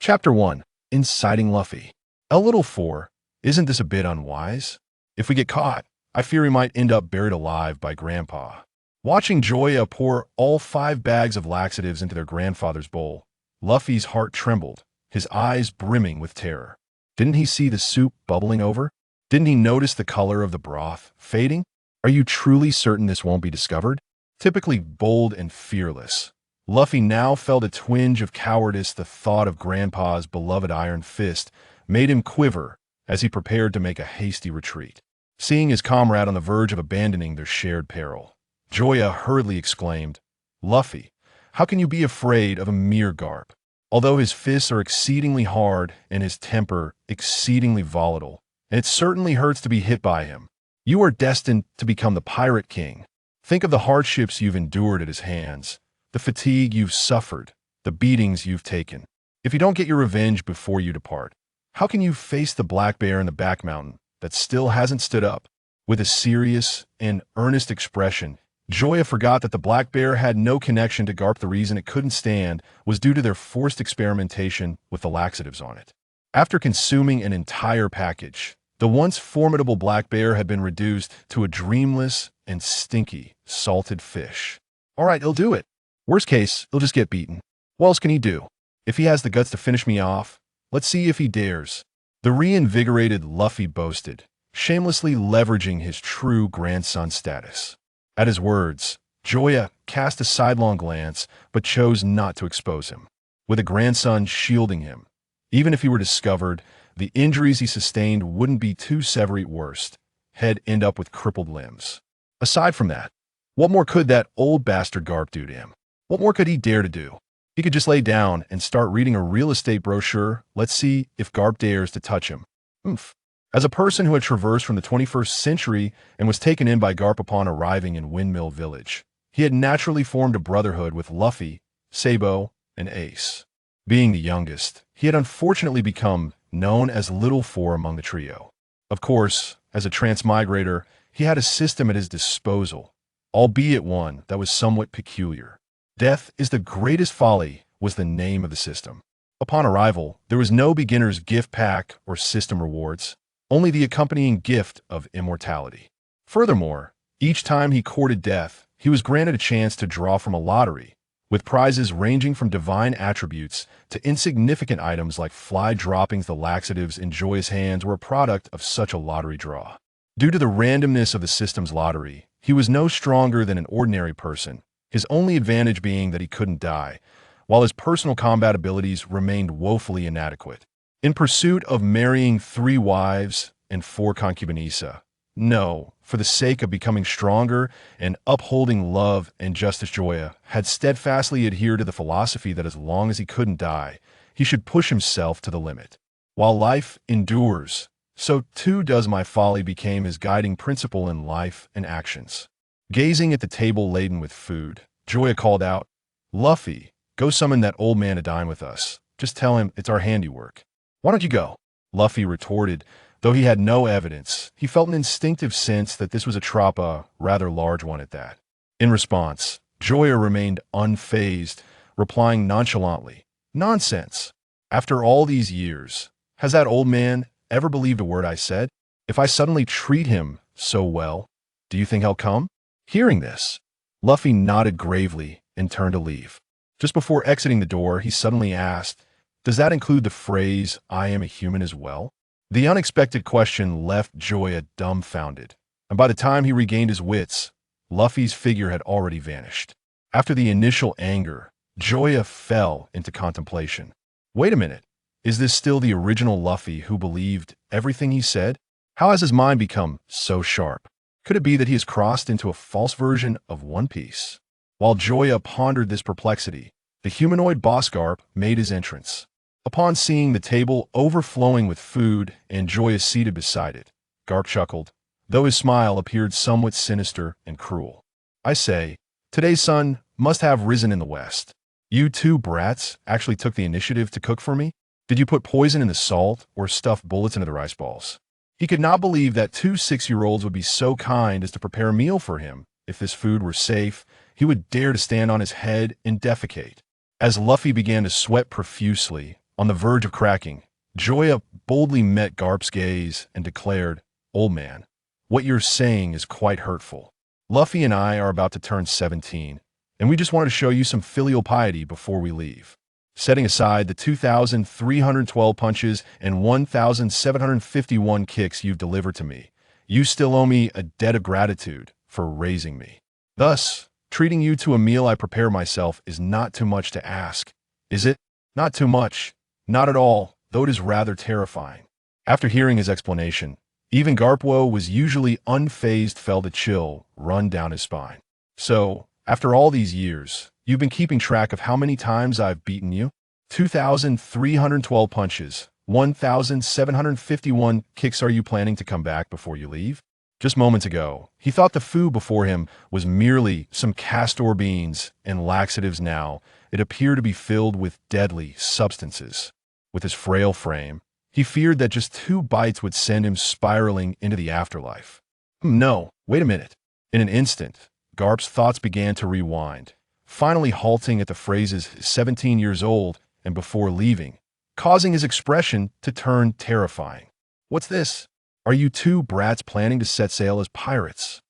Chapter 1. Inciting Luffy. A little 4. Isn't this a bit unwise? If we get caught, I fear we might end up buried alive by Grandpa. Watching Joya pour all 5 bags of laxatives into their grandfather's bowl, Luffy's heart trembled, his eyes brimming with terror. Didn't he see the soup bubbling over? Didn't he notice the color of the broth fading? Are you truly certain this won't be discovered? Typically bold and fearless, Luffy now felt a twinge of cowardice. The thought of Grandpa's beloved iron fist made him quiver as he prepared to make a hasty retreat. Seeing his comrade on the verge of abandoning their shared peril, Joya hurriedly exclaimed, "Luffy, how can you be afraid of a mere Garp? Although his fists are exceedingly hard and his temper exceedingly volatile, and it certainly hurts to be hit by him, you are destined to become the Pirate King. Think of the hardships you've endured at his hands, the fatigue you've suffered, the beatings you've taken. If you don't get your revenge before you depart, how can you face the black bear in the back mountain that still hasn't stood up?" With a serious and earnest expression, Joya forgot that the black bear had no connection to Garp. The reason it couldn't stand was due to their forced experimentation with the laxatives on it. After consuming an entire package, the once formidable black bear had been reduced to a dreamless and stinky salted fish. All right, he'll do it. Worst case, he'll just get beaten. What else can he do? If he has the guts to finish me off, let's see if he dares. The reinvigorated Luffy boasted, shamelessly leveraging his true grandson status. At his words, Joya cast a sidelong glance but chose not to expose him. With a grandson shielding him, even if he were discovered, the injuries he sustained wouldn't be too severe at worst. He'd end up with crippled limbs. Aside from that, what more could that old bastard Garp do to him? What more could he dare to do? He could just lay down and start reading a real estate brochure. Let's see if Garp dares to touch him. Oomph. As a person who had traversed from the 21st century and was taken in by Garp upon arriving in Windmill Village, he had naturally formed a brotherhood with Luffy, Sabo, and Ace. Being the youngest, he had unfortunately become known as Little Four among the trio. Of course, as a transmigrator, he had a system at his disposal, albeit one that was somewhat peculiar. "Death is the greatest folly" was the name of the system. Upon arrival, there was no beginner's gift pack or system rewards, only the accompanying gift of immortality. Furthermore, each time he courted death, he was granted a chance to draw from a lottery, with prizes ranging from divine attributes to insignificant items like fly droppings. The laxatives in Joya's hands were a product of such a lottery draw. Due to the randomness of the system's lottery, he was no stronger than an ordinary person, his only advantage being that he couldn't die, while his personal combat abilities remained woefully inadequate. In pursuit of marrying 3 wives and 4 concubinesa, no, for the sake of becoming stronger and upholding love and justice, Joya had steadfastly adhered to the philosophy that as long as he couldn't die, he should push himself to the limit. While life endures, so too does my folly became his guiding principle in life and actions. Gazing at the table laden with food, Joya called out, "Luffy, go summon that old man to dine with us. Just tell him it's our handiwork." "Why don't you go?" Luffy retorted, though he had no evidence. He felt an instinctive sense that this was a trap, a rather large one at that. In response, Joya remained unfazed, replying nonchalantly, "Nonsense. After all these years, has that old man ever believed a word I said? If I suddenly treat him so well, do you think he'll come?" Hearing this, Luffy nodded gravely and turned to leave. Just before exiting the door, he suddenly asked, "Does that include the phrase, 'I am a human' as well?" The unexpected question left Joya dumbfounded, and by the time he regained his wits, Luffy's figure had already vanished. After the initial anger, Joya fell into contemplation. Wait a minute, is this still the original Luffy who believed everything he said? How has his mind become so sharp? Could it be that he has crossed into a false version of One Piece? While Joya pondered this perplexity, the humanoid boss Garp made his entrance. Upon seeing the table overflowing with food and Joya seated beside it, Garp chuckled, though his smile appeared somewhat sinister and cruel. "I say, today's sun must have risen in the west. You 2 brats actually took the initiative to cook for me? Did you put poison in the salt or stuff bullets into the rice balls?" He could not believe that 2 6-year-olds would be so kind as to prepare a meal for him. If this food were safe, he would dare to stand on his head and defecate. As Luffy began to sweat profusely, On the verge of cracking, Joya boldly met Garp's gaze and declared, "Old man, what you're saying is quite hurtful. Luffy and I are about to turn 17, and we just wanted to show you some filial piety before we leave. Setting aside the 2,312 punches and 1,751 kicks you've delivered to me, you still owe me a debt of gratitude for raising me. Thus, treating you to a meal I prepare myself is not too much to ask, is it? Not too much. Not at all, though it is rather terrifying." After hearing his explanation, even Garpwo was usually unfazed felt a chill run down his spine. "So, after all these years, you've been keeping track of how many times I've beaten you? 2,312 punches, 1,751 kicks. Are you planning to come back before you leave?" Just moments ago, he thought the food before him was merely some castor beans and laxatives. Now, it appeared to be filled with deadly substances. With his frail frame, he feared that just 2 bites would send him spiraling into the afterlife. No, wait a minute. In an instant, Garp's thoughts began to rewind, finally halting at the phrases 17 years old and before leaving, causing his expression to turn terrifying. "What's this? Are you 2 brats planning to set sail as pirates?"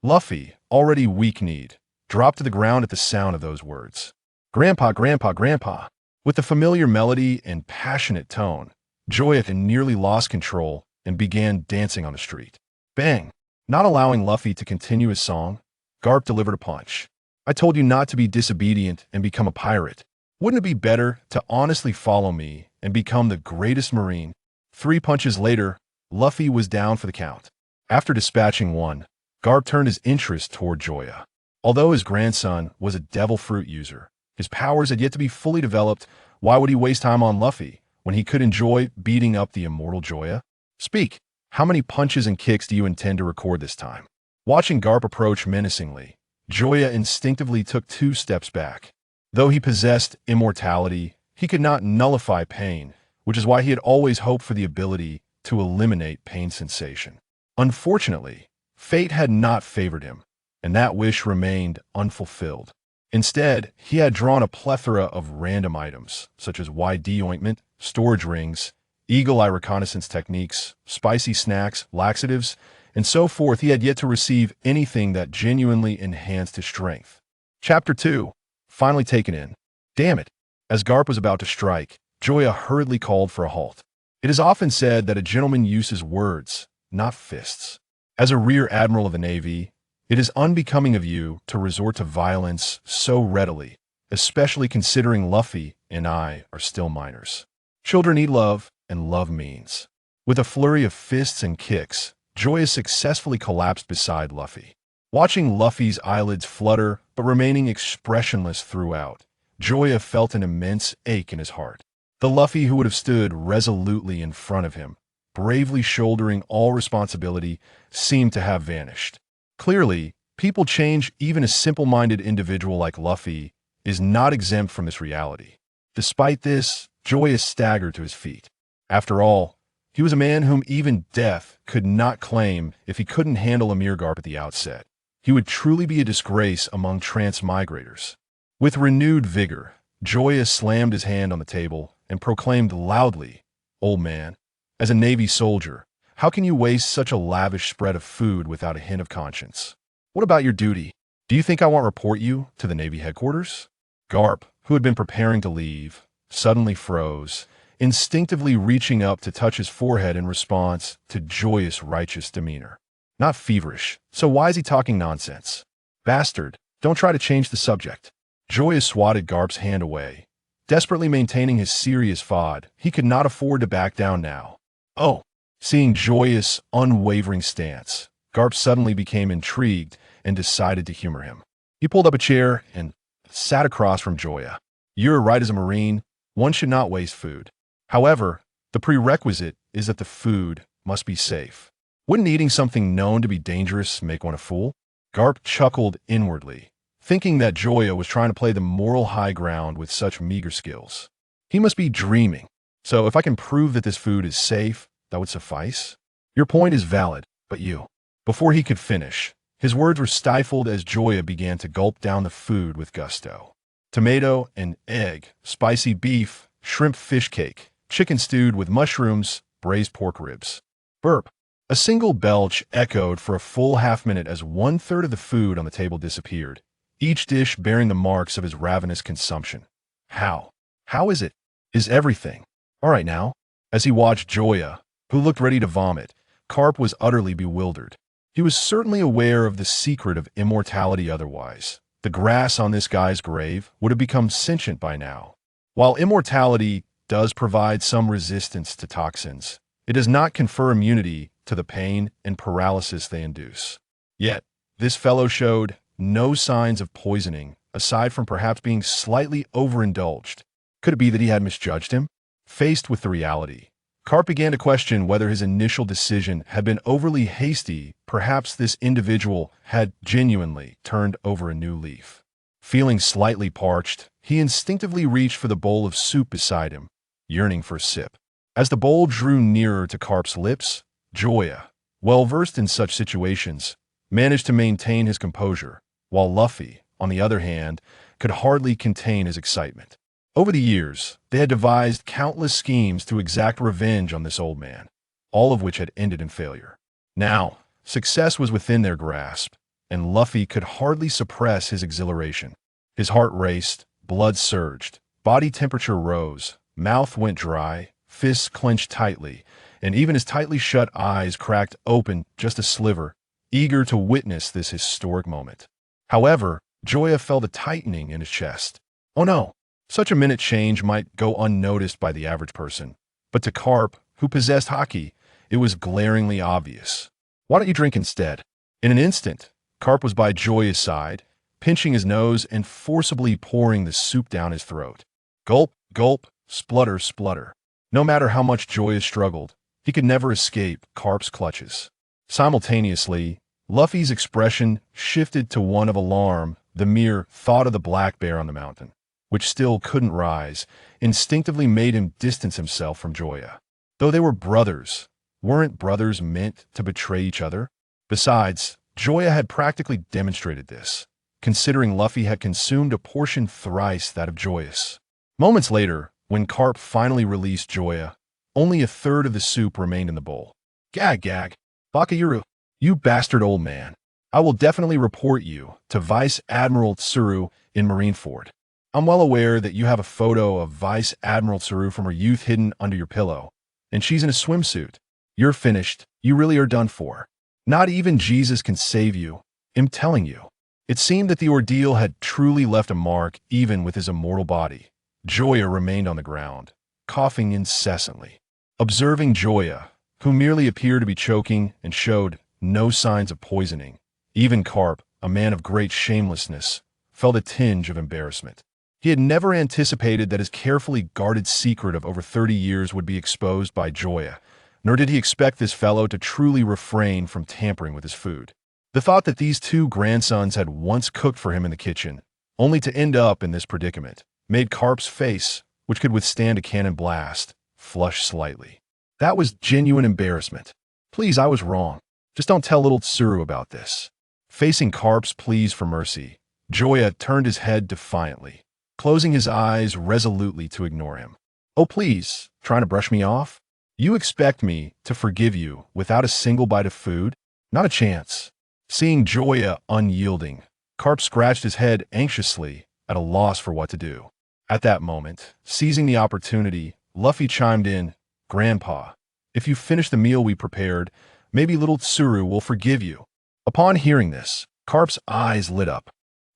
Luffy, already weak-kneed, dropped to the ground at the sound of those words. "Grandpa, Grandpa, Grandpa." With the familiar melody and passionate tone, Joya nearly lost control and began dancing on the street. Bang! Not allowing Luffy to continue his song, Garp delivered a punch. "I told you not to be disobedient and become a pirate. Wouldn't it be better to honestly follow me and become the greatest marine?" 3 punches later, Luffy was down for the count. After dispatching one, Garp turned his interest toward Joya. Although his grandson was a devil fruit user, his powers had yet to be fully developed. Why would he waste time on Luffy when he could enjoy beating up the immortal Joya? "Speak. How many punches and kicks do you intend to record this time?" Watching Garp approach menacingly, Joya instinctively took 2 steps back. Though he possessed immortality, he could not nullify pain, which is why he had always hoped for the ability to eliminate pain sensation. Unfortunately, fate had not favored him, and that wish remained unfulfilled. Instead, he had drawn a plethora of random items, such as YD ointment, storage rings, eagle-eye reconnaissance techniques, spicy snacks, laxatives, and so forth. He had yet to receive anything that genuinely enhanced his strength. Chapter 2. Finally taken in. Damn it! As Garp was about to strike, Joya hurriedly called for a halt. It is often said that a gentleman uses words, not fists. As a rear admiral of the Navy, it is unbecoming of you to resort to violence so readily, especially considering Luffy and I are still minors. Children need love, and love means. With a flurry of fists and kicks, Joya successfully collapsed beside Luffy. Watching Luffy's eyelids flutter but remaining expressionless throughout, Joya felt an immense ache in his heart. The Luffy who would have stood resolutely in front of him, bravely shouldering all responsibility, seemed to have vanished. Clearly, people change. Even a simple-minded individual like Luffy is not exempt from this reality. Despite this, Joya staggered to his feet. After all, he was a man whom even death could not claim if he couldn't handle a mere Garp at the outset. He would truly be a disgrace among transmigrators. With renewed vigor, Joya slammed his hand on the table and proclaimed loudly, "Old man, as a Navy soldier, how can you waste such a lavish spread of food without a hint of conscience? What about your duty? Do you think I won't report you to the Navy headquarters?" Garp, who had been preparing to leave, suddenly froze, instinctively reaching up to touch his forehead in response to Joya's righteous demeanor. Not feverish, so why is he talking nonsense? Bastard, don't try to change the subject. Joya swatted Garp's hand away. Desperately maintaining his serious fod, he could not afford to back down now. Oh, seeing Joya's unwavering stance, Garp suddenly became intrigued and decided to humor him. He pulled up a chair and sat across from Joya. "You're right. As a Marine, one should not waste food. However, the prerequisite is that the food must be safe. Wouldn't eating something known to be dangerous make one a fool?" Garp chuckled inwardly, thinking that Joya was trying to play the moral high ground with such meager skills. He must be dreaming. "So if I can prove that this food is safe, that would suffice?" "Your point is valid, but you..." Before he could finish, his words were stifled as Joya began to gulp down the food with gusto. Tomato and egg, spicy beef, shrimp fish cake, chicken stewed with mushrooms, braised pork ribs. Burp. A single belch echoed for a full half-minute as 1/3 of the food on the table disappeared, each dish bearing the marks of his ravenous consumption. How? How is it? Is everything all right now? As he watched Joya, who looked ready to vomit, Garp was utterly bewildered. He was certainly aware of the secret of immortality otherwise. The grass on this guy's grave would have become sentient by now. While immortality does provide some resistance to toxins, it does not confer immunity to the pain and paralysis they induce. Yet, this fellow showed no signs of poisoning, aside from perhaps being slightly overindulged. Could it be that he had misjudged him? Faced with the reality, Garp began to question whether his initial decision had been overly hasty. Perhaps this individual had genuinely turned over a new leaf. Feeling slightly parched, he instinctively reached for the bowl of soup beside him, yearning for a sip. As the bowl drew nearer to Garp's lips, Joya, well-versed in such situations, managed to maintain his composure, while Luffy, on the other hand, could hardly contain his excitement. Over the years, they had devised countless schemes to exact revenge on this old man, all of which had ended in failure. Now, success was within their grasp, and Luffy could hardly suppress his exhilaration. His heart raced, blood surged, body temperature rose, mouth went dry, fists clenched tightly, and even his tightly shut eyes cracked open just a sliver, eager to witness this historic moment. However, Joya felt a tightening in his chest. Oh no! Such a minute change might go unnoticed by the average person, but to Garp, who possessed haki, it was glaringly obvious. Why don't you drink instead? In an instant, Garp was by Joya's side, pinching his nose and forcibly pouring the soup down his throat. Gulp, gulp, splutter, splutter. No matter how much Joya struggled, he could never escape Garp's clutches. Simultaneously, Luffy's expression shifted to one of alarm. The mere thought of the black bear on the mountain, which still couldn't rise, instinctively made him distance himself from Joya. Though they were brothers, weren't brothers meant to betray each other? Besides, Joya had practically demonstrated this, considering Luffy had consumed a portion thrice that of Joyous. Moments later, when Garp finally released Joya, only a third of the soup remained in the bowl. Gag, gag. Bakayuru, you bastard old man. I will definitely report you to Vice Admiral Tsuru in Marineford. I'm well aware that you have a photo of Vice Admiral Tsuru from her youth hidden under your pillow, and she's in a swimsuit. You're finished. You really are done for. Not even Jesus can save you. I'm telling you. It seemed that the ordeal had truly left a mark even with his immortal body. Joya remained on the ground, coughing incessantly. Observing Joya, who merely appeared to be choking and showed no signs of poisoning, even Garp, a man of great shamelessness, felt a tinge of embarrassment. He had never anticipated that his carefully guarded secret of over 30 years would be exposed by Joya, nor did he expect this fellow to truly refrain from tampering with his food. The thought that these two grandsons had once cooked for him in the kitchen, only to end up in this predicament, made Garp's face, which could withstand a cannon blast, flush slightly. That was genuine embarrassment. Please, I was wrong. Just don't tell little Tsuru about this. Facing Garp's pleas for mercy, Joya turned his head defiantly, closing his eyes resolutely to ignore him. Oh please, trying to brush me off? You expect me to forgive you without a single bite of food? Not a chance. Seeing Joya unyielding, Garp scratched his head anxiously, at a loss for what to do. At that moment, seizing the opportunity, Luffy chimed in, Grandpa, if you finish the meal we prepared, maybe little Tsuru will forgive you. Upon hearing this, Garp's eyes lit up.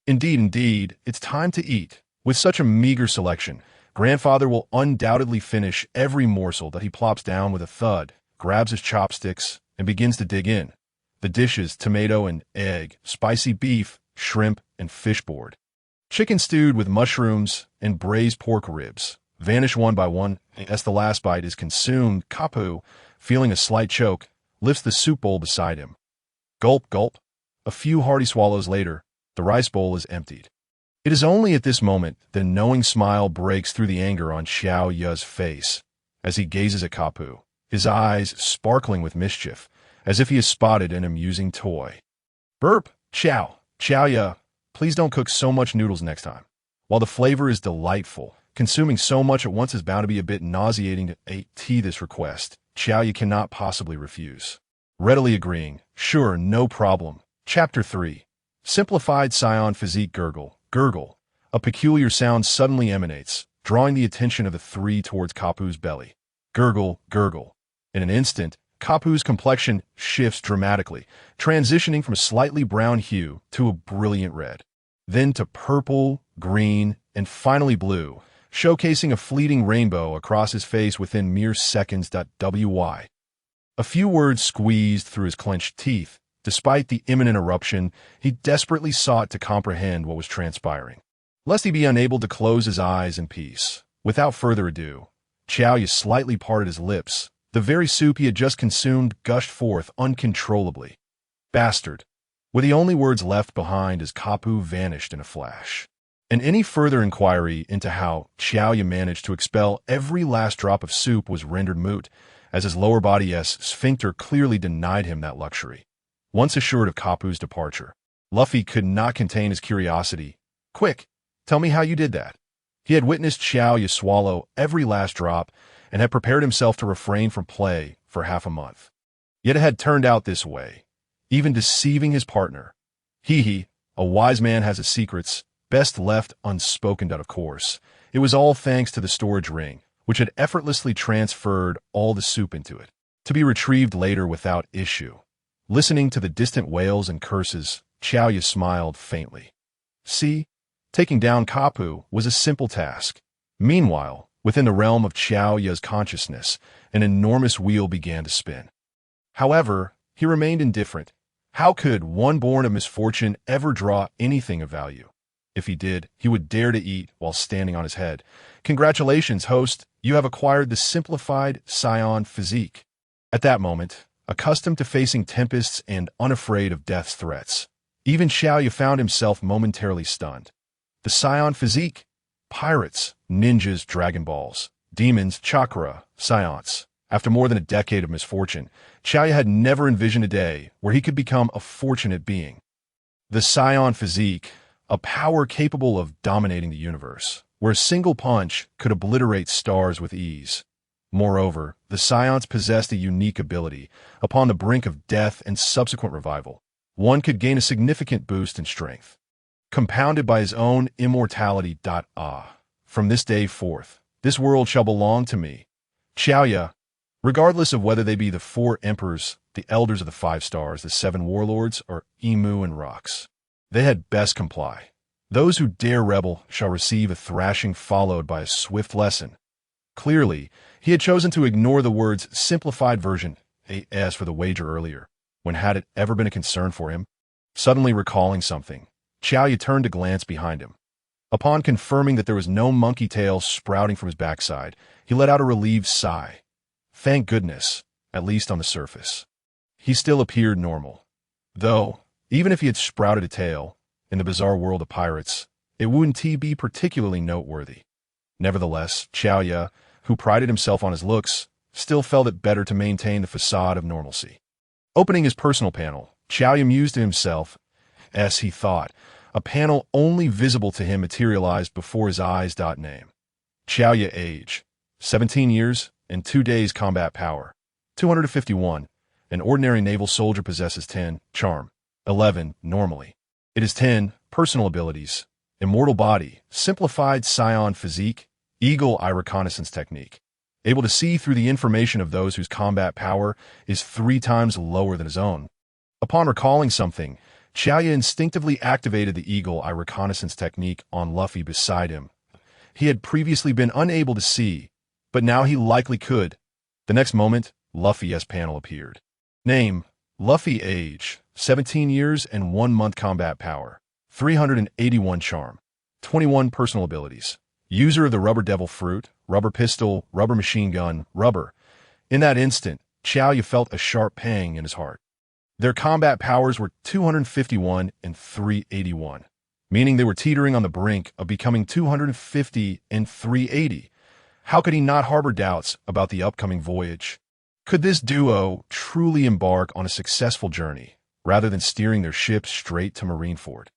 Indeed, it's time to eat. With such a meager selection, Grandfather will undoubtedly finish every morsel that he plops down with a thud, grabs his chopsticks, and begins to dig in. The dishes, tomato and egg, spicy beef, shrimp, and fish board. Chicken stewed with mushrooms and braised pork ribs vanish one by one as the last bite is consumed. Kapu, feeling a slight choke, lifts the soup bowl beside him. Gulp, gulp. A few hearty swallows later, the rice bowl is emptied. It is only at this moment that a knowing smile breaks through the anger on Xiao Ya's face as he gazes at Kapu, his eyes sparkling with mischief, as if he has spotted an amusing toy. Burp, Xiao Ya, please don't cook so much noodles next time. While the flavor is delightful, Consuming so much at once is bound to be a bit nauseating to AT this request. Joya cannot possibly refuse. Readily agreeing, sure, no problem. Chapter 3. Simplified Saiyan physique gurgle. Gurgle. A peculiar sound suddenly emanates, drawing the attention of the three towards Kapu's belly. Gurgle, gurgle. In an instant, Kapu's complexion shifts dramatically, transitioning from a slightly brown hue to a brilliant red, then to purple, green, and finally blue, showcasing a fleeting rainbow across his face within mere seconds. Wy. A few words squeezed through his clenched teeth. Despite the imminent eruption, he desperately sought to comprehend what was transpiring, lest he be unable to close his eyes in peace. Without further ado, Joya slightly parted his lips. The very soup he had just consumed gushed forth uncontrollably. Bastard, were the only words left behind as Kapu vanished in a flash. And any further inquiry into how Joya managed to expel every last drop of soup was rendered moot, as his lower body's sphincter clearly denied him that luxury. Once assured of Kapu's departure, Luffy could not contain his curiosity. Quick, tell me how you did that. He had witnessed Joya swallow every last drop and had prepared himself to refrain from play for half a month. Yet it had turned out this way, even deceiving his partner. Hee, a wise man has his secrets, best left unspoken. Of course, it was all thanks to the storage ring, which had effortlessly transferred all the soup into it, to be retrieved later without issue. Listening to the distant wails and curses, Joya smiled faintly. See, taking down Kapu was a simple task. Meanwhile, within the realm of Joya's consciousness, an enormous wheel began to spin. However, he remained indifferent. How could one born of misfortune ever draw anything of value? If he did, he would dare to eat while standing on his head. Congratulations, host, you have acquired the simplified Saiyan physique. At that moment, accustomed to facing tempests and unafraid of death's threats, even Joya found himself momentarily stunned. The Saiyan physique? Pirates, ninjas, Dragon Balls, demons, chakra, Saiyans. After more than a decade of misfortune, Joya had never envisioned a day where he could become a fortunate being. The Saiyan physique, a power capable of dominating the universe, where a single punch could obliterate stars with ease. Moreover, the Saiyans possessed a unique ability. Upon the brink of death and subsequent revival, one could gain a significant boost in strength, compounded by his own immortality. From this day forth, this world shall belong to me. Joya, regardless of whether they be the 4 emperors, the elders of the 5 stars, the 7 warlords, or Emu and Rocks, they had best comply. Those who dare rebel shall receive a thrashing followed by a swift lesson. Clearly, he had chosen to ignore the words simplified version as for the wager earlier, when had it ever been a concern for him. Suddenly recalling something, Joya turned to glance behind him. Upon confirming that there was no monkey tail sprouting from his backside, he let out a relieved sigh. Thank goodness, at least on the surface. He still appeared normal. Though, even if he had sprouted a tail, in the bizarre world of pirates, it wouldn't be particularly noteworthy. Nevertheless, Joya, who prided himself on his looks, still felt it better to maintain the facade of normalcy. Opening his personal panel, Joya mused to himself, as he thought. A panel only visible to him materialized before his eyes. Name. Joya age. 17 years and 2 days combat power. 251. An ordinary naval soldier possesses 10. Charm. 11. Normally. It is 10. Personal abilities. Immortal body. Simplified Saiyan physique. Eagle eye reconnaissance technique. Able to see through the information of those whose combat power is 3 times lower than his own. Upon recalling something, Joya instinctively activated the eagle eye reconnaissance technique on Luffy beside him. He had previously been unable to see, but now he likely could. The next moment, Luffy's panel appeared. Name, Luffy age, 17 years and 1 month combat power, 381 charm, 21 personal abilities. User of the rubber devil fruit, rubber pistol, rubber machine gun, rubber. In that instant, Joya felt a sharp pang in his heart. Their combat powers were 251 and 381, meaning they were teetering on the brink of becoming 250 and 380. How could he not harbor doubts about the upcoming voyage? Could this duo truly embark on a successful journey, rather than steering their ship straight to Marineford?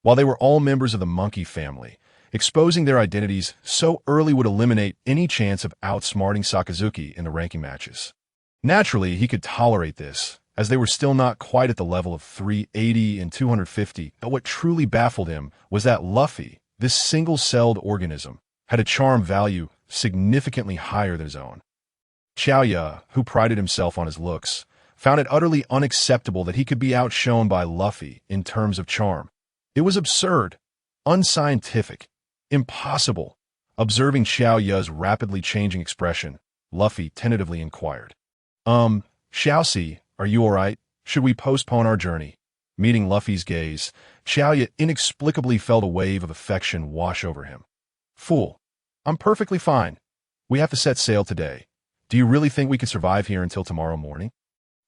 While they were all members of the monkey family, Exposing their identities so early would eliminate any chance of outsmarting Sakazuki in the ranking matches. Naturally, he could tolerate this, as they were still not quite at the level of 380 and 250, but what truly baffled him was that Luffy, this single-celled organism, had a charm value significantly higher than his own. Joya, who prided himself on his looks, found it utterly unacceptable that he could be outshone by Luffy in terms of charm. It was absurd, unscientific, impossible. Observing Joya's rapidly changing expression, Luffy tentatively inquired, Xiaoxi, are you alright? Should we postpone our journey? Meeting Luffy's gaze, Joya inexplicably felt a wave of affection wash over him. Fool. I'm perfectly fine. We have to set sail today. Do you really think we could survive here until tomorrow morning?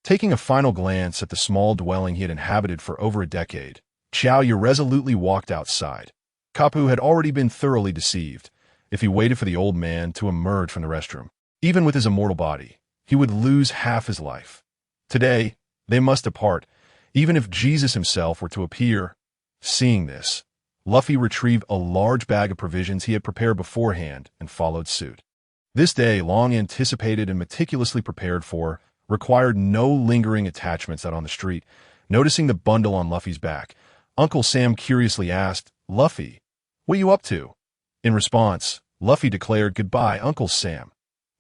Taking a final glance at the small dwelling he had inhabited for over a decade, Joya resolutely walked outside. Kapu had already been thoroughly deceived. If he waited for the old man to emerge from the restroom, even with his immortal body, he would lose half his life. Today, they must depart, even if Jesus himself were to appear. Seeing this, Luffy retrieved a large bag of provisions he had prepared beforehand and followed suit. This day, long anticipated and meticulously prepared for, required no lingering attachments out on the street. Noticing the bundle on Luffy's back, Uncle Sam curiously asked, Luffy, what are you up to? In response, Luffy declared, Goodbye, Uncle Sam.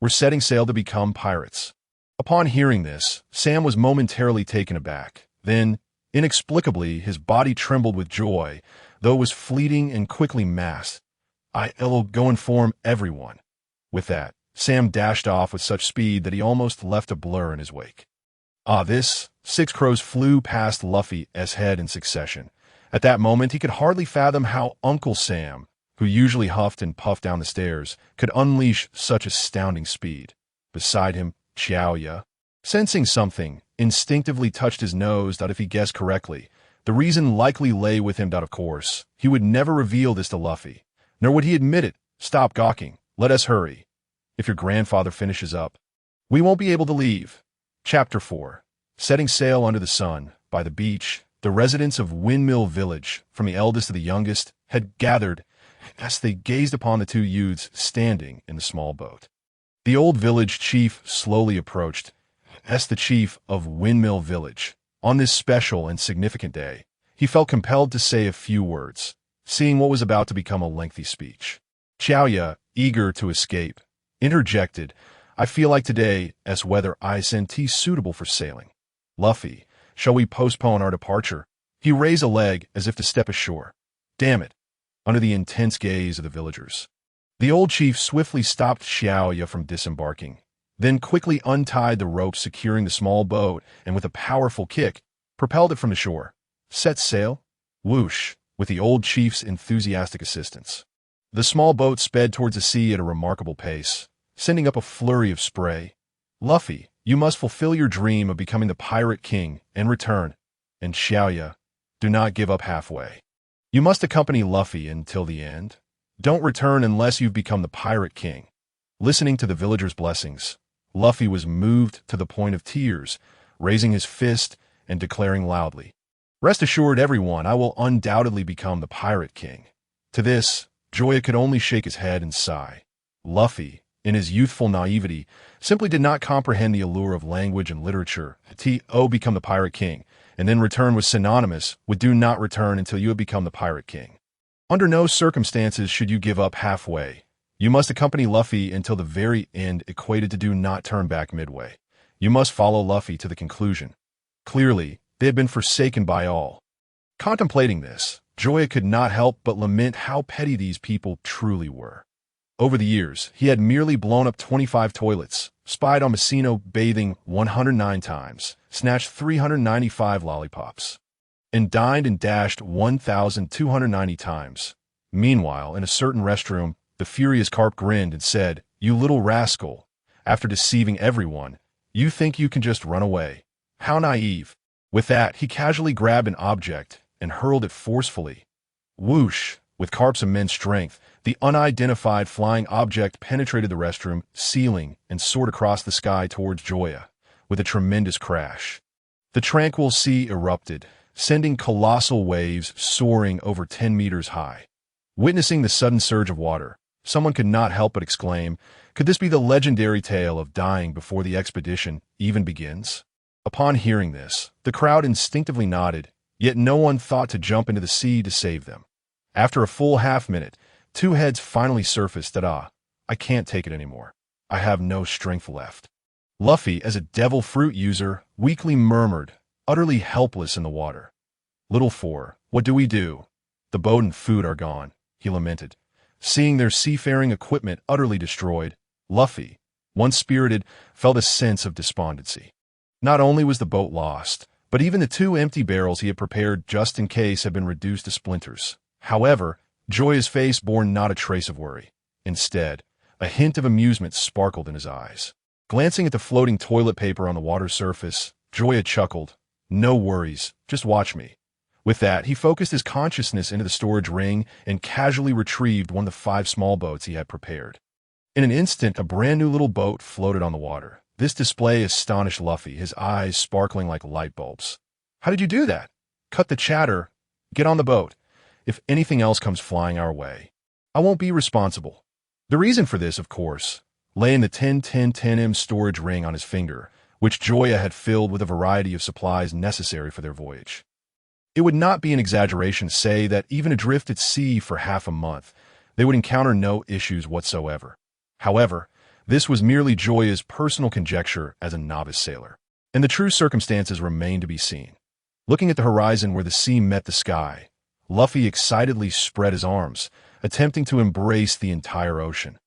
We're setting sail to become pirates. Upon hearing this, Sam was momentarily taken aback. Then, inexplicably, his body trembled with joy, though it was fleeting and quickly masked. I'll go inform everyone. With that, Sam dashed off with such speed that he almost left a blur in his wake. Six crows flew past Luffy's head in succession. At that moment, he could hardly fathom how Uncle Sam, who usually huffed and puffed down the stairs, could unleash such astounding speed. Beside him, Joya, sensing something, instinctively touched his nose. That if he guessed correctly, the reason likely lay with him. Of course, he would never reveal this to Luffy, nor would he admit it. Stop gawking. Let us hurry. If your grandfather finishes up, we won't be able to leave. Chapter 4. Setting sail under the sun. By the beach, the residents of Windmill Village, from the eldest to the youngest, had gathered as they gazed upon the two youths standing in the small boat. The old village chief slowly approached. As the chief of Windmill Village, on this special and significant day, he felt compelled to say a few words, seeing what was about to become a lengthy speech. Joya, eager to escape, interjected, I feel like today as weather isn't suitable for sailing. Luffy, shall we postpone our departure? He raised a leg as if to step ashore. Damn it! Under the intense gaze of the villagers, the old chief swiftly stopped Joya from disembarking, then quickly untied the rope securing the small boat and with a powerful kick, propelled it from the shore. Set sail? Whoosh, with the old chief's enthusiastic assistance. The small boat sped towards the sea at a remarkable pace, sending up a flurry of spray. Luffy, you must fulfill your dream of becoming the Pirate King and return. And Joya, do not give up halfway. You must accompany Luffy until the end. Don't return unless you've become the Pirate King. Listening to the villagers' blessings, Luffy was moved to the point of tears, raising his fist and declaring loudly, Rest assured, everyone, I will undoubtedly become the Pirate King. To this, Joya could only shake his head and sigh. Luffy, in his youthful naivety, simply did not comprehend the allure of language and literature. To become the Pirate King, and then return was synonymous with do not return until you have become the Pirate King. Under no circumstances should you give up halfway. You must accompany Luffy until the very end, equated to do not turn back midway. You must follow Luffy to the conclusion. Clearly, they had been forsaken by all. Contemplating this, Joya could not help but lament how petty these people truly were. Over the years, he had merely blown up 25 toilets, spied on Messino bathing 109 times, snatched 395 lollipops, and dined and dashed 1,290 times. Meanwhile, in a certain restroom, the furious Garp grinned and said, You little rascal, after deceiving everyone, you think you can just run away. How naive. With that, he casually grabbed an object and hurled it forcefully. Whoosh! With Garp's immense strength, the unidentified flying object penetrated the restroom ceiling and soared across the sky towards Joya, with a tremendous crash. The tranquil sea erupted, sending colossal waves soaring over 10 meters high. Witnessing the sudden surge of water, someone could not help but exclaim, could this be the legendary tale of dying before the expedition even begins? Upon hearing this, the crowd instinctively nodded, yet no one thought to jump into the sea to save them. After a full half-minute, two heads finally surfaced that, I can't take it anymore. I have no strength left. Luffy, as a devil fruit user, weakly murmured, utterly helpless in the water. Little four, what do we do? The boat and food are gone, he lamented. Seeing their seafaring equipment utterly destroyed, Luffy, once spirited, felt a sense of despondency. Not only was the boat lost, but even the two empty barrels he had prepared just in case had been reduced to splinters. However, Joya's face bore not a trace of worry. Instead, a hint of amusement sparkled in his eyes. Glancing at the floating toilet paper on the water's surface, Joya chuckled. No worries, just watch me. With that, he focused his consciousness into the storage ring and casually retrieved one of the 5 small boats he had prepared. In an instant, a brand new little boat floated on the water. This display astonished Luffy, his eyes sparkling like light bulbs. How did you do that? Cut the chatter. Get on the boat. If anything else comes flying our way, I won't be responsible. The reason for this, of course, lay in the 10-10-10M storage ring on his finger, which Joya had filled with a variety of supplies necessary for their voyage. It would not be an exaggeration to say that even adrift at sea for half a month, they would encounter no issues whatsoever. However, this was merely Joya's personal conjecture as a novice sailor, and the true circumstances remained to be seen. Looking at the horizon where the sea met the sky, Luffy excitedly spread his arms, attempting to embrace the entire ocean.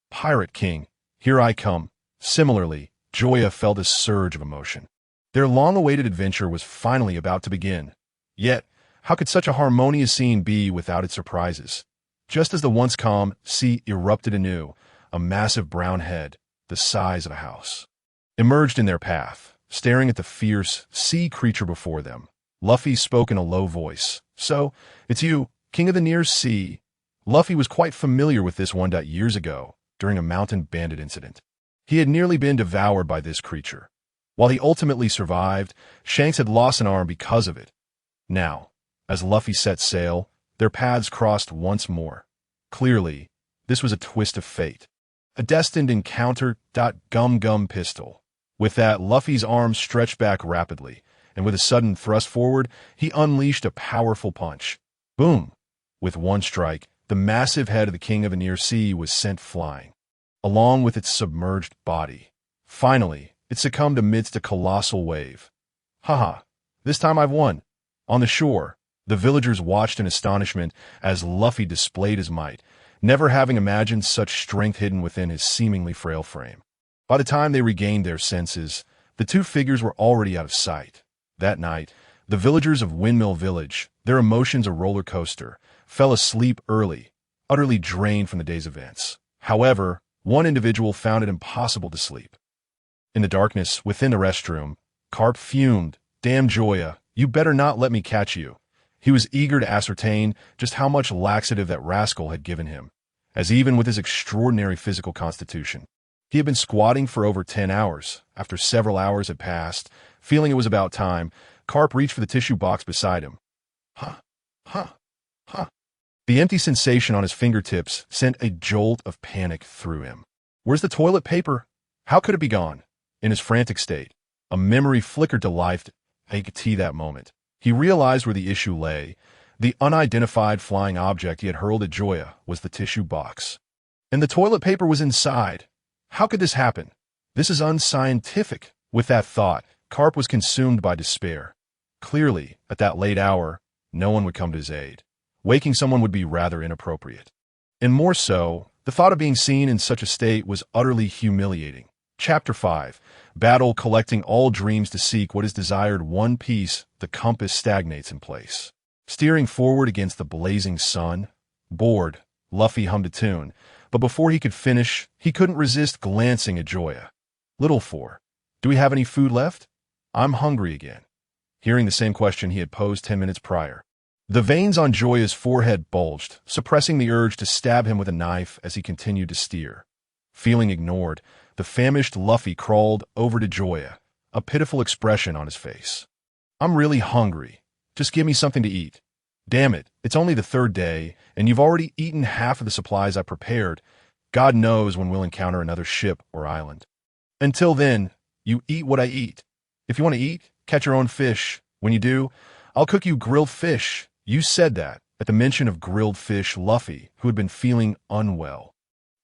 Pirate King, here I come. Similarly, Joya felt a surge of emotion. Their long-awaited adventure was finally about to begin. Yet, how could such a harmonious scene be without its surprises? Just as the once calm sea erupted anew, a massive brown head, the size of a house, emerged in their path, staring at the fierce sea creature before them. Luffy spoke in a low voice. So, it's you, King of the Near Sea. Luffy was quite familiar with this one years ago, during a mountain bandit incident. He had nearly been devoured by this creature. While he ultimately survived, Shanks had lost an arm because of it. Now, as Luffy set sail, their paths crossed once more. Clearly, this was a twist of fate. A destined encounter. Gum pistol. With that, Luffy's arm stretched back rapidly, and with a sudden thrust forward, he unleashed a powerful punch. Boom! With one strike, the massive head of the King of the Near Sea was sent flying, along with its submerged body. Finally, it succumbed amidst a colossal wave. Haha, this time I've won. On the shore, the villagers watched in astonishment as Luffy displayed his might, never having imagined such strength hidden within his seemingly frail frame. By the time they regained their senses, the two figures were already out of sight. That night, the villagers of Windmill Village, their emotions a roller coaster, fell asleep early, utterly drained from the day's events. However, one individual found it impossible to sleep. In the darkness within the restroom, Garp fumed. Damn Joya, you better not let me catch you. He was eager to ascertain just how much laxative that rascal had given him, as even with his extraordinary physical constitution, he had been squatting for over 10 hours. After several hours had passed, feeling it was about time, Garp reached for the tissue box beside him. Huh. The empty sensation on his fingertips sent a jolt of panic through him. Where's the toilet paper? How could it be gone? In his frantic state, a memory flickered to life. Aokiji that moment. He realized where the issue lay. The unidentified flying object he had hurled at Joya was the tissue box. And the toilet paper was inside. How could this happen? This is unscientific. With that thought, Garp was consumed by despair. Clearly, at that late hour, no one would come to his aid. Waking someone would be rather inappropriate. And more so, the thought of being seen in such a state was utterly humiliating. Chapter 5. Battle collecting all dreams to seek what is desired one piece, the compass stagnates in place. Steering forward against the blazing sun. Bored, Luffy hummed a tune, but before he could finish, he couldn't resist glancing at Joya. Little four, do we have any food left? I'm hungry again. Hearing the same question he had posed 10 minutes prior. The veins on Joya's forehead bulged, suppressing the urge to stab him with a knife as he continued to steer. Feeling ignored, the famished Luffy crawled over to Joya, a pitiful expression on his face. I'm really hungry. Just give me something to eat. Damn it, it's only the third day, and you've already eaten half of the supplies I prepared. God knows when we'll encounter another ship or island. Until then, you eat what I eat. If you want to eat, catch your own fish. When you do, I'll cook you grilled fish. You said that. At the mention of grilled fish, Luffy, who had been feeling unwell,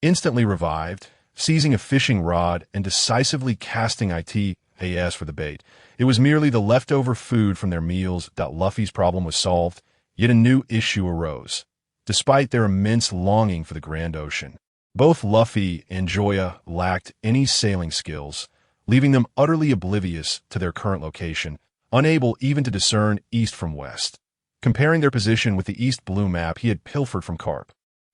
instantly revived, seizing a fishing rod and decisively casting ITAS for the bait. It was merely the leftover food from their meals that Luffy's problem was solved, yet a new issue arose. Despite their immense longing for the grand ocean, both Luffy and Joya lacked any sailing skills, leaving them utterly oblivious to their current location, unable even to discern east from west. Comparing their position with the East Blue map he had pilfered from Garp,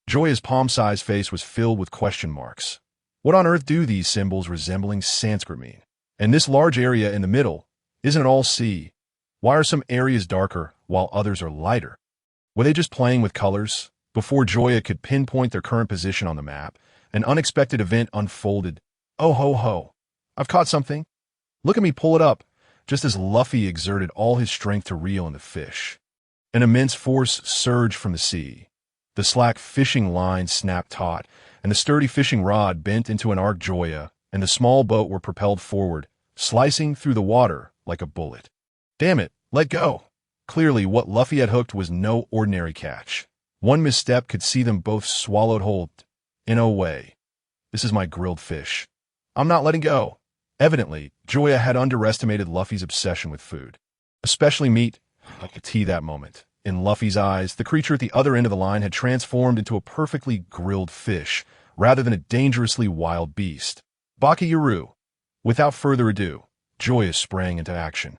Joya's palm-sized face was filled with question marks. What on earth do these symbols resembling Sanskrit mean? And this large area in the middle, isn't it all sea? Why are some areas darker while others are lighter? Were they just playing with colors? Before Joya could pinpoint their current position on the map, an unexpected event unfolded. Oh ho ho! I've caught something. Look at me pull it up, just as Luffy exerted all his strength to reel in the fish. An immense force surged from the sea. The slack fishing line snapped taut, and the sturdy fishing rod bent into an arc. Joya and the small boat were propelled forward, slicing through the water like a bullet. Damn it, let go! Clearly, what Luffy had hooked was no ordinary catch. One misstep could see them both swallowed whole. In a way, this is my grilled fish. I'm not letting go. Evidently, Joya had underestimated Luffy's obsession with food, especially meat. I could see that moment. In Luffy's eyes, the creature at the other end of the line had transformed into a perfectly grilled fish, rather than a dangerously wild beast. Baki. Without further ado, Joya sprang into action,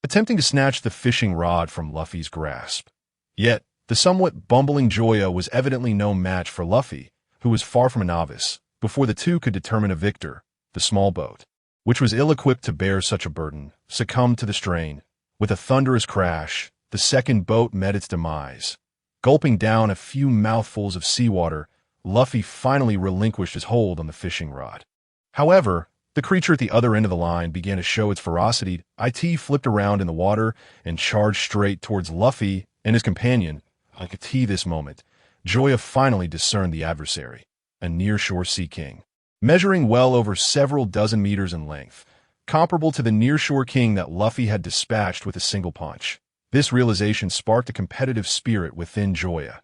attempting to snatch the fishing rod from Luffy's grasp. Yet, the somewhat bumbling Joya was evidently no match for Luffy, who was far from a novice. Before the two could determine a victor, the small boat, which was ill-equipped to bear such a burden, succumbed to the strain. With a thunderous crash, the second boat met its demise. Gulping down a few mouthfuls of seawater, Luffy finally relinquished his hold on the fishing rod. However, the creature at the other end of the line began to show its ferocity. It flipped around in the water and charged straight towards Luffy and his companion. I could see this moment. Joya finally discerned the adversary, a nearshore sea king, measuring well over several dozen meters in length, comparable to the nearshore king that Luffy had dispatched with a single punch. This realization sparked a competitive spirit within Joya,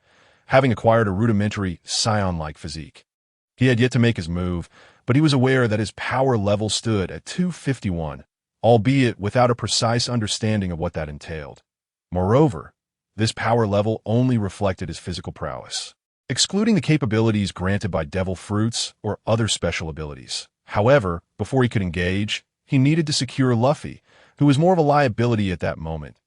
having acquired a rudimentary Saiyan-like physique. He had yet to make his move, but he was aware that his power level stood at 251, albeit without a precise understanding of what that entailed. Moreover, this power level only reflected his physical prowess, excluding the capabilities granted by devil fruits or other special abilities. However, before he could engage, he needed to secure Luffy, who was more of a liability at that moment.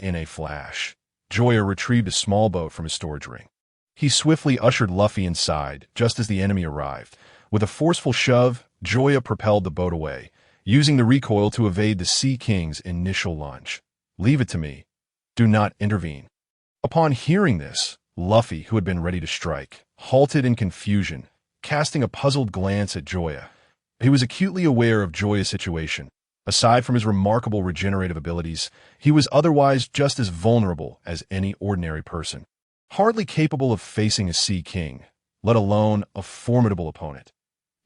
In a flash, Joya retrieved a small boat from his storage ring. He swiftly ushered Luffy inside, just as the enemy arrived. With a forceful shove, Joya propelled the boat away, using the recoil to evade the Sea King's initial lunge. Leave it to me. Do not intervene. Upon hearing this, Luffy, who had been ready to strike, halted in confusion, casting a puzzled glance at Joya. He was acutely aware of Joya's situation. Aside from his remarkable regenerative abilities, he was otherwise just as vulnerable as any ordinary person, hardly capable of facing a Sea King, let alone a formidable opponent.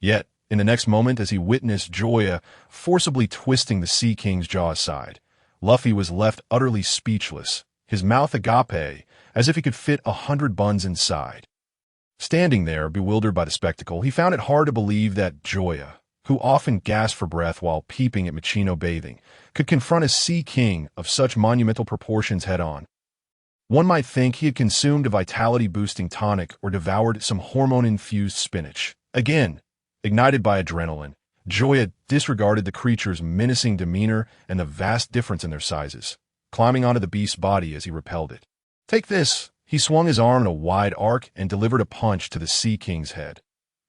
Yet, in the next moment, as he witnessed Joya forcibly twisting the Sea King's jaw aside, Luffy was left utterly speechless, his mouth agape, as if he could fit 100 buns inside. Standing there, bewildered by the spectacle, he found it hard to believe that Joya, who often gasped for breath while peeping at Machino bathing, could confront a Sea King of such monumental proportions head-on. One might think he had consumed a vitality-boosting tonic or devoured some hormone-infused spinach. Again, ignited by adrenaline, Joya disregarded the creature's menacing demeanor and the vast difference in their sizes, climbing onto the beast's body as he repelled it. Take this! He swung his arm in a wide arc and delivered a punch to the Sea King's head.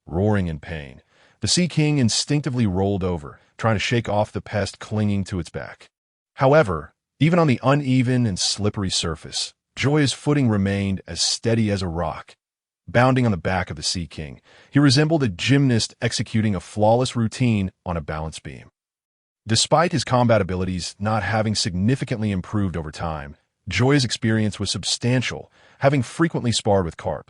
Roaring in pain, the Sea King instinctively rolled over, trying to shake off the pest clinging to its back. However, even on the uneven and slippery surface, Joya's footing remained as steady as a rock. Bounding on the back of the Sea King, he resembled a gymnast executing a flawless routine on a balance beam. Despite his combat abilities not having significantly improved over time, Joya's experience was substantial, having frequently sparred with Garp.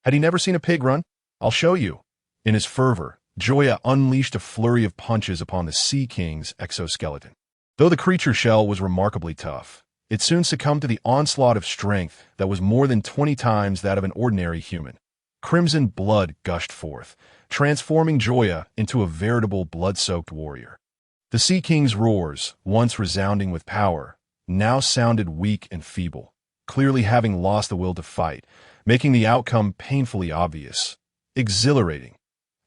Had he never seen a pig run? I'll show you. In his fervor, Joya unleashed a flurry of punches upon the Sea King's exoskeleton. Though the creature shell was remarkably tough, it soon succumbed to the onslaught of strength that was more than 20 times that of an ordinary human. Crimson blood gushed forth, transforming Joya into a veritable blood-soaked warrior. The Sea King's roars, once resounding with power, now sounded weak and feeble, clearly having lost the will to fight, making the outcome painfully obvious. Exhilarating.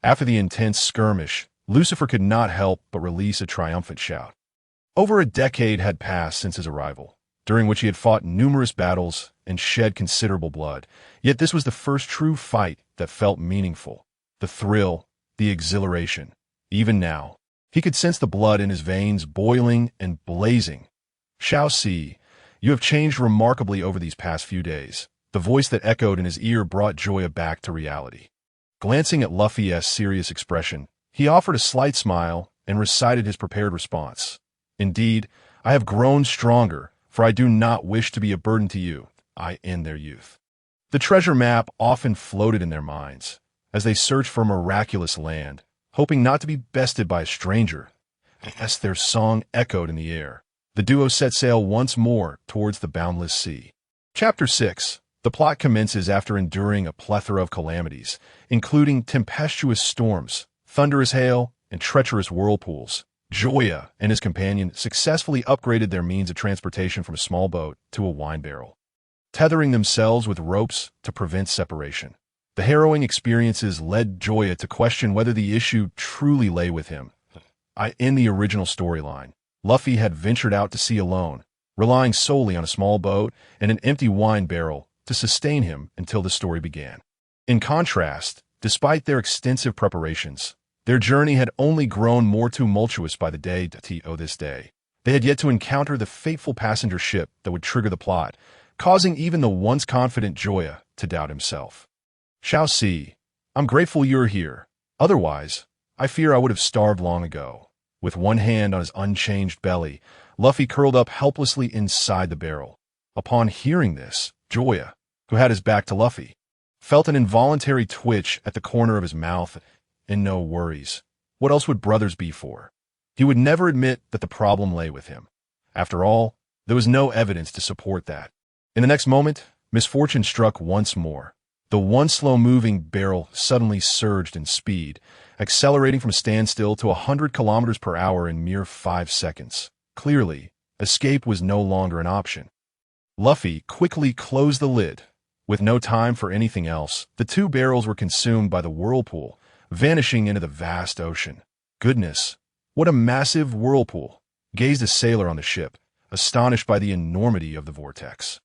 After the intense skirmish, Lucifer could not help but release a triumphant shout. Over a decade had passed since his arrival, during which he had fought numerous battles and shed considerable blood, yet this was the first true fight that felt meaningful. The thrill, the exhilaration. Even now, he could sense the blood in his veins boiling and blazing. Shao Si, you have changed remarkably over these past few days. The voice that echoed in his ear brought Joya back to reality. Glancing at Luffy's serious expression, he offered a slight smile and recited his prepared response. Indeed, I have grown stronger, for I do not wish to be a burden to you. I end their youth. The treasure map often floated in their minds, as they searched for a miraculous land, hoping not to be bested by a stranger. As their song echoed in the air, the duo set sail once more towards the boundless sea. Chapter 6. The plot commences after enduring a plethora of calamities, including tempestuous storms, thunderous hail, and treacherous whirlpools. Joya and his companion successfully upgraded their means of transportation from a small boat to a wine barrel, tethering themselves with ropes to prevent separation. The harrowing experiences led Joya to question whether the issue truly lay with him. In the original storyline, Luffy had ventured out to sea alone, relying solely on a small boat and an empty wine barrel to sustain him until the story began. In contrast, despite their extensive preparations, their journey had only grown more tumultuous by the day to this day. They had yet to encounter the fateful passenger ship that would trigger the plot, causing even the once confident Joya to doubt himself. Shao Si, I'm grateful you're here. Otherwise, I fear I would have starved long ago. With one hand on his unchanged belly, Luffy curled up helplessly inside the barrel. Upon hearing this, Joya, who had his back to Luffy, felt an involuntary twitch at the corner of his mouth. And no worries. What else would brothers be for? He would never admit that the problem lay with him. After all, there was no evidence to support that. In the next moment, misfortune struck once more. The once slow-moving barrel suddenly surged in speed, accelerating from a standstill to 100 kilometers per hour in mere 5 seconds. Clearly, escape was no longer an option. Luffy quickly closed the lid. With no time for anything else, the two barrels were consumed by the whirlpool, vanishing into the vast ocean. Goodness, what a massive whirlpool, gazed a sailor on the ship, astonished by the enormity of the vortex.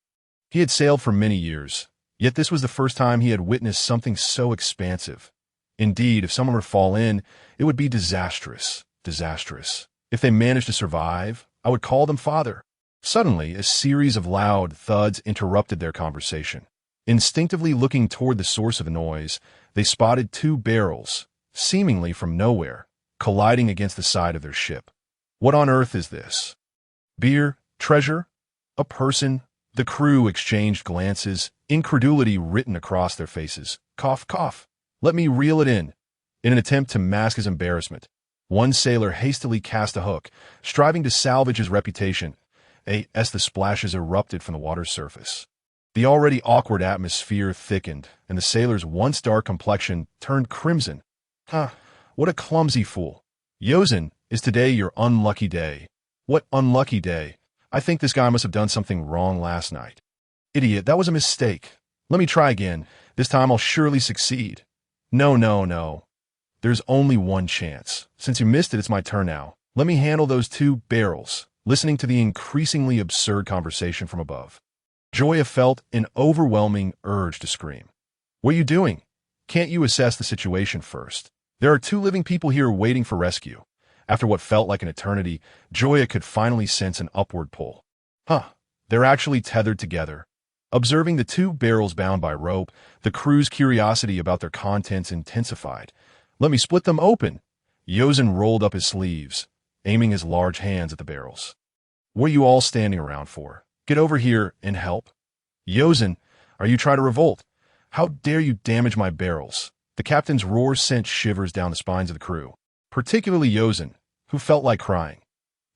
He had sailed for many years, yet this was the first time he had witnessed something so expansive. Indeed, if someone were to fall in, it would be disastrous. If they managed to survive, I would call them father. Suddenly, a series of loud thuds interrupted their conversation. Instinctively looking toward the source of the noise, they spotted two barrels, seemingly from nowhere, colliding against the side of their ship. What on earth is this? Beer? Treasure? A person? The crew exchanged glances, incredulity written across their faces. Cough, cough. Let me reel it in. In an attempt to mask his embarrassment, one sailor hastily cast a hook, striving to salvage his reputation, as the splashes erupted from the water's surface. The already awkward atmosphere thickened, and the sailor's once dark complexion turned crimson. What a clumsy fool. Yozen, is today your unlucky day? What unlucky day? I think this guy must have done something wrong last night. Idiot, that was a mistake. Let me try again. This time I'll surely succeed. No. There's only one chance. Since you missed it, it's my turn now. Let me handle those two barrels, listening to the increasingly absurd conversation from above. Joya felt an overwhelming urge to scream. What are you doing? Can't you assess the situation first? There are two living people here waiting for rescue. After what felt like an eternity, Joya could finally sense an upward pull. They're actually tethered together. Observing the two barrels bound by rope, the crew's curiosity about their contents intensified. Let me split them open. Yozen rolled up his sleeves, aiming his large hands at the barrels. What are you all standing around for? Get over here and help. Yozen, are you trying to revolt? How dare you damage my barrels? The captain's roar sent shivers down the spines of the crew, particularly Yozen, who felt like crying.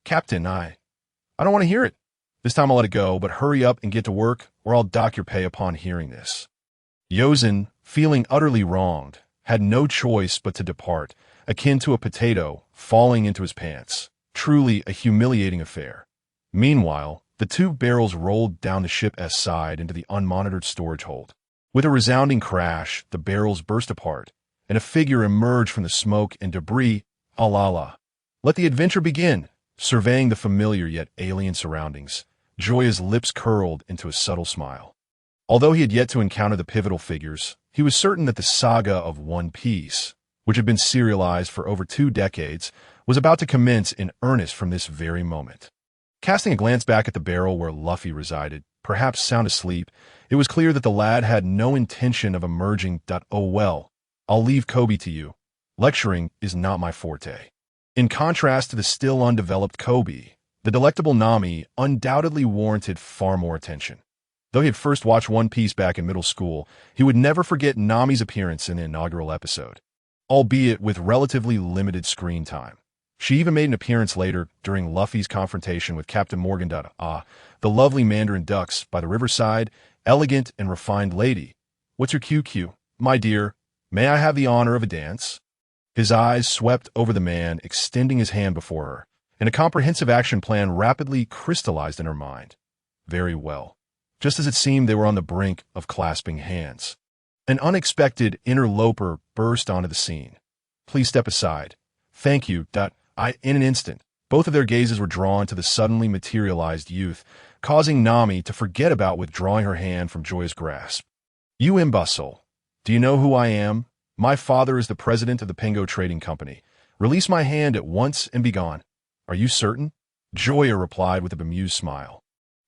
Captain, I don't want to hear it. This time I'll let it go, but hurry up and get to work, or I'll dock your pay upon hearing this. Yozen, feeling utterly wronged, had no choice but to depart, akin to a potato falling into his pants. Truly a humiliating affair. Meanwhile, the two barrels rolled down the ship's side into the unmonitored storage hold. With a resounding crash, the barrels burst apart, and a figure emerged from the smoke and debris. Alala. Let the adventure begin. Surveying the familiar yet alien surroundings, Joya's lips curled into a subtle smile. Although he had yet to encounter the pivotal figures, he was certain that the saga of One Piece, which had been serialized for over 2 decades, was about to commence in earnest from this very moment. Casting a glance back at the barrel where Luffy resided, perhaps sound asleep, it was clear that the lad had no intention of emerging. Oh well, I'll leave Kobe to you. Lecturing is not my forte. In contrast to the still undeveloped Kobe, the delectable Nami undoubtedly warranted far more attention. Though he had first watched One Piece back in middle school, he would never forget Nami's appearance in the inaugural episode, albeit with relatively limited screen time. She even made an appearance later during Luffy's confrontation with Captain Morgan. The lovely Mandarin Ducks by the riverside, elegant and refined lady. What's your QQ? My dear, may I have the honor of a dance? His eyes swept over the man, extending his hand before her, and a comprehensive action plan rapidly crystallized in her mind. Very well. Just as it seemed they were on the brink of clasping hands, an unexpected interloper burst onto the scene. Please step aside. Thank you. In an instant, both of their gazes were drawn to the suddenly materialized youth, causing Nami to forget about withdrawing her hand from Joya's grasp. You imbecile. Do you know who I am? My father is the president of the Pengo Trading Company. Release my hand at once and be gone. Are you certain? Joya replied with a bemused smile.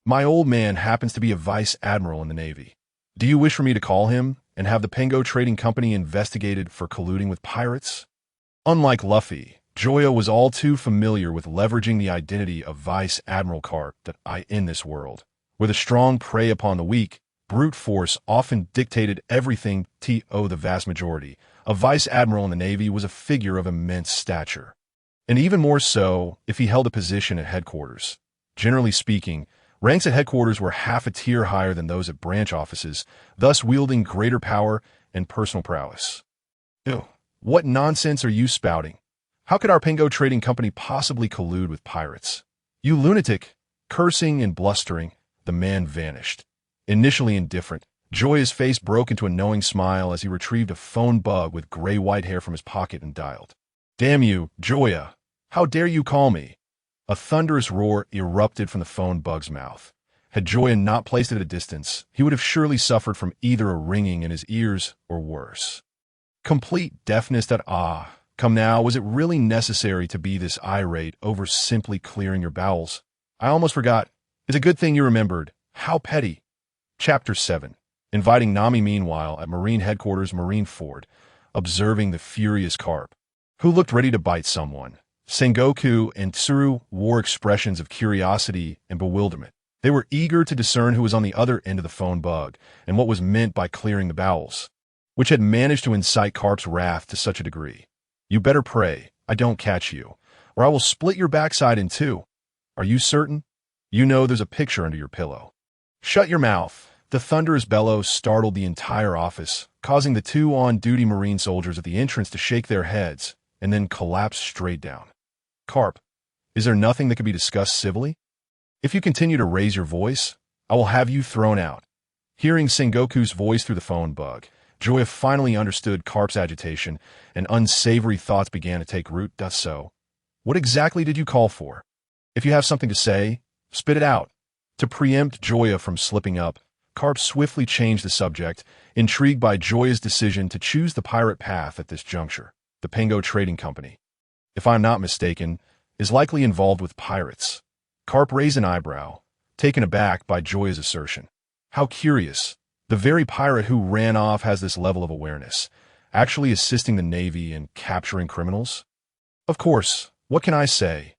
My old man happens to be a vice admiral in the Navy. Do you wish for me to call him and have the Pengo Trading Company investigated for colluding with pirates? Unlike Luffy, Joya was all too familiar with leveraging the identity of Vice Admiral Garp in this world, where the strong prey upon the weak. Brute force often dictated everything. The vast majority. A vice admiral in the Navy was a figure of immense stature, and even more so if he held a position at headquarters. Generally speaking, ranks at headquarters were half a tier higher than those at branch offices, thus wielding greater power and personal prowess. Ew, what nonsense are you spouting? How could our Pengo Trading Company possibly collude with pirates? You lunatic! Cursing and blustering, the man vanished. Initially indifferent, Joya's face broke into a knowing smile as he retrieved a phone bug with gray-white hair from his pocket and dialed. Damn you, Joya! How dare you call me? A thunderous roar erupted from the phone bug's mouth. Had Joya not placed it at a distance, he would have surely suffered from either a ringing in his ears or worse. Complete deafness. Come now, was it really necessary to be this irate over simply clearing your bowels? I almost forgot. It's a good thing you remembered. How petty. Chapter 7. Inviting Nami. Meanwhile, at Marine Headquarters Marineford, observing the furious Garp, who looked ready to bite someone. Sengoku and Tsuru wore expressions of curiosity and bewilderment. They were eager to discern who was on the other end of the phone bug and what was meant by clearing the bowels, which had managed to incite Garp's wrath to such a degree. You better pray I don't catch you, or I will split your backside in two. Are you certain? You know there's a picture under your pillow. Shut your mouth. The thunderous bellow startled the entire office, causing the 2 on-duty Marine soldiers at the entrance to shake their heads and then collapse straight down. Garp, is there nothing that could be discussed civilly? If you continue to raise your voice, I will have you thrown out. Hearing Sengoku's voice through the phone bug, Joya finally understood Garp's agitation, and unsavory thoughts began to take root. So, what exactly did you call for? If you have something to say, spit it out. To preempt Joya from slipping up, Garp swiftly changed the subject, intrigued by Joya's decision to choose the pirate path at this juncture. The Pengo Trading Company, if I'm not mistaken, is likely involved with pirates. Garp raised an eyebrow, taken aback by Joya's assertion. How curious. The very pirate who ran off has this level of awareness, actually assisting the Navy in capturing criminals? Of course, what can I say?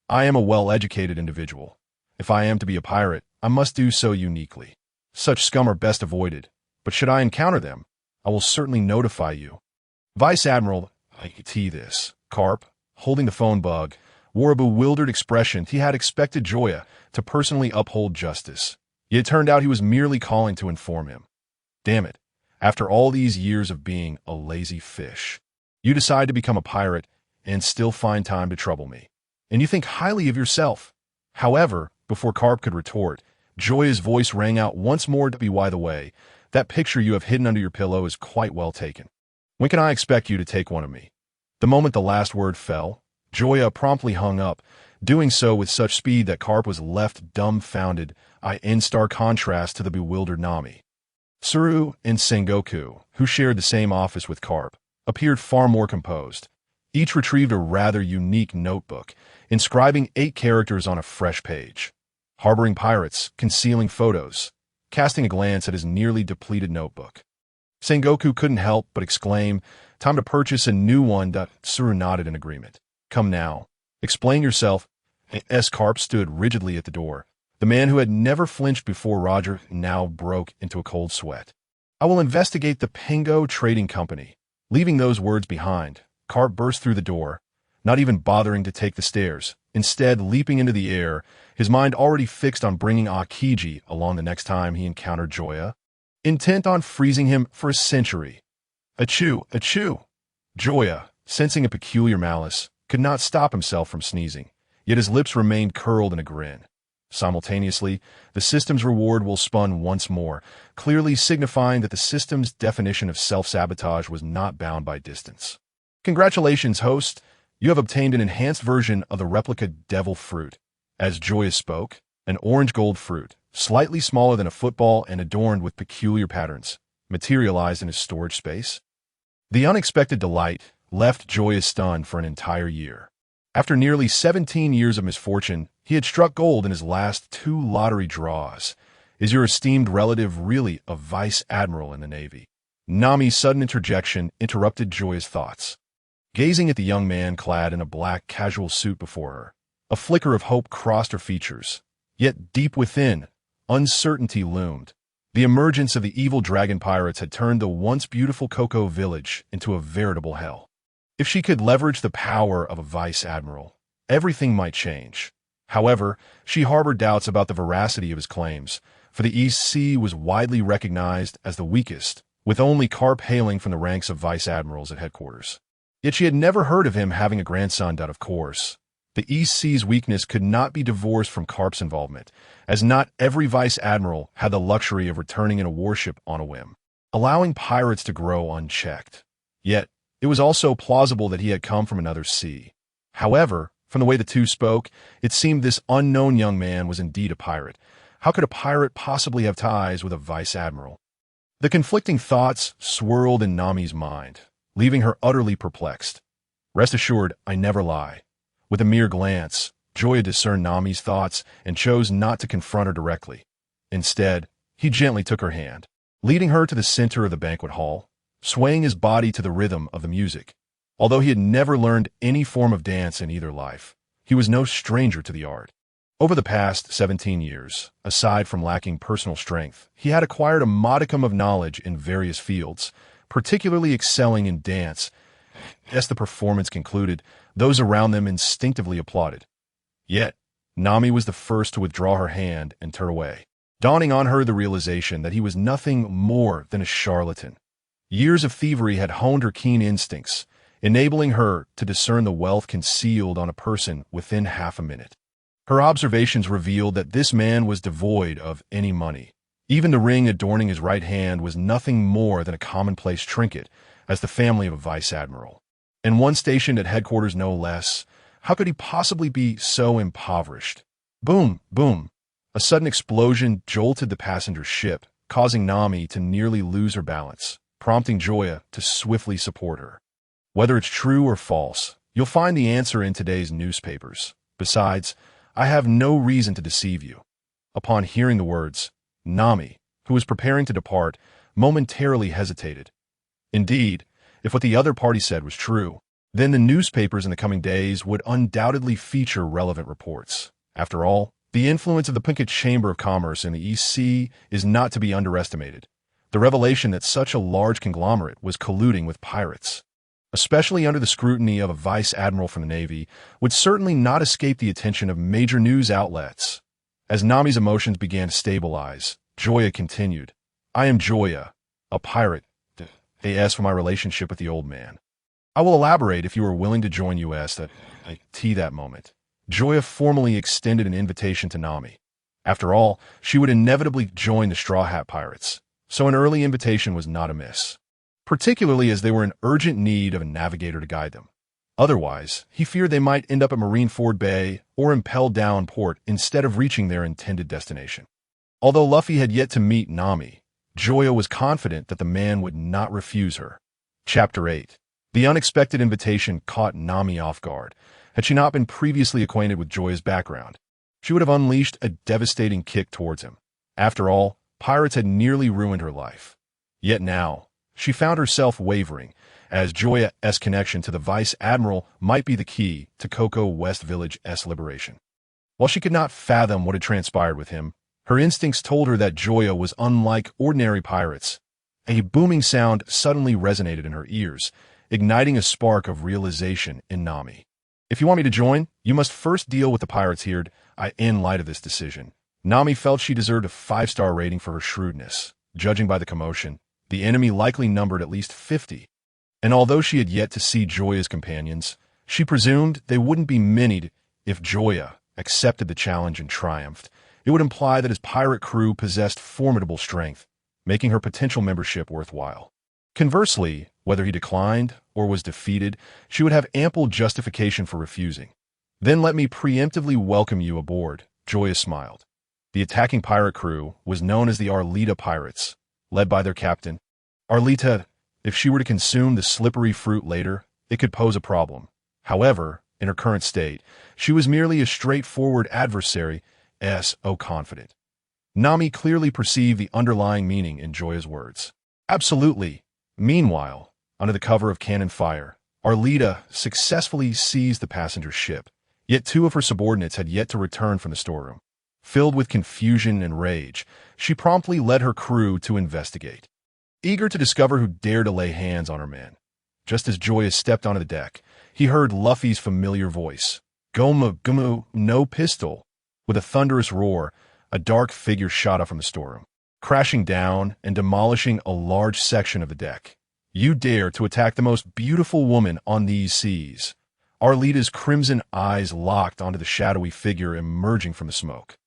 I am a well-educated individual. If I am to be a pirate, I must do so uniquely. Such scum are best avoided, but should I encounter them, I will certainly notify you. Vice Admiral, I tee this. Garp, holding the phone bug, wore a bewildered expression. He had expected Joya to personally uphold justice. Yet it turned out he was merely calling to inform him. Damn it. After all these years of being a lazy fish, you decide to become a pirate and still find time to trouble me. And you think highly of yourself. However, before Garp could retort, Joya's voice rang out once more. By the way, that picture you have hidden under your pillow is quite well taken. When can I expect you to take one of me? The moment the last word fell, Joya promptly hung up, doing so with such speed that Garp was left dumbfounded, in stark contrast to the bewildered Nami. Zoro and Sengoku, who shared the same office with Garp, appeared far more composed. Each retrieved a rather unique notebook, inscribing 8 characters on a fresh page. Harboring pirates, concealing photos, casting a glance at his nearly depleted notebook. Sengoku couldn't help but exclaim, "Time to purchase a new one." Zoro nodded in agreement. "Come now. Explain yourself." Garp stood rigidly at the door. The man who had never flinched before Roger now broke into a cold sweat. "I will investigate the Pengo Trading Company." Leaving those words behind, Garp burst through the door, not even bothering to take the stairs, instead leaping into the air, his mind already fixed on bringing Aokiji along the next time he encountered Joya, intent on freezing him for a century. Achoo, achoo! Joya, sensing a peculiar malice, could not stop himself from sneezing, yet his lips remained curled in a grin. Simultaneously, the system's reward will spun once more, clearly signifying that the system's definition of self-sabotage was not bound by distance. "Congratulations, host! You have obtained an enhanced version of the replica devil fruit." As Joya spoke, an orange-gold fruit, slightly smaller than a football and adorned with peculiar patterns, materialized in his storage space. The unexpected delight left Joya stunned for an entire year. After nearly 17 years of misfortune, he had struck gold in his last 2 lottery draws. "Is your esteemed relative really a vice admiral in the Navy?" Nami's sudden interjection interrupted Joya's thoughts. Gazing at the young man clad in a black casual suit before her, a flicker of hope crossed her features. Yet deep within, uncertainty loomed. The emergence of the evil dragon pirates had turned the once beautiful Cocoa Village into a veritable hell. If she could leverage the power of a vice admiral, everything might change. However, she harbored doubts about the veracity of his claims, for the East Sea was widely recognized as the weakest, with only Garp hailing from the ranks of vice admirals at headquarters. Yet she had never heard of him having a grandson. Of course, the East Sea's weakness could not be divorced from Garp's involvement, as not every vice admiral had the luxury of returning in a warship on a whim, allowing pirates to grow unchecked. Yet, it was also plausible that he had come from another sea. However, from the way the two spoke, it seemed this unknown young man was indeed a pirate. How could a pirate possibly have ties with a vice admiral? The conflicting thoughts swirled in Nami's mind, leaving her utterly perplexed. Rest assured, I never lie. With a mere glance, Joya discerned Nami's thoughts and chose not to confront her directly. Instead, he gently took her hand, leading her to the center of the banquet hall, swaying his body to the rhythm of the music. Although he had never learned any form of dance in either life, he was no stranger to the art. Over the past 17 years, aside from lacking personal strength, he had acquired a modicum of knowledge in various fields, particularly excelling in dance. As the performance concluded, those around them instinctively applauded. Yet, Nami was the first to withdraw her hand and turn away, dawning on her the realization that he was nothing more than a charlatan. Years of thievery had honed her keen instincts, enabling her to discern the wealth concealed on a person within half a minute. Her observations revealed that this man was devoid of any money. Even the ring adorning his right hand was nothing more than a commonplace trinket, as the family of a vice admiral. And one stationed at headquarters no less. How could he possibly be so impoverished? Boom, boom. A sudden explosion jolted the passenger ship, causing Nami to nearly lose her balance, prompting Joya to swiftly support her. Whether it's true or false, you'll find the answer in today's newspapers. Besides, I have no reason to deceive you. Upon hearing the words, Nami, who was preparing to depart, momentarily hesitated. Indeed, if what the other party said was true, then the newspapers in the coming days would undoubtedly feature relevant reports. After all, The influence of the Punkit Chamber of Commerce in the East Sea is not to be underestimated. The revelation that such a large conglomerate was colluding with pirates, especially under the scrutiny of a vice admiral from the Navy, would certainly not escape the attention of major news outlets. As Nami's emotions began to stabilize, Joya continued, I am Joya, a pirate. As for my relationship with the old man, I will elaborate if you are willing to join us at tea that moment. Joya formally extended an invitation to Nami. After all, she would inevitably join the Straw Hat Pirates, so an early invitation was not amiss, particularly as they were in urgent need of a navigator to guide them. Otherwise, he feared they might end up at Marineford Bay or impelled down port instead of reaching their intended destination. Although Luffy had yet to meet Nami, Joya was confident that the man would not refuse her. Chapter 8. The unexpected invitation caught Nami off guard. Had she not been previously acquainted with Joya's background, she would have unleashed a devastating kick towards him. After all, pirates had nearly ruined her life. Yet now, she found herself wavering, as Joya's connection to the Vice Admiral might be the key to Cocoa West Village's liberation. While she could not fathom what had transpired with him, her instincts told her that Joya was unlike ordinary pirates. A booming sound suddenly resonated in her ears, igniting a spark of realization in Nami. If you want me to join, you must first deal with the pirates here. In light of this decision, Nami felt she deserved a 5-star rating for her shrewdness. Judging by the commotion, the enemy likely numbered at least 50. And although she had yet to see Joya's companions, she presumed they wouldn't be many. If Joya accepted the challenge and triumphed, it would imply that his pirate crew possessed formidable strength, making her potential membership worthwhile. Conversely, whether he declined or was defeated, she would have ample justification for refusing. Then let me preemptively welcome you aboard, Joya smiled. The attacking pirate crew was known as the Arleta Pirates, led by their captain. Arleta, if she were to consume the slippery fruit later, it could pose a problem. However, in her current state, she was merely a straightforward adversary, confident. Nami clearly perceived the underlying meaning in Joya's words. Absolutely. Meanwhile, under the cover of cannon fire, Arleta successfully seized the passenger ship, yet 2 of her subordinates had yet to return from the storeroom. Filled with confusion and rage, she promptly led her crew to investigate, eager to discover who dared to lay hands on her men. Just as Joya stepped onto the deck, he heard Luffy's familiar voice, Gumu, no pistol. With a thunderous roar, a dark figure shot up from the storeroom, crashing down and demolishing a large section of the deck. You dare to attack the most beautiful woman on these seas. Arleta's crimson eyes locked onto the shadowy figure emerging from the smoke.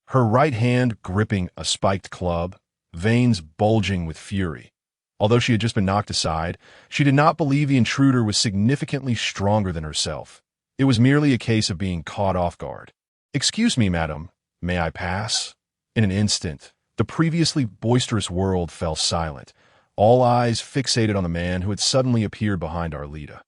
Her right hand gripping a spiked club, veins bulging with fury. Although she had just been knocked aside, she did not believe the intruder was significantly stronger than herself. It was merely a case of being caught off guard. Excuse me, madam, may I pass? In an instant, the previously boisterous world fell silent, all eyes fixated on the man who had suddenly appeared behind Arleta.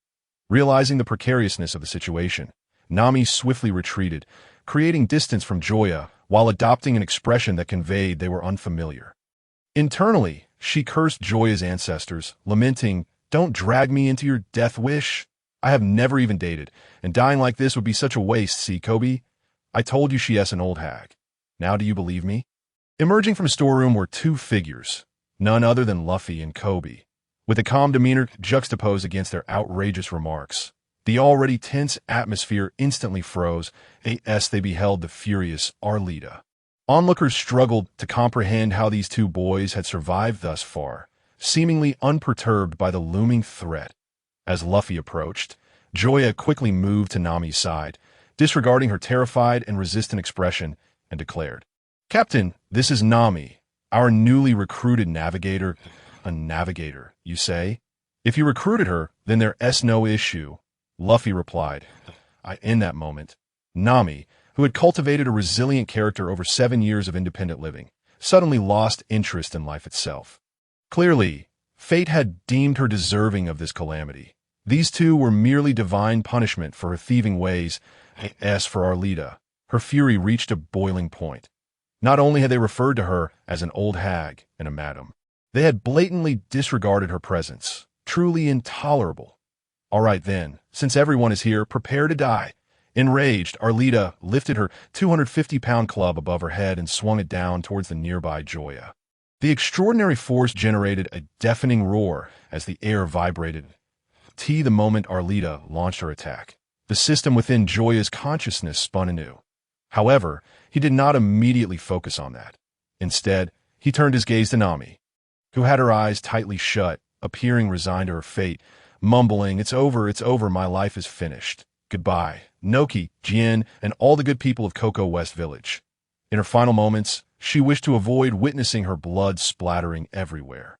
Realizing the precariousness of the situation, Nami swiftly retreated, creating distance from Joya while adopting an expression that conveyed they were unfamiliar. Internally, she cursed Joya's ancestors, lamenting, Don't drag me into your death wish. I have never even dated, and dying like this would be such a waste, see, Kobe? I told you she's an old hag. Now do you believe me? Emerging from a storeroom were 2 figures, none other than Luffy and Kobe, with a calm demeanor juxtaposed against their outrageous remarks. The already tense atmosphere instantly froze as they beheld the furious Arleta. Onlookers struggled to comprehend how these 2 boys had survived thus far, seemingly unperturbed by the looming threat. As Luffy approached, Joya quickly moved to Nami's side, disregarding her terrified and resistant expression, and declared, Captain, this is Nami, our newly recruited navigator. A navigator, you say? If you recruited her, then there's no issue. Luffy replied. In that moment, Nami, who had cultivated a resilient character over 7 years of independent living, suddenly lost interest in life itself. Clearly, fate had deemed her deserving of this calamity. These 2 were merely divine punishment for her thieving ways. As for Arleta, her fury reached a boiling point. Not only had they referred to her as an old hag and a madam, they had blatantly disregarded her presence. Truly intolerable. All right then, since everyone is here, prepare to die. Enraged, Arlita lifted her 250-pound club above her head and swung it down towards the nearby Joya. The extraordinary force generated a deafening roar as the air vibrated. The moment Arlita launched her attack, the system within Joya's consciousness spun anew. However, he did not immediately focus on that. Instead, he turned his gaze to Nami, who had her eyes tightly shut, appearing resigned to her fate, mumbling, it's over, my life is finished. Goodbye, Noki, Jin, and all the good people of Cocoa West Village. In her final moments, she wished to avoid witnessing her blood splattering everywhere.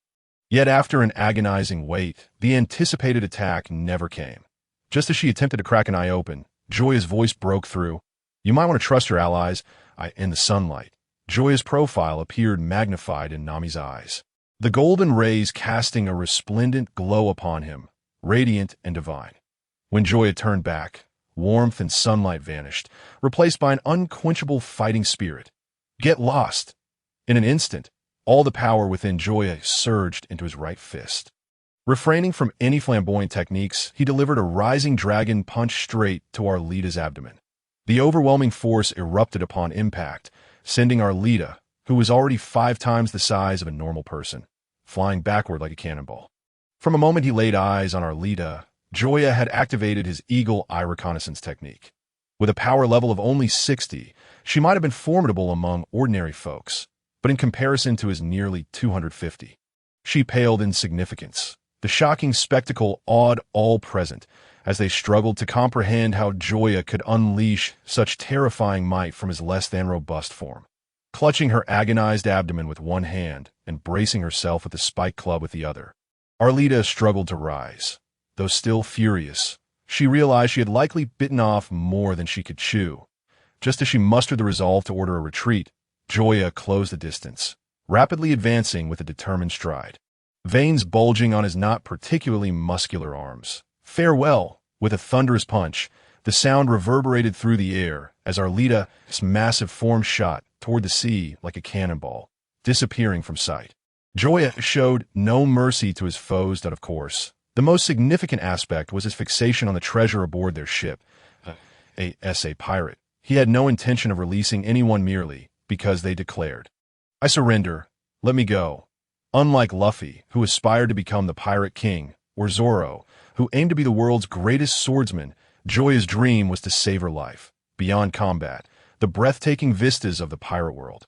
Yet after an agonizing wait, the anticipated attack never came. Just as she attempted to crack an eye open, Joya's voice broke through. You might want to trust your allies. In the sunlight, Joya's profile appeared magnified in Nami's eyes, the golden rays casting a resplendent glow upon him, radiant and divine. When Joya turned back, warmth and sunlight vanished, replaced by an unquenchable fighting spirit. Get lost! In an instant, all the power within Joya surged into his right fist. Refraining from any flamboyant techniques, he delivered a rising dragon punch straight to Arlita's abdomen. The overwhelming force erupted upon impact, sending Arlita, who was already 5 times the size of a normal person, flying backward like a cannonball. From the moment he laid eyes on Arlita, Joya had activated his eagle eye reconnaissance technique. With a power level of only 60, she might have been formidable among ordinary folks, but in comparison to his nearly 250, she paled in significance. The shocking spectacle awed all present as they struggled to comprehend how Joya could unleash such terrifying might from his less-than-robust form. Clutching her agonized abdomen with one hand and bracing herself with the spike club with the other, Arlita struggled to rise. Though still furious, she realized she had likely bitten off more than she could chew. Just as she mustered the resolve to order a retreat, Joya closed the distance, rapidly advancing with a determined stride, veins bulging on his not particularly muscular arms. Farewell! With a thunderous punch, the sound reverberated through the air as Arlita's massive form shot toward the sea like a cannonball, disappearing from sight. Joya showed no mercy to his foes, but of course, the most significant aspect was his fixation on the treasure aboard their ship, a pirate. He had no intention of releasing anyone merely because they declared, I surrender, let me go. Unlike Luffy, who aspired to become the Pirate King, or Zoro, who aimed to be the world's greatest swordsman, Joya's dream was to save her life, beyond combat, the breathtaking vistas of the pirate world.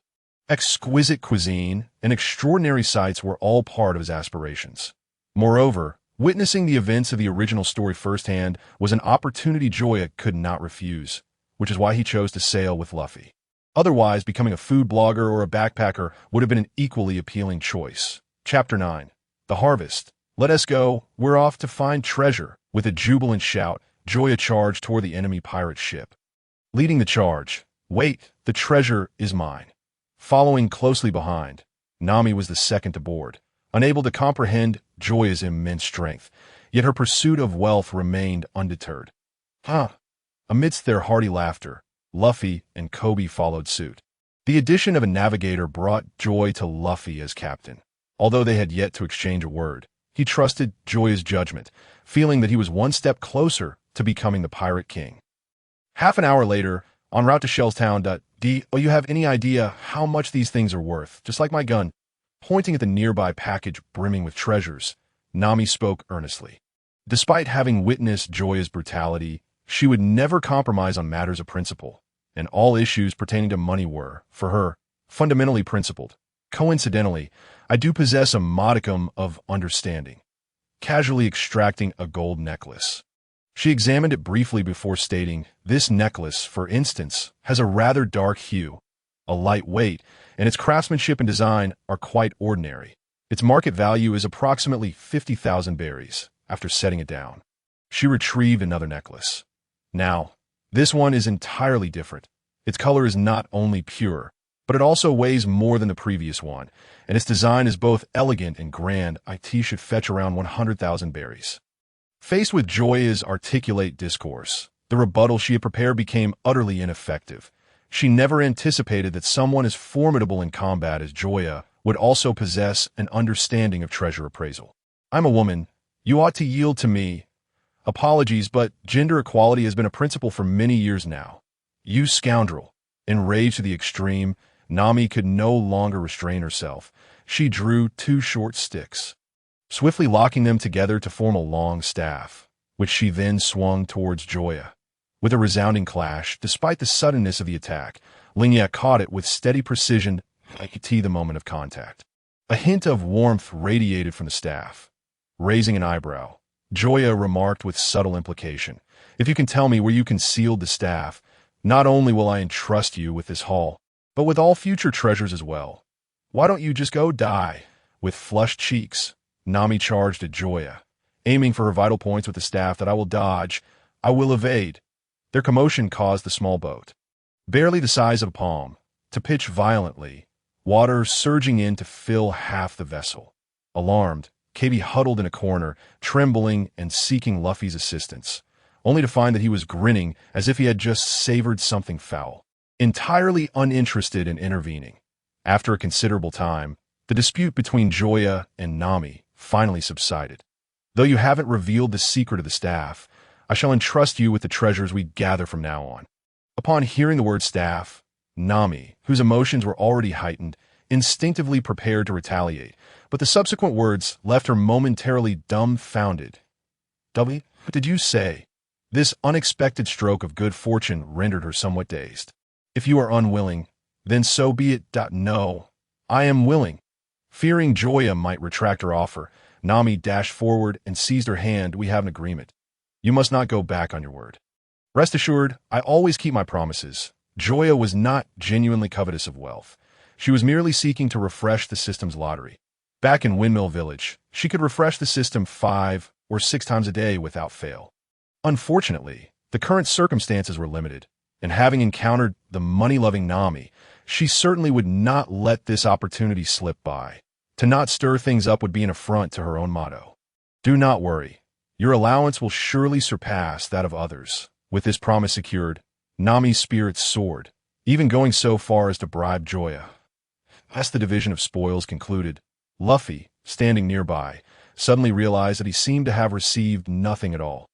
Exquisite cuisine and extraordinary sights were all part of his aspirations. Moreover, witnessing the events of the original story firsthand was an opportunity Joya could not refuse, which is why he chose to sail with Luffy. Otherwise, becoming a food blogger or a backpacker would have been an equally appealing choice. Chapter 9. The Harvest. Let us go, we're off to find treasure. With a jubilant shout, Joya charged toward the enemy pirate ship. Leading the charge, wait, the treasure is mine. Following closely behind, Nami was the second to board, unable to comprehend Joya's immense strength, yet her pursuit of wealth remained undeterred. Amidst their hearty laughter, Luffy and Kobe followed suit. The addition of a navigator brought joy to Luffy as captain. Although they had yet to exchange a word, he trusted Joya's judgment, feeling that he was one step closer to becoming the Pirate King. Half an hour later, en route to Shellstown, you have any idea how much these things are worth? Just like my gun. Pointing at the nearby package brimming with treasures, Nami spoke earnestly. Despite having witnessed Joya's brutality, she would never compromise on matters of principle, and all issues pertaining to money were, for her, fundamentally principled. Coincidentally, I do possess a modicum of understanding. Casually extracting a gold necklace. She examined it briefly before stating, this necklace, for instance, has a rather dark hue, a light weight, and its craftsmanship and design are quite ordinary. Its market value is approximately 50,000 berries. After setting it down, she retrieved another necklace. Now, this one is entirely different. Its color is not only pure, but it also weighs more than the previous one, and its design is both elegant and grand. It should fetch around 100,000 berries. Faced with Joya's articulate discourse, the rebuttal she had prepared became utterly ineffective. She never anticipated that someone as formidable in combat as Joya would also possess an understanding of treasure appraisal. I'm a woman. You ought to yield to me. Apologies, but gender equality has been a principle for many years now. You scoundrel. Enraged to the extreme, Nami could no longer restrain herself. She drew two short sticks, swiftly locking them together to form a long staff, which she then swung towards Joya. With a resounding clash, despite the suddenness of the attack, Lingya caught it with steady precision like the moment of contact. A hint of warmth radiated from the staff. Raising an eyebrow, Joya remarked with subtle implication, "If you can tell me where you concealed the staff, not only will I entrust you with this haul, but with all future treasures as well. Why don't you just go die?" With flushed cheeks, Nami charged at Joya, aiming for her vital points with the staff that I will dodge, I will evade. Their commotion caused the small boat, barely the size of a palm, to pitch violently, water surging in to fill half the vessel. Alarmed, KB huddled in a corner, trembling and seeking Luffy's assistance, only to find that he was grinning as if he had just savored something foul, entirely uninterested in intervening. After a considerable time, the dispute between Joya and Nami finally subsided. "Though you haven't revealed the secret of the staff, I shall entrust you with the treasures we gather from now on." Upon hearing the word staff, Nami, whose emotions were already heightened, instinctively prepared to retaliate, but the subsequent words left her momentarily dumbfounded. "W, what did you say?" This unexpected stroke of good fortune rendered her somewhat dazed. "If you are unwilling, then so be it. No, I am willing." Fearing Joya might retract her offer, Nami dashed forward and seized her hand. "We have an agreement. You must not go back on your word." "Rest assured, I always keep my promises." Joya was not genuinely covetous of wealth. She was merely seeking to refresh the system's lottery. Back in Windmill Village, she could refresh the system 5 or 6 times a day without fail. Unfortunately, the current circumstances were limited, and having encountered the money-loving Nami, she certainly would not let this opportunity slip by. To not stir things up would be an affront to her own motto. "Do not worry. Your allowance will surely surpass that of others." With this promise secured, Nami's spirits soared, even going so far as to bribe Joya. As the division of spoils concluded, Luffy, standing nearby, suddenly realized that he seemed to have received nothing at all.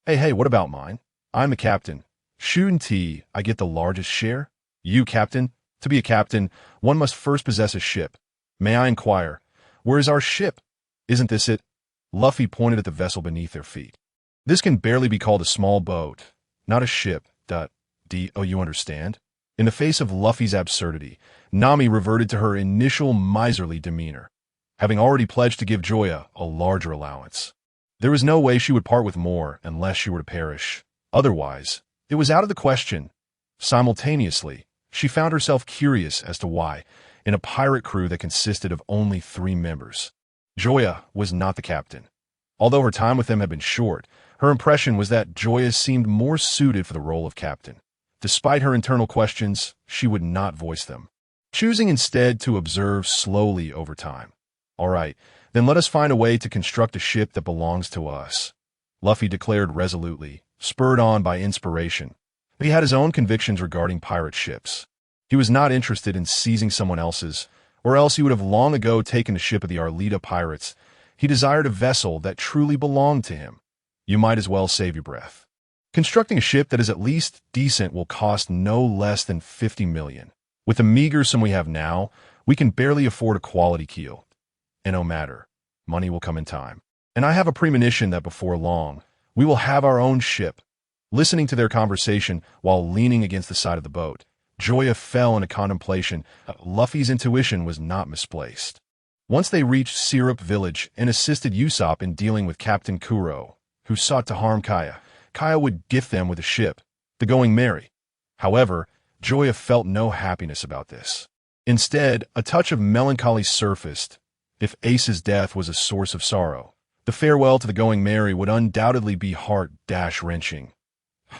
Hey, what about mine? I'm the captain. Shouldn't I get the largest share?" "You, captain? To be a captain, one must first possess a ship. May I inquire, where is our ship?" "Isn't this it?" Luffy pointed at the vessel beneath their feet. "This can barely be called a small boat, not a ship. Oh, you understand?" In the face of Luffy's absurdity, Nami reverted to her initial miserly demeanor, having already pledged to give Joya a larger allowance. There was no way she would part with more unless she were to perish. Otherwise, it was out of the question. Simultaneously, she found herself curious as to why, in a pirate crew that consisted of only 3 members, Joya was not the captain. Although her time with them had been short, her impression was that Joya seemed more suited for the role of captain. Despite her internal questions, she would not voice them, choosing instead to observe slowly over time. "All right, then let us find a way to construct a ship that belongs to us," Luffy declared resolutely, spurred on by inspiration. He had his own convictions regarding pirate ships. He was not interested in seizing someone else's, or else he would have long ago taken the ship of the Arleta pirates. He desired a vessel that truly belonged to him. You might as well save your breath. Constructing a ship that is at least decent will cost no less than 50 million. With the meager sum we have now, we can barely afford a quality keel. And no matter, money will come in time. And I have a premonition that before long, we will have our own ship. Listening to their conversation while leaning against the side of the boat, Joya fell into contemplation. Luffy's intuition was not misplaced. Once they reached Syrup Village and assisted Usopp in dealing with Captain Kuro, who sought to harm Kaya, Kaya would gift them with a ship, the Going Merry. However, Joya felt no happiness about this. Instead, a touch of melancholy surfaced. If Ace's death was a source of sorrow, the farewell to the Going Merry would undoubtedly be heart-wrenching.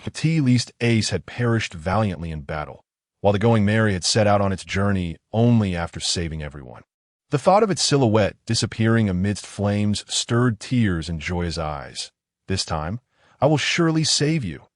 At least Ace had perished valiantly in battle, while the Going Merry had set out on its journey only after saving everyone. The thought of its silhouette disappearing amidst flames stirred tears in Joya's eyes. This time, I will surely save you.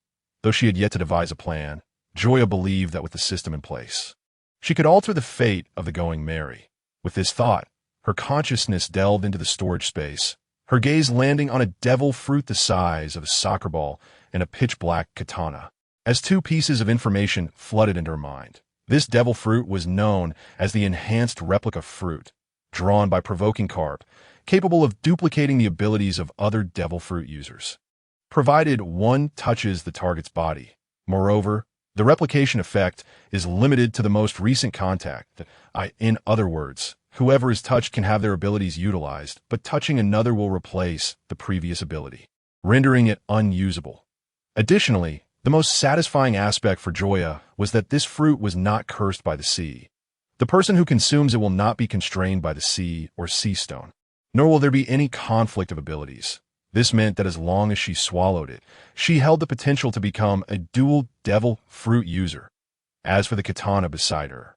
Though she had yet to devise a plan, Joya believed that with the system in place, she could alter the fate of the Going Merry. With this thought, her consciousness delved into the storage space, her gaze landing on a devil fruit the size of a soccer ball and a pitch-black katana. As two pieces of information flooded into her mind. This devil fruit was known as the enhanced replica fruit, drawn by provoking Garp, capable of duplicating the abilities of other devil fruit users, provided one touches the target's body. Moreover, the replication effect is limited to the most recent contact. In other words, whoever is touched can have their abilities utilized, but touching another will replace the previous ability, rendering it unusable. Additionally, the most satisfying aspect for Joya was that this fruit was not cursed by the sea. The person who consumes it will not be constrained by the sea or sea stone, nor will there be any conflict of abilities. This meant that as long as she swallowed it, she held the potential to become a dual devil fruit user. As for the katana beside her,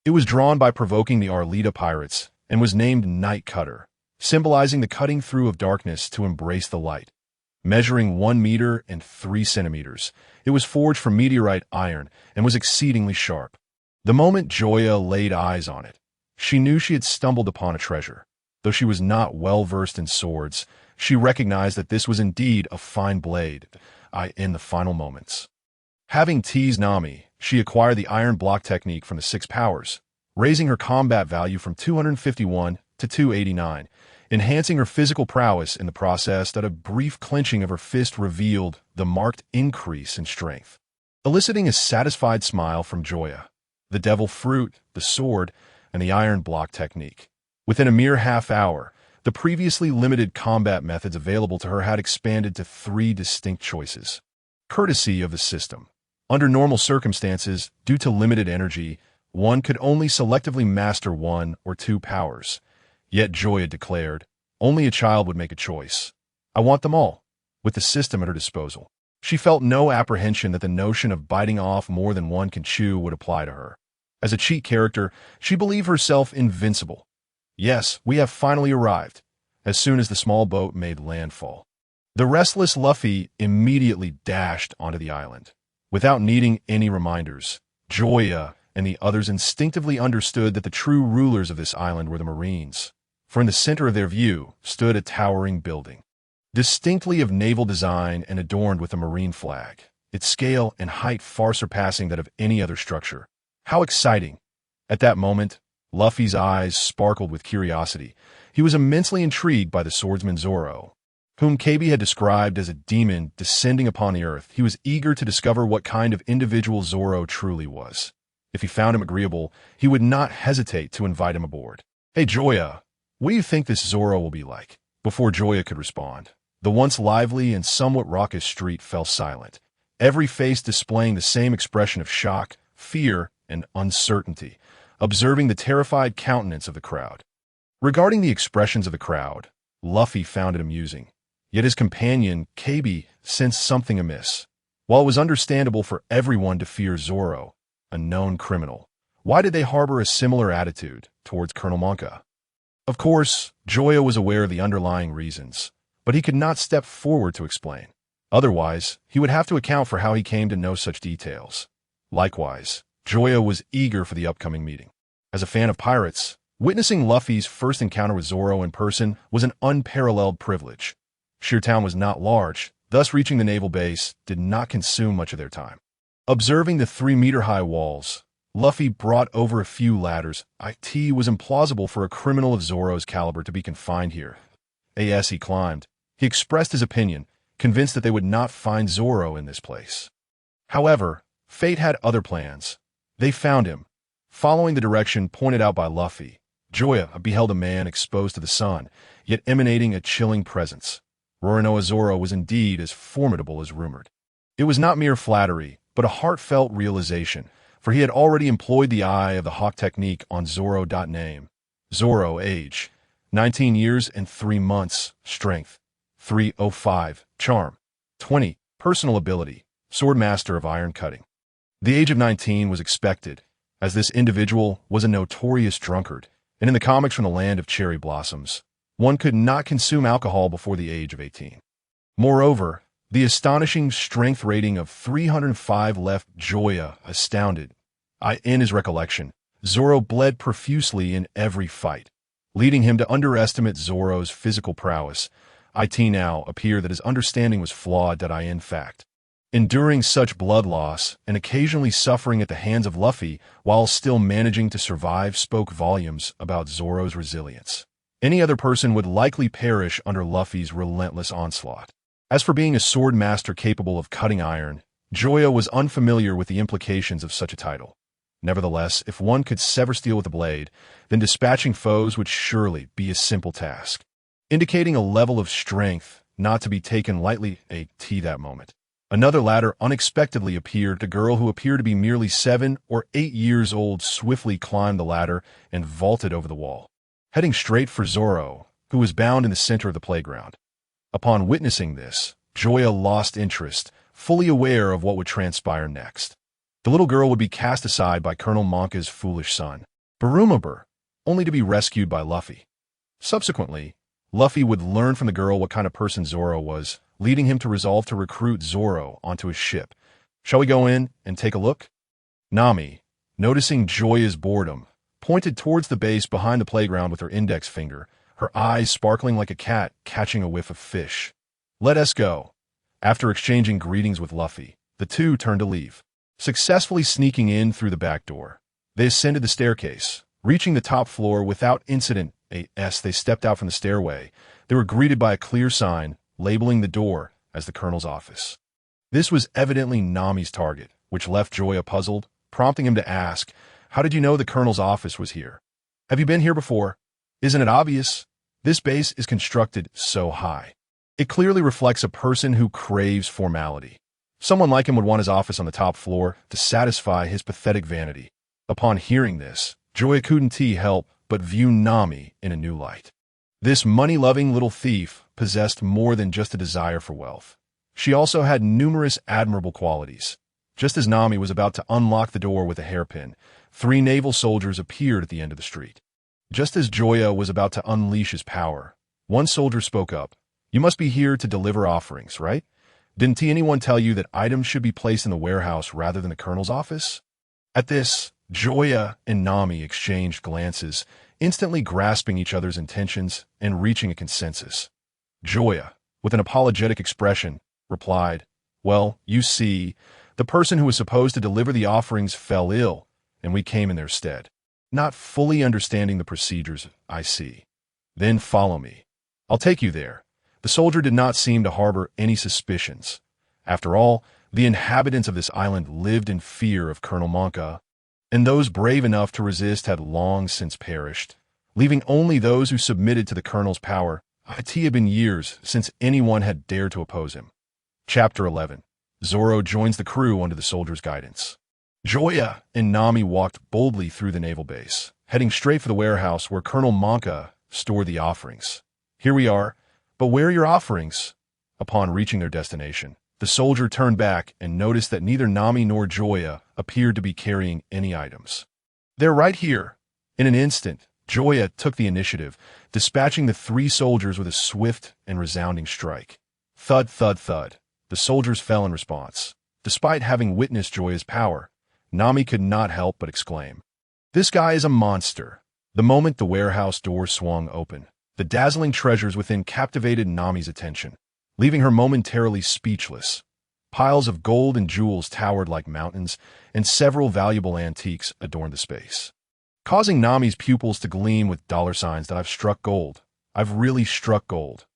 it was drawn by provoking the Arleta pirates and was named Night Cutter, symbolizing the cutting through of darkness to embrace the light. Measuring 1 meter and 3 centimeters, it was forged from meteorite iron and was exceedingly sharp. The moment Joya laid eyes on it, she knew she had stumbled upon a treasure. Though she was not well versed in swords, she recognized that this was indeed a fine blade. In the final moments, having teased Nami, she acquired the iron block technique from the 6 powers, raising her combat value from 251 to 289, enhancing her physical prowess in the process. That a brief clenching of her fist revealed the marked increase in strength, eliciting a satisfied smile from Joya. The devil fruit, the sword, and the iron block technique. Within a mere half hour, the previously limited combat methods available to her had expanded to 3 distinct choices. Courtesy of the system. Under normal circumstances, due to limited energy, one could only selectively master 1 or 2 powers. Yet Joya declared, only a child would make a choice. I want them all. With the system at her disposal, she felt no apprehension that the notion of biting off more than one can chew would apply to her. As a cheat character, she believed herself invincible. Yes, we have finally arrived. As soon as the small boat made landfall, the restless Luffy immediately dashed onto the island. Without needing any reminders, Joya and the others instinctively understood that the true rulers of this island were the Marines. For in the center of their view stood a towering building, distinctly of naval design and adorned with a Marine flag, its scale and height far surpassing that of any other structure. How exciting! At that moment, Luffy's eyes sparkled with curiosity. He was immensely intrigued by the swordsman Zoro, whom Kabi had described as a demon descending upon the earth. He was eager to discover what kind of individual Zoro truly was. If he found him agreeable, he would not hesitate to invite him aboard. Hey Joya, what do you think this Zoro will be like? Before Joya could respond, the once lively and somewhat raucous street fell silent, every face displaying the same expression of shock, fear, and uncertainty, observing the terrified countenance of the crowd. Regarding the expressions of the crowd, Luffy found it amusing. Yet his companion, Kabi, sensed something amiss. While it was understandable for everyone to fear Zoro, a known criminal, why did they harbor a similar attitude towards Colonel Monka? Of course, Joya was aware of the underlying reasons, but he could not step forward to explain. Otherwise, he would have to account for how he came to know such details. Likewise, Joya was eager for the upcoming meeting. As a fan of pirates, witnessing Luffy's first encounter with Zoro in person was an unparalleled privilege. Sheertown was not large, thus reaching the naval base did not consume much of their time. Observing the 3-meter-high walls, Luffy brought over a few ladders. It was implausible for a criminal of Zoro's caliber to be confined here. As he climbed, he expressed his opinion, convinced that they would not find Zoro in this place. However, fate had other plans. They found him. Following the direction pointed out by Luffy, Joya beheld a man exposed to the sun, yet emanating a chilling presence. Roronoa Zoro was indeed as formidable as rumored. It was not mere flattery, but a heartfelt realization, for he had already employed the Eye of the Hawk technique on Zoro. Name: Zoro. Age: 19 years and 3 months. Strength: 305. Charm: 20. Personal ability: Swordmaster of Iron Cutting. The age of 19 was expected, as this individual was a notorious drunkard, and in the comics from the land of cherry blossoms, one could not consume alcohol before the age of 18. Moreover, the astonishing strength rating of 305 left Joya astounded. In his recollection, Zoro bled profusely in every fight, leading him to underestimate Zoro's physical prowess, it now appear that his understanding was flawed that in fact. Enduring such blood loss and occasionally suffering at the hands of Luffy while still managing to survive spoke volumes about Zoro's resilience. Any other person would likely perish under Luffy's relentless onslaught. As for being a sword master capable of cutting iron, Joya was unfamiliar with the implications of such a title. Nevertheless, if one could sever steel with a blade, then dispatching foes would surely be a simple task, indicating a level of strength not to be taken lightly at that moment. Another ladder unexpectedly appeared. A girl who appeared to be merely 7 or 8 years old swiftly climbed the ladder and vaulted over the wall, heading straight for Zoro, who was bound in the center of the playground. Upon witnessing this, Joya lost interest, fully aware of what would transpire next. The little girl would be cast aside by Colonel Monka's foolish son, Barumabur, only to be rescued by Luffy. Subsequently, Luffy would learn from the girl what kind of person Zoro was, leading him to resolve to recruit Zoro onto his ship. Shall we go in and take a look? Nami, noticing Joya's boredom, pointed towards the base behind the playground with her index finger, her eyes sparkling like a cat catching a whiff of fish. Let us go. After exchanging greetings with Luffy, the two turned to leave, successfully sneaking in through the back door. They ascended the staircase, reaching the top floor without incident. As they stepped out from the stairway, they were greeted by a clear sign labeling the door as the colonel's office. This was evidently Nami's target, which left Joya puzzled, prompting him to ask, "How did you know the colonel's office was here? Have you been here before? Isn't it obvious? This base is constructed so high. It clearly reflects a person who craves formality. Someone like him would want his office on the top floor to satisfy his pathetic vanity." Upon hearing this, Joya couldn't help but view Nami in a new light. This money-loving little thief possessed more than just a desire for wealth. She also had numerous admirable qualities. Just as Nami was about to unlock the door with a hairpin, 3 naval soldiers appeared at the end of the street. Just as Joya was about to unleash his power, one soldier spoke up. "You must be here to deliver offerings, right? Didn't anyone tell you that items should be placed in the warehouse rather than the colonel's office?" At this, Joya and Nami exchanged glances, instantly grasping each other's intentions and reaching a consensus. Joya, with an apologetic expression, replied, "Well, you see, the person who was supposed to deliver the offerings fell ill, and we came in their stead. Not fully understanding the procedures, I see. Then follow me. I'll take you there." The soldier did not seem to harbor any suspicions. After all, the inhabitants of this island lived in fear of Colonel Monka, and those brave enough to resist had long since perished, leaving only those who submitted to the colonel's power. It had been years since anyone had dared to oppose him. Chapter 11. Zoro joins the crew under the soldier's guidance. Joya and Nami walked boldly through the naval base, heading straight for the warehouse where Colonel Monka stored the offerings. "Here we are, but where are your offerings?" Upon reaching their destination, the soldier turned back and noticed that neither Nami nor Joya appeared to be carrying any items. "They're right here." In an instant, Joya took the initiative, dispatching the 3 soldiers with a swift and resounding strike. Thud, thud, thud. The soldiers fell in response. Despite having witnessed Joya's power, Nami could not help but exclaim, "This guy is a monster." The moment the warehouse door swung open, the dazzling treasures within captivated Nami's attention, leaving her momentarily speechless. Piles of gold and jewels towered like mountains, and several valuable antiques adorned the space, causing Nami's pupils to gleam with dollar signs that "I've struck gold. I've really struck gold."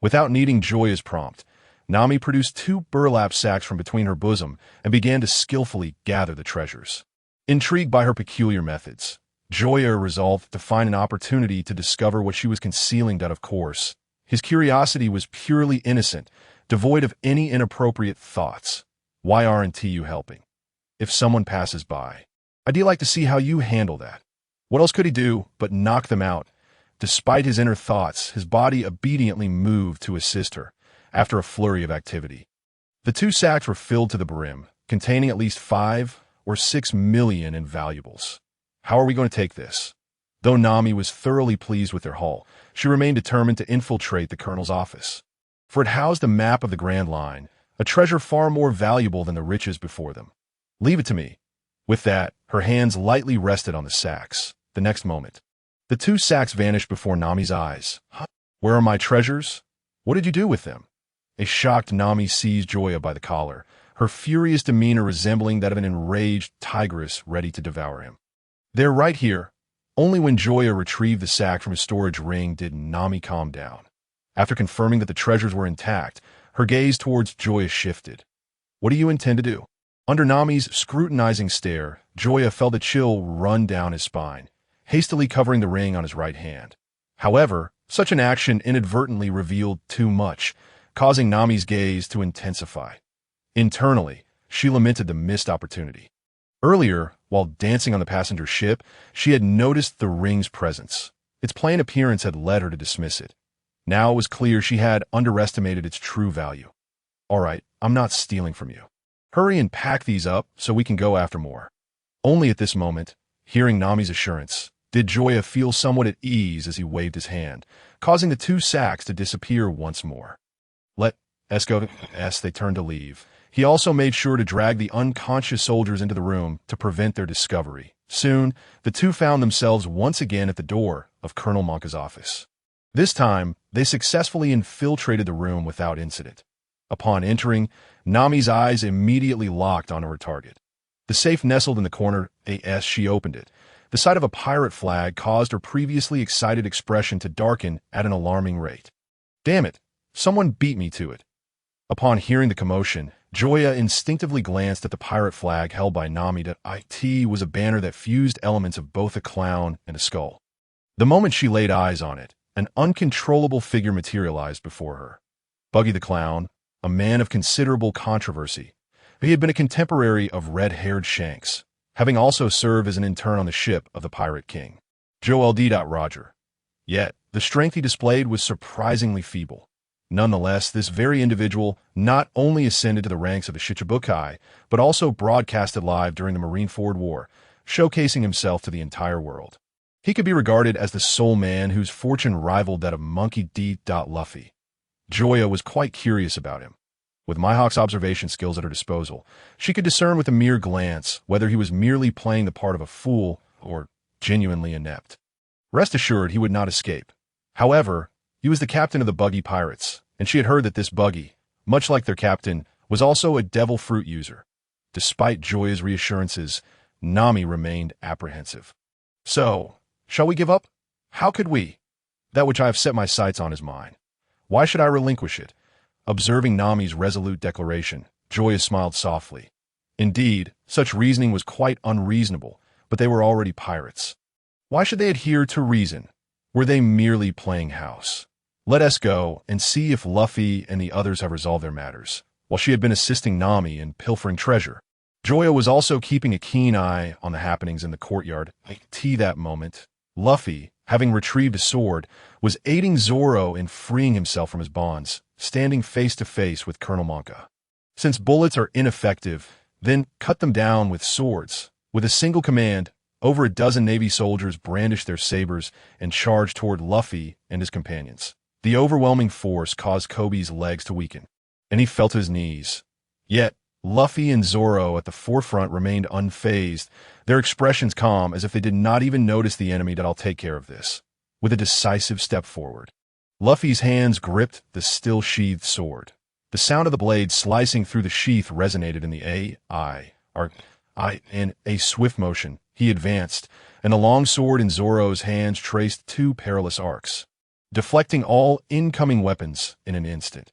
Without needing Joya's prompt, Nami produced 2 burlap sacks from between her bosom and began to skillfully gather the treasures. Intrigued by her peculiar methods, Joya resolved to find an opportunity to discover what she was concealing. Of course, his curiosity was purely innocent, devoid of any inappropriate thoughts. "Why aren't you helping? If someone passes by, I'd like to see how you handle that." What else could he do but knock them out? Despite his inner thoughts, his body obediently moved to assist her. After a flurry of activity, the 2 sacks were filled to the brim, containing at least 5 or 6 million in valuables. How are we going to take this? Though Nami was thoroughly pleased with their haul, she remained determined to infiltrate the colonel's office, for it housed a map of the Grand Line, a treasure far more valuable than the riches before them. "Leave it to me." With that, her hands lightly rested on the sacks. The next moment, the 2 sacks vanished before Nami's eyes. "Where are my treasures?" What did you do with them? A shocked Nami seized Joya by the collar, her furious demeanor resembling that of an enraged tigress ready to devour him. They're right here. Only when Joya retrieved the sack from his storage ring did Nami calm down. After confirming that the treasures were intact, her gaze towards Joya shifted. What do you intend to do? Under Nami's scrutinizing stare, Joya felt a chill run down his spine, hastily covering the ring on his right hand. However, such an action inadvertently revealed too much, causing Nami's gaze to intensify. Internally, she lamented the missed opportunity. Earlier, while dancing on the passenger ship, she had noticed the ring's presence. Its plain appearance had led her to dismiss it. Now it was clear she had underestimated its true value. All right, I'm not stealing from you. Hurry and pack these up so we can go after more. Only at this moment, hearing Nami's assurance, did Joya feel somewhat at ease as he waved his hand, causing the two sacks to disappear once more. Let us go as they turned to leave. He also made sure to drag the unconscious soldiers into the room to prevent their discovery. Soon, the two found themselves once again at the door of Colonel Monka's office. This time, they successfully infiltrated the room without incident. Upon entering, Nami's eyes immediately locked onto her target. The safe nestled in the corner as she opened it. The sight of a pirate flag caused her previously excited expression to darken at an alarming rate. Damn it! Someone beat me to it. Upon hearing the commotion, Joya instinctively glanced at the pirate flag held by Nami. It was a banner that fused elements of both a clown and a skull. The moment she laid eyes on it, an uncontrollable figure materialized before her. Buggy the Clown, a man of considerable controversy. He had been a contemporary of red-haired Shanks, having also served as an intern on the ship of the Pirate King. Roger. Yet, the strength he displayed was surprisingly feeble. Nonetheless, this very individual not only ascended to the ranks of the Shichibukai, but also broadcasted live during the Marineford War, showcasing himself to the entire world. He could be regarded as the sole man whose fortune rivaled that of Monkey D. Luffy. Joya was quite curious about him. With Mihawk's observation skills at her disposal, she could discern with a mere glance whether he was merely playing the part of a fool or genuinely inept. Rest assured he would not escape. However, he was the captain of the Buggy Pirates, and she had heard that this Buggy, much like their captain, was also a devil fruit user. Despite Joya's reassurances, Nami remained apprehensive. So, shall we give up? How could we? That which I have set my sights on is mine. Why should I relinquish it? Observing Nami's resolute declaration, Joya smiled softly. Indeed, such reasoning was quite unreasonable, but they were already pirates. Why should they adhere to reason? Were they merely playing house? Let us go and see if Luffy and the others have resolved their matters. While she had been assisting Nami in pilfering treasure, Joya was also keeping a keen eye on the happenings in the courtyard. That moment, Luffy, having retrieved a sword, was aiding Zoro in freeing himself from his bonds, standing face to face with Colonel Monka. Since bullets are ineffective, then cut them down with swords. With a single command, over a dozen Navy soldiers brandished their sabers and charged toward Luffy and his companions. The overwhelming force caused Kobe's legs to weaken, and he fell to his knees. Yet, Luffy and Zoro at the forefront remained unfazed, their expressions calm as if they did not even notice the enemy. That I'll take care of this. With a decisive step forward, Luffy's hands gripped the still-sheathed sword. The sound of the blade slicing through the sheath resonated in the in a swift motion. He advanced, and the long sword in Zoro's hands traced two perilous arcs, deflecting all incoming weapons in an instant.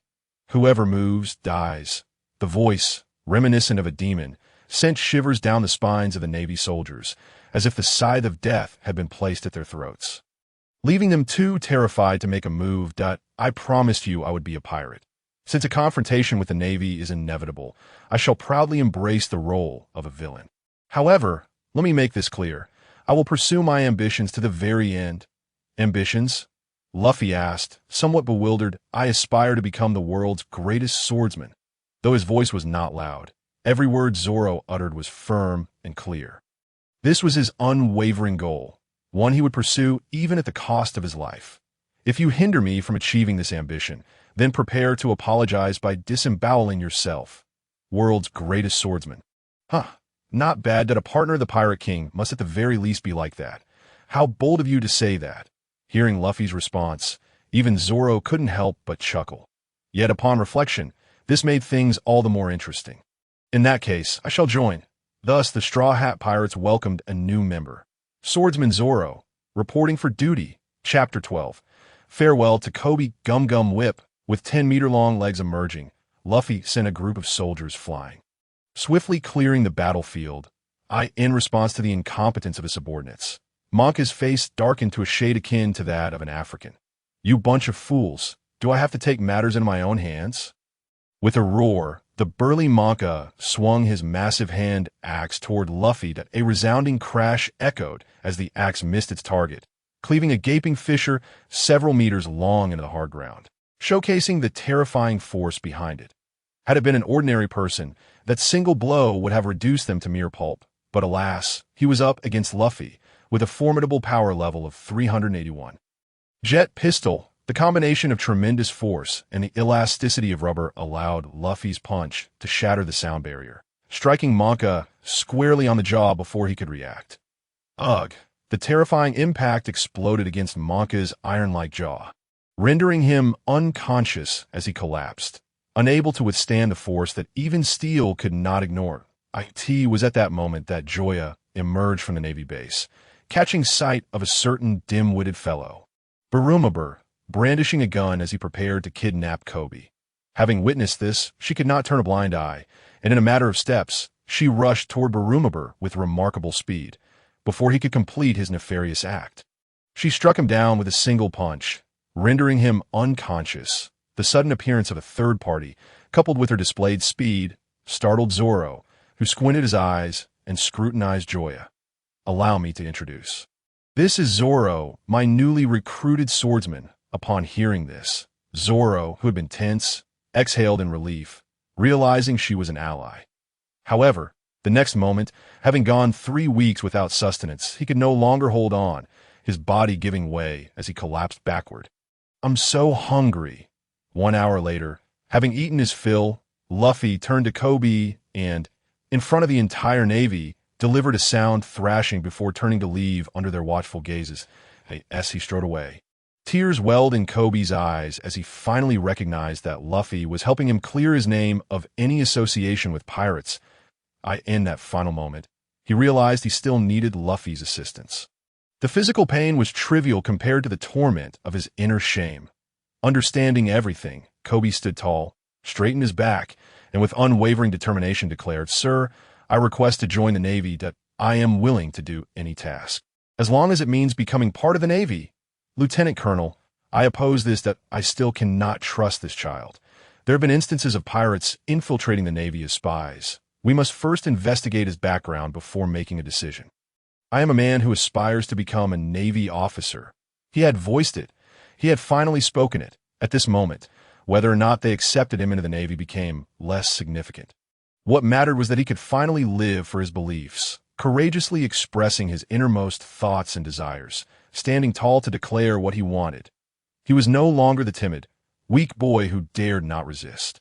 Whoever moves, dies. The voice, reminiscent of a demon, sent shivers down the spines of the Navy soldiers, as if the scythe of death had been placed at their throats, leaving them too terrified to make a move. I promised you I would be a pirate. Since a confrontation with the Navy is inevitable, I shall proudly embrace the role of a villain. However, let me make this clear. I will pursue my ambitions to the very end. Ambitions? Luffy asked, somewhat bewildered. I aspire to become the world's greatest swordsman. Though his voice was not loud, every word Zoro uttered was firm and clear. This was his unwavering goal, one he would pursue even at the cost of his life. If you hinder me from achieving this ambition, then prepare to apologize by disemboweling yourself. World's greatest swordsman. Not bad. That a partner of the Pirate King must at the very least be like that. How bold of you to say that. Hearing Luffy's response, Even Zoro couldn't help but chuckle. Yet upon reflection, this made things all the more interesting. In that case, I shall join. Thus, the Straw Hat Pirates welcomed a new member. Swordsman Zoro, reporting for duty. Chapter 12. Farewell to Kobe Gum Gum Whip. With 10-meter-long legs emerging, Luffy sent a group of soldiers flying, swiftly clearing the battlefield. In response to the incompetence of his subordinates, Monka's face darkened to a shade akin to that of an African. You bunch of fools, do I have to take matters into my own hands? With a roar, the burly Monka swung his massive hand axe toward Luffy that a resounding crash echoed as the axe missed its target, cleaving a gaping fissure several meters long into the hard ground, showcasing the terrifying force behind it. Had it been an ordinary person, that single blow would have reduced them to mere pulp. But alas, he was up against Luffy, with a formidable power level of 381. Jet pistol, the combination of tremendous force and the elasticity of rubber allowed Luffy's punch to shatter the sound barrier, striking Monka squarely on the jaw before he could react. Ugh! The terrifying impact exploded against Monka's iron-like jaw, rendering him unconscious as he collapsed, unable to withstand the force that even steel could not ignore. It was at that moment that Joya emerged from the Navy base, catching sight of a certain dim-witted fellow, Barumabur, brandishing a gun as he prepared to kidnap Kobe. Having witnessed this, she could not turn a blind eye, and in a matter of steps, she rushed toward Barumabur with remarkable speed, before he could complete his nefarious act. She struck him down with a single punch, rendering him unconscious. The sudden appearance of a third party, coupled with her displayed speed, startled Zoro, who squinted his eyes and scrutinized Joya. Allow me to introduce. This is Zoro, my newly recruited swordsman. Upon hearing this, Zoro, who had been tense, exhaled in relief, realizing she was an ally. However, the next moment, having gone 3 weeks without sustenance, he could no longer hold on, his body giving way as he collapsed backward. I'm so hungry. 1 hour later, having eaten his fill, Luffy turned to Kobe and, in front of the entire Navy, delivered a sound thrashing before turning to leave under their watchful gazes as he strode away. Tears welled in Kobe's eyes as he finally recognized that Luffy was helping him clear his name of any association with pirates. In that final moment, he realized he still needed Luffy's assistance. The physical pain was trivial compared to the torment of his inner shame. Understanding everything, Kobe stood tall, straightened his back, and with unwavering determination declared, Sir, I request to join the Navy that I am willing to do any task, as long as it means becoming part of the Navy. Lieutenant Colonel, I oppose this that I still cannot trust this child. There have been instances of pirates infiltrating the Navy as spies. We must first investigate his background before making a decision. I am a man who aspires to become a Navy officer. He had voiced it. He had finally spoken it. At this moment, whether or not they accepted him into the Navy became less significant. What mattered was that he could finally live for his beliefs, courageously expressing his innermost thoughts and desires, standing tall to declare what he wanted. He was no longer the timid, weak boy who dared not resist.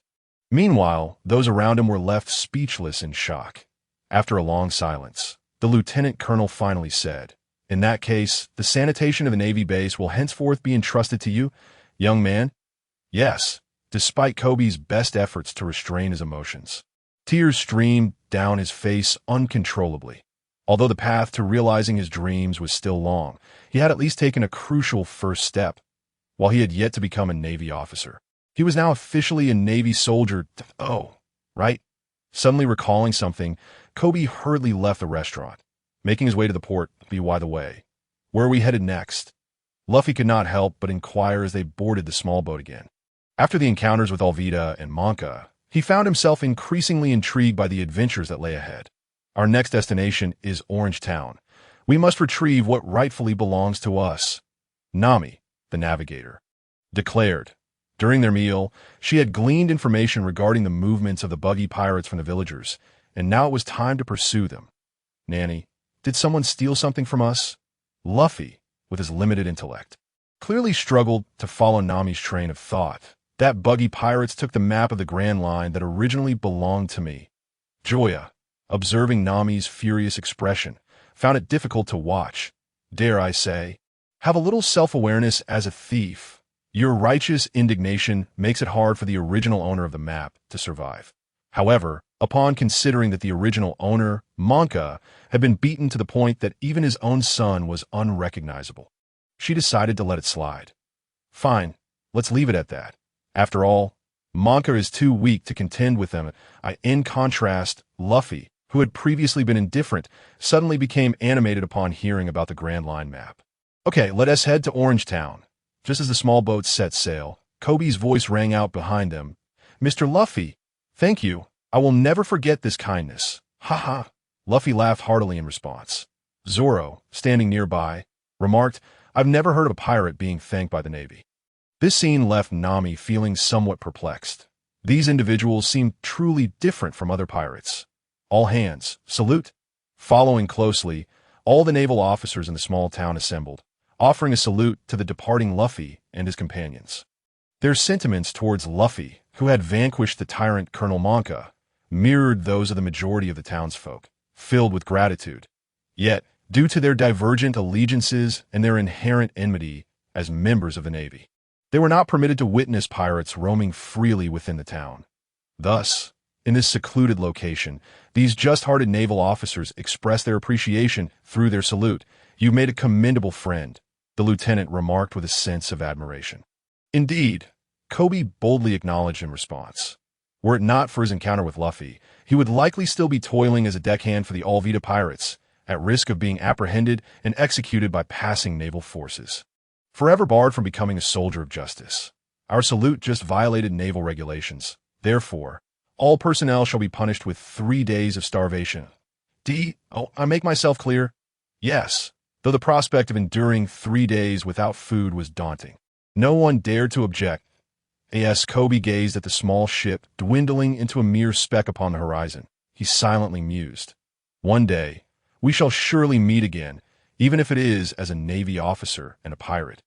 Meanwhile, those around him were left speechless in shock. After a long silence, the lieutenant colonel finally said, In that case, the sanitation of the Navy base will henceforth be entrusted to you, young man? Yes, despite Kobe's best efforts to restrain his emotions. Tears streamed down his face uncontrollably. Although the path to realizing his dreams was still long, he had at least taken a crucial first step. While he had yet to become a Navy officer, he was now officially a Navy soldier. Oh, right. Suddenly recalling something, Kobe hurriedly left the restaurant, making his way to the port. By the way, where are we headed next? Luffy could not help but inquire as they boarded the small boat again. After the encounters with Alvida and Monka, he found himself increasingly intrigued by the adventures that lay ahead. Our next destination is Orange Town. We must retrieve what rightfully belongs to us. Nami, the navigator, declared. During their meal, she had gleaned information regarding the movements of the Buggy pirates from the villagers, and now it was time to pursue them. Nanny, did someone steal something from us? Luffy, with his limited intellect, clearly struggled to follow Nami's train of thought. That Buggy pirates took the map of the Grand Line that originally belonged to me. Joya, observing Nami's furious expression, found it difficult to watch. Dare I say, have a little self-awareness as a thief. Your righteous indignation makes it hard for the original owner of the map to survive. However, upon considering that the original owner, Monka, had been beaten to the point that even his own son was unrecognizable, she decided to let it slide. Fine, let's leave it at that. After all, Monka is too weak to contend with them. In contrast, Luffy, who had previously been indifferent, suddenly became animated upon hearing about the Grand Line map. Okay, let us head to Orange Town. Just as the small boat set sail, Kobe's voice rang out behind them. Mr. Luffy, thank you. I will never forget this kindness. Ha ha. Luffy laughed heartily in response. Zoro, standing nearby, remarked, I've never heard of a pirate being thanked by the Navy. This scene left Nami feeling somewhat perplexed. These individuals seemed truly different from other pirates. All hands, salute. Following closely, all the naval officers in the small town assembled, offering a salute to the departing Luffy and his companions. Their sentiments towards Luffy, who had vanquished the tyrant Colonel Monka, mirrored those of the majority of the townsfolk, filled with gratitude. Yet, due to their divergent allegiances and their inherent enmity as members of the Navy, they were not permitted to witness pirates roaming freely within the town. Thus, in this secluded location, these just-hearted naval officers expressed their appreciation through their salute. "You've made a commendable friend," the lieutenant remarked with a sense of admiration. Indeed, Kobe boldly acknowledged in response. Were it not for his encounter with Luffy, he would likely still be toiling as a deckhand for the Alvita pirates, at risk of being apprehended and executed by passing naval forces. Forever barred from becoming a soldier of justice. Our salute just violated naval regulations. Therefore, all personnel shall be punished with 3 days of starvation. I make myself clear? Yes, though the prospect of enduring 3 days without food was daunting. No one dared to object. As Kobe gazed at the small ship dwindling into a mere speck upon the horizon, he silently mused. One day, we shall surely meet again, even if it is as a Navy officer and a pirate.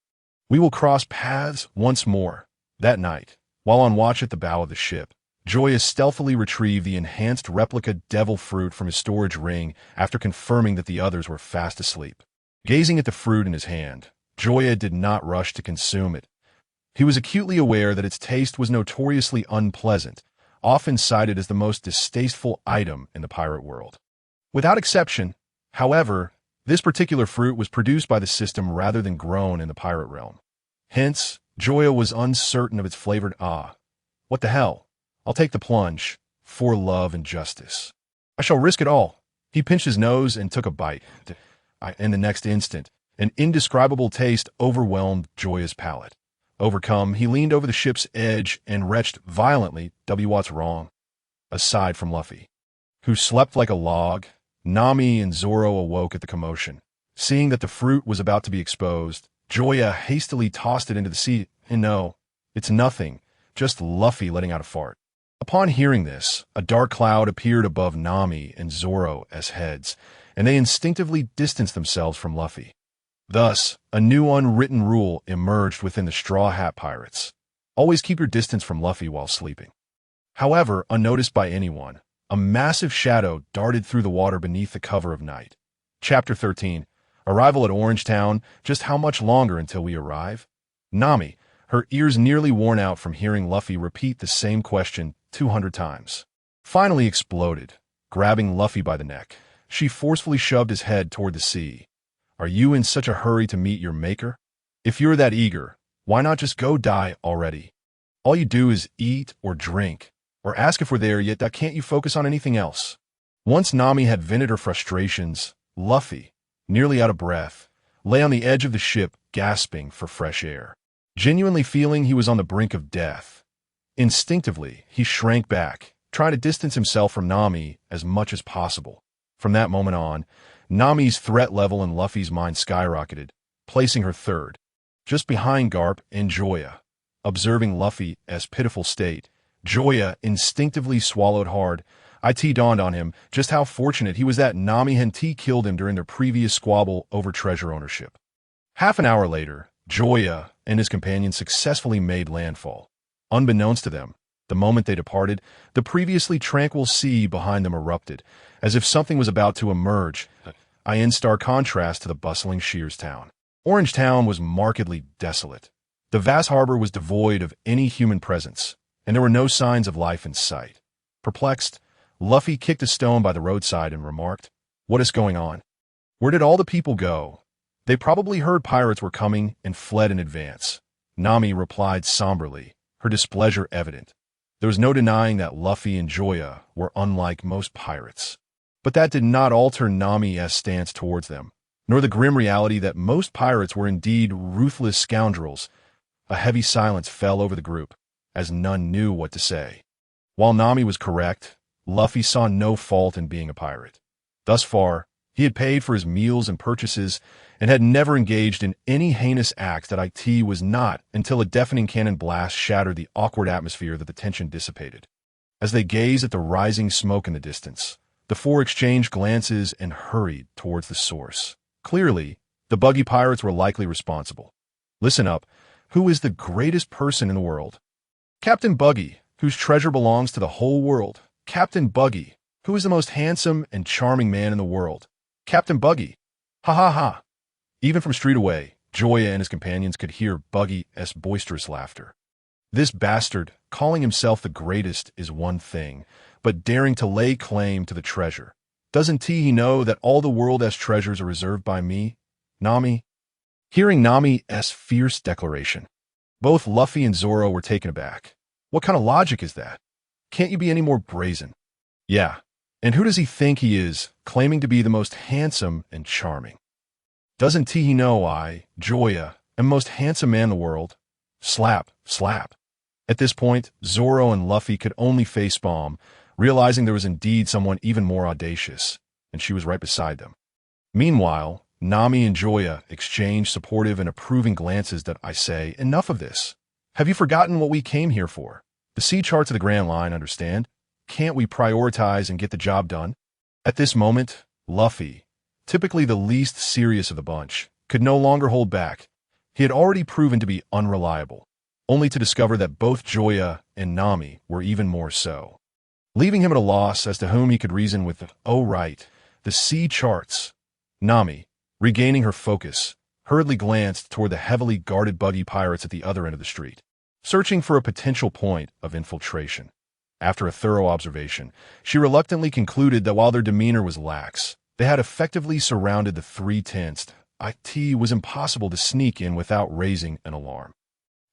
We will cross paths once more. That night, while on watch at the bow of the ship, Joya stealthily retrieved the enhanced replica devil fruit from his storage ring after confirming that the others were fast asleep. Gazing at the fruit in his hand, Joya did not rush to consume it. He was acutely aware that its taste was notoriously unpleasant, often cited as the most distasteful item in the pirate world. Without exception, however, this particular fruit was produced by the system rather than grown in the pirate realm. Hence, Joya was uncertain of its flavored what the hell? I'll take the plunge, for love and justice. I shall risk it all. He pinched his nose and took a bite. In the next instant, an indescribable taste overwhelmed Joya's palate. Overcome, he leaned over the ship's edge and retched violently, what's wrong? Aside from Luffy, who slept like a log, Nami and Zoro awoke at the commotion. Seeing that the fruit was about to be exposed, Joya hastily tossed it into the sea. And no, it's nothing, just Luffy letting out a fart. Upon hearing this, a dark cloud appeared above Nami and Zoro as heads, and they instinctively distanced themselves from Luffy. Thus, a new unwritten rule emerged within the Straw Hat Pirates. Always keep your distance from Luffy while sleeping. However, unnoticed by anyone, a massive shadow darted through the water beneath the cover of night. Chapter 13. Arrival at Orange Town. Just how much longer until we arrive? Nami, her ears nearly worn out from hearing Luffy repeat the same question 200 times, finally exploded. Grabbing Luffy by the neck, she forcefully shoved his head toward the sea. Are you in such a hurry to meet your maker? If you're that eager, why not just go die already? All you do is eat or drink, or ask if we're there, yet can't you focus on anything else? Once Nami had vented her frustrations, Luffy, nearly out of breath, lay on the edge of the ship gasping for fresh air, genuinely feeling he was on the brink of death. Instinctively, he shrank back, trying to distance himself from Nami as much as possible. From that moment on, Nami's threat level in Luffy's mind skyrocketed, placing her third, just behind Garp and Joya. Observing Luffy's pitiful state, Joya instinctively swallowed hard. It dawned on him just how fortunate he was that Nami and T killed him during their previous squabble over treasure ownership. Half an hour later, Joya and his companion successfully made landfall. Unbeknownst to them, the moment they departed, the previously tranquil sea behind them erupted, as if something was about to emerge, in stark contrast to the bustling Shears Town. Orange Town was markedly desolate. The vast harbor was devoid of any human presence, and there were no signs of life in sight. Perplexed, Luffy kicked a stone by the roadside and remarked, "What is going on? Where did all the people go? They probably heard pirates were coming and fled in advance." Nami replied somberly, her displeasure evident. There was no denying that Luffy and Joya were unlike most pirates. But that did not alter Nami's stance towards them, nor the grim reality that most pirates were indeed ruthless scoundrels. A heavy silence fell over the group, as none knew what to say. While Nami was correct, Luffy saw no fault in being a pirate. Thus far, he had paid for his meals and purchases and had never engaged in any heinous act that it was not until a deafening cannon blast shattered the awkward atmosphere that the tension dissipated. As they gazed at the rising smoke in the distance, the four exchanged glances and hurried towards the source. Clearly, the Buggy pirates were likely responsible. Listen up. Who is the greatest person in the world? Captain Buggy, whose treasure belongs to the whole world. Captain Buggy, who is the most handsome and charming man in the world. Captain Buggy. Ha ha ha. Even from street away, Joya and his companions could hear Buggy's boisterous laughter. This bastard, calling himself the greatest is one thing, but daring to lay claim to the treasure. Doesn't he know that all the world's treasures are reserved by me, Nami? Hearing Nami's fierce declaration, both Luffy and Zoro were taken aback. What kind of logic is that? Can't you be any more brazen? Yeah, and who does he think he is, claiming to be the most handsome and charming? Doesn't he know I, Joya, am the most handsome man in the world? Slap, slap. At this point, Zoro and Luffy could only facepalm, realizing there was indeed someone even more audacious, and she was right beside them. Meanwhile, Nami and Joya exchanged supportive and approving glances that I say, enough of this. Have you forgotten what we came here for? The sea charts of the Grand Line, understand? Can't we prioritize and get the job done? At this moment, Luffy, typically the least serious of the bunch, could no longer hold back. He had already proven to be unreliable, only to discover that both Joya and Nami were even more so. Leaving him at a loss as to whom he could reason with, oh right, the sea charts. Nami, regaining her focus, hurriedly glanced toward the heavily guarded Buggy pirates at the other end of the street, searching for a potential point of infiltration. After a thorough observation, she reluctantly concluded that while their demeanor was lax, they had effectively surrounded the three tents. It was impossible to sneak in without raising an alarm.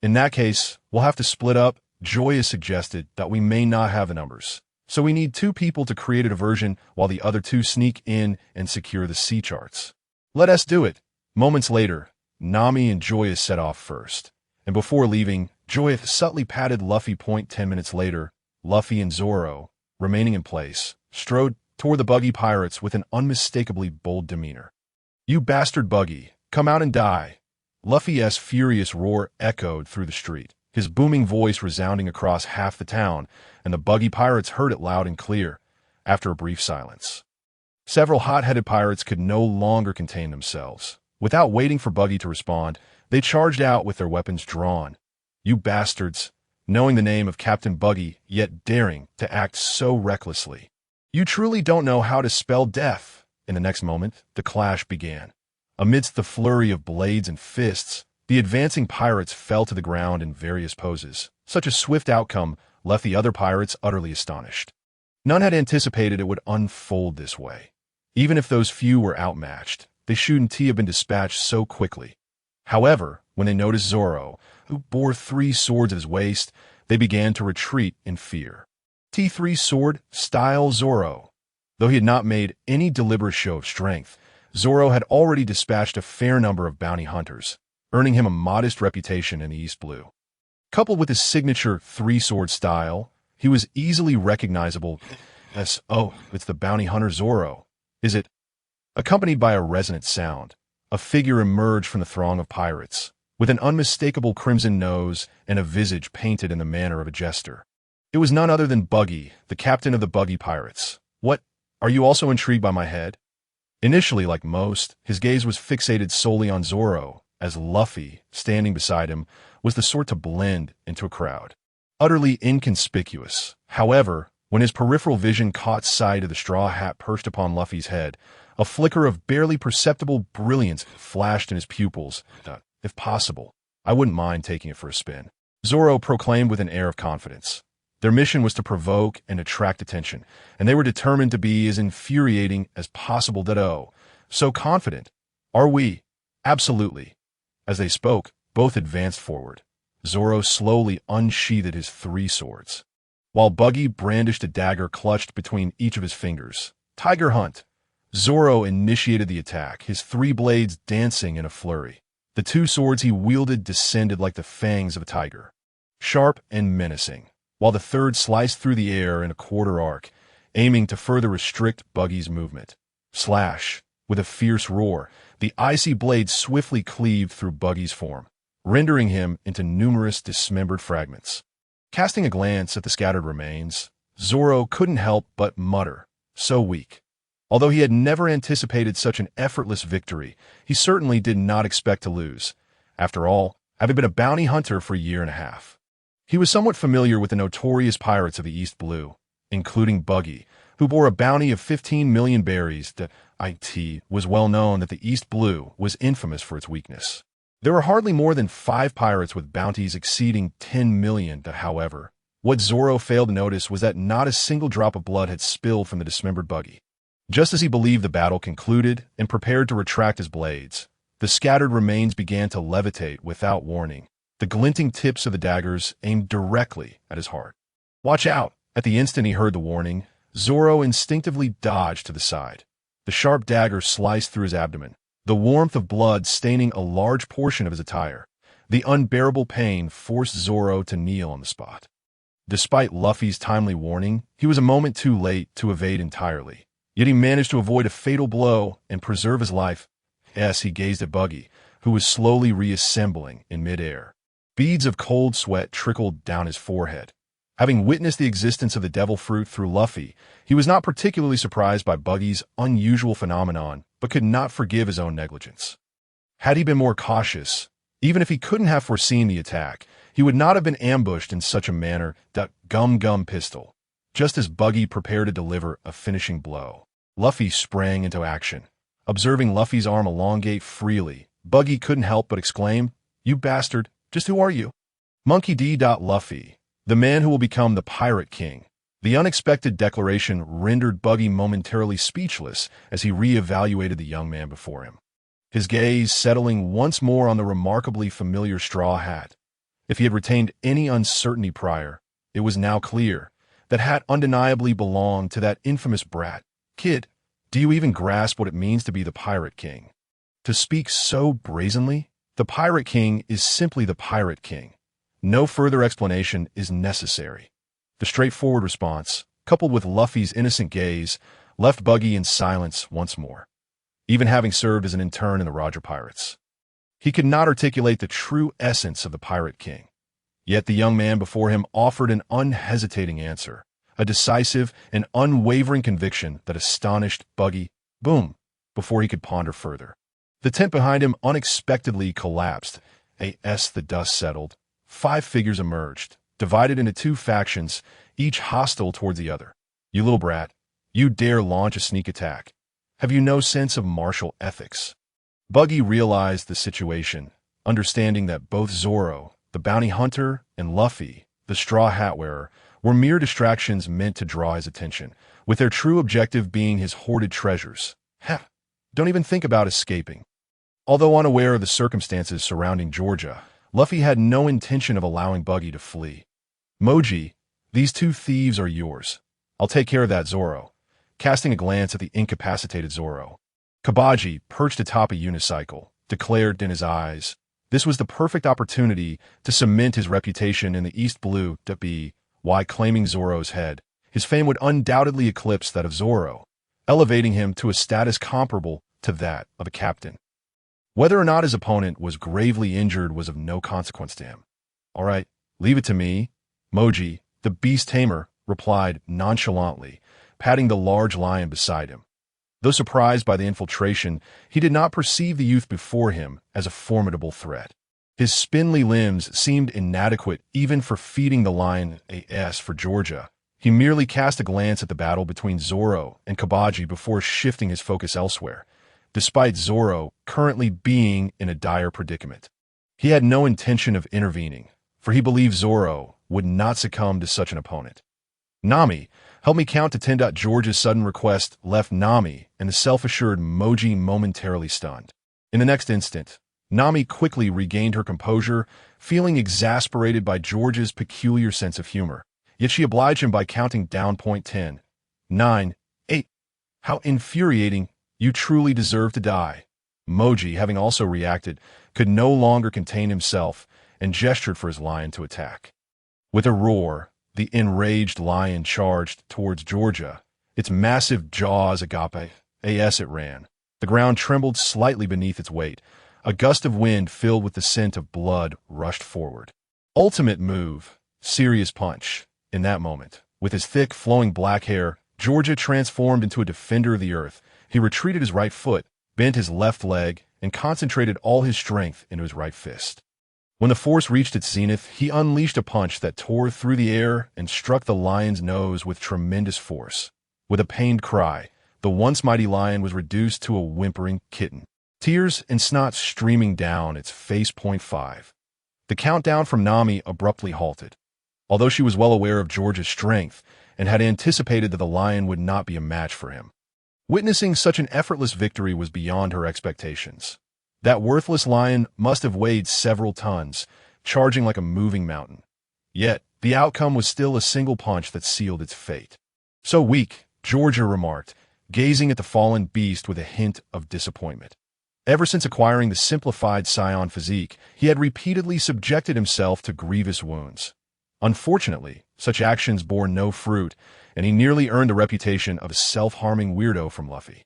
In that case, we'll have to split up. Joya suggested that we may not have the numbers, so we need 2 people to create a diversion while the other 2 sneak in and secure the sea charts. Let us do it. Moments later, Nami and Joya set off first, and before leaving, Joya subtly patted Luffy. 10 minutes later, Luffy and Zoro, remaining in place, strode toward the Buggy pirates with an unmistakably bold demeanor. You bastard Buggy, come out and die. Luffy's furious roar echoed through the street, his booming voice resounding across half the town, and the Buggy pirates heard it loud and clear, after a brief silence. Several hot-headed pirates could no longer contain themselves. Without waiting for Buggy to respond, they charged out with their weapons drawn. You bastards, knowing the name of Captain Buggy, yet daring to act so recklessly. You truly don't know how to spell death. In the next moment, the clash began. Amidst the flurry of blades and fists, the advancing pirates fell to the ground in various poses. Such a swift outcome left the other pirates utterly astonished. None had anticipated it would unfold this way. Even if those few were outmatched, they shouldn't have been dispatched so quickly. However, when they noticed Zoro, who bore 3 swords at his waist, they began to retreat in fear. T3 sword, style Zoro. Though he had not made any deliberate show of strength, Zoro had already dispatched a fair number of bounty hunters, earning him a modest reputation in the East Blue. Coupled with his signature 3-sword style, he was easily recognizable as, oh, it's the bounty hunter Zoro. Is it? Accompanied by a resonant sound, a figure emerged from the throng of pirates, with an unmistakable crimson nose and a visage painted in the manner of a jester. It was none other than Buggy, the captain of the Buggy pirates. What? Are you also intrigued by my head? Initially, like most, his gaze was fixated solely on Zoro, as Luffy, standing beside him, was the sort to blend into a crowd. Utterly inconspicuous. However, when his peripheral vision caught sight of the straw hat perched upon Luffy's head, a flicker of barely perceptible brilliance flashed in his pupils, if possible. I wouldn't mind taking it for a spin," Zoro proclaimed with an air of confidence. Their mission was to provoke and attract attention, and they were determined to be as infuriating as possible. So confident. Are we? Absolutely. As they spoke, both advanced forward. Zoro slowly unsheathed his 3 swords, while Buggy brandished a dagger clutched between each of his fingers. Tiger Hunt. Zoro initiated the attack, his 3 blades dancing in a flurry. The 2 swords he wielded descended like the fangs of a tiger, sharp and menacing, while the third sliced through the air in a quarter arc, aiming to further restrict Buggy's movement. Slash! With a fierce roar, the icy blade swiftly cleaved through Buggy's form, rendering him into numerous dismembered fragments. Casting a glance at the scattered remains, Zoro couldn't help but mutter, "So weak." Although he had never anticipated such an effortless victory, he certainly did not expect to lose. After all, having been a bounty hunter for a year and a half, he was somewhat familiar with the notorious pirates of the East Blue, including Buggy, who bore a bounty of 15 million berries. It was well known that the East Blue was infamous for its weakness. There were hardly more than 5 pirates with bounties exceeding 10 million. However, what Zoro failed to notice was that not a single drop of blood had spilled from the dismembered Buggy. Just as he believed the battle concluded and prepared to retract his blades, the scattered remains began to levitate without warning, the glinting tips of the daggers aimed directly at his heart. "Watch out!" At the instant he heard the warning, Zoro instinctively dodged to the side. The sharp dagger sliced through his abdomen, the warmth of blood staining a large portion of his attire. The unbearable pain forced Zoro to kneel on the spot. Despite Luffy's timely warning, he was a moment too late to evade entirely. Yet he managed to avoid a fatal blow and preserve his life. As he gazed at Buggy, who was slowly reassembling in midair. Beads of cold sweat trickled down his forehead. Having witnessed the existence of the devil fruit through Luffy, he was not particularly surprised by Buggy's unusual phenomenon, but could not forgive his own negligence. Had he been more cautious, even if he couldn't have foreseen the attack, he would not have been ambushed in such a manner. Gum pistol. Just as Buggy prepared to deliver a finishing blow, Luffy sprang into action. Observing Luffy's arm elongate freely, Buggy couldn't help but exclaim, "You bastard, just who are you?" Monkey D. Luffy, the man who will become the Pirate King. The unexpected declaration rendered Buggy momentarily speechless as he re-evaluated the young man before him, his gaze settling once more on the remarkably familiar straw hat. If he had retained any uncertainty prior, it was now clear. That hat undeniably belonged to that infamous brat. "Kid, do you even grasp what it means to be the Pirate King? To speak so brazenly? The Pirate King is simply the Pirate King. No further explanation is necessary." The straightforward response, coupled with Luffy's innocent gaze, left Buggy in silence once more. Even having served as an intern in the Roger Pirates, he could not articulate the true essence of the Pirate King. Yet the young man before him offered an unhesitating answer, a decisive and unwavering conviction that astonished Buggy. Boom! Before he could ponder further, the tent behind him unexpectedly collapsed. As the dust settled, 5 figures emerged, divided into 2 factions, each hostile towards the other. "You little brat, you dare launch a sneak attack. Have you no sense of martial ethics?" Buggy realized the situation, understanding that both Zoro, the bounty hunter, and Luffy, the straw hat wearer, were mere distractions meant to draw his attention, with their true objective being his hoarded treasures. Don't even think about escaping. Although unaware of the circumstances surrounding Georgia, Luffy had no intention of allowing Buggy to flee. "Moji, these 2 thieves are yours. I'll take care of that, Zoro." Casting a glance at the incapacitated Zoro, Kabaji, perched atop a unicycle, declared in his eyes, this was the perfect opportunity to cement his reputation in the East Blue. Why claiming Zoro's head, his fame would undoubtedly eclipse that of Zoro, elevating him to a status comparable to that of a captain. Whether or not his opponent was gravely injured was of no consequence to him. "All right, leave it to me," Moji, the beast tamer, replied nonchalantly, patting the large lion beside him. Though surprised by the infiltration, he did not perceive the youth before him as a formidable threat. His spindly limbs seemed inadequate even for feeding the lion. As for Georgia, he merely cast a glance at the battle between Zoro and Kabaji before shifting his focus elsewhere, despite Zoro currently being in a dire predicament. He had no intention of intervening, for he believed Zoro would not succumb to such an opponent. Nami, help me count to 10. George's sudden request left Nami and the self-assured Moji momentarily stunned. In the next instant, Nami quickly regained her composure, feeling exasperated by George's peculiar sense of humor. Yet she obliged him by counting down. 10, 9, 8. How infuriating. You truly deserve to die. Moji, having also reacted, could no longer contain himself and gestured for his lion to attack. With a roar, the enraged lion charged towards Georgia, its massive jaws agape. As it ran, the ground trembled slightly beneath its weight. A gust of wind filled with the scent of blood rushed forward. Ultimate move, serious punch. In that moment, with his thick, flowing black hair, Georgia transformed into a defender of the earth. He retreated his right foot, bent his left leg, and concentrated all his strength into his right fist. When the force reached its zenith, he unleashed a punch that tore through the air and struck the lion's nose with tremendous force. With a pained cry, the once mighty lion was reduced to a whimpering kitten, tears and snot streaming down its face. 5. The countdown from Nami abruptly halted. Although she was well aware of George's strength and had anticipated that the lion would not be a match for him, witnessing such an effortless victory was beyond her expectations. That worthless lion must have weighed several tons, charging like a moving mountain. Yet, the outcome was still a single punch that sealed its fate. So weak, Georgia remarked, gazing at the fallen beast with a hint of disappointment. Ever since acquiring the simplified Saiyan physique, he had repeatedly subjected himself to grievous wounds. Unfortunately, such actions bore no fruit, and he nearly earned the reputation of a self-harming weirdo from Luffy.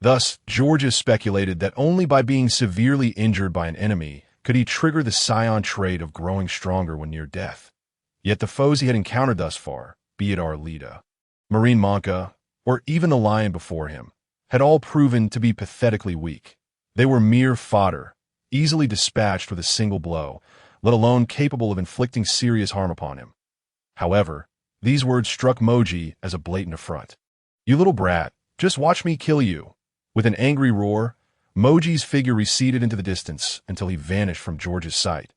Thus, Georgia speculated that only by being severely injured by an enemy could he trigger the Saiyan trait of growing stronger when near death. Yet the foes he had encountered thus far, be it Arlita, Marine Monka, or even the lion before him, had all proven to be pathetically weak. They were mere fodder, easily dispatched with a single blow, let alone capable of inflicting serious harm upon him. However, these words struck Moji as a blatant affront. "You little brat, just watch me kill you." With an angry roar, Moji's figure receded into the distance until he vanished from George's sight.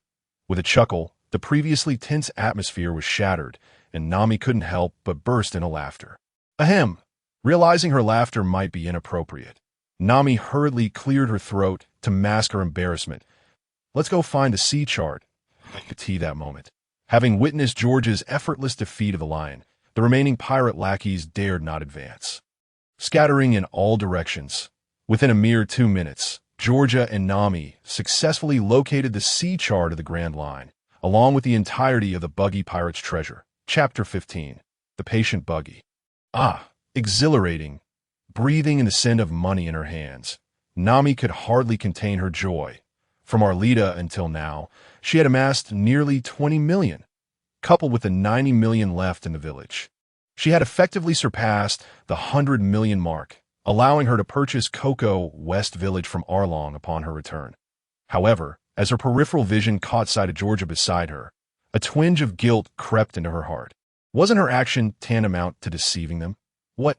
With a chuckle, the previously tense atmosphere was shattered, and Nami couldn't help but burst into laughter. Ahem! Realizing her laughter might be inappropriate, Nami hurriedly cleared her throat to mask her embarrassment. "Let's go find the sea chart." That moment. Having witnessed George's effortless defeat of the lion, the remaining pirate lackeys dared not advance. Scattering in all directions, within a mere 2 minutes, Georgia and Nami successfully located the sea chart of the Grand Line, along with the entirety of the Buggy Pirate's treasure. Chapter 15. The Patient Buggy. Ah, exhilarating. Breathing in the scent of money in her hands, Nami could hardly contain her joy. From Arlita until now, she had amassed nearly 20 million, coupled with the 90 million left in the village. She had effectively surpassed the 100 million mark, allowing her to purchase Cocoa West Village from Arlong upon her return. However, as her peripheral vision caught sight of Georgia beside her, a twinge of guilt crept into her heart. Wasn't her action tantamount to deceiving them? "What?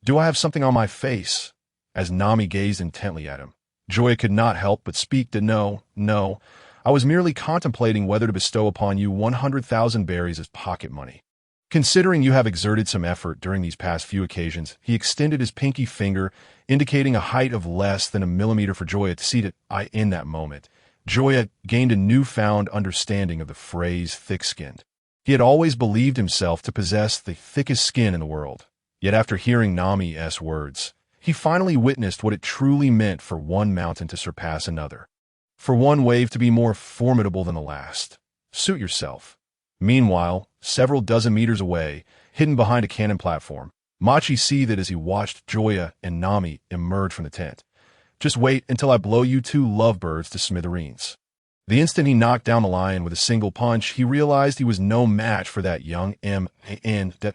Do I have something on my face?" As Nami gazed intently at him, Joya could not help but speak to no, I was merely contemplating whether to bestow upon you 100,000 berries as pocket money. Considering you have exerted some effort during these past few occasions, he extended his pinky finger, indicating a height of less than a millimeter for Joya to see that in that moment, Joya gained a newfound understanding of the phrase thick-skinned. He had always believed himself to possess the thickest skin in the world. Yet after hearing Nami's words, he finally witnessed what it truly meant for one mountain to surpass another, for one wave to be more formidable than the last. Suit yourself. Meanwhile, several dozen meters away, hidden behind a cannon platform, Machi seethed as he watched Joya and Nami emerge from the tent. "Just wait until I blow you two lovebirds to smithereens." The instant he knocked down the lion with a single punch, he realized he was no match for that young man that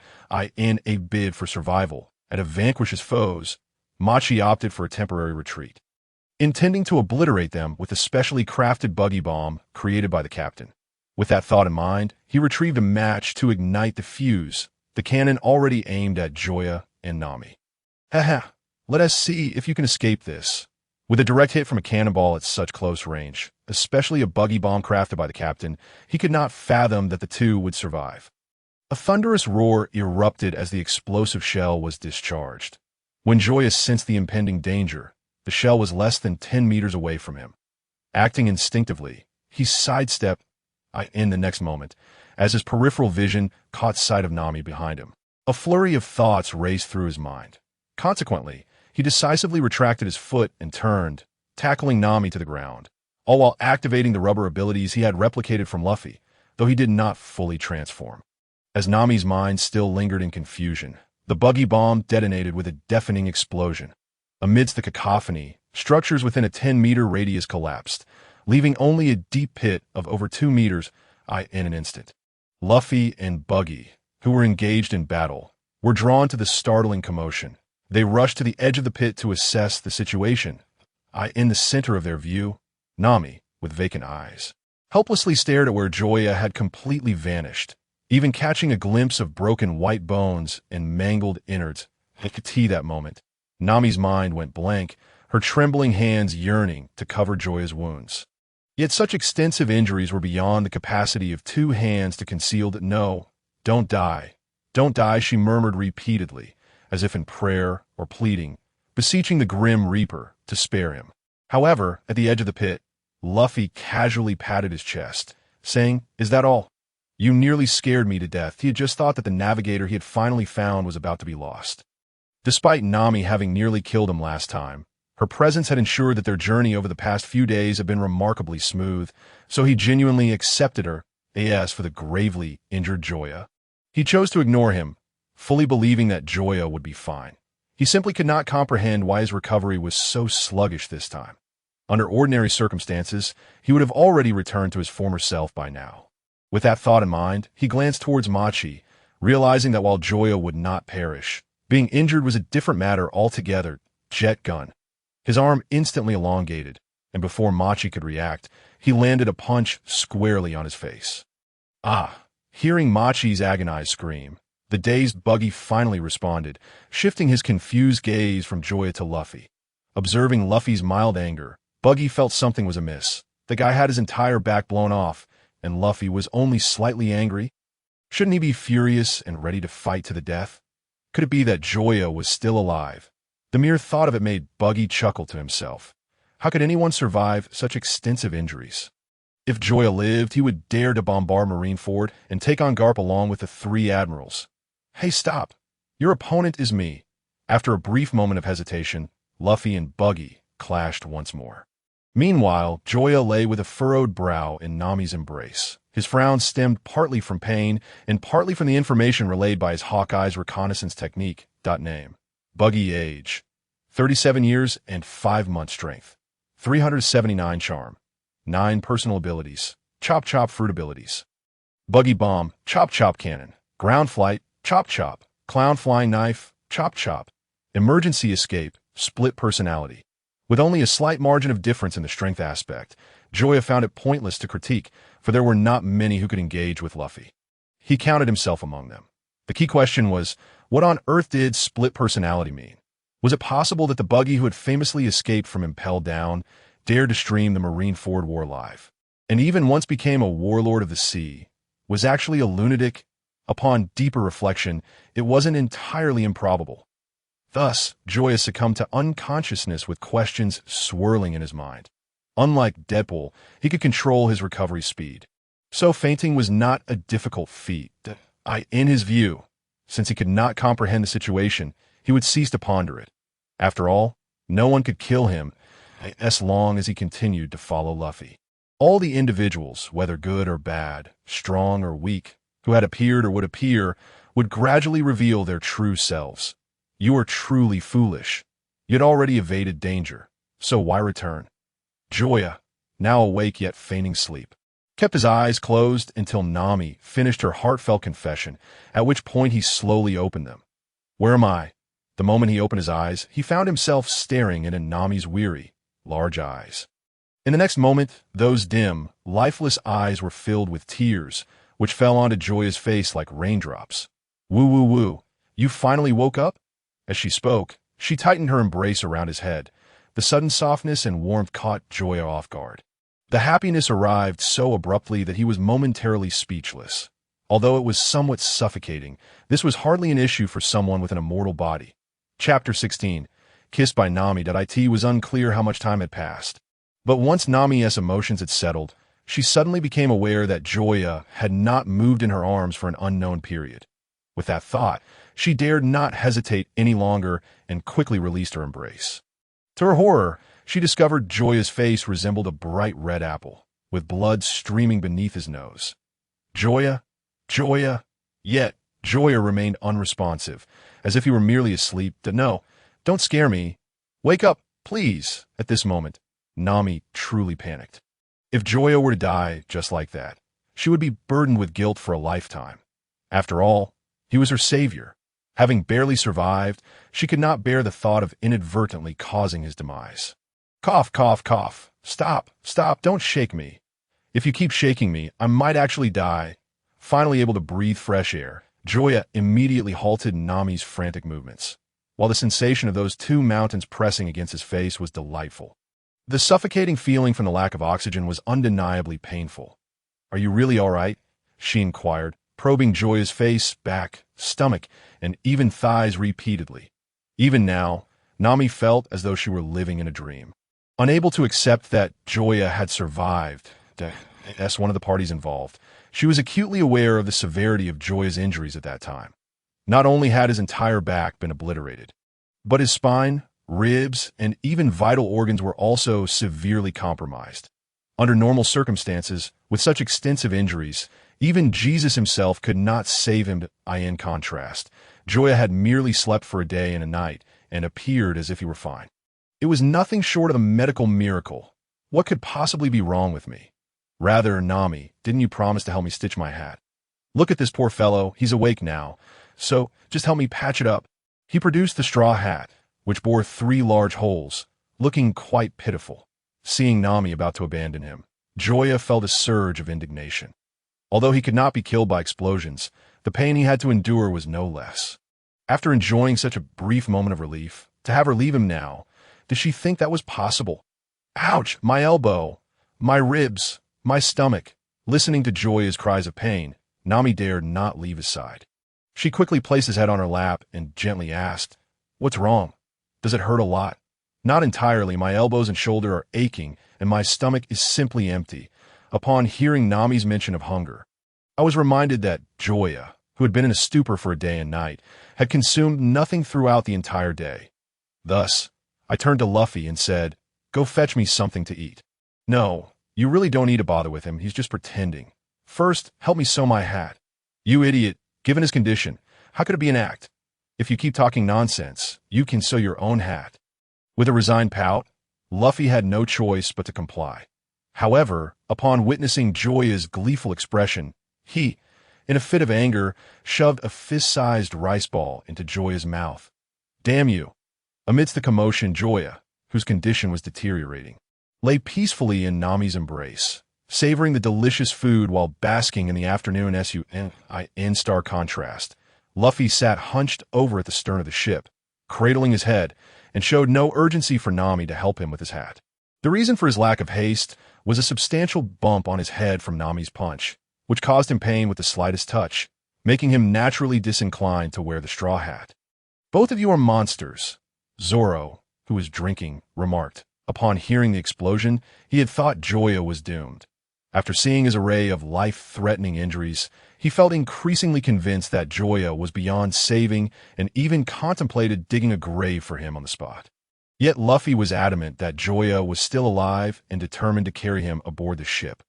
in a bid for survival. And to vanquish his foes, Machi opted for a temporary retreat, intending to obliterate them with a specially crafted buggy bomb created by the captain. With that thought in mind, he retrieved a match to ignite the fuse, the cannon already aimed at Joya and Nami. "Haha, let us see if you can escape this." With a direct hit from a cannonball at such close range, especially a buggy bomb crafted by the captain, he could not fathom that the two would survive. A thunderous roar erupted as the explosive shell was discharged. When Joya sensed the impending danger, the shell was less than 10 meters away from him. Acting instinctively, he sidestepped in the next moment, as his peripheral vision caught sight of Nami behind him. A flurry of thoughts raced through his mind. Consequently, he decisively retracted his foot and turned, tackling Nami to the ground, all while activating the rubber abilities he had replicated from Luffy, though he did not fully transform. As Nami's mind still lingered in confusion, the buggy bomb detonated with a deafening explosion. Amidst the cacophony, structures within a 10-meter radius collapsed, leaving only a deep pit of over 2 meters in an instant. Luffy and Buggy, who were engaged in battle, were drawn to the startling commotion. They rushed to the edge of the pit to assess the situation. In the center of their view, Nami, with vacant eyes, helplessly stared at where Joya had completely vanished, even catching a glimpse of broken white bones and mangled innards. He could see that moment. Nami's mind went blank, her trembling hands yearning to cover Joya's wounds. Yet such extensive injuries were beyond the capacity of 2 hands to conceal that. No, don't die. Don't die, she murmured repeatedly, as if in prayer or pleading, beseeching the Grim Reaper to spare him. However, at the edge of the pit, Luffy casually patted his chest, saying, "Is that all? You nearly scared me to death." He had just thought that the navigator he had finally found was about to be lost. Despite Nami having nearly killed him last time, her presence had ensured that their journey over the past few days had been remarkably smooth, so he genuinely accepted her, as for the gravely injured Joya. He chose to ignore him, fully believing that Joya would be fine. He simply could not comprehend why his recovery was so sluggish this time. Under ordinary circumstances, he would have already returned to his former self by now. With that thought in mind, he glanced towards Machi, realizing that while Joya would not perish, being injured was a different matter altogether. Jet gun. His arm instantly elongated, and before Machi could react, he landed a punch squarely on his face. Hearing Machi's agonized scream, the dazed Buggy finally responded, shifting his confused gaze from Joya to Luffy. Observing Luffy's mild anger, Buggy felt something was amiss. The guy had his entire back blown off, and Luffy was only slightly angry. Shouldn't he be furious and ready to fight to the death? Could it be that Joya was still alive? The mere thought of it made Buggy chuckle to himself. How could anyone survive such extensive injuries? If Joya lived, he would dare to bombard Marineford and take on Garp along with the 3 admirals. Hey, stop! Your opponent is me. After a brief moment of hesitation, Luffy and Buggy clashed once more. Meanwhile, Joya lay with a furrowed brow in Nami's embrace. His frown stemmed partly from pain and partly from the information relayed by his Hawkeye's reconnaissance technique. Name. Buggy age. 37 years and 5 months strength. 379 charm. 9 personal abilities. Chop Chop fruit abilities. Buggy bomb, Chop Chop cannon. Ground flight, Chop Chop. Clown flying knife, Chop Chop. Emergency escape, split personality. With only a slight margin of difference in the strength aspect, Joya found it pointless to critique, for there were not many who could engage with Luffy. He counted himself among them. The key question was, what on earth did split personality mean? Was it possible that the Buggy who had famously escaped from Impelled Down dared to stream the Marineford War live, and even once became a warlord of the sea, was actually a lunatic? Upon deeper reflection, it wasn't entirely improbable. Thus, Joya succumbed to unconsciousness with questions swirling in his mind. Unlike Deadpool, he could control his recovery speed. So fainting was not a difficult feat. In his view, since he could not comprehend the situation, he would cease to ponder it. After all, no one could kill him as long as he continued to follow Luffy. All the individuals, whether good or bad, strong or weak, who had appeared or would appear, would gradually reveal their true selves. You are truly foolish. You had already evaded danger, so why return? Joya, now awake yet feigning sleep, kept his eyes closed until Nami finished her heartfelt confession, at which point he slowly opened them. Where am I? The moment he opened his eyes, he found himself staring into Nami's weary, large eyes. In the next moment, those dim, lifeless eyes were filled with tears, which fell onto Joya's face like raindrops. Woo woo woo, you finally woke up? As she spoke, she tightened her embrace around his head, The sudden softness and warmth caught Joya off guard. The happiness arrived so abruptly that he was momentarily speechless. Although it was somewhat suffocating, this was hardly an issue for someone with an immortal body. Chapter 16. Kissed by Nami. It was unclear how much time had passed. But once Nami's emotions had settled, she suddenly became aware that Joya had not moved in her arms for an unknown period. With that thought, she dared not hesitate any longer and quickly released her embrace. To her horror, she discovered Joya's face resembled a bright red apple, with blood streaming beneath his nose. Joya? Joya? Yet, Joya remained unresponsive, as if he were merely asleep. No, don't scare me. Wake up, please. At this moment, Nami truly panicked. If Joya were to die just like that, she would be burdened with guilt for a lifetime. After all, he was her savior. Having barely survived, she could not bear the thought of inadvertently causing his demise. Cough, cough, cough. Stop, stop, don't shake me. If you keep shaking me, I might actually die. Finally able to breathe fresh air, Joya immediately halted Nami's frantic movements, while the sensation of those two mountains pressing against his face was delightful. The suffocating feeling from the lack of oxygen was undeniably painful. Are you really all right? She inquired, probing Joya's face, back, stomach, and even thighs repeatedly. Even now, Nami felt as though she were living in a dream. Unable to accept that Joya had survived, as one of the parties involved, she was acutely aware of the severity of Joya's injuries at that time. Not only had his entire back been obliterated, but his spine, ribs, and even vital organs were also severely compromised. Under normal circumstances, with such extensive injuries, even Jesus himself could not save him. In contrast, Joya had merely slept for a day and a night and appeared as if he were fine. It was nothing short of a medical miracle. What could possibly be wrong with me? Rather, Nami, didn't you promise to help me stitch my hat? Look at this poor fellow, he's awake now. So, just help me patch it up. He produced the straw hat, which bore 3 large holes, looking quite pitiful. Seeing Nami about to abandon him, Joya felt a surge of indignation. Although he could not be killed by explosions, the pain he had to endure was no less. After enjoying such a brief moment of relief, to have her leave him now, did she think that was possible? Ouch, my elbow, my ribs, my stomach. Listening to Joya's cries of pain, Nami dared not leave his side. She quickly placed his head on her lap and gently asked, "What's wrong? Does it hurt a lot?" "Not entirely. My elbows and shoulder are aching, and my stomach is simply empty." Upon hearing Nami's mention of hunger, I was reminded that Joya, who had been in a stupor for a day and night, had consumed nothing throughout the entire day. Thus, I turned to Luffy and said, "Go fetch me something to eat." "No, you really don't need to bother with him. He's just pretending. First, help me sew my hat." "You idiot. Given his condition, how could it be an act? If you keep talking nonsense, you can sew your own hat." With a resigned pout, Luffy had no choice but to comply. However, upon witnessing Joya's gleeful expression, he, in a fit of anger, shoved a fist-sized rice ball into Joya's mouth. "Damn you!" Amidst the commotion, Joya, whose condition was deteriorating, lay peacefully in Nami's embrace, savoring the delicious food while basking in the afternoon sun. In stark contrast, Luffy sat hunched over at the stern of the ship, cradling his head, and showed no urgency for Nami to help him with his hat. The reason for his lack of haste was a substantial bump on his head from Nami's punch, which caused him pain with the slightest touch, making him naturally disinclined to wear the straw hat. "Both of you are monsters," Zoro, who was drinking, remarked. Upon hearing the explosion, he had thought Joya was doomed. After seeing his array of life-threatening injuries, he felt increasingly convinced that Joya was beyond saving and even contemplated digging a grave for him on the spot. Yet Luffy was adamant that Joya was still alive and determined to carry him aboard the ship.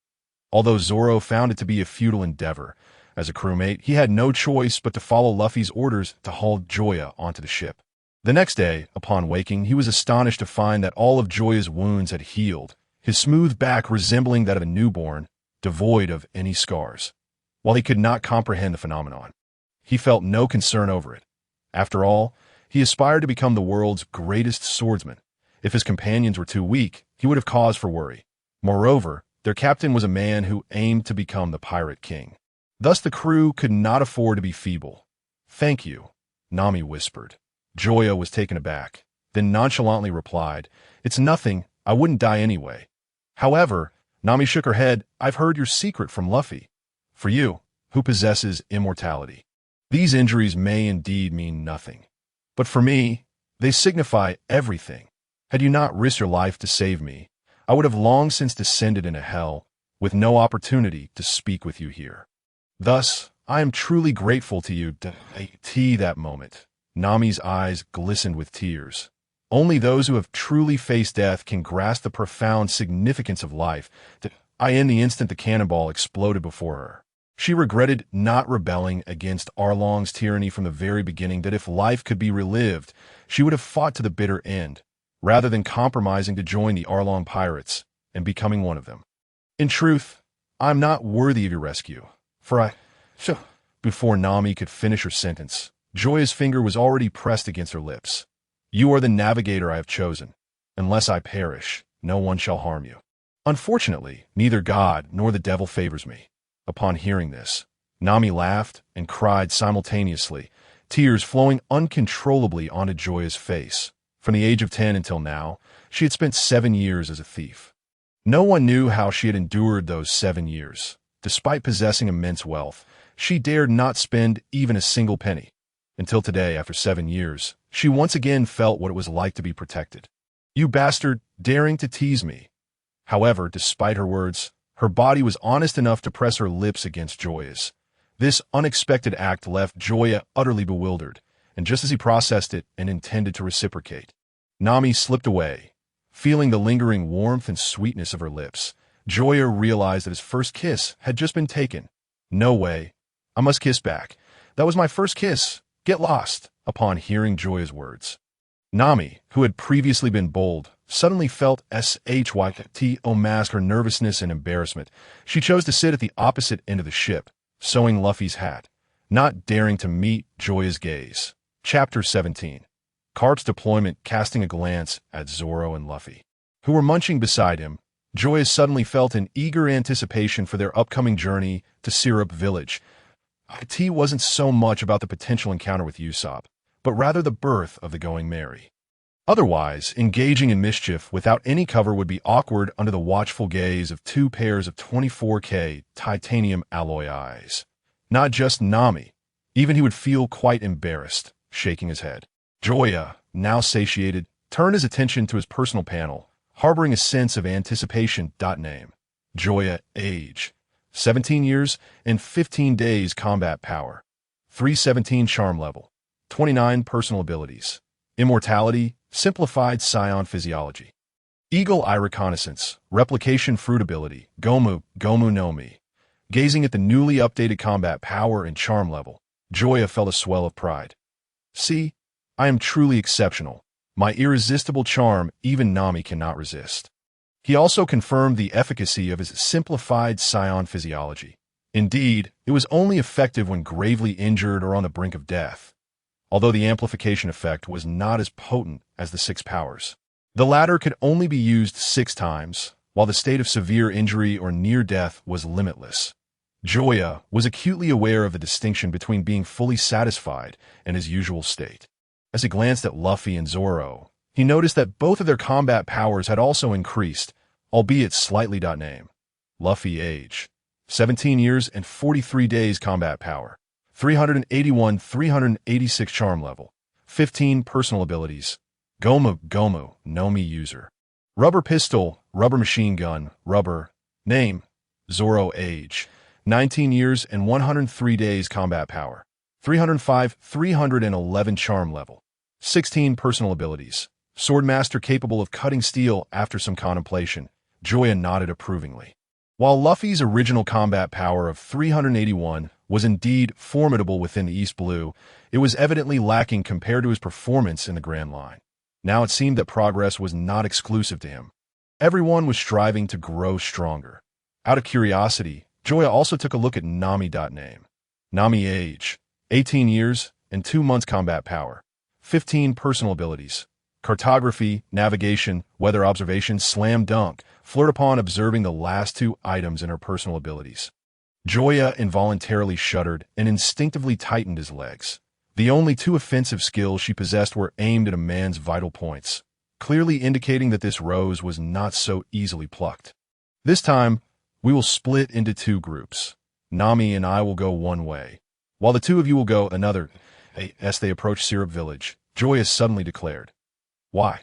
Although Zoro found it to be a futile endeavor, as a crewmate, he had no choice but to follow Luffy's orders to haul Joya onto the ship. The next day, upon waking, he was astonished to find that all of Joya's wounds had healed, his smooth back resembling that of a newborn, devoid of any scars. While he could not comprehend the phenomenon, he felt no concern over it. After all, he aspired to become the world's greatest swordsman. If his companions were too weak, he would have cause for worry. Moreover, their captain was a man who aimed to become the pirate king. Thus the crew could not afford to be feeble. "Thank you," Nami whispered. Joya was taken aback, then nonchalantly replied, It's nothing. I wouldn't die anyway. However, Nami shook her head. I've heard your secret from Luffy. For you, who possesses immortality. These injuries may indeed mean nothing. But for me, they signify everything. Had you not risked your life to save me, I would have long since descended into hell, with no opportunity to speak with you here. Thus, I am truly grateful to you. That moment, Nami's eyes glistened with tears. Only those who have truly faced death can grasp the profound significance of life. In the instant the cannonball exploded before her, she regretted not rebelling against Arlong's tyranny from the very beginning, that if life could be relived, she would have fought to the bitter end, rather than compromising to join the Arlong pirates and becoming one of them. In truth, I'm not worthy of your rescue, for Before Nami could finish her sentence, Joya's finger was already pressed against her lips. You are the navigator I have chosen. Unless I perish, no one shall harm you. Unfortunately, neither God nor the devil favors me. Upon hearing this, Nami laughed and cried simultaneously, tears flowing uncontrollably onto Joya's face. From the age of 10 until now, she had spent 7 years as a thief. No one knew how she had endured those 7 years. Despite possessing immense wealth, she dared not spend even a single penny. Until today, after 7 years, she once again felt what it was like to be protected. You bastard, daring to tease me. However, despite her words, her body was honest enough to press her lips against Joya's. This unexpected act left Joya utterly bewildered, and just as he processed it and intended to reciprocate, Nami slipped away. Feeling the lingering warmth and sweetness of her lips, Joya realized that his first kiss had just been taken. No way. I must kiss back. That was my first kiss. Get lost. Upon hearing Joya's words, Nami, who had previously been bold, suddenly felt mask her nervousness and embarrassment. She chose to sit at the opposite end of the ship, sewing Luffy's hat, not daring to meet Joya's gaze. Chapter 17. Garp's deployment. Casting a glance at Zoro and Luffy, who were munching beside him, Joya suddenly felt an eager anticipation for their upcoming journey to Syrup Village. It wasn't so much about the potential encounter with Usopp, but rather the birth of the Going Merry. Otherwise, engaging in mischief without any cover would be awkward under the watchful gaze of 2 pairs of 24K titanium alloy eyes. Not just Nami. Even he would feel quite embarrassed, shaking his head. Joya, now satiated, turned his attention to his personal panel, harboring a sense of anticipation. Name: Joya. Age: 17 years and 15 days. Combat power: 317. Charm level: 29. Personal abilities: Immortality, Simplified Saiyan Physiology. Eagle Eye Reconnaissance, Replication Fruit Ability, Gomu no Mi. Gazing at the newly updated combat power and charm level, Joya felt a swell of pride. See, I am truly exceptional. My irresistible charm even Nami cannot resist. He also confirmed the efficacy of his simplified Saiyan physiology. Indeed, it was only effective when gravely injured or on the brink of death, although the amplification effect was not as potent as the 6 powers. The latter could only be used 6 times, while the state of severe injury or near death was limitless. Joya was acutely aware of the distinction between being fully satisfied and his usual state. As he glanced at Luffy and Zoro, he noticed that both of their combat powers had also increased, albeit slightly. Name: Luffy. Age: 17 years and 43 days. Combat power: 381. 386. Charm level: 15. Personal abilities: Gomu no Mi. User: Rubber pistol, rubber machine gun, rubber. Name: Zoro. Age: 19 years and 103 days. Combat power: 305. 311. Charm level: 16. Personal abilities: Swordmaster, capable of cutting steel. After some contemplation, Joya nodded approvingly. While Luffy's original combat power of 381 was indeed formidable within the East Blue, it was evidently lacking compared to his performance in the Grand Line. Now it seemed that progress was not exclusive to him. Everyone was striving to grow stronger. Out of curiosity, Joya also took a look at Nami. Name: Nami. Age: 18 years and 2 months. Combat power: 15. Personal abilities: Cartography, Navigation, Weather Observation. Slam dunk, flirt upon observing the last 2 items in her personal abilities. Joya involuntarily shuddered and instinctively tightened his legs. The only 2 offensive skills she possessed were aimed at a man's vital points. clearly indicating that this rose was not so easily plucked. This time, we will split into two groups. Nami and I will go one way, while the two of you will go another. As they approached Syrup Village, Joya suddenly declared, "Why?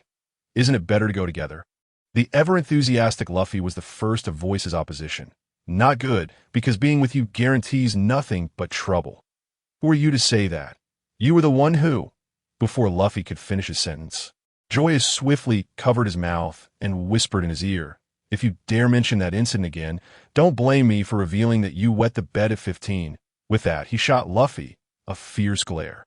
Isn't it better to go together?" The ever-enthusiastic Luffy was the first to voice his opposition. "Not good, because being with you guarantees nothing but trouble." "Who are you to say that? You were the one who—" Before Luffy could finish his sentence, Joya swiftly covered his mouth and whispered in his ear, "If you dare mention that incident again, don't blame me for revealing that you wet the bed at 15. With that, he shot Luffy a fierce glare.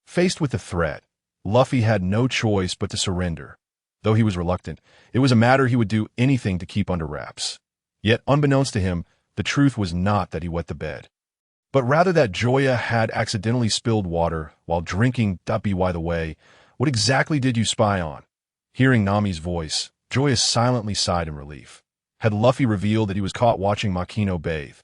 Faced with the threat, Luffy had no choice but to surrender. Though he was reluctant, it was a matter he would do anything to keep under wraps. Yet, unbeknownst to him, the truth was not that he wet the bed, but rather that Joya had accidentally spilled water while drinking. By the way, what exactly did you spy on?" Hearing Nami's voice, Joya silently sighed in relief. Had Luffy revealed that he was caught watching Makino bathe,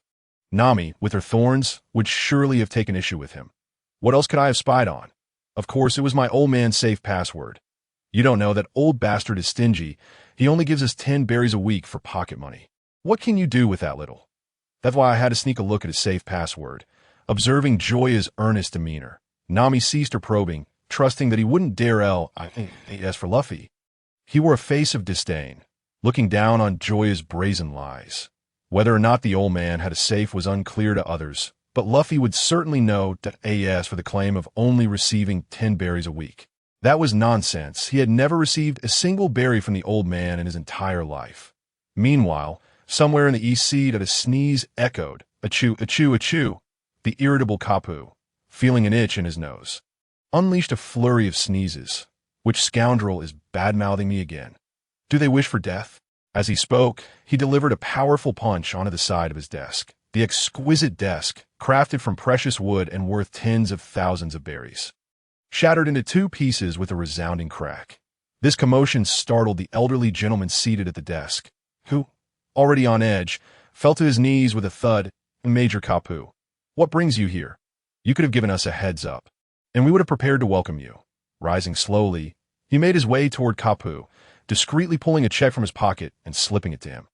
Nami, with her thorns, would surely have taken issue with him. "What else could I have spied on? Of course, it was my old man's safe password. You don't know that old bastard is stingy. He only gives us 10 berries a week for pocket money. What can you do with that little?" That's why I had to sneak a look at his safe password. Observing Joya's earnest demeanor, Nami ceased her probing, trusting that he wouldn't dare as for Luffy. He wore a face of disdain, looking down on Joya's brazen lies. Whether or not the old man had a safe was unclear to others, but Luffy would certainly know that as for the claim of only receiving 10 berries a week. That was nonsense. He had never received a single berry from the old man in his entire life. Meanwhile, somewhere in the East Sea, a sneeze echoed, "Achoo, achoo, achoo." The irritable Kapu, feeling an itch in his nose, unleashed a flurry of sneezes. "Which scoundrel is bad-mouthing me again? Do they wish for death?" As he spoke, he delivered a powerful punch onto the side of his desk. The exquisite desk, crafted from precious wood and worth tens of thousands of berries, shattered into two pieces with a resounding crack. This commotion startled the elderly gentleman seated at the desk, who, already on edge, fell to his knees with a thud. "Major Kapu, what brings you here? You could have given us a heads up, and we would have prepared to welcome you." Rising slowly, he made his way toward Kapu, discreetly pulling a check from his pocket and slipping it to him.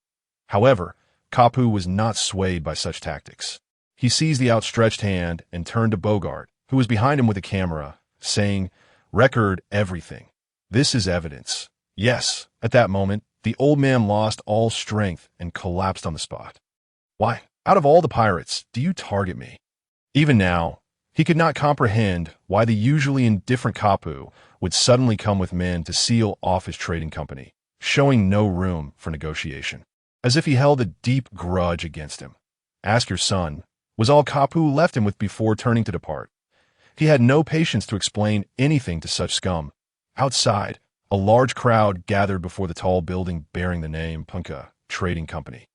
However, Kapu was not swayed by such tactics. He seized the outstretched hand and turned to Bogart, who was behind him with a camera, saying, "Record everything. This is evidence." Yes, at that moment, the old man lost all strength and collapsed on the spot. "Why, out of all the pirates, do you target me?" Even now, he could not comprehend why the usually indifferent Kapu would suddenly come with men to seal off his trading company, showing no room for negotiation, as if he held a deep grudge against him. "Ask your son," was all Kapu left him with before turning to depart. He had no patience to explain anything to such scum. Outside, a large crowd gathered before the tall building bearing the name Punka Trading Company.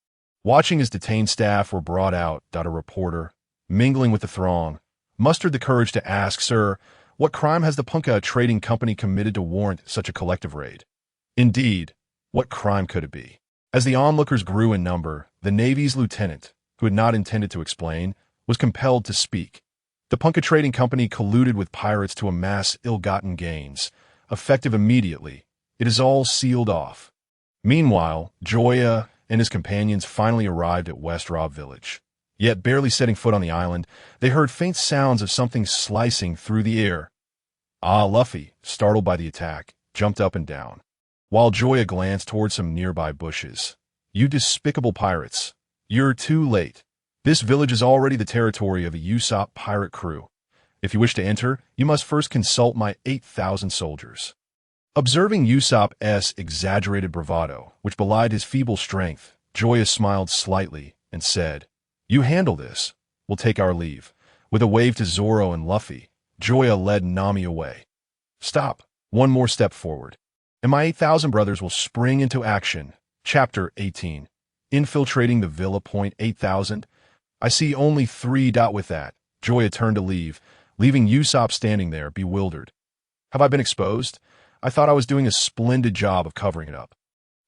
Watching his detained staff were brought out, a reporter, mingling with the throng, mustered the courage to ask, "Sir, what crime has the Punka Trading Company committed to warrant such a collective raid?" Indeed, what crime could it be? As the onlookers grew in number, the Navy's lieutenant, who had not intended to explain, was compelled to speak. The Punka Trading Company colluded with pirates to amass ill-gotten gains, effective immediately. It is all sealed off. Meanwhile, Joya and his companions finally arrived at West Rob Village. Yet, barely setting foot on the island, they heard faint sounds of something slicing through the air. Luffy, startled by the attack, jumped up and down, while Joya glanced toward some nearby bushes. "You despicable pirates. You're too late. This village is already the territory of a Usopp pirate crew. If you wish to enter, you must first consult my 8,000 soldiers." Observing Usopp's exaggerated bravado, which belied his feeble strength, Joya smiled slightly and said, "You handle this. We'll take our leave." With a wave to Zoro and Luffy, Joya led Nami away. "Stop. One more step forward, and my 8,000 brothers will spring into action." Chapter 18. Infiltrating the Villa. 8,000. I see only 3. With that, Joya turned to leave, leaving Usopp standing there, bewildered. "Have I been exposed? I thought I was doing a splendid job of covering it up."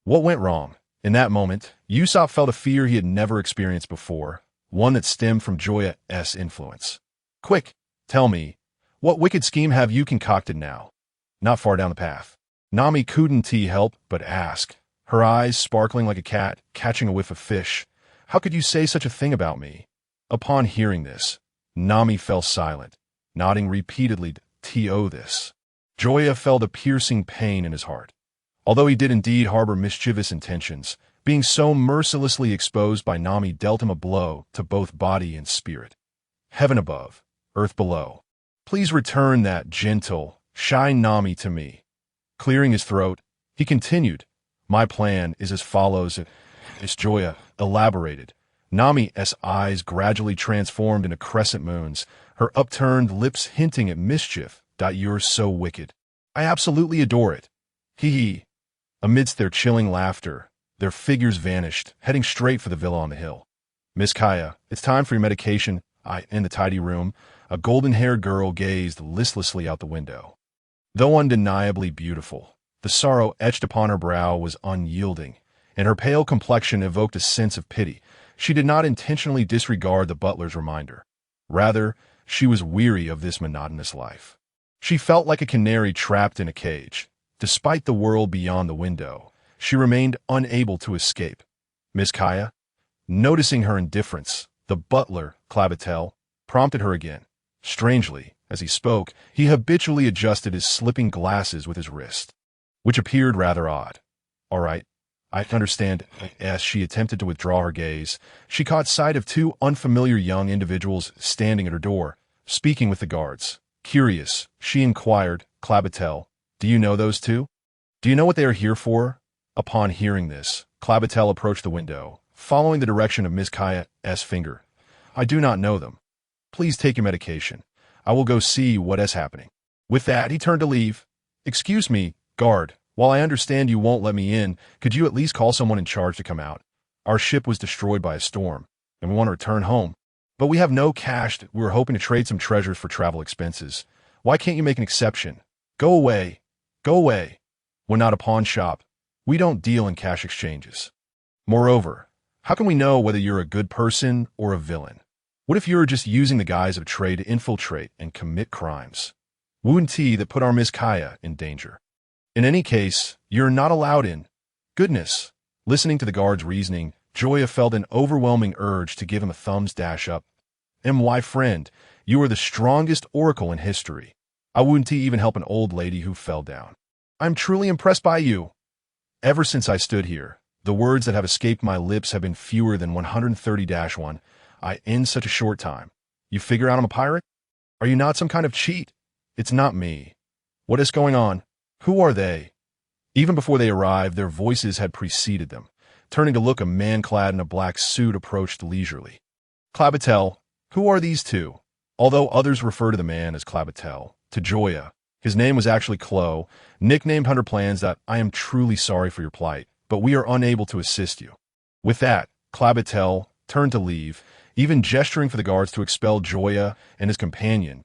What went wrong? In that moment, Usopp felt a fear he had never experienced before, one that stemmed from Joya's influence. "Quick, tell me, what wicked scheme have you concocted now?" "Not far down the path. Nami couldn't help but ask, her eyes sparkling like a cat catching a whiff of fish. How could you say such a thing about me? Upon hearing this, Nami fell silent, nodding repeatedly to this. Joya felt a piercing pain in his heart. Although he did indeed harbor mischievous intentions, being so mercilessly exposed by Nami dealt him a blow to both body and spirit. Heaven above, earth below. Please return that gentle, shy Nami to me. Clearing his throat, he continued, my plan is as follows. As Joya elaborated, Nami's eyes gradually transformed into crescent moons, her upturned lips hinting at mischief. You're so wicked. I absolutely adore it. Hee. Amidst their chilling laughter, their figures vanished, heading straight for the villa on the hill. Miss Kaya, it's time for your medication. In the tidy room, a golden-haired girl gazed listlessly out the window. Though undeniably beautiful, the sorrow etched upon her brow was unyielding, and her pale complexion evoked a sense of pity. She did not intentionally disregard the butler's reminder. Rather, she was weary of this monotonous life. She felt like a canary trapped in a cage. Despite the world beyond the window, she remained unable to escape. Miss Kaya, noticing her indifference, the butler, Clabatel, prompted her again. Strangely, as he spoke, he habitually adjusted his slipping glasses with his wrist, which appeared rather odd. All right, I understand. As she attempted to withdraw her gaze, she caught sight of two unfamiliar young individuals standing at her door, speaking with the guards. Curious, she inquired, Clabatel, do you know those two? Do you know what they are here for? Upon hearing this, Clabatel approached the window, following the direction of Miss Kaya's finger. I do not know them. Please take your medication. I will go see what is happening. With that, he turned to leave. Excuse me, guard. While I understand you won't let me in, could you at least call someone in charge to come out? Our ship was destroyed by a storm, and we want to return home. But we have no cash. We were hoping to trade some treasures for travel expenses. Why can't you make an exception? Go away. Go away. We're not a pawn shop. We don't deal in cash exchanges. Moreover, how can we know whether you're a good person or a villain? What if you're just using the guise of trade to infiltrate and commit crimes? Wouldn't that put our Miss Kaya in danger? In any case, you're not allowed in. Goodness. Listening to the guard's reasoning, Joya felt an overwhelming urge to give him a thumbs up. My friend, you are the strongest oracle in history. I wouldn't even help an old lady who fell down. I'm truly impressed by you. Ever since I stood here, the words that have escaped my lips have been fewer than 130-1. In such a short time. You figure out I'm a pirate? Are you not some kind of cheat? It's not me. What is going on? Who are they? Even before they arrived, their voices had preceded them. Turning to look, a man clad in a black suit approached leisurely. Clabatel, who are these two? Although others refer to the man as Clabatel, to Joya, his name was actually Klo, nicknamed Hunter Plans. That I am truly sorry for your plight, but we are unable to assist you. With that, Clabatel turned to leave, even gesturing for the guards to expel Joya and his companion.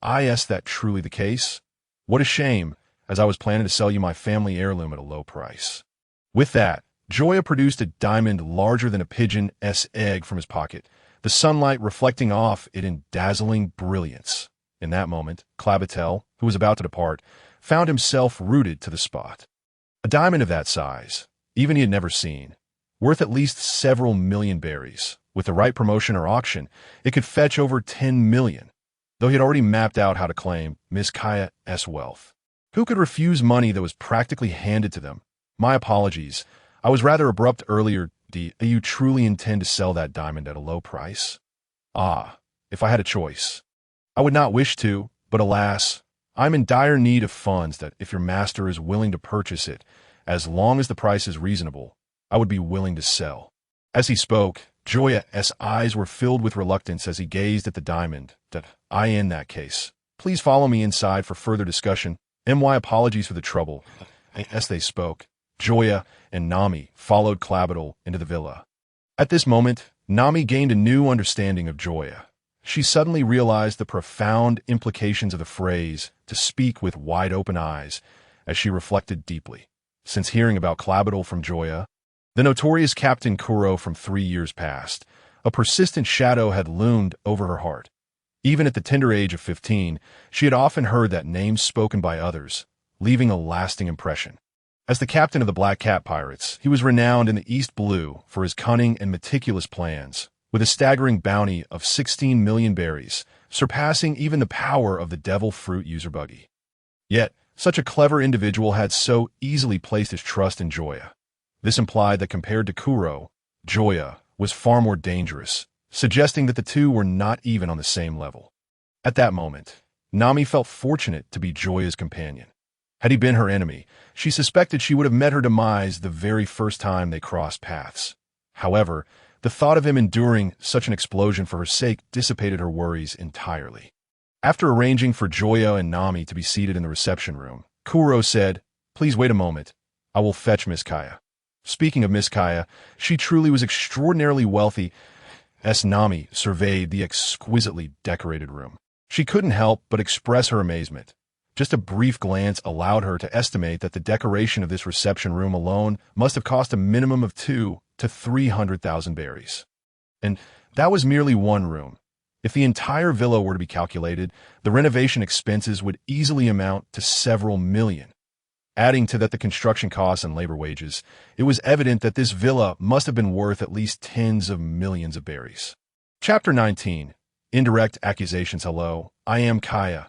Is that truly the case? What a shame, as I was planning to sell you my family heirloom at a low price. With that, Joya produced a diamond larger than a pigeon's egg from his pocket, the sunlight reflecting off it in dazzling brilliance. In that moment, Clabatel, who was about to depart, found himself rooted to the spot. A diamond of that size, even he had never seen, worth at least several million berries. With the right promotion or auction, it could fetch over 10 million, though he had already mapped out how to claim Miss Kaya's wealth. Who could refuse money that was practically handed to them? My apologies. I was rather abrupt earlier. Do you truly intend to sell that diamond at a low price? If I had a choice. I would not wish to, but alas, I'm in dire need of funds that if your master is willing to purchase it, as long as the price is reasonable, I would be willing to sell. As he spoke, Joya's eyes were filled with reluctance as he gazed at the diamond. In that case, please follow me inside for further discussion. My apologies for the trouble. As they spoke, Joya and Nami followed Clabatel into the villa. At this moment, Nami gained a new understanding of Joya. She suddenly realized the profound implications of the phrase, to speak with wide-open eyes, as she reflected deeply. Since hearing about Clabatel from Joya, the notorious Captain Kuro from 3 years past, a persistent shadow had loomed over her heart. Even at the tender age of 15, she had often heard that name spoken by others, leaving a lasting impression. As the captain of the Black Cat Pirates, he was renowned in the East Blue for his cunning and meticulous plans, with a staggering bounty of 16 million berries, surpassing even the power of the devil fruit user Buggy. Yet, such a clever individual had so easily placed his trust in Joya. This implied that compared to Kuro, Joya was far more dangerous, suggesting that the two were not even on the same level. At that moment, Nami felt fortunate to be Joya's companion. Had he been her enemy, she suspected she would have met her demise the very first time they crossed paths. However, the thought of him enduring such an explosion for her sake dissipated her worries entirely. After arranging for Joya and Nami to be seated in the reception room, Kuro said, "Please wait a moment. I will fetch Miss Kaya." Speaking of Miss Kaya, she truly was extraordinarily wealthy as Nami surveyed the exquisitely decorated room. She couldn't help but express her amazement. Just a brief glance allowed her to estimate that the decoration of this reception room alone must have cost a minimum of 200,000 to 300,000 berries. And that was merely one room. If the entire villa were to be calculated, the renovation expenses would easily amount to several million. Adding to that the construction costs and labor wages, it was evident that this villa must have been worth at least tens of millions of berries. Chapter 19. Indirect Accusations. Hello, I am Kaya.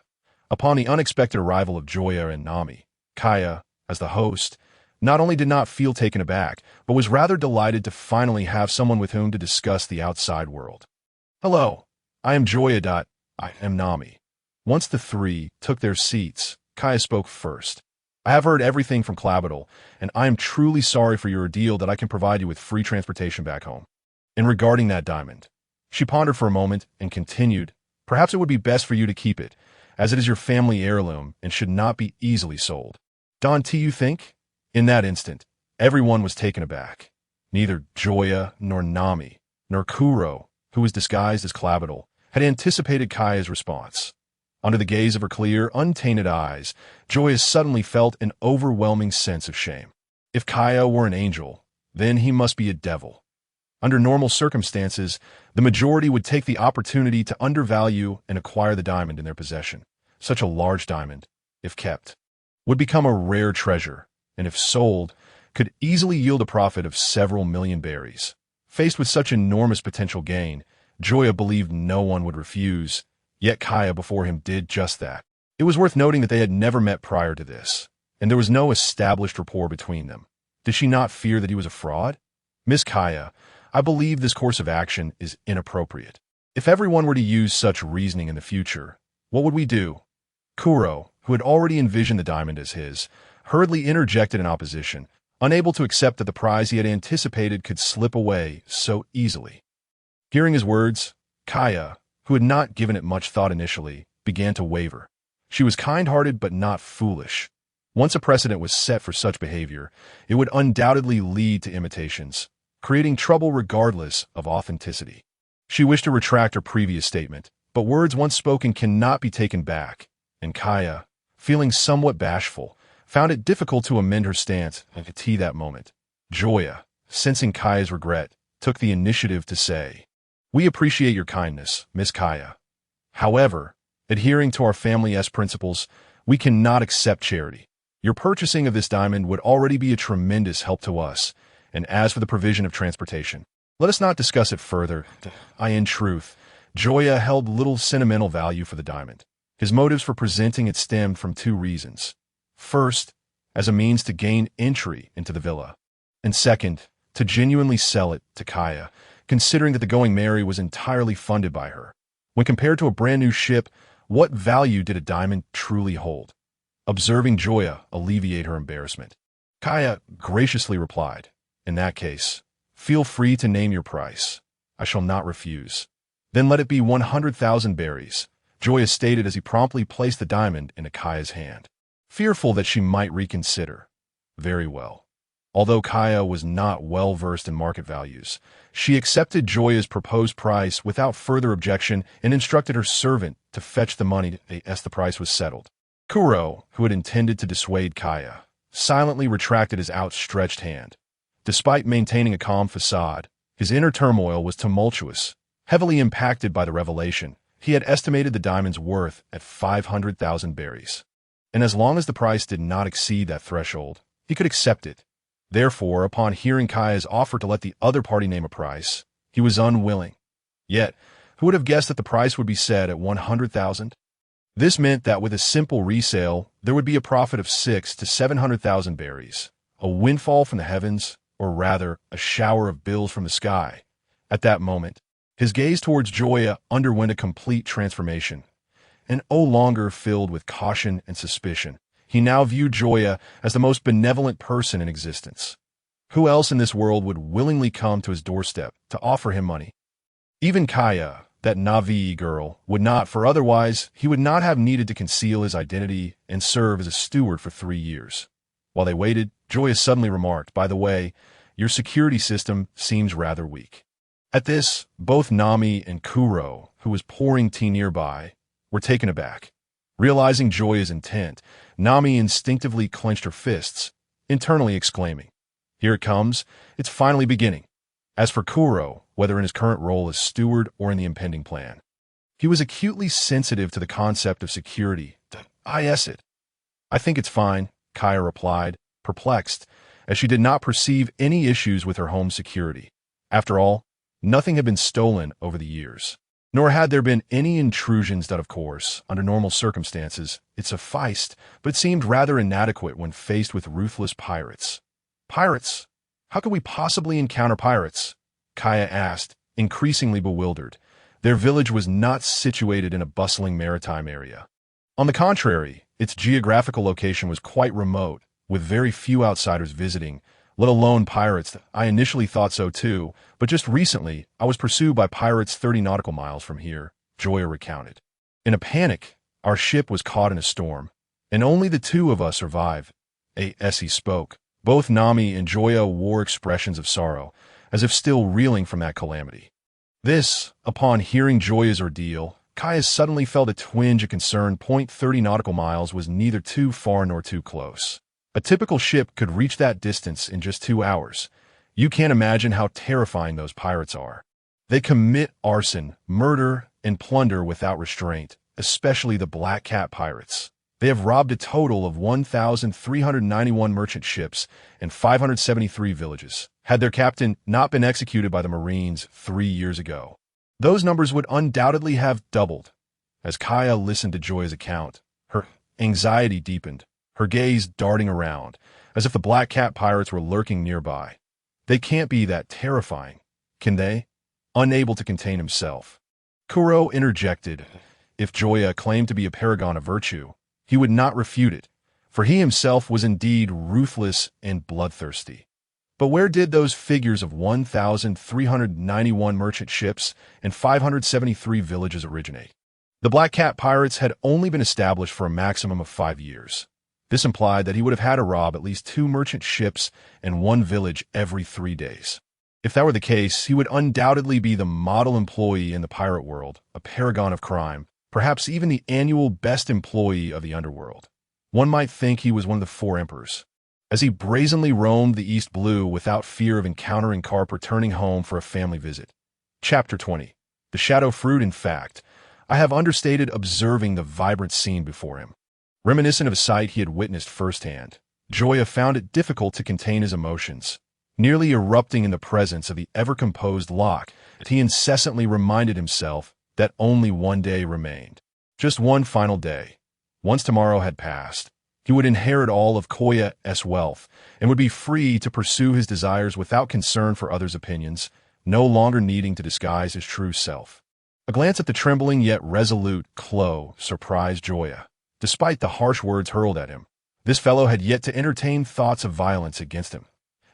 Upon the unexpected arrival of Joya and Nami, Kaya, as the host, not only did not feel taken aback, but was rather delighted to finally have someone with whom to discuss the outside world. "Hello, I am Joya. I am Nami." Once the three took their seats, Kaya spoke first. "I have heard everything from Clavital, and I am truly sorry for your ordeal that I can provide you with free transportation back home. And regarding that diamond," she pondered for a moment and continued, "perhaps it would be best for you to keep it, as it is your family heirloom and should not be easily sold." "Don T, you think?" In that instant, everyone was taken aback. Neither Joya nor Nami, nor Kuro, who was disguised as Clavital, had anticipated Kaya's response. Under the gaze of her clear, untainted eyes, Joya suddenly felt an overwhelming sense of shame. If Kaya were an angel, then he must be a devil. Under normal circumstances, the majority would take the opportunity to undervalue and acquire the diamond in their possession. Such a large diamond, if kept, would become a rare treasure, and if sold, could easily yield a profit of several million berries. Faced with such enormous potential gain, Joya believed no one would refuse, yet Kaya before him did just that. It was worth noting that they had never met prior to this, and there was no established rapport between them. Did she not fear that he was a fraud? "Miss Kaya, I believe this course of action is inappropriate. If everyone were to use such reasoning in the future, what would we do?" Kuro, who had already envisioned the diamond as his, hurriedly interjected in opposition, unable to accept that the prize he had anticipated could slip away so easily. Hearing his words, Kaya, who had not given it much thought initially, began to waver. She was kind-hearted but not foolish. Once a precedent was set for such behavior, it would undoubtedly lead to imitations, creating trouble regardless of authenticity. She wished to retract her previous statement, but words once spoken cannot be taken back, and Kaya, feeling somewhat bashful, found it difficult to amend her stance at that moment. Joya, sensing Kaya's regret, took the initiative to say, "We appreciate your kindness, Miss Kaya. However, adhering to our family's principles, we cannot accept charity. Your purchasing of this diamond would already be a tremendous help to us, and as for the provision of transportation, let us not discuss it further. In truth, Joya held little sentimental value for the diamond. His motives for presenting it stemmed from two reasons. First, as a means to gain entry into the villa, and second, to genuinely sell it to Kaya, considering that the Going Merry was entirely funded by her. When compared to a brand new ship, what value did a diamond truly hold?" Observing Joya alleviate her embarrassment, Kaya graciously replied, "In that case, feel free to name your price. I shall not refuse." "Then let it be 100,000 berries," Joya stated as he promptly placed the diamond into Kaya's hand. Fearful that she might reconsider. Very well. Although Kaya was not well versed in market values, she accepted Joya's proposed price without further objection and instructed her servant to fetch the money as the price was settled. Kuro, who had intended to dissuade Kaya, silently retracted his outstretched hand. Despite maintaining a calm facade, his inner turmoil was tumultuous. Heavily impacted by the revelation, he had estimated the diamond's worth at 500,000 berries. and as long as the price did not exceed that threshold, he could accept it. Therefore, upon hearing Kaya's offer to let the other party name a price, he was unwilling. Yet, who would have guessed that the price would be set at 100,000? This meant that with a simple resale, there would be a profit of 6 to 700,000 berries, a windfall from the heavens, or rather, a shower of bills from the sky. At that moment, his gaze towards Joya underwent a complete transformation, and no longer filled with caution and suspicion. He now viewed Joya as the most benevolent person in existence. Who else in this world would willingly come to his doorstep to offer him money? Even Kaya, that Na'vi girl, would not, for otherwise he would not have needed to conceal his identity and serve as a steward for 3 years. While they waited, Joya suddenly remarked, "By the way, your security system seems rather weak." At this, both Nami and Kuro, who was pouring tea nearby, were taken aback. Realizing Joya's intent, Nami instinctively clenched her fists, internally exclaiming, "Here it comes, it's finally beginning." As for Kuro, whether in his current role as steward or in the impending plan, he was acutely sensitive to the concept of security. "I think it's fine," Kaya replied, perplexed, as she did not perceive any issues with her home security. After all, nothing had been stolen over the years, nor had there been any intrusions that, of course, under normal circumstances, it sufficed, but seemed rather inadequate when faced with ruthless pirates. "Pirates? How could we possibly encounter pirates?" Kaya asked, increasingly bewildered. Their village was not situated in a bustling maritime area. On the contrary, its geographical location was quite remote, with very few outsiders visiting, let alone pirates. "I initially thought so too, but just recently I was pursued by pirates 30 nautical miles from here," Joya recounted. "In a panic, our ship was caught in a storm, and only the 2 of us survived." As he spoke, both Nami and Joya wore expressions of sorrow, as if still reeling from that calamity. This, upon hearing Joya's ordeal, Kaya suddenly felt a twinge of concern. 30 nautical miles was neither too far nor too close. A typical ship could reach that distance in just 2 hours. You can't imagine how terrifying those pirates are. They commit arson, murder, and plunder without restraint, especially the Black Cat pirates. They have robbed a total of 1,391 merchant ships and 573 villages. Had their captain not been executed by the Marines 3 years ago, those numbers would undoubtedly have doubled. As Kaya listened to Joya's account, her anxiety deepened, her gaze darting around, as if the Black Cat pirates were lurking nearby. "They can't be that terrifying, can they?" Unable to contain himself, Kuro interjected. If Joya claimed to be a paragon of virtue, he would not refute it, for he himself was indeed ruthless and bloodthirsty. But where did those figures of 1,391 merchant ships and 573 villages originate? The Black Cat pirates had only been established for a maximum of 5 years. This implied that he would have had to rob at least 2 merchant ships and 1 village every 3 days. If that were the case, he would undoubtedly be the model employee in the pirate world, a paragon of crime, perhaps even the annual best employee of the underworld. One might think he was one of the 4 emperors. As he brazenly roamed the East Blue without fear of encountering Garp returning home for a family visit. Chapter 20. The Shadow Fruit. In fact, I have understated observing the vibrant scene before him. Reminiscent of a sight he had witnessed firsthand, Joya found it difficult to contain his emotions. Nearly erupting in the presence of the ever-composed Locke, he incessantly reminded himself that only one day remained. Just one final day. Once tomorrow had passed, he would inherit all of Koya's wealth and would be free to pursue his desires without concern for others' opinions, no longer needing to disguise his true self. A glance at the trembling yet resolute Klo surprised Joya. Despite the harsh words hurled at him, this fellow had yet to entertain thoughts of violence against him.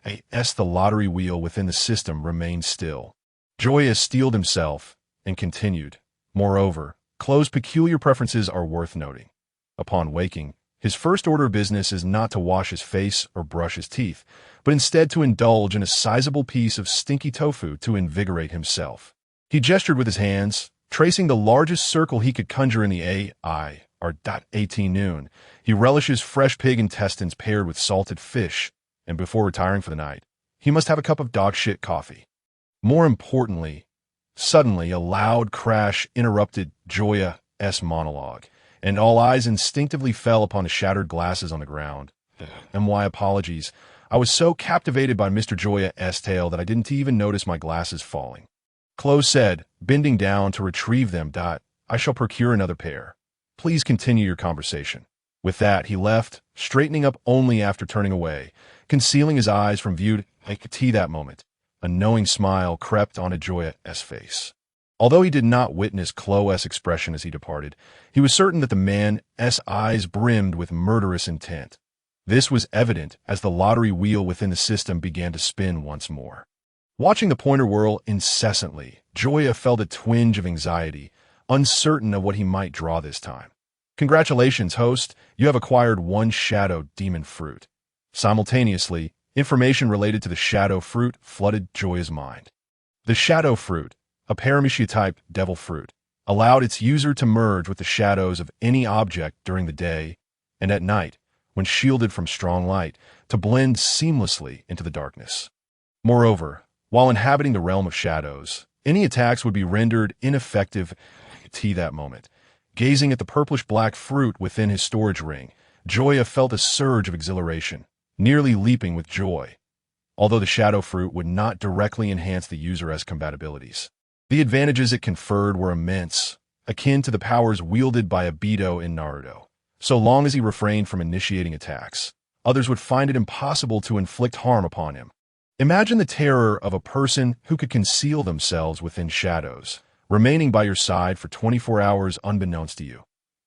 The lottery wheel within the system remained still. Joya steeled himself and continued. Moreover, Klo's peculiar preferences are worth noting. Upon waking, his first order of business is not to wash his face or brush his teeth, but instead to indulge in a sizable piece of stinky tofu to invigorate himself. He gestured with his hands, tracing the largest circle he could conjure in the at noon. He relishes fresh pig intestines paired with salted fish, and before retiring for the night, he must have a cup of dog-shit coffee. More importantly, suddenly a loud crash interrupted Joya's monologue. and all eyes instinctively fell upon the shattered glasses on the ground. My apologies. I was so captivated by Mr. Joya's tale that I didn't even notice my glasses falling. Chloe said, bending down to retrieve them. I shall procure another pair. Please continue your conversation. With that, he left, straightening up only after turning away, concealing his eyes from view. I could see that moment. A knowing smile crept onto Joya's face. Although he did not witness Chloe's expression as he departed, he was certain that the man's eyes brimmed with murderous intent. This was evident as the lottery wheel within the system began to spin once more. Watching the pointer whirl incessantly, Joya felt a twinge of anxiety, uncertain of what he might draw this time. Congratulations, host. You have acquired one shadow demon fruit. Simultaneously, information related to the shadow fruit flooded Joya's mind. The shadow fruit, a paramecia-type devil fruit, allowed its user to merge with the shadows of any object during the day and at night, when shielded from strong light, to blend seamlessly into the darkness. Moreover, while inhabiting the realm of shadows, any attacks would be rendered ineffective at that moment. Gazing at the purplish-black fruit within his storage ring, Joya felt a surge of exhilaration, nearly leaping with joy. Although the shadow fruit would not directly enhance the user's compatibilities, the advantages it conferred were immense, akin to the powers wielded by Obito in Naruto. So long as he refrained from initiating attacks, others would find it impossible to inflict harm upon him. Imagine the terror of a person who could conceal themselves within shadows, remaining by your side for 24 hours unbeknownst to you.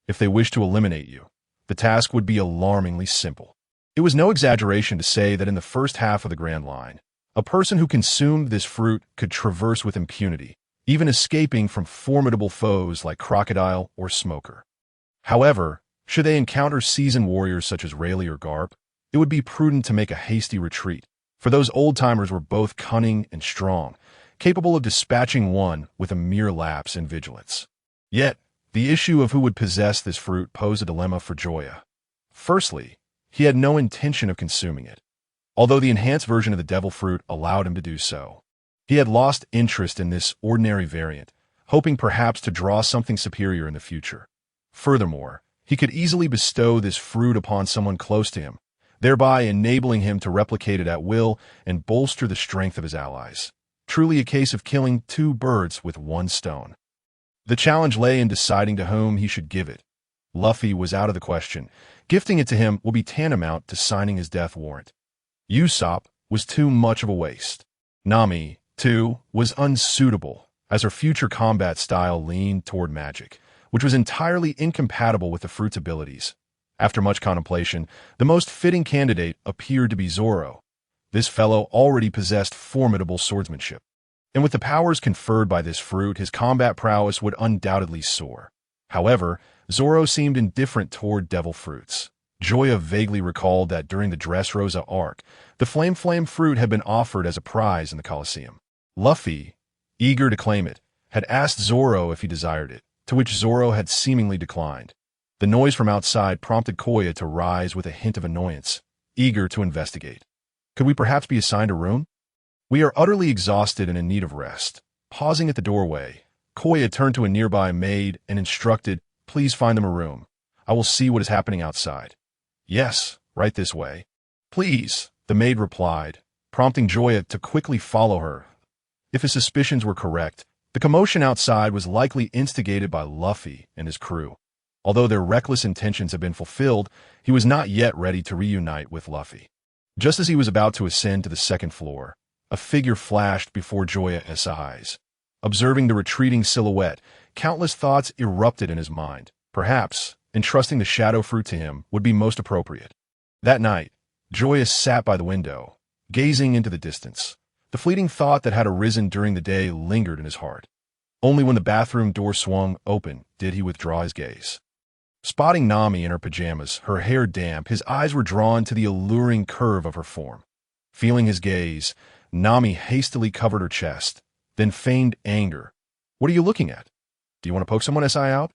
If they wished to eliminate you, the task would be alarmingly simple. It was no exaggeration to say that in the first half of the Grand Line, a person who consumed this fruit could traverse with impunity, even escaping from formidable foes like Crocodile or Smoker. However, should they encounter seasoned warriors such as Rayleigh or Garp, it would be prudent to make a hasty retreat, for those old-timers were both cunning and strong, capable of dispatching one with a mere lapse in vigilance. Yet, the issue of who would possess this fruit posed a dilemma for Joya. Firstly, he had no intention of consuming it, although the enhanced version of the devil fruit allowed him to do so. He had lost interest in this ordinary variant, hoping perhaps to draw something superior in the future. Furthermore, he could easily bestow this fruit upon someone close to him, thereby enabling him to replicate it at will and bolster the strength of his allies. Truly a case of killing two birds with one stone. The challenge lay in deciding to whom he should give it. Luffy was out of the question. Gifting it to him will be tantamount to signing his death warrant. Usopp was too much of a waste. Nami, too, was unsuitable, as her future combat style leaned toward magic, which was entirely incompatible with the fruit's abilities. After much contemplation, the most fitting candidate appeared to be Zoro. This fellow already possessed formidable swordsmanship, and with the powers conferred by this fruit, his combat prowess would undoubtedly soar. However, Zoro seemed indifferent toward devil fruits. Joya vaguely recalled that during the Dressrosa arc, the Flame fruit had been offered as a prize in the Colosseum. Luffy, eager to claim it, had asked Zoro if he desired it, to which Zoro had seemingly declined. The noise from outside prompted Koya to rise with a hint of annoyance, eager to investigate. Could we perhaps be assigned a room? We are utterly exhausted and in need of rest. Pausing at the doorway, Koya turned to a nearby maid and instructed, "Please find them a room. I will see what is happening outside." "Yes, right this way." "Please," the maid replied, prompting Joya to quickly follow her. If his suspicions were correct, the commotion outside was likely instigated by Luffy and his crew. Although their reckless intentions had been fulfilled, he was not yet ready to reunite with Luffy. Just as he was about to ascend to the second floor, a figure flashed before Joya's eyes. Observing the retreating silhouette, countless thoughts erupted in his mind. Perhaps, entrusting the shadow fruit to him would be most appropriate. That night, Joya sat by the window, gazing into the distance. The fleeting thought that had arisen during the day lingered in his heart. Only when the bathroom door swung open did he withdraw his gaze. Spotting Nami in her pajamas, her hair damp, his eyes were drawn to the alluring curve of her form. Feeling his gaze, Nami hastily covered her chest, then feigned anger. "What are you looking at? Do you want to poke someone's eye out?"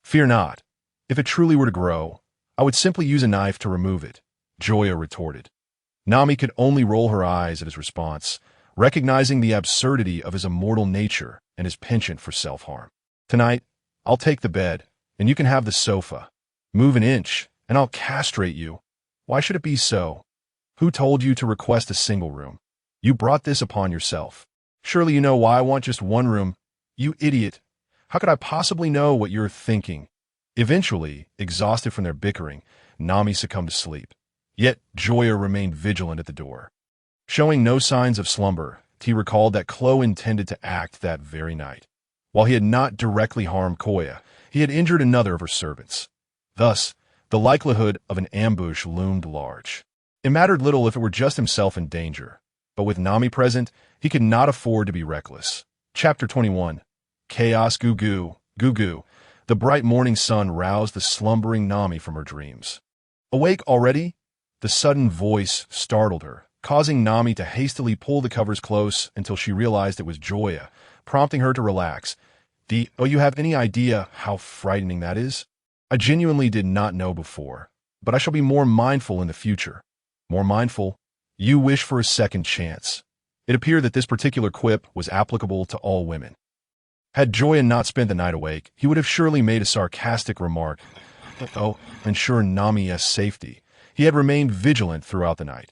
"Fear not. If it truly were to grow, I would simply use a knife to remove it," Joya retorted. Nami could only roll her eyes at his response, recognizing the absurdity of his immortal nature and his penchant for self-harm. "Tonight, I'll take the bed. and you can have the sofa. Move an inch, and I'll castrate you. Why should it be so? Who told you to request a single room? You brought this upon yourself. Surely you know why I want just one room. You idiot. How could I possibly know what you're thinking? Eventually, exhausted from their bickering, Nami succumbed to sleep. Yet Joya remained vigilant at the door. Showing no signs of slumber, he recalled that Kuro intended to act that very night. While he had not directly harmed Koya, he had injured another of her servants. Thus, the likelihood of an ambush loomed large. It mattered little if it were just himself in danger, but with Nami present, he could not afford to be reckless. Chapter 21. Chaos Goo Goo, Goo Goo. The bright morning sun roused the slumbering Nami from her dreams. Awake already? The sudden voice startled her, causing Nami to hastily pull the covers close until she realized it was Joya, prompting her to relax. Oh, you have any idea how frightening that is? I genuinely did not know before, but I shall be more mindful in the future. More mindful? You wish for a second chance. It appeared that this particular quip was applicable to all women. Had Joya not spent the night awake, he would have surely made a sarcastic remark. Oh, ensure Nami's safety. He had remained vigilant throughout the night,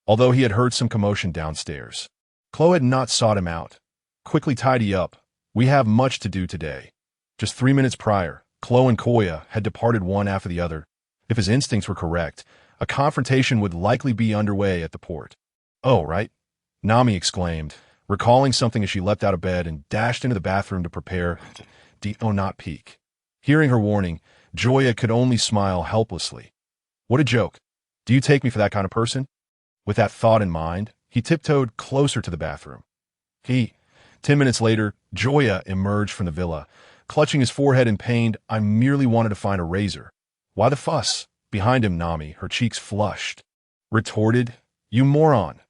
although he had heard some commotion downstairs. Kuro had not sought him out. Quickly tidy up. We have much to do today. Just 3 minutes prior, Kuro and Koya had departed one after the other. If his instincts were correct, a confrontation would likely be underway at the port. Oh, right? Nami exclaimed, recalling something as she leapt out of bed and dashed into the bathroom to prepare. Not peek. Hearing her warning, Joya could only smile helplessly. What a joke. Do you take me for that kind of person? With that thought in mind, he tiptoed closer to the bathroom. 10 minutes later, Joya emerged from the villa. Clutching his forehead in pain, I merely wanted to find a razor. Why the fuss? Behind him, Nami, her cheeks flushed, retorted, You moron.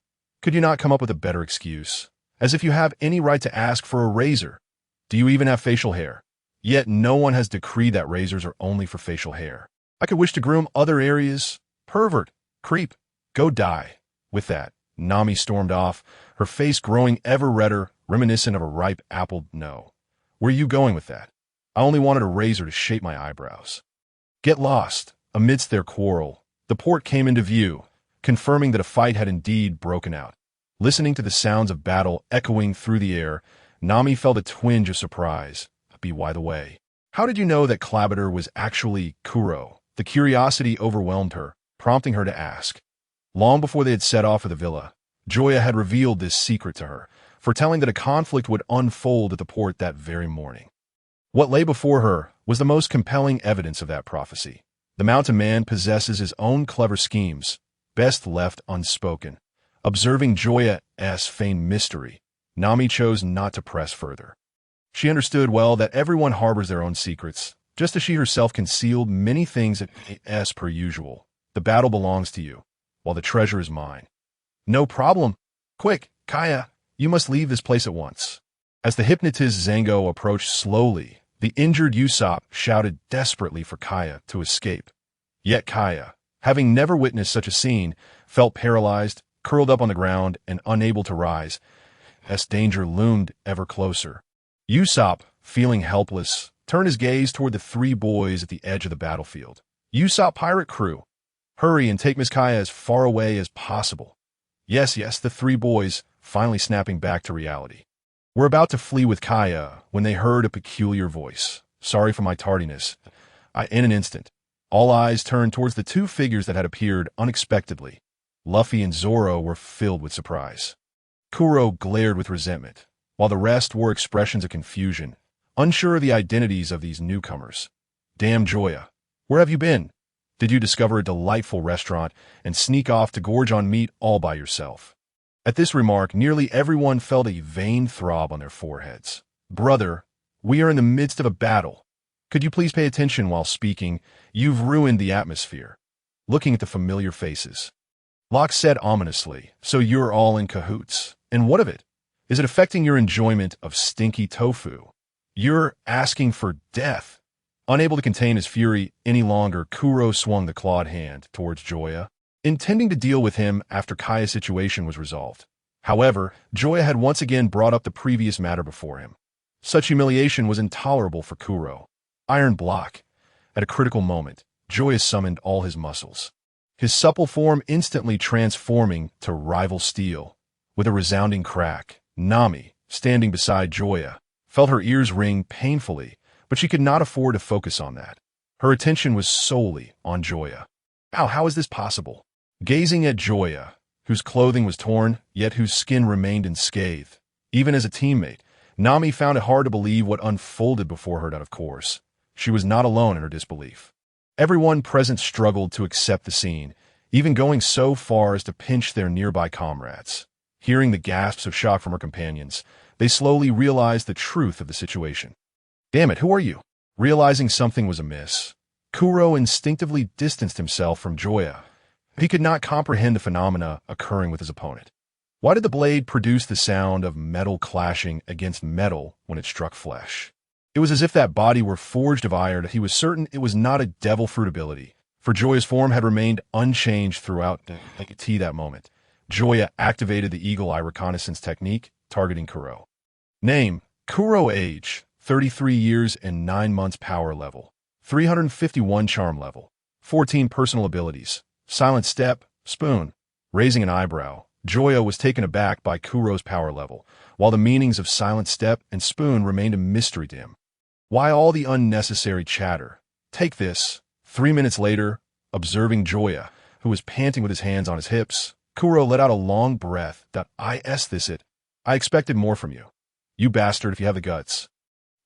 Could you not come up with a better excuse? As if you have any right to ask for a razor. Do you even have facial hair? Yet no one has decreed that razors are only for facial hair. I could wish to groom other areas. Pervert. Creep. Go die. With that, Nami stormed off, her face growing ever redder, reminiscent of a ripe apple. No. Where are you going with that? I only wanted a razor to shape my eyebrows. Get lost. Amidst their quarrel, the port came into view, confirming that a fight had indeed broken out. Listening to the sounds of battle echoing through the air, Nami felt a twinge of surprise. By the way, how did you know that Clabater was actually Kuro? The curiosity overwhelmed her, prompting her to ask. Long before they had set off for the villa, Joya had revealed this secret to her, foretelling that a conflict would unfold at the port that very morning. What lay before her was the most compelling evidence of that prophecy. The mountain man possesses his own clever schemes, best left unspoken. Observing Joya's feigned mystery, Nami chose not to press further. She understood well that everyone harbors their own secrets, just as she herself concealed many things as per usual. The battle belongs to you, while the treasure is mine. No problem. Quick, Kaya, you must leave this place at once. As the hypnotist Zango approached slowly, the injured Usopp shouted desperately for Kaya to escape. Yet Kaya, having never witnessed such a scene, felt paralyzed, curled up on the ground, and unable to rise, as danger loomed ever closer. Usopp, feeling helpless, turned his gaze toward the 3 boys at the edge of the battlefield. Usopp pirate crew, hurry and take Miss Kaya as far away as possible. Yes, the 3 boys, finally snapping back to reality, were about to flee with Kaya when they heard a peculiar voice. Sorry for my tardiness. In an instant, all eyes turned towards the 2 figures that had appeared unexpectedly. Luffy and Zoro were filled with surprise. Kuro glared with resentment, while the rest wore expressions of confusion, unsure of the identities of these newcomers. Damn Joya, where have you been? Did you discover a delightful restaurant and sneak off to gorge on meat all by yourself? At this remark, nearly everyone felt a vain throb on their foreheads. Brother, we are in the midst of a battle. Could you please pay attention while speaking? You've ruined the atmosphere. Looking at the familiar faces, Locke said ominously, So you're all in cahoots. And what of it? Is it affecting your enjoyment of stinky tofu? You're asking for death. Unable to contain his fury any longer, Kuro swung the clawed hand towards Joya, intending to deal with him after Kaya's situation was resolved. However, Joya had once again brought up the previous matter before him. Such humiliation was intolerable for Kuro. Iron block. At a critical moment, Joya summoned all his muscles, his supple form instantly transforming to rival steel. With a resounding crack, Nami, standing beside Joya, felt her ears ring painfully, but she could not afford to focus on that. Her attention was solely on Joya. Ow, how is this possible? Gazing at Joya, whose clothing was torn, yet whose skin remained unscathed, even as a teammate, Nami found it hard to believe what unfolded before her. Of course, she was not alone in her disbelief. Everyone present struggled to accept the scene, even going so far as to pinch their nearby comrades. Hearing the gasps of shock from her companions, they slowly realized the truth of the situation. Damn it, who are you? Realizing something was amiss, Kuro instinctively distanced himself from Joya. He could not comprehend the phenomena occurring with his opponent. Why did the blade produce the sound of metal clashing against metal when it struck flesh? It was as if that body were forged of iron. He was certain it was not a devil fruit ability, for Joya's form had remained unchanged throughout that moment. Joya activated the eagle eye reconnaissance technique, targeting Kuro. Name: Kuro. Age: 33 years and 9 months. Power level: 351. Charm level: 14. Personal abilities: Silent Step, Spoon. Raising an eyebrow, Joya was taken aback by Kuro's power level, while the meanings of Silent Step and Spoon remained a mystery to him. Why all the unnecessary chatter? Take this. 3 minutes later, observing Joya, who was panting with his hands on his hips, Kuro let out a long breath. I expected more from you. You bastard, if you have the guts.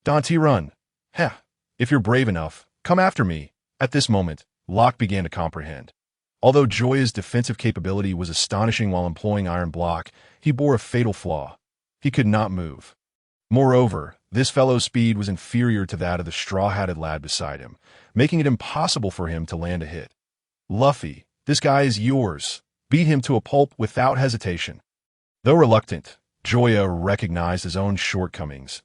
Dante, run. Heh. If you're brave enough, come after me. At this moment, Locke began to comprehend. Although Joya's defensive capability was astonishing while employing Iron Block, he bore a fatal flaw. He could not move. Moreover, this fellow's speed was inferior to that of the straw-hatted lad beside him, making it impossible for him to land a hit. Luffy, this guy is yours. Beat him to a pulp without hesitation. Though reluctant, Joya recognized his own shortcomings.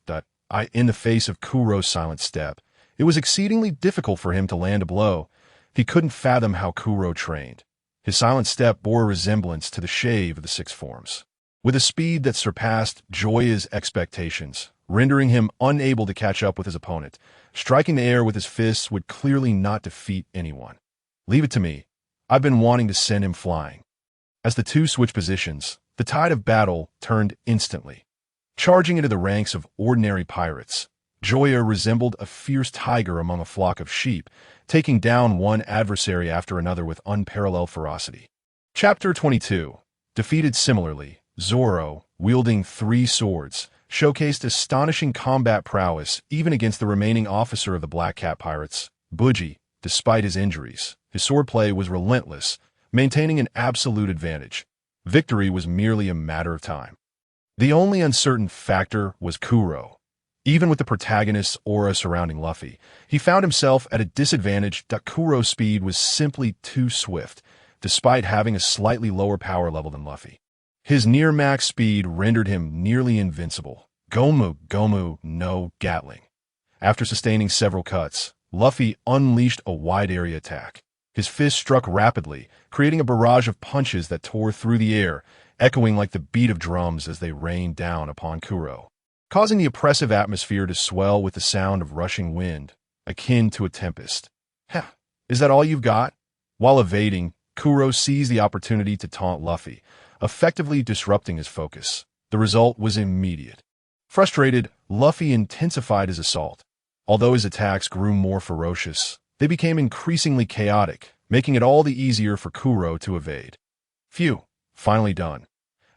In the face of Kuro's Silent Step, it was exceedingly difficult for him to land a blow. He couldn't fathom how Kuro trained. His Silent Step bore a resemblance to the shave of the six forms, with a speed that surpassed Joya's expectations, rendering him unable to catch up with his opponent. Striking the air with his fists would clearly not defeat anyone. Leave it to me. I've been wanting to send him flying. As the two switched positions, the tide of battle turned instantly. Charging into the ranks of ordinary pirates, Joya resembled a fierce tiger among a flock of sheep, taking down one adversary after another with unparalleled ferocity. Chapter 22. Defeated similarly, Zoro, wielding 3 swords, showcased astonishing combat prowess even against the remaining officer of the Black Cat Pirates, Buggy. Despite his injuries, his swordplay was relentless, maintaining an absolute advantage. Victory was merely a matter of time. The only uncertain factor was Kuro. Even with the protagonist's aura surrounding Luffy, he found himself at a disadvantage. Kuro's speed was simply too swift, despite having a slightly lower power level than Luffy. His near-max speed rendered him nearly invincible. Gomu no Gatling. After sustaining several cuts, Luffy unleashed a wide-area attack. His fist struck rapidly, creating a barrage of punches that tore through the air, echoing like the beat of drums as they rained down upon Kuro, causing the oppressive atmosphere to swell with the sound of rushing wind, akin to a tempest. Heh, is that all you've got? While evading, Kuro seized the opportunity to taunt Luffy, effectively disrupting his focus. The result was immediate. Frustrated, Luffy intensified his assault. Although his attacks grew more ferocious, they became increasingly chaotic, making it all the easier for Kuro to evade. Phew, finally done.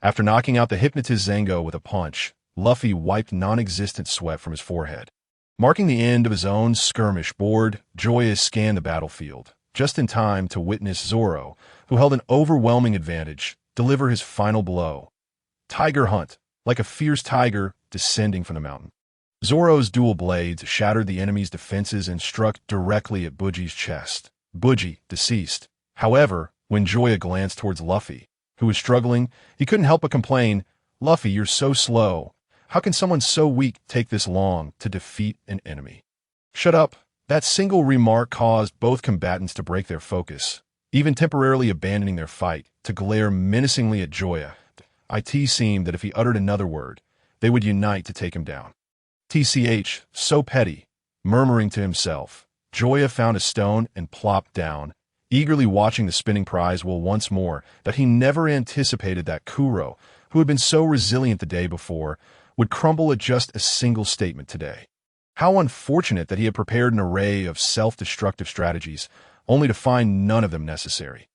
After knocking out the hypnotist Zango with a punch, Luffy wiped non-existent sweat from his forehead. Marking the end of his own skirmish board, Joya scanned the battlefield, just in time to witness Zoro, who held an overwhelming advantage, deliver his final blow. Tiger Hunt, like a fierce tiger descending from the mountain. Zoro's dual blades shattered the enemy's defenses and struck directly at Buggy's chest. Buggy, deceased. However, when Joya glanced towards Luffy, who was struggling, he couldn't help but complain, "Luffy, you're so slow. How can someone so weak take this long to defeat an enemy?" Shut up. That single remark caused both combatants to break their focus, even temporarily abandoning their fight, to glare menacingly at Joya. It seemed that if he uttered another word, they would unite to take him down. TCH, so petty. Murmuring to himself, Joya found a stone and plopped down, eagerly watching the spinning prize will once more that he never anticipated that Kuro, who had been so resilient the day before, would crumble at just a single statement today. How unfortunate that he had prepared an array of self-destructive strategies, only to find none of them necessary.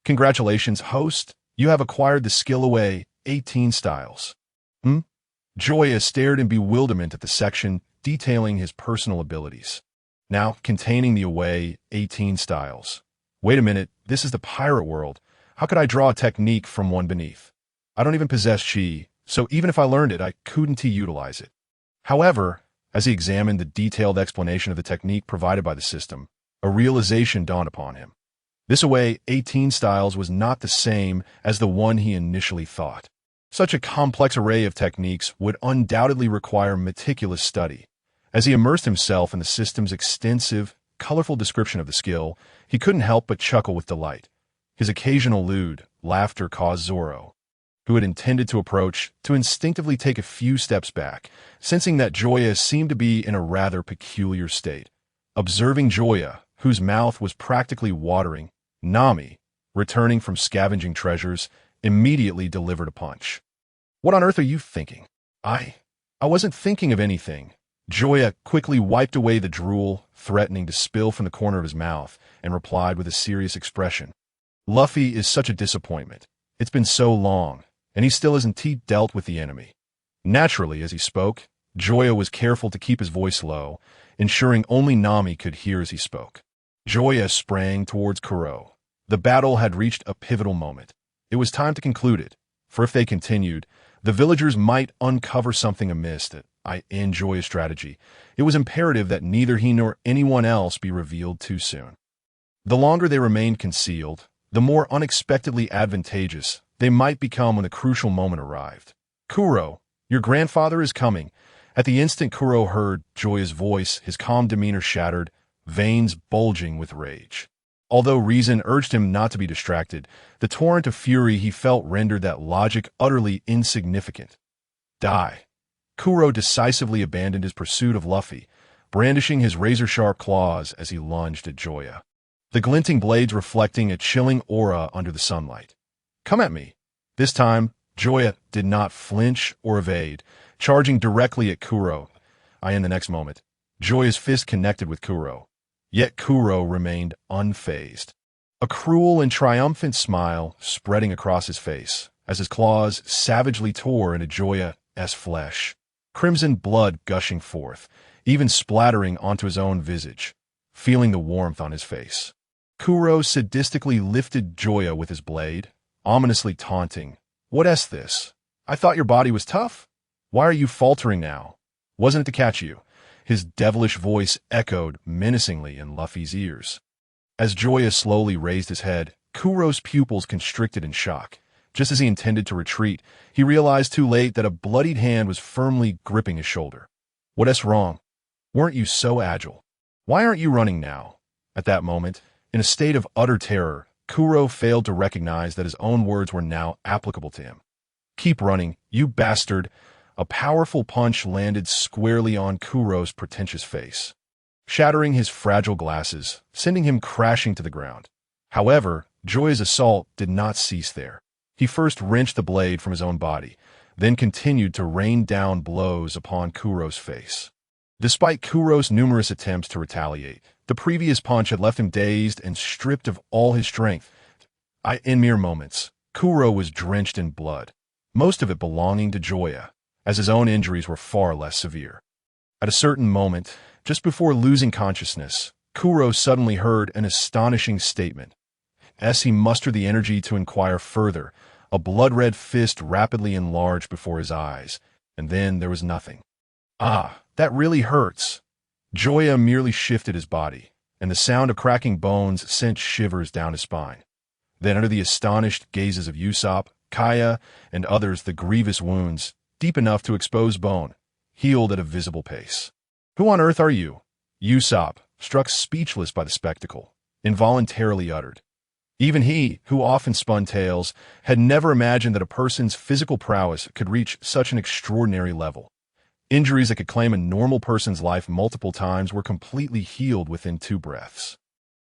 Congratulations, host. You have acquired the skill away 18 styles. Joya stared in bewilderment at the section detailing his personal abilities. Now, containing the away 18 styles. Wait a minute, this is the pirate world. How could I draw a technique from one beneath? I don't even possess chi, so even if I learned it, I couldn't utilize it. However, as he examined the detailed explanation of the technique provided by the system, a realization dawned upon him. This away 18 styles was not the same as the one he initially thought. Such a complex array of techniques would undoubtedly require meticulous study. As he immersed himself in the system's extensive, colorful description of the skill, he couldn't help but chuckle with delight. His occasional lewd laughter caused Zoro, who had intended to approach, to instinctively take a few steps back, sensing that Joya seemed to be in a rather peculiar state. Observing Joya, whose mouth was practically watering, Nami, returning from scavenging treasures, immediately delivered a punch. What on earth are you thinking? I wasn't thinking of anything. Joya quickly wiped away the drool, threatening to spill from the corner of his mouth, and replied with a serious expression. Luffy is such a disappointment. It's been so long, and he still hasn't dealt with the enemy. Naturally, as he spoke, Joya was careful to keep his voice low, ensuring only Nami could hear as he spoke. Joya sprang towards Kuro. The battle had reached a pivotal moment. It was time to conclude it, for if they continued, the villagers might uncover something amiss that in Joya's strategy. It was imperative that neither he nor anyone else be revealed too soon. The longer they remained concealed, the more unexpectedly advantageous they might become when the crucial moment arrived. Kuro, your grandfather is coming. At the instant Kuro heard Joya's voice, his calm demeanor shattered, veins bulging with rage. Although reason urged him not to be distracted, the torrent of fury he felt rendered that logic utterly insignificant. Die. Kuro decisively abandoned his pursuit of Luffy, brandishing his razor-sharp claws as he lunged at Joya, the glinting blades reflecting a chilling aura under the sunlight. Come at me. This time, Joya did not flinch or evade, charging directly at Kuro. In the next moment, Joya's fist connected with Kuro. Yet Kuro remained unfazed. A cruel and triumphant smile spreading across his face as his claws savagely tore into Joya's flesh, crimson blood gushing forth, even splattering onto his own visage, feeling the warmth on his face. Kuro sadistically lifted Joya with his blade, ominously taunting, "What's this? I thought your body was tough? Why are you faltering now? Wasn't it to catch you?" His devilish voice echoed menacingly in Luffy's ears. As Joya slowly raised his head, Kuro's pupils constricted in shock. Just as he intended to retreat, he realized too late that a bloodied hand was firmly gripping his shoulder. What's wrong? Weren't you so agile? Why aren't you running now? At that moment, in a state of utter terror, Kuro failed to recognize that his own words were now applicable to him. Keep running, you bastard! A powerful punch landed squarely on Kuro's pretentious face, shattering his fragile glasses, sending him crashing to the ground. However, Joya's assault did not cease there. He first wrenched the blade from his own body, then continued to rain down blows upon Kuro's face. Despite Kuro's numerous attempts to retaliate, the previous punch had left him dazed and stripped of all his strength. In mere moments, Kuro was drenched in blood, most of it belonging to Joya, as his own injuries were far less severe. At a certain moment, just before losing consciousness, Kuro suddenly heard an astonishing statement. As he mustered the energy to inquire further, a blood-red fist rapidly enlarged before his eyes, and then there was nothing. That really hurts. Joya merely shifted his body, and the sound of cracking bones sent shivers down his spine. Then under the astonished gazes of Usopp, Kaya, and others, the grievous wounds, deep enough to expose bone, healed at a visible pace. Who on earth are you? Usopp, struck speechless by the spectacle, involuntarily uttered. Even he, who often spun tales, had never imagined that a person's physical prowess could reach such an extraordinary level. Injuries that could claim a normal person's life multiple times were completely healed within 2 breaths.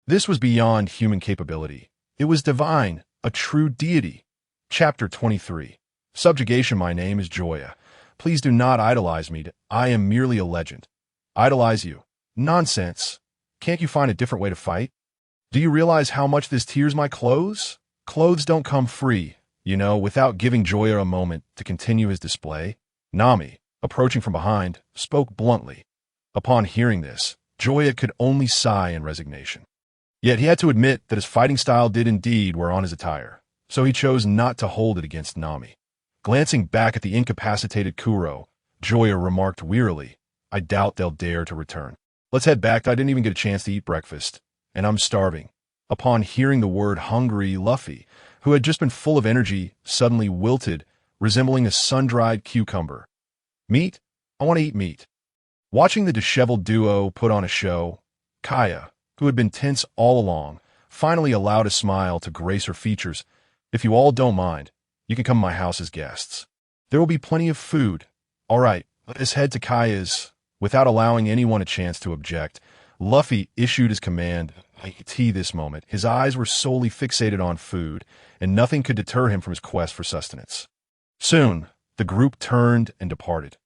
This was beyond human capability. It was divine, a true deity. Chapter 23. Subjugation. My name is Joya. Please do not idolize me. I am merely a legend. Idolize you? Nonsense. Can't you find a different way to fight? Do you realize how much this tears my clothes? Clothes don't come free, without giving Joya a moment to continue his display. Nami, approaching from behind, spoke bluntly. Upon hearing this, Joya could only sigh in resignation. Yet he had to admit that his fighting style did indeed wear on his attire, so he chose not to hold it against Nami. Glancing back at the incapacitated Kuro, Joya remarked wearily, I doubt they'll dare to return. Let's head back. I didn't even get a chance to eat breakfast, and I'm starving. Upon hearing the word hungry, Luffy, who had just been full of energy, suddenly wilted, resembling a sun-dried cucumber. Meat? I want to eat meat. Watching the disheveled duo put on a show, Kaya, who had been tense all along, finally allowed a smile to grace her features. If you all don't mind, you can come to my house as guests. There will be plenty of food. All right, let us head to Kaya's. Without allowing anyone a chance to object, Luffy issued his command. This moment, his eyes were solely fixated on food, and nothing could deter him from his quest for sustenance. Soon, the group turned and departed.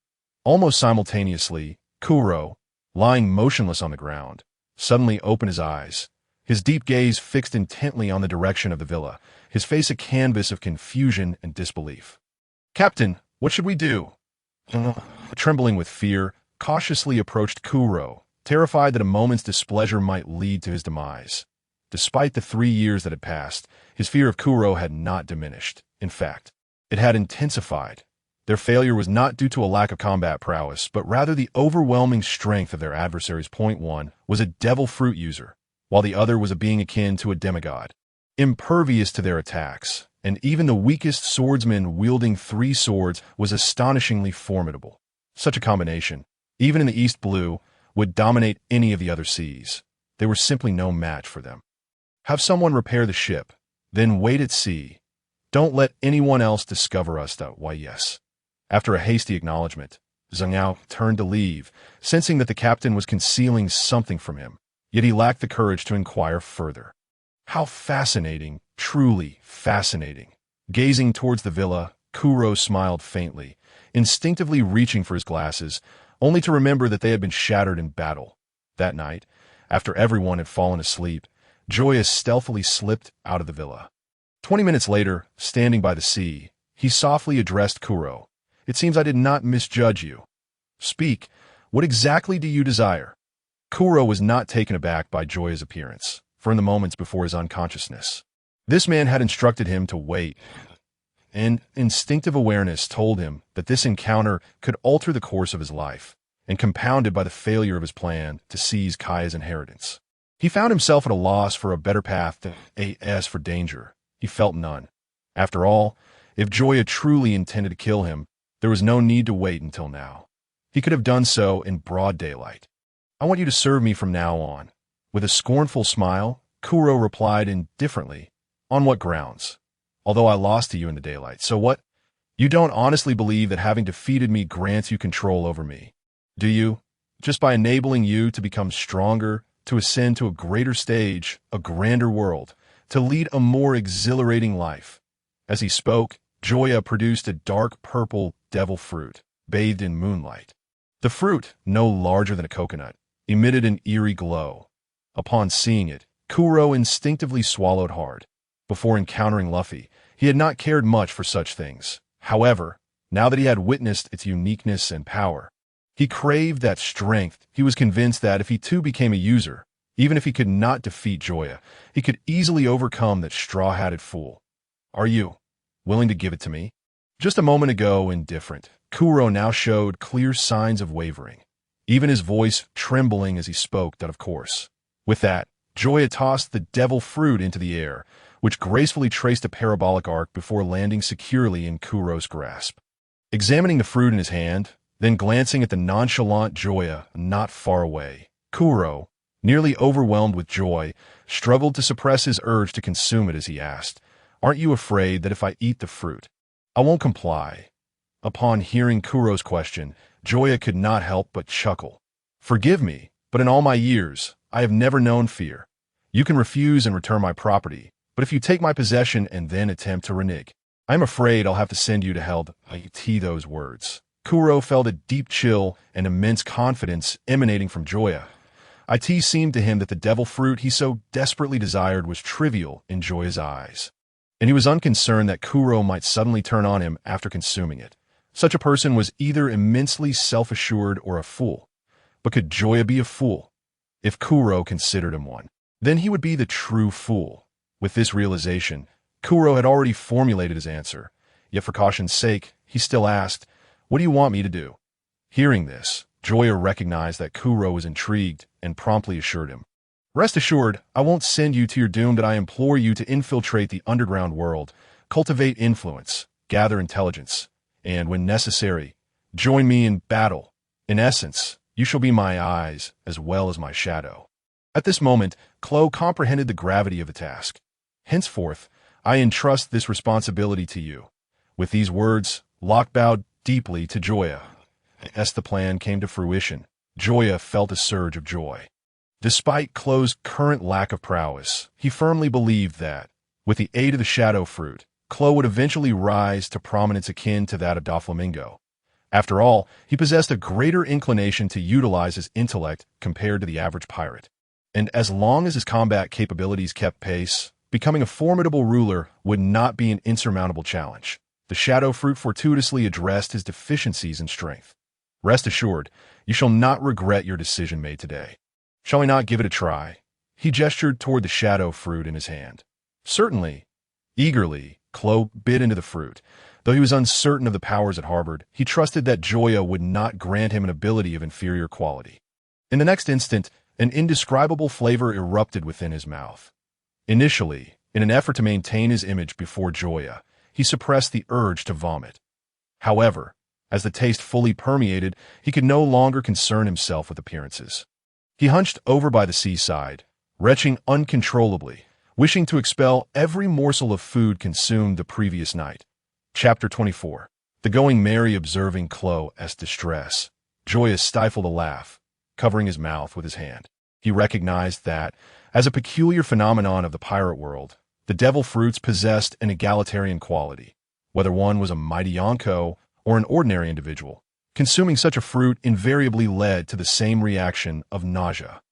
Almost simultaneously, Kuro, lying motionless on the ground, suddenly opened his eyes, his deep gaze fixed intently on the direction of the villa, his face a canvas of confusion and disbelief. Captain, what should we do? Trembling with fear, cautiously approached Kuro, terrified that a moment's displeasure might lead to his demise. Despite the 3 years that had passed, his fear of Kuro had not diminished. In fact, it had intensified. Their failure was not due to a lack of combat prowess, but rather the overwhelming strength of their adversaries. Point one was a devil fruit user, while the other was a being akin to a demigod, impervious to their attacks, and even the weakest swordsman wielding 3 swords was astonishingly formidable. Such a combination, even in the East Blue, would dominate any of the other seas. They were simply no match for them. Have someone repair the ship, then wait at sea. Don't let anyone else discover us, though. Why, yes. After a hasty acknowledgement, Zhang Yao turned to leave, sensing that the captain was concealing something from him, yet he lacked the courage to inquire further. How fascinating, truly fascinating. Gazing towards the villa, Kuro smiled faintly, instinctively reaching for his glasses, only to remember that they had been shattered in battle. That night, after everyone had fallen asleep, Joya stealthily slipped out of the villa. 20 minutes later, standing by the sea, he softly addressed Kuro. It seems I did not misjudge you. Speak, what exactly do you desire? Kuro was not taken aback by Joya's appearance, for in the moments before his unconsciousness, this man had instructed him to wait, and instinctive awareness told him that this encounter could alter the course of his life, and compounded by the failure of his plan to seize Kaya's inheritance. He found himself at a loss for a better path than as for danger. He felt none. After all, if Joya truly intended to kill him, there was no need to wait until now. He could have done so in broad daylight. I want you to serve me from now on. With a scornful smile, Kuro replied indifferently, On what grounds? Although I lost to you in the daylight, so what? You don't honestly believe that having defeated me grants you control over me, do you? Just by enabling you to become stronger, to ascend to a greater stage, a grander world, to lead a more exhilarating life. As he spoke, Joya produced a dark purple devil fruit, bathed in moonlight. The fruit, no larger than a coconut, emitted an eerie glow. Upon seeing it, Kuro instinctively swallowed hard. Before encountering Luffy, he had not cared much for such things. However, now that he had witnessed its uniqueness and power, he craved that strength. He was convinced that if he too became a user, even if he could not defeat Joya, he could easily overcome that straw-hatted fool. Are you willing to give it to me? Just a moment ago, indifferent, Kuro now showed clear signs of wavering, even his voice trembling as he spoke that of course. With that, Joya tossed the devil fruit into the air, which gracefully traced a parabolic arc before landing securely in Kuro's grasp. Examining the fruit in his hand, then glancing at the nonchalant Joya not far away, Kuro, nearly overwhelmed with joy, struggled to suppress his urge to consume it as he asked, Aren't you afraid that if I eat the fruit, I won't comply? Upon hearing Kuro's question, Joya could not help but chuckle. Forgive me, but in all my years, I have never known fear. You can refuse and return my property, but if you take my possession and then attempt to renege, I am afraid I'll have to send you to hell. Those words. Kuro felt a deep chill and immense confidence emanating from Joya. It seemed to him that the devil fruit he so desperately desired was trivial in Joya's eyes, and he was unconcerned that Kuro might suddenly turn on him after consuming it. Such a person was either immensely self-assured or a fool. But could Joya be a fool? If Kuro considered him one, then he would be the true fool. With this realization, Kuro had already formulated his answer, yet for caution's sake, he still asked, "What do you want me to do?" Hearing this, Joya recognized that Kuro was intrigued and promptly assured him, "Rest assured, I won't send you to your doom, but I implore you to infiltrate the underground world, cultivate influence, gather intelligence, and, when necessary, join me in battle. In essence, you shall be my eyes as well as my shadow." At this moment, Klo comprehended the gravity of the task. "Henceforth, I entrust this responsibility to you." With these words, Locke bowed deeply to Joya. As the plan came to fruition, Joya felt a surge of joy. Despite Klo's current lack of prowess, he firmly believed that, with the aid of the shadow fruit, Klo would eventually rise to prominence akin to that of Doflamingo. After all, he possessed a greater inclination to utilize his intellect compared to the average pirate. And as long as his combat capabilities kept pace, becoming a formidable ruler would not be an insurmountable challenge. The shadow fruit fortuitously addressed his deficiencies in strength. "Rest assured, you shall not regret your decision made today. Shall I not give it a try?" He gestured toward the shadow fruit in his hand. "Certainly." Eagerly, Klo bit into the fruit. Though he was uncertain of the powers it harbored, he trusted that Joya would not grant him an ability of inferior quality. In the next instant, an indescribable flavor erupted within his mouth. Initially, in an effort to maintain his image before Joya, he suppressed the urge to vomit. However, as the taste fully permeated, he could no longer concern himself with appearances. He hunched over by the seaside, retching uncontrollably, wishing to expel every morsel of food consumed the previous night. Chapter 24. The going merry observing Klo's distress, Joya stifled a laugh, covering his mouth with his hand. He recognized that, as a peculiar phenomenon of the pirate world, the devil fruits possessed an egalitarian quality. Whether one was a mighty Yonko or an ordinary individual, consuming such a fruit invariably led to the same reaction of nausea.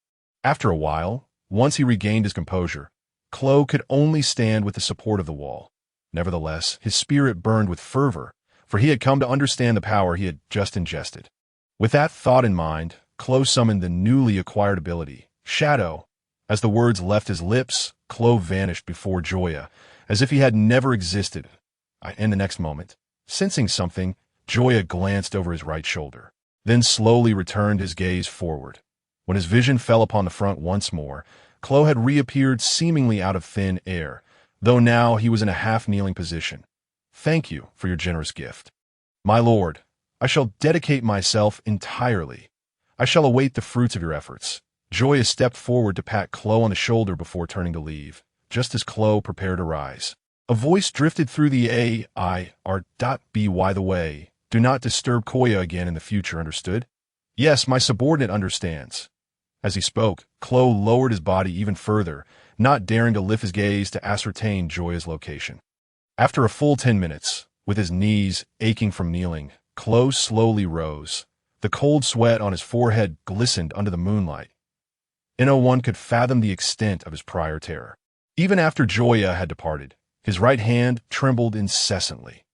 After a while, once he regained his composure, Klo could only stand with the support of the wall. Nevertheless, his spirit burned with fervor, for he had come to understand the power he had just ingested. With that thought in mind, Klo summoned the newly acquired ability, Shadow. As the words left his lips, Klo vanished before Joya, as if he had never existed. In the next moment, sensing something, Joya glanced over his right shoulder, then slowly returned his gaze forward. When his vision fell upon the front once more, Klo had reappeared seemingly out of thin air, though now he was in a half-kneeling position. "Thank you for your generous gift. My lord, I shall dedicate myself entirely. I shall await the fruits of your efforts." Joya stepped forward to pat Klo on the shoulder before turning to leave, just as Klo prepared to rise. A voice drifted through the AIR.B. "By the way, do not disturb Koya again in the future, understood?" "Yes, my subordinate understands." As he spoke, Klo lowered his body even further, not daring to lift his gaze to ascertain Joya's location. After a full 10 minutes, with his knees aching from kneeling, Klo slowly rose. The cold sweat on his forehead glistened under the moonlight. No one could fathom the extent of his prior terror. Even after Joya had departed, his right hand trembled incessantly.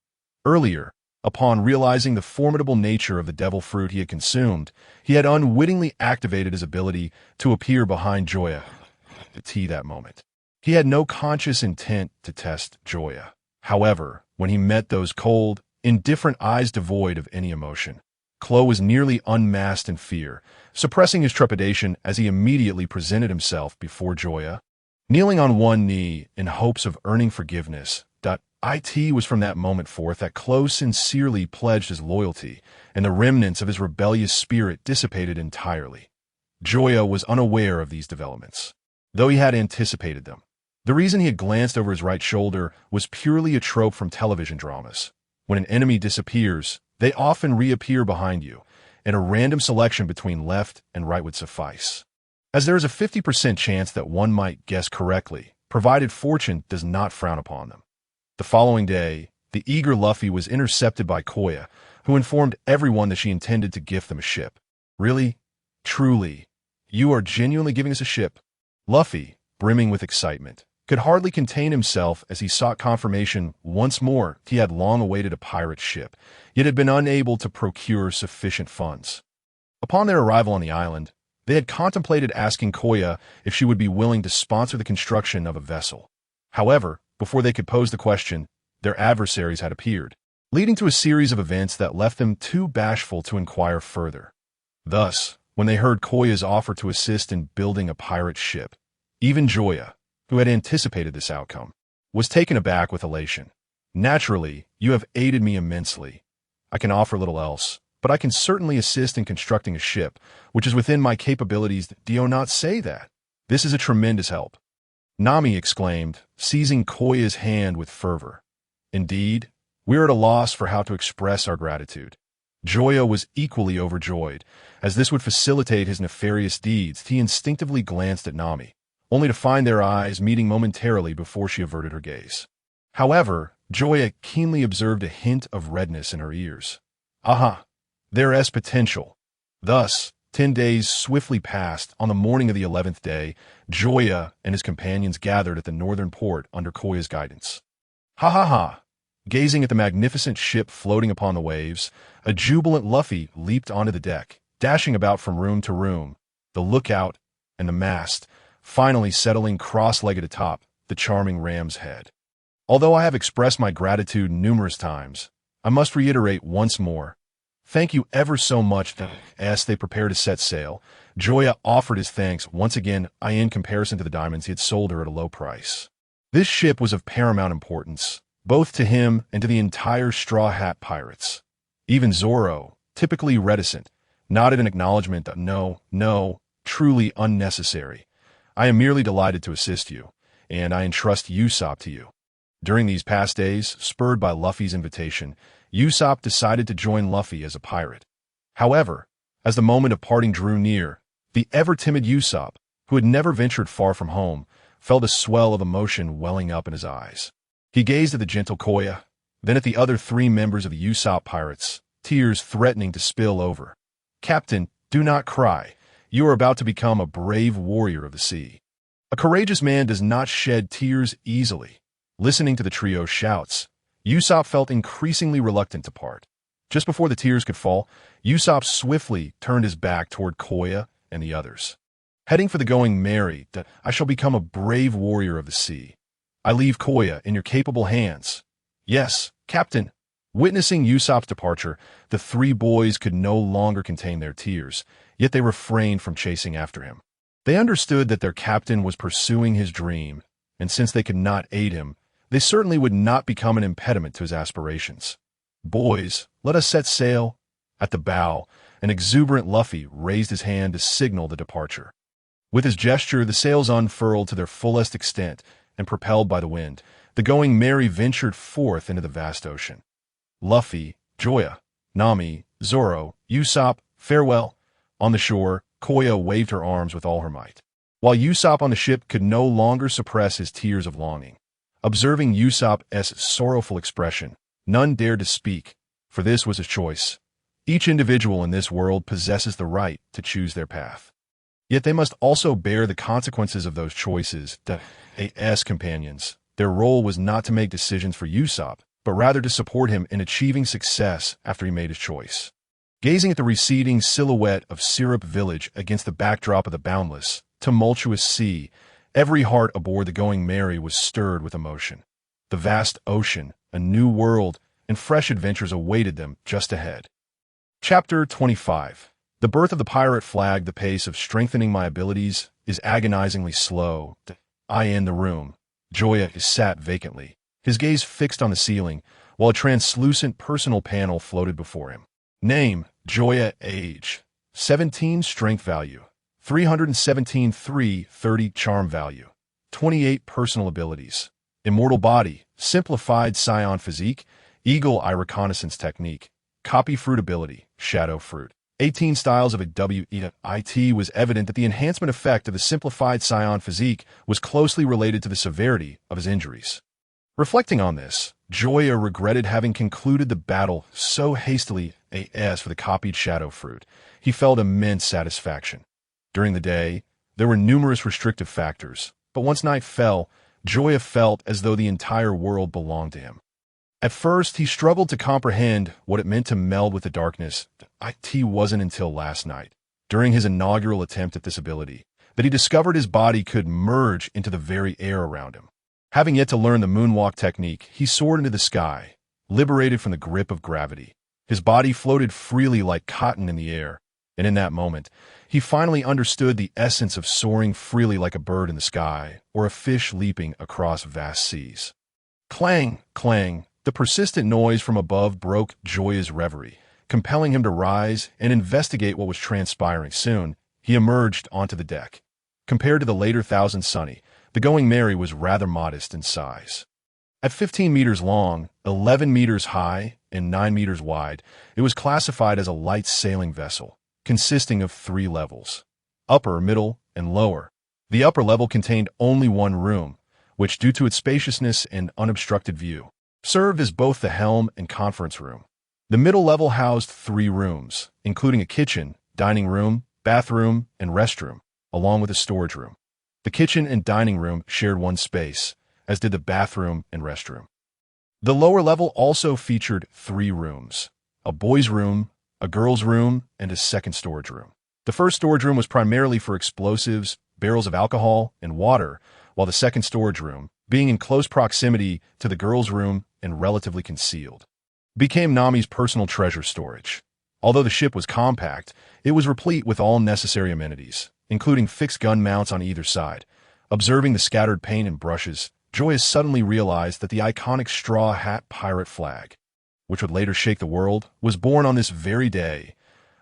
Earlier, upon realizing the formidable nature of the devil fruit he had consumed, he had unwittingly activated his ability to appear behind Joya. That moment, he had no conscious intent to test Joya. However, when he met those cold, indifferent eyes devoid of any emotion, Klo was nearly unmasked in fear, suppressing his trepidation as he immediately presented himself before Joya. Kneeling on one knee in hopes of earning forgiveness, it was from that moment forth that Klo sincerely pledged his loyalty, and the remnants of his rebellious spirit dissipated entirely. Joya was unaware of these developments, though he had anticipated them. The reason he had glanced over his right shoulder was purely a trope from television dramas. When an enemy disappears, they often reappear behind you, and a random selection between left and right would suffice. As there is a 50% chance that one might guess correctly, provided fortune does not frown upon them. The following day, the eager Luffy was intercepted by Koya, who informed everyone that she intended to gift them a ship. Really? Truly? You are genuinely giving us a ship? Luffy, brimming with excitement, could hardly contain himself as he sought confirmation once more he had long awaited a pirate ship, yet had been unable to procure sufficient funds. Upon their arrival on the island, they had contemplated asking Koya if she would be willing to sponsor the construction of a vessel. However, before they could pose the question, their adversaries had appeared, leading to a series of events that left them too bashful to inquire further. Thus, when they heard Koya's offer to assist in building a pirate ship, even Joya, who had anticipated this outcome, was taken aback with elation. Naturally, you have aided me immensely. I can offer little else, but I can certainly assist in constructing a ship, which is within my capabilities. Do you not say that? This is a tremendous help. Nami exclaimed, seizing Koya's hand with fervor. Indeed, we are at a loss for how to express our gratitude. Joya was equally overjoyed, as this would facilitate his nefarious deeds. He instinctively glanced at Nami, only to find their eyes meeting momentarily before she averted her gaze. However, Joya keenly observed a hint of redness in her ears. Aha! There is potential. Thus, 10 days swiftly passed. On the morning of the 11th day, Joya and his companions gathered at the northern port under Koya's guidance. Ha ha ha! Gazing at the magnificent ship floating upon the waves, a jubilant Luffy leaped onto the deck, dashing about from room to room, the lookout and the mast, finally settling cross-legged atop the charming ram's head. Although I have expressed my gratitude numerous times, I must reiterate once more, thank you ever so much. As they prepared to set sail, Joya offered his thanks once again in comparison to the diamonds he had sold her at a low price. This ship was of paramount importance, both to him and to the entire Straw Hat Pirates. Even Zoro, typically reticent, nodded in acknowledgement that no, truly unnecessary. I am merely delighted to assist you, and I entrust Usopp to you. During these past days, spurred by Luffy's invitation, Usopp decided to join Luffy as a pirate. However, as the moment of parting drew near, the ever-timid Usopp, who had never ventured far from home, felt a swell of emotion welling up in his eyes. He gazed at the gentle Koya, then at the other 3 members of the Usopp pirates, tears threatening to spill over. Captain, do not cry. You are about to become a brave warrior of the sea. A courageous man does not shed tears easily. Listening to the trio's shouts, Usopp felt increasingly reluctant to part. Just before the tears could fall, Usopp swiftly turned his back toward Koya and the others. Heading for the Going Merry, I shall become a brave warrior of the sea. I leave Koya in your capable hands. Yes, Captain. Witnessing Usopp's departure, the 3 boys could no longer contain their tears, yet they refrained from chasing after him. They understood that their captain was pursuing his dream, and since they could not aid him, they certainly would not become an impediment to his aspirations. Boys, let us set sail. At the bow, an exuberant Luffy raised his hand to signal the departure. With his gesture, the sails unfurled to their fullest extent, and propelled by the wind, the Going Merry ventured forth into the vast ocean. Luffy, Joya, Nami, Zoro, Usopp, farewell. On the shore, Koya waved her arms with all her might, while Usopp on the ship could no longer suppress his tears of longing. Observing Usopp's sorrowful expression, none dared to speak, for this was his choice. Each individual in this world possesses the right to choose their path. Yet they must also bear the consequences of those choices. As companions, their role was not to make decisions for Usopp, but rather to support him in achieving success after he made his choice. Gazing at the receding silhouette of Syrup Village against the backdrop of the boundless, tumultuous sea, every heart aboard the Going Merry was stirred with emotion. The vast ocean, a new world, and fresh adventures awaited them just ahead. Chapter 25. The birth of the pirate flag. The pace of strengthening my abilities is agonizingly slow. I in the room. Joya sat vacantly, his gaze fixed on the ceiling, while a translucent personal panel floated before him. Name, Joya. Age, 17. Strength value, 317. 30 charm value, 28 personal abilities. Immortal body, simplified Saiyan physique, eagle eye reconnaissance technique, copy fruit ability, shadow fruit. 18 styles of a WEIT was evident that the enhancement effect of the simplified Saiyan physique was closely related to the severity of his injuries. Reflecting on this, Joya regretted having concluded the battle so hastily. As for the copied shadow fruit, he felt immense satisfaction. During the day, there were numerous restrictive factors, but once night fell, Joya felt as though the entire world belonged to him. At first, he struggled to comprehend what it meant to meld with the darkness. It wasn't until last night, during his inaugural attempt at this ability, that he discovered his body could merge into the very air around him. Having yet to learn the moonwalk technique, he soared into the sky, liberated from the grip of gravity. His body floated freely like cotton in the air, and in that moment, he finally understood the essence of soaring freely like a bird in the sky, or a fish leaping across vast seas. Clang, clang, the persistent noise from above broke Joya's reverie, compelling him to rise and investigate what was transpiring. Soon, he emerged onto the deck. Compared to the later Thousand Sunny, the Going Merry was rather modest in size. At 15 meters long, 11 meters high, and 9 meters wide, it was classified as a light sailing vessel, consisting of 3 levels: upper, middle, and lower. The upper level contained only one room, which, due to its spaciousness and unobstructed view, served as both the helm and conference room. The middle level housed 3 rooms, including a kitchen, dining room, bathroom, and restroom, along with a storage room. The kitchen and dining room shared one space, as did the bathroom and restroom. The lower level also featured 3 rooms: a boys' room, a girls' room, and a second storage room. The first storage room was primarily for explosives, barrels of alcohol, and water, while the second storage room, being in close proximity to the girls' room and relatively concealed, became Nami's personal treasure storage. Although the ship was compact, it was replete with all necessary amenities, including fixed gun mounts on either side. Observing the scattered paint and brushes, Joya suddenly realized that the iconic straw hat pirate flag, which would later shake the world, was born on this very day.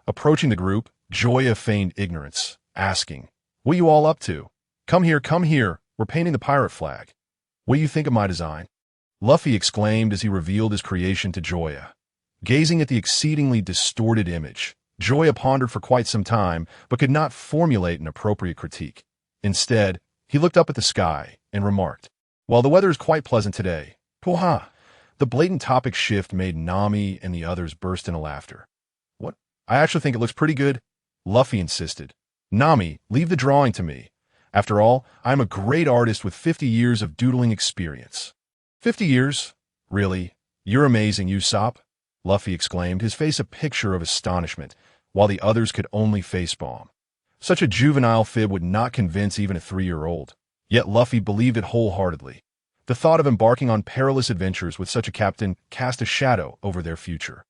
Approaching the group, Joya feigned ignorance, asking, "What you all up to? Come here, we're painting the pirate flag. What do you think of my design?" Luffy exclaimed as he revealed his creation to Joya. Gazing at the exceedingly distorted image, Joya pondered for quite some time, but could not formulate an appropriate critique. Instead, he looked up at the sky and remarked, "Well, the weather is quite pleasant today." Pooha! The blatant topic shift made Nami and the others burst into laughter. "What? I actually think it looks pretty good," Luffy insisted. "Nami, leave the drawing to me. After all, I'm a great artist with 50 years of doodling experience." 50 years? Really? You're amazing, Usopp," Luffy exclaimed, his face a picture of astonishment, while the others could only facepalm. Such a juvenile fib would not convince even a 3-year-old. Yet Luffy believed it wholeheartedly. The thought of embarking on perilous adventures with such a captain cast a shadow over their future.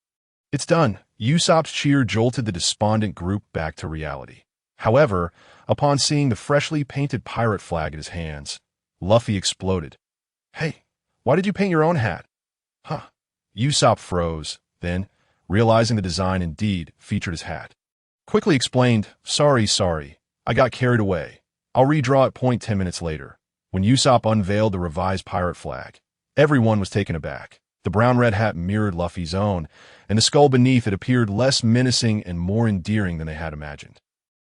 "It's done." Usopp's cheer jolted the despondent group back to reality. However, upon seeing the freshly painted pirate flag in his hands, Luffy exploded. "Hey, why did you paint your own hat?" "Huh." Usopp froze, then, realizing the design indeed featured his hat, quickly explained, Sorry, I got carried away. I'll redraw it. 10 minutes later, when Usopp unveiled the revised pirate flag, everyone was taken aback. The brown-red hat mirrored Luffy's own, and the skull beneath it appeared less menacing and more endearing than they had imagined.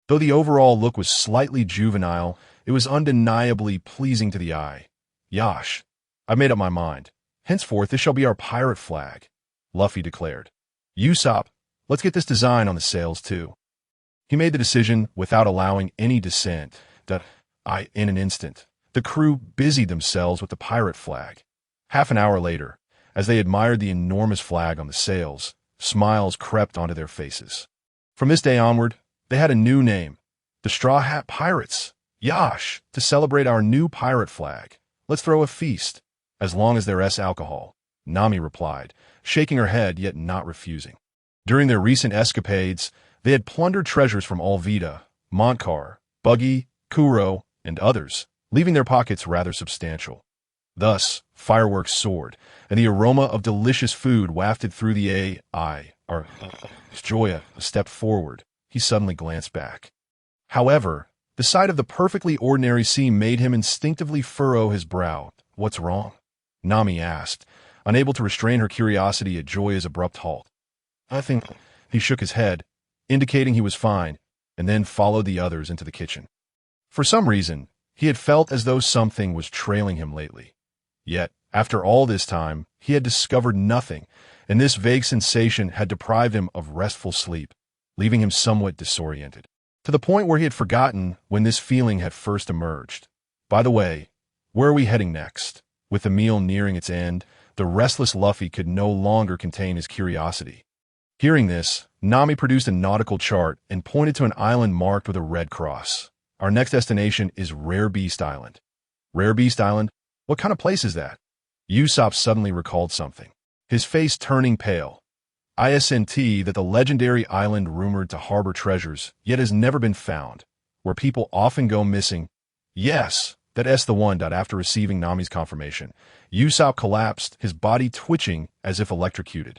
Though the overall look was slightly juvenile, it was undeniably pleasing to the eye. "Yash, I've made up my mind. Henceforth, this shall be our pirate flag," Luffy declared. "Usopp, let's get this design on the sails too." He made the decision without allowing any dissent. In an instant, the crew busied themselves with the pirate flag. Half an hour later, as they admired the enormous flag on the sails, smiles crept onto their faces. From this day onward, they had a new name, the Straw Hat Pirates. "Yash, to celebrate our new pirate flag, let's throw a feast, as long as there's alcohol," Nami replied, shaking her head yet not refusing. During their recent escapades, they had plundered treasures from Alvida, Montcar, Buggy, Kuro, and others, leaving their pockets rather substantial. Thus, fireworks soared, and the aroma of delicious food wafted through the air. Joya stepped forward. He suddenly glanced back. However, the sight of the perfectly ordinary scene made him instinctively furrow his brow. "What's wrong?" Nami asked, unable to restrain her curiosity at Joya's abrupt halt. "I think," he shook his head, indicating he was fine, and then followed the others into the kitchen. For some reason, he had felt as though something was trailing him lately. Yet, after all this time, he had discovered nothing, and this vague sensation had deprived him of restful sleep, leaving him somewhat disoriented, to the point where he had forgotten when this feeling had first emerged. By the way, where are we heading next? With the meal nearing its end, the restless Luffy could no longer contain his curiosity. Hearing this, Nami produced a nautical chart and pointed to an island marked with a red cross. Our next destination is Rare Beast Island. Rare Beast Island? What kind of place is that? Usopp suddenly recalled something, his face turning pale. Isn't that the legendary island rumored to harbor treasures, yet has never been found, where people often go missing? Yes, that's the one. After receiving Nami's confirmation, Usopp collapsed, his body twitching as if electrocuted.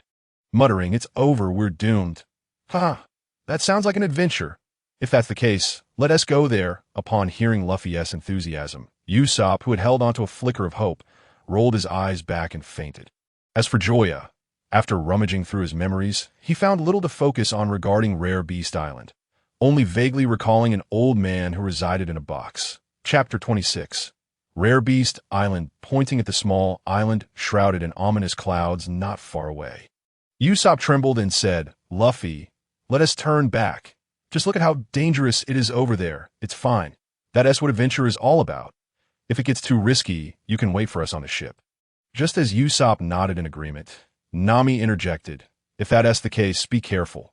Muttering, "It's over, we're doomed." That sounds like an adventure. If that's the case, let us go there. Upon hearing Luffy's enthusiasm, Usopp, who had held onto a flicker of hope, rolled his eyes back and fainted. As for Joya, after rummaging through his memories, he found little to focus on regarding Rare Beast Island, only vaguely recalling an old man who resided in a box. Chapter 26. Rare Beast Island, pointing at the small island shrouded in ominous clouds not far away. Usopp trembled and said, "Luffy, let us turn back. Just look at how dangerous it is over there. It's fine. That's what adventure is all about. If it gets too risky, you can wait for us on the ship." Just as Usopp nodded in agreement, Nami interjected, "If that's the case, be careful.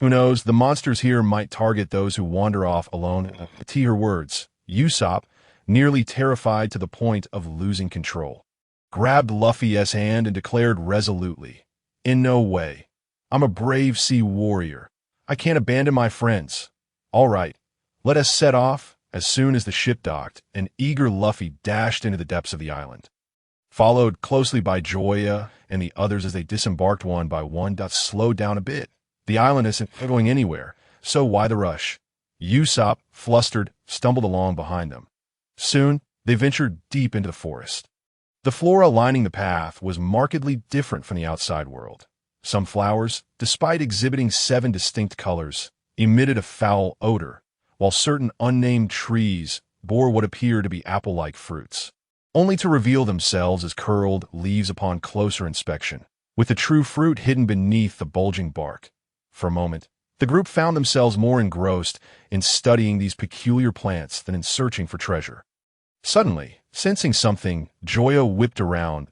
Who knows, the monsters here might target those who wander off alone." To her words, Usopp, nearly terrified to the point of losing control, grabbed Luffy's hand and declared resolutely, "In no way. I'm a brave sea warrior. I can't abandon my friends. All right, let us set off." As soon as the ship docked, an eager Luffy dashed into the depths of the island, followed closely by Joya and the others as they disembarked one by one. Slowed down a bit. The island isn't going anywhere, so why the rush? Usopp, flustered, stumbled along behind them. Soon, they ventured deep into the forest. The flora lining the path was markedly different from the outside world. Some flowers, despite exhibiting 7 distinct colors, emitted a foul odor, while certain unnamed trees bore what appeared to be apple-like fruits, only to reveal themselves as curled leaves upon closer inspection, with the true fruit hidden beneath the bulging bark. For a moment, the group found themselves more engrossed in studying these peculiar plants than in searching for treasure. Suddenly, sensing something, Joya whipped around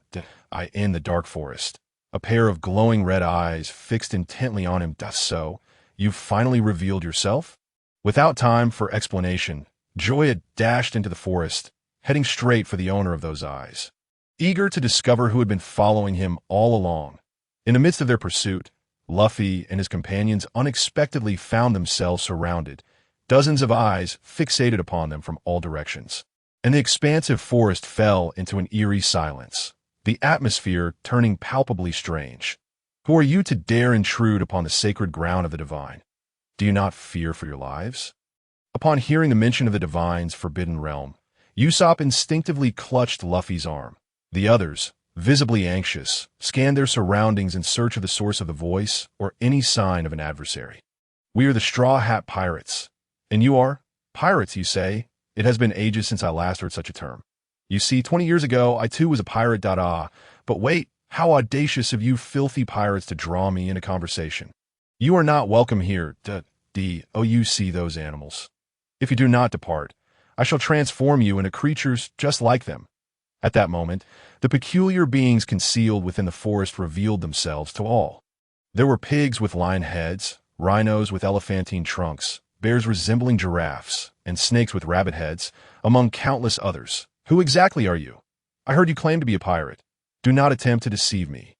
in the dark forest, a pair of glowing red eyes fixed intently on him. "So, you've finally revealed yourself?" Without time for explanation, Joya dashed into the forest, heading straight for the owner of those eyes, eager to discover who had been following him all along. In the midst of their pursuit, Luffy and his companions unexpectedly found themselves surrounded, dozens of eyes fixated upon them from all directions, and the expansive forest fell into an eerie silence, the atmosphere turning palpably strange. "Who are you to dare intrude upon the sacred ground of the divine? Do you not fear for your lives?" Upon hearing the mention of the divine's forbidden realm, Usopp instinctively clutched Luffy's arm. The others, visibly anxious, scanned their surroundings in search of the source of the voice or any sign of an adversary. "We are the Straw Hat Pirates. And you are? Pirates, you say? It has been ages since I last heard such a term. You see, 20 years ago, I too was a pirate. But wait, how audacious of you filthy pirates to draw me into conversation. You are not welcome here. You see those animals. If you do not depart, I shall transform you into creatures just like them." At that moment, the peculiar beings concealed within the forest revealed themselves to all. There were pigs with lion heads, rhinos with elephantine trunks, bears resembling giraffes, and snakes with rabbit heads, among countless others. "Who exactly are you? I heard you claim to be a pirate. Do not attempt to deceive me."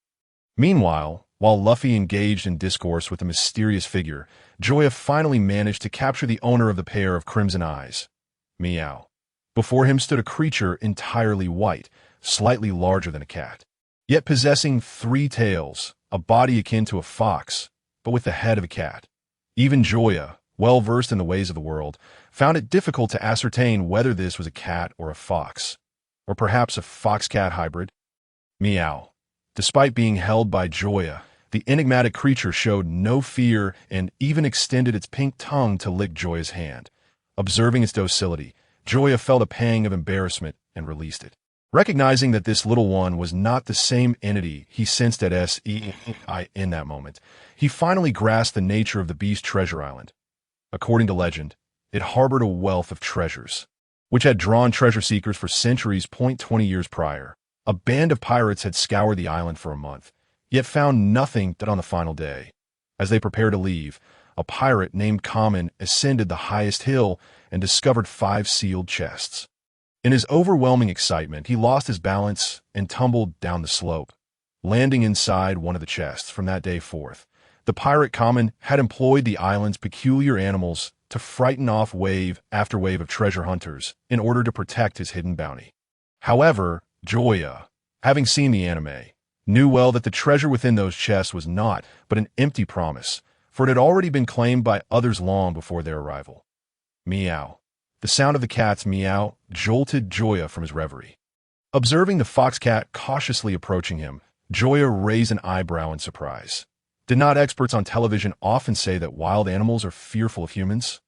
Meanwhile, while Luffy engaged in discourse with the mysterious figure, Joya finally managed to capture the owner of the pair of crimson eyes. Meow. Before him stood a creature entirely white, slightly larger than a cat, yet possessing 3 tails, a body akin to a fox, but with the head of a cat. Even Joya, well versed in the ways of the world, found it difficult to ascertain whether this was a cat or a fox, or perhaps a fox-cat hybrid. Meow. Despite being held by Joya, The enigmatic creature showed no fear and even extended its pink tongue to lick Joya's hand. Observing its docility, Joya felt a pang of embarrassment and released it. Recognizing that this little one was not the same entity he sensed at Sei in that moment, he finally grasped the nature of the beast treasure island. According to legend, it harbored a wealth of treasures, which had drawn treasure seekers for centuries. 20 years prior, a band of pirates had scoured the island for a month, yet found nothing that on the final day. As they prepared to leave, a pirate named Common ascended the highest hill and discovered 5 sealed chests. In his overwhelming excitement, he lost his balance and tumbled down the slope, landing inside one of the chests. From that day forth, the pirate Common had employed the island's peculiar animals to frighten off wave after wave of treasure hunters in order to protect his hidden bounty. However, Joya, having seen the anime, knew well that the treasure within those chests was not but an empty promise, for it had already been claimed by others long before their arrival. Meow. The sound of the cat's meow jolted Joya from his reverie. Observing the fox cat cautiously approaching him, Joya raised an eyebrow in surprise. Did not experts on television often say that wild animals are fearful of humans?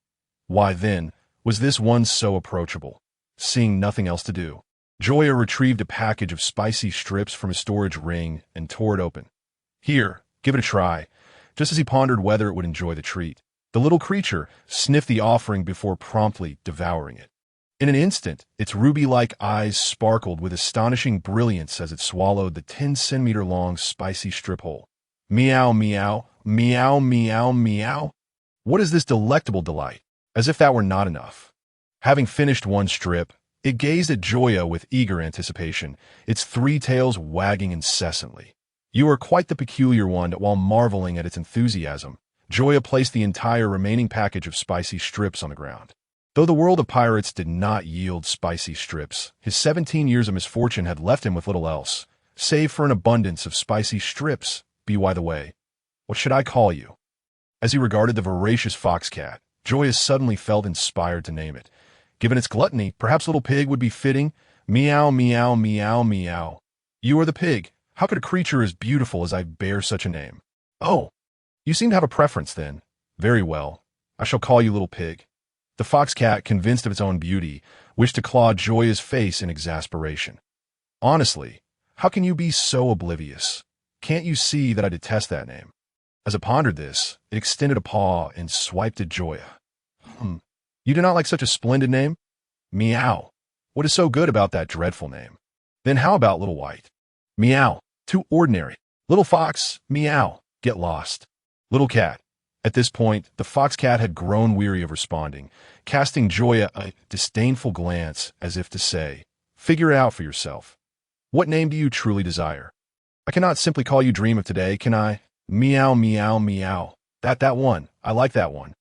Why then was this one so approachable? Seeing nothing else to do, Joya retrieved a package of spicy strips from his storage ring and tore it open. Here, give it a try. Just as he pondered whether it would enjoy the treat, the little creature sniffed the offering before promptly devouring it. In an instant, its ruby-like eyes sparkled with astonishing brilliance as it swallowed the 10-centimeter-long spicy strip whole. Meow, meow, meow, meow, meow. What is this delectable delight? As if that were not enough. Having finished one strip, it gazed at Joya with eager anticipation, its 3 tails wagging incessantly. You are quite the peculiar one. While marveling at its enthusiasm, Joya placed the entire remaining package of spicy strips on the ground. Though the world of pirates did not yield spicy strips, his 17 years of misfortune had left him with little else, save for an abundance of spicy strips. By the way, what should I call you? As he regarded the voracious fox cat, Joya suddenly felt inspired to name it. Given its gluttony, perhaps Little Pig would be fitting. Meow, meow, meow, meow. You are the pig. How could a creature as beautiful as I bear such a name? Oh, you seem to have a preference then. Very well. I shall call you Little Pig. The fox cat, convinced of its own beauty, wished to claw Joya's face in exasperation. Honestly, how can you be so oblivious? Can't you see that I detest that name? As it pondered this, it extended a paw and swiped at Joya. You do not like such a splendid name? Meow. What is so good about that dreadful name? Then how about Little White? Meow. Too ordinary. Little Fox. Meow. Get lost. Little Cat. At this point, the fox cat had grown weary of responding, casting Joya a disdainful glance as if to say, figure it out for yourself. What name do you truly desire? I cannot simply call you Dream of Today, can I? Meow, meow, meow. That one. I like that one.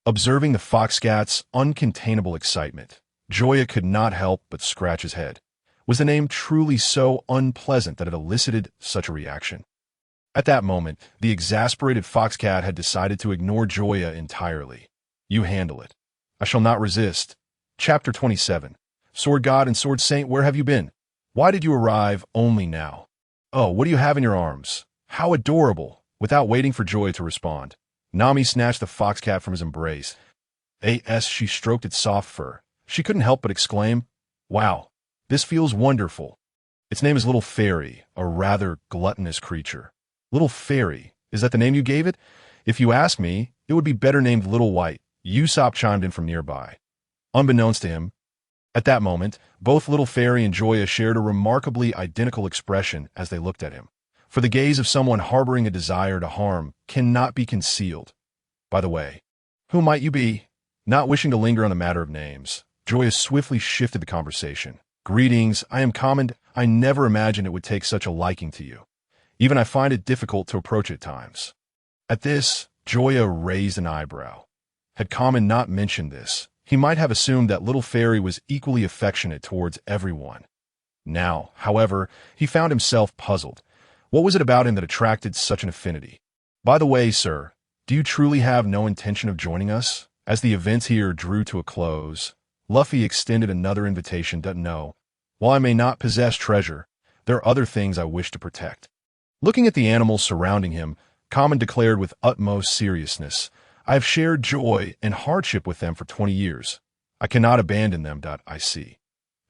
Observing the fox cat's uncontainable excitement, Joya could not help but scratch his head. Was the name truly so unpleasant that it elicited such a reaction? At that moment, the exasperated fox cat had decided to ignore Joya entirely. You handle it. I shall not resist. Chapter 27. Sword God and Sword Saint, where have you been? Why did you arrive only now? Oh, what do you have in your arms? How adorable! Without waiting for Joya to respond, Nami snatched the fox cat from his embrace. As she stroked its soft fur, she couldn't help but exclaim, wow, this feels wonderful. Its name is Little Fairy, a rather gluttonous creature. Little Fairy, is that the name you gave it? If you ask me, it would be better named Little White. Usopp chimed in from nearby. Unbeknownst to him, at that moment, both Little Fairy and Joya shared a remarkably identical expression as they looked at him. For the gaze of someone harboring a desire to harm cannot be concealed. By the way, who might you be? Not wishing to linger on the matter of names, Joya swiftly shifted the conversation. Greetings, I am Common. I never imagined it would take such a liking to you. Even I find it difficult to approach at times. At this, Joya raised an eyebrow. Had Common not mentioned this, he might have assumed that Little Fairy was equally affectionate towards everyone. Now, however, he found himself puzzled. What was it about him that attracted such an affinity? By the way, sir, do you truly have no intention of joining us? As the events here drew to a close, Luffy extended another invitation. No, while I may not possess treasure, there are other things I wish to protect. Looking at the animals surrounding him, Common declared with utmost seriousness, I have shared joy and hardship with them for 20 years. I cannot abandon them. I see.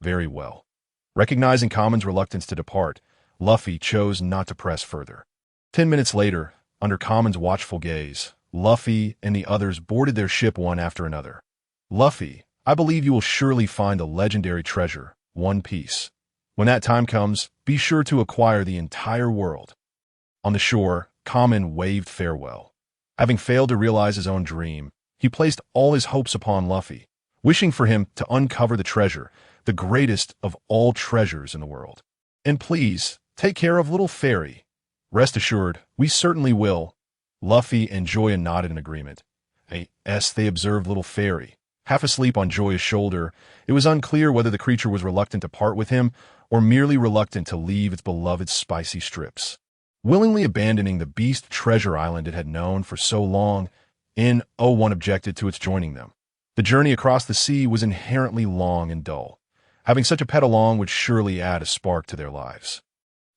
Very well. Recognizing Common's reluctance to depart, Luffy chose not to press further. 10 minutes later, under Common's watchful gaze, Luffy and the others boarded their ship one after another. Luffy, I believe you will surely find the legendary treasure, One Piece. When that time comes, be sure to acquire the entire world. On the shore, Common waved farewell. Having failed to realize his own dream, he placed all his hopes upon Luffy, wishing for him to uncover the treasure, the greatest of all treasures in the world. And please, take care of little Fairy. Rest assured, we certainly will. Luffy and Joya nodded in agreement. As they observed little Fairy, half asleep on Joya's shoulder, it was unclear whether the creature was reluctant to part with him or merely reluctant to leave its beloved spicy strips. Willingly abandoning the beast treasure island it had known for so long, N01 objected to its joining them. The journey across the sea was inherently long and dull. Having such a pet along would surely add a spark to their lives.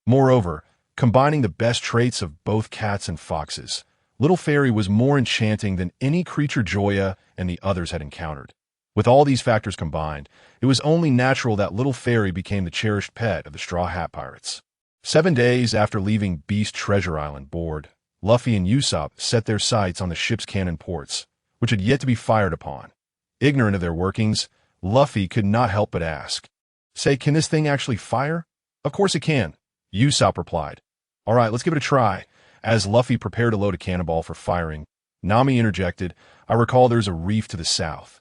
Moreover, combining the best traits of both cats and foxes, Little Fairy was more enchanting than any creature Joya and the others had encountered. With all these factors combined, it was only natural that Little Fairy became the cherished pet of the Straw Hat Pirates. 7 days after leaving Beast Treasure Island board, Luffy and Usopp set their sights on the ship's cannon ports, which had yet to be fired upon. Ignorant of their workings, Luffy could not help but ask, Say, can this thing actually fire? Of course it can, Usopp replied. All right, let's give it a try. As Luffy prepared to load a cannonball for firing, Nami interjected, I recall there's a reef to the south.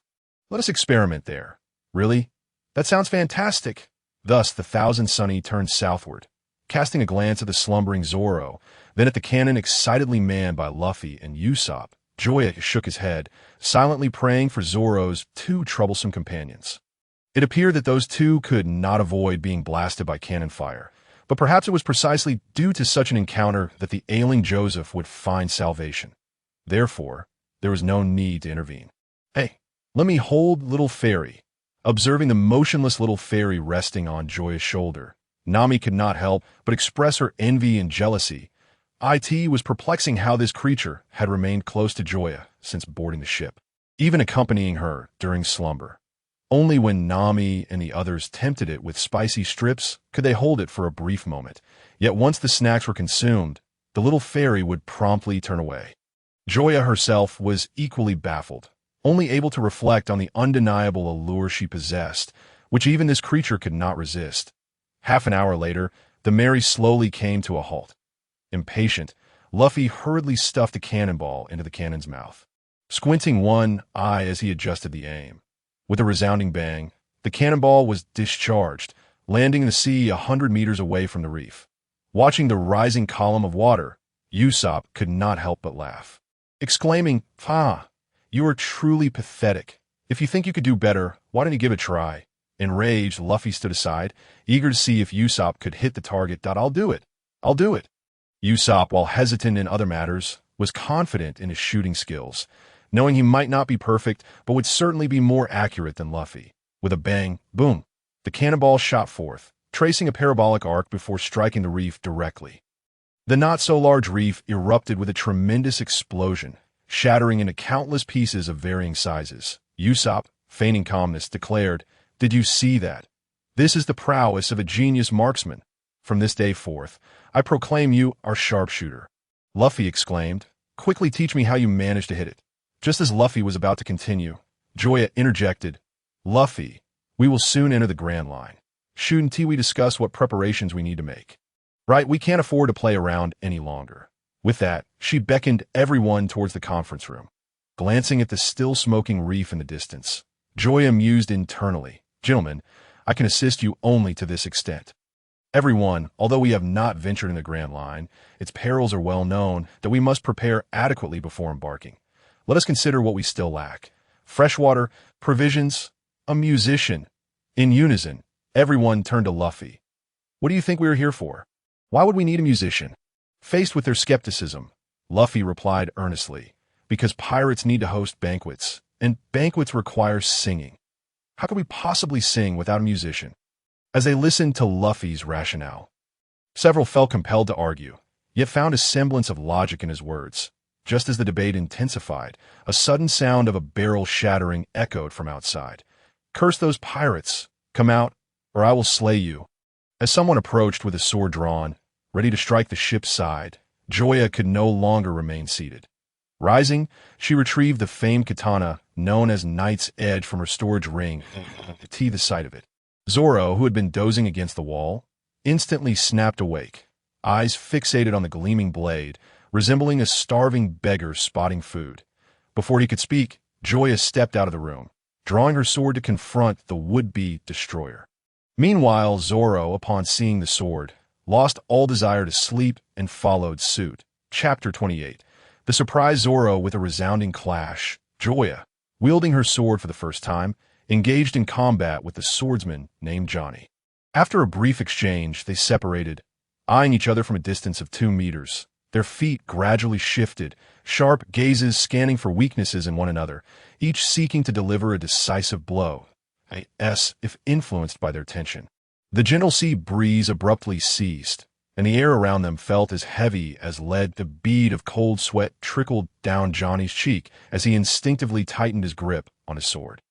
Let us experiment there. Really? That sounds fantastic. Thus the Thousand Sunny turned southward, casting a glance at the slumbering Zoro, then at the cannon excitedly manned by Luffy and Usopp. Joya shook his head, silently praying for Zoro's two troublesome companions. It appeared that those two could not avoid being blasted by cannon fire, but perhaps it was precisely due to such an encounter that the ailing Joseph would find salvation. Therefore, there was no need to intervene. Hey, let me hold Little Fairy. Observing the motionless Little Fairy resting on Joya's shoulder, Nami could not help but express her envy and jealousy. It was perplexing how this creature had remained close to Joya since boarding the ship, even accompanying her during slumber. Only when Nami and the others tempted it with spicy strips could they hold it for a brief moment, yet once the snacks were consumed, the Little Fairy would promptly turn away. Joya herself was equally baffled, only able to reflect on the undeniable allure she possessed, which even this creature could not resist. Half an hour later, the merry slowly came to a halt. Impatient, Luffy hurriedly stuffed a cannonball into the cannon's mouth, squinting one eye as he adjusted the aim. With a resounding bang, the cannonball was discharged, landing in the sea 100 meters away from the reef. Watching the rising column of water, Usopp could not help but laugh, exclaiming, you are truly pathetic. If you think you could do better, why don't you give it a try? Enraged, Luffy stood aside, eager to see if Usopp could hit the target. I'll do it. Usopp, while hesitant in other matters, was confident in his shooting skills, knowing he might not be perfect, but would certainly be more accurate than Luffy. With a bang, boom, the cannonball shot forth, tracing a parabolic arc before striking the reef directly. The not-so-large reef erupted with a tremendous explosion, shattering into countless pieces of varying sizes. Usopp, feigning calmness, declared, Did you see that? This is the prowess of a genius marksman. From this day forth, I proclaim you our sharpshooter. Luffy exclaimed, Quickly teach me how you managed to hit it. Just as Luffy was about to continue, Joya interjected, Luffy, we will soon enter the Grand Line. Shouldn't we discuss what preparations we need to make? Right, we can't afford to play around any longer. With that, she beckoned everyone towards the conference room. Glancing at the still smoking reef in the distance, Joya mused internally, Gentlemen, I can assist you only to this extent. Everyone, although we have not ventured in the Grand Line, its perils are well known that we must prepare adequately before embarking. Let us consider what we still lack. Fresh water, provisions, a musician. In unison, everyone turned to Luffy. What do you think we are here for? Why would we need a musician? Faced with their skepticism, Luffy replied earnestly, Because pirates need to host banquets, and banquets require singing. How could we possibly sing without a musician? As they listened to Luffy's rationale, several felt compelled to argue. yet found a semblance of logic in his words. Just as the debate intensified, a sudden sound of a barrel shattering echoed from outside. "Curse those pirates! Come out, or I will slay you." As someone approached with a sword drawn, ready to strike the ship's side, Joya could no longer remain seated. Rising, she retrieved the famed katana known as Knight's Edge from her storage ring to tee the sight of it. Zoro, who had been dozing against the wall, instantly snapped awake, eyes fixated on the gleaming blade, resembling a starving beggar spotting food. Before he could speak, Joya stepped out of the room, drawing her sword to confront the would-be destroyer. Meanwhile, Zoro, upon seeing the sword, lost all desire to sleep and followed suit. Chapter 28. The surprised Zoro with a resounding clash. Joya, wielding her sword for the first time, engaged in combat with the swordsman named Johnny. After a brief exchange, they separated, eyeing each other from a distance of 2 meters. Their feet gradually shifted, sharp gazes scanning for weaknesses in one another, each seeking to deliver a decisive blow, if influenced by their tension. The gentle sea breeze abruptly ceased, and the air around them felt as heavy as lead. The bead of cold sweat trickled down Johnny's cheek as he instinctively tightened his grip on his sword.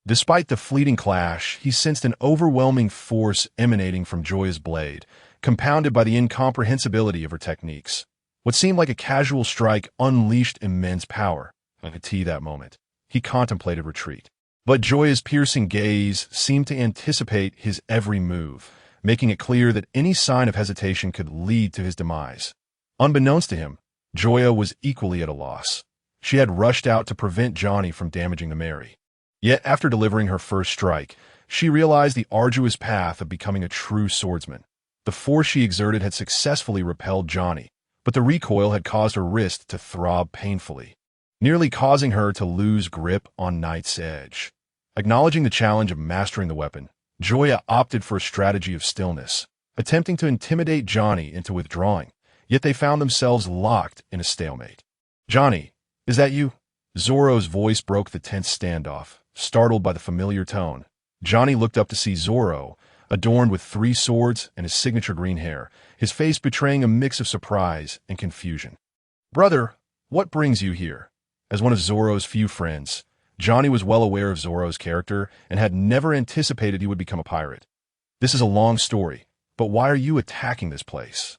Despite the fleeting clash, he sensed an overwhelming force emanating from Joya's blade, compounded by the incomprehensibility of her techniques. What seemed like a casual strike unleashed immense power. At that moment, he contemplated retreat. But Joya's piercing gaze seemed to anticipate his every move, making it clear that any sign of hesitation could lead to his demise. Unbeknownst to him, Joya was equally at a loss. She had rushed out to prevent Johnny from damaging the Mary. Yet after delivering her first strike, she realized the arduous path of becoming a true swordsman. The force she exerted had successfully repelled Johnny, but the recoil had caused her wrist to throb painfully, nearly causing her to lose grip on Knight's Edge. Acknowledging the challenge of mastering the weapon, Joya opted for a strategy of stillness, attempting to intimidate Johnny into withdrawing, yet they found themselves locked in a stalemate. "Johnny, is that you?" Zoro's voice broke the tense standoff, startled by the familiar tone. Johnny looked up to see Zoro, adorned with 3 swords and his signature green hair, his face betraying a mix of surprise and confusion. "Brother, what brings you here?" As one of Zoro's few friends, Johnny was well aware of Zoro's character and had never anticipated he would become a pirate. "This is a long story, but why are you attacking this place?"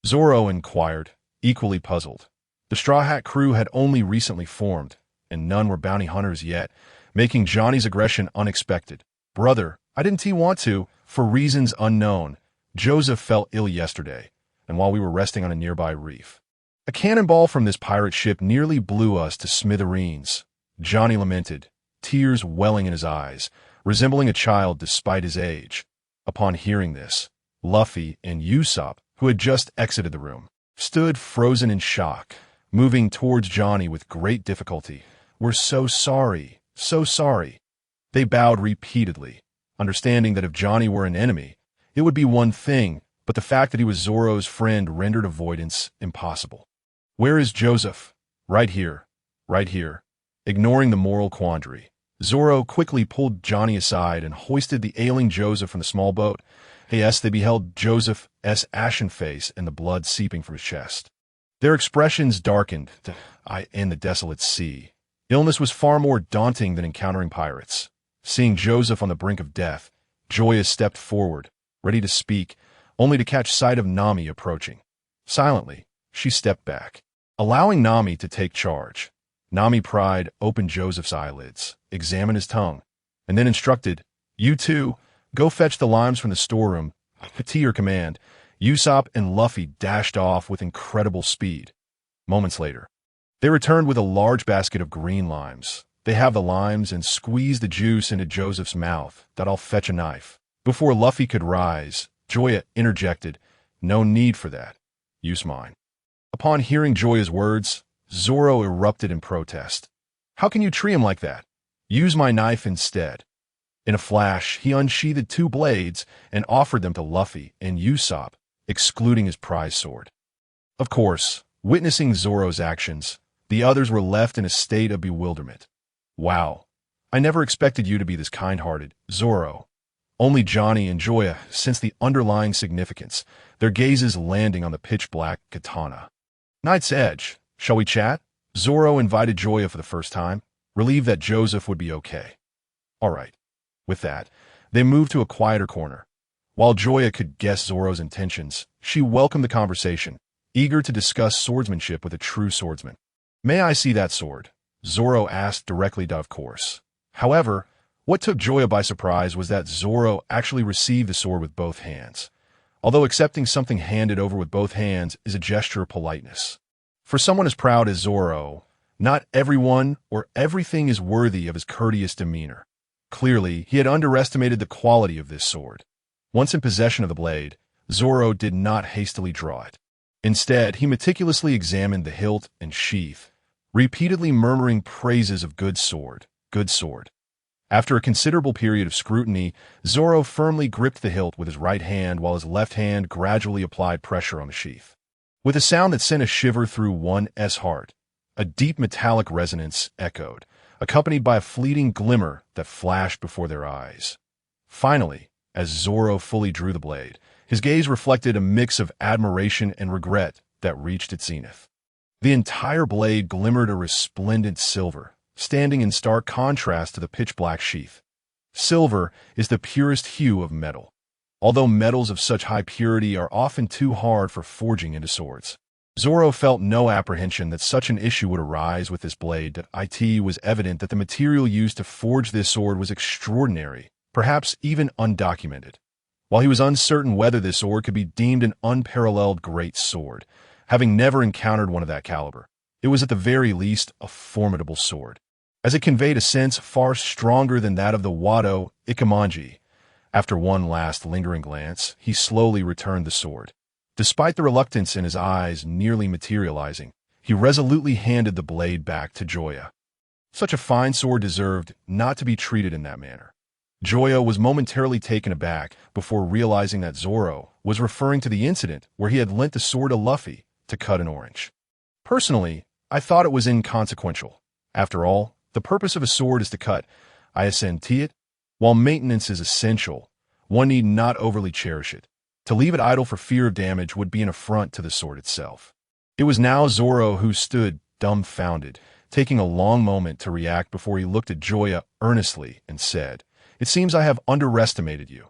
Zoro inquired, equally puzzled. The Straw Hat crew had only recently formed, and none were bounty hunters yet, making Johnny's aggression unexpected. "Brother, I didn't want to. For reasons unknown, Joseph fell ill yesterday, and while we were resting on a nearby reef, a cannonball from this pirate ship nearly blew us to smithereens." Johnny lamented, tears welling in his eyes, resembling a child despite his age. Upon hearing this, Luffy and Usopp, who had just exited the room, stood frozen in shock, moving towards Johnny with great difficulty. "We're so sorry, so sorry." They bowed repeatedly, understanding that if Johnny were an enemy, it would be one thing, but the fact that he was Zoro's friend rendered avoidance impossible. "Where is Joseph?" "Right here, right here." Ignoring the moral quandary, Zoro quickly pulled Johnny aside and hoisted the ailing Joseph from the small boat. Yes, they beheld Joseph's ashen face and the blood seeping from his chest. Their expressions darkened in the desolate sea. Illness was far more daunting than encountering pirates. Seeing Joseph on the brink of death, Joya stepped forward, ready to speak, only to catch sight of Nami approaching. Silently, she stepped back, allowing Nami to take charge. Nami pried open Joseph's eyelids, examined his tongue, and then instructed, "You two, go fetch the limes from the storeroom." To your command, Usopp and Luffy dashed off with incredible speed. Moments later, they returned with a large basket of green limes. They have the limes and squeezed the juice into Joseph's mouth. "That I'll fetch a knife." Before Luffy could rise, Joya interjected, "No need for that. Use mine." Upon hearing Joya's words, Zoro erupted in protest. "How can you treat him like that? Use my knife instead." In a flash, he unsheathed 2 blades and offered them to Luffy and Usopp, excluding his prize sword. Of course, witnessing Zoro's actions, the others were left in a state of bewilderment. "Wow, I never expected you to be this kind-hearted, Zoro." Only Johnny and Joya sensed the underlying significance, their gazes landing on the pitch-black katana. "Night's Edge, shall we chat?" Zoro invited Joya for the first time, relieved that Joseph would be okay. All right. With that, they moved to a quieter corner. While Joya could guess Zoro's intentions, she welcomed the conversation, eager to discuss swordsmanship with a true swordsman. "May I see that sword?" Zoro asked directly, of course. However, what took Joya by surprise was that Zoro actually received the sword with both hands. Although accepting something handed over with both hands is a gesture of politeness. For someone as proud as Zoro, not everyone or everything is worthy of his courteous demeanor. Clearly, he had underestimated the quality of this sword. Once in possession of the blade, Zoro did not hastily draw it. Instead, he meticulously examined the hilt and sheath, repeatedly murmuring praises of good sword, good sword. After a considerable period of scrutiny, Zoro firmly gripped the hilt with his right hand while his left hand gradually applied pressure on the sheath. With a sound that sent a shiver through one's heart, a deep metallic resonance echoed, accompanied by a fleeting glimmer that flashed before their eyes. Finally, as Zoro fully drew the blade, his gaze reflected a mix of admiration and regret that reached its zenith. The entire blade glimmered a resplendent silver, standing in stark contrast to the pitch-black sheath. Silver is the purest hue of metal, although metals of such high purity are often too hard for forging into swords. Zoro felt no apprehension that such an issue would arise with this blade. It was evident that the material used to forge this sword was extraordinary, perhaps even undocumented. While he was uncertain whether this sword could be deemed an unparalleled great sword, having never encountered one of that caliber, it was at the very least a formidable sword, as it conveyed a sense far stronger than that of the Wado Ikemonji. After one last lingering glance, he slowly returned the sword. Despite the reluctance in his eyes nearly materializing, he resolutely handed the blade back to Joya. Such a fine sword deserved not to be treated in that manner. Joya was momentarily taken aback before realizing that Zoro was referring to the incident where he had lent the sword to Luffy to cut an orange. "Personally, I thought it was inconsequential. After all, the purpose of a sword is to cut. I assent to it. While maintenance is essential, one need not overly cherish it. To leave it idle for fear of damage would be an affront to the sword itself." It was now Zoro who stood dumbfounded, taking a long moment to react before he looked at Joya earnestly and said, "It seems I have underestimated you.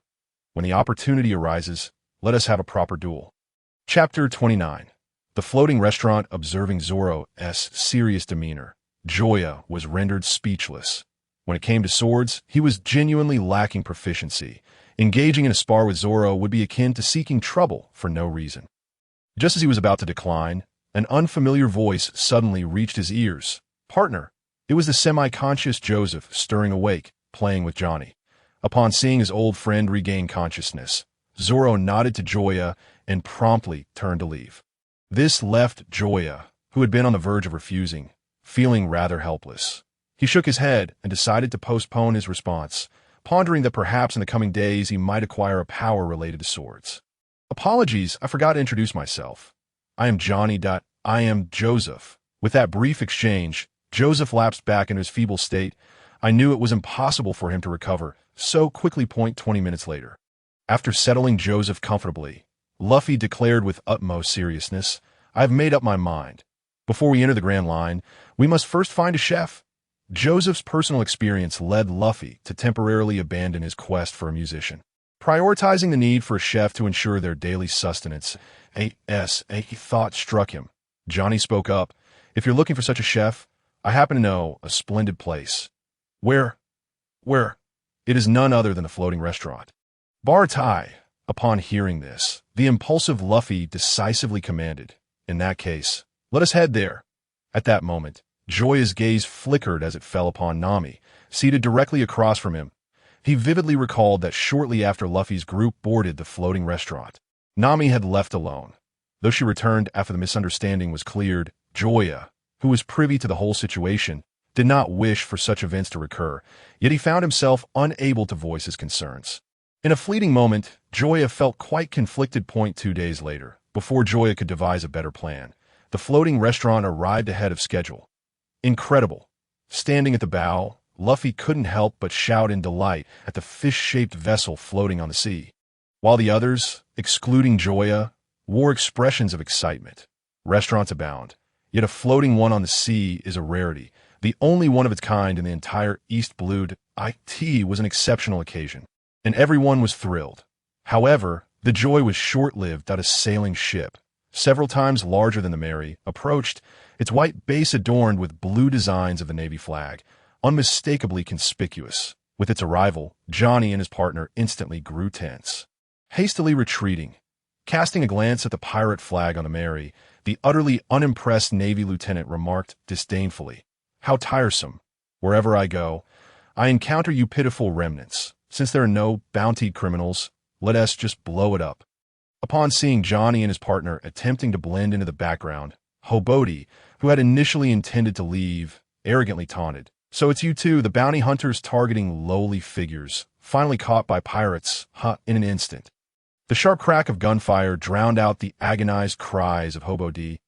When the opportunity arises, let us have a proper duel." Chapter 29. The floating restaurant. Observing Zoro's serious demeanor, Joya was rendered speechless. When it came to swords, he was genuinely lacking proficiency. Engaging in a spar with Zoro would be akin to seeking trouble for no reason. Just as he was about to decline, an unfamiliar voice suddenly reached his ears. "Partner." It was the semi-conscious Joseph stirring awake, playing with Johnny. Upon seeing his old friend regain consciousness, Zoro nodded to Joya and promptly turned to leave. This left Joya, who had been on the verge of refusing, feeling rather helpless. He shook his head and decided to postpone his response, pondering that perhaps in the coming days he might acquire a power related to swords. "Apologies, I forgot to introduce myself. I am Johnny. I am Joseph." With that brief exchange, Joseph lapsed back into his feeble state. I knew it was impossible for him to recover so quickly. 20 minutes later, after settling Joseph comfortably, Luffy declared with utmost seriousness, "I have made up my mind. Before we enter the Grand Line, we must first find a chef." Joseph's personal experience led Luffy to temporarily abandon his quest for a musician, prioritizing the need for a chef to ensure their daily sustenance. A thought struck him. Johnny spoke up. "If you're looking for such a chef, I happen to know a splendid place." Where? It is none other than the floating restaurant. Bar Tai. Upon hearing this, the impulsive Luffy decisively commanded, "In that case, let us head there." At that moment, Joya's gaze flickered as it fell upon Nami, seated directly across from him. He vividly recalled that shortly after Luffy's group boarded the floating restaurant, Nami had left alone. Though she returned after the misunderstanding was cleared, Joya, who was privy to the whole situation, did not wish for such events to recur, yet he found himself unable to voice his concerns. In a fleeting moment, Joya felt quite conflicted. 2 days later, before Joya could devise a better plan, the floating restaurant arrived ahead of schedule. Incredible. Standing at the bow, Luffy couldn't help but shout in delight at the fish-shaped vessel floating on the sea, while the others, excluding Joya, wore expressions of excitement. Restaurants abound, yet a floating one on the sea is a rarity, the only one of its kind in the entire East Blue. It was an exceptional occasion, and everyone was thrilled. However, the joy was short-lived. A sailing ship, several times larger than the Mary, approached, its white base adorned with blue designs of the Navy flag, unmistakably conspicuous. With its arrival, Johnny and his partner instantly grew tense. Hastily retreating, casting a glance at the pirate flag on the Mary, the utterly unimpressed Navy lieutenant remarked disdainfully, "How tiresome. Wherever I go, I encounter you pitiful remnants. Since there are no bountied criminals, let us just blow it up." Upon seeing Johnny and his partner attempting to blend into the background, Hobody, who had initially intended to leave, arrogantly taunted, "So it's you two, the bounty hunters targeting lowly figures, finally caught by pirates, in an instant." The sharp crack of gunfire drowned out the agonized cries of Hobody.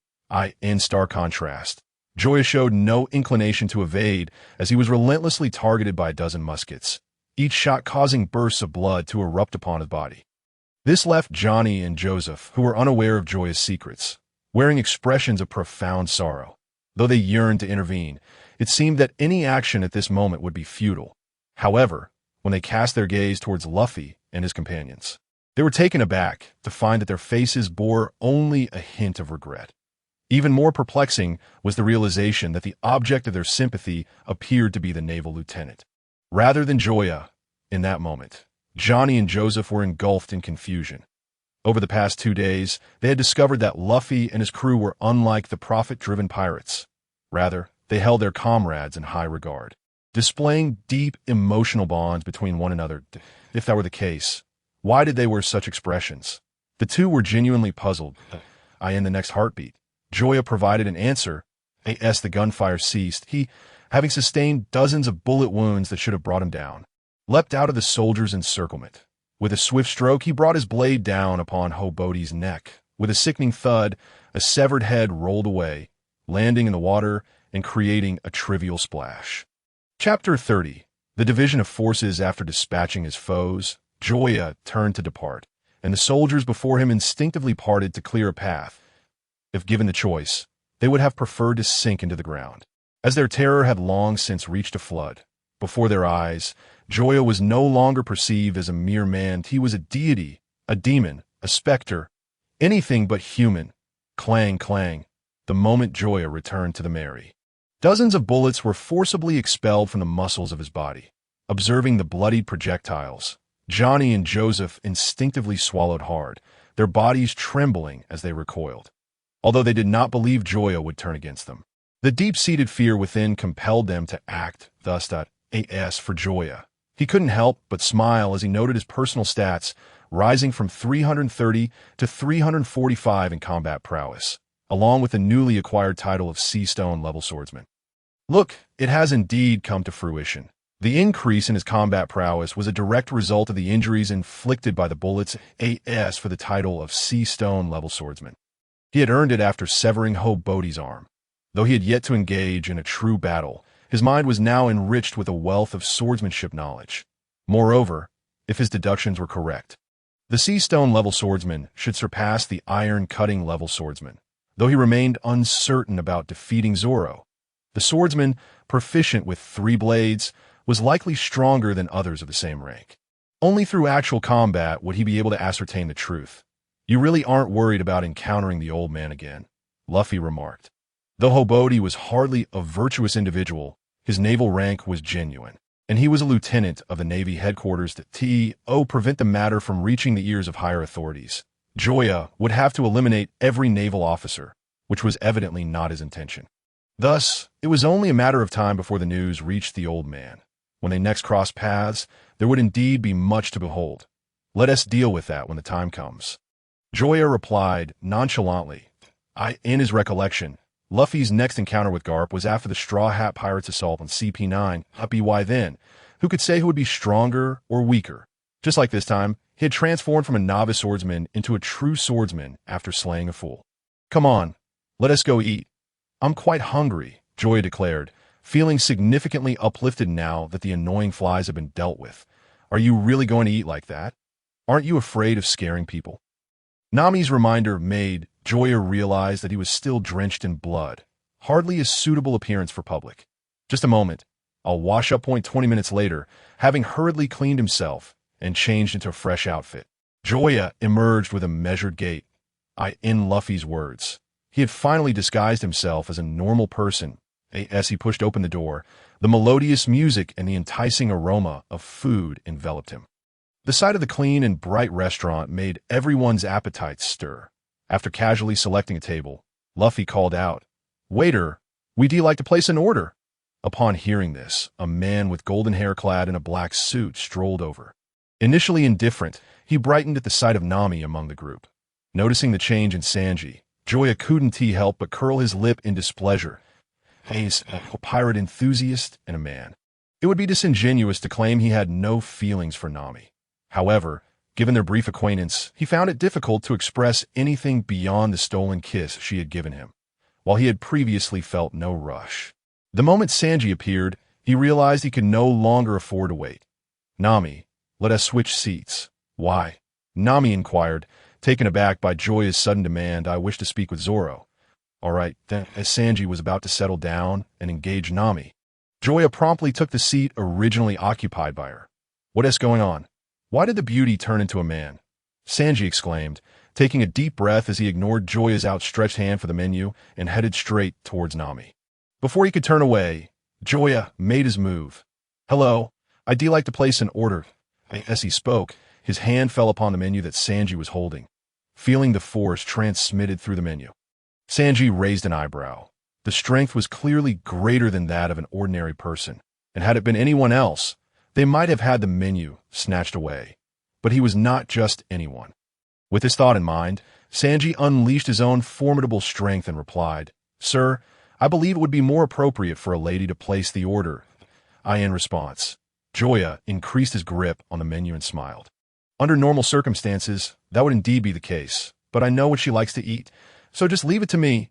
In stark contrast, Joya showed no inclination to evade as he was relentlessly targeted by a dozen muskets, each shot causing bursts of blood to erupt upon his body. This left Johnny and Joseph, who were unaware of Joya's secrets, wearing expressions of profound sorrow. Though they yearned to intervene, it seemed that any action at this moment would be futile. However, when they cast their gaze towards Luffy and his companions, they were taken aback to find that their faces bore only a hint of regret. Even more perplexing was the realization that the object of their sympathy appeared to be the naval lieutenant, rather than Joya. In that moment, Johnny and Joseph were engulfed in confusion. Over the past 2 days, they had discovered that Luffy and his crew were unlike the profit-driven pirates. Rather, they held their comrades in high regard, displaying deep emotional bonds between one another. If that were the case, why did they wear such expressions? The two were genuinely puzzled. In the next heartbeat, Joya provided an answer. As the gunfire ceased, he, having sustained dozens of bullet wounds that should have brought him down, leapt out of the soldiers' encirclement. With a swift stroke, he brought his blade down upon Hobody's neck. With a sickening thud, a severed head rolled away, landing in the water and creating a trivial splash. Chapter 30. The division of forces. After dispatching his foes, Joya turned to depart, and the soldiers before him instinctively parted to clear a path. If given the choice, they would have preferred to sink into the ground, as their terror had long since reached a flood. Before their eyes, Joya was no longer perceived as a mere man. He was a deity, a demon, a specter, anything but human. Clang, clang, the moment Joya returned to the Mary. Dozens of bullets were forcibly expelled from the muscles of his body. Observing the bloodied projectiles, Johnny and Joseph instinctively swallowed hard, their bodies trembling as they recoiled. Although they did not believe Joya would turn against them, the deep-seated fear within compelled them to act. Thus, as for Joya, he couldn't help but smile as he noted his personal stats rising from 330 to 345 in combat prowess, along with the newly acquired title of Sea Stone level swordsman. Look, it has indeed come to fruition. The increase in his combat prowess was a direct result of the injuries inflicted by the bullets for the title of Sea Stone level swordsman. He had earned it after severing Hobody's arm. Though he had yet to engage in a true battle, his mind was now enriched with a wealth of swordsmanship knowledge. Moreover, if his deductions were correct, the Sea Stone level swordsman should surpass the Iron Cutting level swordsman, though he remained uncertain about defeating Zoro. The swordsman, proficient with 3 blades, was likely stronger than others of the same rank. Only through actual combat would he be able to ascertain the truth. "You really aren't worried about encountering the old man again," Luffy remarked. Though Hobody was hardly a virtuous individual, his naval rank was genuine, and he was a lieutenant of the Navy headquarters to prevent the matter from reaching the ears of higher authorities. Joya would have to eliminate every naval officer, which was evidently not his intention. Thus, it was only a matter of time before the news reached the old man. When they next crossed paths, there would indeed be much to behold. "Let us deal with that when the time comes," Joya replied nonchalantly. In his recollection, Luffy's next encounter with Garp was after the Straw Hat Pirates' assault on CP9. Why then? Who could say who would be stronger or weaker? Just like this time, he had transformed from a novice swordsman into a true swordsman after slaying a fool. "Come on, let us go eat. I'm quite hungry," Joya declared, feeling significantly uplifted now that the annoying flies have been dealt with. Are you really going to eat like that? Aren't you afraid of scaring people? Nami's reminder made Joya realize that he was still drenched in blood, hardly a suitable appearance for public. Just a moment. I'll wash up. 20 minutes later, having hurriedly cleaned himself and changed into a fresh outfit, Joya emerged with a measured gait. In Luffy's words, he had finally disguised himself as a normal person. As he pushed open the door, the melodious music and the enticing aroma of food enveloped him. The sight of the clean and bright restaurant made everyone's appetites stir. After casually selecting a table, Luffy called out, "Waiter, we'd like to place an order." Upon hearing this, a man with golden hair clad in a black suit strolled over. Initially indifferent, he brightened at the sight of Nami among the group. Noticing the change in Sanji, Joya couldn't help but curl his lip in displeasure. He's a pirate enthusiast and a man. It would be disingenuous to claim he had no feelings for Nami. However, given their brief acquaintance, he found it difficult to express anything beyond the stolen kiss she had given him, while he had previously felt no rush. The moment Sanji appeared, he realized he could no longer afford to wait. "Nami, let us switch seats." "Why?" Nami inquired, taken aback by Joya's sudden demand. "I wish to speak with Zoro." "All right, then." As Sanji was about to settle down and engage Nami, Joya promptly took the seat originally occupied by her. "What is going on? Why did the beauty turn into a man?" Sanji exclaimed, taking a deep breath as he ignored Joya's outstretched hand for the menu and headed straight towards Nami. Before he could turn away, Joya made his move. "Hello, I'd like to place an order." As he spoke, his hand fell upon the menu that Sanji was holding, feeling the force transmitted through the menu. Sanji raised an eyebrow. The strength was clearly greater than that of an ordinary person, and had it been anyone else, they might have had the menu snatched away. But he was not just anyone. With this thought in mind, Sanji unleashed his own formidable strength and replied, "Sir, I believe it would be more appropriate for a lady to place the order." In response, Joya increased his grip on the menu and smiled. "Under normal circumstances, that would indeed be the case, but I know what she likes to eat, so just leave it to me."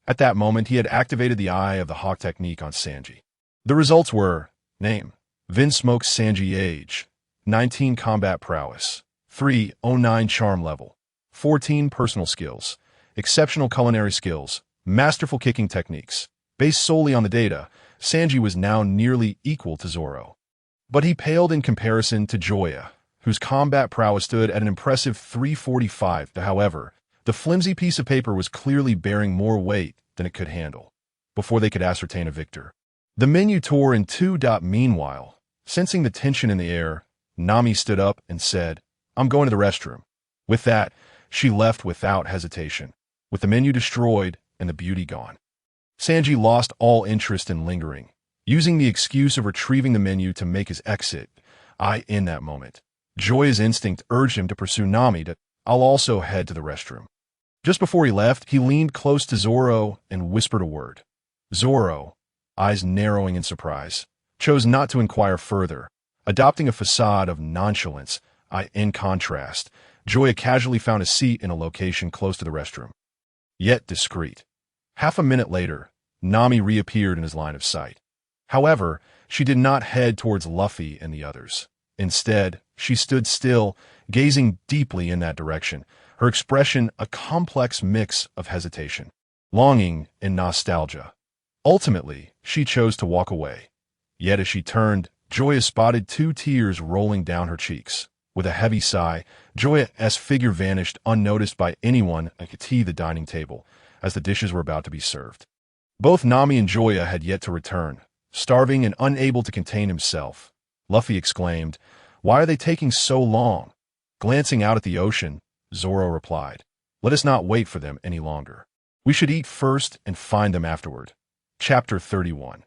At that moment, he had activated the Eye of the Hawk technique on Sanji. The results were: name, Vinsmoke Sanji, age, 19, combat prowess, 309 charm level, 14 personal skills, exceptional culinary skills, masterful kicking techniques. Based solely on the data, Sanji was now nearly equal to Zoro. But he paled in comparison to Joya, whose combat prowess stood at an impressive 345. However, the flimsy piece of paper was clearly bearing more weight than it could handle. Before they could ascertain a victor, the menu tore in two. Meanwhile, sensing the tension in the air, Nami stood up and said, "I'm going to the restroom." With that, she left without hesitation, with the menu destroyed and the beauty gone. Sanji lost all interest in lingering, using the excuse of retrieving the menu to make his exit. In that moment, Joya's instinct urged him to pursue Nami. "I'll also head to the restroom." Just before he left, he leaned close to Zoro and whispered a word. Zoro, eyes narrowing in surprise, chose not to inquire further, adopting a facade of nonchalance. In contrast, Joya casually found a seat in a location close to the restroom, yet discreet. Half a minute later, Nami reappeared in his line of sight. However, she did not head towards Luffy and the others. Instead, she stood still, gazing deeply in that direction, her expression a complex mix of hesitation, longing, and nostalgia. Ultimately, she chose to walk away. Yet as she turned, Joya spotted 2 tears rolling down her cheeks. With a heavy sigh, Joya's figure vanished unnoticed by anyone at the dining table, as the dishes were about to be served. Both Nami and Joya had yet to return. Starving and unable to contain himself, Luffy exclaimed, "Why are they taking so long?" Glancing out at the ocean, Zoro replied, "Let us not wait for them any longer. We should eat first and find them afterward." Chapter 31.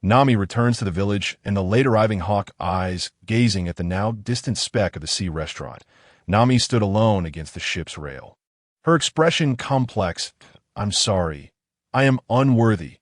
Nami returns to the village, and the late-arriving Hawk eyes gazing at the now distant speck of the sea restaurant. Nami stood alone against the ship's rail. Her expression complex. "I'm sorry. I am unworthy."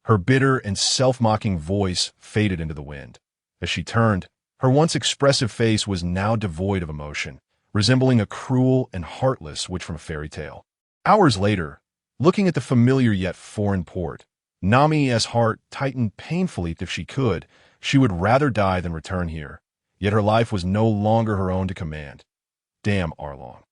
Her bitter and self-mocking voice faded into the wind. As she turned, her once expressive face was now devoid of emotion, resembling a cruel and heartless witch from a fairy tale. Hours later, looking at the familiar yet foreign port, Nami's heart tightened painfully. If she could, she would rather die than return here. Yet her life was no longer her own to command. Damn, Arlong.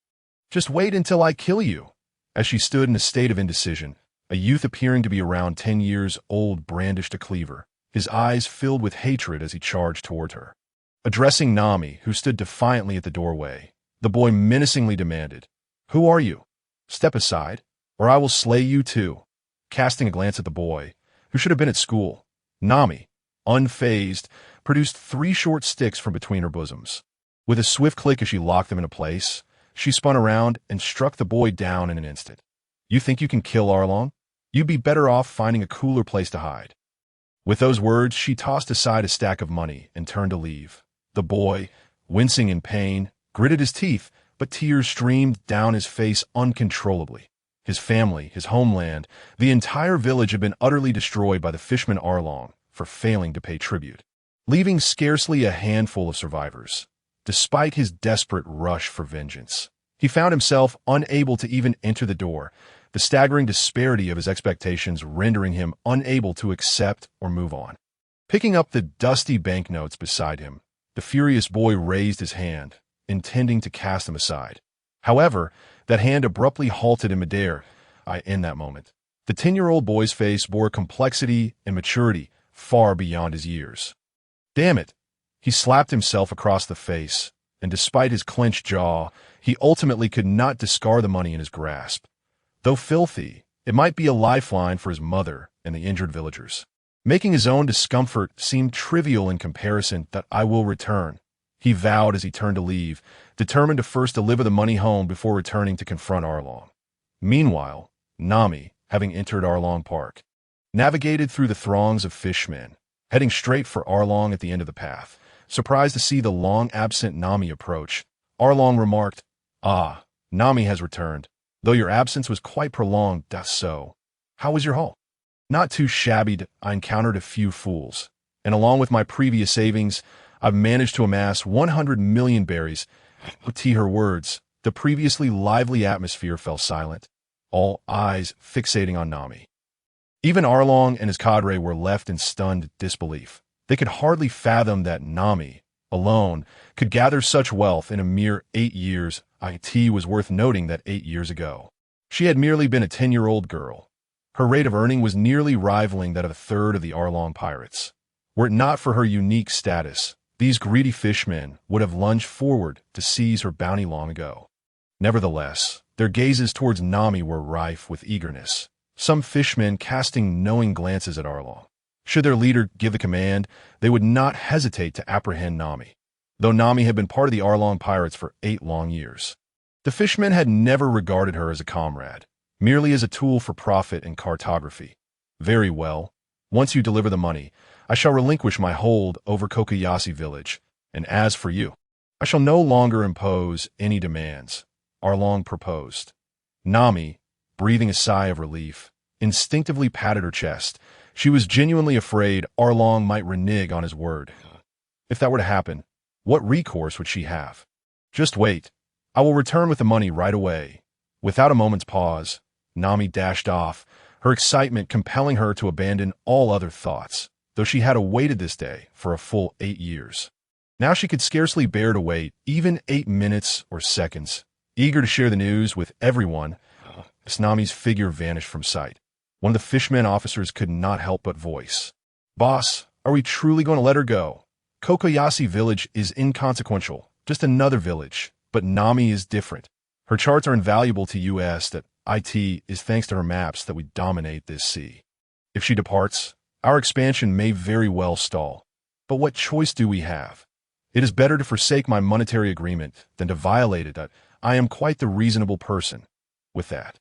Just wait until I kill you. As she stood in a state of indecision, a youth appearing to be around 10 years old brandished a cleaver, his eyes filled with hatred as he charged toward her. Addressing Nami, who stood defiantly at the doorway, the boy menacingly demanded, "Who are you? Step aside, or I will slay you too." Casting a glance at the boy, who should have been at school, Nami, unfazed, produced 3 short sticks from between her bosoms. With a swift click as she locked them into place, she spun around and struck the boy down in an instant. "You think you can kill Arlong? You'd be better off finding a cooler place to hide." With those words, she tossed aside a stack of money and turned to leave. The boy, wincing in pain, gritted his teeth, but tears streamed down his face uncontrollably. His family, his homeland, the entire village had been utterly destroyed by the fishman Arlong for failing to pay tribute, leaving scarcely a handful of survivors. Despite his desperate rush for vengeance, he found himself unable to even enter the door, the staggering disparity of his expectations rendering him unable to accept or move on. Picking up the dusty banknotes beside him, the furious boy raised his hand, intending to cast them aside. However, that hand abruptly halted in midair. In that moment, the 10-year-old boy's face bore complexity and maturity far beyond his years. Damn it! He slapped himself across the face, and despite his clenched jaw, he ultimately could not discard the money in his grasp. Though filthy, it might be a lifeline for his mother and the injured villagers. Making his own discomfort seem trivial in comparison, that "I will return," he vowed as he turned to leave, determined to first deliver the money home before returning to confront Arlong. Meanwhile, Nami, having entered Arlong Park, navigated through the throngs of fishmen, heading straight for Arlong at the end of the path. Surprised to see the long-absent Nami approach, Arlong remarked, "Ah, Nami has returned, though your absence was quite prolonged. That's so. How was your haul?" "Not too shabby. I encountered a few fools, and along with my previous savings, I've managed to amass 100 million berries." To her words, the previously lively atmosphere fell silent, all eyes fixating on Nami. Even Arlong and his cadre were left in stunned disbelief. They could hardly fathom that Nami, alone, could gather such wealth in a mere 8 years. It was worth noting that 8 years ago, she had merely been a 10-year-old girl. Her rate of earning was nearly rivaling that of a third of the Arlong pirates. Were it not for her unique status, these greedy fishmen would have lunged forward to seize her bounty long ago. Nevertheless, their gazes towards Nami were rife with eagerness, some fishmen casting knowing glances at Arlong. Should their leader give the command, they would not hesitate to apprehend Nami, though Nami had been part of the Arlong pirates for 8 long years. The fishmen had never regarded her as a comrade, merely as a tool for profit and cartography. "Very well. Once you deliver the money, I shall relinquish my hold over Kokoyashi village, and as for you, I shall no longer impose any demands," Arlong proposed. Nami, breathing a sigh of relief, instinctively patted her chest. She was genuinely afraid Arlong might renege on his word. If that were to happen, what recourse would she have? "Just wait. I will return with the money right away." Without a moment's pause, Nami dashed off, her excitement compelling her to abandon all other thoughts, though she had awaited this day for a full 8 years. Now she could scarcely bear to wait even 8 minutes or seconds. Eager to share the news with everyone, as Nami's figure vanished from sight, one of the fishmen officers could not help but voice, "Boss, are we truly going to let her go? Kokoyashi village is inconsequential, just another village, but Nami is different. Her charts are invaluable to us. That it is thanks to her maps that we dominate this sea. If she departs, our expansion may very well stall. But what choice do we have? It is better to forsake my monetary agreement than to violate it. I am quite the reasonable person." With that,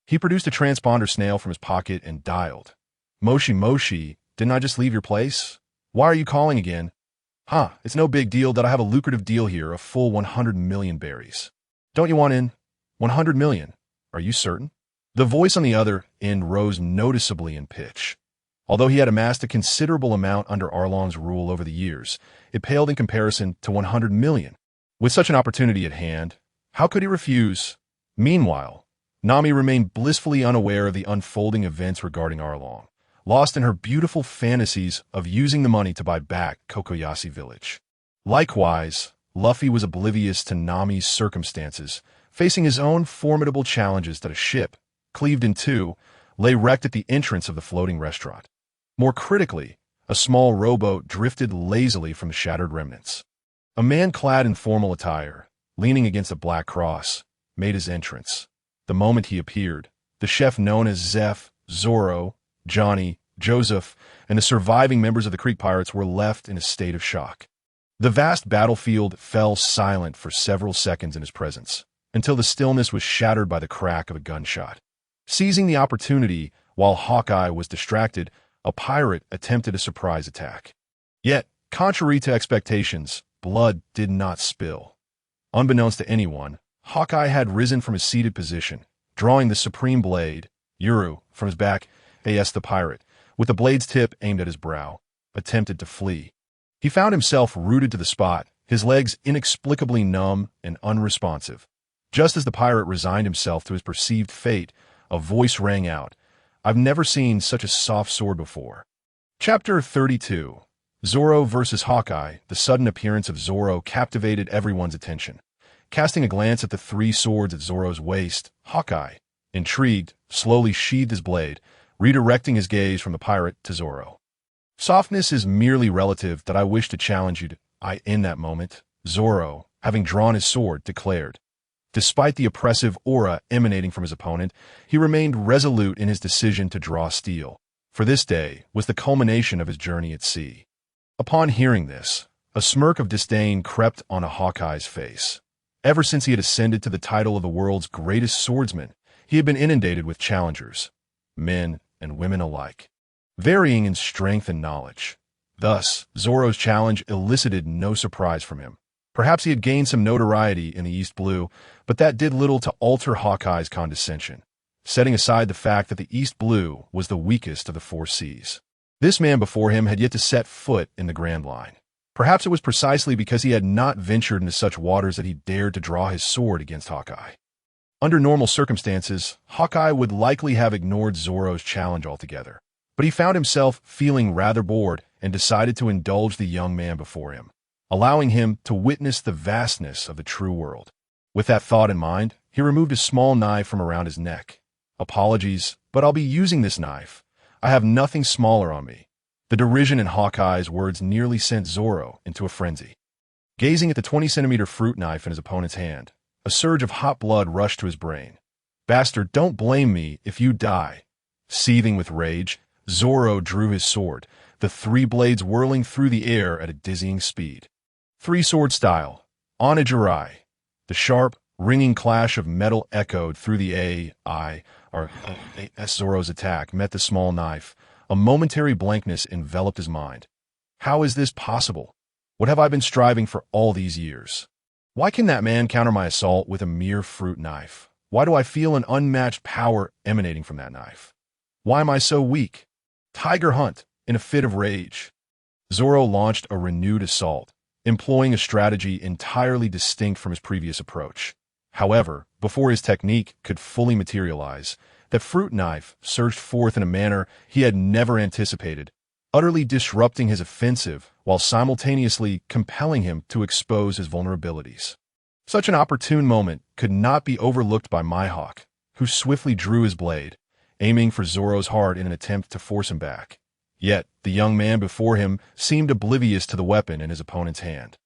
he produced a transponder snail from his pocket and dialed. "Moshi Moshi, didn't I just leave your place? Why are you calling again?" It's no big deal that I have a lucrative deal here, a full 100 million berries." "Don't you want in? 100 million? Are you certain?" The voice on the other end rose noticeably in pitch. Although he had amassed a considerable amount under Arlong's rule over the years, it paled in comparison to 100 million. With such an opportunity at hand, how could he refuse? Meanwhile, Nami remained blissfully unaware of the unfolding events regarding Arlong, lost in her beautiful fantasies of using the money to buy back Kokoyashi Village. Likewise, Luffy was oblivious to Nami's circumstances, facing his own formidable challenges that a ship, cleaved in two, lay wrecked at the entrance of the floating restaurant. More critically, a small rowboat drifted lazily from the shattered remnants. A man clad in formal attire, leaning against a black cross, made his entrance. The moment he appeared, the chef known as Zeph, Zoro, Johnny, Joseph, and the surviving members of the Creek Pirates were left in a state of shock. The vast battlefield fell silent for several seconds in his presence, until the stillness was shattered by the crack of a gunshot. Seizing the opportunity while Hawkeye was distracted, a pirate attempted a surprise attack. Yet, contrary to expectations, blood did not spill. Unbeknownst to anyone, Hawkeye had risen from his seated position, drawing the supreme blade, Yuru, from his back. The pirate, with the blade's tip aimed at his brow, attempted to flee. He found himself rooted to the spot, his legs inexplicably numb and unresponsive. Just as the pirate resigned himself to his perceived fate, a voice rang out, "I've never seen such a soft sword before." Chapter 32. Zoro vs. Hawkeye. The sudden appearance of Zoro captivated everyone's attention. Casting a glance at the three swords at Zoro's waist, Hawkeye, intrigued, slowly sheathed his blade, redirecting his gaze from the pirate to Zoro. "Softness is merely relative that I wish to challenge you to." In that moment, Zoro, having drawn his sword, declared. Despite the oppressive aura emanating from his opponent, he remained resolute in his decision to draw steel, for this day was the culmination of his journey at sea. Upon hearing this, a smirk of disdain crept on a Hawkeye's face. Ever since he had ascended to the title of the world's greatest swordsman, he had been inundated with challengers, men and women alike, varying in strength and knowledge. Thus, Zoro's challenge elicited no surprise from him. Perhaps he had gained some notoriety in the East Blue, but that did little to alter Hawkeye's condescension, setting aside the fact that the East Blue was the weakest of the four seas. This man before him had yet to set foot in the Grand Line. Perhaps it was precisely because he had not ventured into such waters that he dared to draw his sword against Hawkeye. Under normal circumstances, Hawkeye would likely have ignored Zoro's challenge altogether, but he found himself feeling rather bored and decided to indulge the young man before him, allowing him to witness the vastness of the true world. With that thought in mind, he removed a small knife from around his neck. "Apologies, but I'll be using this knife. I have nothing smaller on me." The derision in Hawkeye's words nearly sent Zoro into a frenzy. Gazing at the 20-centimeter fruit knife in his opponent's hand, a surge of hot blood rushed to his brain. "Bastard, don't blame me if you die." Seething with rage, Zoro drew his sword, the three blades whirling through the air at a dizzying speed. Three-sword style, Onijirai. The sharp, ringing clash of metal echoed through the as Zoro's attack met the small knife. A momentary blankness enveloped his mind. How is this possible? What have I been striving for all these years? Why can that man counter my assault with a mere fruit knife? Why do I feel an unmatched power emanating from that knife? Why am I so weak? Tiger Hunt, in a fit of rage, Zoro launched a renewed assault, employing a strategy entirely distinct from his previous approach. However, before his technique could fully materialize, that fruit knife surged forth in a manner he had never anticipated, utterly disrupting his offensive while simultaneously compelling him to expose his vulnerabilities. Such an opportune moment could not be overlooked by Mihawk, who swiftly drew his blade, aiming for Zoro's heart in an attempt to force him back. Yet, the young man before him seemed oblivious to the weapon in his opponent's hand.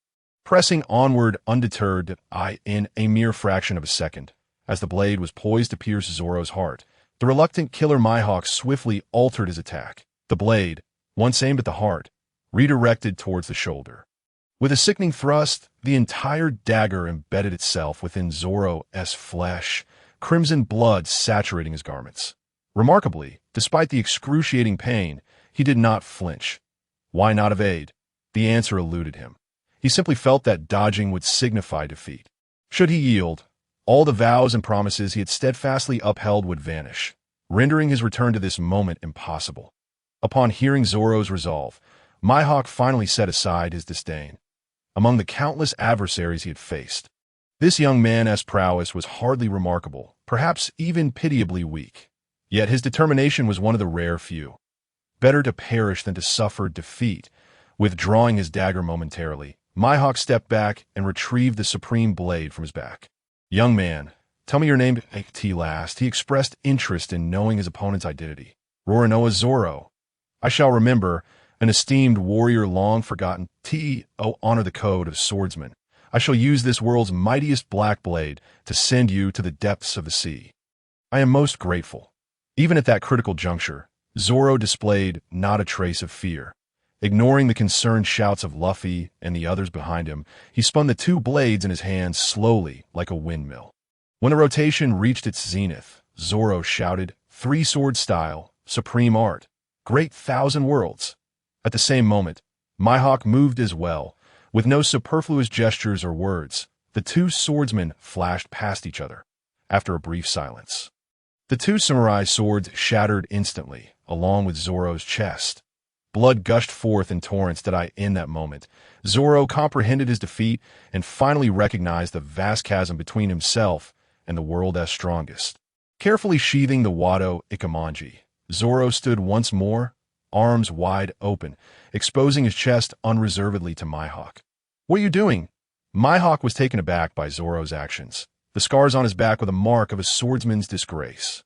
Pressing onward undeterred, in a mere fraction of a second, as the blade was poised to pierce Zoro's heart, the reluctant killer Mihawk swiftly altered his attack. The blade, once aimed at the heart, redirected towards the shoulder. With a sickening thrust, the entire dagger embedded itself within Zoro's flesh, crimson blood saturating his garments. Remarkably, despite the excruciating pain, he did not flinch. Why not evade? The answer eluded him. He simply felt that dodging would signify defeat. Should he yield, all the vows and promises he had steadfastly upheld would vanish, rendering his return to this moment impossible. Upon hearing Zoro's resolve, Mihawk finally set aside his disdain. Among the countless adversaries he had faced, this young man's prowess was hardly remarkable, perhaps even pitiably weak. Yet his determination was one of the rare few. Better to perish than to suffer defeat. Withdrawing his dagger momentarily, Mihawk stepped back and retrieved the supreme blade from his back. Young man, tell me your name. T last, he expressed interest in knowing his opponent's identity. Roronoa Zoro. I shall remember, an esteemed warrior long forgotten. Honor the code of swordsmen. I shall use this world's mightiest black blade to send you to the depths of the sea. I am most grateful. Even at that critical juncture, Zoro displayed not a trace of fear. Ignoring the concerned shouts of Luffy and the others behind him, he spun the two blades in his hands slowly like a windmill. When the rotation reached its zenith, Zoro shouted, "Three-sword style, supreme art, great thousand worlds." At the same moment, Mihawk moved as well. With no superfluous gestures or words, the two swordsmen flashed past each other. After a brief silence, the two samurai swords shattered instantly, along with Zoro's chest. Blood gushed forth in torrents. In that moment, Zoro comprehended his defeat and finally recognized the vast chasm between himself and the world's strongest. Carefully sheathing the Wado Ikemonji, Zoro stood once more, arms wide open, exposing his chest unreservedly to Mihawk. "What are you doing?" Mihawk was taken aback by Zoro's actions. The scars on his back were the mark of a swordsman's disgrace.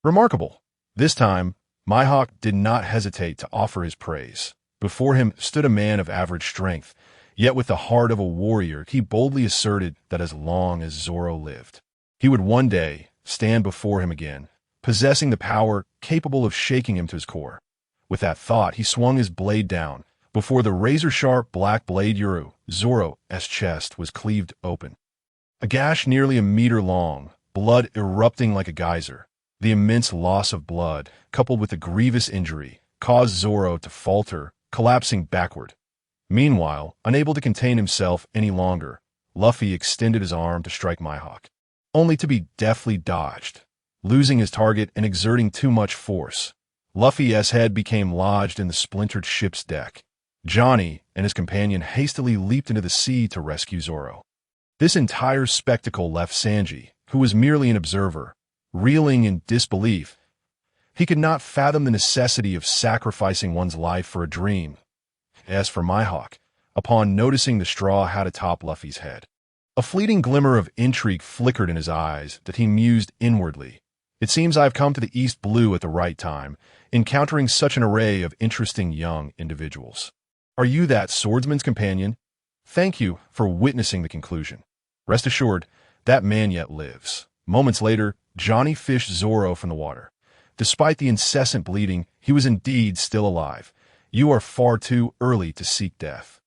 Remarkable. This time, Mihawk did not hesitate to offer his praise. Before him stood a man of average strength, yet with the heart of a warrior. He boldly asserted that as long as Zoro lived, he would one day stand before him again, possessing the power capable of shaking him to his core. With that thought, he swung his blade down. Before the razor-sharp black blade Zoro's chest was cleaved open. A gash nearly a meter long, blood erupting like a geyser. The immense loss of blood, coupled with a grievous injury, caused Zoro to falter, collapsing backward. Meanwhile, unable to contain himself any longer, Luffy extended his arm to strike Mihawk, only to be deftly dodged. Losing his target and exerting too much force, Luffy's head became lodged in the splintered ship's deck. Johnny and his companion hastily leaped into the sea to rescue Zoro. This entire spectacle left Sanji, who was merely an observer, reeling in disbelief. He could not fathom the necessity of sacrificing one's life for a dream. As for Mihawk, upon noticing the straw hat atop Luffy's head, a fleeting glimmer of intrigue flickered in his eyes that he mused inwardly. It seems I've come to the East Blue at the right time, encountering such an array of interesting young individuals. Are you that swordsman's companion? Thank you for witnessing the conclusion. Rest assured, that man yet lives. Moments later, Johnny fished Zoro from the water. Despite the incessant bleeding, he was indeed still alive. You are far too early to seek death.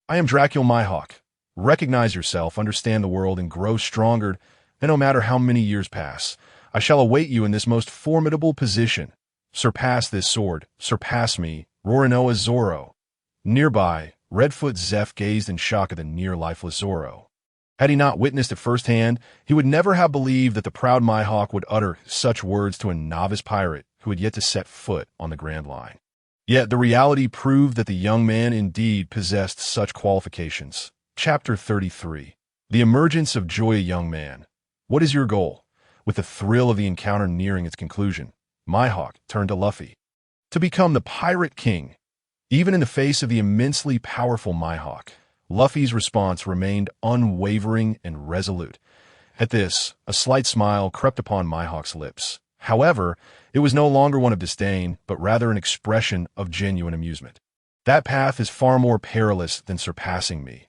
I am Dracula Mihawk. Recognize yourself, understand the world, and grow stronger, and no matter how many years pass, I shall await you in this most formidable position. Surpass this sword, surpass me, Roronoa Zoro. Nearby, Redfoot Zeph gazed in shock at the near-lifeless Zoro. Had he not witnessed it firsthand, he would never have believed that the proud Mihawk would utter such words to a novice pirate who had yet to set foot on the Grand Line. Yet the reality proved that the young man indeed possessed such qualifications. Chapter 33. The Emergence of Joya. Young man, what is your goal? With the thrill of the encounter nearing its conclusion, Mihawk turned to Luffy. To become the Pirate King. Even in the face of the immensely powerful Mihawk, Luffy's response remained unwavering and resolute. At this, a slight smile crept upon Mihawk's lips. However, it was no longer one of disdain, but rather an expression of genuine amusement. That path is far more perilous than surpassing me.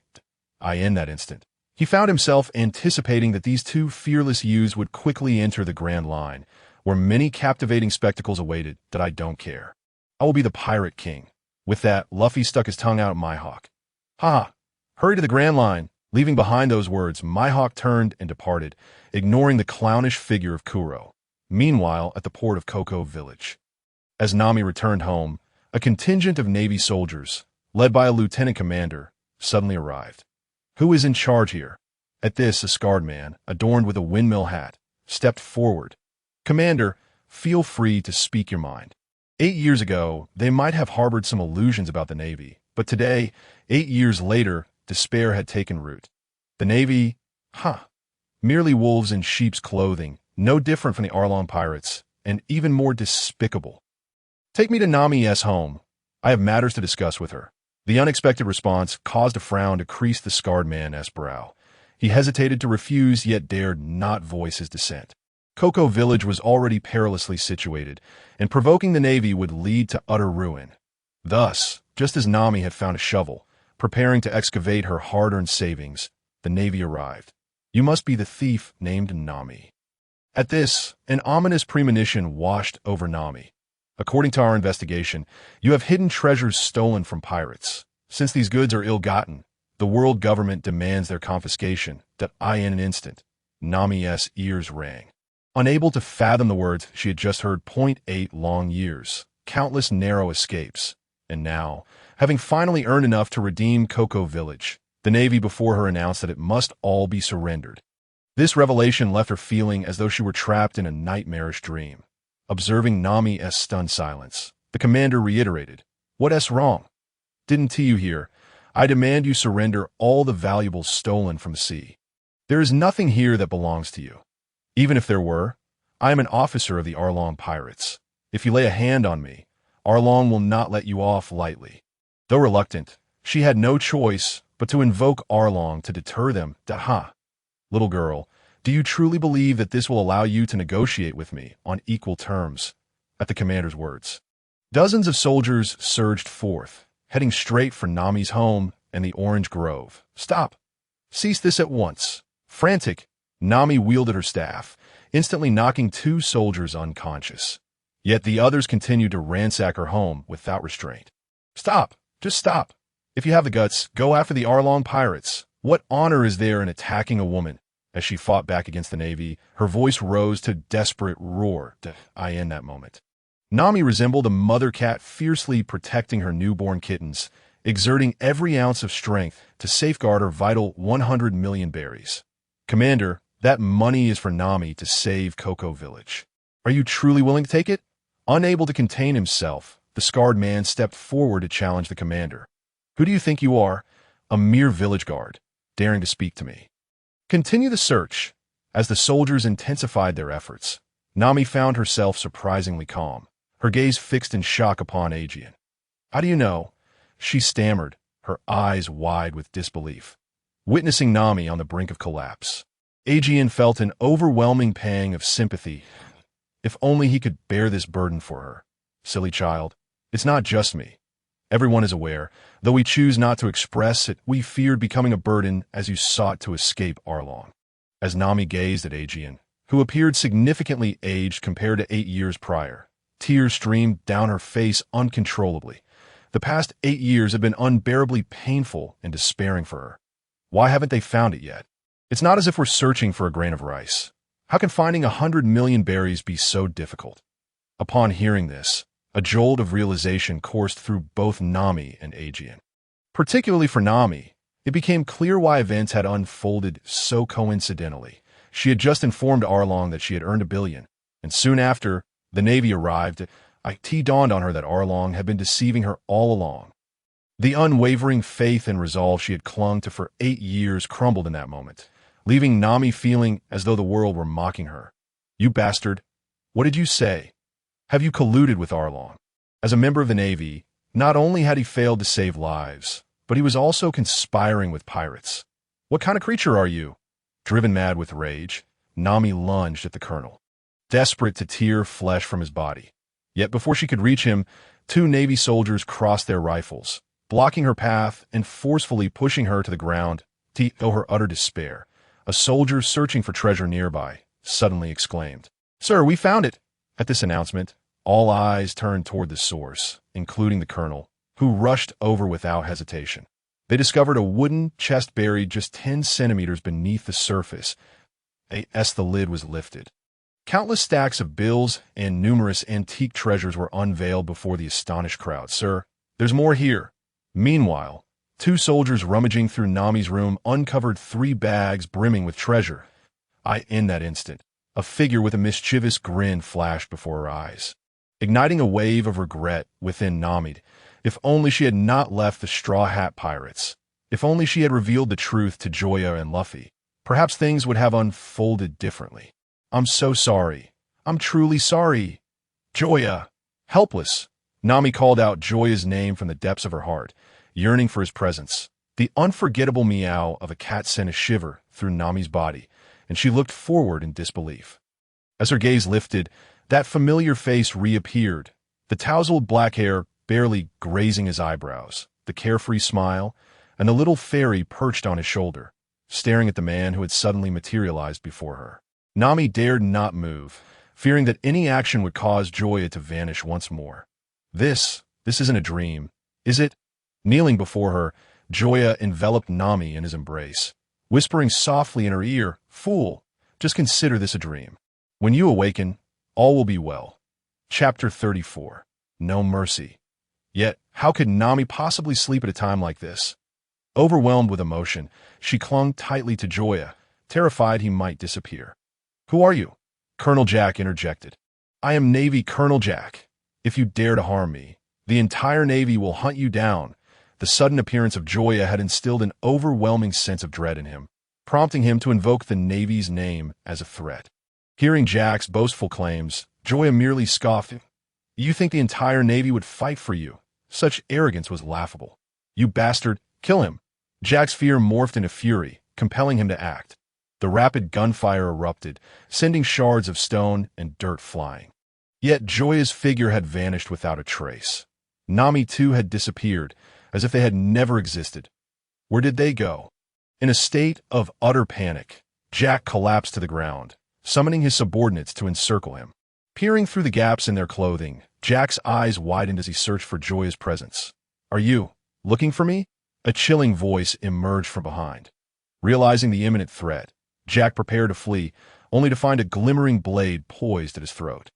In that instant, he found himself anticipating that these two fearless youths would quickly enter the Grand Line, where many captivating spectacles awaited. I don't care. I will be the Pirate King. With that, Luffy stuck his tongue out at Mihawk. Ha! Hurry to the Grand Line. Leaving behind those words, Mihawk turned and departed, ignoring the clownish figure of Kuro. Meanwhile, at the port of Koko Village, as Nami returned home, a contingent of Navy soldiers, led by a lieutenant commander, suddenly arrived. Who is in charge here? At this, a scarred man, adorned with a windmill hat, stepped forward. Commander, feel free to speak your mind. 8 years ago, they might have harbored some illusions about the Navy, but today, 8 years later, despair had taken root. The Navy, merely wolves in sheep's clothing, no different from the Arlong pirates, and even more despicable. Take me to Nami's home. I have matters to discuss with her. The unexpected response caused a frown to crease the scarred man's brow. He hesitated to refuse, yet dared not voice his dissent. Cocoa Village was already perilously situated, and provoking the Navy would lead to utter ruin. Thus, just as Nami had found a shovel, preparing to excavate her hard-earned savings, the Navy arrived. You must be the thief named Nami. At this, an ominous premonition washed over Nami. According to our investigation, you have hidden treasures stolen from pirates. Since these goods are ill-gotten, the world government demands their confiscation. In an instant, Nami's ears rang. Unable to fathom the words she had just heard, 8 long years, countless narrow escapes, and now, having finally earned enough to redeem Cocoa Village, the Navy before her announced that it must all be surrendered. This revelation left her feeling as though she were trapped in a nightmarish dream. Observing Nami's stunned silence, the commander reiterated, "What's wrong? Didn't you hear? I demand you surrender all the valuables stolen from the sea. There is nothing here that belongs to you. Even if there were, I am an officer of the Arlong pirates. If you lay a hand on me, Arlong will not let you off lightly." Though reluctant, she had no choice but to invoke Arlong to deter them. Little girl, do you truly believe that this will allow you to negotiate with me on equal terms? At the commander's words, dozens of soldiers surged forth, heading straight for Nami's home and the Orange Grove. Stop! Cease this at once. Frantic, Nami wielded her staff, instantly knocking 2 soldiers unconscious. Yet the others continued to ransack her home without restraint. Stop! Just stop! If you have the guts, go after the Arlong pirates. What honor is there in attacking a woman? As she fought back against the Navy, her voice rose to desperate roar. In that moment, Nami resembled a mother cat fiercely protecting her newborn kittens, exerting every ounce of strength to safeguard her vital 100 million berries. Commander, that money is for Nami to save Cocoa Village. Are you truly willing to take it? Unable to contain himself, the scarred man stepped forward to challenge the commander. Who do you think you are? A mere village guard, daring to speak to me. Continue the search. As the soldiers intensified their efforts, Nami found herself surprisingly calm, her gaze fixed in shock upon Aegean. How do you know? She stammered, her eyes wide with disbelief. Witnessing Nami on the brink of collapse, Aegean felt an overwhelming pang of sympathy. If only he could bear this burden for her. Silly child, it's not just me. Everyone is aware, though we choose not to express it. We feared becoming a burden as you sought to escape Arlong. As Nami gazed at Aegean, who appeared significantly aged compared to 8 years prior, tears streamed down her face uncontrollably. The past 8 years had been unbearably painful and despairing for her. Why haven't they found it yet? It's not as if we're searching for a grain of rice. How can finding 100 million berries be so difficult? Upon hearing this, a jolt of realization coursed through both Nami and Aegean. Particularly for Nami, it became clear why events had unfolded so coincidentally. She had just informed Arlong that she had earned 1 billion, and soon after, the Navy arrived. It dawned on her that Arlong had been deceiving her all along. The unwavering faith and resolve she had clung to for 8 years crumbled in that moment, leaving Nami feeling as though the world were mocking her. You bastard! What did you say? Have you colluded with Arlong? As a member of the Navy, not only had he failed to save lives, but he was also conspiring with pirates. What kind of creature are you? Driven mad with rage, Nami lunged at the colonel, desperate to tear flesh from his body. Yet before she could reach him, 2 Navy soldiers crossed their rifles, blocking her path and forcefully pushing her to the ground. To her utter despair, a soldier searching for treasure nearby suddenly exclaimed, "Sir, we found it!" At this announcement, all eyes turned toward the source, including the colonel, who rushed over without hesitation. They discovered a wooden chest buried just 10 centimeters beneath the surface. As the lid was lifted, countless stacks of bills and numerous antique treasures were unveiled before the astonished crowd. "Sir, there's more here." Meanwhile, 2 soldiers rummaging through Nami's room uncovered 3 bags brimming with treasure. In that instant, a figure with a mischievous grin flashed before her eyes, igniting a wave of regret within Nami. If only she had not left the Straw Hat Pirates. If only she had revealed the truth to Joya and Luffy. Perhaps things would have unfolded differently. "I'm so sorry. I'm truly sorry." Joya, helpless, Nami called out Joya's name from the depths of her heart, yearning for his presence. The unforgettable meow of a cat sent a shiver through Nami's body, and she looked forward in disbelief. As her gaze lifted, that familiar face reappeared, the tousled black hair barely grazing his eyebrows, the carefree smile, and the little fairy perched on his shoulder, staring at the man who had suddenly materialized before her. Nami dared not move, fearing that any action would cause Joya to vanish once more. This isn't a dream, is it? Kneeling before her, Joya enveloped Nami in his embrace, whispering softly in her ear, "Fool, just consider this a dream. When you awaken, all will be well." Chapter 34. No Mercy. Yet, how could Nami possibly sleep at a time like this? Overwhelmed with emotion, she clung tightly to Joya, terrified he might disappear. "Who are you?" Colonel Jack interjected. "I am Navy Colonel Jack. If you dare to harm me, the entire Navy will hunt you down." The sudden appearance of Joya had instilled an overwhelming sense of dread in him, prompting him to invoke the Navy's name as a threat. Hearing Jack's boastful claims, Joya merely scoffed. "You think the entire Navy would fight for you?" Such arrogance was laughable. "You bastard, kill him!" Jack's fear morphed into fury, compelling him to act. The rapid gunfire erupted, sending shards of stone and dirt flying. Yet Joya's figure had vanished without a trace. Nami too had disappeared, as if they had never existed. Where did they go? In a state of utter panic, Jack collapsed to the ground, summoning his subordinates to encircle him. Peering through the gaps in their clothing, Jack's eyes widened as he searched for Joya's presence. "Are you looking for me?" A chilling voice emerged from behind. Realizing the imminent threat, Jack prepared to flee, only to find a glimmering blade poised at his throat.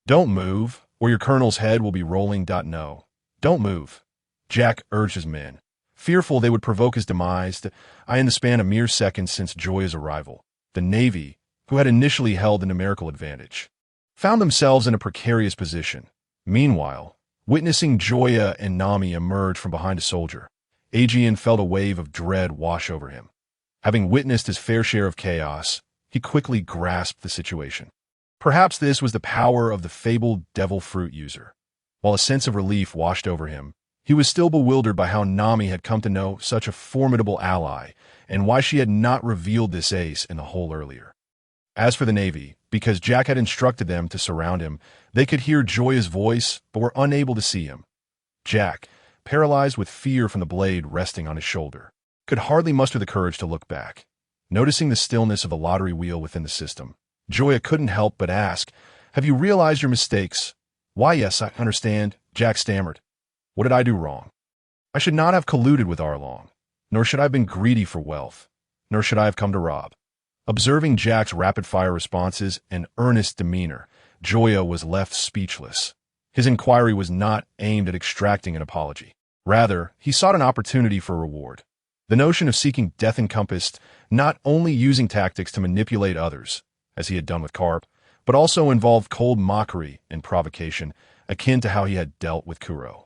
"Don't move, or your colonel's head will be rolling. No. Don't move," Jack urged his men, fearful they would provoke his demise in the span of mere seconds since Joya's arrival. The Navy, who had initially held the numerical advantage, found themselves in a precarious position. Meanwhile, witnessing Joya and Nami emerge from behind a soldier, Aegean felt a wave of dread wash over him. Having witnessed his fair share of chaos, he quickly grasped the situation. Perhaps this was the power of the fabled devil fruit user. While a sense of relief washed over him, he was still bewildered by how Nami had come to know such a formidable ally, and why she had not revealed this ace in the hole earlier. As for the Navy, because Jack had instructed them to surround him, they could hear Joya's voice, but were unable to see him. Jack, paralyzed with fear from the blade resting on his shoulder, could hardly muster the courage to look back. Noticing the stillness of the lottery wheel within the system, Joya couldn't help but ask, "Have you realized your mistakes?" "Why, yes, I understand," Jack stammered. "What did I do wrong?" "I should not have colluded with Arlong, nor should I have been greedy for wealth, nor should I have come to rob." Observing Jack's rapid-fire responses and earnest demeanor, Joya was left speechless. His inquiry was not aimed at extracting an apology. Rather, he sought an opportunity for reward. The notion of seeking death encompassed not only using tactics to manipulate others, as he had done with Garp, but also involved cold mockery and provocation, akin to how he had dealt with Kuro.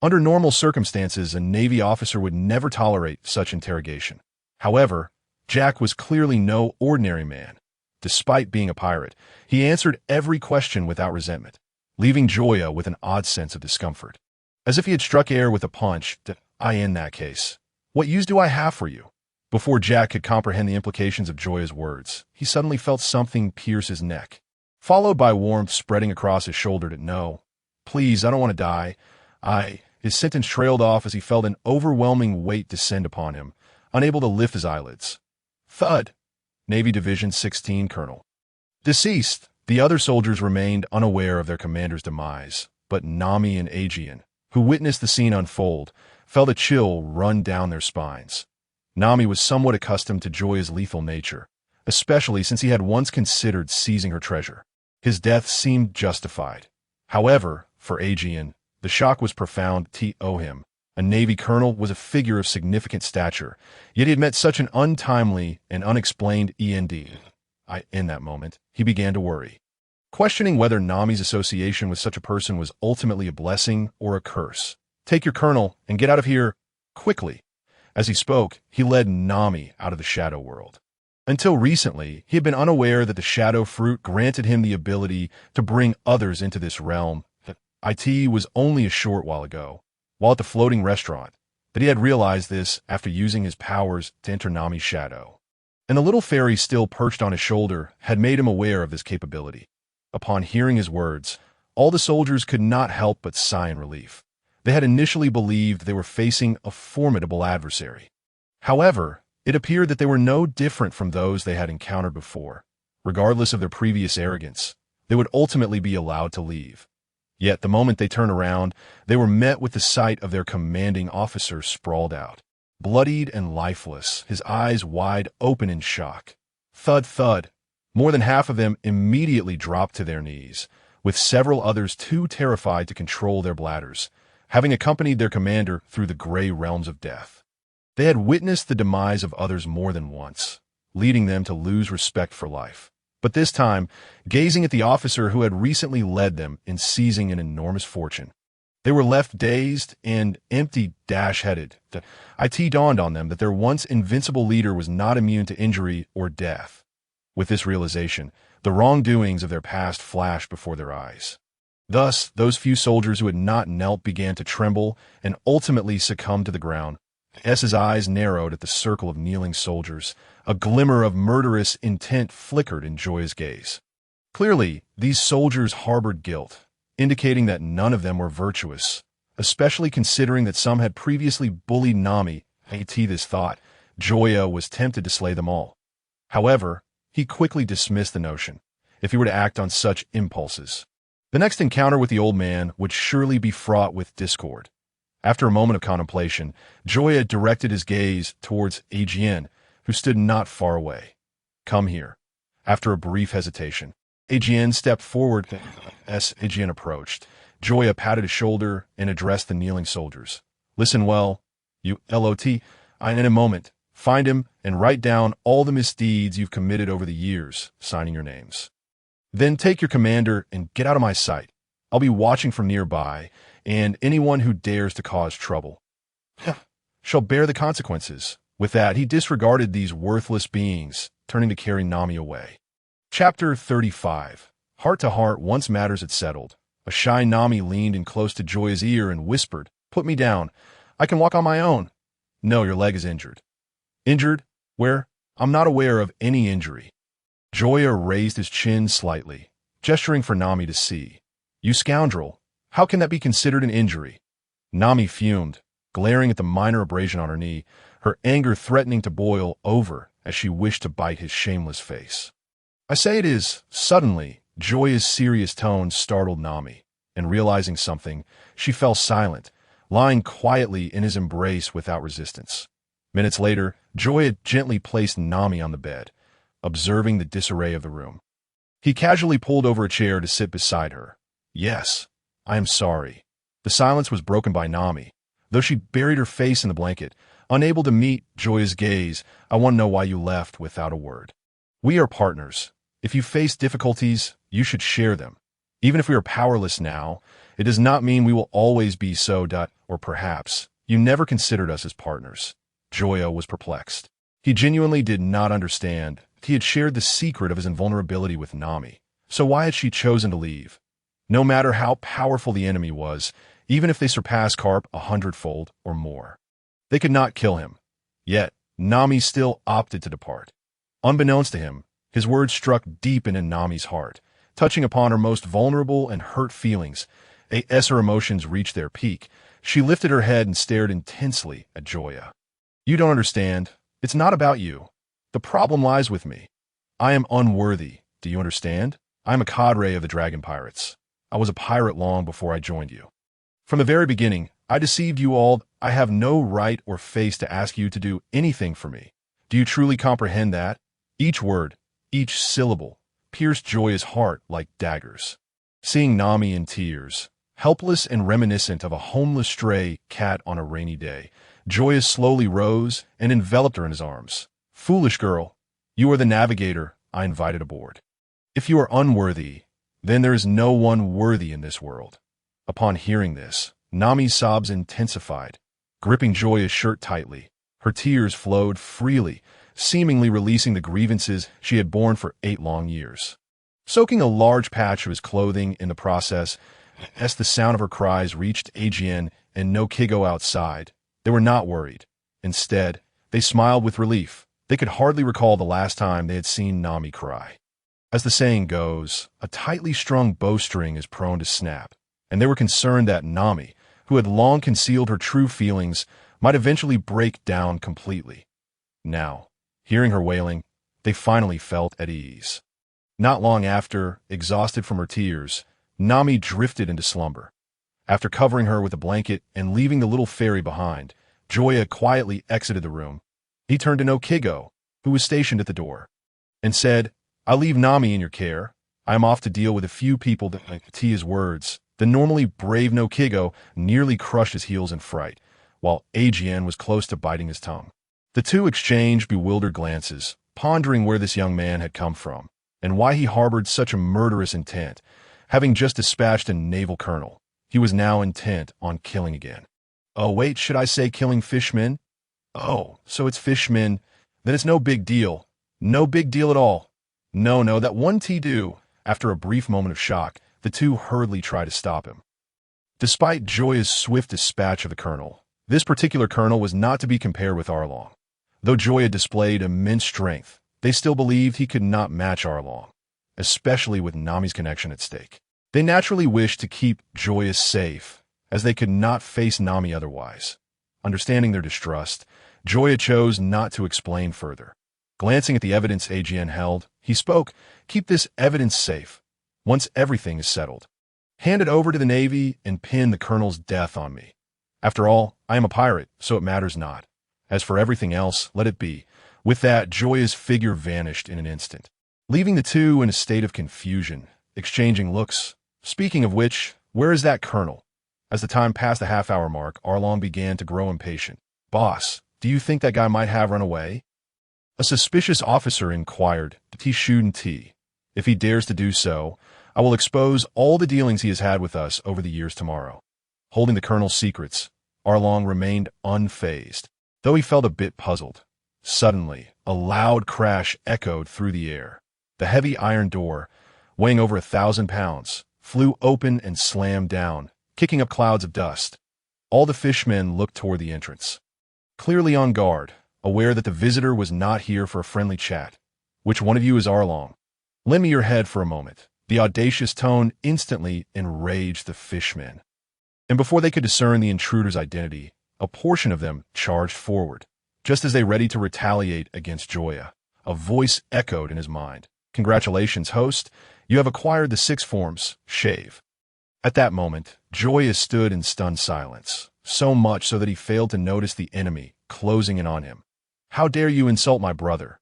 Under normal circumstances, a Navy officer would never tolerate such interrogation. However, Jack was clearly no ordinary man. Despite being a pirate, he answered every question without resentment, leaving Joya with an odd sense of discomfort. As if he had struck air with a punch, in that case, what use do I have for you?" Before Jack could comprehend the implications of Joya's words, he suddenly felt something pierce his neck, followed by warmth spreading across his shoulder. "No, please, I don't want to die. His sentence trailed off as he felt an overwhelming weight descend upon him, unable to lift his eyelids. Thud. Navy Division 16 Colonel. Deceased. The other soldiers remained unaware of their commander's demise, but Nami and Aegean, who witnessed the scene unfold, felt a chill run down their spines. Nami was somewhat accustomed to Joya's lethal nature, especially since he had once considered seizing her treasure. His death seemed justified. However, for Aegean, the shock was profound. Him, a Navy colonel, was a figure of significant stature, yet he had met such an untimely and unexplained end. In that moment, he began to worry, questioning whether Nami's association with such a person was ultimately a blessing or a curse. "Take your colonel and get out of here quickly." As he spoke, he led Nami out of the shadow world. Until recently, he had been unaware that the shadow fruit granted him the ability to bring others into this realm. IT was only a short while ago, while at the floating restaurant, that he had realized this after using his powers to enter Nami's shadow. And the little fairy still perched on his shoulder had made him aware of this capability. Upon hearing his words, all the soldiers could not help but sigh in relief. They had initially believed they were facing a formidable adversary. However, it appeared that they were no different from those they had encountered before. Regardless of their previous arrogance, they would ultimately be allowed to leave. Yet the moment they turned around, they were met with the sight of their commanding officer sprawled out, bloodied and lifeless, his eyes wide open in shock. Thud, thud. More than half of them immediately dropped to their knees, with several others too terrified to control their bladders, having accompanied their commander through the gray realms of death. They had witnessed the demise of others more than once, leading them to lose respect for life. But this time, gazing at the officer who had recently led them in seizing an enormous fortune, they were left dazed and empty, dash-headed. It dawned on them that their once invincible leader was not immune to injury or death. With this realization, the wrongdoings of their past flashed before their eyes. Thus, those few soldiers who had not knelt began to tremble and ultimately succumbed to the ground. S's eyes narrowed at the circle of kneeling soldiers. A glimmer of murderous intent flickered in Joya's gaze. Clearly, these soldiers harbored guilt, indicating that none of them were virtuous, especially considering that some had previously bullied Nami. This thought, Joya was tempted to slay them all. However, he quickly dismissed the notion, if he were to act on such impulses. The next encounter with the old man would surely be fraught with discord. After a moment of contemplation, Joya directed his gaze towards Aokiji, who stood not far away. Come here. After a brief hesitation, Aokiji stepped forward. As Aokiji approached, Joya patted his shoulder and addressed the kneeling soldiers. Listen well, you Lot. In a moment, find him and write down all the misdeeds you've committed over the years, signing your names. Then take your commander and get out of my sight. I'll be watching from nearby, and anyone who dares to cause trouble shall bear the consequences. With that, he disregarded these worthless beings, turning to carry Nami away. Chapter 35. Heart to heart, once matters had settled. A shy Nami leaned in close to Joya's ear and whispered, "Put me down. I can walk on my own." "No, your leg is injured." "Injured? Where? I'm not aware of any injury." Joya raised his chin slightly, gesturing for Nami to see. "You scoundrel. How can that be considered an injury?" Nami fumed, glaring at the minor abrasion on her knee, her anger threatening to boil over as she wished to bite his shameless face. "I say it is." Suddenly, Joya's serious tone startled Nami, and realizing something, she fell silent, lying quietly in his embrace without resistance. Minutes later, Joya gently placed Nami on the bed, observing the disarray of the room. He casually pulled over a chair to sit beside her. "Yes, I am sorry." The silence was broken by Nami, though she buried her face in the blanket, unable to meet Joya's gaze. "I want to know why you left without a word. We are partners. If you face difficulties, you should share them. Even if we are powerless now, it does not mean we will always be so. Or perhaps you never considered us as partners." Joya was perplexed. He genuinely did not understand. He had shared the secret of his invulnerability with Nami, so why had she chosen to leave? No matter how powerful the enemy was, even if they surpassed Garp 100-fold or more, they could not kill him. Yet, Nami still opted to depart. Unbeknownst to him, his words struck deep into Nami's heart, touching upon her most vulnerable and hurt feelings. As her emotions reached their peak, she lifted her head and stared intensely at Joya. "You don't understand. It's not about you. The problem lies with me. I am unworthy. Do you understand? I am a cadre of the Dragon Pirates. I was a pirate long before I joined you. From the very beginning, I deceived you all. I have no right or face to ask you to do anything for me. Do you truly comprehend that?" Each word, each syllable, pierced Joya's heart like daggers. Seeing Nami in tears, helpless and reminiscent of a homeless stray cat on a rainy day, Joya slowly rose and enveloped her in his arms. "Foolish girl, you are the navigator I invited aboard. If you are unworthy, then there is no one worthy in this world." Upon hearing this, Nami's sobs intensified, gripping Joya's shirt tightly. Her tears flowed freely, seemingly releasing the grievances she had borne for 8 long years. Soaking a large patch of his clothing in the process, As the sound of her cries reached Aokiji and no Kigo outside, they were not worried. Instead, they smiled with relief. They could hardly recall the last time they had seen Nami cry. As the saying goes, a tightly strung bowstring is prone to snap, and they were concerned that Nami, who had long concealed her true feelings, might eventually break down completely. Now, hearing her wailing, they finally felt at ease. Not long after, exhausted from her tears, Nami drifted into slumber. After covering her with a blanket and leaving the little fairy behind, Joya quietly exited the room. He turned to no Kigo, who was stationed at the door, and said, "I'll leave Nami in your care. I am off to deal with a few people that might tea his words." The normally brave no Kigo nearly crushed his heels in fright, while Aokiji was close to biting his tongue. The two exchanged bewildered glances, pondering where this young man had come from, and why he harbored such a murderous intent. Having just dispatched a naval colonel, he was now intent on killing again. Oh wait, should I say killing fishmen? Oh, so it's fishmen. Then it's no big deal. No big deal at all. No, that one do. After a brief moment of shock, the two hurriedly tried to stop him. Despite Joya's swift dispatch of the colonel, this particular colonel was not to be compared with Arlong. Though Joya displayed immense strength, they still believed he could not match Arlong, especially with Nami's connection at stake. They naturally wished to keep Joya safe, as they could not face Nami otherwise. Understanding their distrust, Joya chose not to explain further. Glancing at the evidence Aokiji held, he spoke, "Keep this evidence safe. Once everything is settled, hand it over to the Navy and pin the colonel's death on me. After all, I am a pirate, so it matters not. As for everything else, let it be." With that, Joya's figure vanished in an instant, leaving the two in a state of confusion, exchanging looks. Speaking of which, where is that colonel? As the time passed the half-hour mark, Arlong began to grow impatient. "Boss, do you think that guy might have run away?" A suspicious officer inquired, "Did he shoot and tea? If he dares to do so, I will expose all the dealings he has had with us over the years tomorrow." Holding the colonel's secrets, Arlong remained unfazed, though he felt a bit puzzled. Suddenly, a loud crash echoed through the air. The heavy iron door, weighing over 1,000 pounds, flew open and slammed down, kicking up clouds of dust. All the fishmen looked toward the entrance, clearly on guard, aware that the visitor was not here for a friendly chat. "Which one of you is Arlong? Lend me your head for a moment." The audacious tone instantly enraged the fishmen, and before they could discern the intruder's identity, a portion of them charged forward. Just as they ready to retaliate against Joya, a voice echoed in his mind. "Congratulations, host. You have acquired the 6 forms, shave." At that moment, Joya stood in stunned silence, so much so that he failed to notice the enemy closing in on him. "How dare you insult my brother?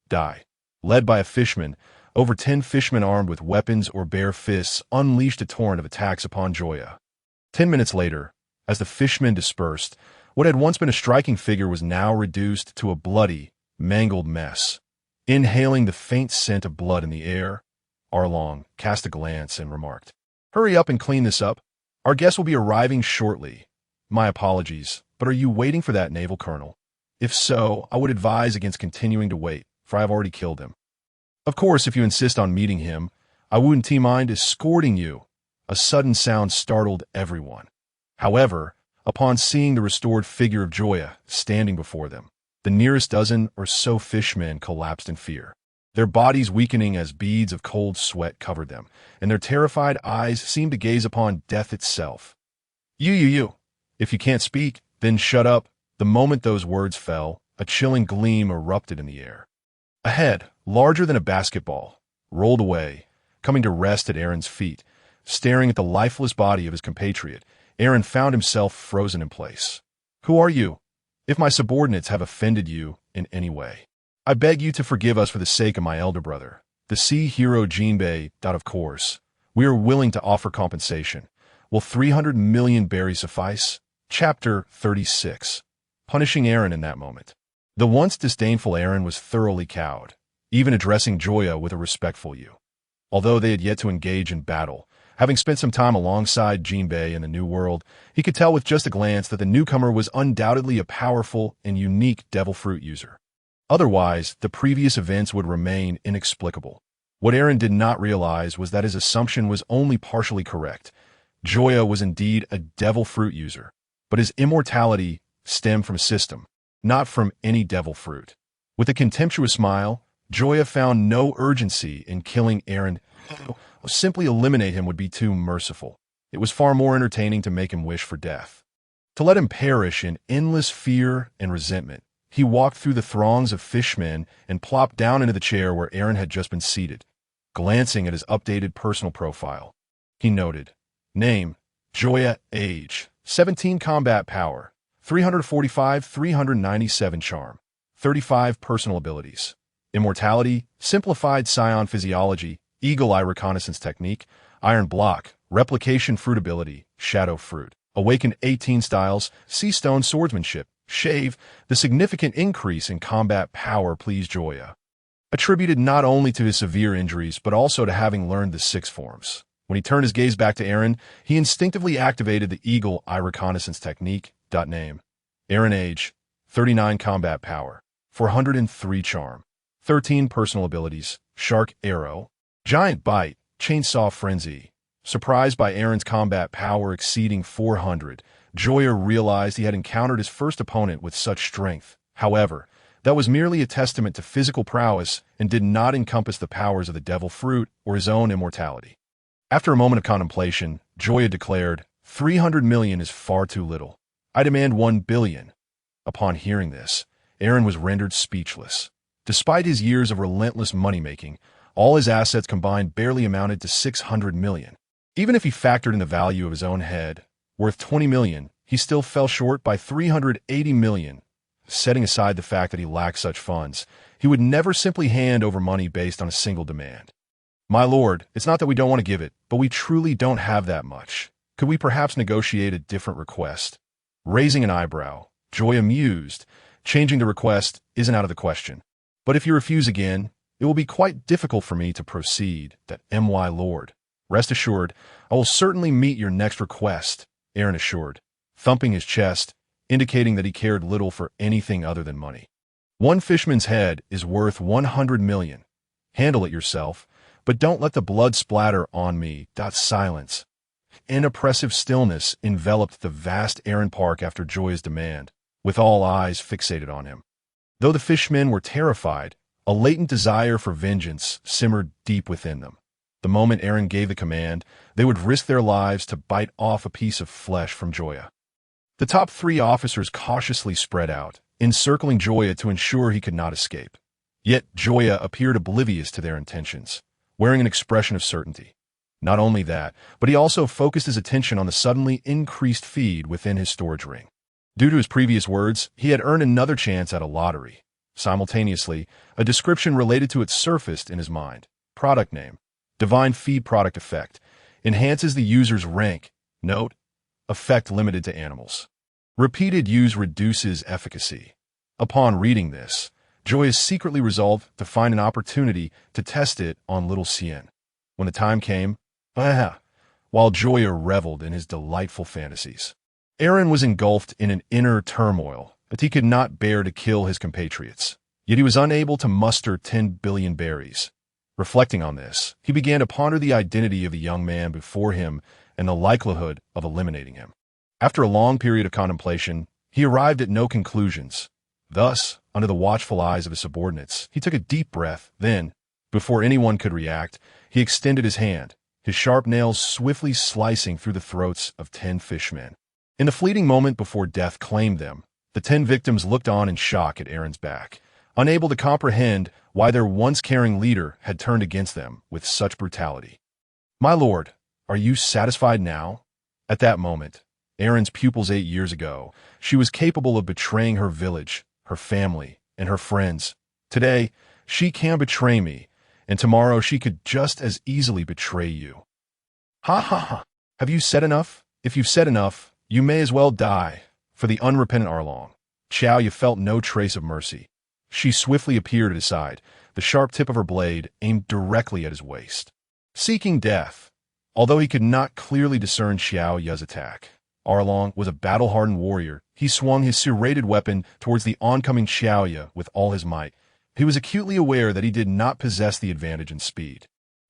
Die." Led by a fishman, over 10 fishmen armed with weapons or bare fists unleashed a torrent of attacks upon Joya. 10 minutes later, as the fishmen dispersed, what had once been a striking figure was now reduced to a bloody, mangled mess. Inhaling the faint scent of blood in the air, Arlong cast a glance and remarked, "Hurry up and clean this up. Our guest will be arriving shortly. My apologies, but are you waiting for that naval colonel? If so, I would advise against continuing to wait, for I have already killed him. Of course, if you insist on meeting him, I wouldn't mind escorting you." A sudden sound startled everyone. However, upon seeing the restored figure of Joya standing before them, the nearest dozen or so fishmen collapsed in fear, their bodies weakening as beads of cold sweat covered them, and their terrified eyes seemed to gaze upon death itself. You. If you can't speak, then shut up." The moment those words fell, a chilling gleam erupted in the air. A head, larger than a basketball, rolled away, coming to rest at Aaron's feet. Staring at the lifeless body of his compatriot, Aaron found himself frozen in place. "Who are you? If my subordinates have offended you in any way, I beg you to forgive us for the sake of my elder brother, the sea hero Jinbei. Of course, we are willing to offer compensation. Will 300 million berries suffice?" Chapter 36. Punishing Aaron in that moment. The once disdainful Aaron was thoroughly cowed, even addressing Joya with a respectful "you." Although they had yet to engage in battle, having spent some time alongside Jinbei in the New World, he could tell with just a glance that the newcomer was undoubtedly a powerful and unique devil fruit user. Otherwise, the previous events would remain inexplicable. What Aaron did not realize was that his assumption was only partially correct. Joya was indeed a devil fruit user, but his immortality stemmed from a system, not from any devil fruit. With a contemptuous smile, Joya found no urgency in killing Eren. Simply eliminate him would be too merciful. It was far more entertaining to make him wish for death. To let him perish in endless fear and resentment, he walked through the throngs of fishmen and plopped down into the chair where Eren had just been seated. Glancing at his updated personal profile, he noted, name, Joya, age, 17 combat power, 345, 397 charm, 35 personal abilities, immortality, simplified Saiyan physiology, eagle eye reconnaissance technique, iron block, replication fruit ability, shadow fruit, awakened 18 styles, sea stone swordsmanship, shave. The significant increase in combat power pleased Joya, attributed not only to his severe injuries but also to having learned the 6 forms. When he turned his gaze back to Eren, he instinctively activated the eagle eye reconnaissance technique. Name, Eren, age, 39 combat power, 403 charm, 13 personal abilities, shark arrow, giant bite, chainsaw frenzy. Surprised by Eren's combat power exceeding 400, Joya realized he had encountered his first opponent with such strength. However, that was merely a testament to physical prowess and did not encompass the powers of the devil fruit or his own immortality. After a moment of contemplation, Joya declared, 300 million is far too little. I demand 1 billion. Upon hearing this, Eren was rendered speechless. Despite his years of relentless money-making, all his assets combined barely amounted to 600 million. Even if he factored in the value of his own head, worth 20 million, he still fell short by 380 million. Setting aside the fact that he lacked such funds, he would never simply hand over money based on a single demand. My lord, it's not that we don't want to give it, but we truly don't have that much. Could we perhaps negotiate a different request? Raising an eyebrow, Joya mused, changing the request isn't out of the question. But if you refuse again, it will be quite difficult for me to proceed. My lord. Rest assured, I will certainly meet your next request, Eren assured, thumping his chest, indicating that he cared little for anything other than money. 1 fishman's head is worth 100 million. Handle it yourself, but don't let the blood splatter on me. Silence. An oppressive stillness enveloped the vast Eren Park after Joya's demand, with all eyes fixated on him. Though the fishmen were terrified, a latent desire for vengeance simmered deep within them. The moment Eren gave the command, they would risk their lives to bite off a piece of flesh from Joya. The top 3 officers cautiously spread out, encircling Joya to ensure he could not escape. Yet Joya appeared oblivious to their intentions, wearing an expression of certainty. Not only that, but he also focused his attention on the suddenly increased feed within his storage ring. Due to his previous words, he had earned another chance at a lottery. Simultaneously, a description related to it surfaced in his mind. Product name, Divine Feed Product Effect, enhances the user's rank. Note, effect limited to animals. Repeated use reduces efficacy. Upon reading this, Joya secretly resolved to find an opportunity to test it on little Saiyan. When the time came, while Joya reveled in his delightful fantasies, Eren was engulfed in an inner turmoil that he could not bear to kill his compatriots. Yet he was unable to muster 10 billion berries. Reflecting on this, he began to ponder the identity of the young man before him and the likelihood of eliminating him. After a long period of contemplation, he arrived at no conclusions. Thus, under the watchful eyes of his subordinates, he took a deep breath. Then, before anyone could react, he extended his hand, his sharp nails swiftly slicing through the throats of 10 fishmen. In the fleeting moment before death claimed them, the 10 victims looked on in shock at Eren's back, unable to comprehend why their once-caring leader had turned against them with such brutality. My lord, are you satisfied now? At that moment, Eren's pupils 8 years ago, she was capable of betraying her village, her family, and her friends. Today, she can betray me, and tomorrow she could just as easily betray you. Ha ha ha. Have you said enough? If you've said enough, you may as well die. For the unrepentant Arlong, Joya felt no trace of mercy. She swiftly appeared at his side, the sharp tip of her blade aimed directly at his waist. Seeking death. Although he could not clearly discern Joya's attack, Arlong was a battle-hardened warrior. He swung his serrated weapon towards the oncoming Joya with all his might. He was acutely aware that he did not possess the advantage in speed.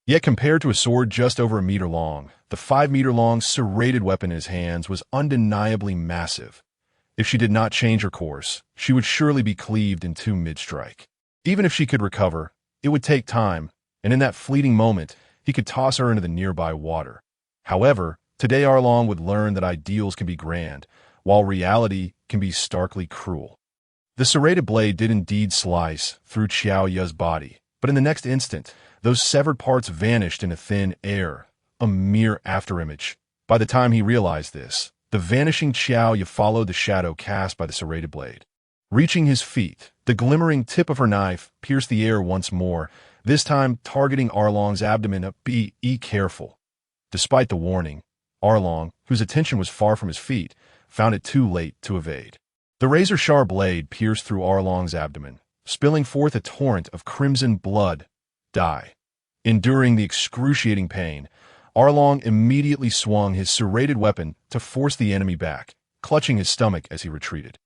Yet compared to a sword just over a meter long, the 5-meter-long serrated weapon in his hands was undeniably massive. If she did not change her course, she would surely be cleaved in two mid-strike. Even if she could recover, it would take time, and in that fleeting moment, he could toss her into the nearby water. However, today Arlong would learn that ideals can be grand, while reality can be starkly cruel. The serrated blade did indeed slice through Xiao Ya's body, but in the next instant, those severed parts vanished in a thin air, a mere afterimage. By the time he realized this, the vanishing Xiao Ya followed the shadow cast by the serrated blade. Reaching his feet, the glimmering tip of her knife pierced the air once more, this time targeting Arlong's abdomen. Be careful. Despite the warning, Arlong, whose attention was far from his feet, found it too late to evade. The razor-sharp blade pierced through Arlong's abdomen, spilling forth a torrent of crimson blood. Enduring the excruciating pain, Arlong immediately swung his serrated weapon to force the enemy back, clutching his stomach as he retreated.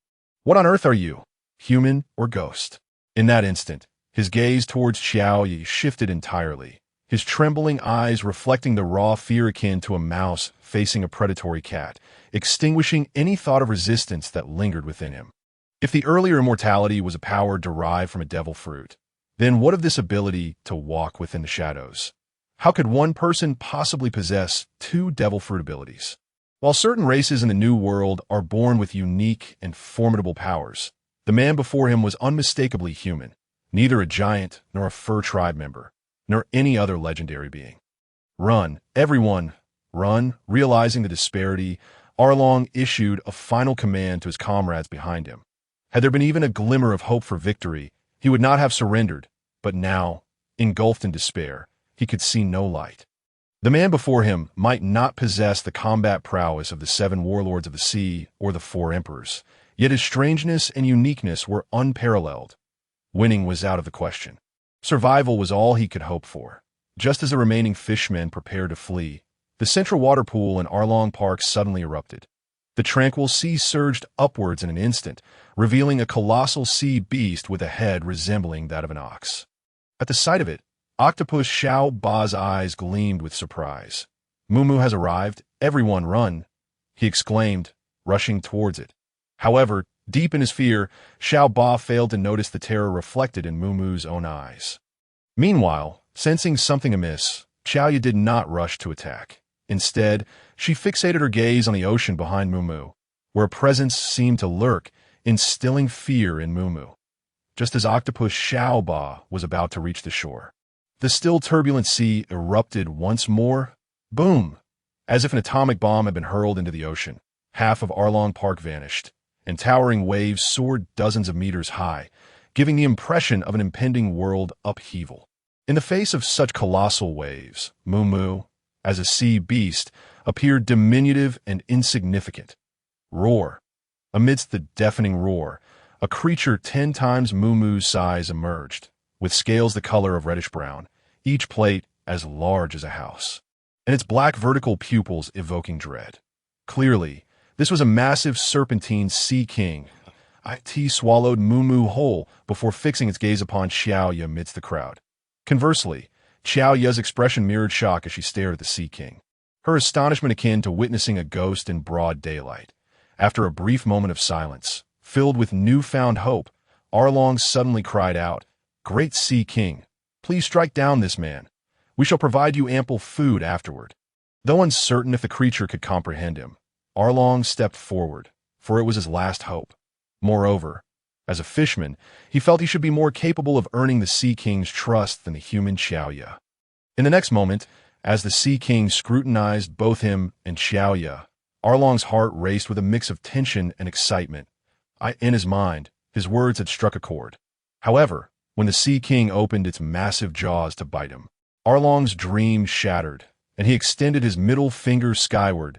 What on earth are you, human or ghost? In that instant, his gaze towards Xiao Yi shifted entirely, his trembling eyes reflecting the raw fear akin to a mouse facing a predatory cat, extinguishing any thought of resistance that lingered within him. If the earlier immortality was a power derived from a devil fruit, then what of this ability to walk within the shadows? How could one person possibly possess two devil fruit abilities? While certain races in the New World are born with unique and formidable powers, the man before him was unmistakably human, neither a giant nor a fur tribe member, nor any other legendary being. Run, everyone, run. Realizing the disparity, Arlong issued a final command to his comrades behind him. Had there been even a glimmer of hope for victory, he would not have surrendered, but now, engulfed in despair, he could see no light. The man before him might not possess the combat prowess of the 7 warlords of the sea or the 4 emperors, yet his strangeness and uniqueness were unparalleled. Winning was out of the question. Survival was all he could hope for. Just as the remaining fishmen prepared to flee, the central water pool in Arlong Park suddenly erupted. The tranquil sea surged upwards in an instant, revealing a colossal sea beast with a head resembling that of an ox. At the sight of it, Octopus Xiao Ba's eyes gleamed with surprise. "Mumu has arrived, everyone run," he exclaimed, rushing towards it. However, deep in his fear, Xiao Ba failed to notice the terror reflected in Mumu's own eyes. Meanwhile, sensing something amiss, Xiaoya did not rush to attack. Instead, she fixated her gaze on the ocean behind Mumu, where a presence seemed to lurk, instilling fear in Mumu. Just as Octopus Xiao Ba was about to reach the shore, the still turbulent sea erupted once more. Boom! As if an atomic bomb had been hurled into the ocean, half of Arlong Park vanished, and towering waves soared dozens of meters high, giving the impression of an impending world upheaval. In the face of such colossal waves, Mumu, as a sea beast, appeared diminutive and insignificant. Roar! Amidst the deafening roar, a creature 10 times Mumu's size emerged, with scales the color of reddish-brown, each plate as large as a house, and its black vertical pupils evoking dread. Clearly, this was a massive serpentine sea king. It swallowed Mumu whole before fixing its gaze upon Xiaoya amidst the crowd. Conversely, Xiaoya's expression mirrored shock as she stared at the sea king, her astonishment akin to witnessing a ghost in broad daylight. After a brief moment of silence, filled with newfound hope, Arlong suddenly cried out, "Great Sea King, please strike down this man. We shall provide you ample food afterward." Though uncertain if the creature could comprehend him, Arlong stepped forward, for it was his last hope. Moreover, as a fisherman, he felt he should be more capable of earning the Sea King's trust than the human Xiaoya. In the next moment, as the Sea King scrutinized both him and Xiaoya, Arlong's heart raced with a mix of tension and excitement. In his mind, his words had struck a chord. However, when the Sea King opened its massive jaws to bite him, Arlong's dream shattered, and he extended his middle finger skyward.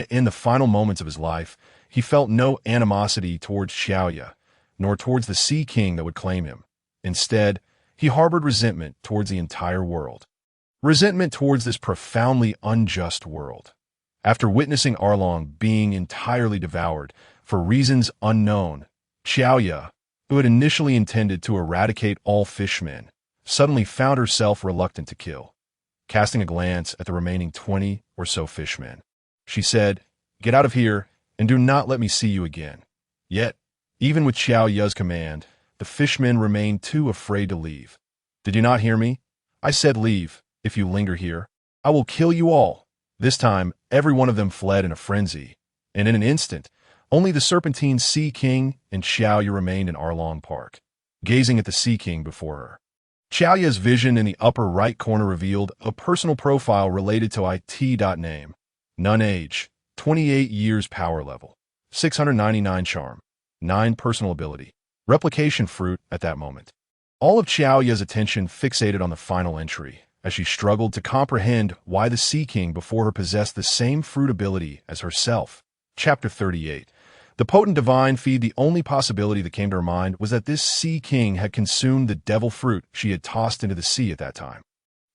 In the final moments of his life, he felt no animosity towards Xiaoya, nor towards the Sea King that would claim him. Instead, he harbored resentment towards the entire world. Resentment towards this profoundly unjust world. After witnessing Arlong being entirely devoured, for reasons unknown, Xiaoya, who had initially intended to eradicate all fishmen, suddenly found herself reluctant to kill. casting a glance at the remaining 20 or so fishmen. She said, "Get out of here, and do not let me see you again." Yet, even with Xiao Ya's command, the fishmen remained too afraid to leave. "Did you not hear me? I said leave. If you linger here, I will kill you all." This time, every one of them fled in a frenzy, and in an instant, only the Serpentine Sea King and Xiao Ya remained in Arlong Park, gazing at the Sea King before her. Xiao Ya's vision in the upper right corner revealed a personal profile related to IT.name. None age, 28 years power level, 699 charm, 9 personal ability, replication fruit at that moment. All of Xiao Ya's attention fixated on the final entry, as she struggled to comprehend why the Sea King before her possessed the same fruit ability as herself. Chapter 38. The potent divine feed. The only possibility that came to her mind was that this Sea King had consumed the devil fruit she had tossed into the sea at that time.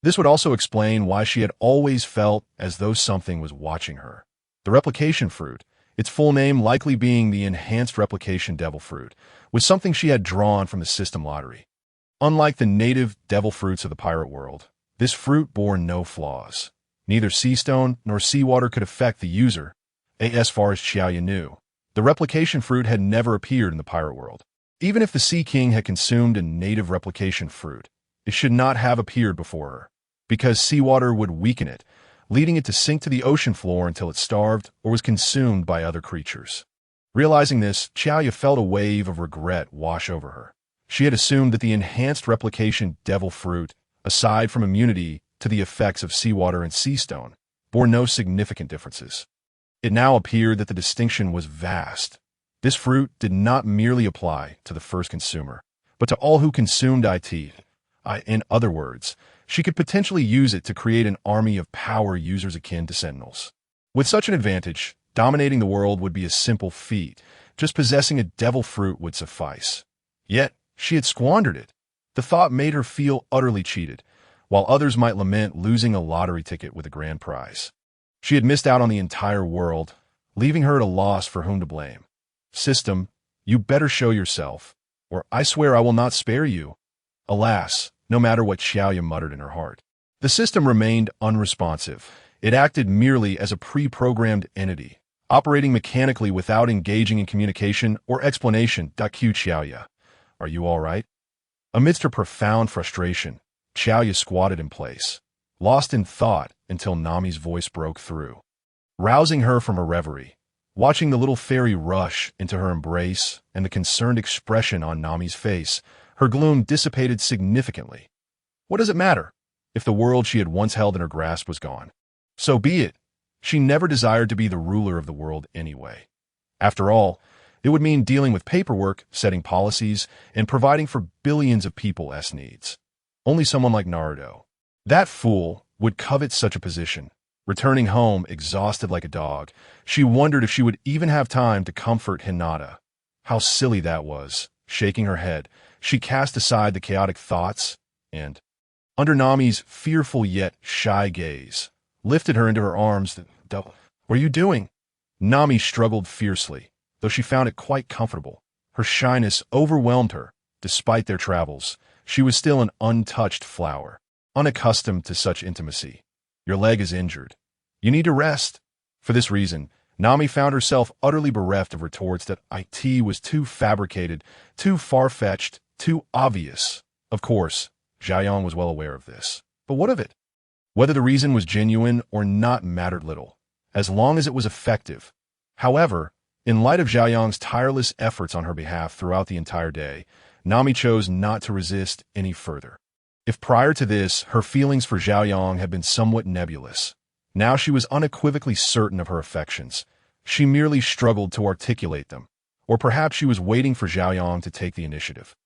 This would also explain why she had always felt as though something was watching her. The replication fruit, its full name likely being the enhanced replication devil fruit, was something she had drawn from the system lottery. Unlike the native devil fruits of the pirate world, this fruit bore no flaws. Neither sea stone nor seawater could affect the user, as far as Xiao Ya knew. The replication fruit had never appeared in the pirate world. Even if the Sea King had consumed a native replication fruit, it should not have appeared before her, because seawater would weaken it, leading it to sink to the ocean floor until it starved or was consumed by other creatures. Realizing this, Xiao Ya felt a wave of regret wash over her. She had assumed that the enhanced replication devil fruit, aside from immunity to the effects of seawater and sea stone, bore no significant differences. It now appeared that the distinction was vast. This fruit did not merely apply to the first consumer, but to all who consumed IT. In other words, she could potentially use it to create an army of power users akin to Sentinels. With such an advantage, dominating the world would be a simple feat. Just possessing a devil fruit would suffice. Yet, she had squandered it. The thought made her feel utterly cheated, while others might lament losing a lottery ticket with a grand prize. She had missed out on the entire world, leaving her at a loss for whom to blame. System, you better show yourself, or I swear I will not spare you. Alas, no matter what Xiao Ya muttered in her heart, the system remained unresponsive. It acted merely as a pre-programmed entity, operating mechanically without engaging in communication or explanation. Q Xiao Ya, are you all right? Amidst her profound frustration, Xiao Ya squatted in place, lost in thought until Nami's voice broke through, rousing her from her reverie. Watching the little fairy rush into her embrace and the concerned expression on Nami's face, her gloom dissipated significantly. What does it matter if the world she had once held in her grasp was gone? So be it. She never desired to be the ruler of the world anyway. After all, it would mean dealing with paperwork, setting policies, and providing for billions of people's needs. Only someone like Naruto, that fool, would covet such a position. Returning home, exhausted like a dog, she wondered if she would even have time to comfort Hinata. How silly that was. Shaking her head, she cast aside the chaotic thoughts and, under Nami's fearful yet shy gaze, lifted her into her arms. What are you doing? Nami struggled fiercely, though she found it quite comfortable. Her shyness overwhelmed her. Despite their travels, she was still an untouched flower, unaccustomed to such intimacy. Your leg is injured. You need to rest. For this reason, Nami found herself utterly bereft of retorts that IT was too fabricated, too far-fetched, too obvious. Of course, Xiaoyang was well aware of this. But what of it? Whether the reason was genuine or not mattered little, as long as it was effective. However, in light of Xiaoyang's tireless efforts on her behalf throughout the entire day, Nami chose not to resist any further. If prior to this, her feelings for Xiaoyang had been somewhat nebulous, now she was unequivocally certain of her affections. She merely struggled to articulate them, or perhaps she was waiting for Xiaoyang to take the initiative.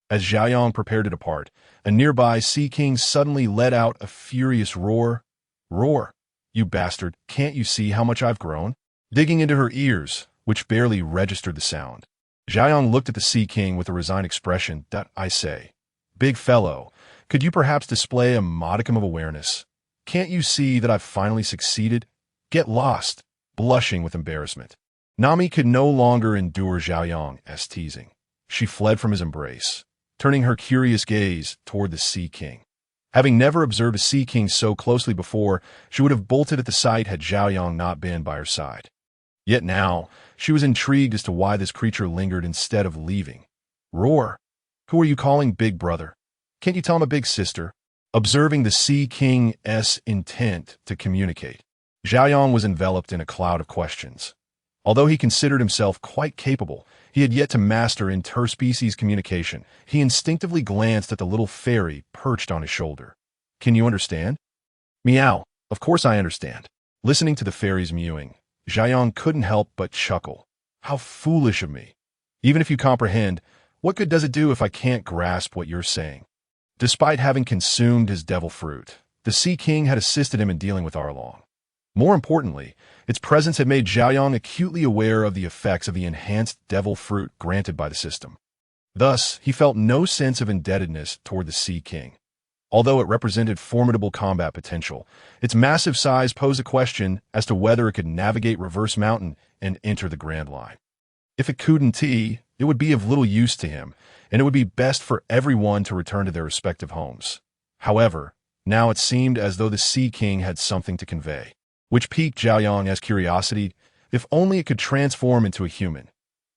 As Xiaoyang prepared to depart, a nearby Sea King suddenly let out a furious roar. Roar! You bastard, can't you see how much I've grown? Digging into her ears, which barely registered the sound. Xiaoyang looked at the Sea King with a resigned expression. I say, big fellow, could you perhaps display a modicum of awareness? Can't you see that I've finally succeeded? Get lost, blushing with embarrassment. Nami could no longer endure Xiaoyang's teasing. She fled from his embrace, turning her curious gaze toward the Sea King. Having never observed a sea king so closely before, she would have bolted at the sight had Zhaoyang not been by her side. Yet now, she was intrigued as to why this creature lingered instead of leaving. Roar! Who are you calling big brother? Can't you tell him a big sister? Observing the Sea King's intent to communicate, Zhaoyang was enveloped in a cloud of questions. Although he considered himself quite capable, he had yet to master interspecies communication. He instinctively glanced at the little fairy perched on his shoulder. Can you understand? Meow. Of course I understand. Listening to the fairy's mewing, Zhaoyang couldn't help but chuckle. How foolish of me. Even if you comprehend, what good does it do if I can't grasp what you're saying? Despite having consumed his devil fruit, the Sea King had assisted him in dealing with Arlong. More importantly, its presence had made Zhaoyang acutely aware of the effects of the enhanced devil fruit granted by the system. Thus, he felt no sense of indebtedness toward the Sea King. Although it represented formidable combat potential, its massive size posed a question as to whether it could navigate Reverse Mountain and enter the Grand Line. If it couldn't, it would be of little use to him, and it would be best for everyone to return to their respective homes. However, now it seemed as though the Sea King had something to convey, which piqued Zhaoyang's curiosity. If only it could transform into a human.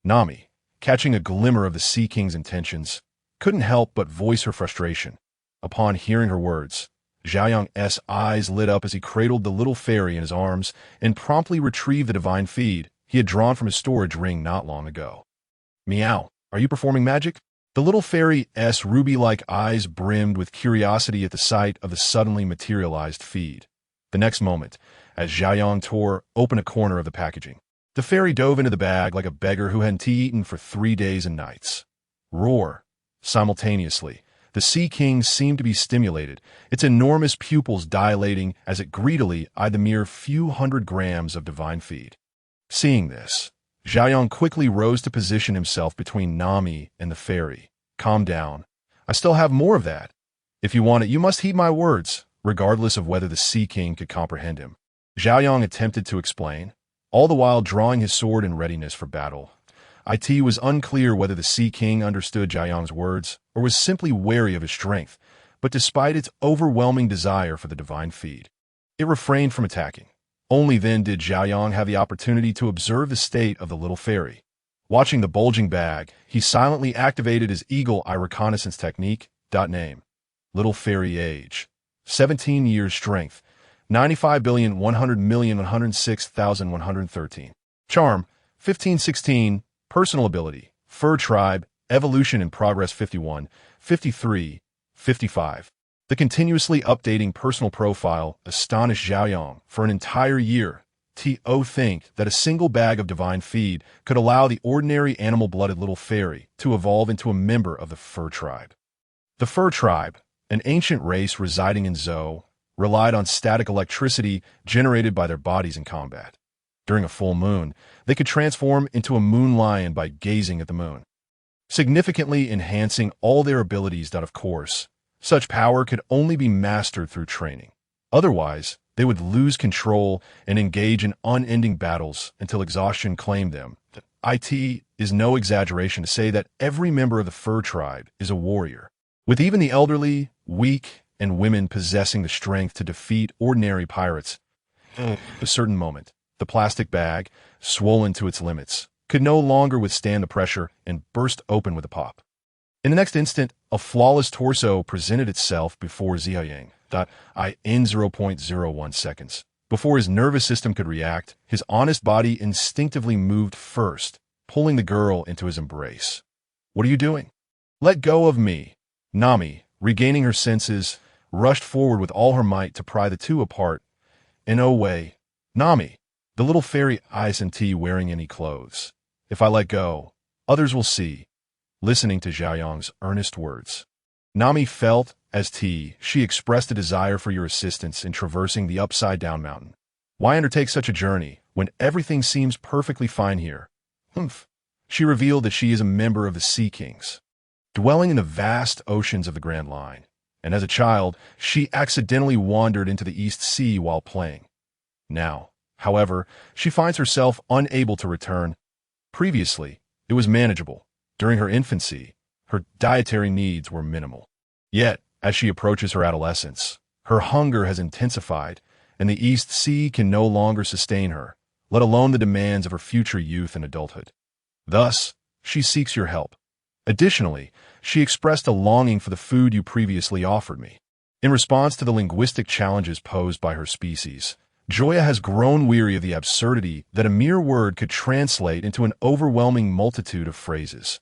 Nami, catching a glimmer of the Sea King's intentions, couldn't help but voice her frustration. Upon hearing her words, Zhaoyang's eyes lit up as he cradled the little fairy in his arms and promptly retrieved the divine feed he had drawn from his storage ring not long ago. Meow, are you performing magic? The little fairy's ruby-like eyes brimmed with curiosity at the sight of the suddenly materialized feed. The next moment, as Zhaoyang tore open a corner of the packaging, the fairy dove into the bag like a beggar who hadn't eaten for 3 days and nights. Roar! Simultaneously, the Sea King seemed to be stimulated, its enormous pupils dilating as it greedily eyed the mere few hundred grams of divine feed. Seeing this, Zhaoyang quickly rose to position himself between Nami and the fairy. Calm down. I still have more of that. If you want it, you must heed my words, regardless of whether the Sea King could comprehend him. Zhaoyang attempted to explain, all the while drawing his sword in readiness for battle. It was unclear whether the Sea King understood Zhaoyang's words or was simply wary of his strength, but despite its overwhelming desire for the divine feed, it refrained from attacking. Only then did Zhaoyang have the opportunity to observe the state of the little fairy. Watching the bulging bag, he silently activated his eagle eye reconnaissance technique. Name: Little Fairy age: 17 years strength: 95,100,106,113. Charm: 1516. Personal ability: Fur Tribe, evolution in progress 51, 53, 55. The continuously updating personal profile astonished Zhaoyang. For an entire year, think that a single bag of divine feed could allow the ordinary animal-blooded little fairy to evolve into a member of the Fur Tribe. The Fur Tribe, an ancient race residing in Zoro, relied on static electricity generated by their bodies in combat. During a full moon, they could transform into a moon lion by gazing at the moon, significantly enhancing all their abilities. Of course, such power could only be mastered through training. Otherwise, they would lose control and engage in unending battles until exhaustion claimed them. It is no exaggeration to say that every member of the Fur Tribe is a warrior, with even the elderly, weak, and women possessing the strength to defeat ordinary pirates. At a certain moment, the plastic bag, swollen to its limits, could no longer withstand the pressure and burst open with a pop. In the next instant, a flawless torso presented itself before Zhaoyang. In 0.01 seconds. Before his nervous system could react, his honest body instinctively moved first, pulling the girl into his embrace. What are you doing? Let go of me. Nami, regaining her senses, rushed forward with all her might to pry the two apart. In no way. Nami, the little fairy isn't wearing any clothes. If I let go, others will see. Listening to Zhaoyang's earnest words, Nami felt, as she expressed a desire for your assistance in traversing the upside-down mountain. Why undertake such a journey when everything seems perfectly fine here? She revealed that she is a member of the Sea Kings, dwelling in the vast oceans of the Grand Line, and as a child, she accidentally wandered into the East Sea while playing. Now, however, she finds herself unable to return. Previously, it was manageable. During her infancy, her dietary needs were minimal. Yet, As she approaches her adolescence, her hunger has intensified, and the East Sea can no longer sustain her, let alone the demands of her future youth and adulthood. Thus, she seeks your help. Additionally, she expressed a longing for the food you previously offered me. In response to the linguistic challenges posed by her species, Joya has grown weary of the absurdity that a mere word could translate into an overwhelming multitude of phrases.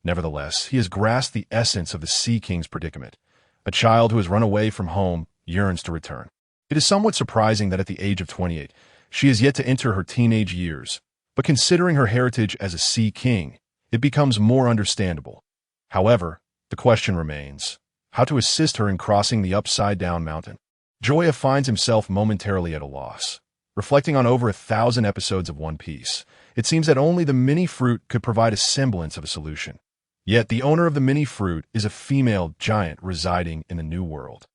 Nevertheless, he has grasped the essence of the Sea King's predicament. A child who has run away from home yearns to return. It is somewhat surprising that at the age of 28, she has yet to enter her teenage years, but considering her heritage as a Sea King, it becomes more understandable. However, the question remains, how to assist her in crossing the upside-down mountain. Joya finds himself momentarily at a loss. Reflecting on over 1,000 episodes of One Piece, it seems that only the mini-fruit could provide a semblance of a solution. Yet the owner of the mini-fruit is a female giant residing in the New World.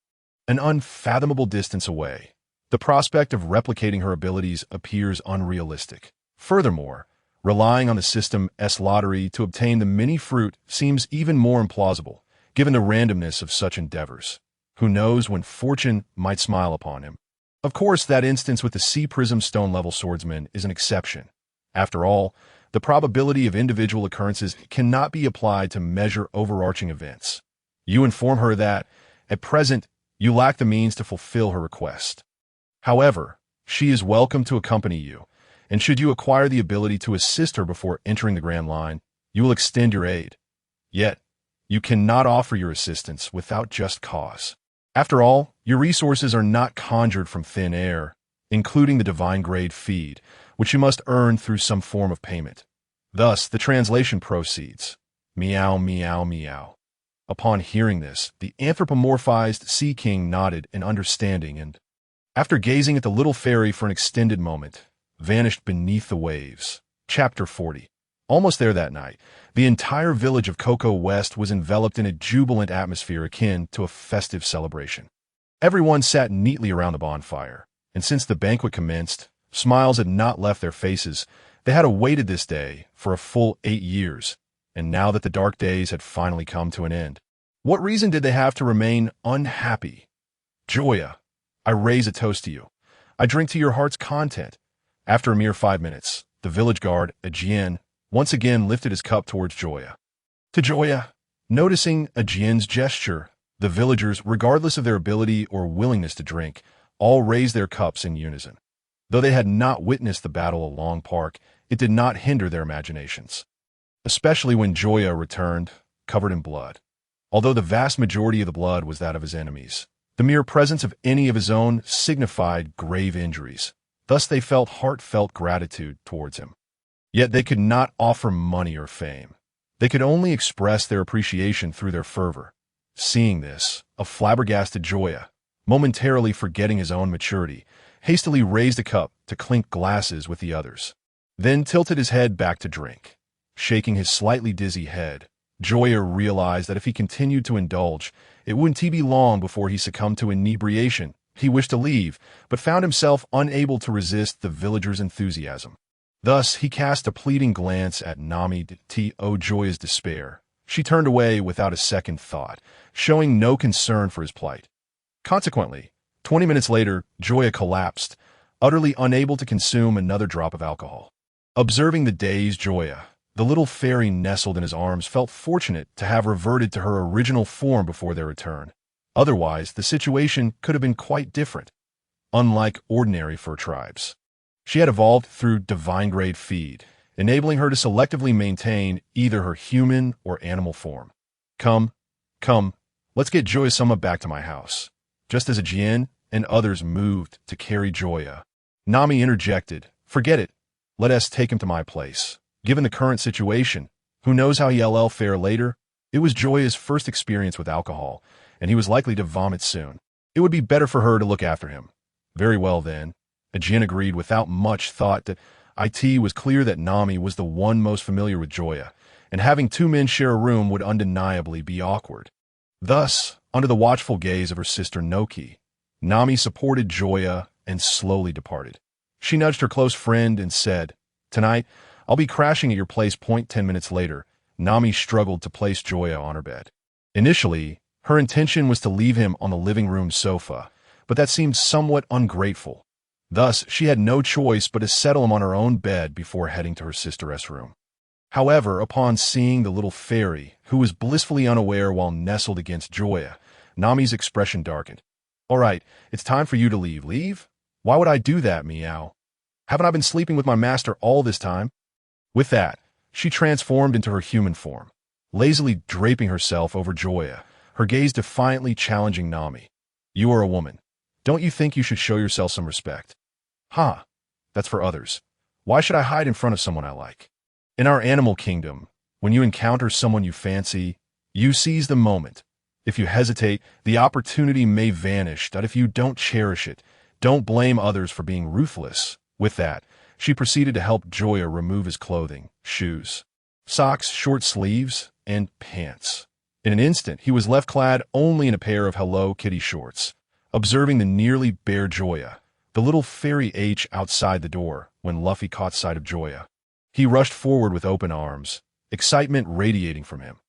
An unfathomable distance away, the prospect of replicating her abilities appears unrealistic. Furthermore, relying on the system's lottery to obtain the mini-fruit seems even more implausible, given the randomness of such endeavors. Who knows when fortune might smile upon him? Of course, that instance with the Sea Prism Stone-level swordsman is an exception. After all, the probability of individual occurrences cannot be applied to measure overarching events. You inform her that, at present, you lack the means to fulfill her request. However, she is welcome to accompany you, and should you acquire the ability to assist her before entering the Grand Line, you will extend your aid. Yet, you cannot offer your assistance without just cause. After all, your resources are not conjured from thin air, including the divine-grade feed, which you must earn through some form of payment. Thus, the translation proceeds. Meow, meow, meow. Upon hearing this, the anthropomorphized Sea King nodded in understanding and, after gazing at the little fairy for an extended moment, vanished beneath the waves. Chapter 40. Almost there that night, the entire village of Cocoa West was enveloped in a jubilant atmosphere akin to a festive celebration. Everyone sat neatly around the bonfire, and since the banquet commenced, smiles had not left their faces. They had awaited this day for a full 8 years, and now that the dark days had finally come to an end, what reason did they have to remain unhappy? Joya, I raise a toast to you. I drink to your heart's content. After a mere 5 minutes, the village guard, Ajian, once again lifted his cup towards Joya. To Joya, noticing Ajian's gesture, the villagers, regardless of their ability or willingness to drink, all raised their cups in unison. Though they had not witnessed the battle along Park, it did not hinder their imaginations. Especially when Joya returned, covered in blood. Although the vast majority of the blood was that of his enemies, the mere presence of any of his own signified grave injuries. Thus they felt heartfelt gratitude towards him. Yet they could not offer money or fame. They could only express their appreciation through their fervor. Seeing this, a flabbergasted Joya, momentarily forgetting his own maturity, hastily raised a cup to clink glasses with the others, then tilted his head back to drink. Shaking his slightly dizzy head, Joya realized that if he continued to indulge, it wouldn't be long before he succumbed to inebriation. He wished to leave, but found himself unable to resist the villagers' enthusiasm. Thus, he cast a pleading glance at Nami to Joya's despair. She turned away without a second thought, showing no concern for his plight. Consequently, 20 minutes later, Joya collapsed, utterly unable to consume another drop of alcohol. Observing the dazed Joya, the little fairy nestled in his arms felt fortunate to have reverted to her original form before their return. Otherwise, the situation could have been quite different. Unlike ordinary fur tribes, she had evolved through divine-grade feed, enabling her to selectively maintain either her human or animal form. Come, let's get Joya-sama back to my house. Just as Ajian and others moved to carry Joya, Nami interjected, forget it, let us take him to my place. Given the current situation, who knows how he'll fare later? It was Joya's first experience with alcohol, and he was likely to vomit soon. It would be better for her to look after him. Very well then. Ajian agreed without much thought that it was clear that Nami was the one most familiar with Joya, and having 2 men share a room would undeniably be awkward. Thus, under the watchful gaze of her sister Noki, Nami supported Joya and slowly departed. She nudged her close friend and said, tonight, I'll be crashing at your place. 10 minutes later, Nami struggled to place Joya on her bed. Initially, Her intention was to leave him on the living room sofa, but that seemed somewhat ungrateful. Thus, she had no choice but to settle him on her own bed before heading to her sister's room. However, upon seeing the little fairy, who was blissfully unaware while nestled against Joya, Nami's expression darkened. "All right, it's time for you to leave." "Leave? Why would I do that, meow? Haven't I been sleeping with my master all this time?" With that, she transformed into her human form, lazily draping herself over Joya, her gaze defiantly challenging Nami. "You are a woman. Don't you think you should show yourself some respect?" "Huh, that's for others. Why should I hide in front of someone I like?" In our animal kingdom, when you encounter someone you fancy, you seize the moment. If you hesitate, the opportunity may vanish. That if you don't cherish it, don't blame others for being ruthless. With that, she proceeded to help Joya remove his clothing, shoes, socks, short sleeves, and pants. In an instant, he was left clad only in a pair of Hello Kitty shorts. Observing the nearly bare Joya, the little fairy H outside the door, when Luffy caught sight of Joya, he rushed forward with open arms, excitement radiating from him.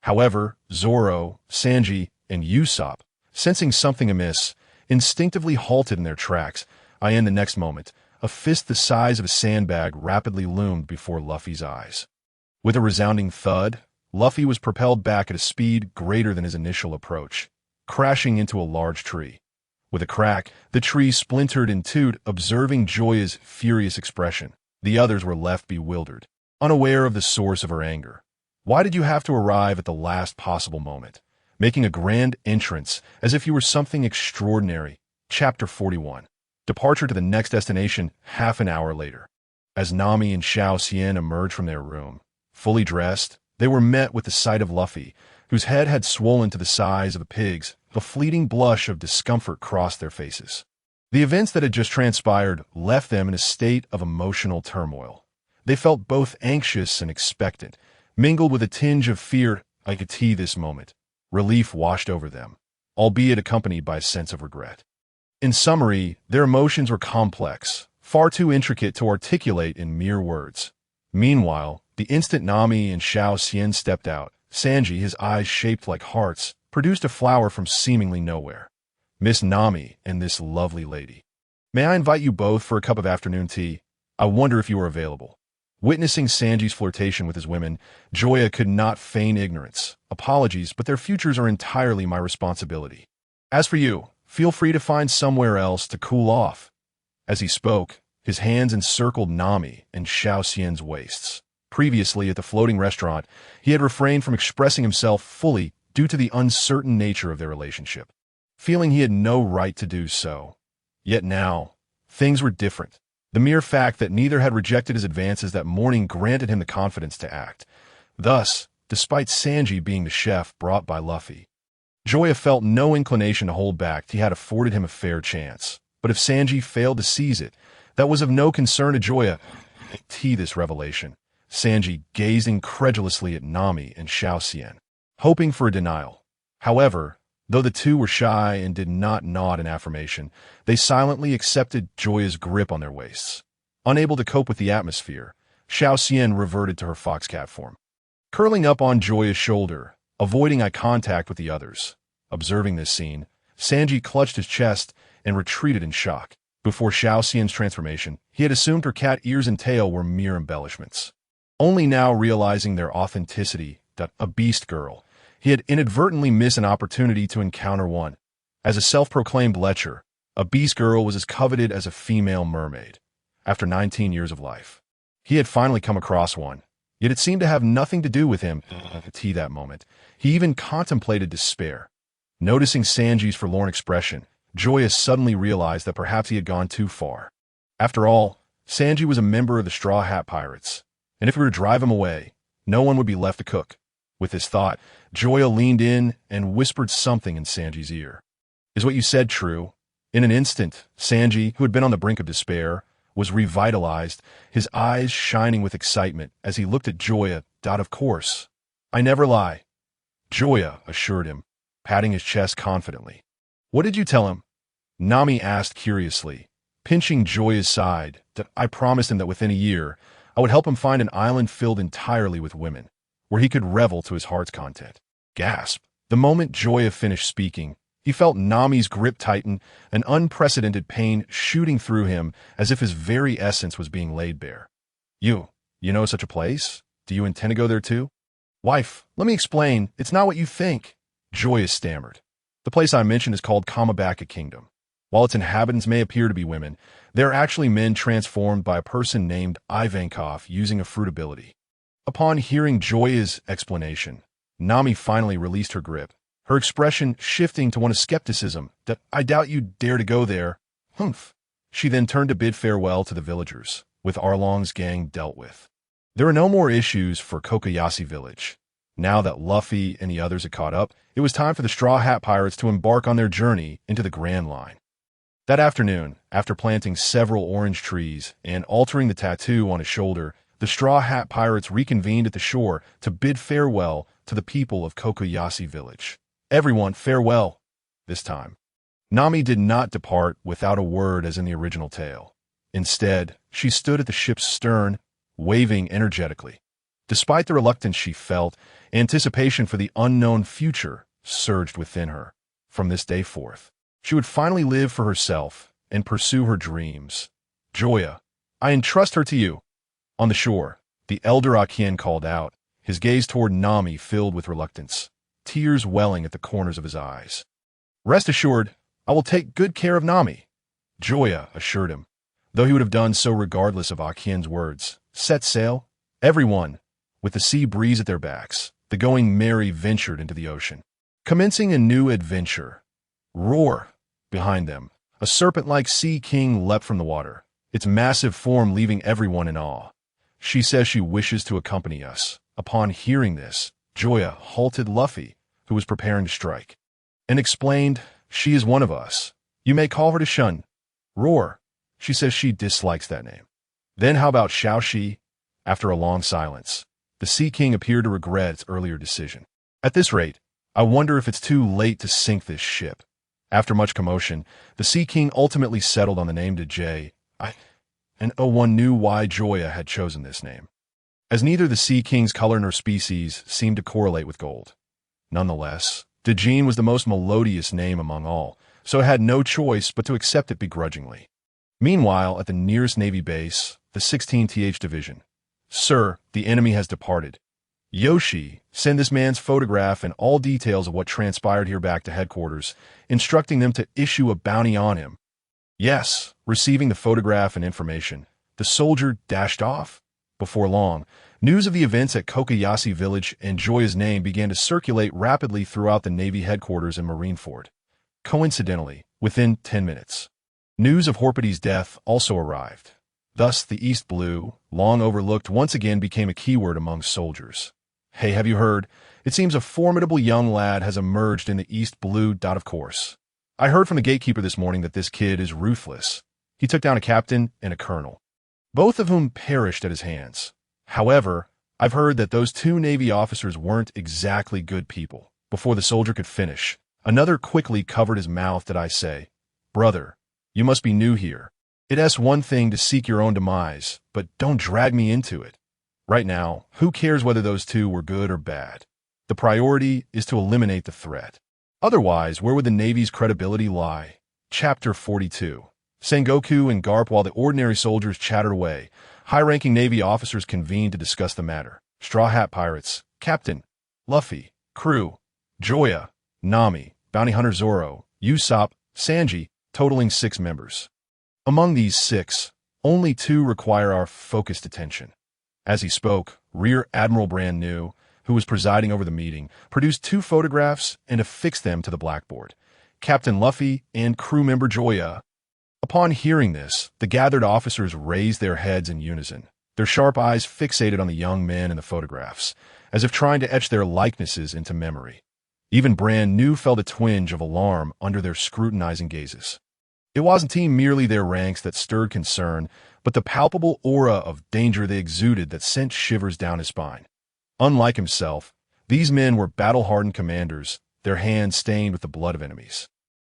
However, Zoro, Sanji, and Usopp, sensing something amiss, instinctively halted in their tracks. In the next moment, a fist the size of a sandbag rapidly loomed before Luffy's eyes. With a resounding thud, Luffy was propelled back at a speed greater than his initial approach, crashing into a large tree. With a crack, the tree splintered in two. Observing Joya's furious expression, the others were left bewildered, unaware of the source of her anger. Why did you have to arrive at the last possible moment, making a grand entrance as if you were something extraordinary? Chapter 41. Departure to the next destination half an hour later. As Nami and Xian emerged from their room, fully dressed, they were met with the sight of Luffy, whose head had swollen to the size of a pig's. A fleeting blush of discomfort crossed their faces. The events that had just transpired left them in a state of emotional turmoil. They felt both anxious and expectant, mingled with a tinge of fear. I could see this moment. Relief washed over them, albeit accompanied by a sense of regret. In summary, their emotions were complex, far too intricate to articulate in mere words. Meanwhile, the instant Nami and Xian stepped out, Sanji, his eyes shaped like hearts, produced a flower from seemingly nowhere. "Miss Nami and this lovely lady. May I invite you both for a cup of afternoon tea? I wonder if you are available." Witnessing Sanji's flirtation with his women, Joya could not feign ignorance. "Apologies, but their futures are entirely my responsibility. As for you, feel free to find somewhere else to cool off." As he spoke, his hands encircled Nami and Xian's waists. Previously at the floating restaurant, he had refrained from expressing himself fully due to the uncertain nature of their relationship, feeling he had no right to do so. Yet now, things were different. The mere fact that neither had rejected his advances that morning granted him the confidence to act. Thus, despite Sanji being the chef brought by Luffy, Joya felt no inclination to hold back. He had afforded him a fair chance. But if Sanji failed to seize it, that was of no concern to Joya. This revelation, Sanji gazed incredulously at Nami and Xian, hoping for a denial. However, though the two were shy and did not nod in affirmation, they silently accepted Joya's grip on their waists. Unable to cope with the atmosphere, Xian reverted to her foxcat form, curling up on Joya's shoulder, avoiding eye contact with the others. Observing this scene, Sanji clutched his chest and retreated in shock. Before Xian's transformation, he had assumed her cat ears and tail were mere embellishments. Only now realizing their authenticity, a beast girl, he had inadvertently missed an opportunity to encounter one. As a self-proclaimed lecher, a beast girl was as coveted as a female mermaid. After 19 years of life, he had finally come across one, yet it seemed to have nothing to do with him. At that moment, he even contemplated despair. Noticing Sanji's forlorn expression, Joya suddenly realized that perhaps he had gone too far. After all, Sanji was a member of the Straw Hat Pirates, and if he were to drive him away, no one would be left to cook. With this thought, Joya leaned in and whispered something in Sanji's ear. "Is what you said true?" In an instant, Sanji, who had been on the brink of despair, was revitalized, his eyes shining with excitement as he looked at Joya. "Of course. I never lie," Joya assured him, patting his chest confidently. "What did you tell him?" Nami asked curiously, pinching Joya's side. "I promised him that within a year, I would help him find an island filled entirely with women, where he could revel to his heart's content." Gasp! The moment Joya finished speaking, he felt Nami's grip tighten, an unprecedented pain shooting through him as if his very essence was being laid bare. You know such a place? Do you intend to go there too? Wife, let me explain. It's not what you think, Joya stammered. The place I mentioned is called Kamabaka Kingdom. While its inhabitants may appear to be women, they are actually men transformed by a person named Ivankov using a fruit ability. Upon hearing Joya's explanation, Nami finally released her grip, her expression shifting to one of skepticism. I doubt you'd dare to go there. Humph. She then turned to bid farewell to the villagers, with Arlong's gang dealt with. There were no more issues for Kokoyashi village. Now that Luffy and the others had caught up, it was time for the Straw Hat Pirates to embark on their journey into the Grand Line. That afternoon, after planting several orange trees and altering the tattoo on his shoulder, the Straw Hat Pirates reconvened at the shore to bid farewell to the people of Kokoyashi village. Everyone, farewell. This time, Nami did not depart without a word as in the original tale. Instead, she stood at the ship's stern, waving energetically. Despite the reluctance she felt, anticipation for the unknown future surged within her. From this day forth, she would finally live for herself and pursue her dreams. Joya, I entrust her to you. On the shore, the elder Akien called out, his gaze toward Nami filled with reluctance, tears welling at the corners of his eyes. Rest assured, I will take good care of Nami, Joya assured him, though he would have done so regardless of Akien's words. Set sail, everyone. With the sea breeze at their backs, the Going Merry ventured into the ocean, commencing a new adventure. Roar! Behind them, a serpent-like sea king leapt from the water, its massive form leaving everyone in awe. She says she wishes to accompany us. Upon hearing this, Joya halted Luffy, who was preparing to strike, and explained, she is one of us. You may call her to Shun. Roar! She says she dislikes that name. Then how about Xiaoxi? After a long silence, the Sea King appeared to regret its earlier decision. At this rate, I wonder if it's too late to sink this ship. After much commotion, the Sea King ultimately settled on the name to J. And one knew why Joya had chosen this name, as neither the Sea King's color nor species seemed to correlate with gold. Nonetheless, Dejin was the most melodious name among all, so it had no choice but to accept it begrudgingly. Meanwhile, at the nearest Navy base, the 16th Division. Sir, the enemy has departed. Yoshi, send this man's photograph and all details of what transpired here back to headquarters, instructing them to issue a bounty on him. Yes, receiving the photograph and information, the soldier dashed off. Before long, news of the events at Kokoyashi village and Joya's name began to circulate rapidly throughout the Navy headquarters in Marineford. Coincidentally, within 10 minutes, news of Horpidy's death also arrived. Thus, the East Blue, long overlooked, once again became a keyword among soldiers. Hey, have you heard? It seems a formidable young lad has emerged in the East Blue. Of course. I heard from the gatekeeper this morning that this kid is ruthless. He took down a captain and a colonel, both of whom perished at his hands. However, I've heard that those two Navy officers weren't exactly good people. Before the soldier could finish, another quickly covered his mouth. Did I say, brother, you must be new here. It's one thing to seek your own demise, but don't drag me into it. Right now, who cares whether those two were good or bad? The priority is to eliminate the threat. Otherwise, where would the Navy's credibility lie? Chapter 42. Sengoku and Garp. While the ordinary soldiers chattered away, high-ranking Navy officers convened to discuss the matter. Straw Hat Pirates, Captain, Luffy, crew, Joya, Nami, Bounty Hunter Zoro, Usopp, Sanji, totaling 6 members. Among these 6, only 2 require our focused attention. As he spoke, Rear Admiral Brand New, who was presiding over the meeting, produced 2 photographs and affixed them to the blackboard. Captain Luffy and crew member Joya. Upon hearing this, the gathered officers raised their heads in unison, their sharp eyes fixated on the young men in the photographs, as if trying to etch their likenesses into memory. Even Brand New felt a twinge of alarm under their scrutinizing gazes. It wasn't merely their ranks that stirred concern, but the palpable aura of danger they exuded that sent shivers down his spine. Unlike himself, these men were battle-hardened commanders, their hands stained with the blood of enemies.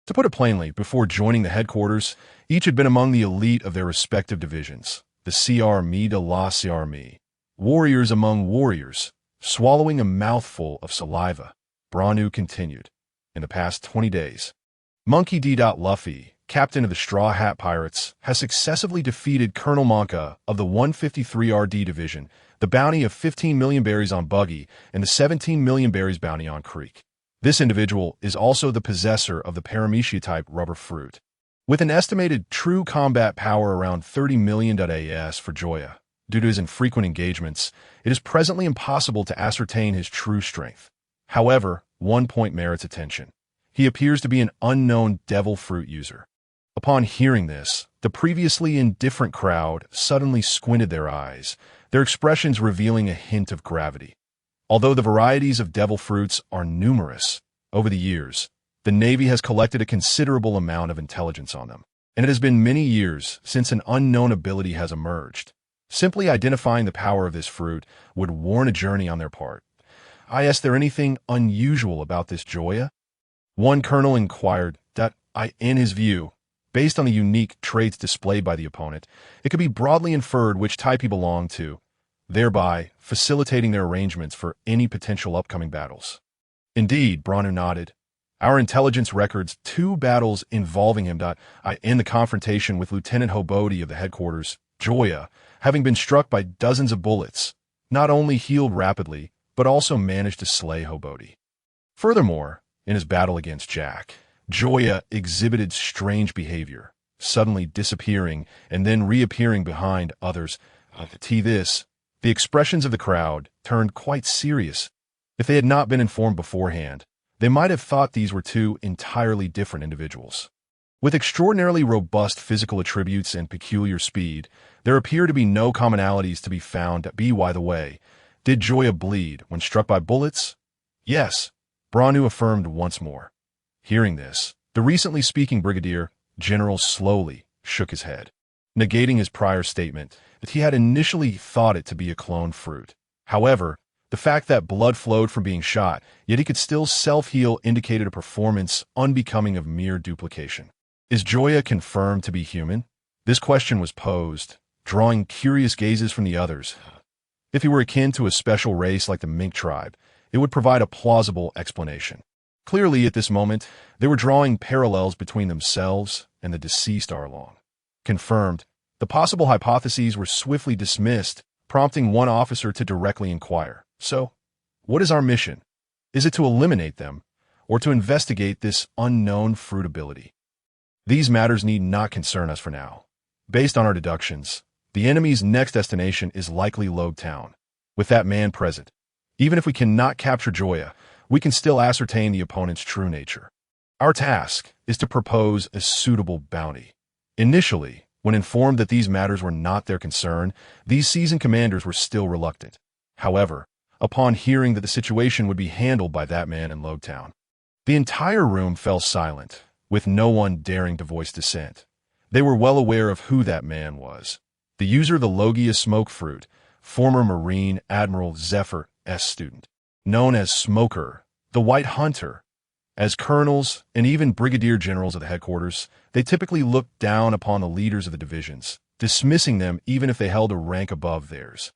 To put it plainly, before joining the headquarters, each had been among the elite of their respective divisions, the CRME de la CRME, warriors among warriors, swallowing a mouthful of saliva. Branu continued. In the past 20 days, Monkey D. Luffy, captain of the Straw Hat Pirates, has successively defeated Colonel Monka of the 153 RD Division, the bounty of 15 million berries on Buggy, and the 17 million berries bounty on Creek. This individual is also the possessor of the Paramecia-type rubber fruit. With an estimated true combat power around 30 million AS for Joya, due to his infrequent engagements, it is presently impossible to ascertain his true strength. However, one point merits attention. He appears to be an unknown devil fruit user. Upon hearing this, the previously indifferent crowd suddenly squinted their eyes, their expressions revealing a hint of gravity. Although the varieties of devil fruits are numerous, over the years, the Navy has collected a considerable amount of intelligence on them, and it has been many years since an unknown ability has emerged. Simply identifying the power of this fruit would warrant a journey on their part. Is there anything unusual about this Joya? One colonel inquired that, in his view, based on the unique traits displayed by the opponent, it could be broadly inferred which type he belonged to, thereby facilitating their arrangements for any potential upcoming battles. Indeed, Branu nodded. Our intelligence records 2 battles involving him. In the confrontation with Lieutenant Hobody of the headquarters, Joya, having been struck by dozens of bullets, not only healed rapidly, but also managed to slay Hobody. Furthermore, in his battle against Jack, Joya exhibited strange behavior, suddenly disappearing and then reappearing behind others. The expressions of the crowd turned quite serious. If they had not been informed beforehand, they might have thought these were 2 entirely different individuals. With extraordinarily robust physical attributes and peculiar speed, there appear to be no commonalities to be found. By the way, did Joya bleed when struck by bullets? Yes, Branu affirmed once more. Hearing this, the recently speaking brigadier general slowly shook his head, negating his prior statement that he had initially thought it to be a cloned fruit. However, the fact that blood flowed from being shot, yet he could still self-heal, indicated a performance unbecoming of mere duplication. Is Joya confirmed to be human? This question was posed, drawing curious gazes from the others. If he were akin to a special race like the Mink tribe, it would provide a plausible explanation. Clearly, at this moment, they were drawing parallels between themselves and the deceased Arlong. Confirmed, the possible hypotheses were swiftly dismissed, prompting one officer to directly inquire. So, what is our mission? Is it to eliminate them, or to investigate this unknown fruit ability? These matters need not concern us for now. Based on our deductions, the enemy's next destination is likely Logtown. With that man present, even if we cannot capture Joya, we can still ascertain the opponent's true nature. Our task is to propose a suitable bounty. Initially, when informed that these matters were not their concern, these seasoned commanders were still reluctant. However, upon hearing that the situation would be handled by that man in Logtown, the entire room fell silent, with no one daring to voice dissent. They were well aware of who that man was. The user of the Logia smoke fruit, former Marine Admiral Zephyr's student, known as Smoker, the White Hunter. As colonels and even brigadier generals of the headquarters, they typically looked down upon the leaders of the divisions, dismissing them even if they held a rank above theirs.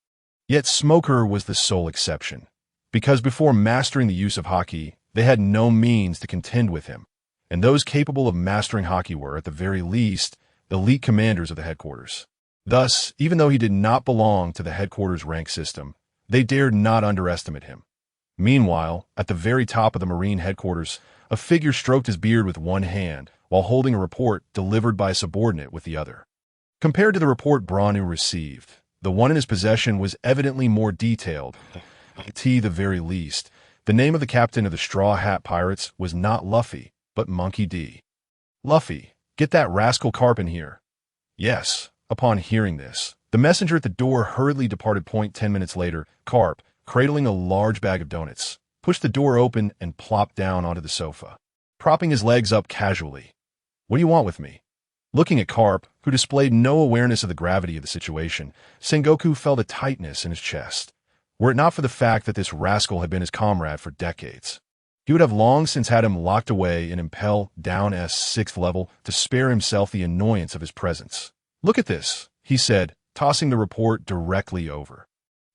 Yet Smoker was the sole exception, because before mastering the use of Haki, they had no means to contend with him, and those capable of mastering Haki were, at the very least, elite commanders of the headquarters. Thus, even though he did not belong to the headquarters rank system, they dared not underestimate him. Meanwhile, at the very top of the Marine headquarters, a figure stroked his beard with one hand while holding a report delivered by a subordinate with the other. Compared to the report Branu received, the one in his possession was evidently more detailed. At the very least, the name of the captain of the Straw Hat Pirates was not Luffy, but Monkey D. Luffy, get that rascal Garp in here. Yes. Upon hearing this, the messenger at the door hurriedly departed. 10 minutes later, Garp, cradling a large bag of donuts, pushed the door open and plopped down onto the sofa, propping his legs up casually. What do you want with me? Looking at Garp, who displayed no awareness of the gravity of the situation, Sengoku felt a tightness in his chest. Were it not for the fact that this rascal had been his comrade for decades, he would have long since had him locked away in Impel Down's 6th level to spare himself the annoyance of his presence. Look at this, he said, tossing the report directly over.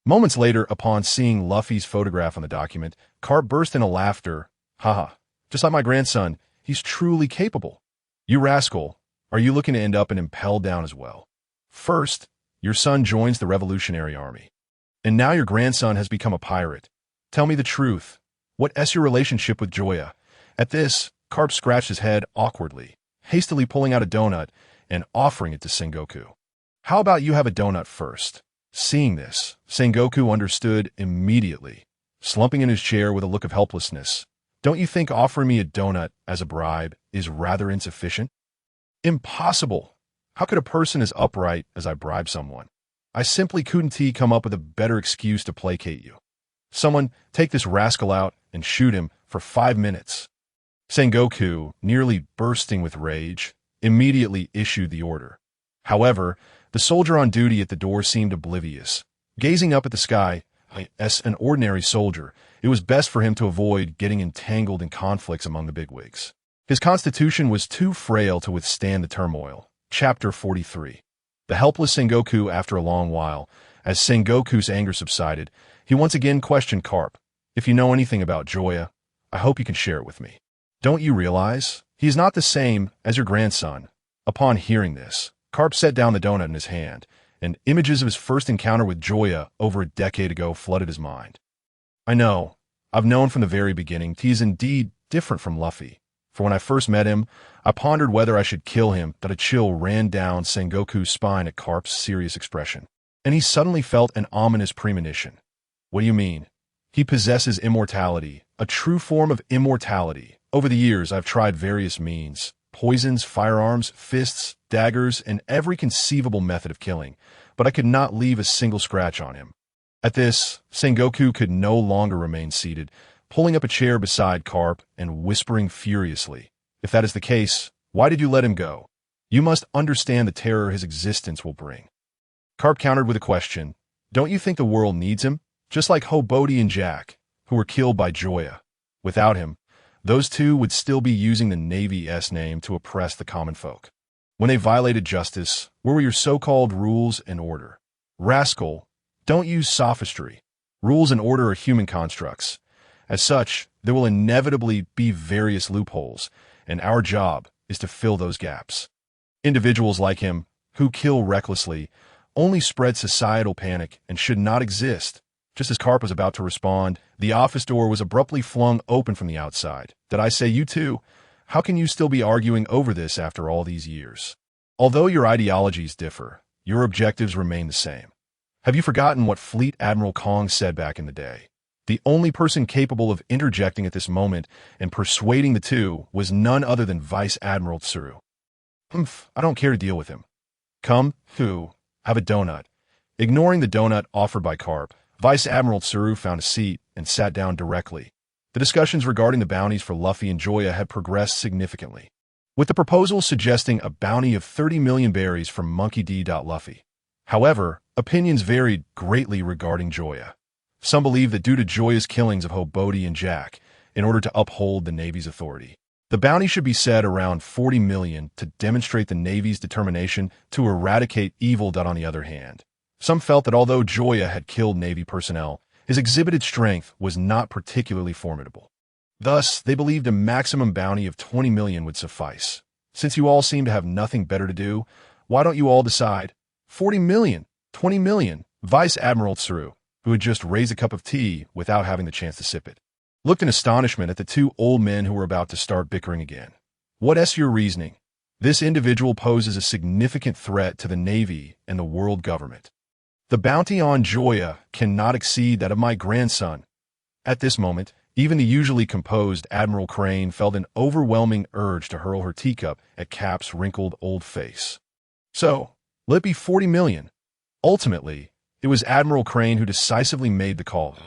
Moments later, upon seeing Luffy's photograph on the document, Garp burst into laughter Haha, just like my grandson, he's truly capable. You rascal, are you looking to end up an impelled down as well? First, your son joins the Revolutionary Army. And now your grandson has become a pirate. Tell me the truth. What's your relationship with Joya? At this, Garp scratched his head awkwardly, hastily pulling out a donut and offering it to Sengoku. How about you have a donut first? Seeing this, Sengoku understood immediately, slumping in his chair with a look of helplessness. Don't you think offering me a donut as a bribe is rather insufficient? Impossible! How could a person as upright as I bribe someone? I simply couldn't come up with a better excuse to placate you. Someone take this rascal out and shoot him for 5 minutes. Sengoku, nearly bursting with rage, immediately issued the order. However, the soldier on duty at the door seemed oblivious. Gazing up at the sky, as an ordinary soldier, it was best for him to avoid getting entangled in conflicts among the bigwigs. His constitution was too frail to withstand the turmoil. Chapter 43. The helpless Sengoku after a long while. As Sengoku's anger subsided, he once again questioned Garp. If you know anything about Joya, I hope you can share it with me. Don't you realize? He is not the same as your grandson. Upon hearing this, Garp set down the donut in his hand, and images of his first encounter with Joya over a decade ago flooded his mind. I know. I've known from the very beginning he is indeed different from Luffy. For when I first met him, I pondered whether I should kill him, that a chill ran down Sengoku's spine at Garp's serious expression. And he suddenly felt an ominous premonition. What do you mean? He possesses immortality, a true form of immortality. Over the years, I've tried various means, poisons, firearms, fists, daggers, and every conceivable method of killing, but I could not leave a single scratch on him. At this, Sengoku could no longer remain seated, pulling up a chair beside Garp and whispering furiously, "If that is the case, why did you let him go? You must understand the terror his existence will bring." Garp countered with a question. Don't you think the world needs him? Just like Hobody and Jack, who were killed by Joya. Without him, those two would still be using the Navy's name to oppress the common folk. When they violated justice, where were your so-called rules and order? Rascal, don't use sophistry. Rules and order are human constructs. As such, there will inevitably be various loopholes, and our job is to fill those gaps. Individuals like him, who kill recklessly, only spread societal panic and should not exist. Just as Garp was about to respond, the office door was abruptly flung open from the outside. Did I say you too? How can you still be arguing over this after all these years? Although your ideologies differ, your objectives remain the same. Have you forgotten what Fleet Admiral Kong said back in the day? The only person capable of interjecting at this moment and persuading the two was none other than Vice Admiral Tsuru. I don't care to deal with him. Come, have a donut. Ignoring the donut offered by Garp, Vice Admiral Tsuru found a seat and sat down directly. The discussions regarding the bounties for Luffy and Joya had progressed significantly, with the proposal suggesting a bounty of 30 million berries from Monkey D. Luffy. However, opinions varied greatly regarding Joya. Some believed that due to Joya's killings of Hobody and Jack, in order to uphold the Navy's authority, the bounty should be set around 40 million to demonstrate the Navy's determination to eradicate evil. On the other hand, some felt that although Joya had killed Navy personnel, his exhibited strength was not particularly formidable. Thus, they believed a maximum bounty of 20 million would suffice. Since you all seem to have nothing better to do, why don't you all decide? 40 million, 20 million. Vice Admiral Tsuru, who had just raised a cup of tea without having the chance to sip it, looked in astonishment at the two old men who were about to start bickering again. What's your reasoning? This individual poses a significant threat to the Navy and the world government. The bounty on Joya cannot exceed that of my grandson. At this moment, even the usually composed Admiral Crane felt an overwhelming urge to hurl her teacup at Cap's wrinkled old face. So, let it be 40 million. Ultimately, it was Admiral Crane who decisively made the call.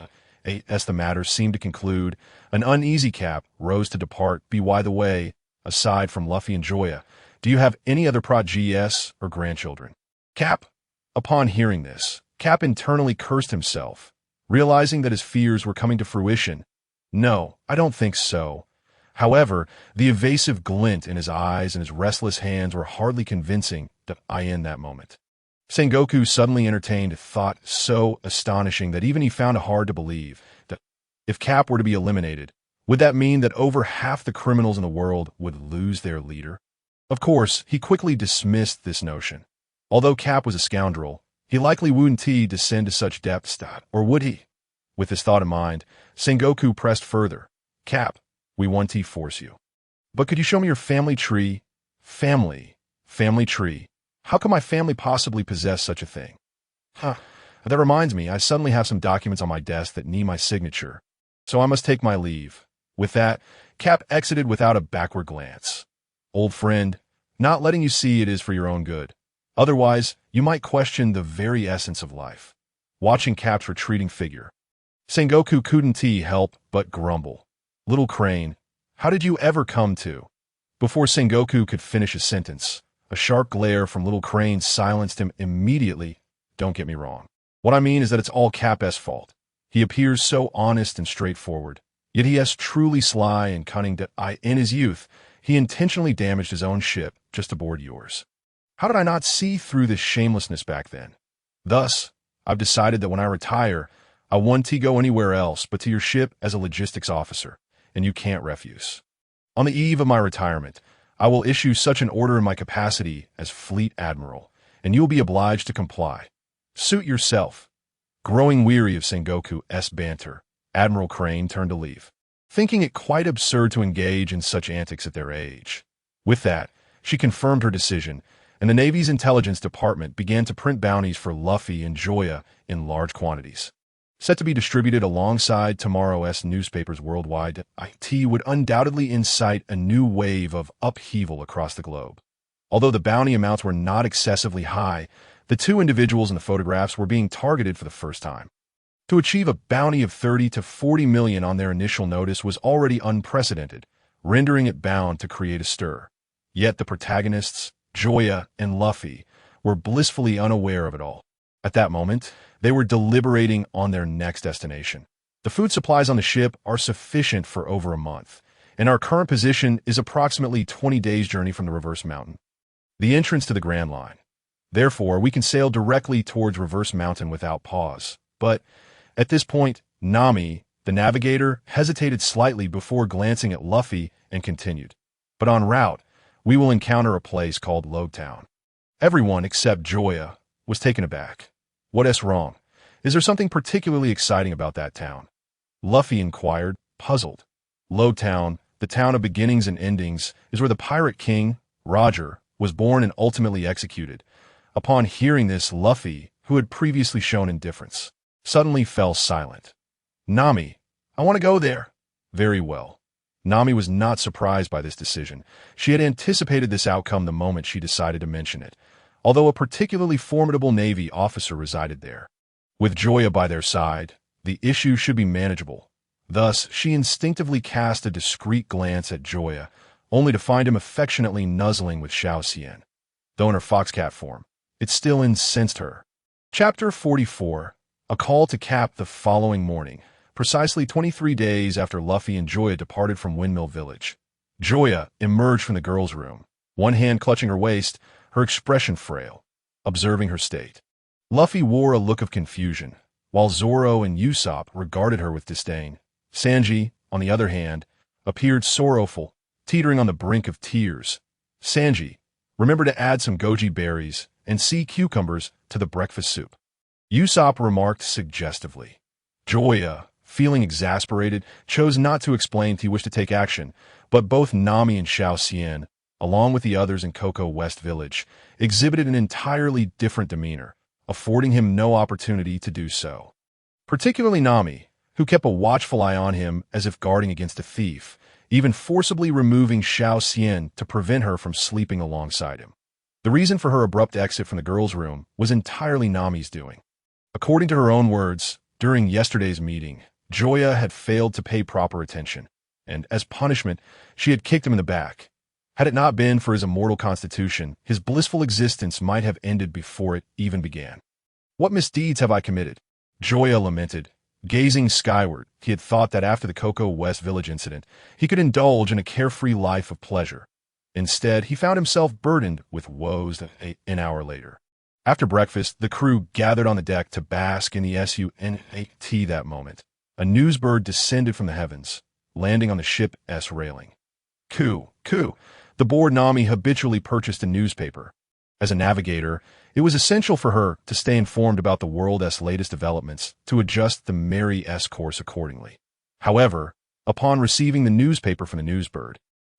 As the matter seemed to conclude, an uneasy Cap rose to depart. By the way, aside from Luffy and Joya, do you have any other progenies or grandchildren? Cap. Upon hearing this, Cap internally cursed himself, realizing that his fears were coming to fruition. No, I don't think so. However, the evasive glint in his eyes and his restless hands were hardly convincing in that moment. Sengoku suddenly entertained a thought so astonishing that even he found it hard to believe that if Cap were to be eliminated, Would that mean that over half the criminals in the world would lose their leader? Of course, he quickly dismissed this notion. Although Cap was a scoundrel, he likely wouldn't descend to such depths, or would he? With this thought in mind, Sengoku pressed further. Cap, we want to force you. But could you show me your family tree? Family tree. How could my family possibly possess such a thing? That reminds me, I suddenly have some documents on my desk that need my signature, so I must take my leave. With that, Cap exited without a backward glance. Old friend, not letting you see it is for your own good. Otherwise, you might question the very essence of life. Watching Cap's retreating figure, Sengoku couldn't help but grumble. Little Crane, how did you ever come to? Before Sengoku could finish his sentence, a sharp glare from Little Crane silenced him immediately. Don't get me wrong. What I mean is that it's all Cap's fault. He appears so honest and straightforward, yet he is truly sly and cunning that in his youth, he intentionally damaged his own ship just to board yours. How did I not see through this shamelessness back then? Thus, I've decided that when I retire, I want to go anywhere else but to your ship as a logistics officer, and you can't refuse. On the eve of my retirement, I will issue such an order in my capacity as Fleet Admiral, and you will be obliged to comply. Suit yourself. Growing weary of Sengoku's banter, Admiral Crane turned to leave, thinking it quite absurd to engage in such antics at their age. With that, she confirmed her decision, and the Navy's intelligence department began to print bounties for Luffy and Joya in large quantities. Set to be distributed alongside tomorrow's newspapers worldwide, it would undoubtedly incite a new wave of upheaval across the globe. Although the bounty amounts were not excessively high, the two individuals in the photographs were being targeted for the first time. To achieve a bounty of 30 to 40 million on their initial notice was already unprecedented, rendering it bound to create a stir. Yet the protagonists, Joya and Luffy, were blissfully unaware of it all. At that moment, they were deliberating on their next destination. The food supplies on the ship are sufficient for over a month, and our current position is approximately 20 days' journey from the Reverse Mountain, the entrance to the Grand Line. Therefore, we can sail directly towards Reverse Mountain without pause. But at this point, Nami, the navigator, hesitated slightly before glancing at Luffy and continued. But en route, we will encounter a place called Logtown. Everyone except Joya was taken aback. What's wrong? Is there something particularly exciting about that town? Luffy inquired, puzzled. Logtown, the town of beginnings and endings, is where the pirate king, Roger, was born and ultimately executed. Upon hearing this, Luffy, who had previously shown indifference, suddenly fell silent. Nami, I want to go there. Very well. Nami was not surprised by this decision. She had anticipated this outcome the moment she decided to mention it, although a particularly formidable Navy officer resided there. With Joya by their side, the issue should be manageable. Thus, she instinctively cast a discreet glance at Joya, only to find him affectionately nuzzling with Saiyan. Though in her foxcat form, it still incensed her. Chapter 44. A call to Cap the following morning, precisely 23 days after Luffy and Joya departed from Windmill Village. Joya emerged from the girl's room, one hand clutching her waist, her expression frail, observing her state. Luffy wore a look of confusion, while Zoro and Usopp regarded her with disdain. Sanji, on the other hand, appeared sorrowful, teetering on the brink of tears. Sanji, remember to add some goji berries and sea cucumbers to the breakfast soup. Usopp remarked suggestively. Joya, feeling exasperated, chose not to explain he wished to take action, but both Nami and Saiyan, along with the others in Cocoa West Village, exhibited an entirely different demeanor, affording him no opportunity to do so. Particularly Nami, who kept a watchful eye on him as if guarding against a thief, even forcibly removing Saiyan to prevent her from sleeping alongside him. The reason for her abrupt exit from the girls' room was entirely Nami's doing. According to her own words, during yesterday's meeting, Joya had failed to pay proper attention, and as punishment, she had kicked him in the back. Had it not been for his immortal constitution, his blissful existence might have ended before it even began. What misdeeds have I committed? Joya lamented. Gazing skyward, he had thought that after the Cocoa West Village incident, he could indulge in a carefree life of pleasure. Instead, he found himself burdened with woes an hour later. After breakfast, the crew gathered on the deck to bask in the sunat that moment. A newsbird descended from the heavens, landing on the ship's railing. Coup. The bored Nami habitually purchased a newspaper. As a navigator, it was essential for her to stay informed about the world's latest developments, to adjust the Mary's course accordingly. However, upon receiving the newspaper from the newsbird,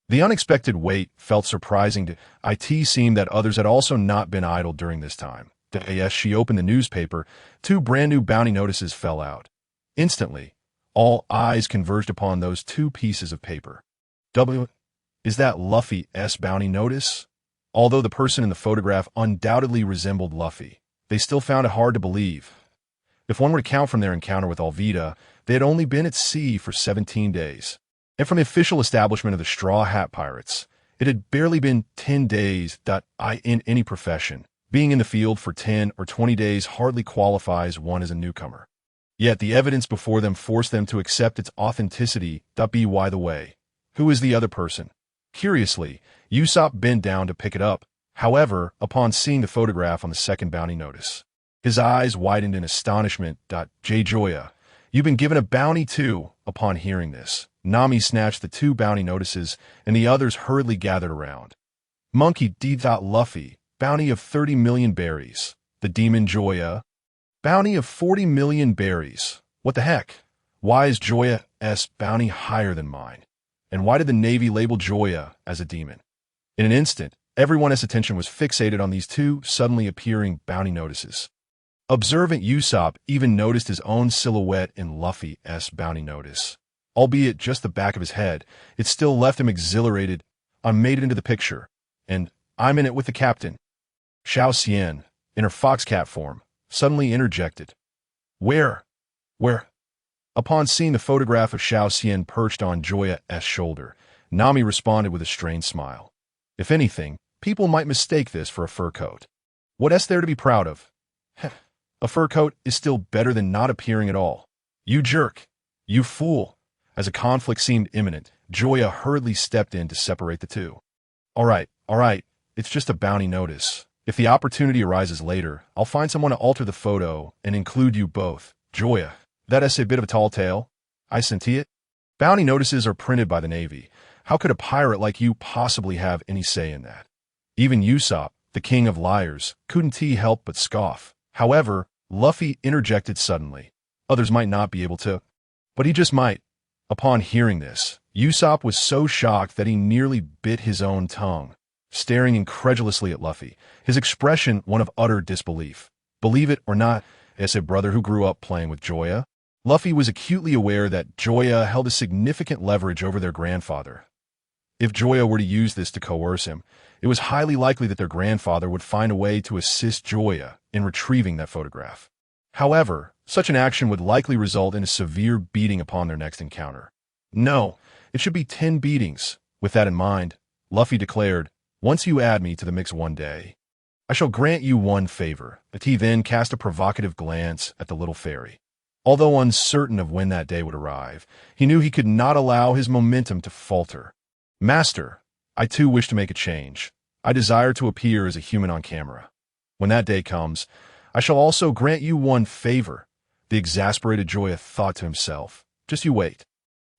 the unexpected wait felt surprising to it. Seemed that others had also not been idle during this time. As she opened the newspaper, 2 brand-new bounty notices fell out. Instantly, all eyes converged upon those 2 pieces of paper. Is that Luffy's bounty notice? Although the person in the photograph undoubtedly resembled Luffy, they still found it hard to believe. If one were to count from their encounter with Alvida, they had only been at sea for 17 days. And from the official establishment of the Straw Hat Pirates, it had barely been 10 days. In any profession, being in the field for 10 or 20 days hardly qualifies one as a newcomer. Yet the evidence before them forced them to accept its authenticity. By the way, who is the other person? Curiously, Usopp bent down to pick it up. However, upon seeing the photograph on the second bounty notice, his eyes widened in astonishment. Joya, you've been given a bounty too. Upon hearing this, Nami snatched the 2 bounty notices, and the others hurriedly gathered around. Monkey D. Luffy, bounty of 30 million berries. The demon Joya, bounty of 40 million berries. What the heck? Why is Joya's bounty higher than mine? And why did the Navy label Joya as a demon? In an instant, everyone's attention was fixated on these 2 suddenly appearing bounty notices. Observant Usopp even noticed his own silhouette in Luffy's bounty notice. Albeit just the back of his head, it still left him exhilarated. I made it into the picture, and I'm in it with the captain. Saiyan, in her foxcat form, suddenly interjected. Where? Upon seeing the photograph of Saiyan perched on Joya's shoulder, Nami responded with a strained smile. If anything, people might mistake this for a fur coat. What's there to be proud of? A fur coat is still better than not appearing at all. You jerk. You fool. As a conflict seemed imminent, Joya hurriedly stepped in to separate the 2. All right, it's just a bounty notice. If the opportunity arises later, I'll find someone to alter the photo and include you both. Joya, that's a bit of a tall tale. I senti it. Bounty notices are printed by the Navy. How could a pirate like you possibly have any say in that? Even Usopp, the king of liars, couldn't help but scoff. However, Luffy interjected suddenly. Others might not be able to, but he just might. Upon hearing this, Usopp was so shocked that he nearly bit his own tongue, staring incredulously at Luffy, his expression one of utter disbelief. Believe it or not, as a brother who grew up playing with Joya, Luffy was acutely aware that Joya held a significant leverage over their grandfather. If Joya were to use this to coerce him, it was highly likely that their grandfather would find a way to assist Joya in retrieving that photograph. However, such an action would likely result in a severe beating upon their next encounter. No, it should be 10 beatings. With that in mind, Luffy declared, once you add me to the mix one day, I shall grant you one favor. He then cast a provocative glance at the little fairy. Although uncertain of when that day would arrive, he knew he could not allow his momentum to falter. Master, I too wish to make a change. I desire to appear as a human on camera. When that day comes, I shall also grant you one favor. The exasperated Joya thought to himself, just you wait.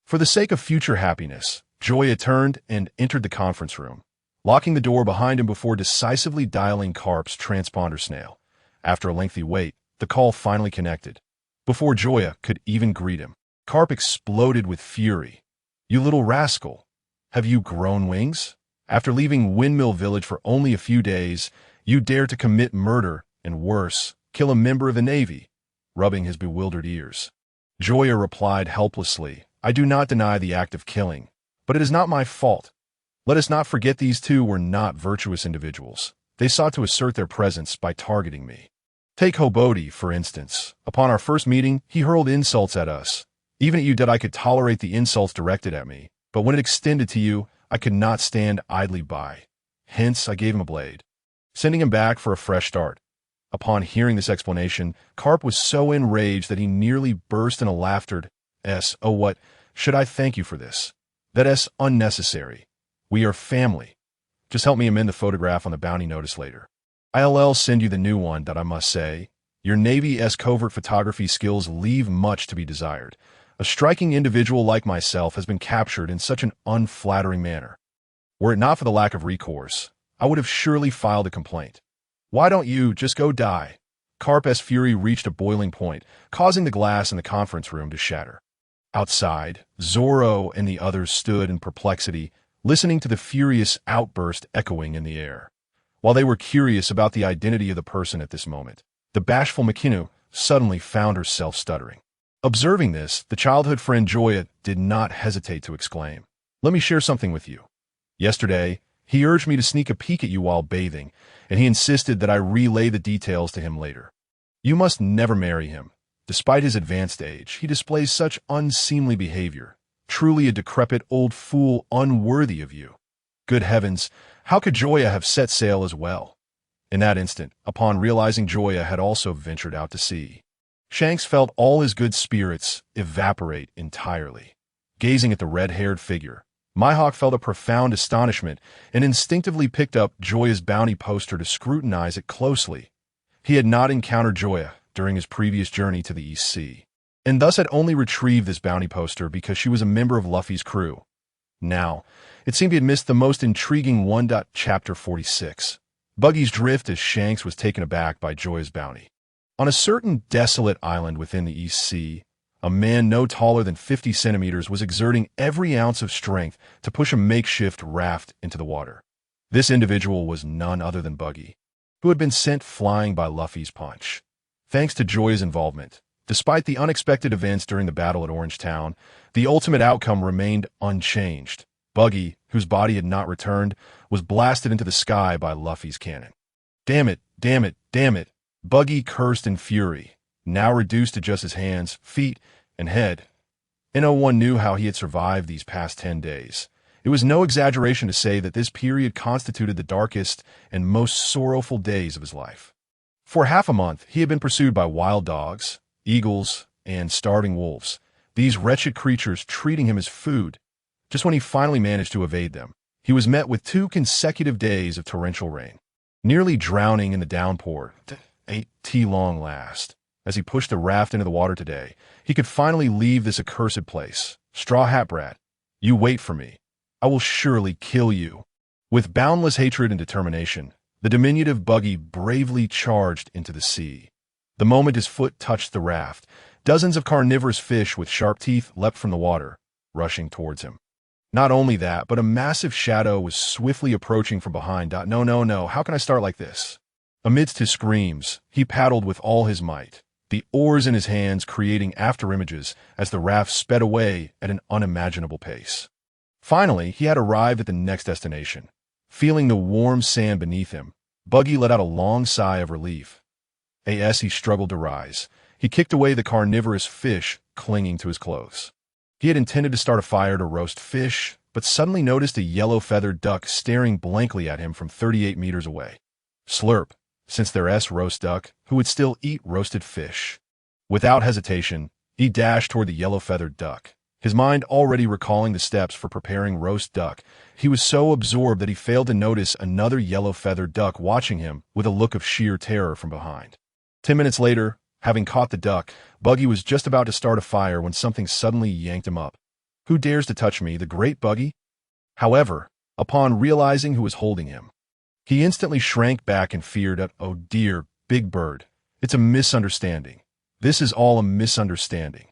For the sake of future happiness, Joya turned and entered the conference room, locking the door behind him before decisively dialing Garp's transponder snail. After a lengthy wait, the call finally connected. Before Joya could even greet him, Garp exploded with fury. You little rascal! Have you grown wings? After leaving Windmill Village for only a few days, you dare to commit murder, and worse, kill a member of the Navy, rubbing his bewildered ears. Joya replied helplessly, I do not deny the act of killing, but it is not my fault. Let us not forget these 2 were not virtuous individuals. They sought to assert their presence by targeting me. Take Hobody, for instance. Upon our first meeting, he hurled insults at us. Even at you I could tolerate the insults directed at me, but when it extended to you, I could not stand idly by. Hence, I gave him a blade, sending him back for a fresh start. Upon hearing this explanation, Garp was so enraged that he nearly burst into laughter. Oh, what should I thank you for this? That's unnecessary. We are family. Just help me amend the photograph on the bounty notice later. I'll send you the new one. I must say, your Navy's covert photography skills leave much to be desired. A striking individual like myself has been captured in such an unflattering manner. Were it not for the lack of recourse, I would have surely filed a complaint. Why don't you just go die? Garp's fury reached a boiling point, causing the glass in the conference room to shatter. Outside, Zoro and the others stood in perplexity, listening to the furious outburst echoing in the air. While they were curious about the identity of the person at this moment, the bashful Mikinu suddenly found herself stuttering. Observing this, the childhood friend Joya did not hesitate to exclaim, "Let me share something with you. Yesterday, he urged me to sneak a peek at you while bathing, and he insisted that I relay the details to him later. You must never marry him. Despite his advanced age, he displays such unseemly behavior. Truly a decrepit old fool unworthy of you." Good heavens, how could Joya have set sail as well? In that instant, upon realizing Joya had also ventured out to sea, Shanks felt all his good spirits evaporate entirely. Gazing at the red-haired figure, Mihawk felt a profound astonishment and instinctively picked up Joya's bounty poster to scrutinize it closely. He had not encountered Joya during his previous journey to the East Sea, and thus had only retrieved this bounty poster because she was a member of Luffy's crew. Now, it seemed he had missed the most intriguing one. Chapter 46. Buggy's drift as Shanks was taken aback by Joya's bounty. On a certain desolate island within the East Sea, a man no taller than 50 centimeters was exerting every ounce of strength to push a makeshift raft into the water. This individual was none other than Buggy, who had been sent flying by Luffy's punch. Thanks to Joya's involvement, despite the unexpected events during the battle at Orangetown, the ultimate outcome remained unchanged. Buggy, whose body had not returned, was blasted into the sky by Luffy's cannon. Damn it, damn it, damn it! Buggy cursed in fury, now reduced to just his hands, feet, and head. No one knew how he had survived these past 10 days. It was no exaggeration to say that this period constituted the darkest and most sorrowful days of his life. For half a month, he had been pursued by wild dogs, eagles, and starving wolves, these wretched creatures treating him as food. Just when he finally managed to evade them, he was met with 2 consecutive days of torrential rain, nearly drowning in the downpour. Long last. As he pushed the raft into the water today, he could finally leave this accursed place. Straw Hat Brat, you wait for me. I will surely kill you. With boundless hatred and determination, the diminutive Buggy bravely charged into the sea. The moment his foot touched the raft, dozens of carnivorous fish with sharp teeth leapt from the water, rushing towards him. Not only that, but a massive shadow was swiftly approaching from behind. No, how can I start like this? Amidst his screams, he paddled with all his might, the oars in his hands creating afterimages as the raft sped away at an unimaginable pace. Finally, he had arrived at the next destination. Feeling the warm sand beneath him, Buggy let out a long sigh of relief. As he struggled to rise, he kicked away the carnivorous fish clinging to his clothes. He had intended to start a fire to roast fish, but suddenly noticed a yellow-feathered duck staring blankly at him from 38 meters away. Slurp, since there's roast duck, who would still eat roasted fish. Without hesitation, he dashed toward the yellow-feathered duck, his mind already recalling the steps for preparing roast duck. He was so absorbed that he failed to notice another yellow-feathered duck watching him with a look of sheer terror from behind. 10 minutes later, having caught the duck, Buggy was just about to start a fire when something suddenly yanked him up. Who dares to touch me, the great Buggy? However, upon realizing who was holding him, he instantly shrank back and feared at, "Oh dear, Big Bird, it's a misunderstanding. This is all a misunderstanding."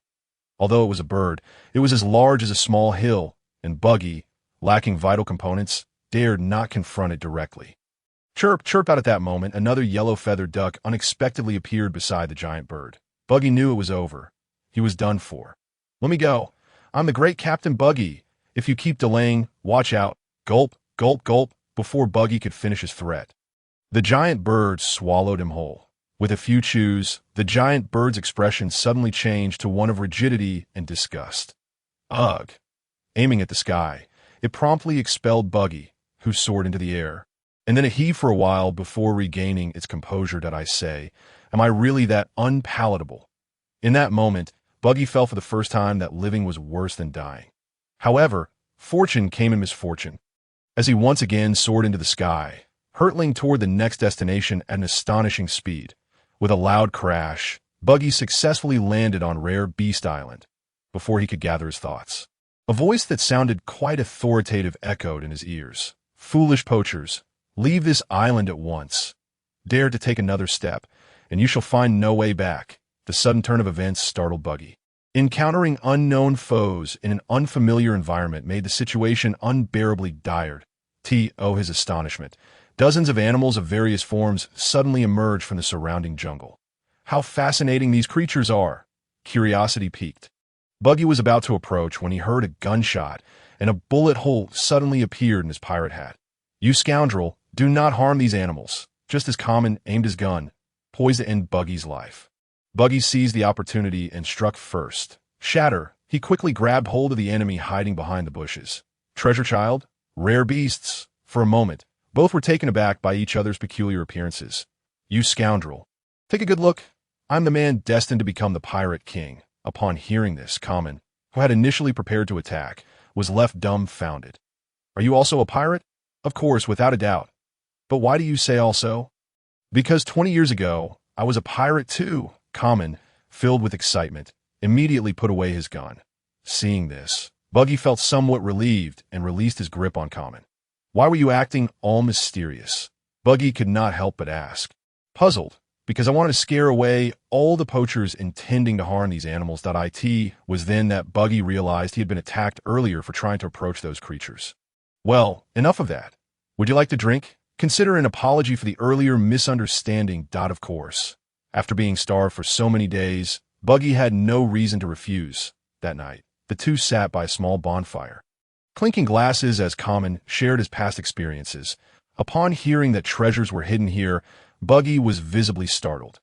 Although it was a bird, it was as large as a small hill, and Buggy, lacking vital components, dared not confront it directly. Chirp, chirp out at that moment, another yellow-feathered duck unexpectedly appeared beside the giant bird. Buggy knew it was over. He was done for. "Let me go. I'm the great Captain Buggy. If you keep delaying, watch out." Gulp, gulp, gulp, before Buggy could finish his threat. The giant bird swallowed him whole. With a few chews, the giant bird's expression suddenly changed to one of rigidity and disgust. Ugh! Aiming at the sky, it promptly expelled Buggy, who soared into the air. And then it heaved for a while before regaining its composure. Did I say, am I really that unpalatable? In that moment, Buggy felt for the first time that living was worse than dying. However, fortune came in misfortune, as he once again soared into the sky, hurtling toward the next destination at an astonishing speed. With a loud crash, Buggy successfully landed on Rare Beast Island. before he could gather his thoughts. A voice that sounded quite authoritative echoed in his ears. "Foolish poachers, leave this island at once. Dare to take another step, and you shall find no way back." The sudden turn of events startled Buggy. Encountering unknown foes in an unfamiliar environment made the situation unbearably dire. To his astonishment, dozens of animals of various forms suddenly emerged from the surrounding jungle. How fascinating these creatures are! Curiosity piqued. Buggy was about to approach when he heard a gunshot, and a bullet hole suddenly appeared in his pirate hat. "You scoundrel, do not harm these animals." Just as Common aimed his gun, poised to end Buggy's life. Buggy seized the opportunity and struck first. Shatter, he quickly grabbed hold of the enemy hiding behind the bushes. Treasure child? Rare beasts? For a moment, both were taken aback by each other's peculiar appearances. "You scoundrel. Take a good look. I'm the man destined to become the Pirate King." Upon hearing this, Common, who had initially prepared to attack, was left dumbfounded. "Are you also a pirate?" "Of course, without a doubt. But why do you say also?" "Because 20 years ago, I was a pirate too." Common, filled with excitement, immediately put away his gun. Seeing this, Buggy felt somewhat relieved and released his grip on Common. "Why were you acting all mysterious?" Buggy could not help but ask. "Puzzled, because I wanted to scare away all the poachers intending to harm these animals." It was then that Buggy realized he had been attacked earlier for trying to approach those creatures. "Well, enough of that. Would you like to drink? Consider an apology for the earlier misunderstanding." Of course. After being starved for so many days, Buggy had no reason to refuse. That night, the two sat by a small bonfire, clinking glasses as Common shared his past experiences. Upon hearing that treasures were hidden here, Buggy was visibly startled.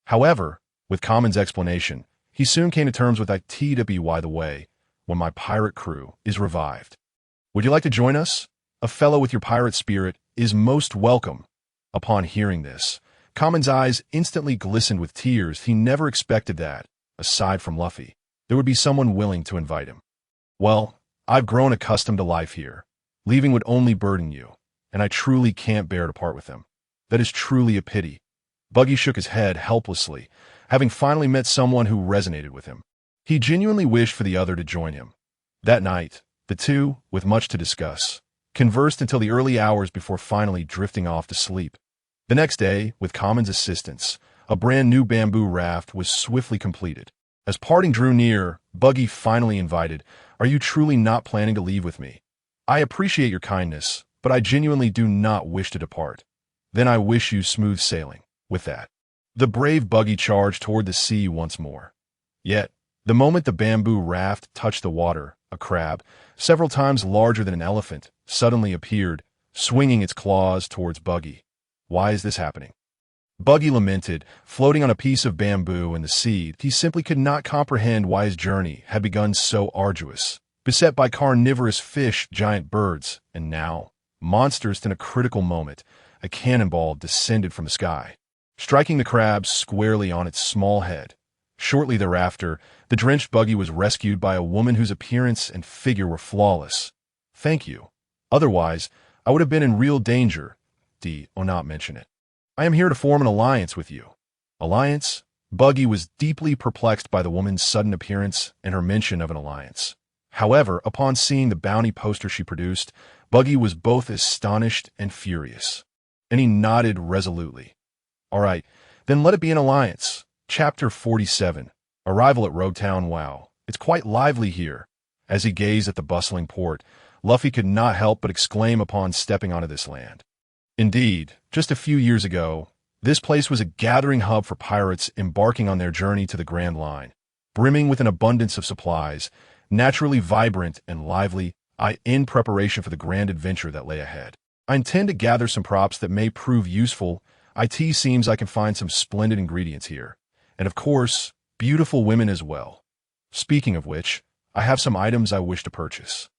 However, with Common's explanation, he soon came to terms with by the way, when my pirate crew is revived. "Would you like to join us? A fellow with your pirate spirit is most welcome." Upon hearing this, Common's eyes instantly glistened with tears. He never expected that, aside from Luffy, there would be someone willing to invite him. "Well, I've grown accustomed to life here. Leaving would only burden you, and I truly can't bear to part with them. That is truly a pity." Buggy shook his head helplessly, having finally met someone who resonated with him. He genuinely wished for the other to join him. That night, the two, with much to discuss, conversed until the early hours before finally drifting off to sleep. The next day, with Common's assistance, a brand new bamboo raft was swiftly completed. As parting drew near, Buggy finally invited, "Are you truly not planning to leave with me? I appreciate your kindness, but I genuinely do not wish to depart." "Then I wish you smooth sailing." With that, the brave Buggy charged toward the sea once more. Yet, the moment the bamboo raft touched the water, a crab, several times larger than an elephant, suddenly appeared, swinging its claws towards Buggy. "Why is this happening?" Buggy lamented, floating on a piece of bamboo in the sea. He simply could not comprehend why his journey had begun so arduous, beset by carnivorous fish, giant birds, and now, monsters. In a critical moment, a cannonball descended from the sky, striking the crab squarely on its small head. Shortly thereafter, the drenched Buggy was rescued by a woman whose appearance and figure were flawless. "Thank you. Otherwise, I would have been in real danger." "Oh, not mention it. I am here to form an alliance with you." "Alliance?" Buggy was deeply perplexed by the woman's sudden appearance and her mention of an alliance. However, upon seeing the bounty poster she produced, Buggy was both astonished and furious. And he nodded resolutely. "All right, then let it be an alliance." Chapter 47. Arrival at Logtown. "Wow, it's quite lively here." As he gazed at the bustling port, Luffy could not help but exclaim upon stepping onto this land. Indeed, just a few years ago, this place was a gathering hub for pirates embarking on their journey to the Grand Line, brimming with an abundance of supplies, naturally vibrant and lively, in preparation for the grand adventure that lay ahead. I intend to gather some props that may prove useful. It seems I can find some splendid ingredients here, and of course, beautiful women as well. Speaking of which, I have some items I wish to purchase.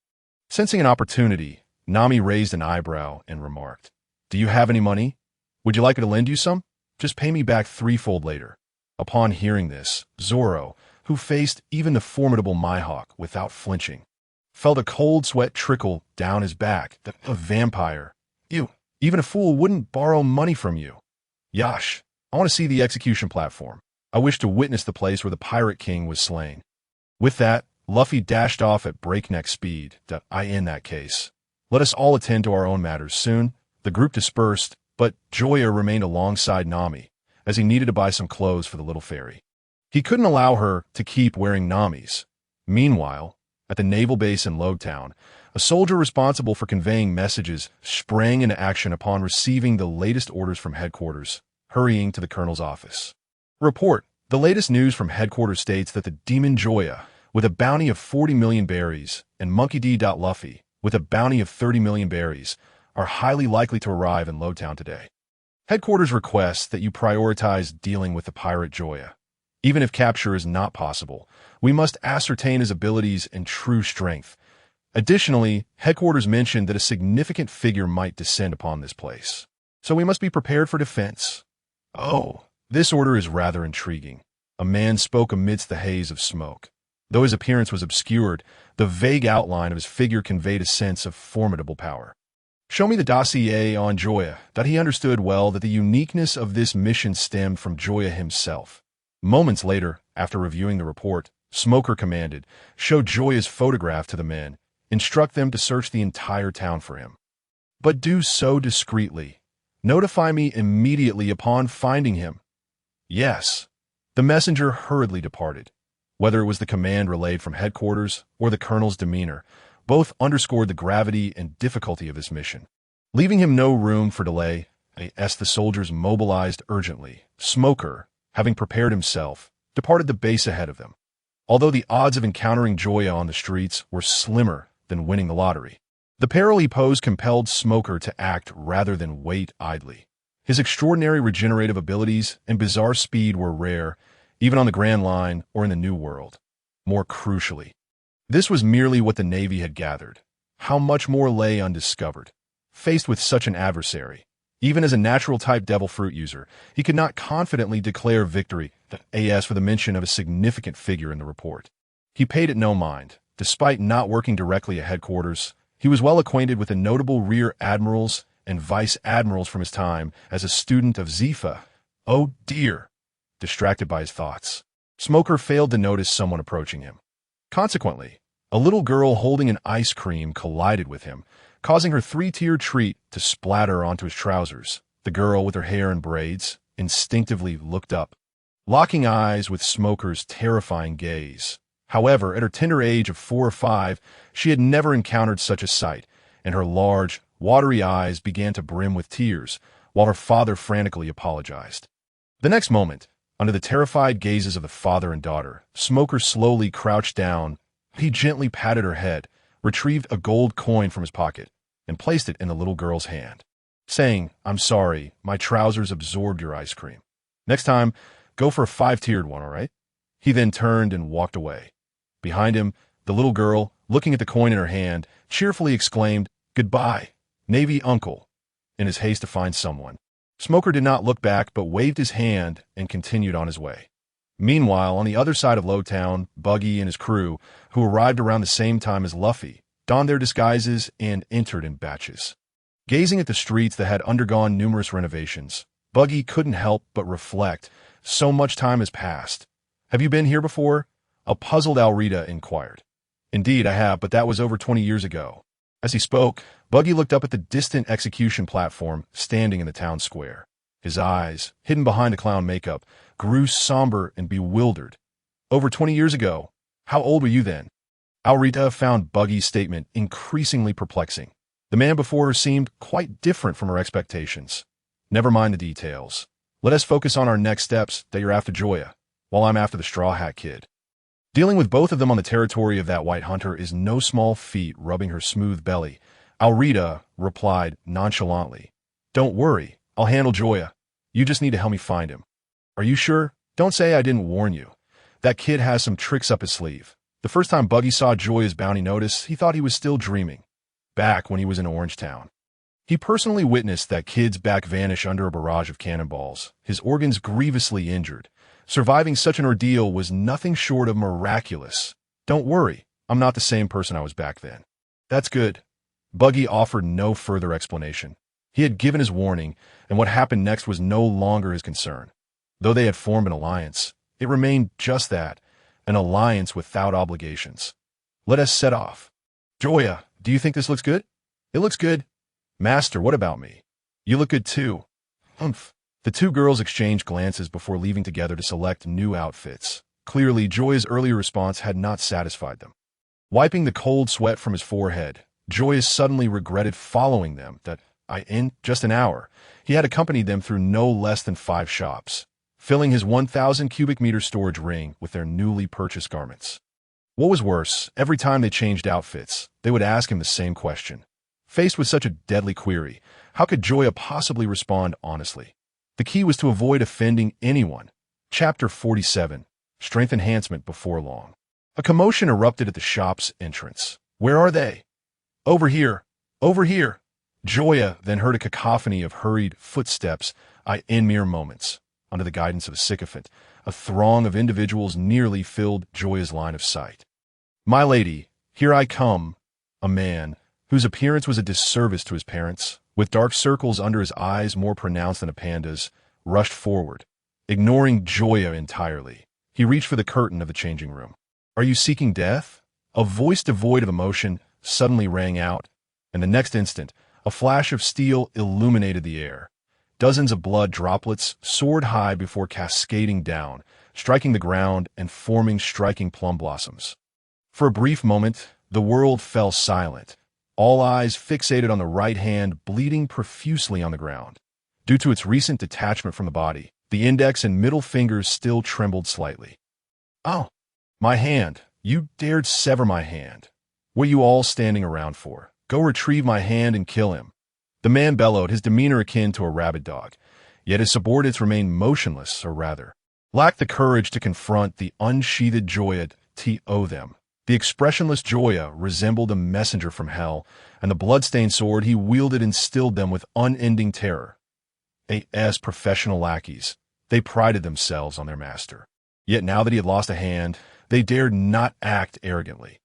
Sensing an opportunity, Nami raised an eyebrow and remarked, "Do you have any money? Would you like me to lend you some? Just pay me back threefold later." Upon hearing this, Zoro, who faced even the formidable Mihawk without flinching, felt a cold sweat trickle down his back. A vampire. "You, even a fool wouldn't borrow money from you." "Yash, I want to see the execution platform. I wish to witness the place where the Pirate King was slain." With that, Luffy dashed off at breakneck speed. In that case, let us all attend to our own matters soon. The group dispersed, but Joya remained alongside Nami, as he needed to buy some clothes for the little fairy. He couldn't allow her to keep wearing Nami's. Meanwhile, at the naval base in Logtown, a soldier responsible for conveying messages sprang into action upon receiving the latest orders from headquarters, hurrying to the colonel's office. Report: the latest news from headquarters states that the demon Joya, with a bounty of 40 million berries, and Monkey D. Luffy, with a bounty of 30 million berries, are highly likely to arrive in Logtown today. Headquarters requests that you prioritize dealing with the pirate Joya. Even if capture is not possible, we must ascertain his abilities and true strength. Additionally, headquarters mentioned that a significant figure might descend upon this place, so we must be prepared for defense. Oh, this order is rather intriguing. A man spoke amidst the haze of smoke. Though his appearance was obscured, the vague outline of his figure conveyed a sense of formidable power. Show me the dossier on Joya. That he understood well that the uniqueness of this mission stemmed from Joya himself. Moments later, after reviewing the report, Smoker commanded, show Joya's photograph to the men, instruct them to search the entire town for him. But do so discreetly. Notify me immediately upon finding him. Yes. The messenger hurriedly departed. Whether it was the command relayed from headquarters or the colonel's demeanor, both underscored the gravity and difficulty of this mission. Leaving him no room for delay, as the soldiers mobilized urgently, Smoker, having prepared himself, departed the base ahead of them. Although the odds of encountering Joya on the streets were slimmer than winning the lottery, the peril he posed compelled Smoker to act rather than wait idly. His extraordinary regenerative abilities and bizarre speed were rare, even on the Grand Line or in the New World. More crucially, this was merely what the Navy had gathered. How much more lay undiscovered? Faced with such an adversary, even as a natural-type devil fruit user, he could not confidently declare victory, as for the mention of a significant figure in the report. He paid it no mind. Despite not working directly at headquarters, he was well acquainted with the notable rear admirals and vice admirals from his time as a student of Zifa. Oh dear! Distracted by his thoughts, Smoker failed to notice someone approaching him. Consequently, a little girl holding an ice cream collided with him, causing her three-tiered treat to splatter onto his trousers. The girl, with her hair in braids, instinctively looked up, locking eyes with Smoker's terrifying gaze. However, at her tender age of 4 or 5, she had never encountered such a sight, and her large, watery eyes began to brim with tears, while her father frantically apologized. The next moment, under the terrified gazes of the father and daughter, Smoker slowly crouched down. He gently patted her head, retrieved a gold coin from his pocket, and placed it in the little girl's hand, saying, "I'm sorry, my trousers absorbed your ice cream. Next time, go for a 5-tiered one, all right?" He then turned and walked away. Behind him, the little girl, looking at the coin in her hand, cheerfully exclaimed, "Goodbye, Navy Uncle," in his haste to find someone. Smoker did not look back but waved his hand and continued on his way. Meanwhile, on the other side of Logtown, Buggy and his crew, who arrived around the same time as Luffy, donned their disguises and entered in batches. Gazing at the streets that had undergone numerous renovations, Buggy couldn't help but reflect. So much time has passed. "Have you been here before?" a puzzled Alrita inquired. "Indeed, I have, but that was over 20 years ago." As he spoke, Buggy looked up at the distant execution platform standing in the town square. His eyes, hidden behind the clown makeup, grew somber and bewildered. "Over 20 years ago? How old were you then?" Alrita found Buggy's statement increasingly perplexing. The man before her seemed quite different from her expectations. "Never mind the details. Let us focus on our next steps, that you're after Joya, while I'm after the Straw Hat Kid." Dealing with both of them on the territory of that white hunter is no small feat. Rubbing her smooth belly, Alrita replied nonchalantly, "Don't worry, I'll handle Joya. You just need to help me find him." "Are you sure? Don't say I didn't warn you. That kid has some tricks up his sleeve." The first time Buggy saw Joya's bounty notice, he thought he was still dreaming. Back when he was in Orangetown, he personally witnessed that kid's back vanish under a barrage of cannonballs, his organs grievously injured. Surviving such an ordeal was nothing short of miraculous. "Don't worry, I'm not the same person I was back then." "That's good." Buggy offered no further explanation. He had given his warning, and what happened next was no longer his concern. Though they had formed an alliance, it remained just that, an alliance without obligations. Let us set off. Joya, do you think this looks good? It looks good. Master, what about me? You look good too. Humph. The two girls exchanged glances before leaving together to select new outfits. Clearly, Joya's earlier response had not satisfied them. Wiping the cold sweat from his forehead, Joya suddenly regretted following them in just an hour. He had accompanied them through no less than 5 shops, filling his 1,000 cubic meter storage ring with their newly purchased garments. What was worse, every time they changed outfits, they would ask him the same question. Faced with such a deadly query, how could Joya possibly respond honestly? The key was to avoid offending anyone. Chapter 47. Strength Enhancement Before Long. A commotion erupted at the shop's entrance. Where are they? Over here. Over here. Joya then heard a cacophony of hurried footsteps in mere moments. Under the guidance of a sycophant, a throng of individuals nearly filled Joya's line of sight. My lady, here I come. A man, whose appearance was a disservice to his parents, with dark circles under his eyes more pronounced than a panda's, rushed forward. Ignoring Joya entirely, he reached for the curtain of the changing room. Are you seeking death? A voice devoid of emotion suddenly rang out, and the next instant, a flash of steel illuminated the air. Dozens of blood droplets soared high before cascading down, striking the ground and forming striking plum blossoms. For a brief moment, the world fell silent, all eyes fixated on the right hand bleeding profusely on the ground. Due to its recent detachment from the body, the index and middle fingers still trembled slightly. Oh, my hand! You dared sever my hand. What are you all standing around for? Go retrieve my hand and kill him. The man bellowed, his demeanor akin to a rabid dog, yet his subordinates remained motionless, or rather, lacked the courage to confront the unsheathed Joya to them. The expressionless Joya resembled a messenger from hell, and the blood-stained sword he wielded instilled them with unending terror. As professional lackeys, they prided themselves on their master. Yet now that he had lost a hand, they dared not act arrogantly.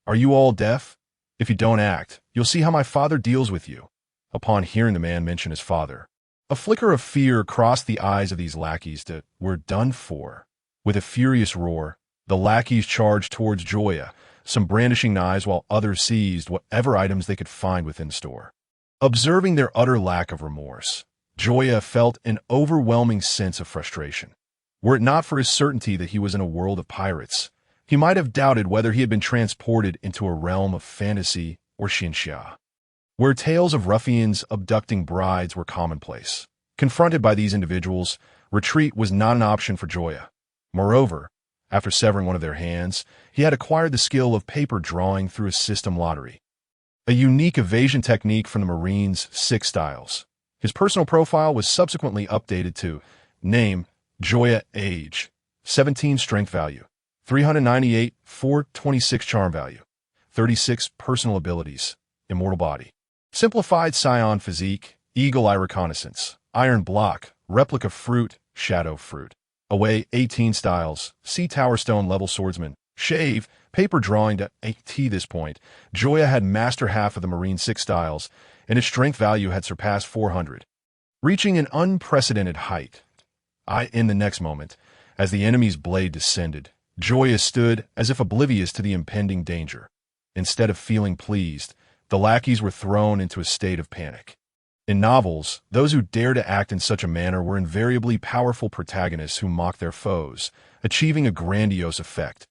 Are you all deaf? If you don't act, you'll see how my father deals with you. Upon hearing the man mention his father, a flicker of fear crossed the eyes of these lackeys that were done for. With a furious roar, the lackeys charged towards Joya, some brandishing knives while others seized whatever items they could find within the store. Observing their utter lack of remorse, Joya felt an overwhelming sense of frustration. Were it not for his certainty that he was in a world of pirates, he might have doubted whether he had been transported into a realm of fantasy or Xinxia, where tales of ruffians abducting brides were commonplace. Confronted by these individuals, retreat was not an option for Joya. Moreover, after severing one of their hands, he had acquired the skill of paper drawing through a system lottery, a unique evasion technique from the Marines' 6 styles. His personal profile was subsequently updated to name, Joya, age, 17 strength value, 398, 426 charm value, 36 personal abilities, immortal body, simplified Saiyan physique, eagle eye reconnaissance, iron block, replica fruit, shadow fruit, away 18 styles, sea tower stone level swordsman, shave, paper drawing to this point. Joya had master half of the Marine 6 styles, and its strength value had surpassed 400, reaching an unprecedented height. In the next moment, as the enemy's blade descended, Joya stood as if oblivious to the impending danger. Instead of feeling pleased, the lackeys were thrown into a state of panic. In novels, those who dare to act in such a manner were invariably powerful protagonists who mocked their foes, achieving a grandiose effect.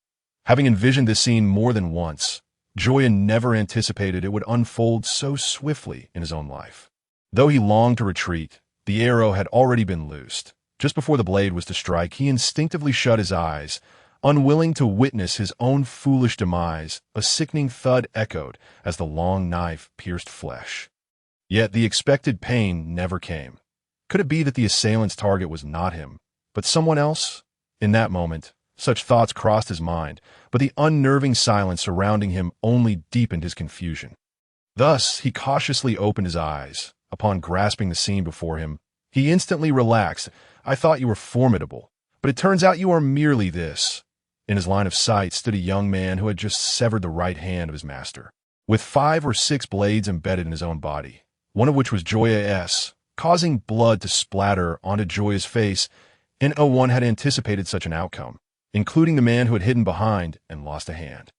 Having envisioned this scene more than once, Joya never anticipated it would unfold so swiftly in his own life. Though he longed to retreat, the arrow had already been loosed. Just before the blade was to strike, he instinctively shut his eyes, unwilling to witness his own foolish demise. A sickening thud echoed as the long knife pierced flesh. Yet the expected pain never came. Could it be that the assailant's target was not him, but someone else? In that moment, such thoughts crossed his mind, but the unnerving silence surrounding him only deepened his confusion. Thus, he cautiously opened his eyes. Upon grasping the scene before him, he instantly relaxed. I thought you were formidable, but it turns out you are merely this. In his line of sight stood a young man who had just severed the right hand of his master, with 5 or 6 blades embedded in his own body, one of which was Joya's, causing blood to splatter onto Joya's face. No one had anticipated such an outcome, including the man who had hidden behind and lost a hand.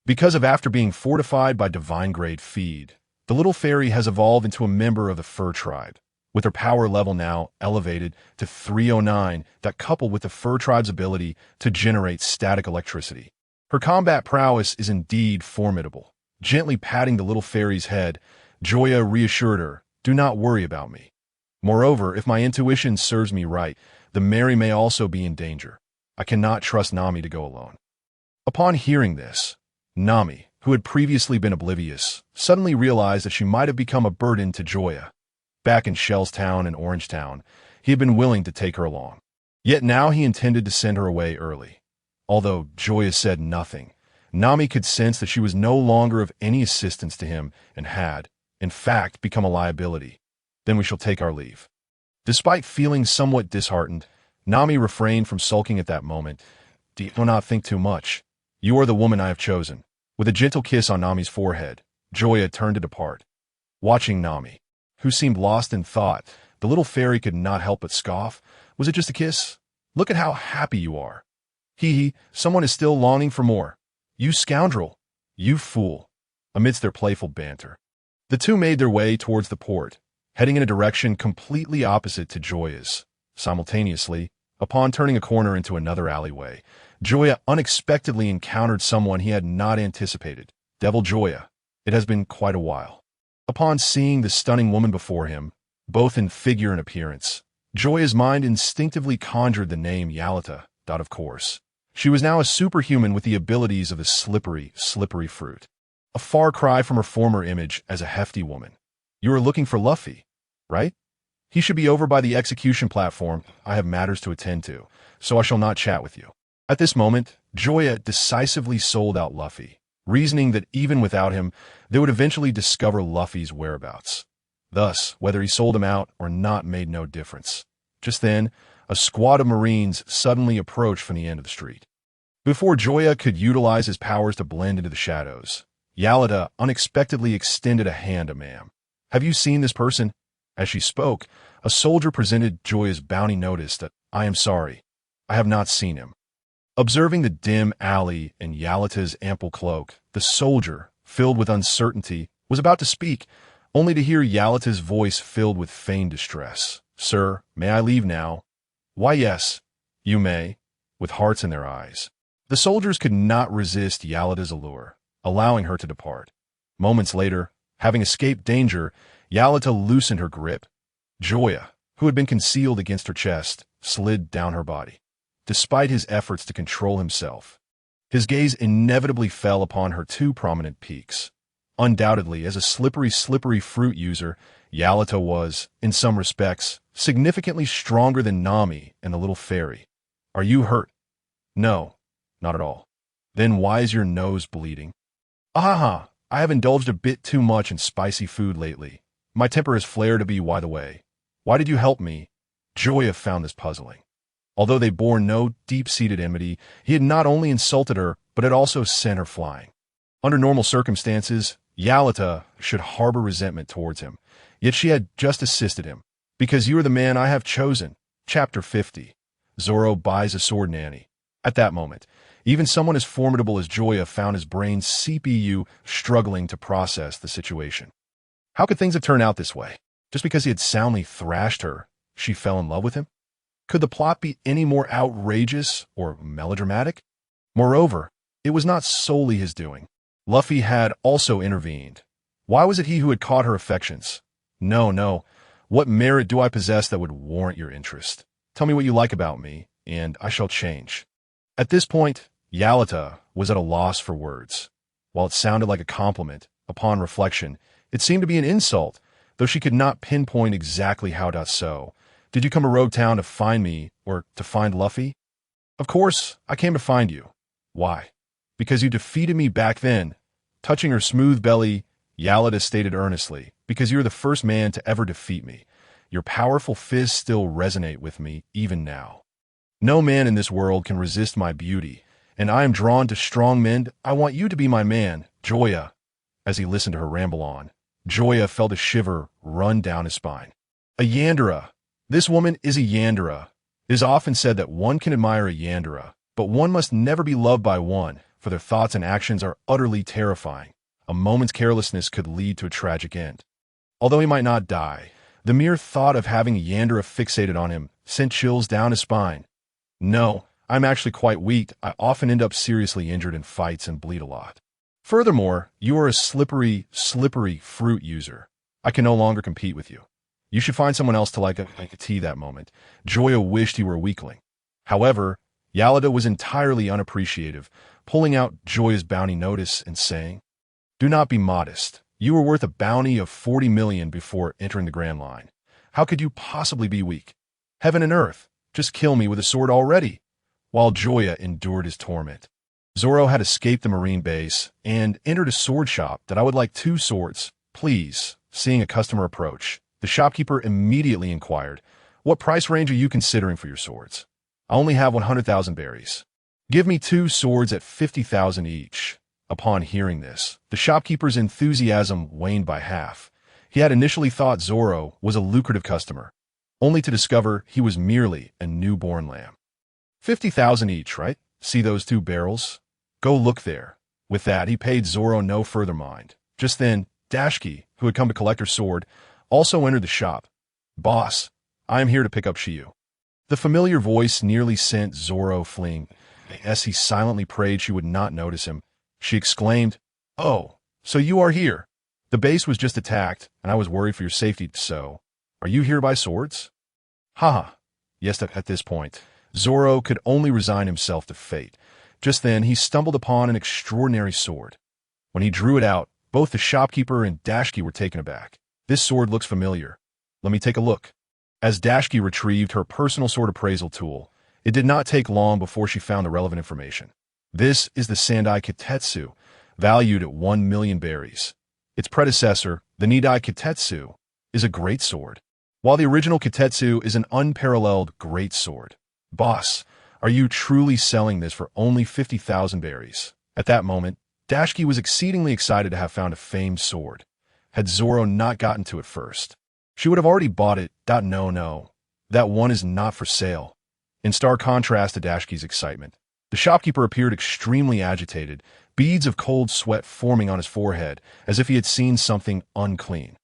Because of after being fortified by divine-grade feed, the little fairy has evolved into a member of the fur tribe, with her power level now elevated to 309 that coupled with the fur tribe's ability to generate static electricity. Her combat prowess is indeed formidable. Gently patting the little fairy's head, Joya reassured her, "Do not worry about me. Moreover, if my intuition serves me right, the Mary may also be in danger. I cannot trust Nami to go alone." Upon hearing this, Nami, who had previously been oblivious, suddenly realized that she might have become a burden to Joya. Back in Shellstown and Orangetown, he had been willing to take her along. Yet now he intended to send her away early. Although Joya said nothing, Nami could sense that she was no longer of any assistance to him and had, in fact, become a liability. "Then we shall take our leave." Despite feeling somewhat disheartened, Nami refrained from sulking at that moment. "Do not think too much. You are the woman I have chosen." With a gentle kiss on Nami's forehead, Joya turned to depart. Watching Nami, who seemed lost in thought, the little fairy could not help but scoff. "Was it just a kiss? Look at how happy you are. Hee, someone is still longing for more. You scoundrel! You fool!" Amidst their playful banter, the two made their way towards the port, heading in a direction completely opposite to Joya's. Simultaneously, upon turning a corner into another alleyway, Joya unexpectedly encountered someone he had not anticipated. Devil Joya. It has been quite a while. Upon seeing the stunning woman before him, both in figure and appearance, Joya's mind instinctively conjured the name Yalta. Of course. She was now a superhuman with the abilities of a slippery fruit. A far cry from her former image as a hefty woman. "You are looking for Luffy, right? He should be over by the execution platform. I have matters to attend to, so I shall not chat with you." At this moment, Joya decisively sold out Luffy, reasoning that even without him, they would eventually discover Luffy's whereabouts. Thus, whether he sold him out or not made no difference. Just then, a squad of Marines suddenly approached from the end of the street. Before Joya could utilize his powers to blend into the shadows, Yalta unexpectedly extended a hand to "Ma'am. Have you seen this person?" As she spoke, a soldier presented Joya's bounty notice that, "I am sorry, I have not seen him." Observing the dim alley and Yalta's ample cloak, the soldier, filled with uncertainty, was about to speak, only to hear Yalta's voice filled with feigned distress. "Sir, may I leave now?" "Why, yes, you may," with hearts in their eyes. The soldiers could not resist Yalta's allure, allowing her to depart. Moments later, having escaped danger, Yalta loosened her grip. Joya, who had been concealed against her chest, slid down her body. Despite his efforts to control himself, his gaze inevitably fell upon her two prominent peaks. Undoubtedly, as a slippery fruit user, Yalta was, in some respects, significantly stronger than Nami and the little fairy. "Are you hurt?" "No, not at all." "Then why is your nose bleeding?" "Ah, I have indulged a bit too much in spicy food lately. My temper has flared to be the way. Why did you help me?" Joya found this puzzling. Although they bore no deep-seated enmity, he had not only insulted her, but had also sent her flying. Under normal circumstances, Yalta should harbor resentment towards him, yet she had just assisted him. "Because you are the man I have chosen." Chapter 50. Zoro buys a sword nanny. At that moment, even someone as formidable as Joya found his brain's CPU struggling to process the situation. How could things have turned out this way? Just because he had soundly thrashed her, she fell in love with him? Could the plot be any more outrageous or melodramatic? Moreover, it was not solely his doing. Luffy had also intervened. Why was it he who had caught her affections? No. What merit do I possess that would warrant your interest? Tell me what you like about me, and I shall change. At this point, Yalta was at a loss for words. While it sounded like a compliment, upon reflection, it seemed to be an insult, though she could not pinpoint exactly how so. "Did you come to Logtown to find me, or to find Luffy?" "Of course, I came to find you." "Why?" "Because you defeated me back then." Touching her smooth belly, Yalta stated earnestly, "Because you're the first man to ever defeat me. Your powerful fists still resonate with me, even now. No man in this world can resist my beauty, and I am drawn to strong men. I want you to be my man, Joya." As he listened to her ramble on, Joya felt a shiver run down his spine. A Yandere. This woman is a Yandere. It is often said that one can admire a Yandere, but one must never be loved by one, for their thoughts and actions are utterly terrifying. A moment's carelessness could lead to a tragic end. Although he might not die, the mere thought of having Yandere fixated on him sent chills down his spine. No, I'm actually quite weak. I often end up seriously injured in fights and bleed a lot. Furthermore, you are a slippery fruit user. I can no longer compete with you. You should find someone else to like a tea that moment. Joya wished he were a weakling. However, Yalida was entirely unappreciative, pulling out Joya's bounty notice and saying, "Do not be modest. You were worth a bounty of 40 million before entering the Grand Line. How could you possibly be weak? Heaven and earth, just kill me with a sword already." While Joya endured his torment, Zoro had escaped the Marine base and entered a sword shop that I would like 2 swords, please. Seeing a customer approach, the shopkeeper immediately inquired, "What price range are you considering for your swords?" "I only have 100,000 berries." "Give me 2 swords at 50,000 each." Upon hearing this, the shopkeeper's enthusiasm waned by half. He had initially thought Zoro was a lucrative customer, only to discover he was merely a newborn lamb. 50,000 each, right? See those 2 barrels? Go look there. With that, he paid Zoro no further mind. Just then, Dashki, who had come to collect her sword, also entered the shop. "Boss, I am here to pick up Shiyu." The familiar voice nearly sent Zoro fleeing. As he silently prayed she would not notice him, she exclaimed, "Oh, so you are here. The base was just attacked, and I was worried for your safety, so are you here by swords?" Haha. Yes, at this point, Zoro could only resign himself to fate. Just then, he stumbled upon an extraordinary sword. When he drew it out, both the shopkeeper and Dashki were taken aback. "This sword looks familiar. Let me take a look." As Dashki retrieved her personal sword appraisal tool, it did not take long before she found the relevant information. This is the Sandai Kitetsu, valued at 1 million berries. Its predecessor, the Nidai Kitetsu, is a great sword, while the original Kitetsu is an unparalleled great sword. "Boss, are you truly selling this for only 50,000 berries?" At that moment, Dashki was exceedingly excited to have found a famed sword. Had Zoro not gotten to it first, she would have already bought it. No, that one is not for sale. In stark contrast to Dashki's excitement, the shopkeeper appeared extremely agitated, beads of cold sweat forming on his forehead, as if he had seen something unclean.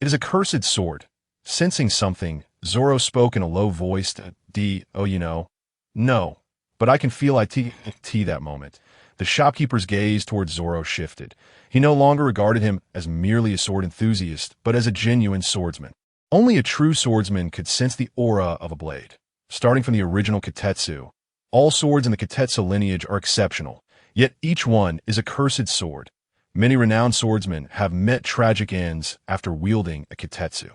"It is a cursed sword." Sensing something, Zoro spoke in a low voice. No, but I can feel it that moment. The shopkeeper's gaze towards Zoro shifted. He no longer regarded him as merely a sword enthusiast, but as a genuine swordsman. Only a true swordsman could sense the aura of a blade. Starting from the original Kitetsu, all swords in the Kitetsu lineage are exceptional, yet each one is a cursed sword. Many renowned swordsmen have met tragic ends after wielding a Kitetsu.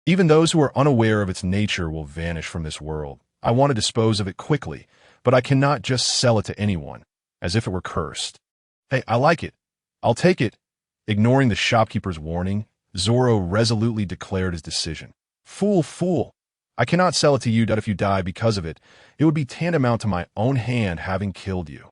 Even those who are unaware of its nature will vanish from this world. I want to dispose of it quickly, but I cannot just sell it to anyone, as if it were cursed. "Hey, I like it. I'll take it." Ignoring the shopkeeper's warning, Zoro resolutely declared his decision. Fool. I cannot sell it to you. If you die because of it, it would be tantamount to my own hand having killed you."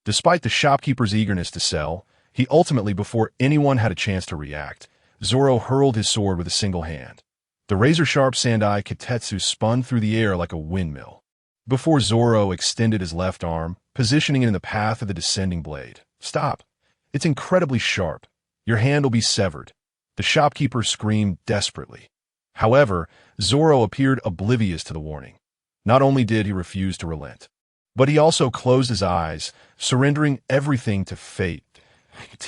Despite the shopkeeper's eagerness to sell, he ultimately, before anyone had a chance to react, Zoro hurled his sword with a single hand. The razor-sharp Sandai Kitetsu spun through the air like a windmill. Before Zoro extended his left arm, positioning it in the path of the descending blade. "Stop. It's incredibly sharp. Your hand will be severed." The shopkeeper screamed desperately. However, Zoro appeared oblivious to the warning. Not only did he refuse to relent, but he also closed his eyes, surrendering everything to fate.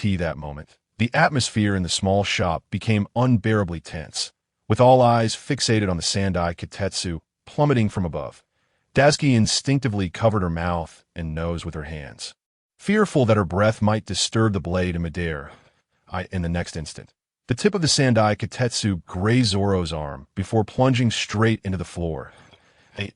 That moment, the atmosphere in the small shop became unbearably tense, with all eyes fixated on the Sandai Kitetsu plummeting from above. Dashki instinctively covered her mouth and nose with her hands, fearful that her breath might disturb the blade in midair. In the next instant, the tip of the Sandai Kitetsu grazed Zoro's arm before plunging straight into the floor.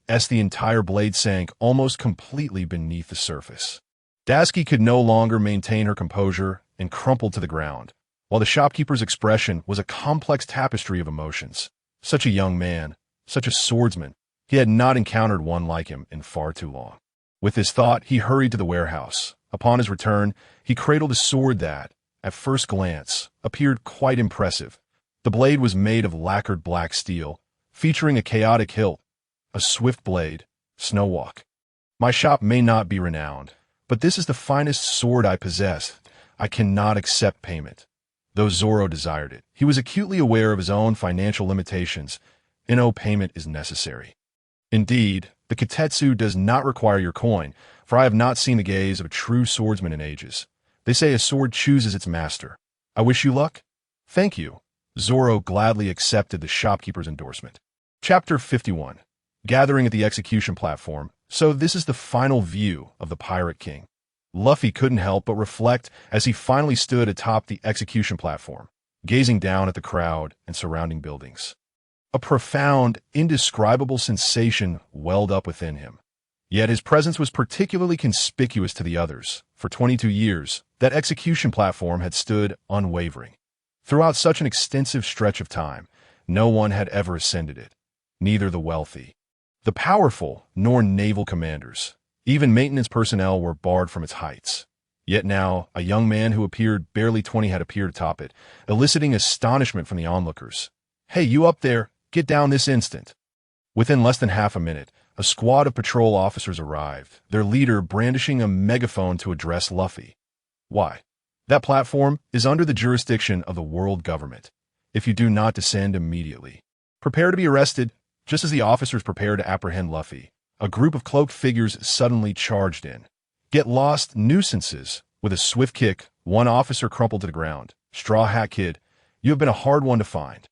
As the entire blade sank almost completely beneath the surface. Dashki could no longer maintain her composure and crumpled to the ground, while the shopkeeper's expression was a complex tapestry of emotions. Such a young man, such a swordsman, he had not encountered one like him in far too long. With this thought, he hurried to the warehouse. Upon his return, he cradled a sword that, at first glance, appeared quite impressive. The blade was made of lacquered black steel, featuring a chaotic hilt, a swift blade, Snowwalk. My shop may not be renowned, But this is the finest sword I possess. I cannot accept payment. Though Zoro desired it, he was acutely aware of his own financial limitations. No payment is necessary. Indeed, the Kitetsu does not require your coin, for I have not seen the gaze of a true swordsman in ages. They say a sword chooses its master. I wish you luck. Thank you. Zoro gladly accepted the shopkeeper's endorsement. Chapter 51. Gathering at the execution platform. So this is the final view of the Pirate King. Luffy couldn't help but reflect as he finally stood atop the execution platform, gazing down at the crowd and surrounding buildings. A profound, indescribable sensation welled up within him. Yet his presence was particularly conspicuous to the others. For 22 years, that execution platform had stood unwavering. Throughout such an extensive stretch of time, no one had ever ascended it. Neither the wealthy, the powerful, nor naval commanders. Even maintenance personnel were barred from its heights. Yet now, a young man who appeared barely 20 had appeared atop it, eliciting astonishment from the onlookers. "Hey, you up there, get down this instant." Within less than half a minute, a squad of patrol officers arrived, their leader brandishing a megaphone to address Luffy. "Why? That platform is under the jurisdiction of the world government. If you do not descend immediately, prepare to be arrested." Just as the officers prepared to apprehend Luffy, a group of cloaked figures suddenly charged in. "Get lost, nuisances!" With a swift kick, one officer crumpled to the ground. "Straw Hat Kid, you have been a hard one to find."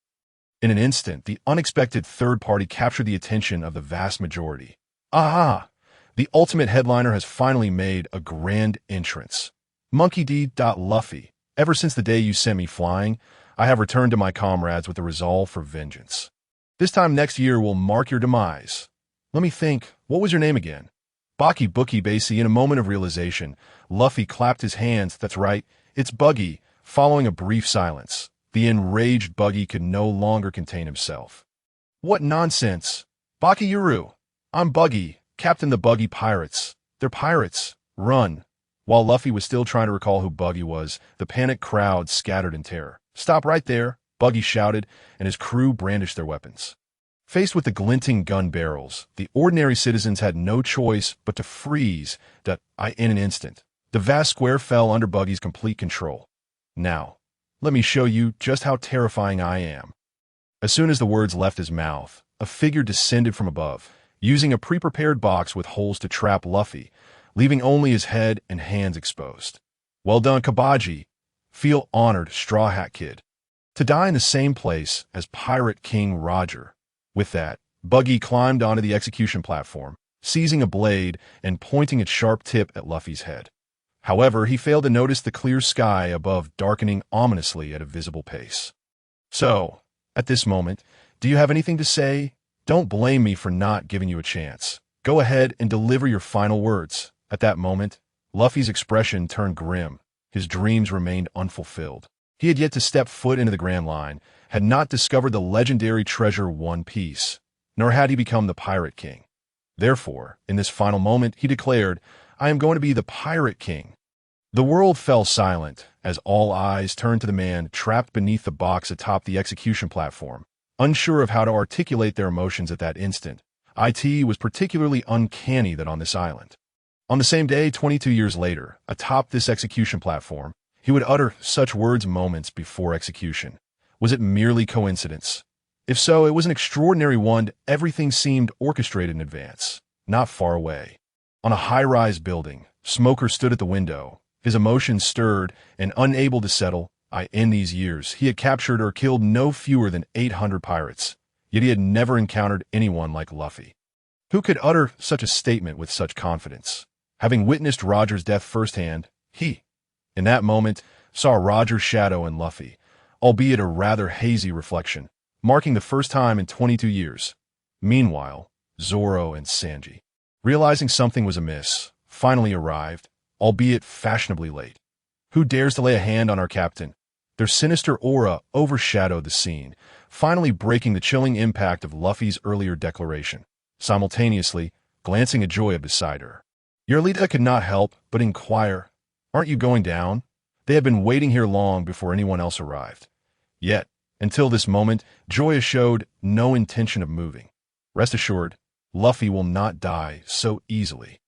In an instant, the unexpected third party captured the attention of the vast majority. Aha! The ultimate headliner has finally made a grand entrance. Monkey D. Luffy, ever since the day you sent me flying, I have returned to my comrades with a resolve for vengeance. This time next year will mark your demise. Let me think, what was your name again? Buggy Basie. In a moment of realization, Luffy clapped his hands. "That's right, it's Buggy." Following a brief silence, the enraged Buggy could no longer contain himself. "What nonsense! Bakayuru! I'm Buggy, Captain the Buggy Pirates. They're pirates. Run!" While Luffy was still trying to recall who Buggy was, the panicked crowd scattered in terror. "Stop right there!" Buggy shouted, and his crew brandished their weapons. Faced with the glinting gun barrels, the ordinary citizens had no choice but to freeze in an instant. The vast square fell under Buggy's complete control. "Now, let me show you just how terrifying I am." As soon as the words left his mouth, a figure descended from above, using a pre-prepared box with holes to trap Luffy, leaving only his head and hands exposed. "Well done, Kabaji. Feel honored, Straw Hat Kid. To die in the same place as Pirate King Roger." With that, Buggy climbed onto the execution platform, seizing a blade and pointing its sharp tip at Luffy's head. However, he failed to notice the clear sky above darkening ominously at a visible pace. "So, at this moment, do you have anything to say? Don't blame me for not giving you a chance. Go ahead and deliver your final words." At that moment, Luffy's expression turned grim. His dreams remained unfulfilled. He had yet to step foot into the Grand Line, had not discovered the legendary treasure One Piece, nor had he become the Pirate King. Therefore, in this final moment, he declared, "I am going to be the Pirate King." The world fell silent as all eyes turned to the man trapped beneath the box atop the execution platform. Unsure of how to articulate their emotions at that instant, it was particularly uncanny that on this island, on the same day 22 years later, atop this execution platform, he would utter such words moments before execution. Was it merely coincidence? If so, it was an extraordinary one. Everything seemed orchestrated in advance. Not far away, on a high-rise building, Smoker stood at the window, his emotions stirred and unable to settle. In these years, he had captured or killed no fewer than 800 pirates, yet he had never encountered anyone like Luffy, who could utter such a statement with such confidence. Having witnessed Roger's death firsthand, he, in that moment, saw Roger's shadow in Luffy, albeit a rather hazy reflection, marking the first time in 22 years. Meanwhile, Zoro and Sanji, realizing something was amiss, finally arrived, albeit fashionably late. "Who dares to lay a hand on our captain?" Their sinister aura overshadowed the scene, finally breaking the chilling impact of Luffy's earlier declaration, simultaneously glancing at Joya beside her. Yorlita could not help but inquire, "Aren't you going down?" They had been waiting here long before anyone else arrived. Yet, until this moment, Joya showed no intention of moving. Rest assured, Luffy will not die so easily.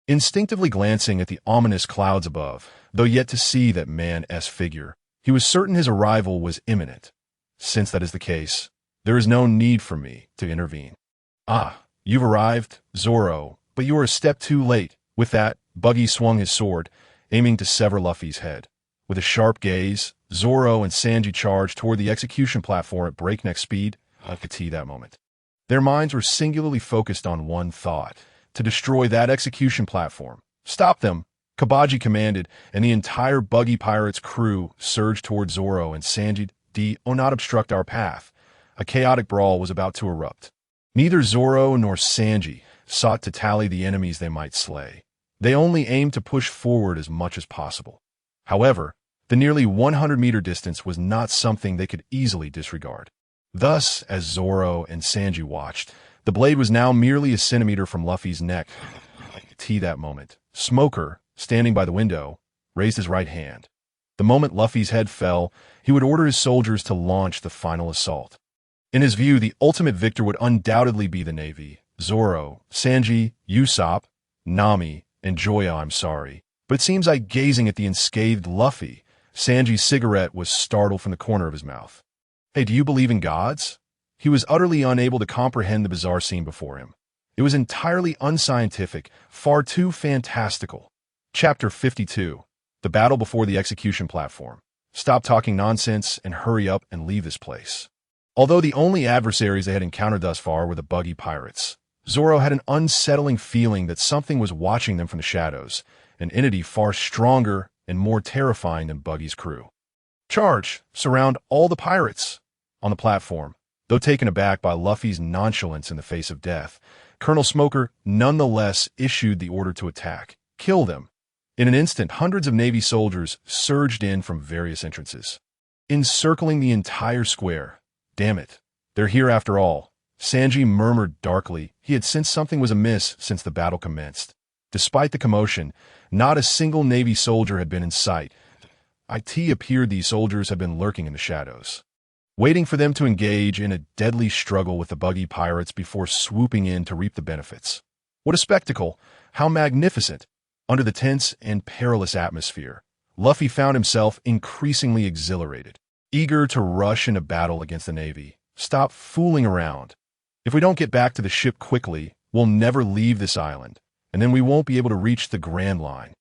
Instinctively glancing at the ominous clouds above, though yet to see that man's figure, he was certain his arrival was imminent. Since that is the case, there is no need for me to intervene. Ah, you've arrived, Zoro, but you are a step too late. With that, Buggy swung his sword, aiming to sever Luffy's head. With a sharp gaze, Zoro and Sanji charged toward the execution platform at breakneck speed. I could see that moment. Their minds were singularly focused on one thought: to destroy that execution platform. Stop them, Kabaji commanded, and the entire Buggy Pirates crew surged toward Zoro and Sanji. Do not obstruct our path. A chaotic brawl was about to erupt. Neither Zoro nor Sanji sought to tally the enemies they might slay. They only aimed to push forward as much as possible. However, the nearly 100-meter distance was not something they could easily disregard. Thus, as Zoro and Sanji watched, the blade was now merely a centimeter from Luffy's neck. I could see that moment. Smoker, standing by the window, raised his right hand. The moment Luffy's head fell, he would order his soldiers to launch the final assault. In his view, the ultimate victor would undoubtedly be the Navy. Zoro, Sanji, Usopp, Nami, and Joya, but it seems like gazing at the unscathed Luffy. Sanji's cigarette was startled from the corner of his mouth. Hey, do you believe in gods? He was utterly unable to comprehend the bizarre scene before him. It was entirely unscientific, far too fantastical. Chapter 52. The Battle Before the Execution Platform. Stop talking nonsense and hurry up and leave this place. Although the only adversaries they had encountered thus far were the Buggy Pirates, Zoro had an unsettling feeling that something was watching them from the shadows, an entity far stronger and more terrifying than Buggy's crew. Charge! Surround all the pirates! On the platform, though taken aback by Luffy's nonchalance in the face of death, Colonel Smoker nonetheless issued the order to attack. Kill them! In an instant, hundreds of Navy soldiers surged in from various entrances, encircling the entire square. Damn it, they're here after all. Sanji murmured darkly. He had sensed something was amiss since the battle commenced. Despite the commotion, not a single Navy soldier had been in sight. It appeared these soldiers had been lurking in the shadows, waiting for them to engage in a deadly struggle with the Buggy Pirates before swooping in to reap the benefits. What a spectacle! How magnificent! Under the tense and perilous atmosphere, Luffy found himself increasingly exhilarated, eager to rush into battle against the Navy. Stop fooling around. If we don't get back to the ship quickly, we'll never leave this island, and then we won't be able to reach the Grand Line.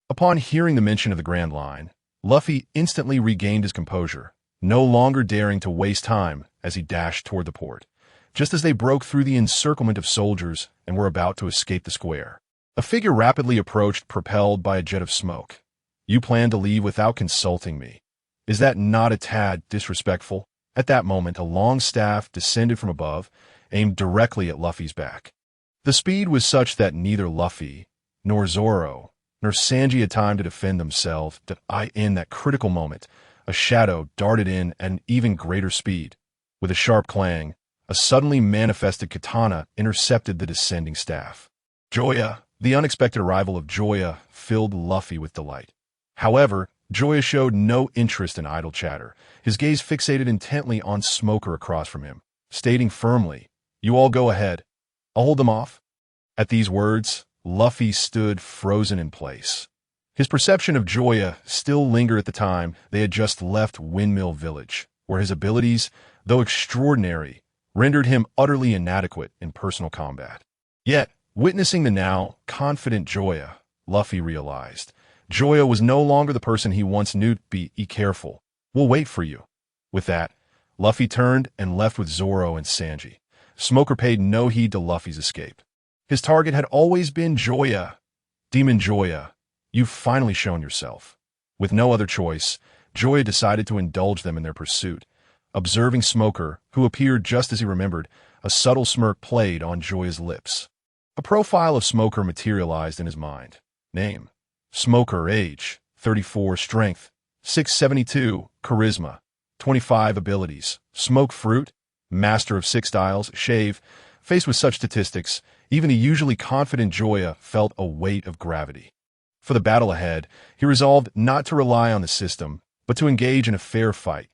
Upon hearing the mention of the Grand Line, Luffy instantly regained his composure, no longer daring to waste time as he dashed toward the port. Just as they broke through the encirclement of soldiers and were about to escape the square, a figure rapidly approached, propelled by a jet of smoke. You plan to leave without consulting me. Is that not a tad disrespectful? At that moment, a long staff descended from above, aimed directly at Luffy's back. The speed was such that neither Luffy, nor Zoro, nor Sanji had time to defend themselves. In that critical moment, a shadow darted in at an even greater speed. With a sharp clang, a suddenly manifested katana intercepted the descending staff. Joya! The unexpected arrival of Joya filled Luffy with delight. However, Joya showed no interest in idle chatter, his gaze fixated intently on Smoker across from him, stating firmly, "You all go ahead. I'll hold them off." At these words, Luffy stood frozen in place. His perception of Joya still lingered at the time they had just left Windmill Village, where his abilities, though extraordinary, rendered him utterly inadequate in personal combat. Yet, witnessing the now confident Joya, Luffy realized Joya was no longer the person he once knew. Be careful. We'll wait for you. With that, Luffy turned and left with Zoro and Sanji. Smoker paid no heed to Luffy's escape. His target had always been Joya. Demon Joya, you've finally shown yourself. With no other choice, Joya decided to indulge them in their pursuit. Observing Smoker, who appeared just as he remembered, a subtle smirk played on Joya's lips. A profile of Smoker materialized in his mind. Name: Smoker. Age: 34. Strength: 672. Charisma: 25. Abilities: Smoke Fruit, Master of 6 Styles, Shave. Faced with such statistics, even the usually confident Joya felt a weight of gravity. For the battle ahead, he resolved not to rely on the system, but to engage in a fair fight.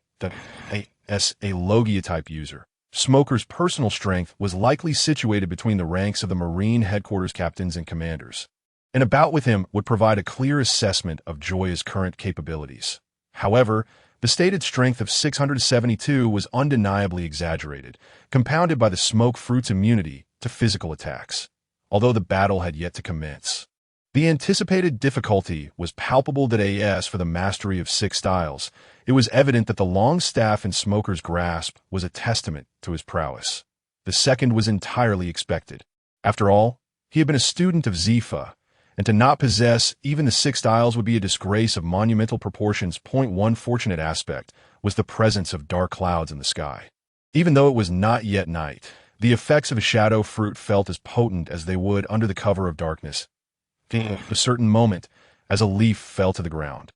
As a Logia-type user, Smoker's personal strength was likely situated between the ranks of the Marine headquarters captains and commanders. and a bout with him would provide a clear assessment of Joya's current capabilities. However, the stated strength of 672 was undeniably exaggerated, compounded by the smoke fruit's immunity to physical attacks, although the battle had yet to commence. The anticipated difficulty was palpable that as for the mastery of 6 styles, it was evident that the long staff in Smoker's grasp was a testament to his prowess. The second was entirely expected. After all, he had been a student of Zifa, and to not possess even the 6 styles would be a disgrace of monumental proportions. One fortunate aspect was the presence of dark clouds in the sky. Even though it was not yet night, the effects of a shadow fruit felt as potent as they would under the cover of darkness. A certain moment, as a leaf fell to the ground.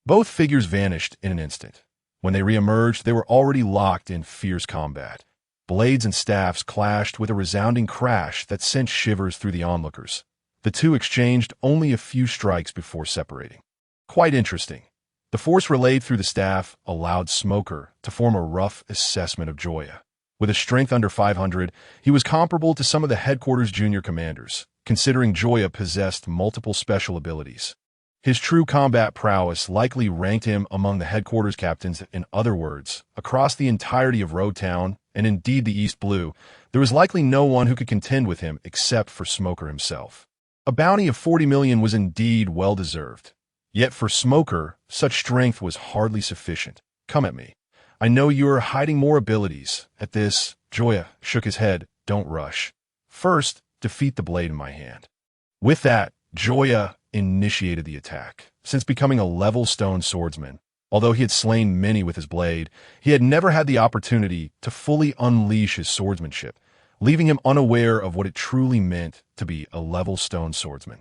Both figures vanished in an instant. When they re-emerged, they were already locked in fierce combat. Blades and staffs clashed with a resounding crash that sent shivers through the onlookers. The two exchanged only a few strikes before separating. Quite interesting. The force relayed through the staff allowed Smoker to form a rough assessment of Joya. With a strength under 500, he was comparable to some of the headquarters junior commanders, considering Joya possessed multiple special abilities. His true combat prowess likely ranked him among the headquarters captains. In other words, across the entirety of Logtown, and indeed the East Blue, there was likely no one who could contend with him except for Smoker himself. A bounty of 40 million was indeed well-deserved. Yet for Smoker, such strength was hardly sufficient. Come at me. I know you are hiding more abilities. At this, Joya shook his head. Don't rush. First, defeat the blade in my hand. With that, Joya initiated the attack. Since becoming a level stone swordsman, although he had slain many with his blade, he had never had the opportunity to fully unleash his swordsmanship, leaving him unaware of what it truly meant to be a level stone swordsman.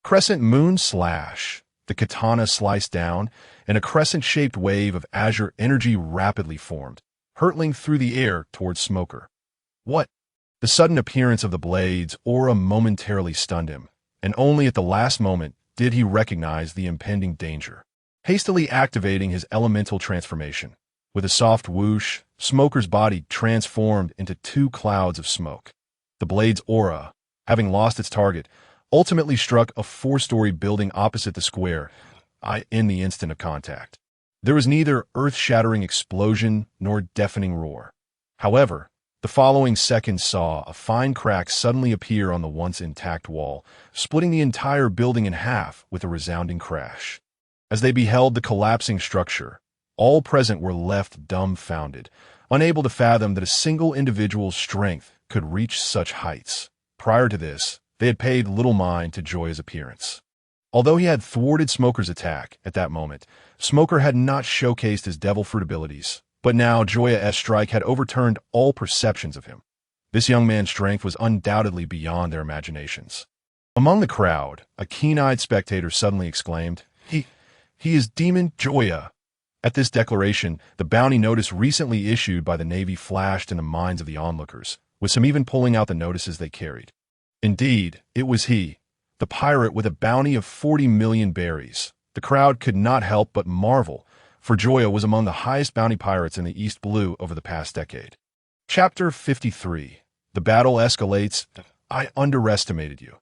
Crescent moon slash. The katana sliced down, and a crescent-shaped wave of azure energy rapidly formed, hurtling through the air towards Smoker. What? The sudden appearance of the blade's aura momentarily stunned him, and only at the last moment did he recognize the impending danger. Hastily activating his elemental transformation, with a soft whoosh, Smoker's body transformed into 2 clouds of smoke. The blade's aura, having lost its target, ultimately struck a 4-story building opposite the square in the instant of contact. There was neither earth-shattering explosion nor deafening roar. However, the following second saw a fine crack suddenly appear on the once intact wall, splitting the entire building in half with a resounding crash. As they beheld the collapsing structure, all present were left dumbfounded, unable to fathom that a single individual's strength could reach such heights. Prior to this, they had paid little mind to Joya's appearance. Although he had thwarted Smoker's attack at that moment, Smoker had not showcased his devil fruit abilities, but now Joya's strike had overturned all perceptions of him. This young man's strength was undoubtedly beyond their imaginations. Among the crowd, a keen-eyed spectator suddenly exclaimed, He is Demon Joya. At this declaration, the bounty notice recently issued by the Navy flashed in the minds of the onlookers, with some even pulling out the notices they carried. Indeed, it was he, the pirate with a bounty of 40 million berries. The crowd could not help but marvel, for Joya was among the highest bounty pirates in the East Blue over the past decade. Chapter 53. The battle escalates. I underestimated you.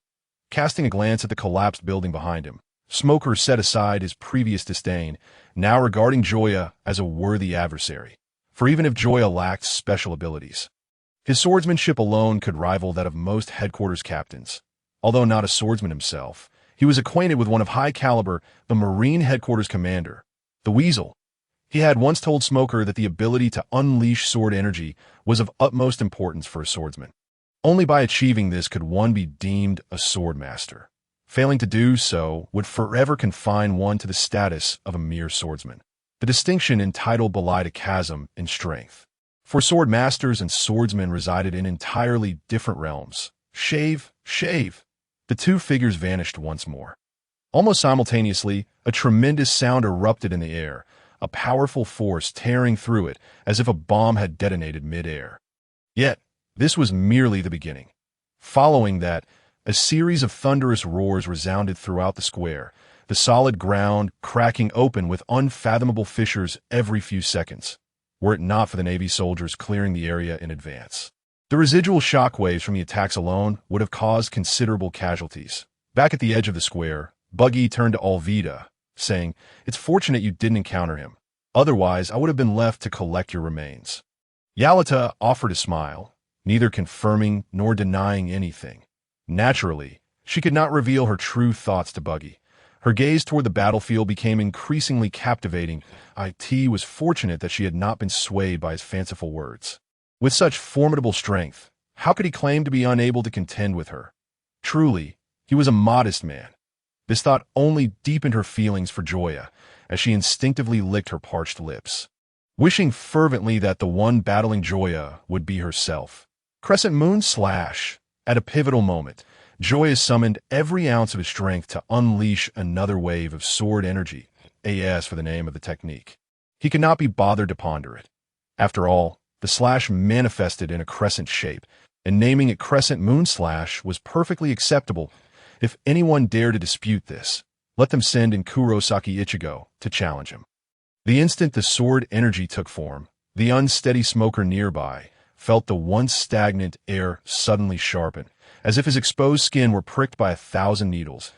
Casting a glance at the collapsed building behind him, Smoker set aside his previous disdain, now regarding Joya as a worthy adversary. For even if Joya lacked special abilities, his swordsmanship alone could rival that of most headquarters captains. Although not a swordsman himself, he was acquainted with one of high caliber, the Marine headquarters commander, the Weasel. He had once told Smoker that the ability to unleash sword energy was of utmost importance for a swordsman. Only by achieving this could one be deemed a swordmaster. Failing to do so would forever confine one to the status of a mere swordsman. The distinction entitled belied a chasm in strength. For sword masters and swordsmen resided in entirely different realms. Shave. The two figures vanished once more. Almost simultaneously, a tremendous sound erupted in the air, a powerful force tearing through it as if a bomb had detonated mid-air. Yet, this was merely the beginning. Following that, a series of thunderous roars resounded throughout the square, the solid ground cracking open with unfathomable fissures every few seconds, were it not for the Navy soldiers clearing the area in advance. The residual shockwaves from the attacks alone would have caused considerable casualties, Back at the edge of the square, Buggy turned to Alvida, saying, "It's fortunate you didn't encounter him. Otherwise, I would have been left to collect your remains." Yalita offered a smile, neither confirming nor denying anything. Naturally, she could not reveal her true thoughts to Buggy. Her gaze toward the battlefield became increasingly captivating. It was fortunate that she had not been swayed by his fanciful words. With such formidable strength, how could he claim to be unable to contend with her? Truly, he was a modest man. This thought only deepened her feelings for Joya, as she instinctively licked her parched lips, wishing fervently that the one battling Joya would be herself. Crescent Moon Slash. At a pivotal moment, Joya summoned every ounce of his strength to unleash another wave of sword energy, AS for the name of the technique. He could not be bothered to ponder it. After all, the slash manifested in a crescent shape, and naming it Crescent Moon Slash was perfectly acceptable. If anyone dared to dispute this, let them send in Kurosaki Ichigo to challenge him. The instant the sword energy took form, the unsteady smoker nearby felt the once stagnant air suddenly sharpen, as if his exposed skin were pricked by 1,000 needles.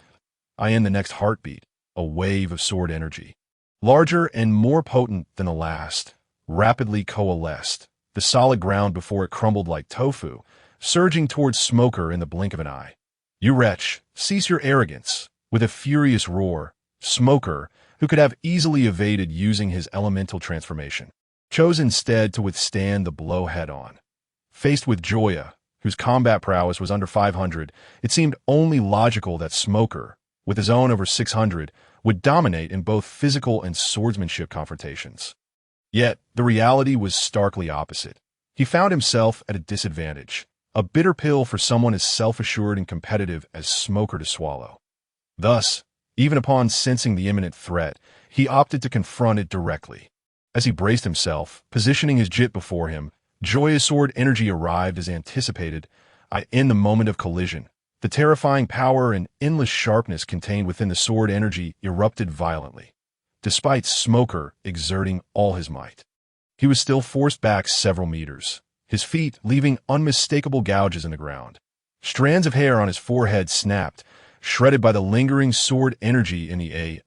In the next heartbeat, a wave of sword energy, larger and more potent than the last, rapidly coalesced, the solid ground before it crumbled like tofu, surging towards Smoker in the blink of an eye. "You wretch, cease your arrogance!" With a furious roar, Smoker, who could have easily evaded using his elemental transformation, chose instead to withstand the blow head-on. Faced with Joya, whose combat prowess was under 500, it seemed only logical that Smoker, with his own over 600, would dominate in both physical and swordsmanship confrontations. Yet, the reality was starkly opposite. He found himself at a disadvantage, a bitter pill for someone as self-assured and competitive as Smoker to swallow. Thus, even upon sensing the imminent threat, he opted to confront it directly. As he braced himself, positioning his jit before him, Joya's sword energy arrived as anticipated. In the moment of collision, the terrifying power and endless sharpness contained within the sword energy erupted violently. Despite Smoker exerting all his might, he was still forced back several meters, his feet leaving unmistakable gouges in the ground. Strands of hair on his forehead snapped, shredded by the lingering sword energy in the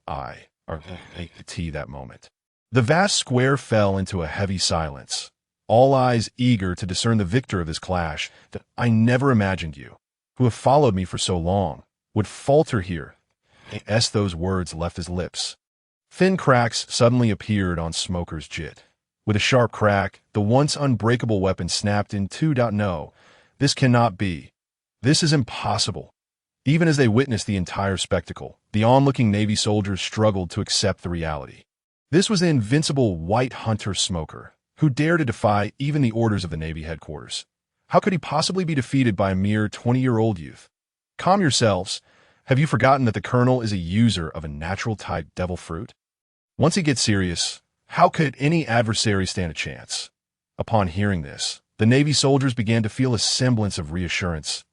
that moment. The vast square fell into a heavy silence, all eyes eager to discern the victor of this clash. That "I never imagined you, who have followed me for so long, would falter here." Those words left his lips. Thin cracks suddenly appeared on Smoker's jit. With a sharp crack, the once unbreakable weapon snapped in two. "No, this cannot be. This is impossible." Even as they witnessed the entire spectacle, the onlooking Navy soldiers struggled to accept the reality. This was the invincible White Hunter Smoker, who dared to defy even the orders of the Navy headquarters. How could he possibly be defeated by a mere 20-year-old youth? Calm yourselves. Have you forgotten that the Colonel is a user of a natural-type devil fruit? Once he gets serious, how could any adversary stand a chance? Upon hearing this, the Navy soldiers began to feel a semblance of reassurance.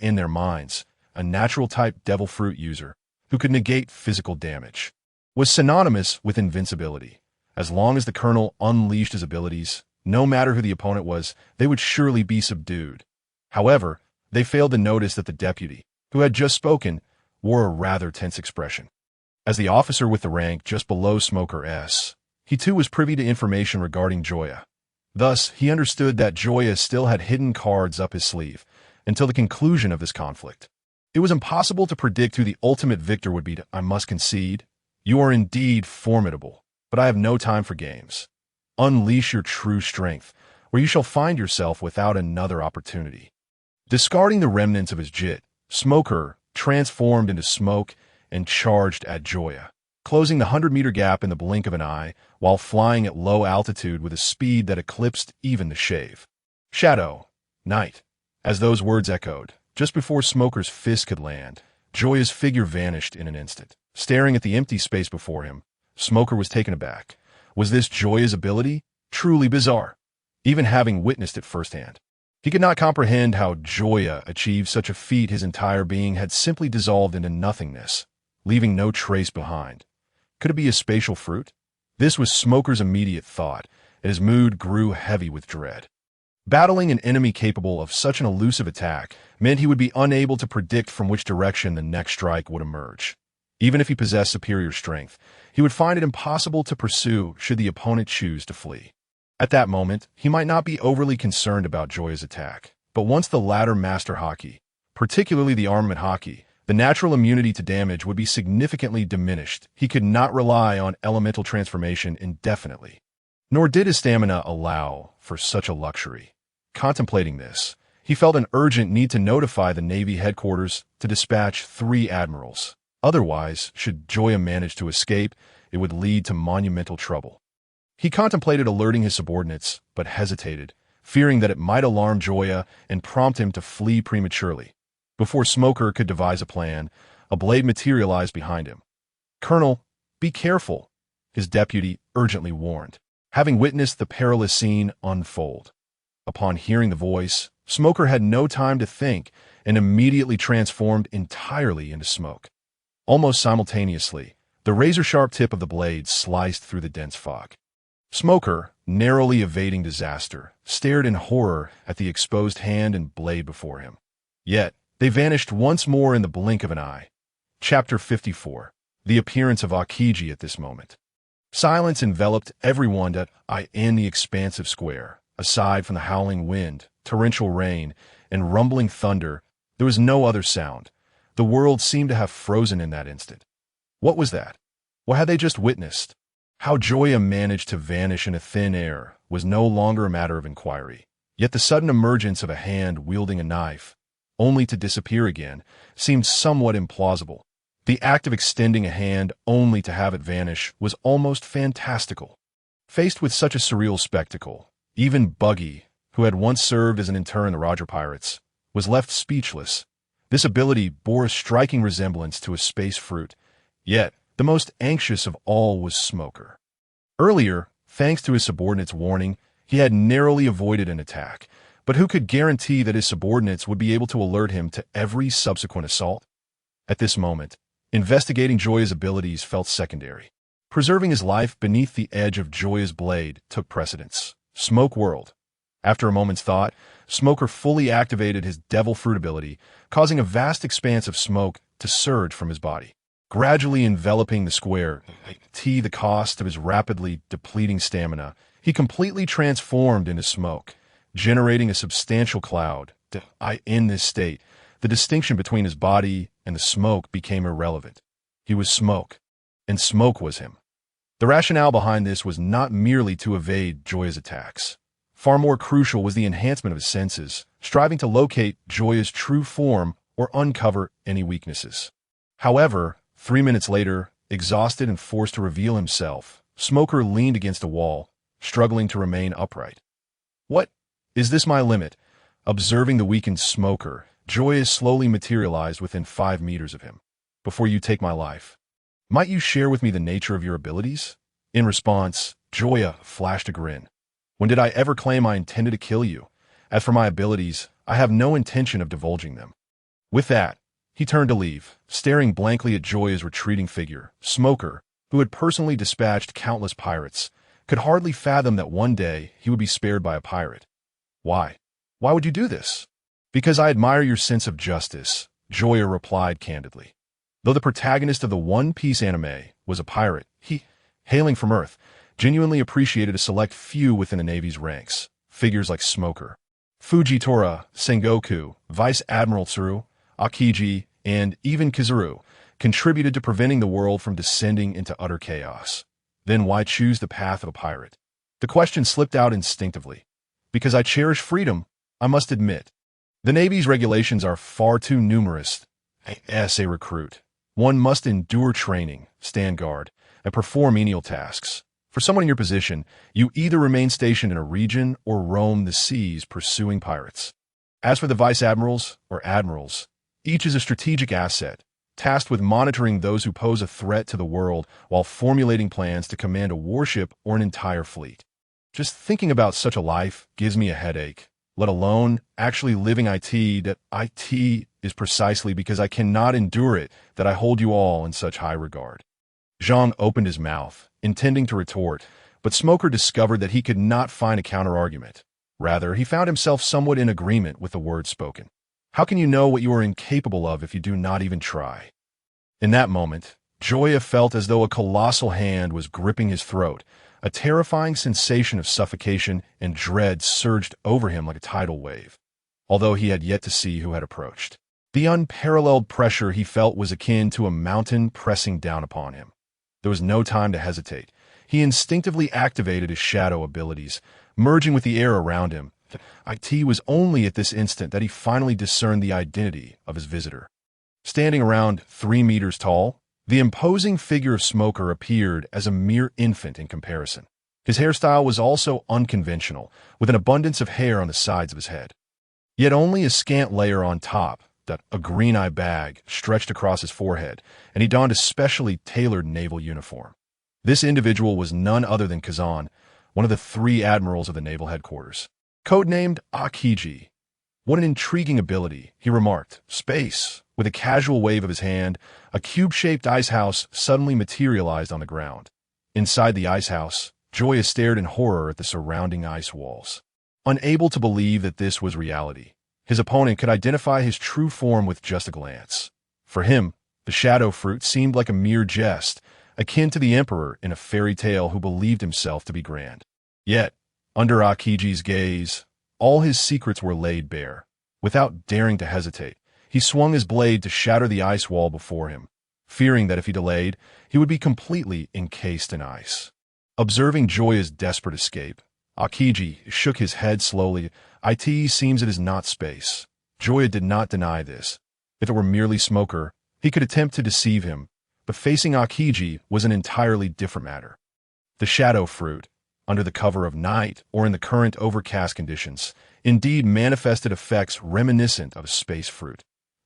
In their minds, a natural-type devil fruit user, who could negate physical damage, was synonymous with invincibility. As long as the Colonel unleashed his abilities, no matter who the opponent was, they would surely be subdued. However, they failed to notice that the deputy, who had just spoken, wore a rather tense expression. As the officer with the rank just below Smoker S, he too was privy to information regarding Joya. Thus, he understood that Joya still had hidden cards up his sleeve until the conclusion of this conflict. It was impossible to predict who the ultimate victor would be. "I must concede. You are indeed formidable, but I have no time for games. Unleash your true strength, or you shall find yourself without another opportunity." Discarding the remnants of his jit, Smoker transformed into smoke and charged at Joya, closing the 100-meter gap in the blink of an eye while flying at low altitude with a speed that eclipsed even the shave. "Shadow, night." As those words echoed, just before Smoker's fist could land, Joya's figure vanished in an instant. Staring at the empty space before him, Smoker was taken aback. Was this Joya's ability? Truly bizarre, even having witnessed it firsthand. He could not comprehend how Joya achieved such a feat. His entire being had simply dissolved into nothingness, leaving no trace behind. Could it be a spatial fruit? This was Smoker's immediate thought, and his mood grew heavy with dread. Battling an enemy capable of such an elusive attack meant he would be unable to predict from which direction the next strike would emerge. Even if he possessed superior strength, he would find it impossible to pursue should the opponent choose to flee. At that moment, he might not be overly concerned about Joya's attack, but once the latter mastered Haki, particularly the armament Haki, the natural immunity to damage would be significantly diminished. He could not rely on elemental transformation indefinitely. Nor did his stamina allow for such a luxury. Contemplating this, he felt an urgent need to notify the Navy headquarters to dispatch 3 admirals. Otherwise, should Joya manage to escape, it would lead to monumental trouble. He contemplated alerting his subordinates, but hesitated, fearing that it might alarm Joya and prompt him to flee prematurely. Before Smoker could devise a plan, a blade materialized behind him. "Colonel, be careful," his deputy urgently warned, having witnessed the perilous scene unfold. Upon hearing the voice, Smoker had no time to think and immediately transformed entirely into smoke. Almost simultaneously, the razor-sharp tip of the blade sliced through the dense fog. Smoker, narrowly evading disaster, stared in horror at the exposed hand and blade before him. Yet, they vanished once more in the blink of an eye. Chapter 54. The appearance of Aokiji at this moment. Silence enveloped everyone in the expansive square. Aside from the howling wind, torrential rain, and rumbling thunder, there was no other sound. The world seemed to have frozen in that instant. What was that? What had they just witnessed? How Joya managed to vanish into thin air was no longer a matter of inquiry. Yet the sudden emergence of a hand wielding a knife, only to disappear again, seemed somewhat implausible. The act of extending a hand only to have it vanish was almost fantastical. Faced with such a surreal spectacle, even Buggy, who had once served as an intern in the Roger Pirates, was left speechless. This ability bore a striking resemblance to a space fruit, yet the most anxious of all was Smoker. Earlier, thanks to his subordinates' warning, he had narrowly avoided an attack, but who could guarantee that his subordinates would be able to alert him to every subsequent assault? At this moment, investigating Joya's abilities felt secondary. Preserving his life beneath the edge of Joya's blade took precedence. Smoke whirled. After a moment's thought, Smoker fully activated his devil fruit ability, causing a vast expanse of smoke to surge from his body. Gradually enveloping the square, the cost of his rapidly depleting stamina, he completely transformed into smoke, generating a substantial cloud. In this state, the distinction between his body and the smoke became irrelevant. He was smoke, and smoke was him. The rationale behind this was not merely to evade Joya's attacks. Far more crucial was the enhancement of his senses, striving to locate Joya's true form or uncover any weaknesses. However, 3 minutes later, exhausted and forced to reveal himself, Smoker leaned against a wall, struggling to remain upright. "What? Is this my limit?" Observing the weakened Smoker, Joya slowly materialized within 5 meters of him. "Before you take my life, might you share with me the nature of your abilities?" In response, Joya flashed a grin. "When did I ever claim I intended to kill you? As for my abilities, I have no intention of divulging them." With that, he turned to leave, staring blankly at Joya's retreating figure. Smoker, who had personally dispatched countless pirates, could hardly fathom that one day he would be spared by a pirate. "Why? Why would you do this?" "Because I admire your sense of justice," Joya replied candidly. Though the protagonist of the One Piece anime was a pirate, he, hailing from Earth, genuinely appreciated a select few within the Navy's ranks. Figures like Smoker, Fujitora, Sengoku, Vice Admiral Tsuru, Aokiji, and even Kizaru contributed to preventing the world from descending into utter chaos. Then why choose the path of a pirate? The question slipped out instinctively. "Because I cherish freedom, I must admit. The Navy's regulations are far too numerous. As a recruit, one must endure training, stand guard, and perform menial tasks. For someone in your position, you either remain stationed in a region or roam the seas pursuing pirates. As for the vice admirals or admirals, each is a strategic asset, tasked with monitoring those who pose a threat to the world while formulating plans to command a warship or an entire fleet. Just thinking about such a life gives me a headache, let alone actually living it. That it is precisely because I cannot endure it that I hold you all in such high regard." Zhang opened his mouth, intending to retort, but Smoker discovered that he could not find a counter-argument. Rather, he found himself somewhat in agreement with the words spoken. How can you know what you are incapable of if you do not even try? In that moment, Joya felt as though a colossal hand was gripping his throat. A terrifying sensation of suffocation and dread surged over him like a tidal wave, although he had yet to see who had approached. The unparalleled pressure he felt was akin to a mountain pressing down upon him. There was no time to hesitate. He instinctively activated his shadow abilities, merging with the air around him. It was only at this instant that he finally discerned the identity of his visitor. Standing around 3 meters tall, the imposing figure of Smoker appeared as a mere infant in comparison. His hairstyle was also unconventional, with an abundance of hair on the sides of his head. Yet only a scant layer on top, a green eye bag, stretched across his forehead, and he donned a specially tailored naval uniform. This individual was none other than Kazan, one of the 3 admirals of the naval headquarters. Codenamed Aokiji. What an intriguing ability, he remarked. Space. With a casual wave of his hand, a cube-shaped ice house suddenly materialized on the ground. Inside the ice house, Joya stared in horror at the surrounding ice walls. Unable to believe that this was reality, his opponent could identify his true form with just a glance. For him, the shadow fruit seemed like a mere jest, akin to the emperor in a fairy tale who believed himself to be grand. Yet, under Aokiji's gaze, all his secrets were laid bare. Without daring to hesitate, he swung his blade to shatter the ice wall before him, fearing that if he delayed, he would be completely encased in ice. Observing Joya's desperate escape, Aokiji shook his head slowly. It seems it is not space. Joya did not deny this. If it were merely Smoker, he could attempt to deceive him, but facing Aokiji was an entirely different matter. The shadow fruit, under the cover of night or in the current overcast conditions, indeed manifested effects reminiscent of a space fruit.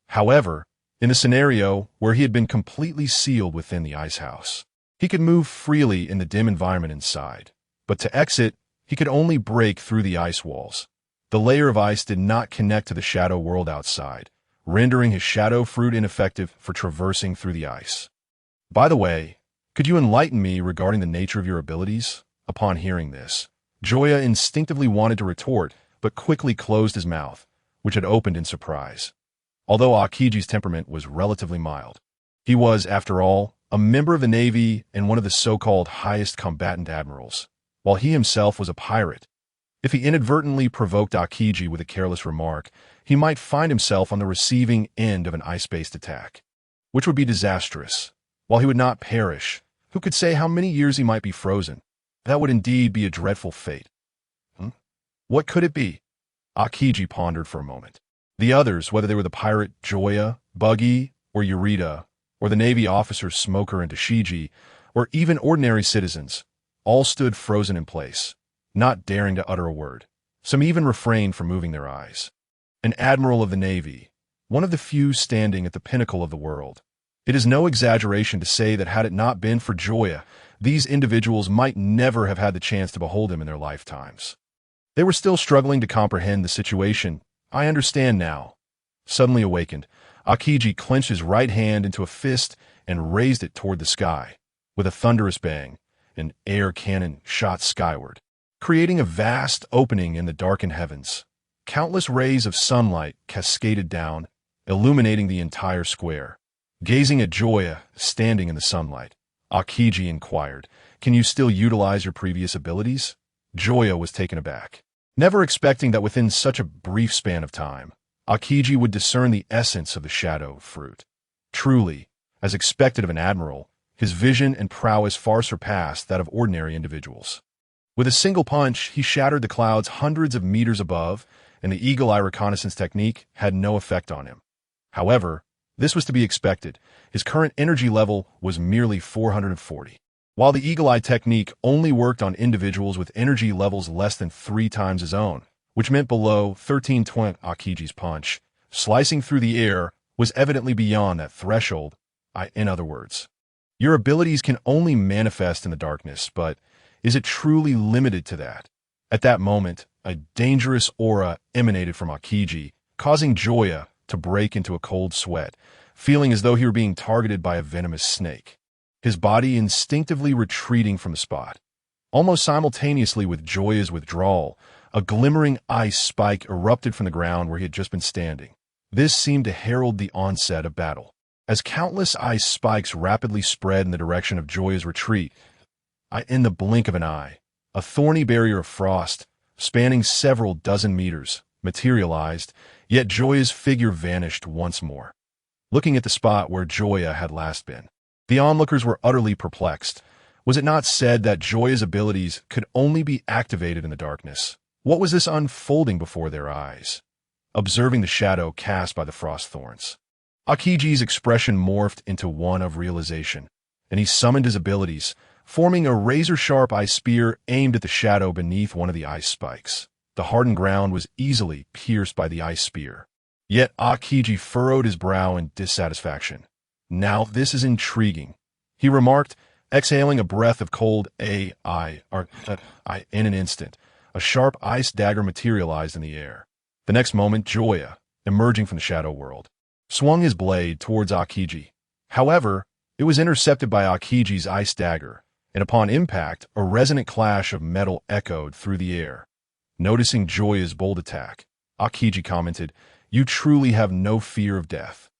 However, in the scenario where he had been completely sealed within the ice house, he could move freely in the dim environment inside, but to exit, he could only break through the ice walls. The layer of ice did not connect to the shadow world outside, rendering his shadow fruit ineffective for traversing through the ice. By the way, could you enlighten me regarding the nature of your abilities? Upon hearing this, Joya instinctively wanted to retort, but quickly closed his mouth, which had opened in surprise. Although Aokiji's temperament was relatively mild, he was, after all, a member of the Navy and one of the so-called highest combatant admirals, while he himself was a pirate. If he inadvertently provoked Aokiji with a careless remark, he might find himself on the receiving end of an ice-based attack, which would be disastrous. While he would not perish, who could say how many years he might be frozen? That would indeed be a dreadful fate. What could it be? Aokiji pondered for a moment. The others, whether they were the pirate Joya, Buggy, or Yurita, or the Navy officers Smoker and Tashigi, or even ordinary citizens, all stood frozen in place, not daring to utter a word. Some even refrained from moving their eyes. An admiral of the Navy, one of the few standing at the pinnacle of the world. It is no exaggeration to say that had it not been for Joya, these individuals might never have had the chance to behold him in their lifetimes. They were still struggling to comprehend the situation. I understand now. Suddenly awakened, Aokiji clenched his right hand into a fist and raised it toward the sky. With a thunderous bang, an air cannon shot skyward, creating a vast opening in the darkened heavens. Countless rays of sunlight cascaded down, illuminating the entire square. Gazing at Joya, standing in the sunlight, Aokiji inquired, "Can you still utilize your previous abilities?" Joya was taken aback, never expecting that within such a brief span of time, Aokiji would discern the essence of the shadow fruit. Truly, as expected of an admiral, his vision and prowess far surpassed that of ordinary individuals. With a single punch, he shattered the clouds hundreds of meters above, and the eagle-eye reconnaissance technique had no effect on him. However, this was to be expected. His current energy level was merely 440. While the eagle-eye technique only worked on individuals with energy levels less than 3 times his own, which meant below 1320. Aokiji's punch, slicing through the air, was evidently beyond that threshold. In other words, your abilities can only manifest in the darkness, but is it truly limited to that? At that moment, a dangerous aura emanated from Aokiji, causing Joya to break into a cold sweat, feeling as though he were being targeted by a venomous snake. His body instinctively retreating from the spot. Almost simultaneously with Joya's withdrawal, A glimmering ice spike erupted from the ground where he had just been standing. This seemed to herald the onset of battle. As countless ice spikes rapidly spread in the direction of Joya's retreat, in the blink of an eye, a thorny barrier of frost, spanning several dozen meters, materialized, yet Joya's figure vanished once more. Looking at the spot where Joya had last been, the onlookers were utterly perplexed. Was it not said that Joya's abilities could only be activated in the darkness? What was this unfolding before their eyes? Observing the shadow cast by the frost thorns, Aokiji's expression morphed into one of realization, and he summoned his abilities, forming a razor-sharp ice spear aimed at the shadow beneath one of the ice spikes. The hardened ground was easily pierced by the ice spear. Yet Aokiji furrowed his brow in dissatisfaction. "Now this is intriguing," he remarked, exhaling a breath of cold in an instant. A sharp ice dagger materialized in the air. The next moment, Joya, emerging from the shadow world, swung his blade towards Aokiji. However, it was intercepted by Aokiji's ice dagger, and upon impact, a resonant clash of metal echoed through the air. Noticing Joya's bold attack, Aokiji commented, "You truly have no fear of death."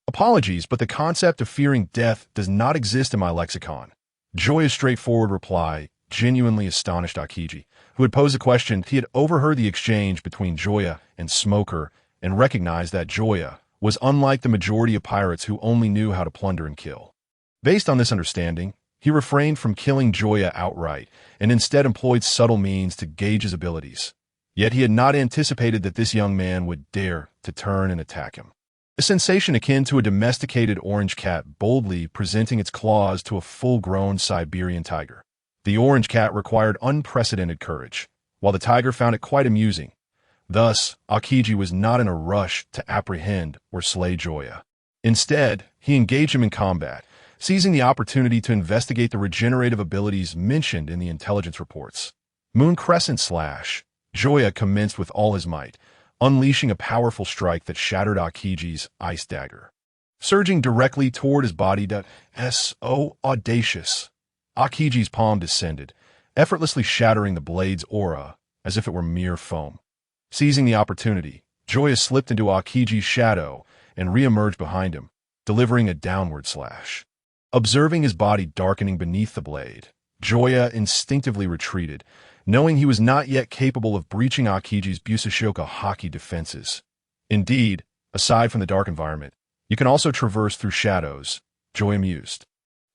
"Apologies, but the concept of fearing death does not exist in my lexicon." Joya's straightforward reply genuinely astonished Aokiji, who had posed the question. He had overheard the exchange between Joya and Smoker and recognized that Joya was unlike the majority of pirates who only knew how to plunder and kill. Based on this understanding, he refrained from killing Joya outright and instead employed subtle means to gauge his abilities. Yet he had not anticipated that this young man would dare to turn and attack him. A sensation akin to a domesticated orange cat boldly presenting its claws to a full-grown Siberian tiger. The orange cat required unprecedented courage, while the tiger found it quite amusing. Thus, Aokiji was not in a rush to apprehend or slay Joya. Instead, he engaged him in combat, seizing the opportunity to investigate the regenerative abilities mentioned in the intelligence reports. Moon Crescent Slash. Joya commenced with all his might, unleashing a powerful strike that shattered Aokiji's ice dagger. Surging directly toward his body, so audacious. Aokiji's palm descended, effortlessly shattering the blade's aura as if it were mere foam. Seizing the opportunity, Joya slipped into Aokiji's shadow and re-emerged behind him, delivering a downward slash. Observing his body darkening beneath the blade, Joya instinctively retreated, knowing he was not yet capable of breaching Aokiji's Busashoka Haki defenses. Indeed, aside from the dark environment, you can also traverse through shadows, Joya mused.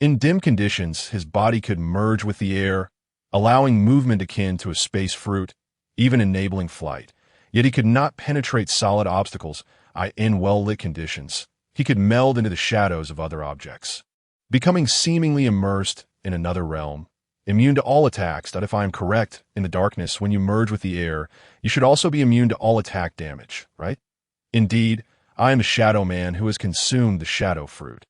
In dim conditions, his body could merge with the air, allowing movement akin to a space fruit, even enabling flight. Yet he could not penetrate solid obstacles. In well-lit conditions, he could meld into the shadows of other objects, becoming seemingly immersed in another realm. Immune to all attacks. That if I am correct, in the darkness, when you merge with the air, you should also be immune to all attack damage, right? Indeed, I am a shadow man who has consumed the shadow fruit.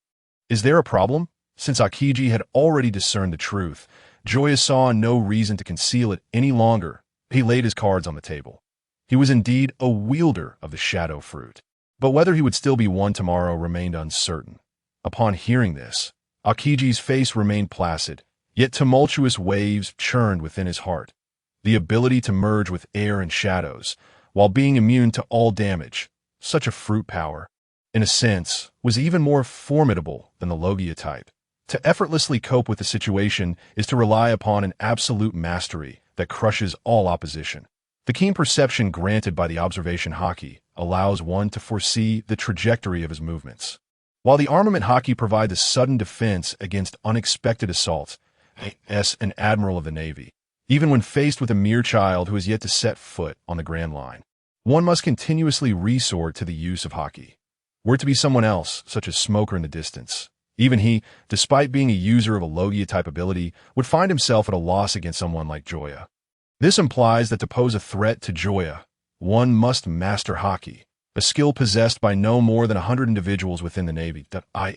Is there a problem? Since Aokiji had already discerned the truth, Joya saw no reason to conceal it any longer. He laid his cards on the table. He was indeed a wielder of the shadow fruit. But whether he would still be one tomorrow remained uncertain. Upon hearing this, Aokiji's face remained placid, yet tumultuous waves churned within his heart. The ability to merge with air and shadows, while being immune to all damage, such a fruit power, in a sense, was even more formidable than the Logia type. To effortlessly cope with the situation is to rely upon an absolute mastery that crushes all opposition. The keen perception granted by the observation haki allows one to foresee the trajectory of his movements. While the armament haki provides a sudden defense against unexpected assaults, as an admiral of the Navy, even when faced with a mere child who has yet to set foot on the Grand Line, one must continuously resort to the use of haki. Were it to be someone else, such as Smoker in the distance, even he, despite being a user of a Logia-type ability, would find himself at a loss against someone like Joya. This implies that to pose a threat to Joya, one must master haki, a skill possessed by no more than 100 individuals within the Navy.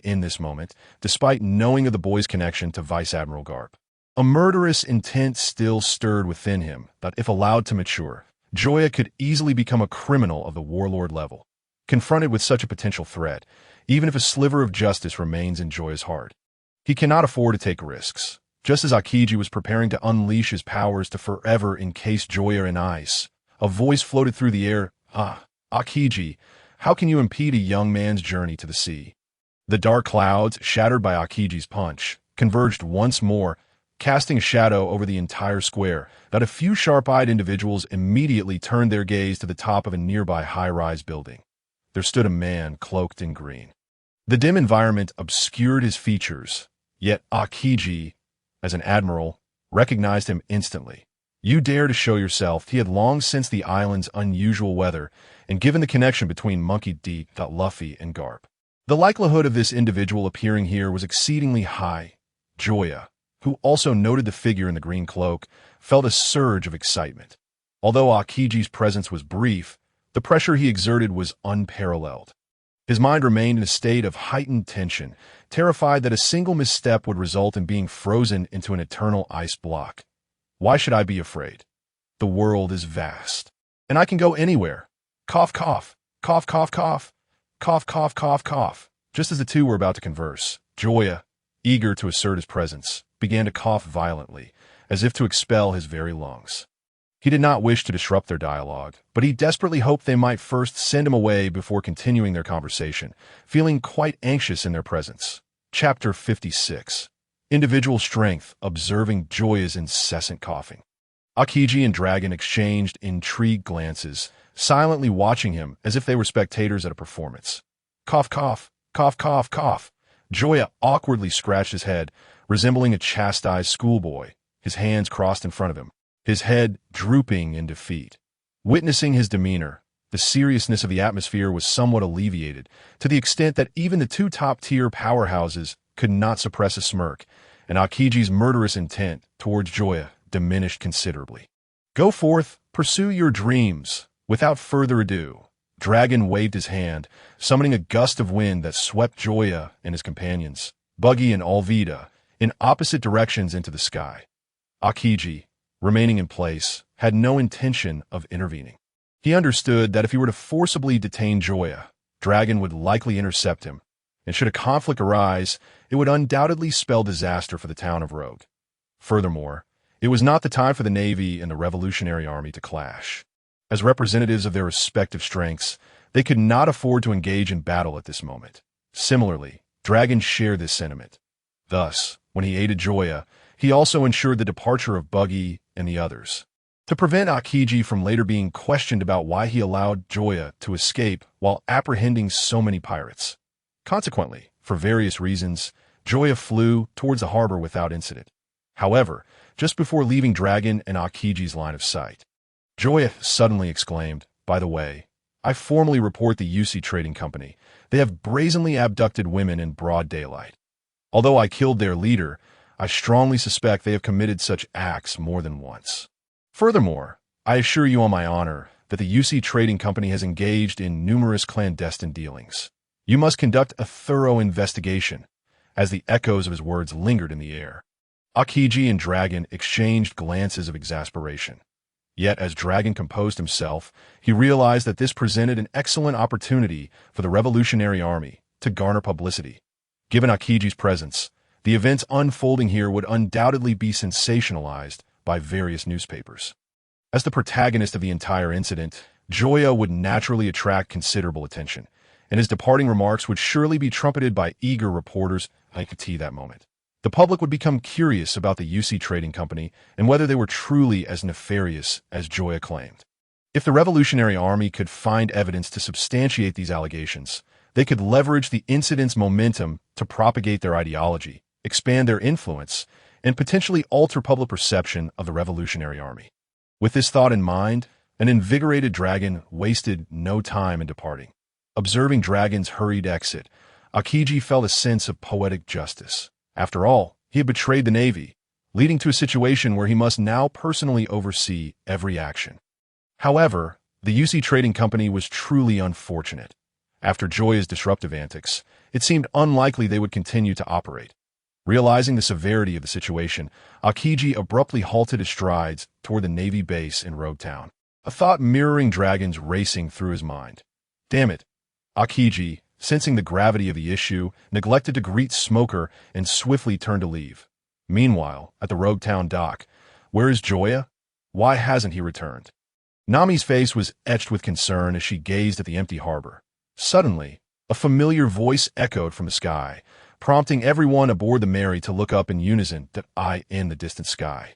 In this moment, despite knowing of the boy's connection to Vice Admiral Garp, a murderous intent still stirred within him that if allowed to mature, Joya could easily become a criminal of the warlord level. Confronted with such a potential threat, even if a sliver of justice remains in Joya's heart, he cannot afford to take risks. Just as Aokiji was preparing to unleash his powers to forever encase Joya in ice, A voice floated through the air. "Ah, Aokiji, how can you impede a young man's journey to the sea?" The dark clouds, shattered by Aokiji's punch, converged once more, casting a shadow over the entire square. Not a few sharp-eyed individuals immediately turned their gaze to the top of a nearby high-rise building. There stood a man cloaked in green. The dim environment obscured his features, yet Aokiji, as an admiral, recognized him instantly. "You dare to show yourself." He had long sensed the island's unusual weather, and given the connection between Monkey D. Luffy and Garp, the likelihood of this individual appearing here was exceedingly high. Joya, who also noted the figure in the green cloak, felt a surge of excitement. Although Aokiji's presence was brief, the pressure he exerted was unparalleled. His mind remained in a state of heightened tension, terrified that a single misstep would result in being frozen into an eternal ice block. Why should I be afraid? The world is vast, and I can go anywhere. Cough, cough, cough, cough, cough, cough, cough, cough, cough. Just as the two were about to converse, Joya, eager to assert his presence, began to cough violently, as if to expel his very lungs. He did not wish to disrupt their dialogue, but he desperately hoped they might first send him away before continuing their conversation, feeling quite anxious in their presence. Chapter 56. Individual Strength, observing Joya's incessant coughing. Aokiji and Dragon exchanged intrigued glances, silently watching him as if they were spectators at a performance. Cough, cough, cough, cough, cough. Joya awkwardly scratched his head, resembling a chastised schoolboy, his hands crossed in front of him, his head drooping in defeat. Witnessing his demeanor, the seriousness of the atmosphere was somewhat alleviated, to the extent that even the two top-tier powerhouses could not suppress a smirk, and Aokiji's murderous intent towards Joya diminished considerably. "Go forth, pursue your dreams." Without further ado, Dragon waved his hand, summoning a gust of wind that swept Joya and his companions, Buggy and Alvida, in opposite directions into the sky. Aokiji, remaining in place, had no intention of intervening. He understood that if he were to forcibly detain Joya, Dragon would likely intercept him, and should a conflict arise, it would undoubtedly spell disaster for the town of Rogue. Furthermore, it was not the time for the Navy and the Revolutionary Army to clash. As representatives of their respective strengths, they could not afford to engage in battle at this moment. Similarly, Dragon shared this sentiment. Thus, when he aided Joya, he also ensured the departure of Buggy and the others, to prevent Aokiji from later being questioned about why he allowed Joya to escape while apprehending so many pirates. Consequently, for various reasons, Joya flew towards the harbor without incident. However, just before leaving Dragon and Aokiji's line of sight, Joya suddenly exclaimed, "By the way, I formally report the UC Trading Company. They have brazenly abducted women in broad daylight. Although I killed their leader, I strongly suspect they have committed such acts more than once. Furthermore, I assure you on my honor that the UC Trading Company has engaged in numerous clandestine dealings. You must conduct a thorough investigation," as the echoes of his words lingered in the air. Aokiji and Dragon exchanged glances of exasperation. Yet as Dragon composed himself, he realized that this presented an excellent opportunity for the Revolutionary Army to garner publicity. Given Aokiji's presence, the events unfolding here would undoubtedly be sensationalized by various newspapers. As the protagonist of the entire incident, Joya would naturally attract considerable attention, and his departing remarks would surely be trumpeted by eager reporters. I could see that moment. The public would become curious about the UC Trading Company and whether they were truly as nefarious as Joya claimed. If the Revolutionary Army could find evidence to substantiate these allegations, they could leverage the incident's momentum to propagate their ideology, expand their influence, and potentially alter public perception of the Revolutionary Army. With this thought in mind, an invigorated Dragon wasted no time in departing. Observing Dragon's hurried exit, Aokiji felt a sense of poetic justice. After all, he had betrayed the Navy, leading to a situation where he must now personally oversee every action. However, the UC Trading Company was truly unfortunate. After Joya's disruptive antics, it seemed unlikely they would continue to operate. Realizing the severity of the situation, Aokiji abruptly halted his strides toward the Navy base in Logtown, a thought mirroring Dragon's racing through his mind. Damn it! Aokiji, sensing the gravity of the issue, neglected to greet Smoker and swiftly turned to leave. Meanwhile, at the Logtown dock, where is Joya? Why hasn't he returned? Nami's face was etched with concern as she gazed at the empty harbor. Suddenly, a familiar voice echoed from the sky, prompting everyone aboard the Mary to look up in unison in the distant sky.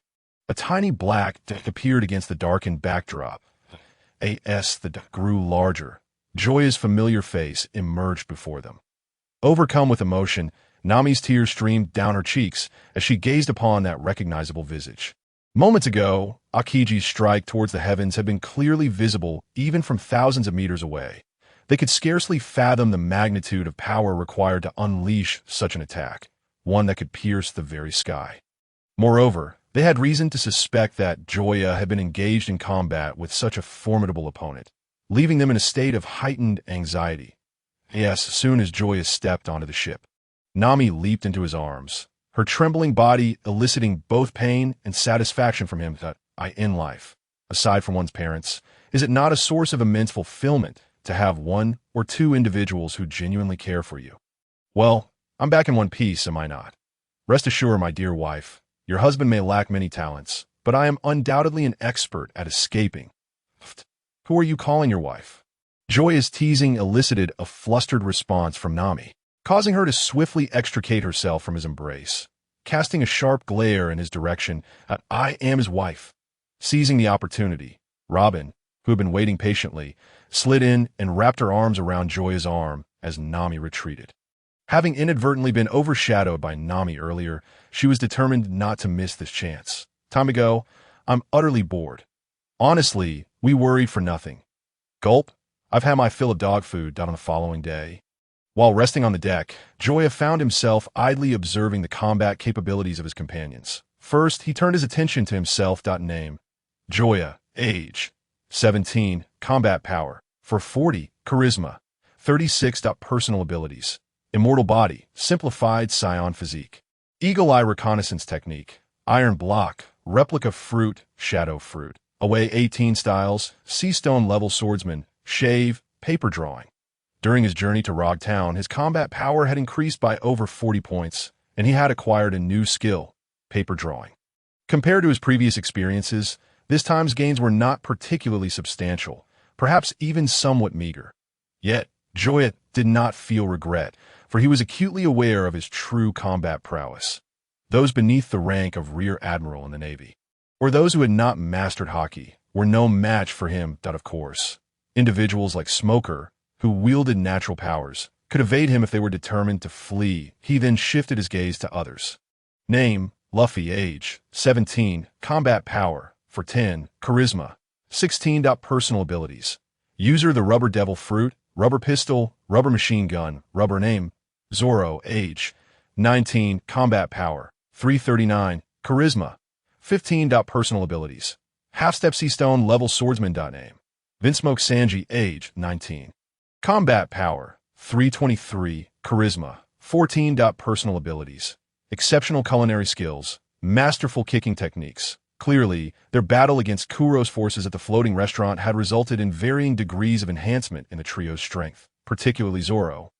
A tiny black deck appeared against the darkened backdrop. The deck grew larger. Joya's familiar face emerged before them. Overcome with emotion, Nami's tears streamed down her cheeks as she gazed upon that recognizable visage. Moments ago, Aokiji's strike towards the heavens had been clearly visible even from thousands of meters away. They could scarcely fathom the magnitude of power required to unleash such an attack, one that could pierce the very sky. Moreover, they had reason to suspect that Joya had been engaged in combat with such a formidable opponent, leaving them in a state of heightened anxiety. As soon as Joya stepped onto the ship, Nami leaped into his arms, her trembling body eliciting both pain and satisfaction from him. In life, aside from one's parents, is it not a source of immense fulfillment to have one or two individuals who genuinely care for you? Well, I'm back in one piece, am I not? Rest assured, my dear wife, your husband may lack many talents, but I am undoubtedly an expert at escaping. Who are you calling your wife? Joya's teasing elicited a flustered response from Nami, causing her to swiftly extricate herself from his embrace, casting a sharp glare in his direction. I am his wife. Seizing the opportunity, Robin, who had been waiting patiently, slid in and wrapped her arms around Joya's arm as Nami retreated. Having inadvertently been overshadowed by Nami earlier, she was determined not to miss this chance. Time to go. I'm utterly bored. Honestly, we worried for nothing. Gulp. I've had my fill of dog food done on the following day. While resting on the deck, Joya found himself idly observing the combat capabilities of his companions. First, he turned his attention to himself. Name: Joya. Age: 17. Combat power: 440. Charisma: 36. Personal abilities: Immortal body, simplified Saiyan physique. Eagle eye reconnaissance technique: Iron block, replica fruit, shadow fruit. Away 18 styles: Sea Stone level swordsman, shave, paper drawing. During his journey to Logtown, his combat power had increased by over 40 points, and he had acquired a new skill: paper drawing. Compared to his previous experiences, this time's gains were not particularly substantial, perhaps even somewhat meager. Yet, Joya did not feel regret, for he was acutely aware of his true combat prowess. Those beneath the rank of Rear Admiral in the Navy, or those who had not mastered hockey, were no match for him. Of course, individuals like Smoker, who wielded natural powers, could evade him if they were determined to flee. He then shifted his gaze to others. Name: Luffy. Age: 17. Combat power: 10. Charisma: 16. Personal abilities: User the rubber devil fruit, rubber pistol, rubber machine gun, rubber. Name: Zoro. Age: 19. Combat power: 339. Charisma: 15. Personal abilities: Half-step Sea Stone level swordsman. Name: Vinsmoke Sanji. Age: 19. Combat power: 323. Charisma: 14. Personal abilities: Exceptional culinary skills, masterful kicking techniques. Clearly, their battle against Kuro's forces at the floating restaurant had resulted in varying degrees of enhancement in the trio's strength, particularly Zoro,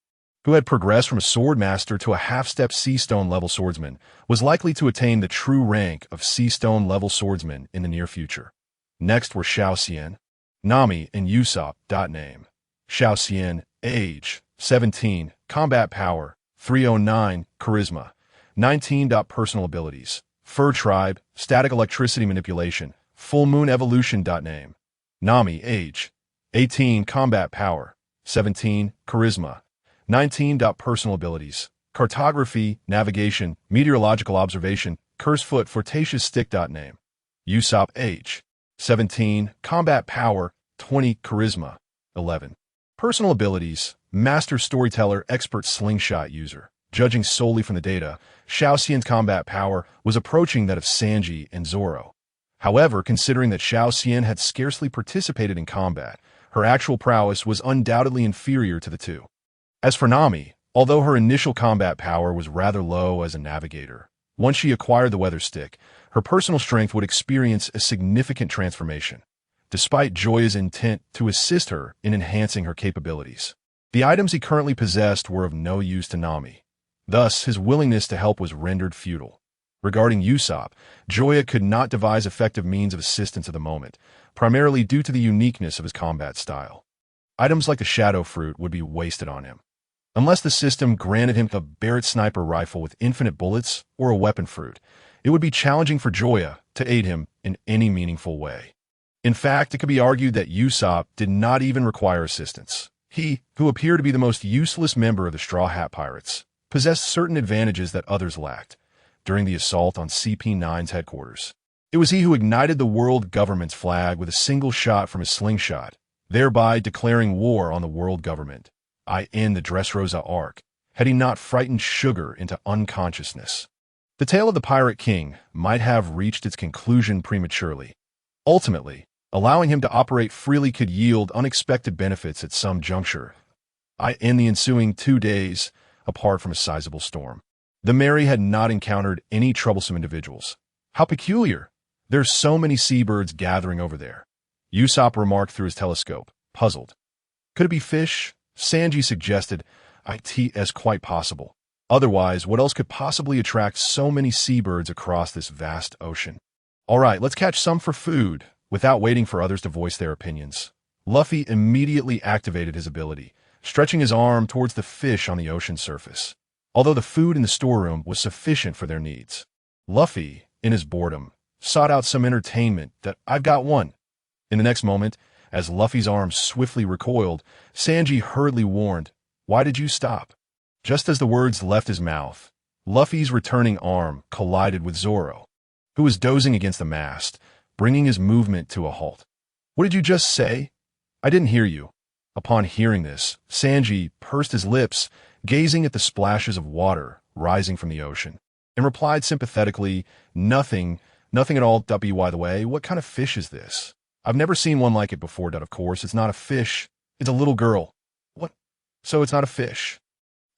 who had progressed from a sword master to a half-step Sea Stone level swordsman, was likely to attain the true rank of Sea Stone level swordsman in the near future. Next were Xian, Nami, and Usopp. Name: Xian. Age: 17. Combat power: 309. Charisma: 19. Personal abilities: Fur Tribe, static electricity manipulation, full moon evolution. Name: Nami. Age: 18. Combat power: 17. Charisma: 19. Personal abilities: Cartography, navigation, meteorological observation, curse foot, flirtatious stick. Name: Usopp. Age: 17. Combat power: 20. Charisma: 11. Personal abilities: Master storyteller, expert slingshot user. Judging solely from the data, Xian's combat power was approaching that of Sanji and Zoro. However, considering that Xian had scarcely participated in combat, her actual prowess was undoubtedly inferior to the two. As for Nami, although her initial combat power was rather low as a navigator, once she acquired the weather stick, her personal strength would experience a significant transformation, despite Joya's intent to assist her in enhancing her capabilities. The items he currently possessed were of no use to Nami. Thus, his willingness to help was rendered futile. Regarding Usopp, Joya could not devise effective means of assistance at the moment, primarily due to the uniqueness of his combat style. Items like the Shadow Fruit would be wasted on him. Unless the system granted him a Barrett sniper rifle with infinite bullets or a weapon fruit, it would be challenging for Joya to aid him in any meaningful way. In fact, it could be argued that Usopp did not even require assistance. He, who appeared to be the most useless member of the Straw Hat Pirates, possessed certain advantages that others lacked. During the assault on CP9's headquarters, it was he who ignited the world government's flag with a single shot from his slingshot, thereby declaring war on the world government. I end the Dressrosa arc, had he not frightened Sugar into unconsciousness. The tale of the Pirate King might have reached its conclusion prematurely. Ultimately, allowing him to operate freely could yield unexpected benefits at some juncture. I end the ensuing 2 days, apart from a sizable storm. The Mary had not encountered any troublesome individuals. How peculiar! There's so many seabirds gathering over there. Usopp remarked through his telescope, puzzled. Could it be fish? Sanji suggested. It's quite possible. Otherwise, what else could possibly attract so many seabirds across this vast ocean? All right, let's catch some for food. Without waiting for others to voice their opinions, Luffy immediately activated his ability, stretching his arm towards the fish on the ocean surface. Although the food in the storeroom was sufficient for their needs, Luffy, in his boredom, sought out some entertainment that I've got one. In the next moment, as Luffy's arm swiftly recoiled, Sanji hurriedly warned, "Why did you stop?" Just as the words left his mouth, Luffy's returning arm collided with Zoro, who was dozing against the mast, bringing his movement to a halt. "What did you just say? I didn't hear you." Upon hearing this, Sanji pursed his lips, gazing at the splashes of water rising from the ocean, and replied sympathetically, Nothing at all. By the way, what kind of fish is this? I've never seen one like it before. Of course, it's not a fish. It's a little girl." "What? So it's not a fish?"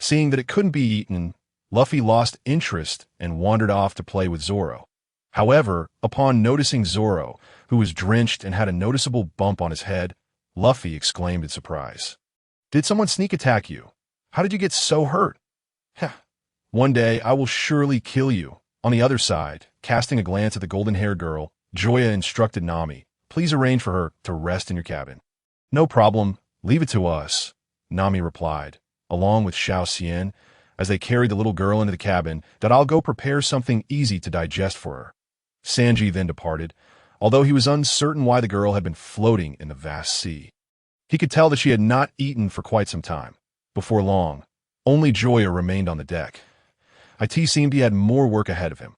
Seeing that it couldn't be eaten, Luffy lost interest and wandered off to play with Zoro. However, upon noticing Zoro, who was drenched and had a noticeable bump on his head, Luffy exclaimed in surprise. "Did someone sneak attack you? How did you get so hurt?" "Heh. One day I will surely kill you." On the other side, casting a glance at the golden-haired girl, Joya instructed Nami, "Please arrange for her to rest in your cabin." "No problem. Leave it to us," Nami replied, along with Xiao Xian, as they carried the little girl into the cabin, "that I'll go prepare something easy to digest for her." Sanji then departed, although he was uncertain why the girl had been floating in the vast sea. He could tell that she had not eaten for quite some time. Before long, only Joya remained on the deck. It seemed he had more work ahead of him.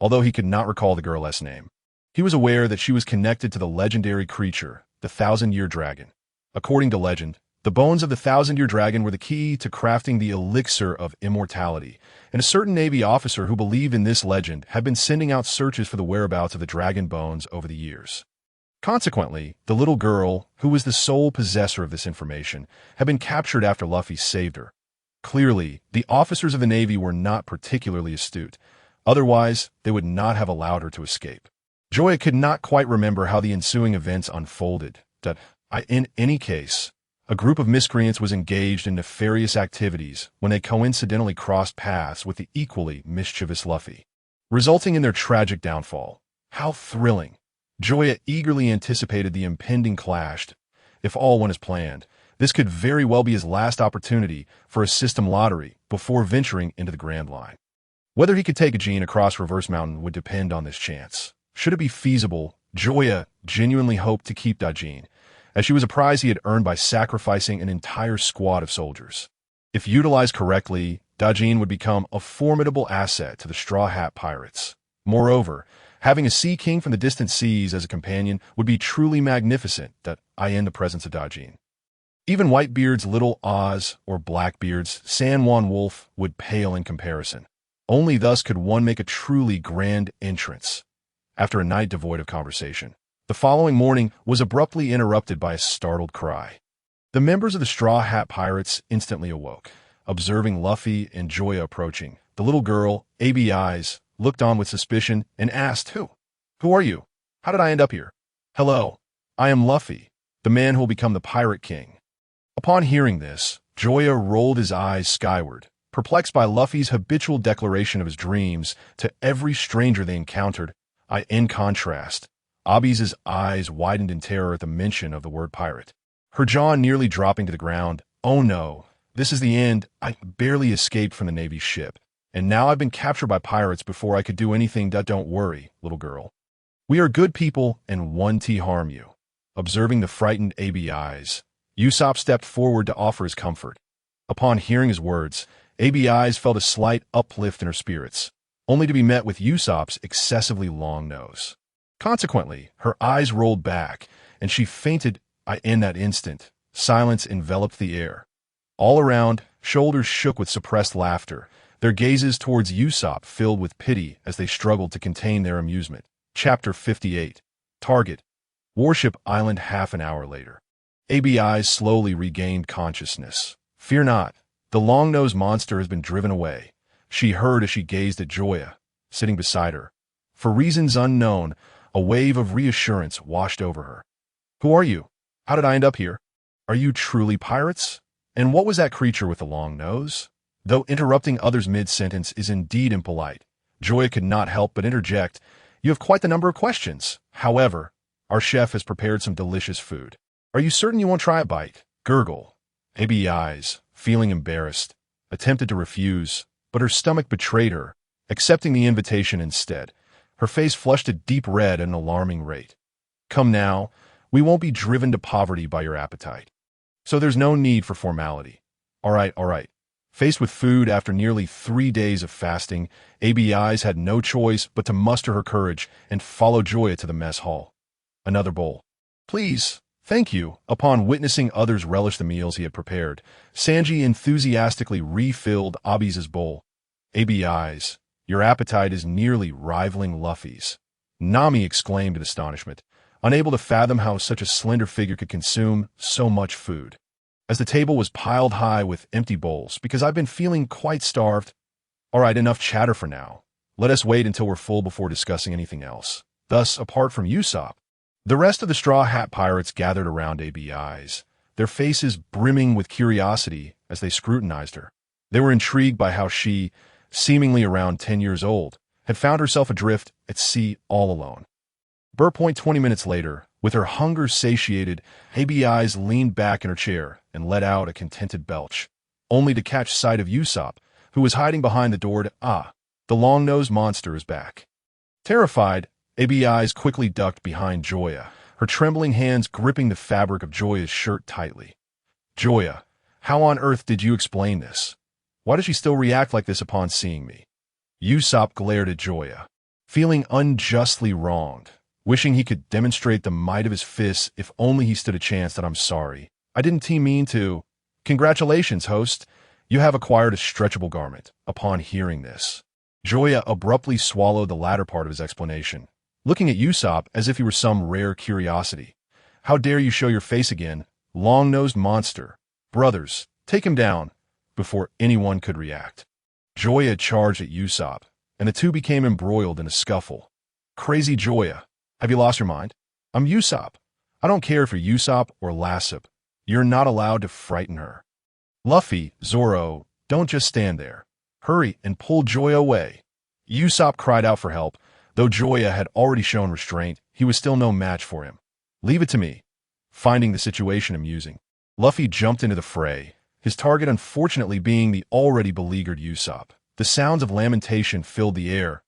Although he could not recall the girl's name, he was aware that she was connected to the legendary creature, the 1,000-Year Dragon. According to legend, the bones of the 1,000-Year Dragon were the key to crafting the elixir of immortality, and a certain Navy officer who believed in this legend had been sending out searches for the whereabouts of the dragon bones over the years. Consequently, the little girl, who was the sole possessor of this information, had been captured after Luffy saved her. Clearly, the officers of the Navy were not particularly astute. Otherwise, they would not have allowed her to escape. Joya could not quite remember how the ensuing events unfolded. In any case, a group of miscreants was engaged in nefarious activities when they coincidentally crossed paths with the equally mischievous Luffy, resulting in their tragic downfall. How thrilling! Joya eagerly anticipated the impending clash. If all went as planned, this could very well be his last opportunity for a system lottery before venturing into the Grand Line. Whether he could take Ajin across Reverse Mountain would depend on this chance. Should it be feasible, Joya genuinely hoped to keep Dajin, as she was a prize he had earned by sacrificing an entire squad of soldiers. If utilized correctly, Dajin would become a formidable asset to the Straw Hat Pirates. Moreover, having a Sea King from the distant seas as a companion would be truly magnificent. In the presence of Dajin, even Whitebeard's Little Oz or Blackbeard's San Juan Wolf would pale in comparison. Only thus could one make a truly grand entrance. After a night devoid of conversation, the following morning was abruptly interrupted by a startled cry. The members of the Straw Hat Pirates instantly awoke. Observing Luffy and Joya approaching, the little girl, AB Eyes, looked on with suspicion and asked, Who are you? How did I end up here?" "Hello, I am Luffy, the man who will become the Pirate King." Upon hearing this, Joya rolled his eyes skyward, Perplexed by Luffy's habitual declaration of his dreams to every stranger they encountered, in contrast, Abi's eyes widened in terror at the mention of the word pirate. Her jaw nearly dropping to the ground. Oh no, this is the end. I barely escaped from the Navy's ship, and now I've been captured by pirates before I could do anything. Don't worry, little girl. We are good people and won't harm you. Observing the frightened eyes, Usopp stepped forward to offer his comfort. Upon hearing his words, eyes felt a slight uplift in her spirits, only to be met with Usopp's excessively long nose. Consequently, her eyes rolled back, and she fainted. In that instant, silence enveloped the air. All around, shoulders shook with suppressed laughter, their gazes towards Usopp filled with pity as they struggled to contain their amusement. Chapter 58. Target. Warship Island. Half an hour later. eyes slowly regained consciousness. Fear not, the long-nosed monster has been driven away, she heard as she gazed at Joya, sitting beside her. For reasons unknown, a wave of reassurance washed over her. Who are you? How did I end up here? Are you truly pirates? And what was that creature with the long nose? Though interrupting others mid-sentence is indeed impolite, Joya could not help but interject, you have quite the number of questions. However, our chef has prepared some delicious food. Are you certain you won't try a bite? Gurgle. eyes, feeling embarrassed, attempted to refuse, but her stomach betrayed her, accepting the invitation instead. Her face flushed a deep red at an alarming rate. Come now, we won't be driven to poverty by your appetite. So there's no need for formality. All right. Faced with food after nearly 3 days of fasting, eyes had no choice but to muster her courage and follow Joya to the mess hall. Another bowl. Please, thank you. Upon witnessing others relish the meals he had prepared, Sanji enthusiastically refilled Abi's bowl. eyes, your appetite is nearly rivaling Luffy's. Nami exclaimed in astonishment, unable to fathom how such a slender figure could consume so much food. As the table was piled high with empty bowls, because I've been feeling quite starved. All right, enough chatter for now. Let us wait until we're full before discussing anything else. Thus, apart from Usopp, the rest of the Straw Hat Pirates gathered around eyes, their faces brimming with curiosity as they scrutinized her. They were intrigued by how she, seemingly around 10 years old, had found herself adrift at sea all alone. 20 minutes later, with her hunger satiated, eyes leaned back in her chair and let out a contented belch, only to catch sight of Usopp, who was hiding behind the door. The long-nosed monster is back. Terrified, eyes quickly ducked behind Joya, her trembling hands gripping the fabric of Joya's shirt tightly. Joya, how on earth did you explain this? Why does she still react like this upon seeing me? Usopp glared at Joya, feeling unjustly wronged, wishing he could demonstrate the might of his fists if only he stood a chance. I'm sorry. I didn't mean to. Congratulations, host. You have acquired a stretchable garment. Upon hearing this, Joya abruptly swallowed the latter part of his explanation, looking at Usopp as if he were some rare curiosity. How dare you show your face again, long-nosed monster. Brothers, take him down. Before anyone could react, Joya charged at Usopp, and the two became embroiled in a scuffle. Crazy Joya, have you lost your mind? I'm Usopp. I don't care if you're Usopp or Lassip. You're not allowed to frighten her. Luffy, Zoro, don't just stand there. Hurry and pull Joya away. Usopp cried out for help. Though Joya had already shown restraint, he was still no match for him. Leave it to me. Finding the situation amusing, Luffy jumped into the fray, his target unfortunately being the already beleaguered Usopp. The sounds of lamentation filled the air.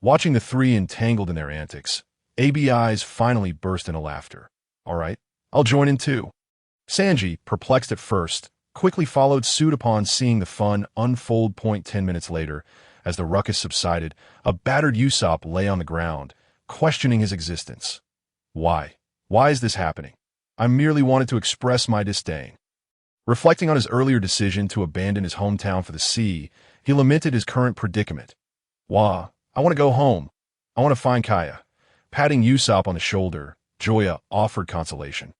Watching the three entangled in their antics, eyes finally burst into laughter. All right, I'll join in too. Sanji, perplexed at first, quickly followed suit upon seeing the fun unfold. 10 minutes later, as the ruckus subsided, a battered Usopp lay on the ground, questioning his existence. Why? Why is this happening? I merely wanted to express my disdain. Reflecting on his earlier decision to abandon his hometown for the sea, he lamented his current predicament. Wah, I want to go home. I want to find Kaya. Patting Usopp on the shoulder, Joya offered consolation.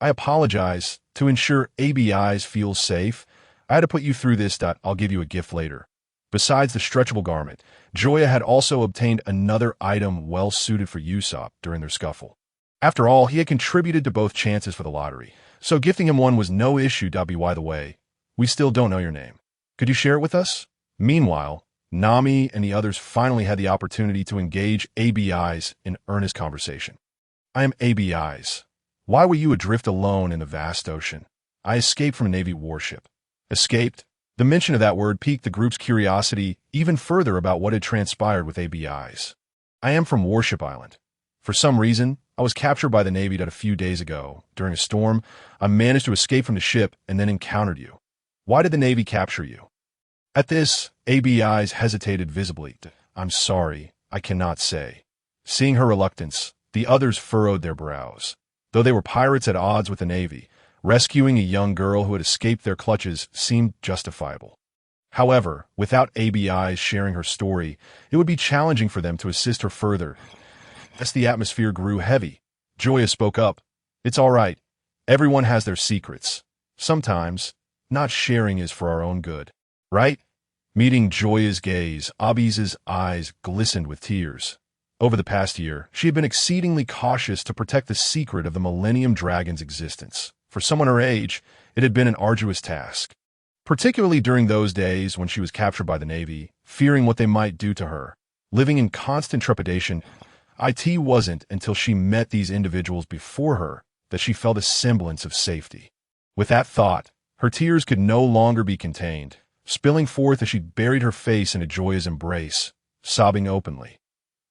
I apologize. To ensure eyes feels safe, I had to put you through this. I'll give you a gift later. Besides the stretchable garment, Joya had also obtained another item well suited for Usopp during their scuffle. After all, he had contributed to both chances for the lottery, so gifting him one was no issue. By the way, we still don't know your name. Could you share it with us? Meanwhile, Nami and the others finally had the opportunity to engage ABIs in earnest conversation. I am ABIs. Why were you adrift alone in the vast ocean? I escaped from a Navy warship. Escaped? The mention of that word piqued the group's curiosity even further about what had transpired with ABIs. I am from Warship Island. For some reason, I was captured by the Navy a few days ago. During a storm, I managed to escape from the ship and then encountered you. Why did the Navy capture you? At this, ABIs hesitated visibly. I'm sorry, I cannot say. Seeing her reluctance, the others furrowed their brows. Though they were pirates at odds with the Navy, rescuing a young girl who had escaped their clutches seemed justifiable. However, without ABIs sharing her story, it would be challenging for them to assist her further. As the atmosphere grew heavy, Joya spoke up. It's all right. Everyone has their secrets. Sometimes, not sharing is for our own good. Right? Meeting Joya's gaze, Abi's eyes glistened with tears. Over the past year, she had been exceedingly cautious to protect the secret of the Millennium Dragon's existence. For someone her age, it had been an arduous task. Particularly during those days when she was captured by the Navy, fearing what they might do to her. Living in constant trepidation, it wasn't until she met these individuals before her that she felt a semblance of safety. With that thought, her tears could no longer be contained, spilling forth as she buried her face in Joya's embrace, sobbing openly.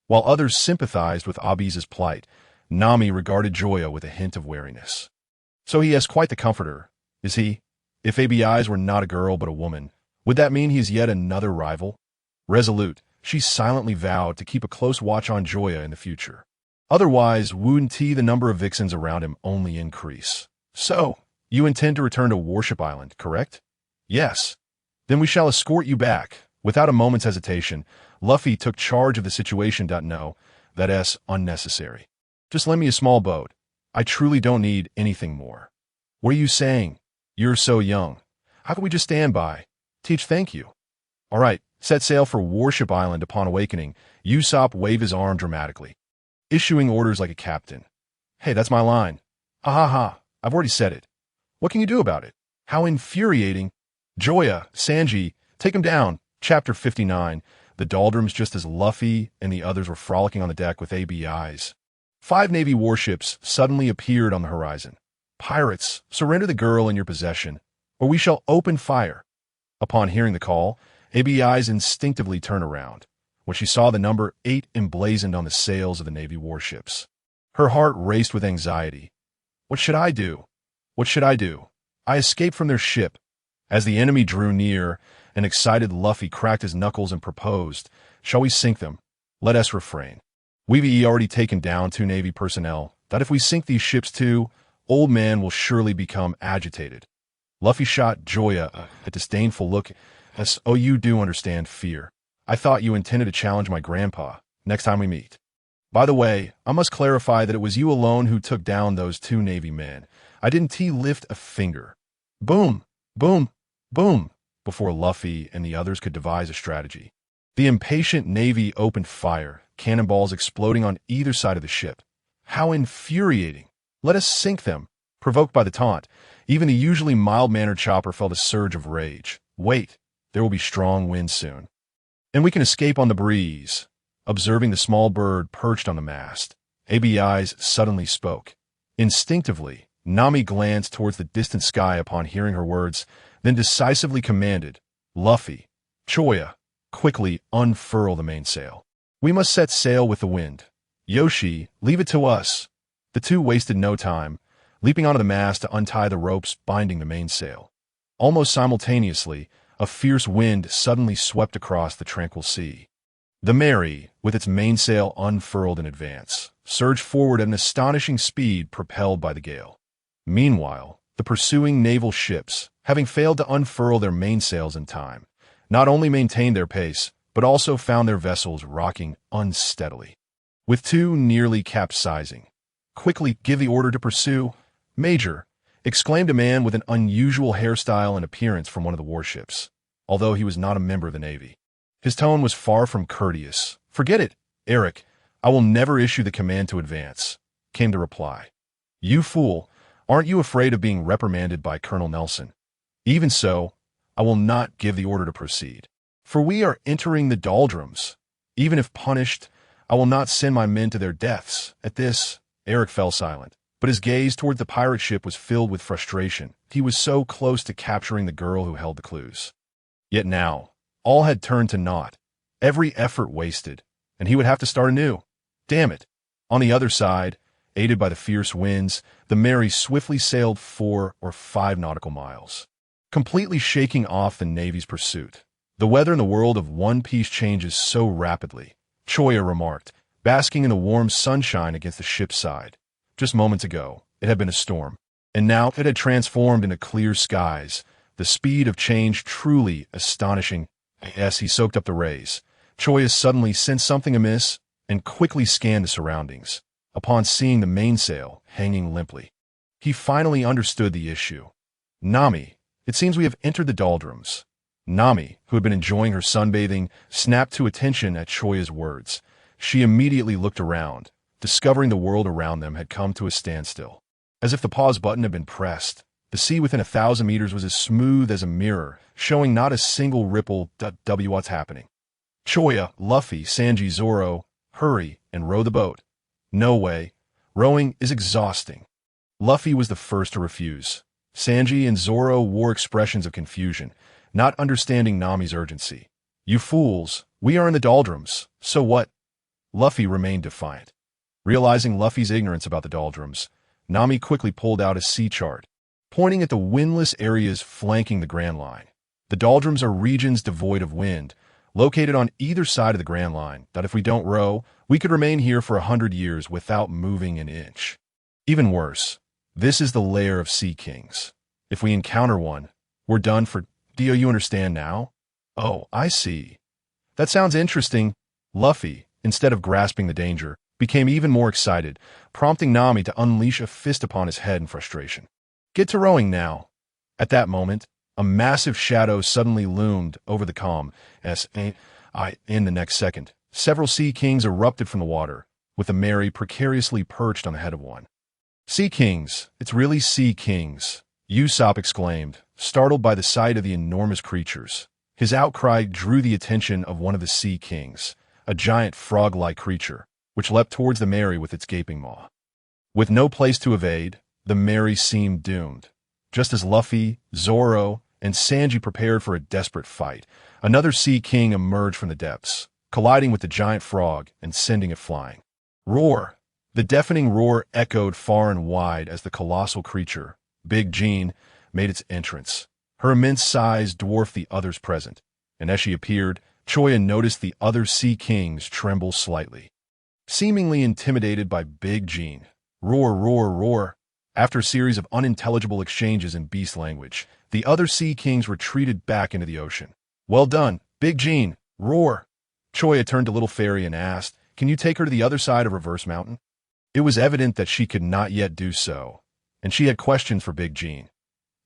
While others sympathized with Abi's plight, Nami regarded Joya with a hint of wariness. So he has quite the comforter, is he? If ABIs were not a girl but a woman, would that mean he is yet another rival? Resolute, she silently vowed to keep a close watch on Joya in the future. Otherwise, wouldn't the number of vixens around him only increase? So, you intend to return to Warship Island, correct? Yes. Then we shall escort you back. Without a moment's hesitation, Luffy took charge of the situation. No, that's unnecessary. Just lend me a small boat. I truly don't need anything more. What are you saying? You're so young. How can we just stand by? Teach, thank you. All right, set sail for Warship Island. Upon awakening, Usopp waved his arm dramatically, issuing orders like a captain. Hey, that's my line. Ha, I've already said it. What can you do about it? How infuriating. Joya, Sanji, take him down. Chapter 59. The doldrums just as Luffy and the others were frolicking on the deck with ABIs. 5 Navy warships suddenly appeared on the horizon. Pirates, surrender the girl in your possession, or we shall open fire. Upon hearing the call, ABIs instinctively turned around when she saw the number 8 emblazoned on the sails of the Navy warships. Her heart raced with anxiety. What should I do? What should I do? I escaped from their ship. As the enemy drew near, an excited Luffy cracked his knuckles and proposed, shall we sink them? Let us refrain. We've already taken down 2 Navy personnel, that if we sink these ships too, Old Man will surely become agitated. Luffy shot Joya a disdainful look. Oh, you do understand fear. I thought you intended to challenge my grandpa next time we meet. By the way, I must clarify that it was you alone who took down those 2 Navy men. I didn't lift a finger. Boom, boom, boom, before Luffy and the others could devise a strategy. The impatient Navy opened fire, cannonballs exploding on either side of the ship. How infuriating! Let us sink them. Provoked by the taunt, even the usually mild-mannered Chopper felt a surge of rage. Wait, there will be strong winds soon. And we can escape on the breeze. Observing the small bird perched on the mast, ABIs suddenly spoke. Instinctively, Nami glanced towards the distant sky upon hearing her words, then decisively commanded, Luffy, Joya, quickly unfurl the mainsail. We must set sail with the wind. Yoshi, leave it to us. The two wasted no time, leaping onto the mast to untie the ropes binding the mainsail. Almost simultaneously, a fierce wind suddenly swept across the tranquil sea. The Mary, with its mainsail unfurled in advance, surged forward at an astonishing speed propelled by the gale. Meanwhile, the pursuing naval ships, having failed to unfurl their mainsails in time, not only maintained their pace, but also found their vessels rocking unsteadily, with 2 nearly capsizing. Quickly give the order to pursue. Major, exclaimed a man with an unusual hairstyle and appearance from one of the warships, although he was not a member of the Navy. His tone was far from courteous. Forget it, Eric. I will never issue the command to advance, came the reply. You fool, aren't you afraid of being reprimanded by Colonel Nelson? Even so, I will not give the order to proceed. For we are entering the doldrums. Even if punished, I will not send my men to their deaths. At this, Eric fell silent, but his gaze toward the pirate ship was filled with frustration. He was so close to capturing the girl who held the clues. Yet now, all had turned to naught. Every effort wasted, and he would have to start anew. Damn it. On the other side, aided by the fierce winds, the Mary swiftly sailed 4 or 5 nautical miles, completely shaking off the Navy's pursuit. The weather in the world of One Piece changes so rapidly, Joya remarked, basking in the warm sunshine against the ship's side. Just moments ago, it had been a storm, and now it had transformed into clear skies. The speed of change truly astonishing. As he soaked up the rays, Joya suddenly sensed something amiss and quickly scanned the surroundings. Upon seeing the mainsail hanging limply, he finally understood the issue. Nami, it seems we have entered the doldrums. Nami, who had been enjoying her sunbathing, snapped to attention at Joya's words. She immediately looked around, discovering the world around them had come to a standstill. As if the pause button had been pressed, the sea within 1,000 meters was as smooth as a mirror, showing not a single ripple. What's happening? Joya, Luffy, Sanji, Zoro, hurry and row the boat. No way. Rowing is exhausting. Luffy was the first to refuse. Sanji and Zoro wore expressions of confusion, not understanding Nami's urgency. You fools, we are in the doldrums, so what? Luffy remained defiant. Realizing Luffy's ignorance about the doldrums, Nami quickly pulled out a sea chart, pointing at the windless areas flanking the Grand Line. The doldrums are regions devoid of wind, located on either side of the Grand Line, that if we don't row, we could remain here for 100 years without moving an inch. Even worse, this is the lair of sea kings. If we encounter one, we're done for. Do you understand now? Oh, I see. That sounds interesting. Luffy, instead of grasping the danger, became even more excited, prompting Nami to unleash a fist upon his head in frustration. Get to rowing now. At that moment, a massive shadow suddenly loomed over the calm. In the next second, several sea kings erupted from the water, with the Mary precariously perched on the head of one. Sea kings, it's really sea kings, Usopp exclaimed, startled by the sight of the enormous creatures. His outcry drew the attention of one of the sea kings, a giant frog-like creature, which leapt towards the Mary with its gaping maw. With no place to evade, the Mary seemed doomed. Just as Luffy, Zoro, and Sanji prepared for a desperate fight, another sea king emerged from the depths, colliding with the giant frog and sending it flying. Roar! The deafening roar echoed far and wide as the colossal creature, Big Jean, made its entrance. Her immense size dwarfed the others present, and as she appeared, Joya noticed the other sea kings tremble slightly. Seemingly intimidated by Big Jean, roar, roar, roar. After a series of unintelligible exchanges in beast language, the other sea kings retreated back into the ocean. Well done, Big Jean, roar. Joya turned to Little Fairy and asked, can you take her to the other side of Reverse Mountain? It was evident that she could not yet do so, and she had questions for Big Jean.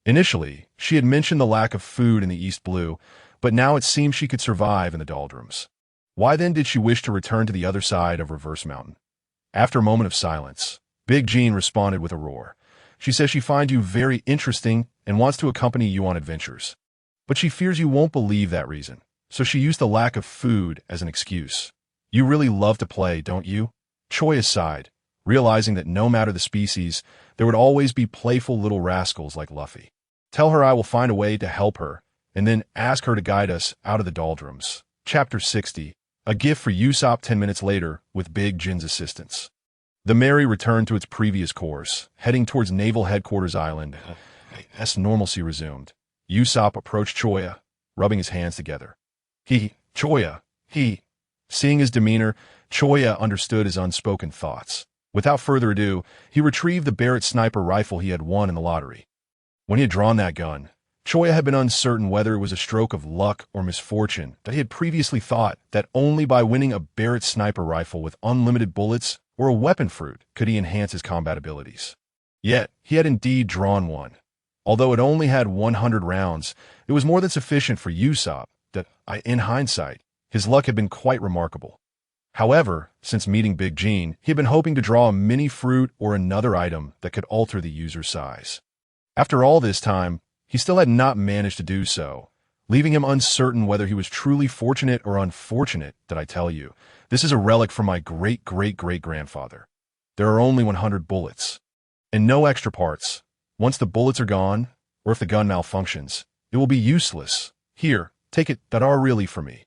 Initially, she had mentioned the lack of food in the East Blue, but now it seemed she could survive in the doldrums. Why then did she wish to return to the other side of Reverse Mountain? After a moment of silence, Big Jean responded with a roar. She says she finds you very interesting and wants to accompany you on adventures. But she fears you won't believe that reason, so she used the lack of food as an excuse. You really love to play, don't you? Joya sighed, realizing that no matter the species, there would always be playful little rascals like Luffy. Tell her I will find a way to help her, and then ask her to guide us out of the doldrums. Chapter 60. A gift for Usopp 10 minutes later, with Big Jin's assistance. The Mary returned to its previous course, heading towards Naval Headquarters Island. As normalcy resumed, Usopp approached Joya, rubbing his hands together. Joya. Seeing his demeanor, Joya understood his unspoken thoughts. Without further ado, he retrieved the Barrett sniper rifle he had won in the lottery. When he had drawn that gun, Joya had been uncertain whether it was a stroke of luck or misfortune that he had previously thought that only by winning a Barrett sniper rifle with unlimited bullets or a weapon fruit could he enhance his combat abilities. Yet, he had indeed drawn one. Although it only had 100 rounds, it was more than sufficient for Usopp that, in hindsight, his luck had been quite remarkable. However, since meeting Big Jean, he had been hoping to draw a mini fruit or another item that could alter the user's size. After all this time, he still had not managed to do so, leaving him uncertain whether he was truly fortunate or unfortunate. Did I tell you? This is a relic from my great-great-great-grandfather. There are only 100 bullets. And no extra parts. Once the bullets are gone, or if the gun malfunctions, it will be useless. Here, take it, that are really for me.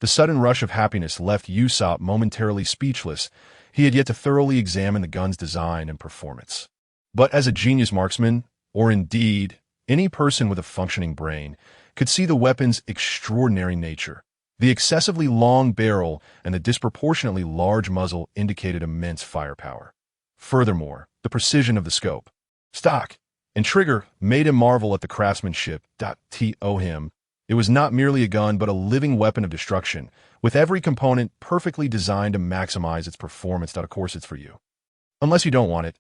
The sudden rush of happiness left Usopp momentarily speechless. He had yet to thoroughly examine the gun's design and performance. But as a genius marksman, or indeed, any person with a functioning brain, could see the weapon's extraordinary nature. The excessively long barrel and the disproportionately large muzzle indicated immense firepower. Furthermore, the precision of the scope, stock, and trigger made him marvel at the craftsmanship. It was not merely a gun but a living weapon of destruction, with every component perfectly designed to maximize its performance. Of course it's for you. Unless you don't want it.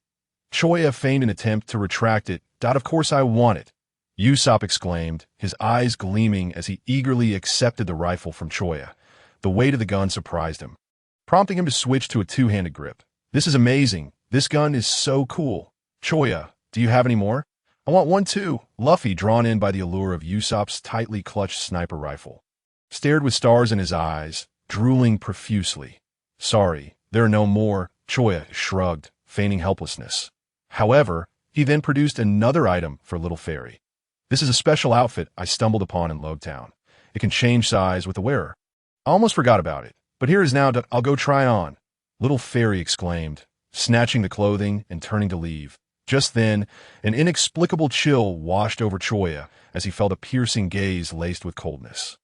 Joya feigned an attempt to retract it. Of course I want it. Usopp exclaimed, his eyes gleaming as he eagerly accepted the rifle from Joya. The weight of the gun surprised him, prompting him to switch to a two-handed grip. This is amazing. This gun is so cool. Joya, do you have any more? I want one too. Luffy, drawn in by the allure of Usopp's tightly clutched sniper rifle, stared with stars in his eyes, drooling profusely. Sorry, there are no more. Joya shrugged, feigning helplessness. However, he then produced another item for Little Fairy. This is a special outfit I stumbled upon in Logtown. It can change size with the wearer. I almost forgot about it, but here is now. I'll go try on. Little Fairy exclaimed, snatching the clothing and turning to leave. Just then, an inexplicable chill washed over Joya as he felt a piercing gaze laced with coldness.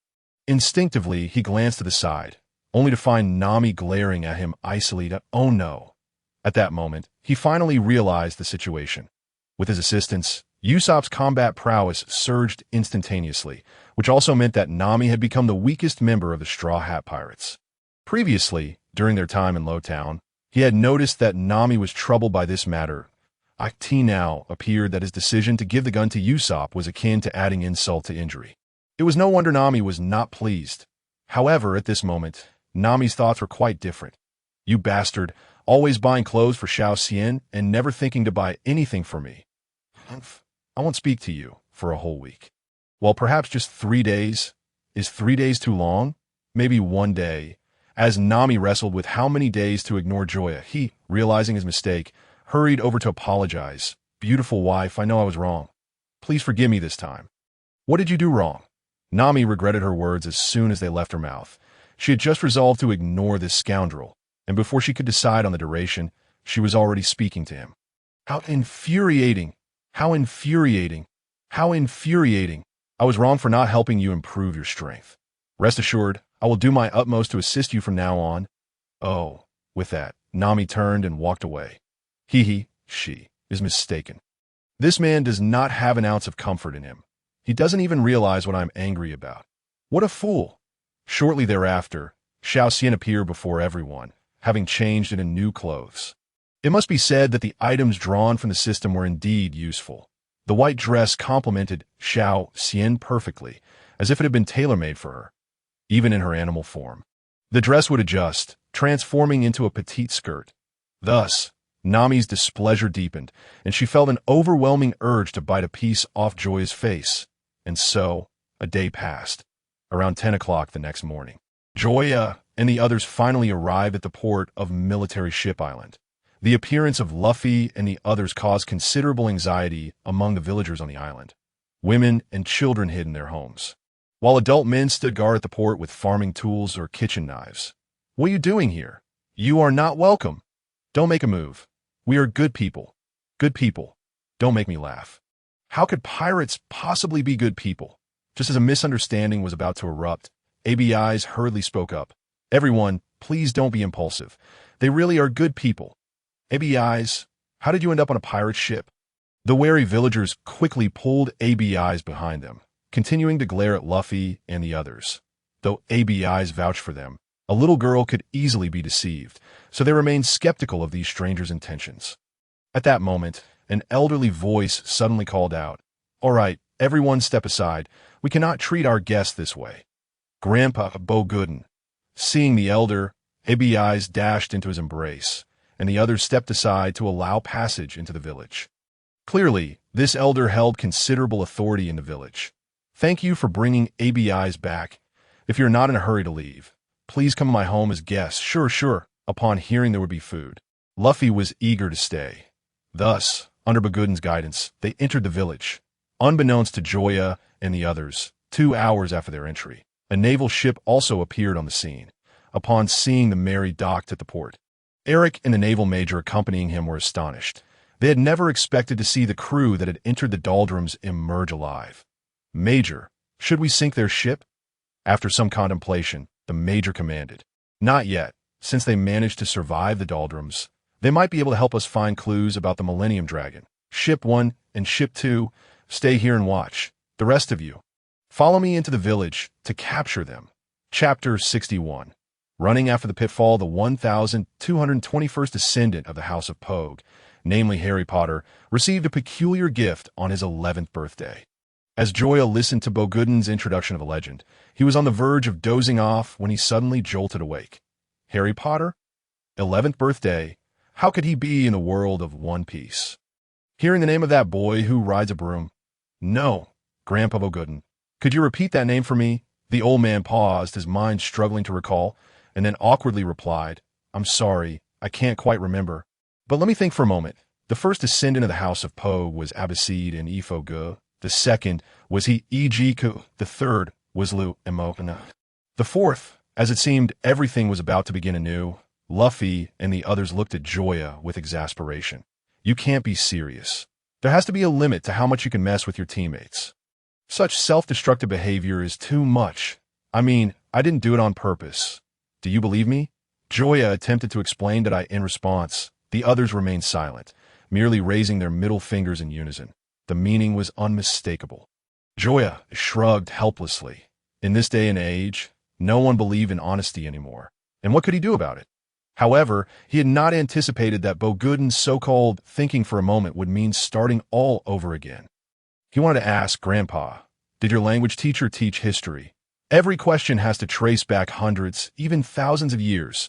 Instinctively, he glanced to the side, only to find Nami glaring at him icily. Oh no. At that moment, he finally realized the situation. With his assistance, Usopp's combat prowess surged instantaneously, which also meant that Nami had become the weakest member of the Straw Hat Pirates. Previously, during their time in Logtown, he had noticed that Nami was troubled by this matter. It now appeared that his decision to give the gun to Usopp was akin to adding insult to injury. It was no wonder Nami was not pleased. However, at this moment, Nami's thoughts were quite different. You bastard, always buying clothes for Saiyan and never thinking to buy anything for me. I won't speak to you for a whole week. Well, perhaps just 3 days. Is 3 days too long? Maybe 1 day. As Nami wrestled with how many days to ignore Joya, he, realizing his mistake, hurried over to apologize. Beautiful wife, I know I was wrong. Please forgive me this time. What did you do wrong? Nami regretted her words as soon as they left her mouth. She had just resolved to ignore this scoundrel, and before she could decide on the duration, she was already speaking to him. How infuriating! How infuriating! How infuriating! I was wrong for not helping you improve your strength. Rest assured, I will do my utmost to assist you from now on. Oh, with that, Nami turned and walked away. She is mistaken. This man does not have an ounce of comfort in him. He doesn't even realize what I'm angry about. What a fool! Shortly thereafter, Saiyan appeared before everyone, having changed into new clothes. It must be said that the items drawn from the system were indeed useful. The white dress complemented Saiyan perfectly, as if it had been tailor-made for her, even in her animal form. The dress would adjust, transforming into a petite skirt. Thus, Nami's displeasure deepened, and she felt an overwhelming urge to bite a piece off Joya's face. And so, a day passed. Around 10 o'clock the next morning, Joya and the others finally arrived at the port of Military Ship Island. The appearance of Luffy and the others caused considerable anxiety among the villagers on the island. Women and children hid in their homes, while adult men stood guard at the port with farming tools or kitchen knives. What are you doing here? You are not welcome. Don't make a move. We are good people. Good people. Don't make me laugh. How could pirates possibly be good people? Just as a misunderstanding was about to erupt, ABIs hurriedly spoke up. Everyone, please don't be impulsive. They really are good people. ABIs, how did you end up on a pirate ship? The wary villagers quickly pulled ABIs behind them, continuing to glare at Luffy and the others. Though ABIs vouched for them, a little girl could easily be deceived, so they remained skeptical of these strangers' intentions. At that moment, an elderly voice suddenly called out, "All right, everyone step aside. We cannot treat our guests this way." Grandpa Bogooden. Seeing the elder, ABIs dashed into his embrace, and the others stepped aside to allow passage into the village. Clearly, this elder held considerable authority in the village. Thank you for bringing ABIs back. If you're not in a hurry to leave, please come to my home as guests. Sure, sure. Upon hearing there would be food, Luffy was eager to stay. Thus, under Bagudin's guidance, they entered the village. Unbeknownst to Joya and the others, 2 hours after their entry, a naval ship also appeared on the scene. Upon seeing the Mary docked at the port, Eric and the naval major accompanying him were astonished. They had never expected to see the crew that had entered the doldrums emerge alive. Major, should we sink their ship? After some contemplation, the major commanded. Not yet. Since they managed to survive the doldrums, they might be able to help us find clues about the Millennium Dragon. Ship 1 and Ship 2, stay here and watch. The rest of you, follow me into the village to capture them. Chapter 61. Running after the pitfall, the 1,221st descendant of the House of Pogue, namely Harry Potter, received a peculiar gift on his 11th birthday. As Joya listened to Bogudin's introduction of the legend, he was on the verge of dozing off when he suddenly jolted awake. Harry Potter? 11th birthday? How could he be in the world of One Piece? Hearing the name of that boy who rides a broom. No, Grandpa Bogudin. Could you repeat that name for me? The old man paused, his mind struggling to recall, and then awkwardly replied, I'm sorry, I can't quite remember. But let me think for a moment. The first descendant of the House of Pogue was Abbasid and Ifogu. The second was Ijiku. The third was Lu Imokana. The fourth, as it seemed everything was about to begin anew, Luffy and the others looked at Joya with exasperation. You can't be serious. There has to be a limit to how much you can mess with your teammates. Such self-destructive behavior is too much. I mean, I didn't do it on purpose. Do you believe me? Joya attempted to explain that in response, the others remained silent, merely raising their middle fingers in unison. The meaning was unmistakable. Joya shrugged helplessly. In this day and age, no one believed in honesty anymore. And what could he do about it? However, he had not anticipated that Bogudin's so-called thinking for a moment would mean starting all over again. He wanted to ask, Grandpa, did your language teacher teach history? Every question has to trace back hundreds, even thousands of years.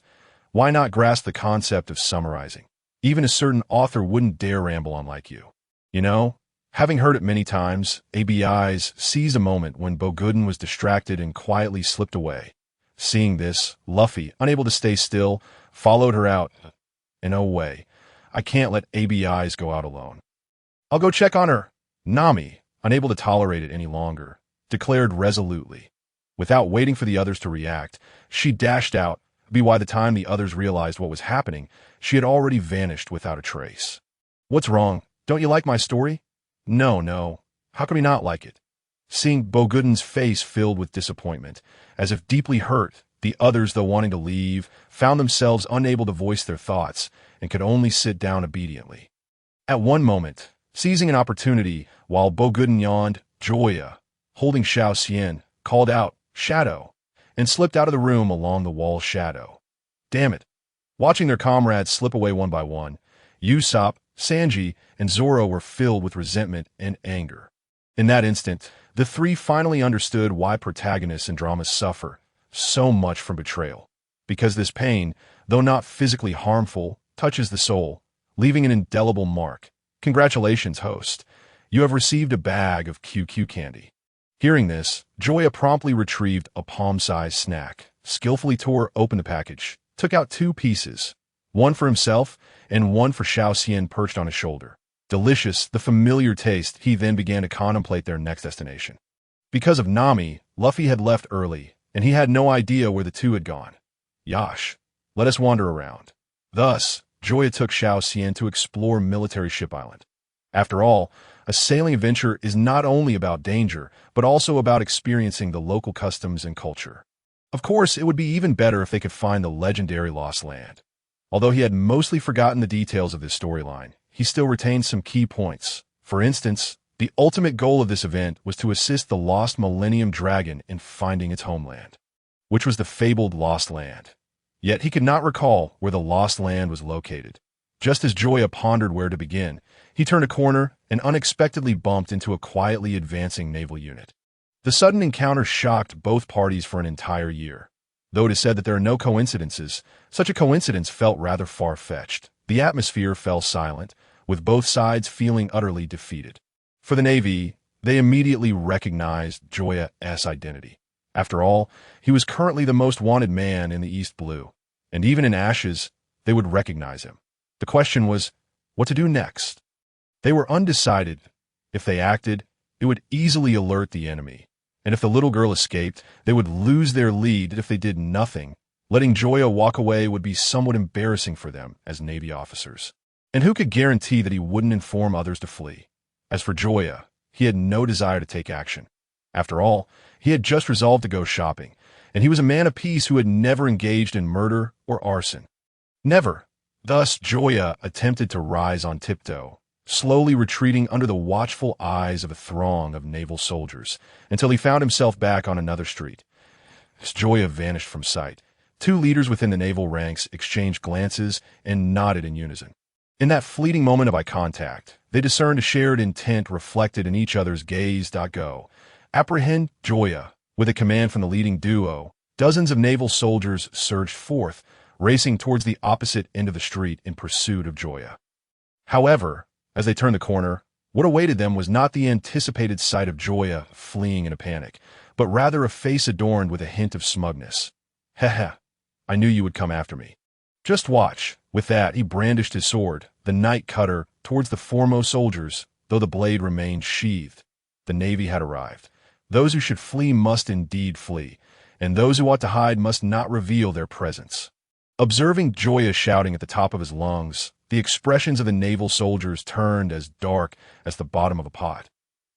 Why not grasp the concept of summarizing? Even a certain author wouldn't dare ramble on like you. You know, having heard it many times, ABIs seized a moment when Bogudin was distracted and quietly slipped away. Seeing this, Luffy, unable to stay still, followed her out. And oh way, I can't let ABIs go out alone. I'll go check on her. Nami, unable to tolerate it any longer, declared resolutely. Without waiting for the others to react, she dashed out, but by the time the others realized what was happening, she had already vanished without a trace. What's wrong? Don't you like my story? No. How can we not like it? Seeing Bogudin's face filled with disappointment, as if deeply hurt, the others, though wanting to leave, found themselves unable to voice their thoughts and could only sit down obediently. At one moment, seizing an opportunity, while Bogudin yawned, Joya, holding Xiao Xian, called out, Shadow, and slipped out of the room along the wall shadow. Damn it. Watching their comrades slip away one by one, Usopp, Sanji, and Zoro were filled with resentment and anger. In that instant, the three finally understood why protagonists in dramas suffer so much from betrayal. Because this pain, though not physically harmful, touches the soul, leaving an indelible mark. Congratulations, host. You have received a bag of QQ candy. Hearing this, Joya promptly retrieved a palm-sized snack, skillfully tore open the package, took out 2 pieces, one for himself and one for Xiao Xian perched on his shoulder. Delicious, the familiar taste, he then began to contemplate their next destination. Because of Nami, Luffy had left early, and he had no idea where the two had gone. Yash, let us wander around. Thus, Joya took Xiao Xian to explore Military Ship Island. After all, a sailing adventure is not only about danger, but also about experiencing the local customs and culture. Of course, it would be even better if they could find the legendary Lost Land. Although he had mostly forgotten the details of this storyline, he still retained some key points. For instance, the ultimate goal of this event was to assist the lost Millennium Dragon in finding its homeland, which was the fabled Lost Land. Yet he could not recall where the Lost Land was located. Just as Joya pondered where to begin, he turned a corner and unexpectedly bumped into a quietly advancing naval unit. The sudden encounter shocked both parties for an entire year. Though it is said that there are no coincidences, such a coincidence felt rather far-fetched. The atmosphere fell silent, with both sides feeling utterly defeated. For the Navy, They immediately recognized Joya's identity. After all, he was currently the most wanted man in the East Blue, and even in ashes, they would recognize him. The question was, what to do next? They were undecided. If they acted, it would easily alert the enemy, and if the little girl escaped, they would lose their lead. If they did nothing, letting Joya walk away would be somewhat embarrassing for them as Navy officers. And who could guarantee that he wouldn't inform others to flee? As for Joya, he had no desire to take action. After all, he had just resolved to go shopping, and he was a man of peace who had never engaged in murder or arson. Never. Thus, Joya attempted to rise on tiptoe, slowly retreating under the watchful eyes of a throng of naval soldiers, until he found himself back on another street. As Joya vanished from sight, two leaders within the naval ranks exchanged glances and nodded in unison. In that fleeting moment of eye contact, they discerned a shared intent reflected in each other's gaze. Go. Apprehend Joya. With a command from the leading duo, dozens of naval soldiers surged forth, racing towards the opposite end of the street in pursuit of Joya. However, as they turned the corner, what awaited them was not the anticipated sight of Joya fleeing in a panic, but rather a face adorned with a hint of smugness. Heh, I knew you would come after me. Just watch. With that, he brandished his sword, the night cutter, towards the foremost soldiers, though the blade remained sheathed. The Navy had arrived. Those who should flee must indeed flee, and those who ought to hide must not reveal their presence. Observing Joya shouting at the top of his lungs, the expressions of the naval soldiers turned as dark as the bottom of a pot.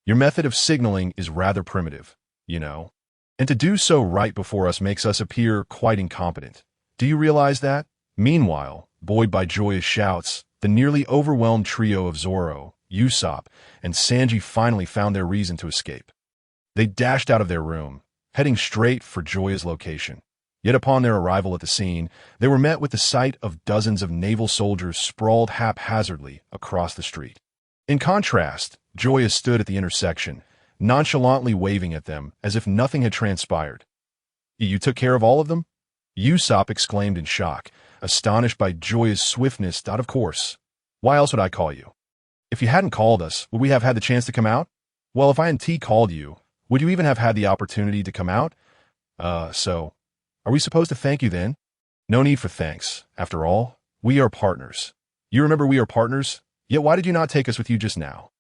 Your method of signaling is rather primitive, you know, and to do so right before us makes us appear quite incompetent. Do you realize that? Meanwhile, buoyed by Joya's shouts, the nearly overwhelmed trio of Zoro, Usopp, and Sanji finally found their reason to escape. They dashed out of their room, heading straight for Joya's location. Yet upon their arrival at the scene, they were met with the sight of dozens of naval soldiers sprawled haphazardly across the street. In contrast, Joya stood at the intersection, nonchalantly waving at them as if nothing had transpired. You took care of all of them? Usopp exclaimed in shock, astonished by Joya's swiftness. Of course. Why else would I call you? If you hadn't called us, would we have had the chance to come out? Well, if I hadn't called you, would you even have had the opportunity to come out? So, are we supposed to thank you then? No need for thanks. After all, we are partners. You remember we are partners? Yet why did you not take us with you just now?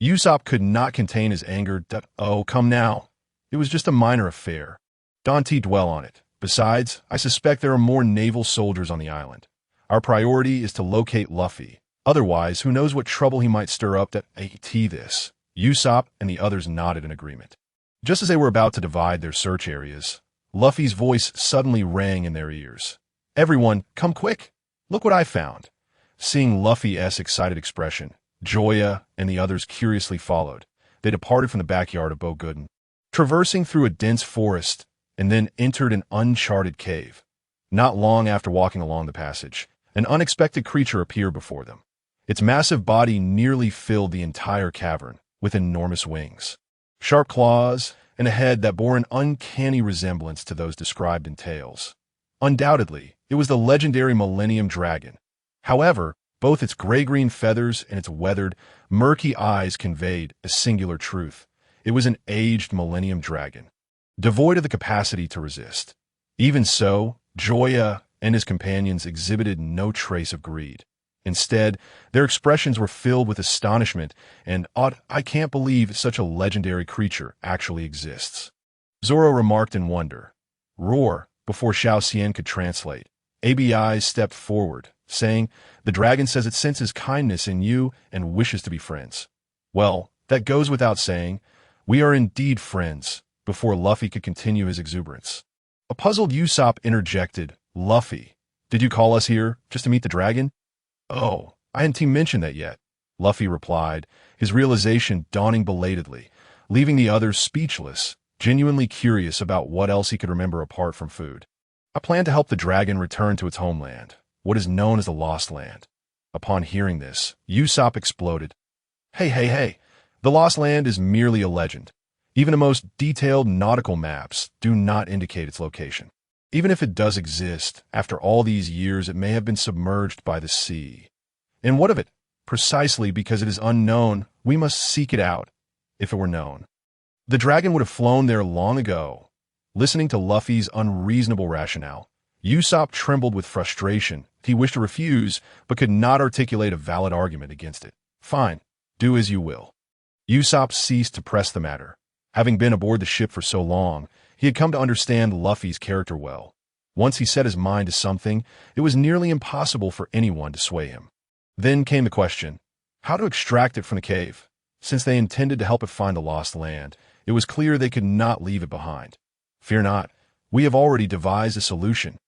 Usopp could not contain his anger. Oh, come now. It was just a minor affair. Don't dwell on it. Besides, I suspect there are more naval soldiers on the island. Our priority is to locate Luffy. Otherwise, who knows what trouble he might stir up. This. Usopp and the others nodded in agreement. Just as they were about to divide their search areas, Luffy's voice suddenly rang in their ears. Everyone, come quick! Look what I found. Seeing Luffy's excited expression, Joya and the others curiously followed. They departed from the backyard of Buggy, traversing through a dense forest, and then entered an uncharted cave. Not long after walking along the passage, an unexpected creature appeared before them. Its massive body nearly filled the entire cavern, with enormous wings, sharp claws, and a head that bore an uncanny resemblance to those described in tales. Undoubtedly, it was the legendary Millennium Dragon. However, both its gray-green feathers and its weathered, murky eyes conveyed a singular truth. It was an aged Millennium Dragon, devoid of the capacity to resist. Even so, Joya and his companions exhibited no trace of greed. Instead, their expressions were filled with astonishment and I can't believe such a legendary creature actually exists. Zoro remarked in wonder. Roar, before Xian could translate. ABI stepped forward, saying, the dragon says it senses kindness in you and wishes to be friends. Well, that goes without saying. We are indeed friends. Before Luffy could continue his exuberance, a puzzled Usopp interjected, Luffy, did you call us here just to meet the dragon? Oh, I hadn't mentioned that yet, Luffy replied, his realization dawning belatedly, leaving the others speechless, genuinely curious about what else he could remember apart from food. I plan to help the dragon return to its homeland, what is known as the Lost Land. Upon hearing this, Usopp exploded. Hey, the Lost Land is merely a legend. Even the most detailed nautical maps do not indicate its location. Even if it does exist, after all these years it may have been submerged by the sea. And what of it? Precisely because it is unknown, we must seek it out. if it were known. The dragon would have flown there long ago. Listening to Luffy's unreasonable rationale, Usopp trembled with frustration. He wished to refuse, but could not articulate a valid argument against it. Fine, do as you will. Usopp ceased to press the matter. Having been aboard the ship for so long, he had come to understand Luffy's character well. Once he set his mind to something, it was nearly impossible for anyone to sway him. Then came the question, how to extract it from the cave. Since they intended to help it find the lost land, it was clear they could not leave it behind. Fear not, we have already devised a solution.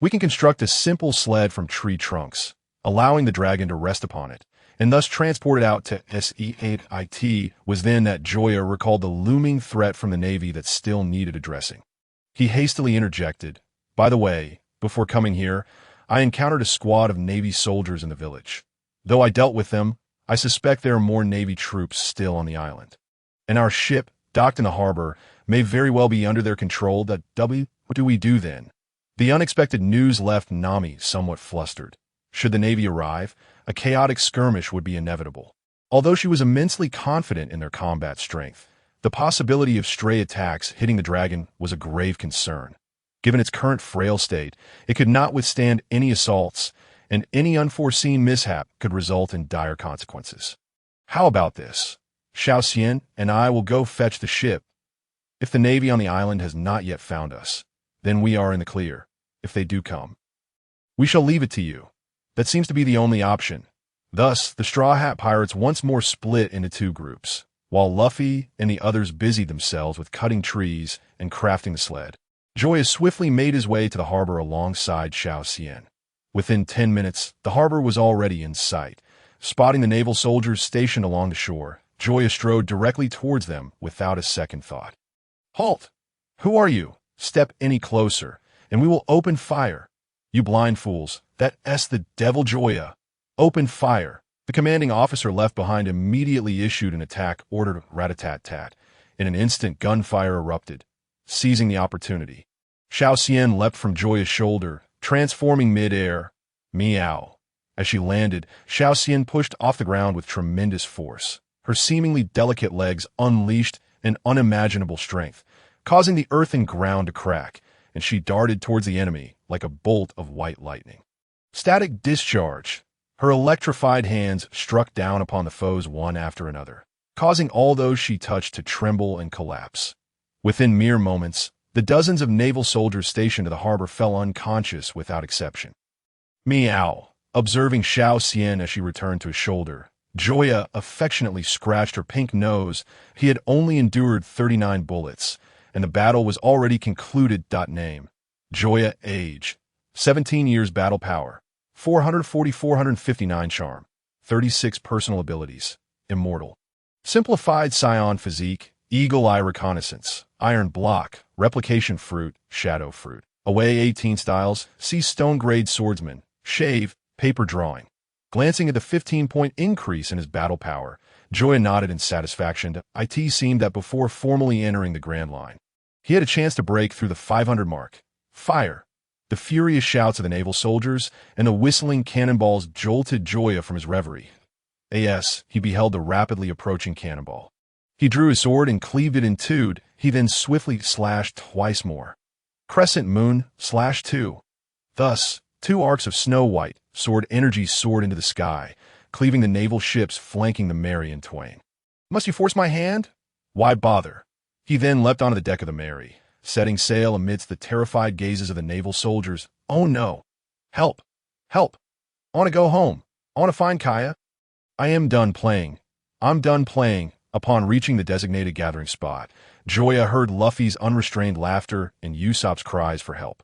We can construct a simple sled from tree trunks, allowing the dragon to rest upon it, and thus transport it out to Se8it. Was then that Joya recalled the looming threat from the Navy that still needed addressing. He hastily interjected, by the way, before coming here, I encountered a squad of Navy soldiers in the village. Though I dealt with them, I suspect there are more Navy troops still on the island. And our ship, docked in the harbor, may very well be under their control. What do we do then? The unexpected news left Nami somewhat flustered. Should the Navy arrive, a chaotic skirmish would be inevitable. Although she was immensely confident in their combat strength, the possibility of stray attacks hitting the dragon was a grave concern. Given its current frail state, it could not withstand any assaults, and any unforeseen mishap could result in dire consequences. How about this? Saiyan and I will go fetch the ship. If the Navy on the island has not yet found us, then we are in the clear. If they do come, we shall leave it to you. That seems to be the only option. Thus, the Straw Hat Pirates once more split into two groups, while Luffy and the others busied themselves with cutting trees and crafting the sled. Joya swiftly made his way to the harbor alongside Saiyan. Within 10 minutes, the harbor was already in sight. Spotting the naval soldiers stationed along the shore, Joya strode directly towards them without a second thought. Halt! Who are you? Step any closer, and we will open fire. You blind fools, that's the devil Joya. Open fire. The commanding officer left behind immediately issued an attack order. Rat-a-tat-tat. In an instant, gunfire erupted. Seizing the opportunity, Saiyan leapt from Joya's shoulder, transforming mid-air. Meow. As she landed, Saiyan pushed off the ground with tremendous force. Her seemingly delicate legs unleashed an unimaginable strength, causing the earth and ground to crack, and she darted towards the enemy like a bolt of white lightning. Static discharge. Her electrified hands struck down upon the foes one after another, causing all those she touched to tremble and collapse. Within mere moments, the dozens of naval soldiers stationed at the harbor fell unconscious without exception. Meow. Observing Saiyan as she returned to his shoulder, Joya affectionately scratched her pink nose. He had only endured 39 bullets, and the battle was already concluded. Name. Joya. Age. 17 years. Battle power. 459 charm. 36 personal abilities. Immortal. Simplified Saiyan physique. Eagle eye reconnaissance. Iron block. Replication fruit. Shadow fruit. Away 18 styles. See stone grade swordsman. Shave. Paper drawing. Glancing at the 15-point increase in his battle power, Joya nodded in satisfaction. It seemed that before formally entering the Grand Line, he had a chance to break through the 500 mark. Fire! The furious shouts of the naval soldiers and the whistling cannonballs jolted Joya from his reverie. He beheld the rapidly approaching cannonball. He drew his sword and cleaved it in two. He then swiftly slashed twice more. Crescent moon, slash 2. Thus, 2 arcs of snow white, sword energy soared into the sky, cleaving the naval ships flanking the Mary in twain. Must you force my hand? Why bother? He then leapt onto the deck of the Mary, setting sail amidst the terrified gazes of the naval soldiers. Oh no! Help! Help! I want to go home. I want to find Kaya. I am done playing. I'm done playing. Upon reaching the designated gathering spot, Joya heard Luffy's unrestrained laughter and Usopp's cries for help.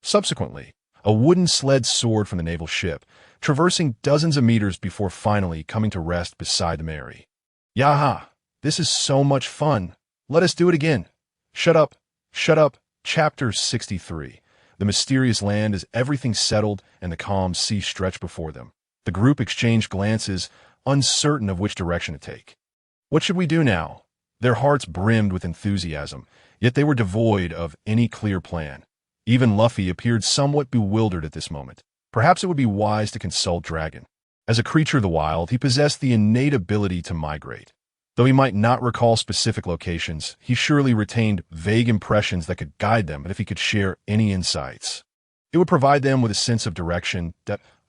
Subsequently, a wooden sled soared from the naval ship, traversing dozens of meters before finally coming to rest beside the Mary. Yaha! This is so much fun. Let us do it again. Shut up. Shut up. Chapter 63. The mysterious land as everything settled and the calm sea stretched before them. The group exchanged glances, uncertain of which direction to take. What should we do now? Their hearts brimmed with enthusiasm, yet they were devoid of any clear plan. Even Luffy appeared somewhat bewildered at this moment. Perhaps it would be wise to consult Dragon. As a creature of the wild, he possessed the innate ability to migrate. Though he might not recall specific locations, he surely retained vague impressions that could guide them, and if he could share any insights, it would provide them with a sense of direction.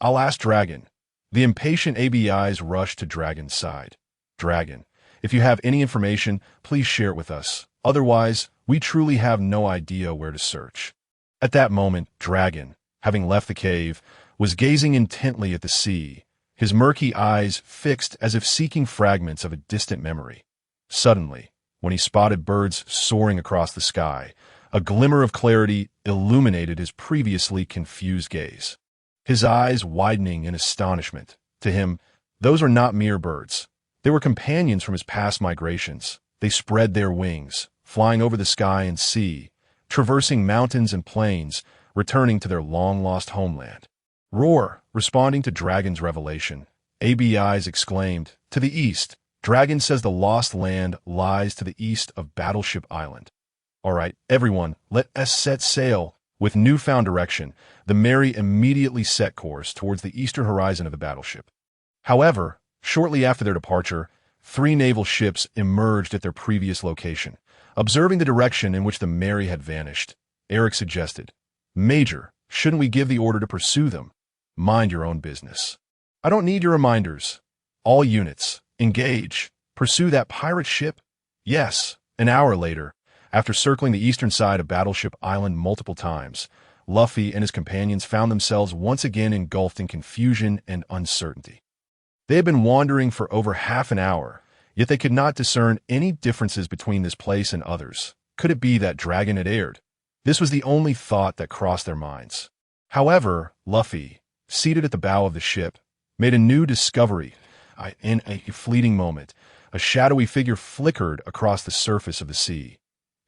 I'll ask Dragon. The impatient ABIs rushed to Dragon's side. Dragon, if you have any information, please share it with us. Otherwise, we truly have no idea where to search. At that moment, Dragon, having left the cave, was gazing intently at the sea, his murky eyes fixed as if seeking fragments of a distant memory. Suddenly, when he spotted birds soaring across the sky, a glimmer of clarity illuminated his previously confused gaze. His eyes widening in astonishment. To him, those were not mere birds. They were companions from his past migrations. They spread their wings, flying over the sky and sea, traversing mountains and plains, returning to their long-lost homeland. Roar, responding to Dragon's revelation. ABIs exclaimed, "To the east! Dragon says the lost land lies to the east of Battleship Island." All right, everyone, let us set sail. With newfound direction, the Mary immediately set course towards the eastern horizon of the battleship. However, shortly after their departure, 3 naval ships emerged at their previous location. Observing the direction in which the Mary had vanished, Eric suggested, "Major, shouldn't we give the order to pursue them? Mind your own business. I don't need your reminders. All units, engage. Pursue that pirate ship?" Yes. An hour later, after circling the eastern side of Battleship Island multiple times, Luffy and his companions found themselves once again engulfed in confusion and uncertainty. They had been wandering for over half an hour, yet they could not discern any differences between this place and others. Could it be that Dragon had erred? This was the only thought that crossed their minds. However, Luffy, seated at the bow of the ship, made a new discovery. In a fleeting moment, a shadowy figure flickered across the surface of the sea.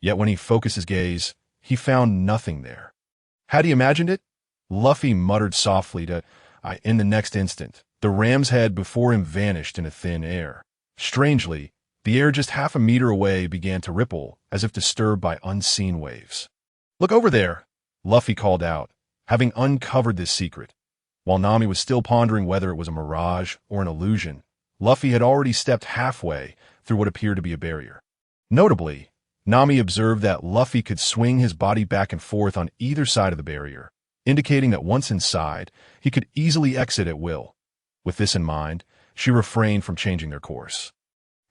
Yet when he focused his gaze, he found nothing there. Had he imagined it? Luffy muttered softly in the next instant, the ram's head before him vanished in a thin air. Strangely, the air just half a meter away began to ripple, as if disturbed by unseen waves. "Look over there," Luffy called out, having uncovered this secret. While Nami was still pondering whether it was a mirage or an illusion, Luffy had already stepped halfway through what appeared to be a barrier. Notably, Nami observed that Luffy could swing his body back and forth on either side of the barrier, indicating that once inside, he could easily exit at will. With this in mind, she refrained from changing their course.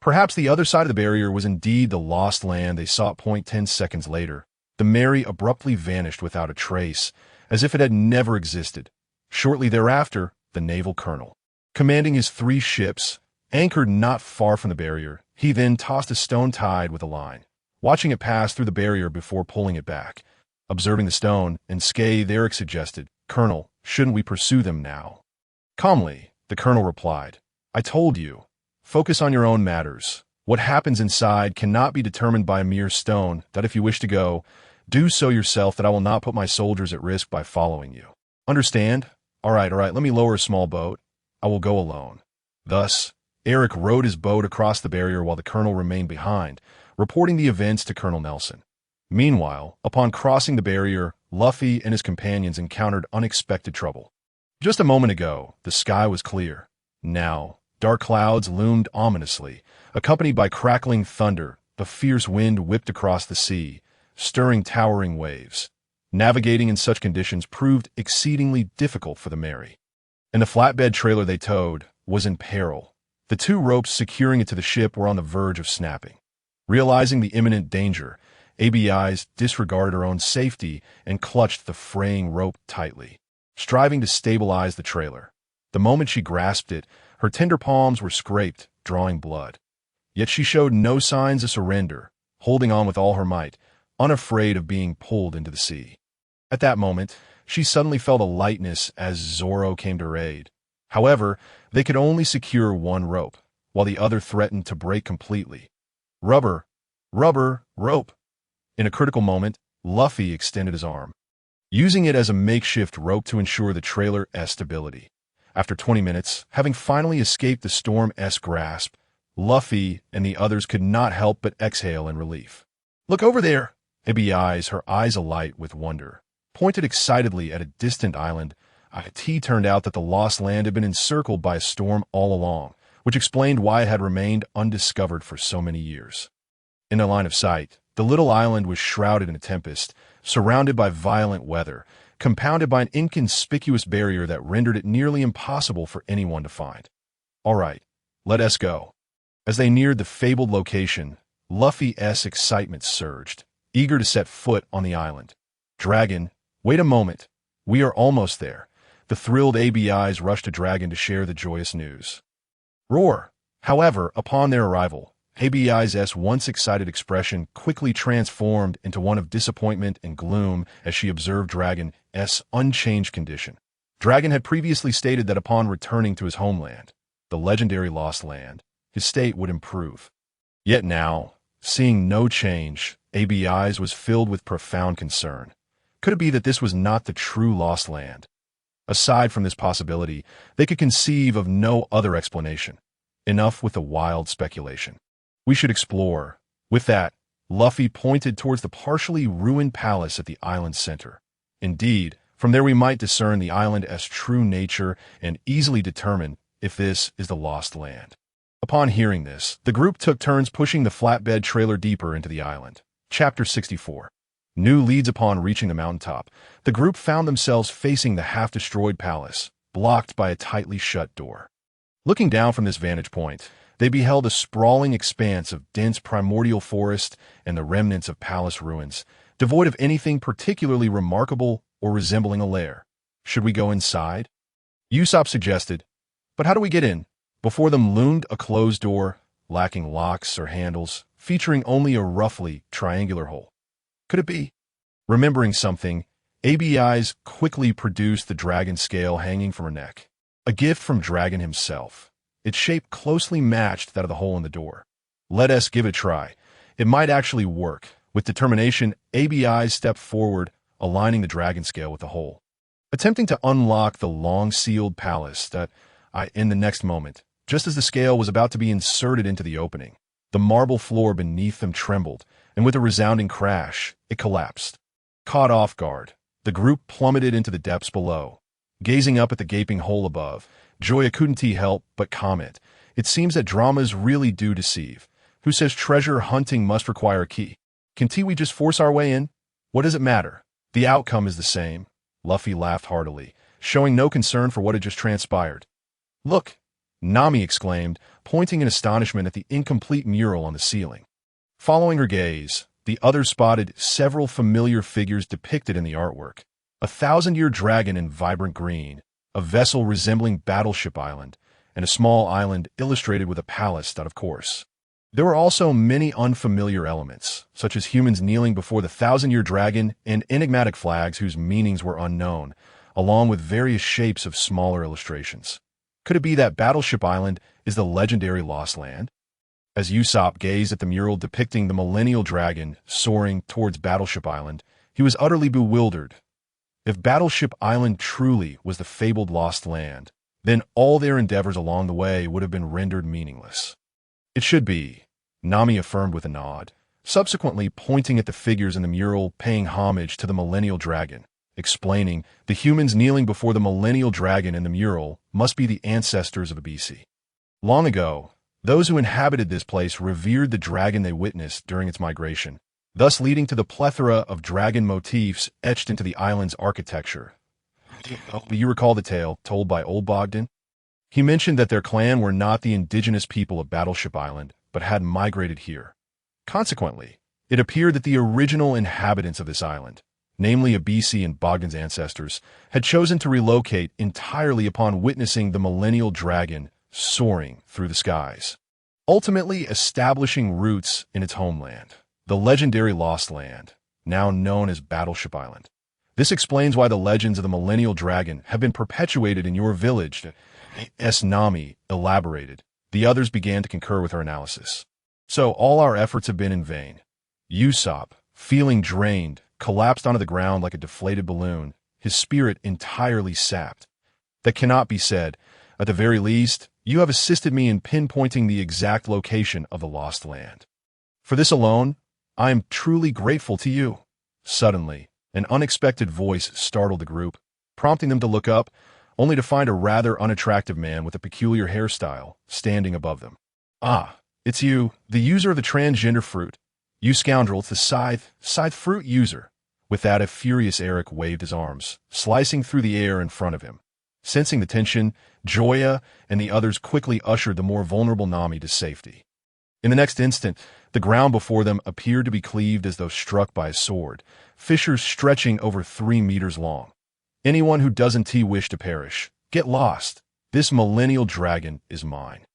Perhaps the other side of the barrier was indeed the lost land they saw at 10 seconds later. The Mary abruptly vanished without a trace, as if it had never existed. Shortly thereafter, the naval colonel, commanding his 3 ships, anchored not far from the barrier. He then tossed a stone tied with a line, watching it pass through the barrier before pulling it back. Observing the stone, unscathed, Eric suggested, "Colonel, shouldn't we pursue them now?" Calmly, the colonel replied, "I told you, focus on your own matters. What happens inside cannot be determined by a mere stone. That if you wish to go, do so yourself. That I will not put my soldiers at risk by following you. Understand? All right, let me lower a small boat. I will go alone." Thus, Eric rowed his boat across the barrier while the colonel remained behind, reporting the events to Colonel Nelson. Meanwhile, upon crossing the barrier, Luffy and his companions encountered unexpected trouble. Just a moment ago, the sky was clear. Now, dark clouds loomed ominously, accompanied by crackling thunder. The fierce wind whipped across the sea, stirring towering waves. Navigating in such conditions proved exceedingly difficult for the Mary. And the flatbed trailer they towed was in peril. The 2 ropes securing it to the ship were on the verge of snapping. Realizing the imminent danger, ABIs disregarded her own safety and clutched the fraying rope tightly, striving to stabilize the trailer. The moment she grasped it, her tender palms were scraped, drawing blood. Yet she showed no signs of surrender, holding on with all her might, unafraid of being pulled into the sea. At that moment, she suddenly felt a lightness as Zoro came to her aid. However, they could only secure 1 rope, while the other threatened to break completely. Rubber, rope. In a critical moment, Luffy extended his arm, using it as a makeshift rope to ensure the trailer's stability. After 20 minutes, having finally escaped the storm's grasp, Luffy and the others could not help but exhale in relief. "Look over there!" ABIs, her eyes alight with wonder, pointed excitedly at a distant island. It turned out that the lost land had been encircled by a storm all along, which explained why it had remained undiscovered for so many years. In a line of sight, the little island was shrouded in a tempest, surrounded by violent weather, compounded by an inconspicuous barrier that rendered it nearly impossible for anyone to find. All right, let us go. As they neared the fabled location, Luffy's excitement surged, eager to set foot on the island. Dragon, wait a moment. We are almost there. The thrilled ABIs rushed to Dragon to share the joyous news. Roar! However, upon their arrival, ABI's once excited expression quickly transformed into one of disappointment and gloom as she observed Dragon's unchanged condition. Dragon had previously stated that upon returning to his homeland, the legendary Lost Land, his state would improve. Yet now, seeing no change, ABI's was filled with profound concern. Could it be that this was not the true Lost Land? Aside from this possibility, they could conceive of no other explanation. Enough with the wild speculation. We should explore. With that, Luffy pointed towards the partially ruined palace at the island's center. Indeed, from there we might discern the island's true nature and easily determine if this is the Lost Land. Upon hearing this, the group took turns pushing the flatbed trailer deeper into the island. Chapter 64. New leads. Upon reaching the mountaintop, the group found themselves facing the half-destroyed palace, blocked by a tightly shut door. Looking down from this vantage point, they beheld a sprawling expanse of dense primordial forest and the remnants of palace ruins, devoid of anything particularly remarkable or resembling a lair. Should we go inside? Usopp suggested, but how do we get in? Before them loomed a closed door, lacking locks or handles, featuring only a roughly triangular hole. Could it be? Remembering something, ABI's quickly produced the dragon scale hanging from her neck. A gift from Dragon himself. Its shape closely matched that of the hole in the door. Let us give it a try. It might actually work. With determination, ABI stepped forward, aligning the dragon scale with the hole. Attempting to unlock the long-sealed palace in the next moment, just as the scale was about to be inserted into the opening, the marble floor beneath them trembled, and with a resounding crash, it collapsed. Caught off guard, the group plummeted into the depths below. Gazing up at the gaping hole above, Joya couldn't help but comment, "It seems that dramas really do deceive. Who says treasure hunting must require a key? Can't we just force our way in? What does it matter? The outcome is the same." Luffy laughed heartily, showing no concern for what had just transpired. "Look!" Nami exclaimed, pointing in astonishment at the incomplete mural on the ceiling. Following her gaze, the others spotted several familiar figures depicted in the artwork. A 1,000-year dragon in vibrant green, a vessel resembling Battleship Island, and a small island illustrated with a palace of course. There were also many unfamiliar elements, such as humans kneeling before the 1,000-year dragon and enigmatic flags whose meanings were unknown, along with various shapes of smaller illustrations. Could it be that Battleship Island is the legendary Lost Land? As Usopp gazed at the mural depicting the Millennial Dragon soaring towards Battleship Island, he was utterly bewildered. If Battleship Island truly was the fabled Lost Land, then all their endeavors along the way would have been rendered meaningless. "It should be," Nami affirmed with a nod, subsequently pointing at the figures in the mural paying homage to the Millennial Dragon, explaining the humans kneeling before the Millennial Dragon in the mural must be the ancestors of Abisi. Long ago, those who inhabited this place revered the dragon they witnessed during its migration, thus leading to the plethora of dragon motifs etched into the island's architecture. Do you recall the tale told by old Bogdan? He mentioned that their clan were not the indigenous people of Battleship Island, but had migrated here. Consequently, it appeared that the original inhabitants of this island, namely Abisi and Bogdan's ancestors, had chosen to relocate entirely upon witnessing the Millennial Dragon soaring through the skies, ultimately establishing roots in its homeland, the legendary Lost Land, now known as Battleship Island. This explains why the legends of the Millennial Dragon have been perpetuated in your village, Nami elaborated. The others began to concur with her analysis. So all our efforts have been in vain. Usopp, feeling drained, collapsed onto the ground like a deflated balloon, his spirit entirely sapped. That cannot be said. At the very least, you have assisted me in pinpointing the exact location of the Lost Land. For this alone, I am truly grateful to you. Suddenly, an unexpected voice startled the group, prompting them to look up. only to find a rather unattractive man with a peculiar hairstyle standing above them. "Ah, it's you, the user of the transgender fruit. You scoundrel, it's the scythe fruit user." With that, a furious Eric waved his arms, slicing through the air in front of him. Sensing the tension, Joya and the others quickly ushered the more vulnerable Nami to safety. In the next instant, the ground before them appeared to be cleaved as though struck by a sword, fissures stretching over 3 meters long. "Anyone who doesn't wish to perish, get lost. This millennial dragon is mine."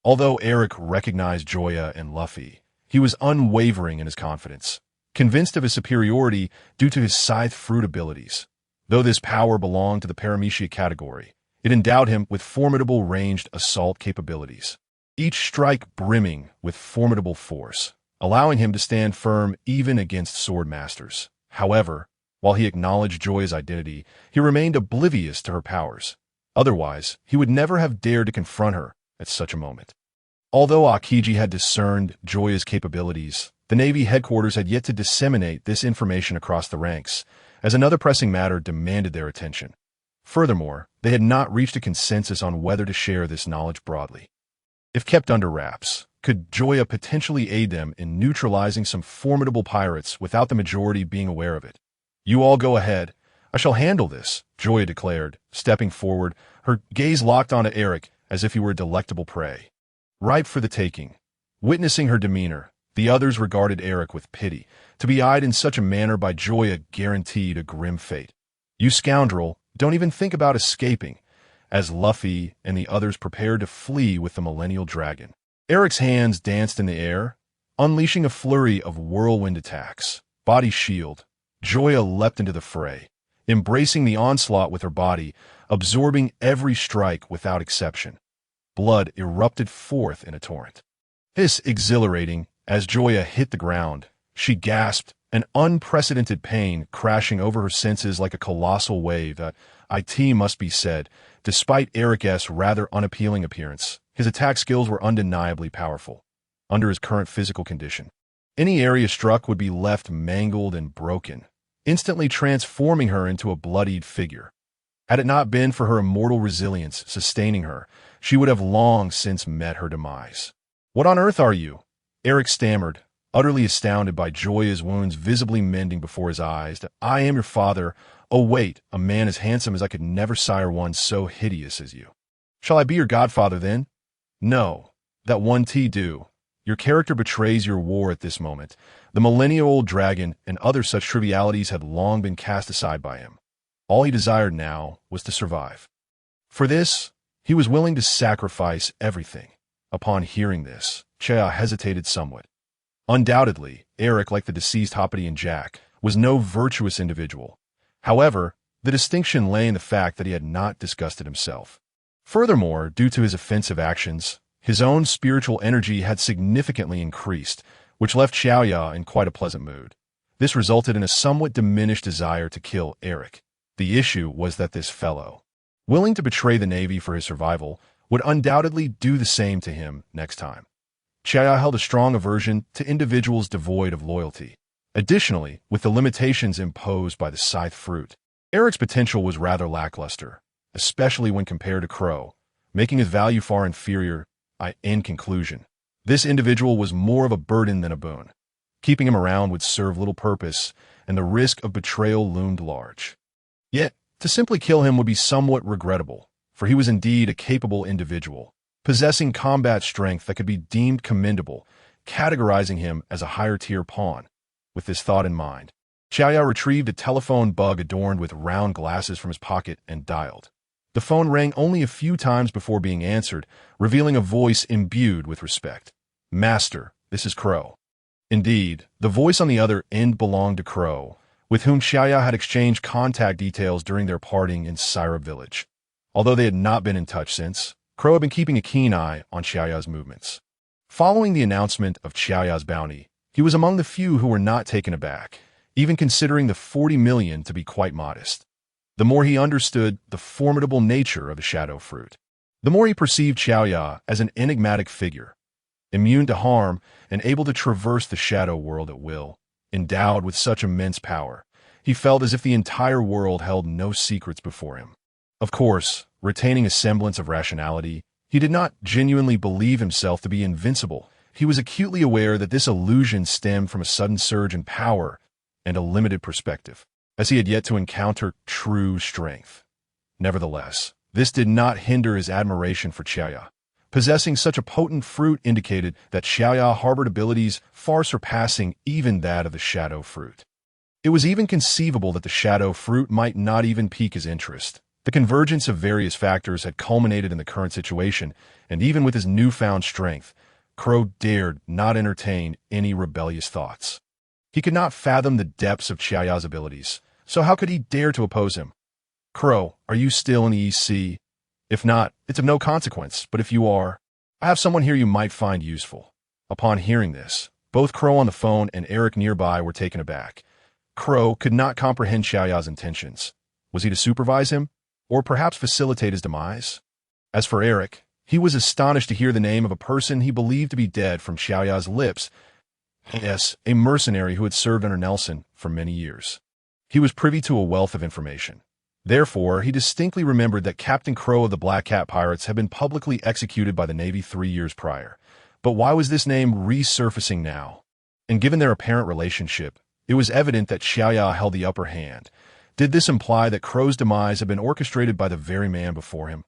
Although Eric recognized Joya and Luffy, he was unwavering in his confidence, convinced of his superiority due to his scythe fruit abilities. Though this power belonged to the paramecia category, it endowed him with formidable ranged assault capabilities, each strike brimming with formidable force, allowing him to stand firm even against sword masters. However, while he acknowledged Joya's identity, he remained oblivious to her powers. Otherwise, he would never have dared to confront her at such a moment. Although Aokiji had discerned Joya's capabilities, the Navy headquarters had yet to disseminate this information across the ranks, as another pressing matter demanded their attention. Furthermore, they had not reached a consensus on whether to share this knowledge broadly. If kept under wraps, could Joya potentially aid them in neutralizing some formidable pirates without the majority being aware of it? "You all go ahead. I shall handle this," Joya declared, stepping forward, her gaze locked onto Eric as if he were a delectable prey. Ripe for the taking. Witnessing her demeanor, the others regarded Eric with pity. To be eyed in such a manner by Joya guaranteed a grim fate. "You scoundrel, don't even think about escaping," as Luffy and the others prepared to flee with the Millennial Dragon. Eric's hands danced in the air, unleashing a flurry of whirlwind attacks. Body shield, Joya leapt into the fray, embracing the onslaught with her body, absorbing every strike without exception. Blood erupted forth in a torrent. Hiss exhilarating as Joya hit the ground. She gasped, an unprecedented pain crashing over her senses like a colossal wave. It must be said, despite Eric's rather unappealing appearance, his attack skills were undeniably powerful. Under his current physical condition, any area struck would be left mangled and broken, instantly transforming her into a bloodied figure. Had it not been for her immortal resilience sustaining her, she would have long since met her demise. "What on earth are you?" Eric stammered, utterly astounded by Joya's wounds visibly mending before his eyes. "I am your father. Oh wait, a man as handsome as I could never sire one so hideous as you." "Shall I be your godfather then?" "No, that one do. Your character betrays your war at this moment. The millennial-old dragon and other such trivialities had long been cast aside by him. All he desired now was to survive. For this, he was willing to sacrifice everything." Upon hearing this, Joya hesitated somewhat. Undoubtedly, Eric, like the deceased Hoppity and Jack, was no virtuous individual. However, the distinction lay in the fact that he had not disgusted himself. Furthermore, due to his offensive actions, his own spiritual energy had significantly increased, which left Joya in quite a pleasant mood. This resulted in a somewhat diminished desire to kill Eric. The issue was that this fellow, willing to betray the Navy for his survival, would undoubtedly do the same to him next time. Joya held a strong aversion to individuals devoid of loyalty. Additionally, with the limitations imposed by the scythe fruit, Eric's potential was rather lackluster, especially when compared to Kuro, making his value far inferior. In conclusion, this individual was more of a burden than a boon. Keeping him around would serve little purpose, and the risk of betrayal loomed large. Yet, to simply kill him would be somewhat regrettable, for he was indeed a capable individual, possessing combat strength that could be deemed commendable, categorizing him as a higher-tier pawn. With this thought in mind, Joya retrieved a telephone bug adorned with round glasses from his pocket and dialed. The phone rang only a few times before being answered, revealing a voice imbued with respect. "Master, this is Kuro." Indeed, the voice on the other end belonged to Kuro, with whom Joya had exchanged contact details during their parting in Syrup Village. Although they had not been in touch since, Kuro had been keeping a keen eye on Joya's movements. Following the announcement of Joya's bounty, he was among the few who were not taken aback, even considering the 40 million to be quite modest. The more he understood the formidable nature of the shadow fruit, the more he perceived Joya as an enigmatic figure, immune to harm and able to traverse the shadow world at will. Endowed with such immense power, he felt as if the entire world held no secrets before him. Of course, retaining a semblance of rationality. He did not genuinely believe himself to be invincible. He was acutely aware that this illusion stemmed from a sudden surge in power and a limited perspective, as he had yet to encounter true strength. Nevertheless, this did not hinder his admiration for Joya. Possessing such a potent fruit indicated that Joya harbored abilities far surpassing even that of the shadow fruit. It was even conceivable that the shadow fruit might not even pique his interest. The convergence of various factors had culminated in the current situation, and even with his newfound strength, Kuro dared not entertain any rebellious thoughts. He could not fathom the depths of Joya's abilities, so how could he dare to oppose him? Kuro, are you still in the East Sea? If not, it's of no consequence, but if you are, I have someone here you might find useful. Upon hearing this, both Kuro on the phone and Eric nearby were taken aback. Kuro could not comprehend Joya's intentions. Was he to supervise him, or perhaps facilitate his demise? As for Eric, he was astonished to hear the name of a person he believed to be dead from Joya's lips. Yes, a mercenary who had served under Nelson for many years. He was privy to a wealth of information. Therefore, he distinctly remembered that Captain Kuro of the Black Cat Pirates had been publicly executed by the Navy 3 years prior. But why was this name resurfacing now? And given their apparent relationship, it was evident that Joya held the upper hand. Did this imply that Kuro's demise had been orchestrated by the very man before him?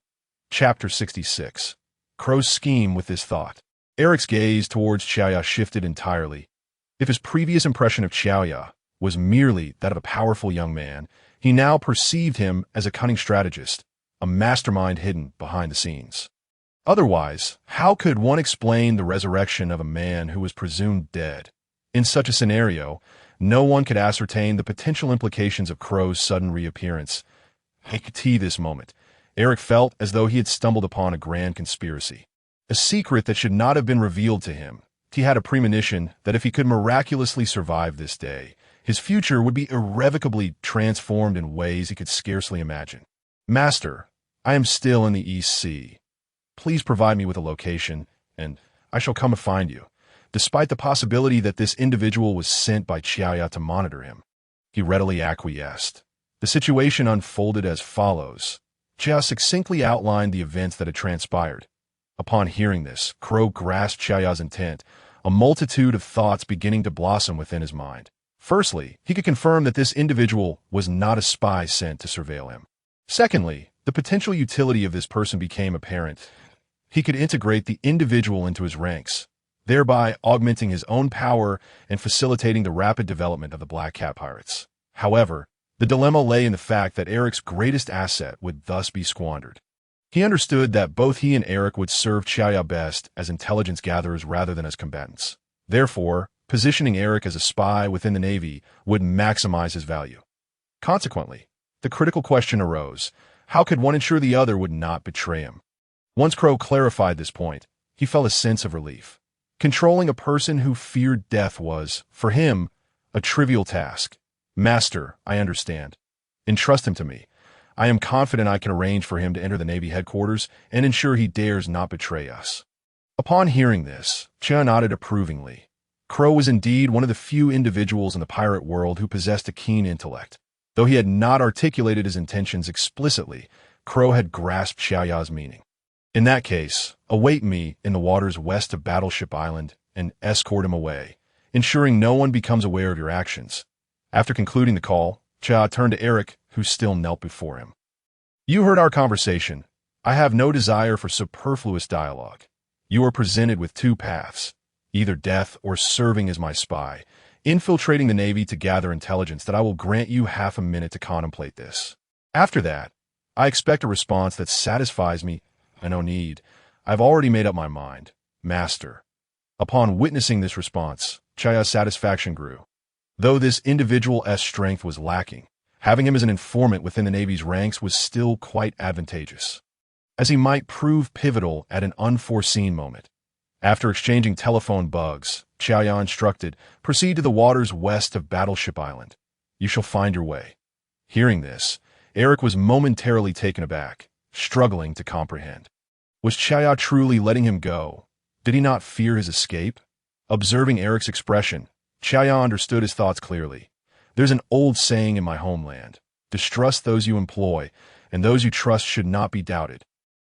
Chapter 66. Kuro's scheme with this thought. Eric's gaze towards Joya shifted entirely. If his previous impression of Joya was merely that of a powerful young man, he now perceived him as a cunning strategist, a mastermind hidden behind the scenes. Otherwise, how could one explain the resurrection of a man who was presumed dead? In such a scenario, no one could ascertain the potential implications of Kuro's sudden reappearance. At this moment, Eric felt as though he had stumbled upon a grand conspiracy, a secret that should not have been revealed to him. He had a premonition that if he could miraculously survive this day, his future would be irrevocably transformed in ways he could scarcely imagine. Master, I am still in the East Sea. Please provide me with a location, and I shall come and find you. Despite the possibility that this individual was sent by Joya to monitor him, he readily acquiesced. The situation unfolded as follows. Joya succinctly outlined the events that had transpired. Upon hearing this, Kuro grasped Joya's intent, a multitude of thoughts beginning to blossom within his mind. Firstly, he could confirm that this individual was not a spy sent to surveil him. Secondly, the potential utility of this person became apparent. He could integrate the individual into his ranks, thereby augmenting his own power and facilitating the rapid development of the Black Cat Pirates. However, the dilemma lay in the fact that Eric's greatest asset would thus be squandered. He understood that both he and Eric would serve Joya best as intelligence gatherers rather than as combatants. Therefore, positioning Eric as a spy within the Navy would maximize his value. Consequently, the critical question arose: how could one ensure the other would not betray him? Once Kuro clarified this point, he felt a sense of relief. Controlling a person who feared death was, for him, a trivial task. Master, I understand. Entrust him to me. I am confident I can arrange for him to enter the Navy headquarters and ensure he dares not betray us. Upon hearing this, Joya nodded approvingly. Kuro was indeed one of the few individuals in the pirate world who possessed a keen intellect. Though he had not articulated his intentions explicitly, Kuro had grasped Joya's meaning. In that case, await me in the waters west of Battleship Island and escort him away, ensuring no one becomes aware of your actions. After concluding the call, Joya turned to Eric, who still knelt before him. You heard our conversation. I have no desire for superfluous dialogue. You are presented with two paths, either death or serving as my spy, infiltrating the Navy to gather intelligence that I will grant you half a minute to contemplate this. After that, I expect a response that satisfies me. No need. I've already made up my mind. Master. Upon witnessing this response, Joya's satisfaction grew. Though this individual's strength was lacking, having him as an informant within the Navy's ranks was still quite advantageous, as he might prove pivotal at an unforeseen moment. After exchanging telephone bugs, Joya instructed, proceed to the waters west of Battleship Island. You shall find your way. Hearing this, Eric was momentarily taken aback, struggling to comprehend. Was Joya truly letting him go? Did he not fear his escape? Observing Eric's expression, Joya understood his thoughts clearly. There's an old saying in my homeland: Distrust those you employ, and those you trust should not be doubted.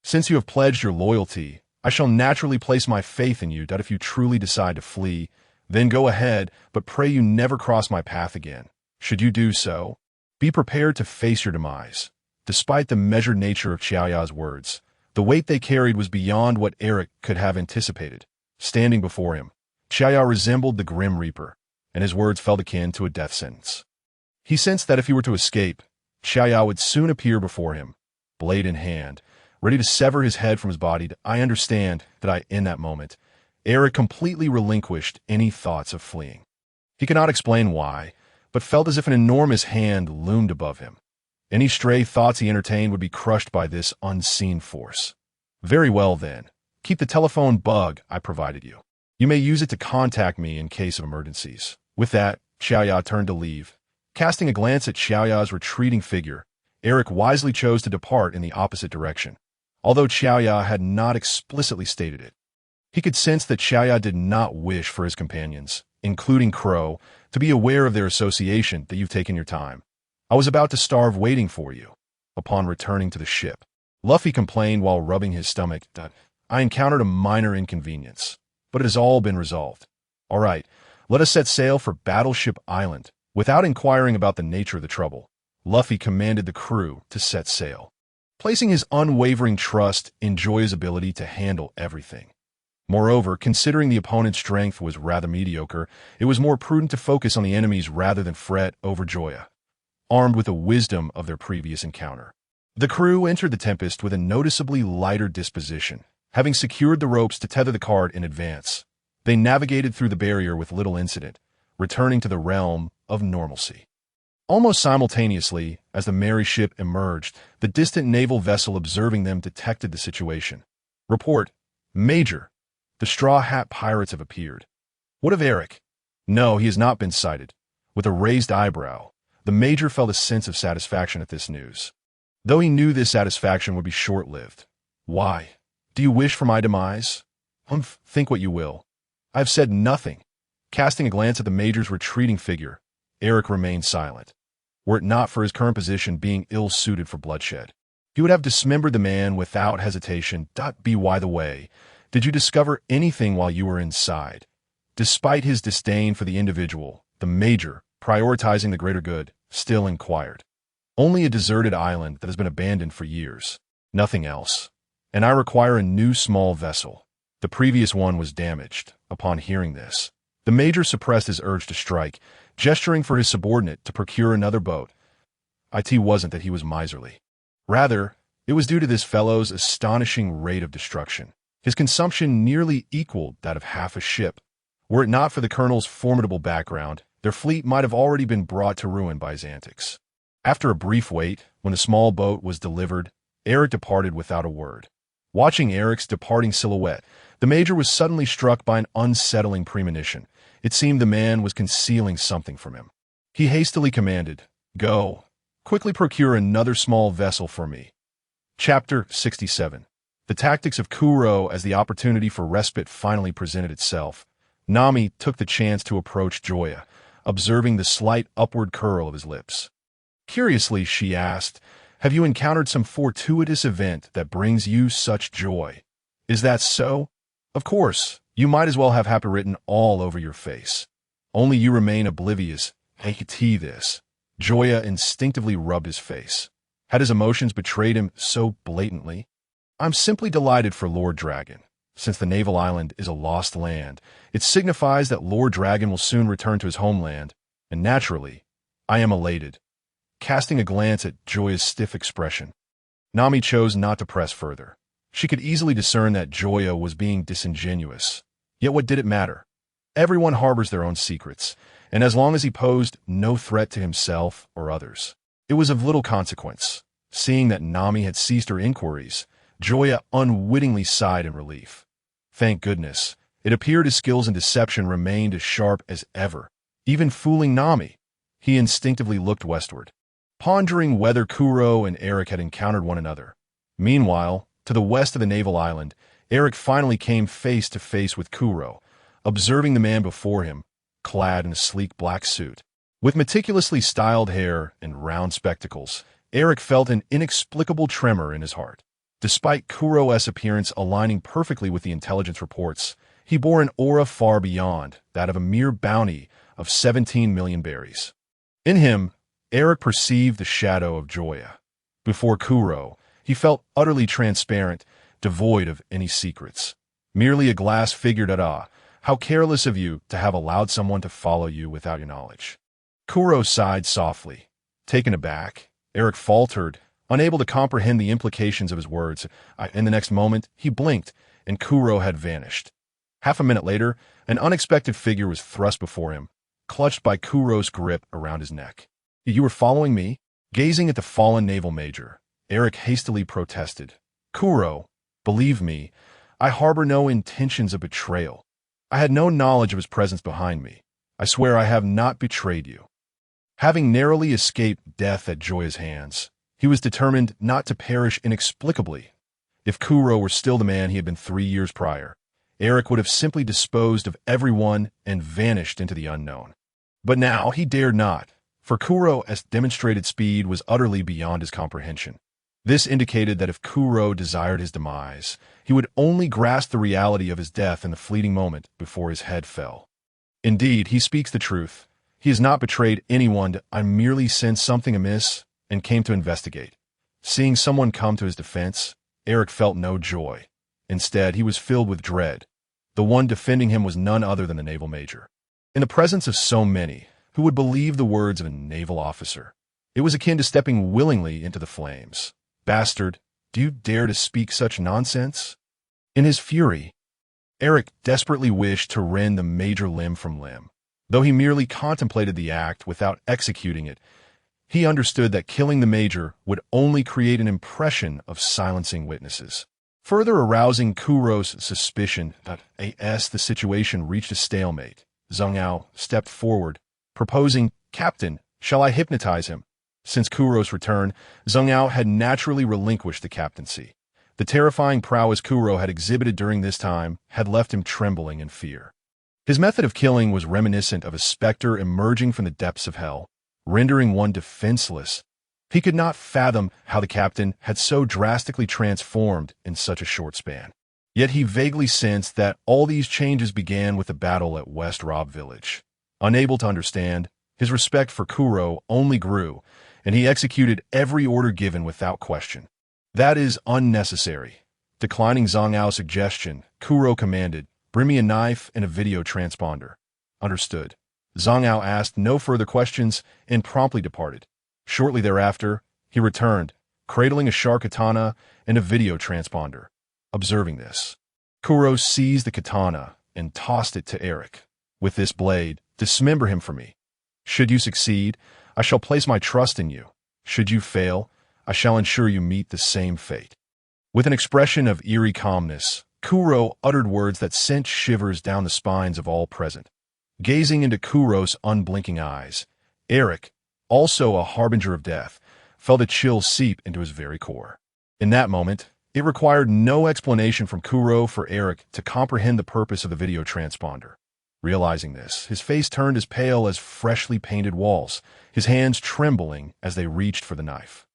Since you have pledged your loyalty, I shall naturally place my faith in you that if you truly decide to flee, then go ahead, but pray you never cross my path again. Should you do so, be prepared to face your demise. Despite the measured nature of Joya's words, the weight they carried was beyond what Eric could have anticipated. Standing before him, Joya resembled the Grim Reaper, and his words felt akin to a death sentence. He sensed that if he were to escape, Joya would soon appear before him, blade in hand, ready to sever his head from his body. I understand that in that moment, Eric completely relinquished any thoughts of fleeing. He could not explain why, but felt as if an enormous hand loomed above him. Any stray thoughts he entertained would be crushed by this unseen force. Very well then, keep the telephone bug I provided you. You may use it to contact me in case of emergencies. With that, Joya turned to leave. Casting a glance at Joya's retreating figure, Eric wisely chose to depart in the opposite direction. Although Joya had not explicitly stated it, he could sense that Joya did not wish for his companions, including Kuro, to be aware of their association. That you've taken your time. I was about to starve waiting for you. Upon returning to the ship, Luffy complained while rubbing his stomach that I encountered a minor inconvenience, but it has all been resolved. All right, let us set sail for Battleship Island. Without inquiring about the nature of the trouble, Luffy commanded the crew to set sail, placing his unwavering trust in Joya's ability to handle everything. Moreover, considering the opponent's strength was rather mediocre, it was more prudent to focus on the enemies rather than fret over Joya. Armed with the wisdom of their previous encounter, the crew entered the Tempest with a noticeably lighter disposition. Having secured the ropes to tether the cart in advance, they navigated through the barrier with little incident, returning to the realm of normalcy. Almost simultaneously, as the merry ship emerged, the distant naval vessel observing them detected the situation. Report, Major. The Straw Hat Pirates have appeared. What of Eric? No, he has not been sighted. With a raised eyebrow, the Major felt a sense of satisfaction at this news, though he knew this satisfaction would be short-lived. Why? Do you wish for my demise? Think what you will. I have said nothing. Casting a glance at the Major's retreating figure, Eric remained silent. Were it not for his current position being ill-suited for bloodshed, he would have dismembered the man without hesitation. By the way, did you discover anything while you were inside? Despite his disdain for the individual, the Major, prioritizing the greater good, still inquired. Only a deserted island that has been abandoned for years. Nothing else. And I require a new small vessel. The previous one was damaged. Upon hearing this, the Major suppressed his urge to strike, gesturing for his subordinate to procure another boat. It wasn't that he was miserly. Rather, it was due to this fellow's astonishing rate of destruction. His consumption nearly equaled that of half a ship. Were it not for the colonel's formidable background, their fleet might have already been brought to ruin by his antics. After a brief wait, when the small boat was delivered, Eric departed without a word. Watching Eric's departing silhouette, the Major was suddenly struck by an unsettling premonition. It seemed the man was concealing something from him. He hastily commanded, "Go. Quickly procure another small vessel for me." Chapter 67. The tactics of Kuro. As the opportunity for respite finally presented itself, Nami took the chance to approach Joya, observing the slight upward curl of his lips. Curiously, she asked, "Have you encountered some fortuitous event that brings you such joy?" "Is that so?" "Of course, you might as well have happy written all over your face. Only you remain oblivious." This. Joya instinctively rubbed his face. Had his emotions betrayed him so blatantly? "I'm simply delighted for Lord Dragon. Since the naval island is a lost land, it signifies that Lord Dragon will soon return to his homeland, and naturally, I am elated." Casting a glance at Joya's stiff expression, Nami chose not to press further. She could easily discern that Joya was being disingenuous. Yet what did it matter? Everyone harbors their own secrets, and as long as he posed no threat to himself or others, it was of little consequence. Seeing that Nami had ceased her inquiries, Joya unwittingly sighed in relief. Thank goodness, it appeared his skills in deception remained as sharp as ever, even fooling Nami. He instinctively looked westward, pondering whether Kuro and Eric had encountered one another. Meanwhile, to the west of the naval island, Eric finally came face to face with Kuro, observing the man before him, clad in a sleek black suit, With meticulously styled hair and round spectacles, Eric felt an inexplicable tremor in his heart. Despite Kuro's appearance aligning perfectly with the intelligence reports, he bore an aura far beyond that of a mere bounty of 17 million berries. In him, Eric perceived the shadow of Joya. Before Kuro, he felt utterly transparent, devoid of any secrets. Merely a glass figure. How careless of you to have allowed someone to follow you without your knowledge. Kuro sighed softly. Taken aback, Eric faltered, unable to comprehend the implications of his words. In the next moment, he blinked, and Kuro had vanished. Half a minute later, an unexpected figure was thrust before him, clutched by Kuro's grip around his neck. You were following me? Gazing at the fallen naval major, Eric hastily protested. Kuro, believe me, I harbor no intentions of betrayal. I had no knowledge of his presence behind me. I swear I have not betrayed you. Having narrowly escaped death at Joya's hands, he was determined not to perish inexplicably. If Kuro were still the man he had been 3 years prior, Eric would have simply disposed of everyone and vanished into the unknown. But now he dared not, for Kuro's demonstrated speed was utterly beyond his comprehension. This indicated that if Kuro desired his demise, he would only grasp the reality of his death in the fleeting moment before his head fell. Indeed, he speaks the truth. He has not betrayed anyone. I merely sensed something amiss and came to investigate. Seeing someone come to his defense, Eric felt no joy. Instead, he was filled with dread. The one defending him was none other than the naval major. In the presence of so many, who would believe the words of a naval officer? It was akin to stepping willingly into the flames. Bastard, do you dare to speak such nonsense? In his fury, Eric desperately wished to rend the major limb from limb. Though he merely contemplated the act without executing it, he understood that killing the major would only create an impression of silencing witnesses. Further arousing Kuro's suspicion that the situation reached a stalemate, Zhang stepped forward, proposing, "Captain, shall I hypnotize him?" Since Kuro's return, Zhang had naturally relinquished the captaincy. The terrifying prowess Kuro had exhibited during this time had left him trembling in fear. His method of killing was reminiscent of a specter emerging from the depths of hell, rendering one defenseless. He could not fathom how the captain had so drastically transformed in such a short span. Yet he vaguely sensed that all these changes began with the battle at West Rob Village. Unable to understand, his respect for Kuro only grew, and he executed every order given without question. That is unnecessary. Declining Zhang Yao's suggestion, Kuro commanded, "Bring me a knife and a video transponder." Understood. Zhang Yao asked no further questions and promptly departed. Shortly thereafter, he returned, cradling a sharp katana and a video transponder. Observing this, Kuro seized the katana and tossed it to Eric. "With this blade, dismember him for me. Should you succeed, I shall place my trust in you. Should you fail, I shall ensure you meet the same fate." With an expression of eerie calmness, Kuro uttered words that sent shivers down the spines of all present. Gazing into Kuro's unblinking eyes, Eric, also a harbinger of death, felt a chill seep into his very core. In that moment, it required no explanation from Kuro for Eric to comprehend the purpose of the video transponder. Realizing this, his face turned as pale as freshly painted walls, his hands trembling as they reached for the knife.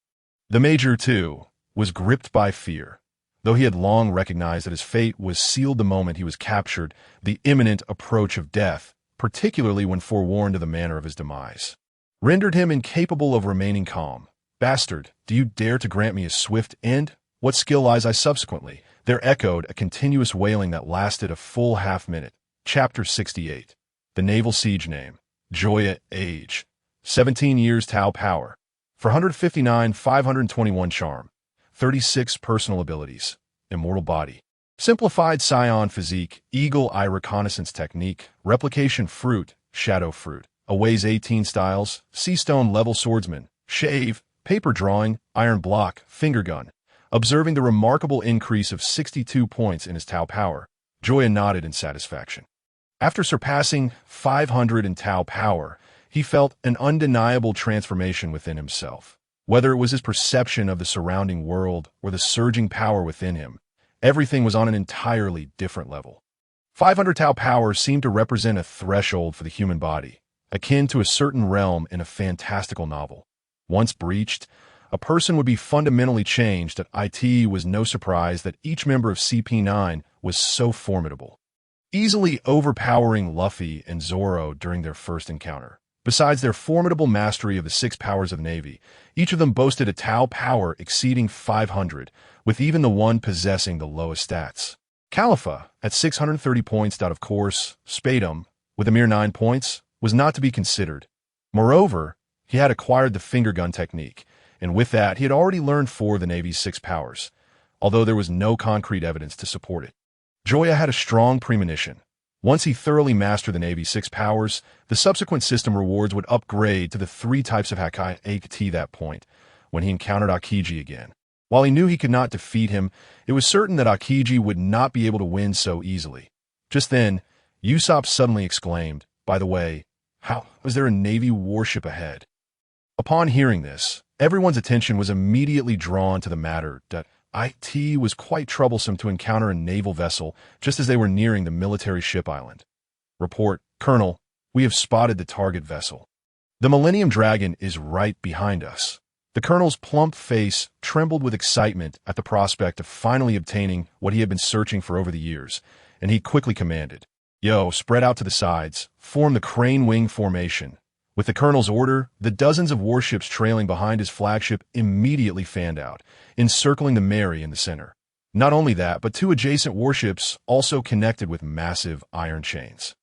The major, too, was gripped by fear. Though he had long recognized that his fate was sealed the moment he was captured, the imminent approach of death, particularly when forewarned of the manner of his demise, rendered him incapable of remaining calm. "Bastard, do you dare to grant me a swift end? What skill lies I subsequently?" There echoed a continuous wailing that lasted a full half-minute. Chapter 68. The Naval Siege Name. Joya Age. 17 years Tau Power. 459 521 Charm. 36 Personal Abilities. Immortal Body. Simplified Saiyan Physique. Eagle Eye Reconnaissance Technique. Replication Fruit. Shadow Fruit. Aways 18 Styles. Seastone Level Swordsman. Shave. Paper Drawing. Iron Block. Finger Gun. Observing the remarkable increase of 62 points in his Tau Power, Joya nodded in satisfaction. After surpassing 500 in Tau Power, he felt an undeniable transformation within himself. Whether it was his perception of the surrounding world or the surging power within him, everything was on an entirely different level. 500 Tau Power seemed to represent a threshold for the human body, akin to a certain realm in a fantastical novel. Once breached, a person would be fundamentally changed. It was no surprise that each member of CP9 was so formidable, easily overpowering Luffy and Zoro during their first encounter. Besides their formidable mastery of the 6 powers of the Navy, each of them boasted a Tau power exceeding 500, with even the one possessing the lowest stats. Khalifa, at 630 points, of course, Spadum, with a mere 9 points, was not to be considered. Moreover, he had acquired the finger gun technique, and with that he had already learned 4 of the Navy's 6 powers, although there was no concrete evidence to support it. Joya had a strong premonition. Once he thoroughly mastered the Navy's 6 powers, the subsequent system rewards would upgrade to the 3 types of Aokiji at that point, when he encountered Aokiji again. While he knew he could not defeat him, it was certain that Aokiji would not be able to win so easily. Just then, Usopp suddenly exclaimed, "By the way, how was there a Navy warship ahead?" Upon hearing this, everyone's attention was immediately drawn to the matter that it was quite troublesome to encounter a naval vessel just as they were nearing the military ship island. Report, Colonel, we have spotted the target vessel. The Millennium Dragon is right behind us. The colonel's plump face trembled with excitement at the prospect of finally obtaining what he had been searching for over the years, and he quickly commanded, "Yo, spread out to the sides, form the crane wing formation." With the colonel's order, the dozens of warships trailing behind his flagship immediately fanned out, encircling the Mary in the center. Not only that, but 2 adjacent warships also connected with massive iron chains,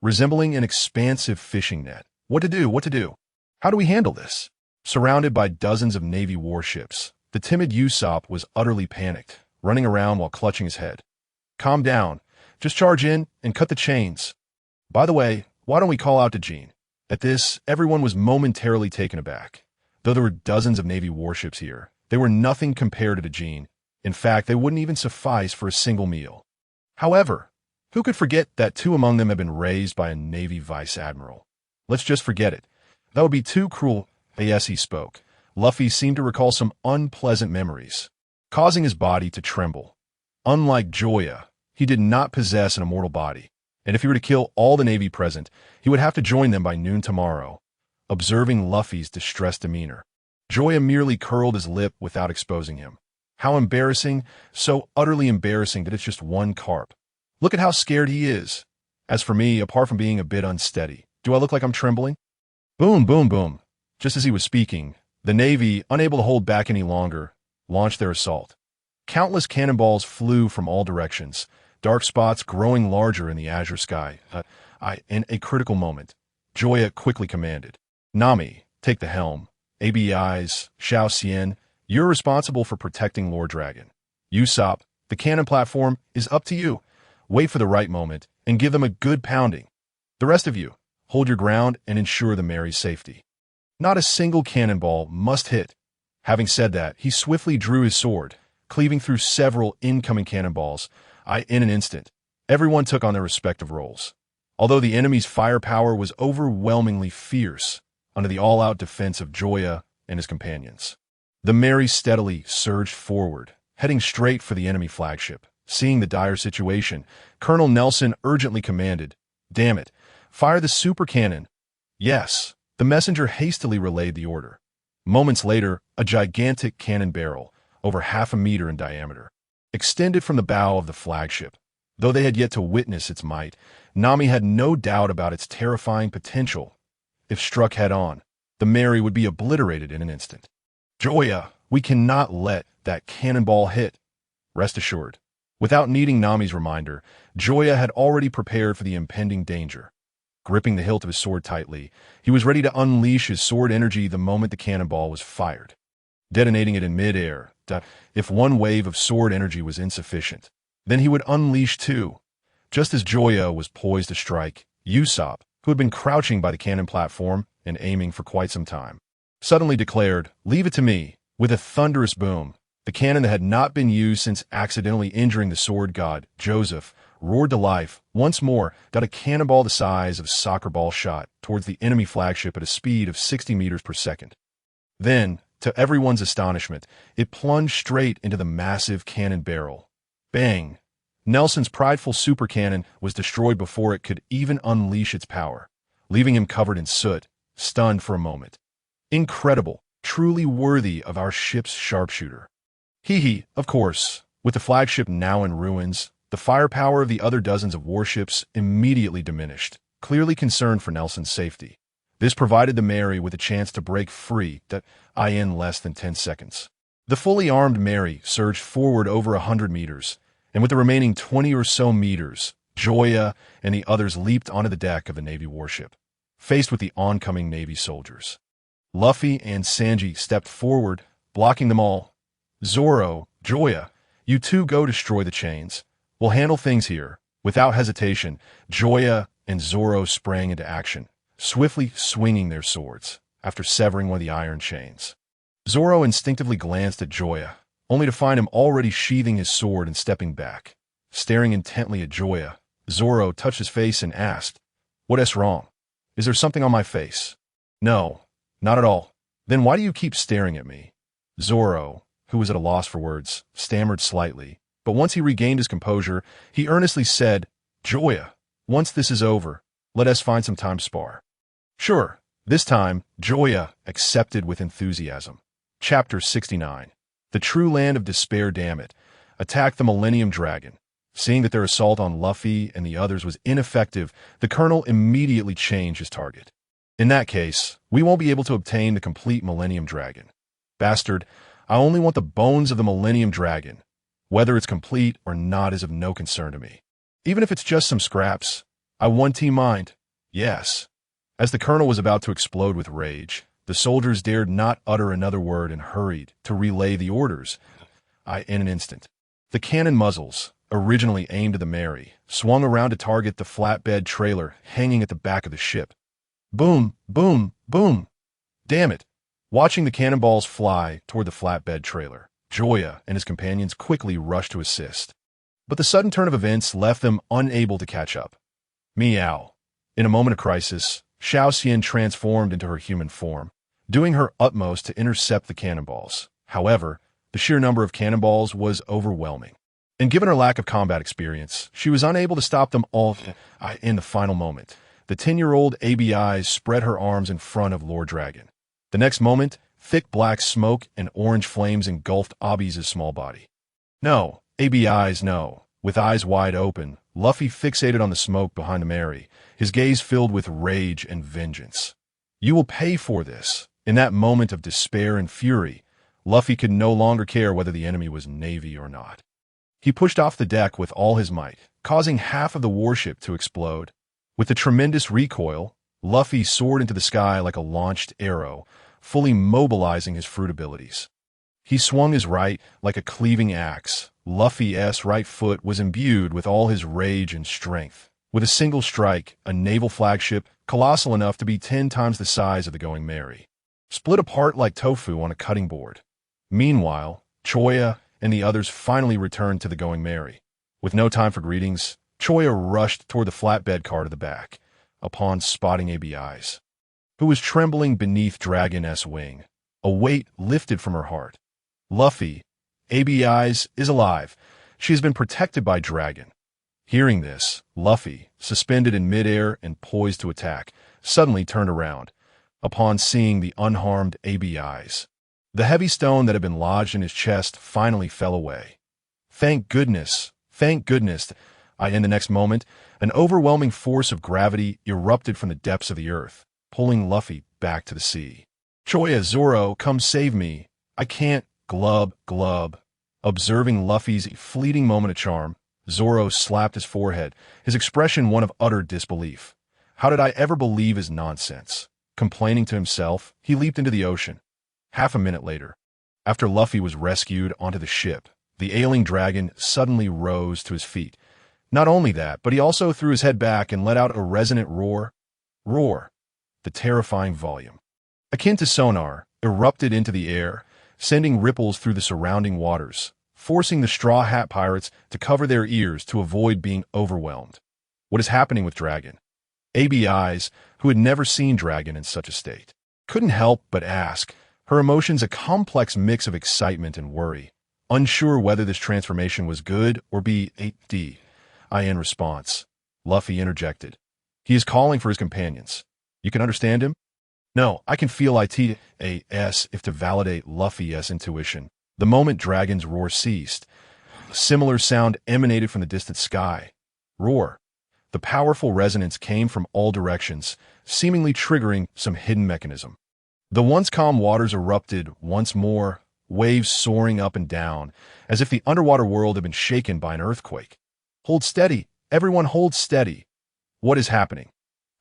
resembling an expansive fishing net. What to do? What to do? How do we handle this? Surrounded by dozens of Navy warships, the timid Usopp was utterly panicked, running around while clutching his head. Calm down. Just charge in and cut the chains. By the way, why don't we call out to Jean? At this, everyone was momentarily taken aback. Though there were dozens of Navy warships here, they were nothing compared to Jean. In fact, they wouldn't even suffice for a single meal. However, who could forget that 2 among them had been raised by a Navy vice admiral? Let's just forget it. That would be too cruel. As he spoke, Luffy seemed to recall some unpleasant memories, causing his body to tremble. Unlike Joya, he did not possess an immortal body, and if he were to kill all the Navy present, he would have to join them by noon tomorrow. Observing Luffy's distressed demeanor, Joya merely curled his lip without exposing him. How embarrassing, so utterly embarrassing that it's just one carp. Look at how scared he is. As for me, apart from being a bit unsteady, do I look like I'm trembling? Boom, boom, boom. Just as he was speaking, the Navy, unable to hold back any longer, launched their assault. Countless cannonballs flew from all directions, dark spots growing larger in the azure sky. In a critical moment, Joya quickly commanded, "Nami, take the helm. ABIs, Xiao Xian, you're responsible for protecting Lord Dragon. Usopp, the cannon platform is up to you. Wait for the right moment and give them a good pounding. The rest of you, hold your ground and ensure the Mary's safety. Not a single cannonball must hit." Having said that, he swiftly drew his sword, cleaving through several incoming cannonballs. In an instant, everyone took on their respective roles. Although the enemy's firepower was overwhelmingly fierce under the all-out defense of Joya and his companions, the Mary steadily surged forward, heading straight for the enemy flagship. Seeing the dire situation, Colonel Nelson urgently commanded, "Damn it, fire the super cannon." Yes. The messenger hastily relayed the order. Moments later, a gigantic cannon barrel, over 1/2 meter in diameter, extended from the bow of the flagship. Though they had yet to witness its might, Nami had no doubt about its terrifying potential. If struck head-on, the Mary would be obliterated in an instant. "Joya, we cannot let that cannonball hit." Rest assured, without needing Nami's reminder, Joya had already prepared for the impending danger. Gripping the hilt of his sword tightly, he was ready to unleash his sword energy the moment the cannonball was fired, detonating it in mid-air. If one wave of sword energy was insufficient, then he would unleash 2. Just as Joya was poised to strike, Usopp, who had been crouching by the cannon platform and aiming for quite some time, suddenly declared, "Leave it to me." With a thunderous boom, the cannon that had not been used since accidentally injuring the sword god, Joseph, roared to life. Once more, got a cannonball the size of a soccer ball shot towards the enemy flagship at a speed of 60 meters per second. Then, to everyone's astonishment, it plunged straight into the massive cannon barrel. Bang! Nelson's prideful super cannon was destroyed before it could even unleash its power. leaving him covered in soot, stunned for a moment. Incredible, truly worthy of our ship's sharpshooter. Hee, of course, with the flagship now in ruins, the firepower of the other dozens of warships immediately diminished, clearly concerned for Nelson's safety. This provided the Mary with a chance to break free in less than 10 seconds. The fully armed Mary surged forward over 100 meters, and with the remaining 20 or so meters, Joya and the others leaped onto the deck of the Navy warship, faced with the oncoming Navy soldiers. Luffy and Sanji stepped forward, blocking them all. Zoro, Joya, you two go destroy the chains. We'll handle things here. Without hesitation, Joya and Zoro sprang into action, swiftly swinging their swords, after severing one of the iron chains. Zoro instinctively glanced at Joya, only to find him already sheathing his sword and stepping back. Staring intently at Joya, Zoro touched his face and asked, "What is wrong? Is there something on my face?" "No, not at all." "Then why do you keep staring at me?" Zoro, who was at a loss for words, stammered slightly, but once he regained his composure, he earnestly said, "Joya, once this is over, let us find some time to spar." "Sure." This time, Joya accepted with enthusiasm. Chapter 69. The True Land of Despair, damn it, attacked the Millennium Dragon. Seeing that their assault on Luffy and the others was ineffective, the Colonel immediately changed his target. "In that case, we won't be able to obtain the complete Millennium Dragon. Bastard, I only want the bones of the Millennium Dragon. Whether it's complete or not is of no concern to me. Even if it's just some scraps, I one team mind. Yes." As the Colonel was about to explode with rage, the soldiers dared not utter another word and hurried to relay the orders. In an instant, the cannon muzzles, originally aimed at the Mary, swung around to target the flatbed trailer hanging at the back of the ship. Boom, boom, boom. Damn it. Watching the cannonballs fly toward the flatbed trailer, Joya and his companions quickly rushed to assist. But the sudden turn of events left them unable to catch up. Meow. In a moment of crisis, Xiao Xian transformed into her human form, doing her utmost to intercept the cannonballs. However, the sheer number of cannonballs was overwhelming, and given her lack of combat experience, she was unable to stop them all. In the final moment, the 10-year-old ABI spread her arms in front of Lord Dragon. The next moment, thick black smoke and orange flames engulfed Abi's small body. "No, ABI's no." With eyes wide open, Luffy fixated on the smoke behind the Mary, his gaze filled with rage and vengeance. "You will pay for this." In that moment of despair and fury, Luffy could no longer care whether the enemy was Navy or not. He pushed off the deck with all his might, causing half of the warship to explode. With the tremendous recoil, Luffy soared into the sky like a launched arrow, fully mobilizing his fruit abilities. He swung his right like a cleaving axe. Luffy's right foot was imbued with all his rage and strength. With a single strike, a naval flagship, colossal enough to be 10 times the size of the Going Mary, split apart like tofu on a cutting board. Meanwhile, Joya and the others finally returned to the Going Mary. With no time for greetings, Joya rushed toward the flatbed car to the back, upon spotting ABI's, who was trembling beneath Dragon's wing. A weight lifted from her heart. "Luffy, ABI's is alive. She has been protected by Dragon." Hearing this, Luffy, suspended in midair and poised to attack, suddenly turned around, upon seeing the unharmed ABI's. The heavy stone that had been lodged in his chest finally fell away. Thank goodness, thank goodness. In the next moment, an overwhelming force of gravity erupted from the depths of the earth, pulling Luffy back to the sea. "Joya, Zoro, come save me. I can't." Glub, glub. Observing Luffy's fleeting moment of charm, Zoro slapped his forehead, his expression one of utter disbelief. How did I ever believe his nonsense? Complaining to himself, he leaped into the ocean. Half a minute later, after Luffy was rescued onto the ship, the ailing dragon suddenly rose to his feet. Not only that, but he also threw his head back and let out a resonant roar. Roar. The terrifying volume, akin to sonar, erupted into the air, sending ripples through the surrounding waters, forcing the Straw Hat Pirates to cover their ears to avoid being overwhelmed. What is happening with Dragon? ABI's, who had never seen Dragon in such a state, couldn't help but ask, her emotions a complex mix of excitement and worry, unsure whether this transformation was good or bad. In response, Luffy interjected. He is calling for his companions. You can understand him? No, I can feel ITAS if to validate Luffy's intuition. The moment Dragon's roar ceased, a similar sound emanated from the distant sky. Roar. The powerful resonance came from all directions, seemingly triggering some hidden mechanism. The once calm waters erupted once more, waves soaring up and down, as if the underwater world had been shaken by an earthquake. Hold steady, everyone hold steady. What is happening?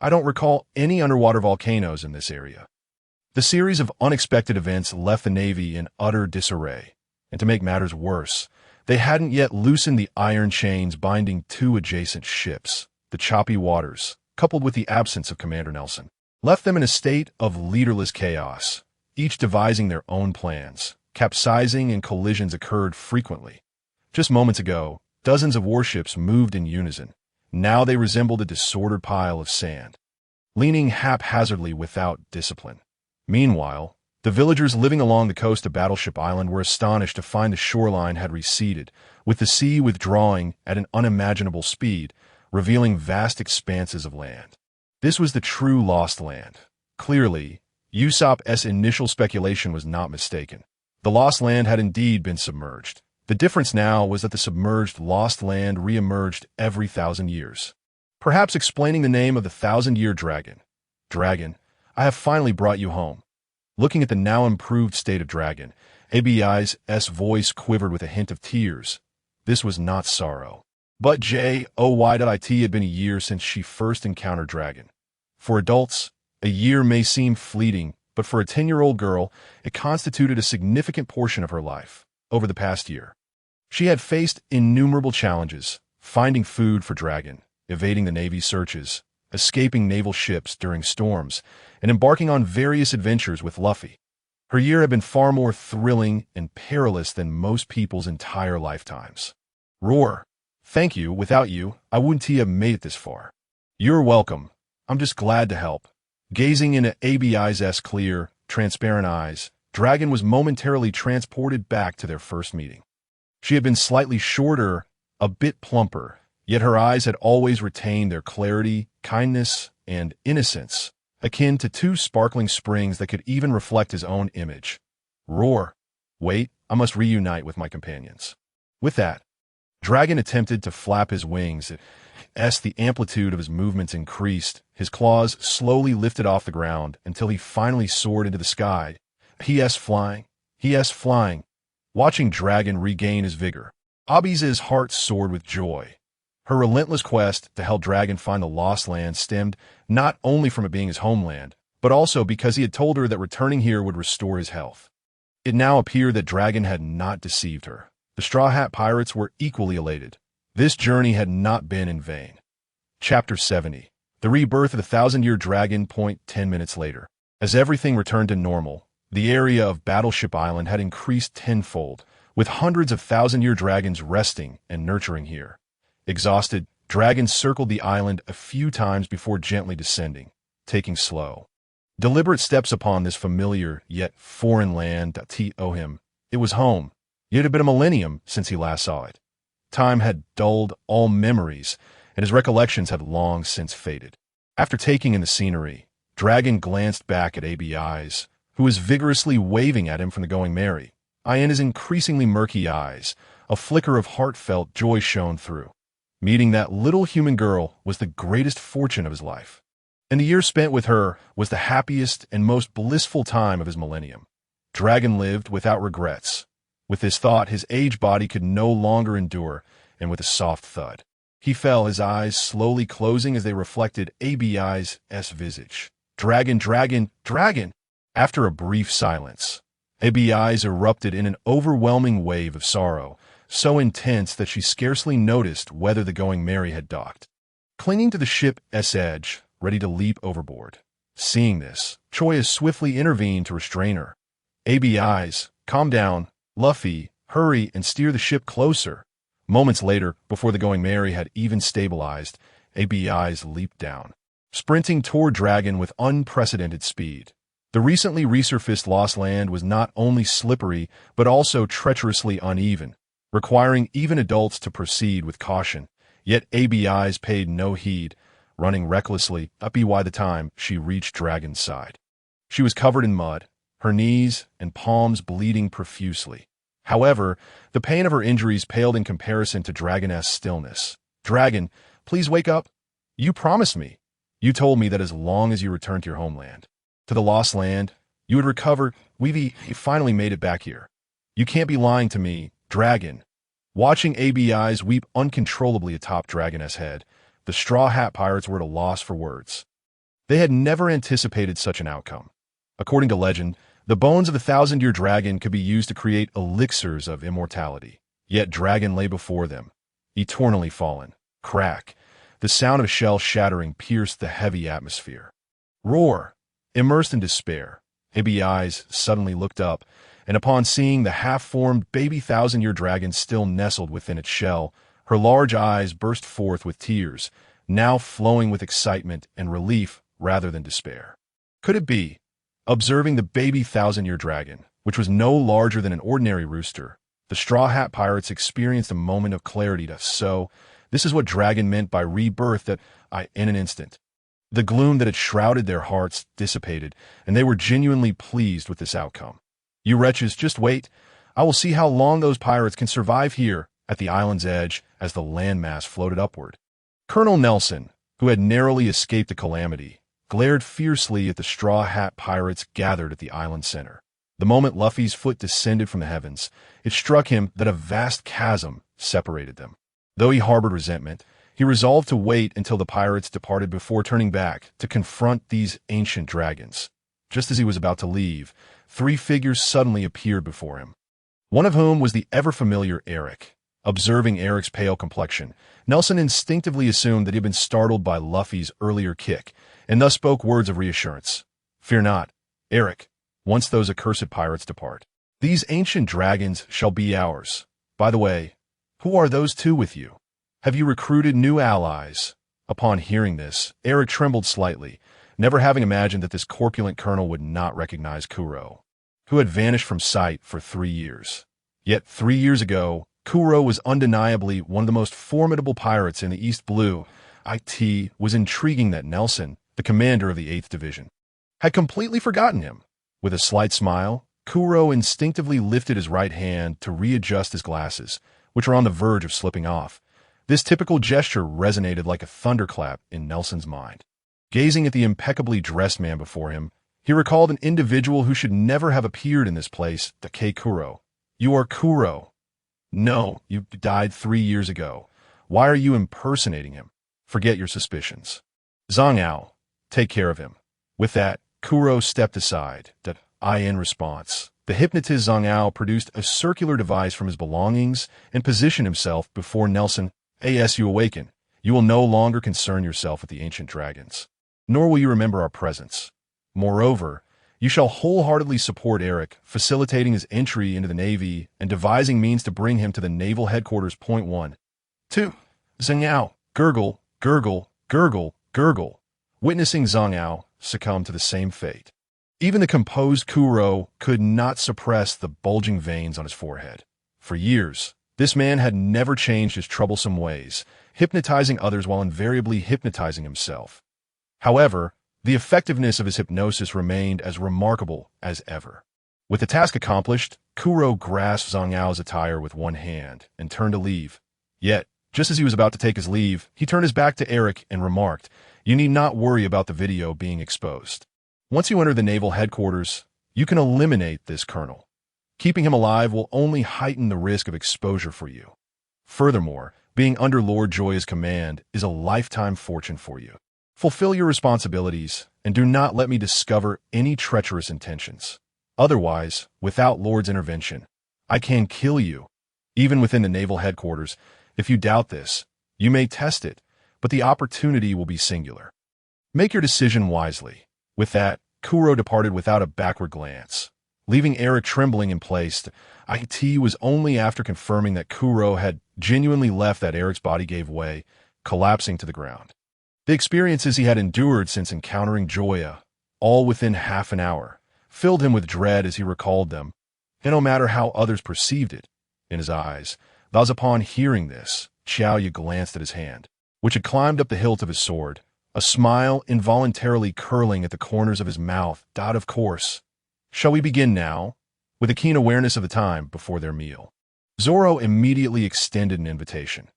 I don't recall any underwater volcanoes in this area. The series of unexpected events left the Navy in utter disarray, and to make matters worse, they hadn't yet loosened the iron chains binding two adjacent ships. The choppy waters, coupled with the absence of Commander Nelson, left them in a state of leaderless chaos, each devising their own plans. Capsizing and collisions occurred frequently. Just moments ago, dozens of warships moved in unison. Now they resembled a disordered pile of sand, leaning haphazardly without discipline. Meanwhile, the villagers living along the coast of Battleship Island were astonished to find the shoreline had receded, with the sea withdrawing at an unimaginable speed, revealing vast expanses of land. This was the true Lost Land. Clearly, Usopp's initial speculation was not mistaken. The Lost Land had indeed been submerged. The difference now was that the submerged Lost Land re-emerged every 1,000 years. Perhaps explaining the name of the 1,000-year dragon. Dragon, I have finally brought you home. Looking at the now improved state of Dragon, ABI's voice quivered with a hint of tears. This was not sorrow. But JOY.IT had been a year since she first encountered Dragon. For adults, a year may seem fleeting, but for a 10-year-old girl, it constituted a significant portion of her life. Over the past year, she had faced innumerable challenges, finding food for Dragon, evading the Navy's searches, escaping naval ships during storms, and embarking on various adventures with Luffy. Her year had been far more thrilling and perilous than most people's entire lifetimes. Roar. Thank you. Without you, I wouldn't have made it this far. You're welcome. I'm just glad to help. Gazing into ABI's clear, transparent eyes, Dragon was momentarily transported back to their first meeting. She had been slightly shorter, a bit plumper, yet her eyes had always retained their clarity, kindness, and innocence, akin to two sparkling springs that could even reflect his own image. Roar. Wait, I must reunite with my companions. With that, Dragon attempted to flap his wings. As the amplitude of his movements increased, his claws slowly lifted off the ground until he finally soared into the sky. He.S. flying. Watching Dragon regain his vigor, Abi's heart soared with joy. Her relentless quest to help Dragon find the Lost Land stemmed not only from it being his homeland, but also because he had told her that returning here would restore his health. It now appeared that Dragon had not deceived her. The Straw Hat Pirates were equally elated. This journey had not been in vain. Chapter 70. The Rebirth of the 1,000-Year Dragon. 10 minutes later. As everything returned to normal, the area of Battleship Island had increased tenfold, with hundreds of 1,000-year dragons resting and nurturing here. Exhausted, dragons circled the island a few times before gently descending, taking slow, deliberate steps upon this familiar yet foreign land. It was home, yet it had been a millennium since he last saw it. Time had dulled all memories, and his recollections had long since faded. After taking in the scenery, Dragon glanced back at ABI's, who was vigorously waving at him from the Going Merry. In his increasingly murky eyes, a flicker of heartfelt joy shone through. Meeting that little human girl was the greatest fortune of his life, and the year spent with her was the happiest and most blissful time of his millennium. Dragon lived without regrets. With this thought, his aged body could no longer endure, and with a soft thud, he fell, his eyes slowly closing as they reflected ABI's visage. Dragon! After a brief silence, ABI's erupted in an overwhelming wave of sorrow, so intense that she scarcely noticed whether the Going Merry had docked, clinging to the ship's edge, ready to leap overboard. Seeing this, Joya swiftly intervened to restrain her. ABI's, calm down, Luffy, hurry and steer the ship closer. Moments later, before the Going Merry had even stabilized, ABI's leaped down, sprinting toward Dragon with unprecedented speed. The recently resurfaced Lost Land was not only slippery, but also treacherously uneven, requiring even adults to proceed with caution. Yet ABI's paid no heed. running recklessly up by the time she reached Dragon's side. She was covered in mud, her knees and palms bleeding profusely. However, the pain of her injuries paled in comparison to Dragon's stillness. "Dragon, please wake up. You promised me. You told me that as long as you returned to your homeland, to the lost land, you would recover. We've finally made it back here. You can't be lying to me, Dragon." Watching ABI's weep uncontrollably atop Dragon's head, the Straw Hat Pirates were at a loss for words. They had never anticipated such an outcome. According to legend, the bones of the 1,000-year dragon could be used to create elixirs of immortality. Yet Dragon lay before them, eternally fallen. Crack. The sound of a shell shattering pierced the heavy atmosphere. Roar. Immersed in despair, ABI's suddenly looked up, and upon seeing the half-formed baby 1,000-year dragon still nestled within its shell, her large eyes burst forth with tears, now flowing with excitement and relief rather than despair. Could it be? Observing the baby 1,000-year dragon, which was no larger than an ordinary rooster, the Straw Hat Pirates experienced a moment of clarity. So, this is what Dragon meant by rebirth in an instant. The gloom that had shrouded their hearts dissipated, and they were genuinely pleased with this outcome. "You wretches, just wait. I will see how long those pirates can survive here," at the island's edge as the landmass floated upward. Colonel Nelson, who had narrowly escaped the calamity, glared fiercely at the Straw Hat Pirates gathered at the island's center. The moment Luffy's foot descended from the heavens, it struck him that a vast chasm separated them. Though he harbored resentment, he resolved to wait until the pirates departed before turning back to confront these ancient dragons. Just as he was about to leave, 3 figures suddenly appeared before him. One of whom was the ever-familiar Eric. Observing Eric's pale complexion, Nelson instinctively assumed that he had been startled by Luffy's earlier kick, and thus spoke words of reassurance. "Fear not, Eric, once those accursed pirates depart. These ancient dragons shall be ours. By the way, who are those 2 with you? Have you recruited new allies?" Upon hearing this, Eric trembled slightly, never having imagined that this corpulent colonel would not recognize Kuro, who had vanished from sight for 3 years. Yet 3 years ago, Kuro was undeniably one of the most formidable pirates in the East Blue. It was intriguing that Nelson, the commander of the 8th Division, had completely forgotten him. With a slight smile, Kuro instinctively lifted his right hand to readjust his glasses, which were on the verge of slipping off. This typical gesture resonated like a thunderclap in Nelson's mind. Gazing at the impeccably dressed man before him, he recalled an individual who should never have appeared in this place, the Kuro. "You are Kuro." "No, you died 3 years ago. Why are you impersonating him? Forget your suspicions. Zhang Ao, take care of him." With that, Kuro stepped aside. In response, the hypnotist Zhang Ao produced a circular device from his belongings and positioned himself before Nelson. "As you awaken, you will no longer concern yourself with the ancient dragons, nor will you remember our presence. Moreover, you shall wholeheartedly support Eric, facilitating his entry into the Navy and devising means to bring him to the Naval Headquarters. Point 1. 2. Zhang Ao, gurgle, gurgle, gurgle, gurgle." Witnessing Zhang Ao succumb to the same fate, even the composed Kuro could not suppress the bulging veins on his forehead. For years, this man had never changed his troublesome ways, hypnotizing others while invariably hypnotizing himself. However, the effectiveness of his hypnosis remained as remarkable as ever. With the task accomplished, Kuro grasped Zhang Ao's attire with one hand and turned to leave. Yet, just as he was about to take his leave, he turned his back to Eric and remarked, "You need not worry about the video being exposed. Once you enter the Naval Headquarters, you can eliminate this colonel. Keeping him alive will only heighten the risk of exposure for you. Furthermore, being under Lord Joya's command is a lifetime fortune for you. Fulfill your responsibilities, and do not let me discover any treacherous intentions. Otherwise, without Lord's intervention, I can kill you." Even within the Naval Headquarters, if you doubt this, you may test it, but the opportunity will be singular. Make your decision wisely. With that, Kuro departed without a backward glance, leaving Eric trembling in place. It was only after confirming that Kuro had genuinely left that Eric's body gave way, collapsing to the ground. The experiences he had endured since encountering Joya, all within half an hour, filled him with dread as he recalled them, and no matter how others perceived it, in his eyes, thus upon hearing this, Xiaoyu glanced at his hand, which had climbed up the hilt of his sword, a smile involuntarily curling at the corners of his mouth. Of course. Shall we begin now? With a keen awareness of the time before their meal, Zoro immediately extended an invitation.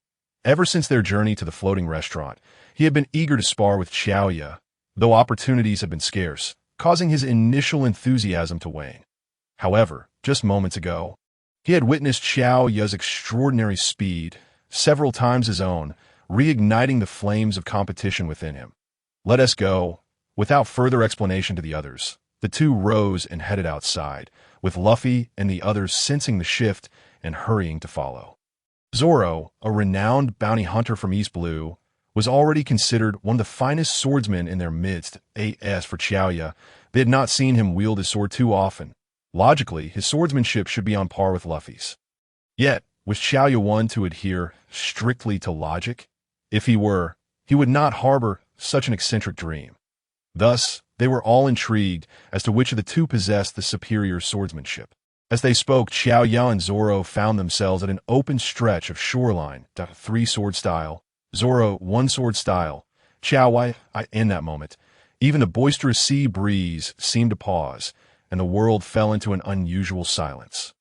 Ever since their journey to the floating restaurant, he had been eager to spar with Joya, though opportunities had been scarce, causing his initial enthusiasm to wane. However, just moments ago, he had witnessed Joya's extraordinary speed, several times his own, reigniting the flames of competition within him. Let us go. Without further explanation to the others, the two rose and headed outside, with Luffy and the others sensing the shift and hurrying to follow. Zoro, a renowned bounty hunter from East Blue, was already considered one of the finest swordsmen in their midst. As for Joya, they had not seen him wield his sword too often. Logically, his swordsmanship should be on par with Luffy's. Yet, was Joya one to adhere strictly to logic? If he were, he would not harbor such an eccentric dream. Thus, they were all intrigued as to which of the two possessed the superior swordsmanship. As they spoke, Joya and Zoro found themselves at an open stretch of shoreline. 3-sword style. Zoro, 1-sword style. Joya, in that moment, even the boisterous sea breeze seemed to pause, and the world fell into an unusual silence,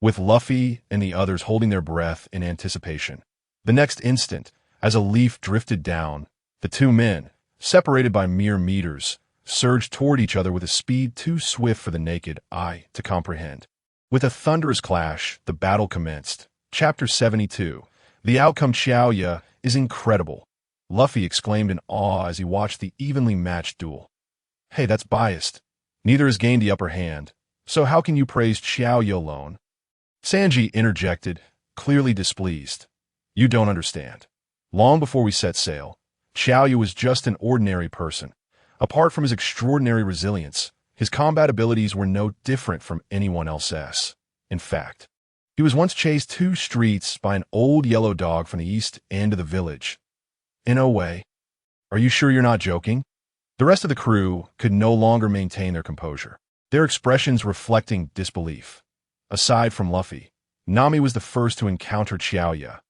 with Luffy and the others holding their breath in anticipation. The next instant, as a leaf drifted down, the two men, separated by mere meters, surged toward each other with a speed too swift for the naked eye to comprehend. With a thunderous clash, the battle commenced. Chapter 72. The outcome. Joya is incredible, Luffy exclaimed in awe as he watched the evenly matched duel. Hey, that's biased. Neither has gained the upper hand, so how can you praise Joya alone? Sanji interjected, clearly displeased. You don't understand. Long before we set sail, Joya was just an ordinary person. Apart from his extraordinary resilience, his combat abilities were no different from anyone else's. In fact, he was once chased 2 streets by an old yellow dog from the east end of the village. In a way. Are you sure you're not joking? The rest of the crew could no longer maintain their composure, their expressions reflecting disbelief. Aside from Luffy, Nami was the first to encounter Joya.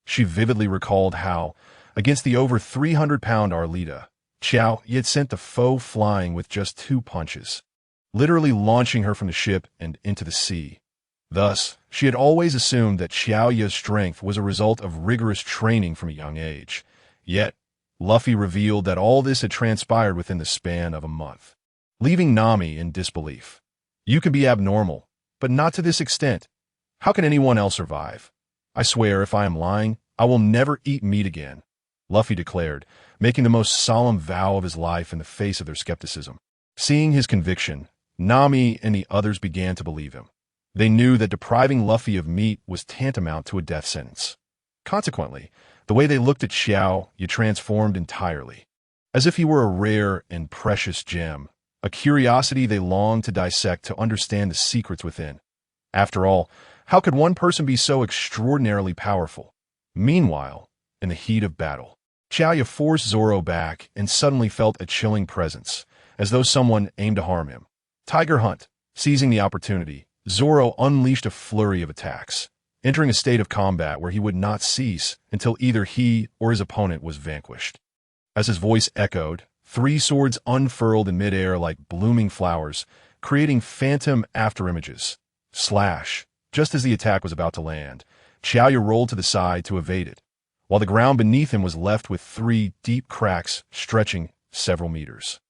She vividly recalled how, against the over 300-pound Arlita, Joya had sent the foe flying with just 2 punches, literally launching her from the ship and into the sea. Thus, she had always assumed that Joya's strength was a result of rigorous training from a young age. Yet, Luffy revealed that all this had transpired within the span of a month, leaving Nami in disbelief. You can be abnormal, but not to this extent. How can anyone else survive? I swear if I am lying, I will never eat meat again, Luffy declared, making the most solemn vow of his life in the face of their skepticism. Seeing his conviction, Nami and the others began to believe him. They knew that depriving Luffy of meat was tantamount to a death sentence. Consequently, the way they looked at Joya transformed entirely. As if he were a rare and precious gem, a curiosity they longed to dissect to understand the secrets within. After all, how could one person be so extraordinarily powerful? Meanwhile, in the heat of battle, Joya forced Zoro back and suddenly felt a chilling presence, as though someone aimed to harm him. Tiger Hunt. Seizing the opportunity, Zoro unleashed a flurry of attacks, entering a state of combat where he would not cease until either he or his opponent was vanquished. As his voice echoed, 3 swords unfurled in midair like blooming flowers, creating phantom afterimages. Slash. Just as the attack was about to land, Joya rolled to the side to evade it, while the ground beneath him was left with 3 deep cracks stretching several meters.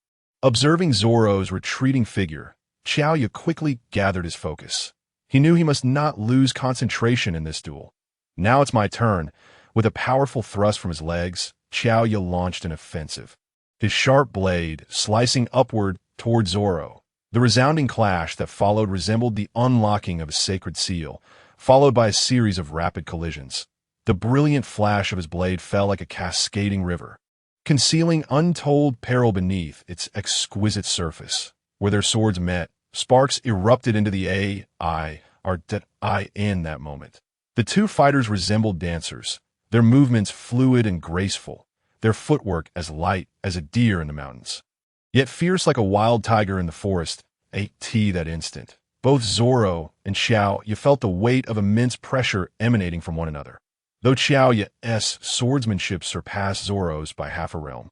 Observing Zoro's retreating figure, Joya quickly gathered his focus. He knew he must not lose concentration in this duel. Now it's my turn. With a powerful thrust from his legs, Joya launched an offensive, his sharp blade slicing upward toward Zoro. The resounding clash that followed resembled the unlocking of a sacred seal, followed by a series of rapid collisions. The brilliant flash of his blade fell like a cascading river, concealing untold peril beneath its exquisite surface. Where their swords met, sparks erupted into the air in that moment. The 2 fighters resembled dancers, their movements fluid and graceful, their footwork as light as a deer in the mountains, yet fierce like a wild tiger in the forest. That instant, both Zoro and Joya felt the weight of immense pressure emanating from one another. Though Joya's swordsmanship surpassed Zoro's by half a realm,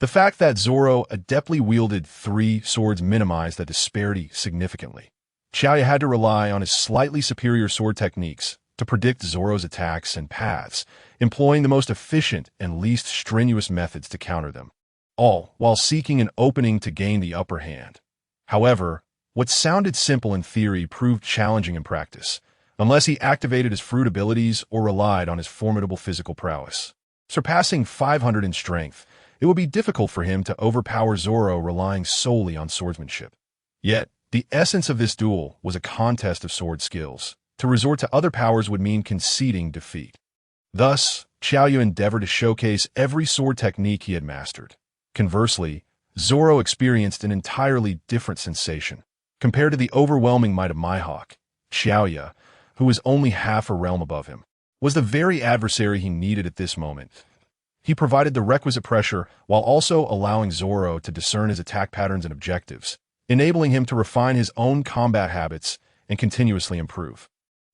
The fact that Zoro adeptly wielded 3 swords minimized that disparity significantly. Joya had to rely on his slightly superior sword techniques to predict Zoro's attacks and paths, employing the most efficient and least strenuous methods to counter them, all while seeking an opening to gain the upper hand. However, what sounded simple in theory proved challenging in practice, unless he activated his fruit abilities or relied on his formidable physical prowess. Surpassing 500 in strength, it would be difficult for him to overpower Zoro relying solely on swordsmanship. Yet, the essence of this duel was a contest of sword skills. To resort to other powers would mean conceding defeat. Thus, Joya endeavored to showcase every sword technique he had mastered. Conversely, Zoro experienced an entirely different sensation. Compared to the overwhelming might of Mihawk, Joya, who was only half a realm above him, was the very adversary he needed at this moment. He provided the requisite pressure while also allowing Zoro to discern his attack patterns and objectives, enabling him to refine his own combat habits and continuously improve.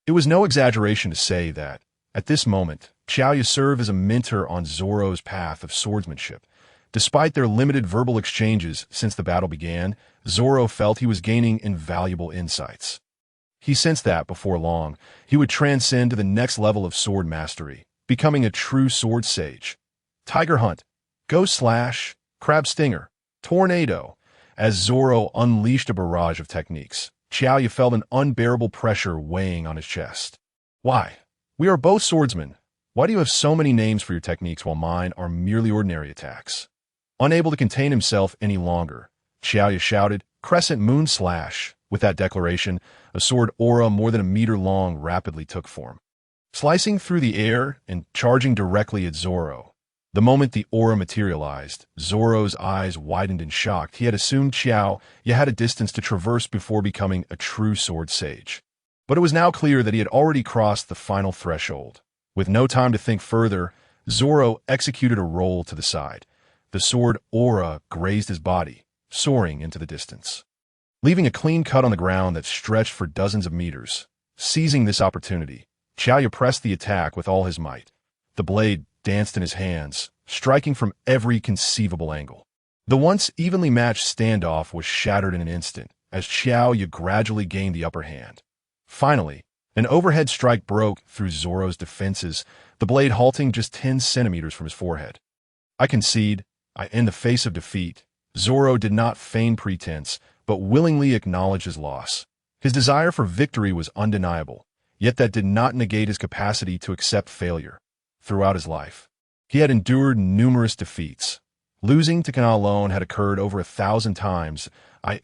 It was no exaggeration to say that, at this moment, Joya served as a mentor on Zoro's path of swordsmanship. Despite their limited verbal exchanges since the battle began, Zoro felt he was gaining invaluable insights. He sensed that, before long, he would transcend to the next level of sword mastery, becoming a true sword sage. Tiger Hunt, Ghost Slash, Crab Stinger, Tornado. As Zoro unleashed a barrage of techniques, Joya felt an unbearable pressure weighing on his chest. Why? We are both swordsmen. Why do you have so many names for your techniques while mine are merely ordinary attacks? Unable to contain himself any longer, Joya shouted, Crescent Moon Slash. With that declaration, a sword aura more than a meter long rapidly took form, slicing through the air and charging directly at Zoro. The moment the aura materialized, Zoro's eyes widened in shock. He had assumed Joya had a distance to traverse before becoming a true sword sage. But it was now clear that he had already crossed the final threshold. With no time to think further, Zoro executed a roll to the side. The sword aura grazed his body, soaring into the distance, leaving a clean cut on the ground that stretched for dozens of meters. Seizing this opportunity, Joya pressed the attack with all his might. The blade danced in his hands, striking from every conceivable angle. The once evenly matched standoff was shattered in an instant, as Joya gradually gained the upper hand. Finally, an overhead strike broke through Zoro's defenses, the blade halting just 10 centimeters from his forehead. I concede. In the face of defeat, Zoro did not feign pretense, but willingly acknowledged his loss. His desire for victory was undeniable, yet that did not negate his capacity to accept failure. Throughout his life, he had endured numerous defeats. Losing to Kana alone had occurred over 1,000 times.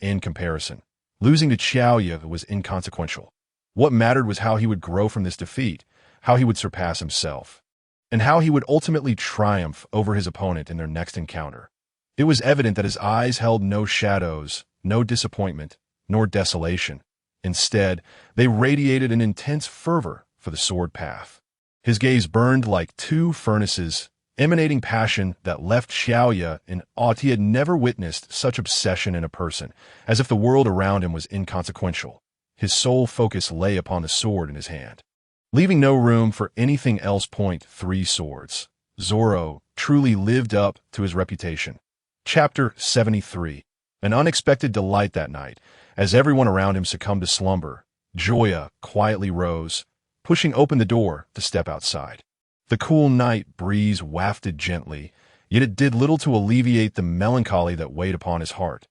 In comparison, losing to Joya was inconsequential. What mattered was how he would grow from this defeat, how he would surpass himself, and how he would ultimately triumph over his opponent in their next encounter. It was evident that his eyes held no shadows, no disappointment, nor desolation. Instead, they radiated an intense fervor for the sword path. His gaze burned like 2 furnaces, emanating passion that left Joya in awe. He had never witnessed such obsession in a person, as if the world around him was inconsequential. His sole focus lay upon the sword in his hand, leaving no room for anything else. 3 swords. Zoro truly lived up to his reputation. Chapter 73. An unexpected delight that night. As everyone around him succumbed to slumber, Joya quietly rose, pushing open the door to step outside. The cool night breeze wafted gently, yet it did little to alleviate the melancholy that weighed upon his heart.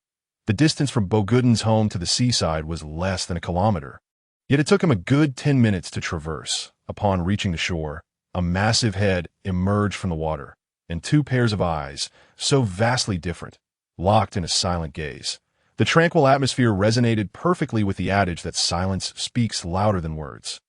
The distance from Boguden's home to the seaside was less than a kilometer, yet it took him a good 10 minutes to traverse. Upon reaching the shore, a massive head emerged from the water, and 2 pairs of eyes, so vastly different, locked in a silent gaze. The tranquil atmosphere resonated perfectly with the adage that silence speaks louder than words.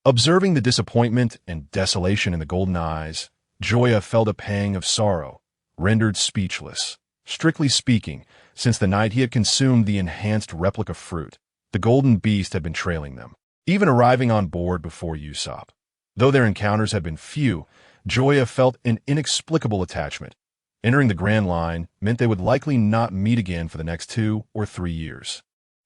Observing the disappointment and desolation in the golden eyes, Joya felt a pang of sorrow, rendered speechless. Strictly speaking, since the night he had consumed the enhanced replica fruit, the golden beast had been trailing them, even arriving on board before Usopp. Though their encounters had been few, Joya felt an inexplicable attachment. Entering the Grand Line meant they would likely not meet again for the next 2 or 3 years,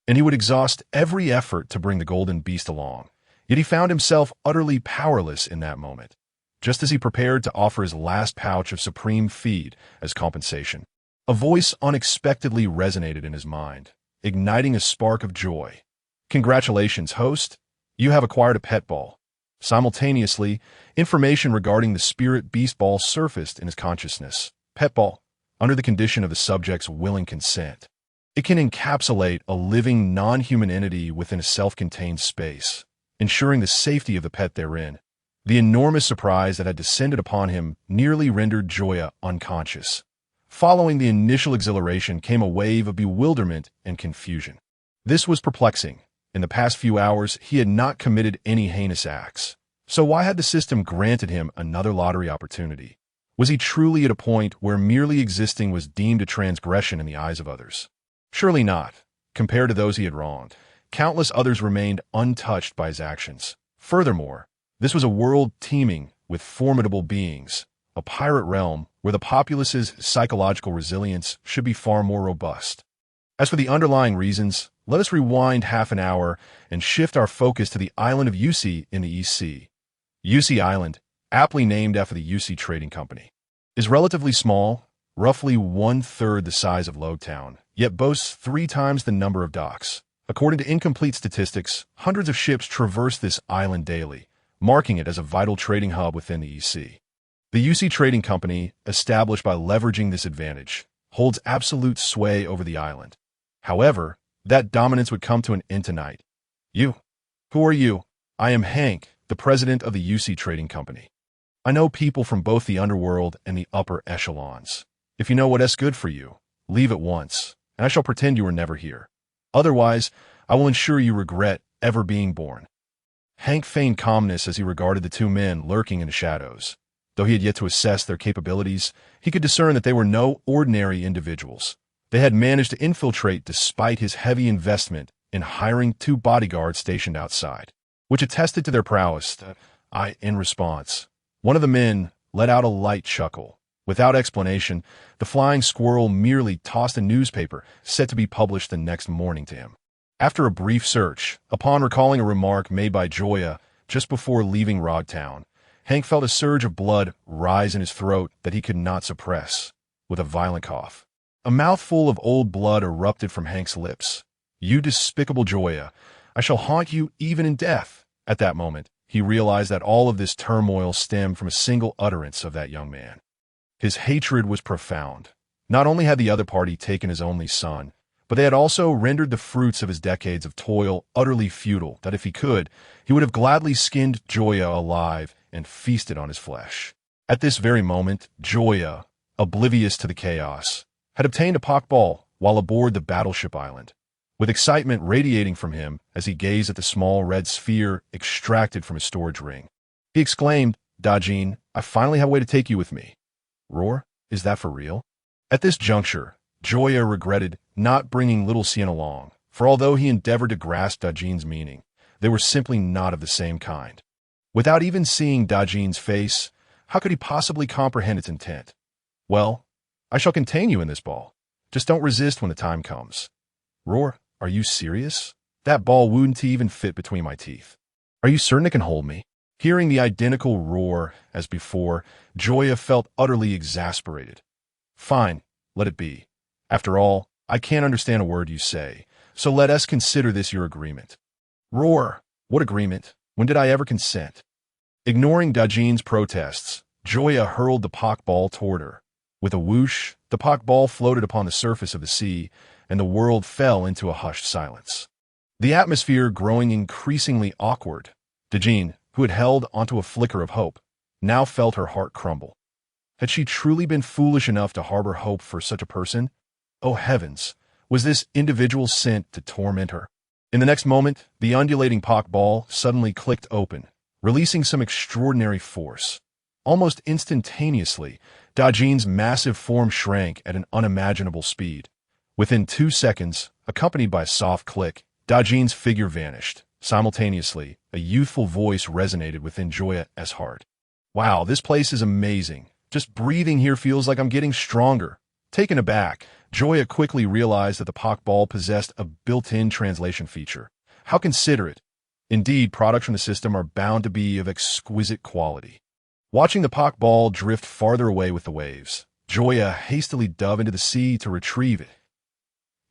and he would exhaust every effort to bring the golden beast along. Yet he found himself utterly powerless in that moment, just as he prepared to offer his last pouch of supreme feed as compensation. A voice unexpectedly resonated in his mind, igniting a spark of joy. Congratulations, host. You have acquired a pet ball. Simultaneously, information regarding the spirit beast ball surfaced in his consciousness. Pet ball, under the condition of the subject's willing consent. It can encapsulate a living, non-human entity within a self-contained space, ensuring the safety of the pet therein. The enormous surprise that had descended upon him nearly rendered Joya unconscious. Following the initial exhilaration came a wave of bewilderment and confusion. This was perplexing. In the past few hours, he had not committed any heinous acts. So why had the system granted him another lottery opportunity? Was he truly at a point where merely existing was deemed a transgression in the eyes of others? Surely not. Compared to those he had wronged, countless others remained untouched by his actions. Furthermore, this was a world teeming with formidable beings, a pirate realm where the populace's psychological resilience should be far more robust. As for the underlying reasons, let us rewind half an hour and shift our focus to the island of Yusi in the East Sea. Yusi Island, aptly named after the Yusi Trading Company, is relatively small, roughly one-third the size of Logtown, yet boasts 3 times the number of docks. According to incomplete statistics, hundreds of ships traverse this island daily, marking it as a vital trading hub within the East Sea. The Yusi Trading Company, established by leveraging this advantage, holds absolute sway over the island. However, that dominance would come to an end tonight. You? Who are you? I am Hank, the president of the Yusi Trading Company. I know people from both the underworld and the upper echelons. If you know what is good for you, leave at once, and I shall pretend you were never here. Otherwise, I will ensure you regret ever being born. Hank feigned calmness as he regarded the 2 men lurking in the shadows. Though he had yet to assess their capabilities, he could discern that they were no ordinary individuals. They had managed to infiltrate despite his heavy investment in hiring 2 bodyguards stationed outside, which attested to their prowess. In response, one of the men let out a light chuckle. Without explanation, the flying squirrel merely tossed a newspaper set to be published the next morning to him. After a brief search, upon recalling a remark made by Joya just before leaving Logtown, Hank felt a surge of blood rise in his throat that he could not suppress. With a violent cough, a mouthful of old blood erupted from Hank's lips. You despicable Joya, I shall haunt you even in death. At that moment, he realized that all of this turmoil stemmed from a single utterance of that young man. His hatred was profound. Not only had the other party taken his only son, but they had also rendered the fruits of his decades of toil utterly futile, that if he could, he would have gladly skinned Joya alive and feasted on his flesh. At this very moment, Joya, oblivious to the chaos, had obtained a Pokeball while aboard the battleship island. With excitement radiating from him as he gazed at the small red sphere extracted from his storage ring, he exclaimed, Dajin, I finally have a way to take you with me. Roar, is that for real? At this juncture, Joya regretted not bringing little Saiyan along, for although he endeavored to grasp Dajin's meaning, they were simply not of the same kind. Without even seeing Dajin's face, how could he possibly comprehend its intent? Well, I shall contain you in this ball. Just don't resist when the time comes. Roar, are you serious? That ball wouldn't even fit between my teeth. Are you certain it can hold me? Hearing the identical roar as before, Joya felt utterly exasperated. Fine, let it be. After all, I can't understand a word you say, so let us consider this your agreement. Roar, what agreement? When did I ever consent? Ignoring Dajin's protests, Joya hurled the Pokeball toward her. With a whoosh, the Pokeball floated upon the surface of the sea, and the world fell into a hushed silence. The atmosphere growing increasingly awkward, Dajin, who had held onto a flicker of hope, now felt her heart crumble. Had she truly been foolish enough to harbor hope for such a person? Oh heavens, was this individual sent to torment her? In the next moment, the undulating Pokeball suddenly clicked open, releasing some extraordinary force. Almost instantaneously, Dajin's massive form shrank at an unimaginable speed. Within 2 seconds, accompanied by a soft click, Dajin's figure vanished. Simultaneously, a youthful voice resonated within Joya's heart. Wow, this place is amazing. Just breathing here feels like I'm getting stronger. Taken aback, Joya quickly realized that the Pokeball possessed a built-in translation feature. How considerate. Indeed, products from the system are bound to be of exquisite quality. Watching the Pokeball drift farther away with the waves, Joya hastily dove into the sea to retrieve it.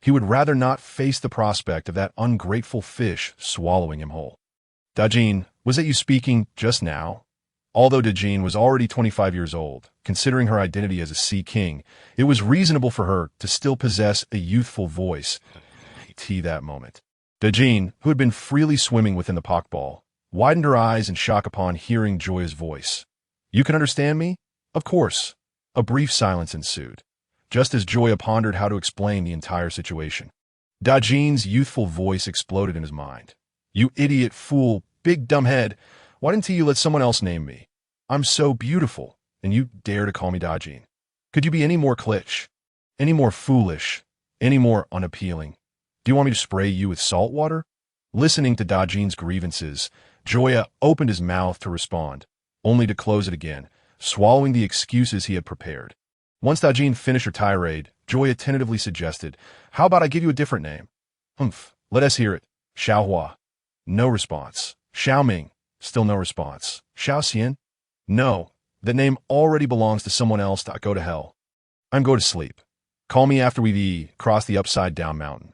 He would rather not face the prospect of that ungrateful fish swallowing him whole. Dajin, was it you speaking just now? Although Dajin was already 25 years old, considering her identity as a sea king, it was reasonable for her to still possess a youthful voice. That moment. Dajin, who had been freely swimming within the pockball, widened her eyes in shock upon hearing Joya's voice. You can understand me? Of course. A brief silence ensued, just as Joya pondered how to explain the entire situation. Dajin's youthful voice exploded in his mind. You idiot fool, big dumb head. Why didn't you let someone else name me? I'm so beautiful, and you dare to call me Dajin. Could you be any more klitsch? Any more foolish? Any more unappealing? Do you want me to spray you with salt water? Listening to Dajin's grievances, Joya opened his mouth to respond, only to close it again, swallowing the excuses he had prepared. Once Dajin finished her tirade, Joya tentatively suggested, how about I give you a different name? Let us hear it. Xiaohua. No response. Xiaoming. Still no response. Xiaoxian? No. That name already belongs to someone else. Go to hell. I'm going to sleep. Call me after we've crossed the upside-down mountain.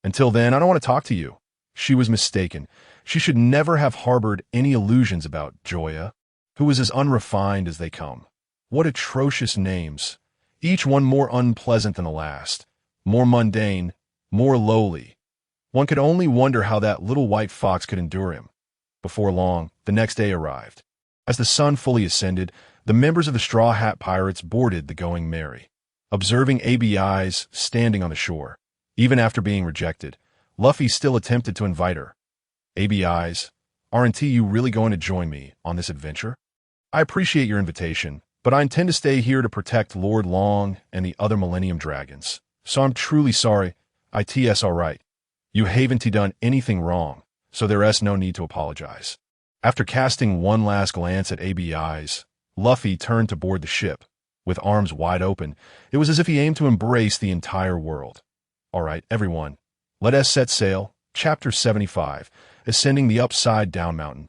Until then, I don't want to talk to you. She was mistaken. She should never have harbored any illusions about Joya, who was as unrefined as they come. What atrocious names, each one more unpleasant than the last, more mundane, more lowly. One could only wonder how that little white fox could endure him. Before long, the next day arrived. As the sun fully ascended, the members of the Straw Hat Pirates boarded the Going Merry. Observing ABI's standing on the shore, even after being rejected, Luffy still attempted to invite her. ABI's, aren't you really going to join me on this adventure? I appreciate your invitation, but I intend to stay here to protect Lord Long and the other Millennium Dragons. So I'm truly sorry. It's alright. You haven't done anything wrong, so there's no need to apologize. After casting one last glance at ABI's, Luffy turned to board the ship. With arms wide open, it was as if he aimed to embrace the entire world. Alright, everyone. Let us set sail. Chapter 75. Ascending the Upside Down Mountain.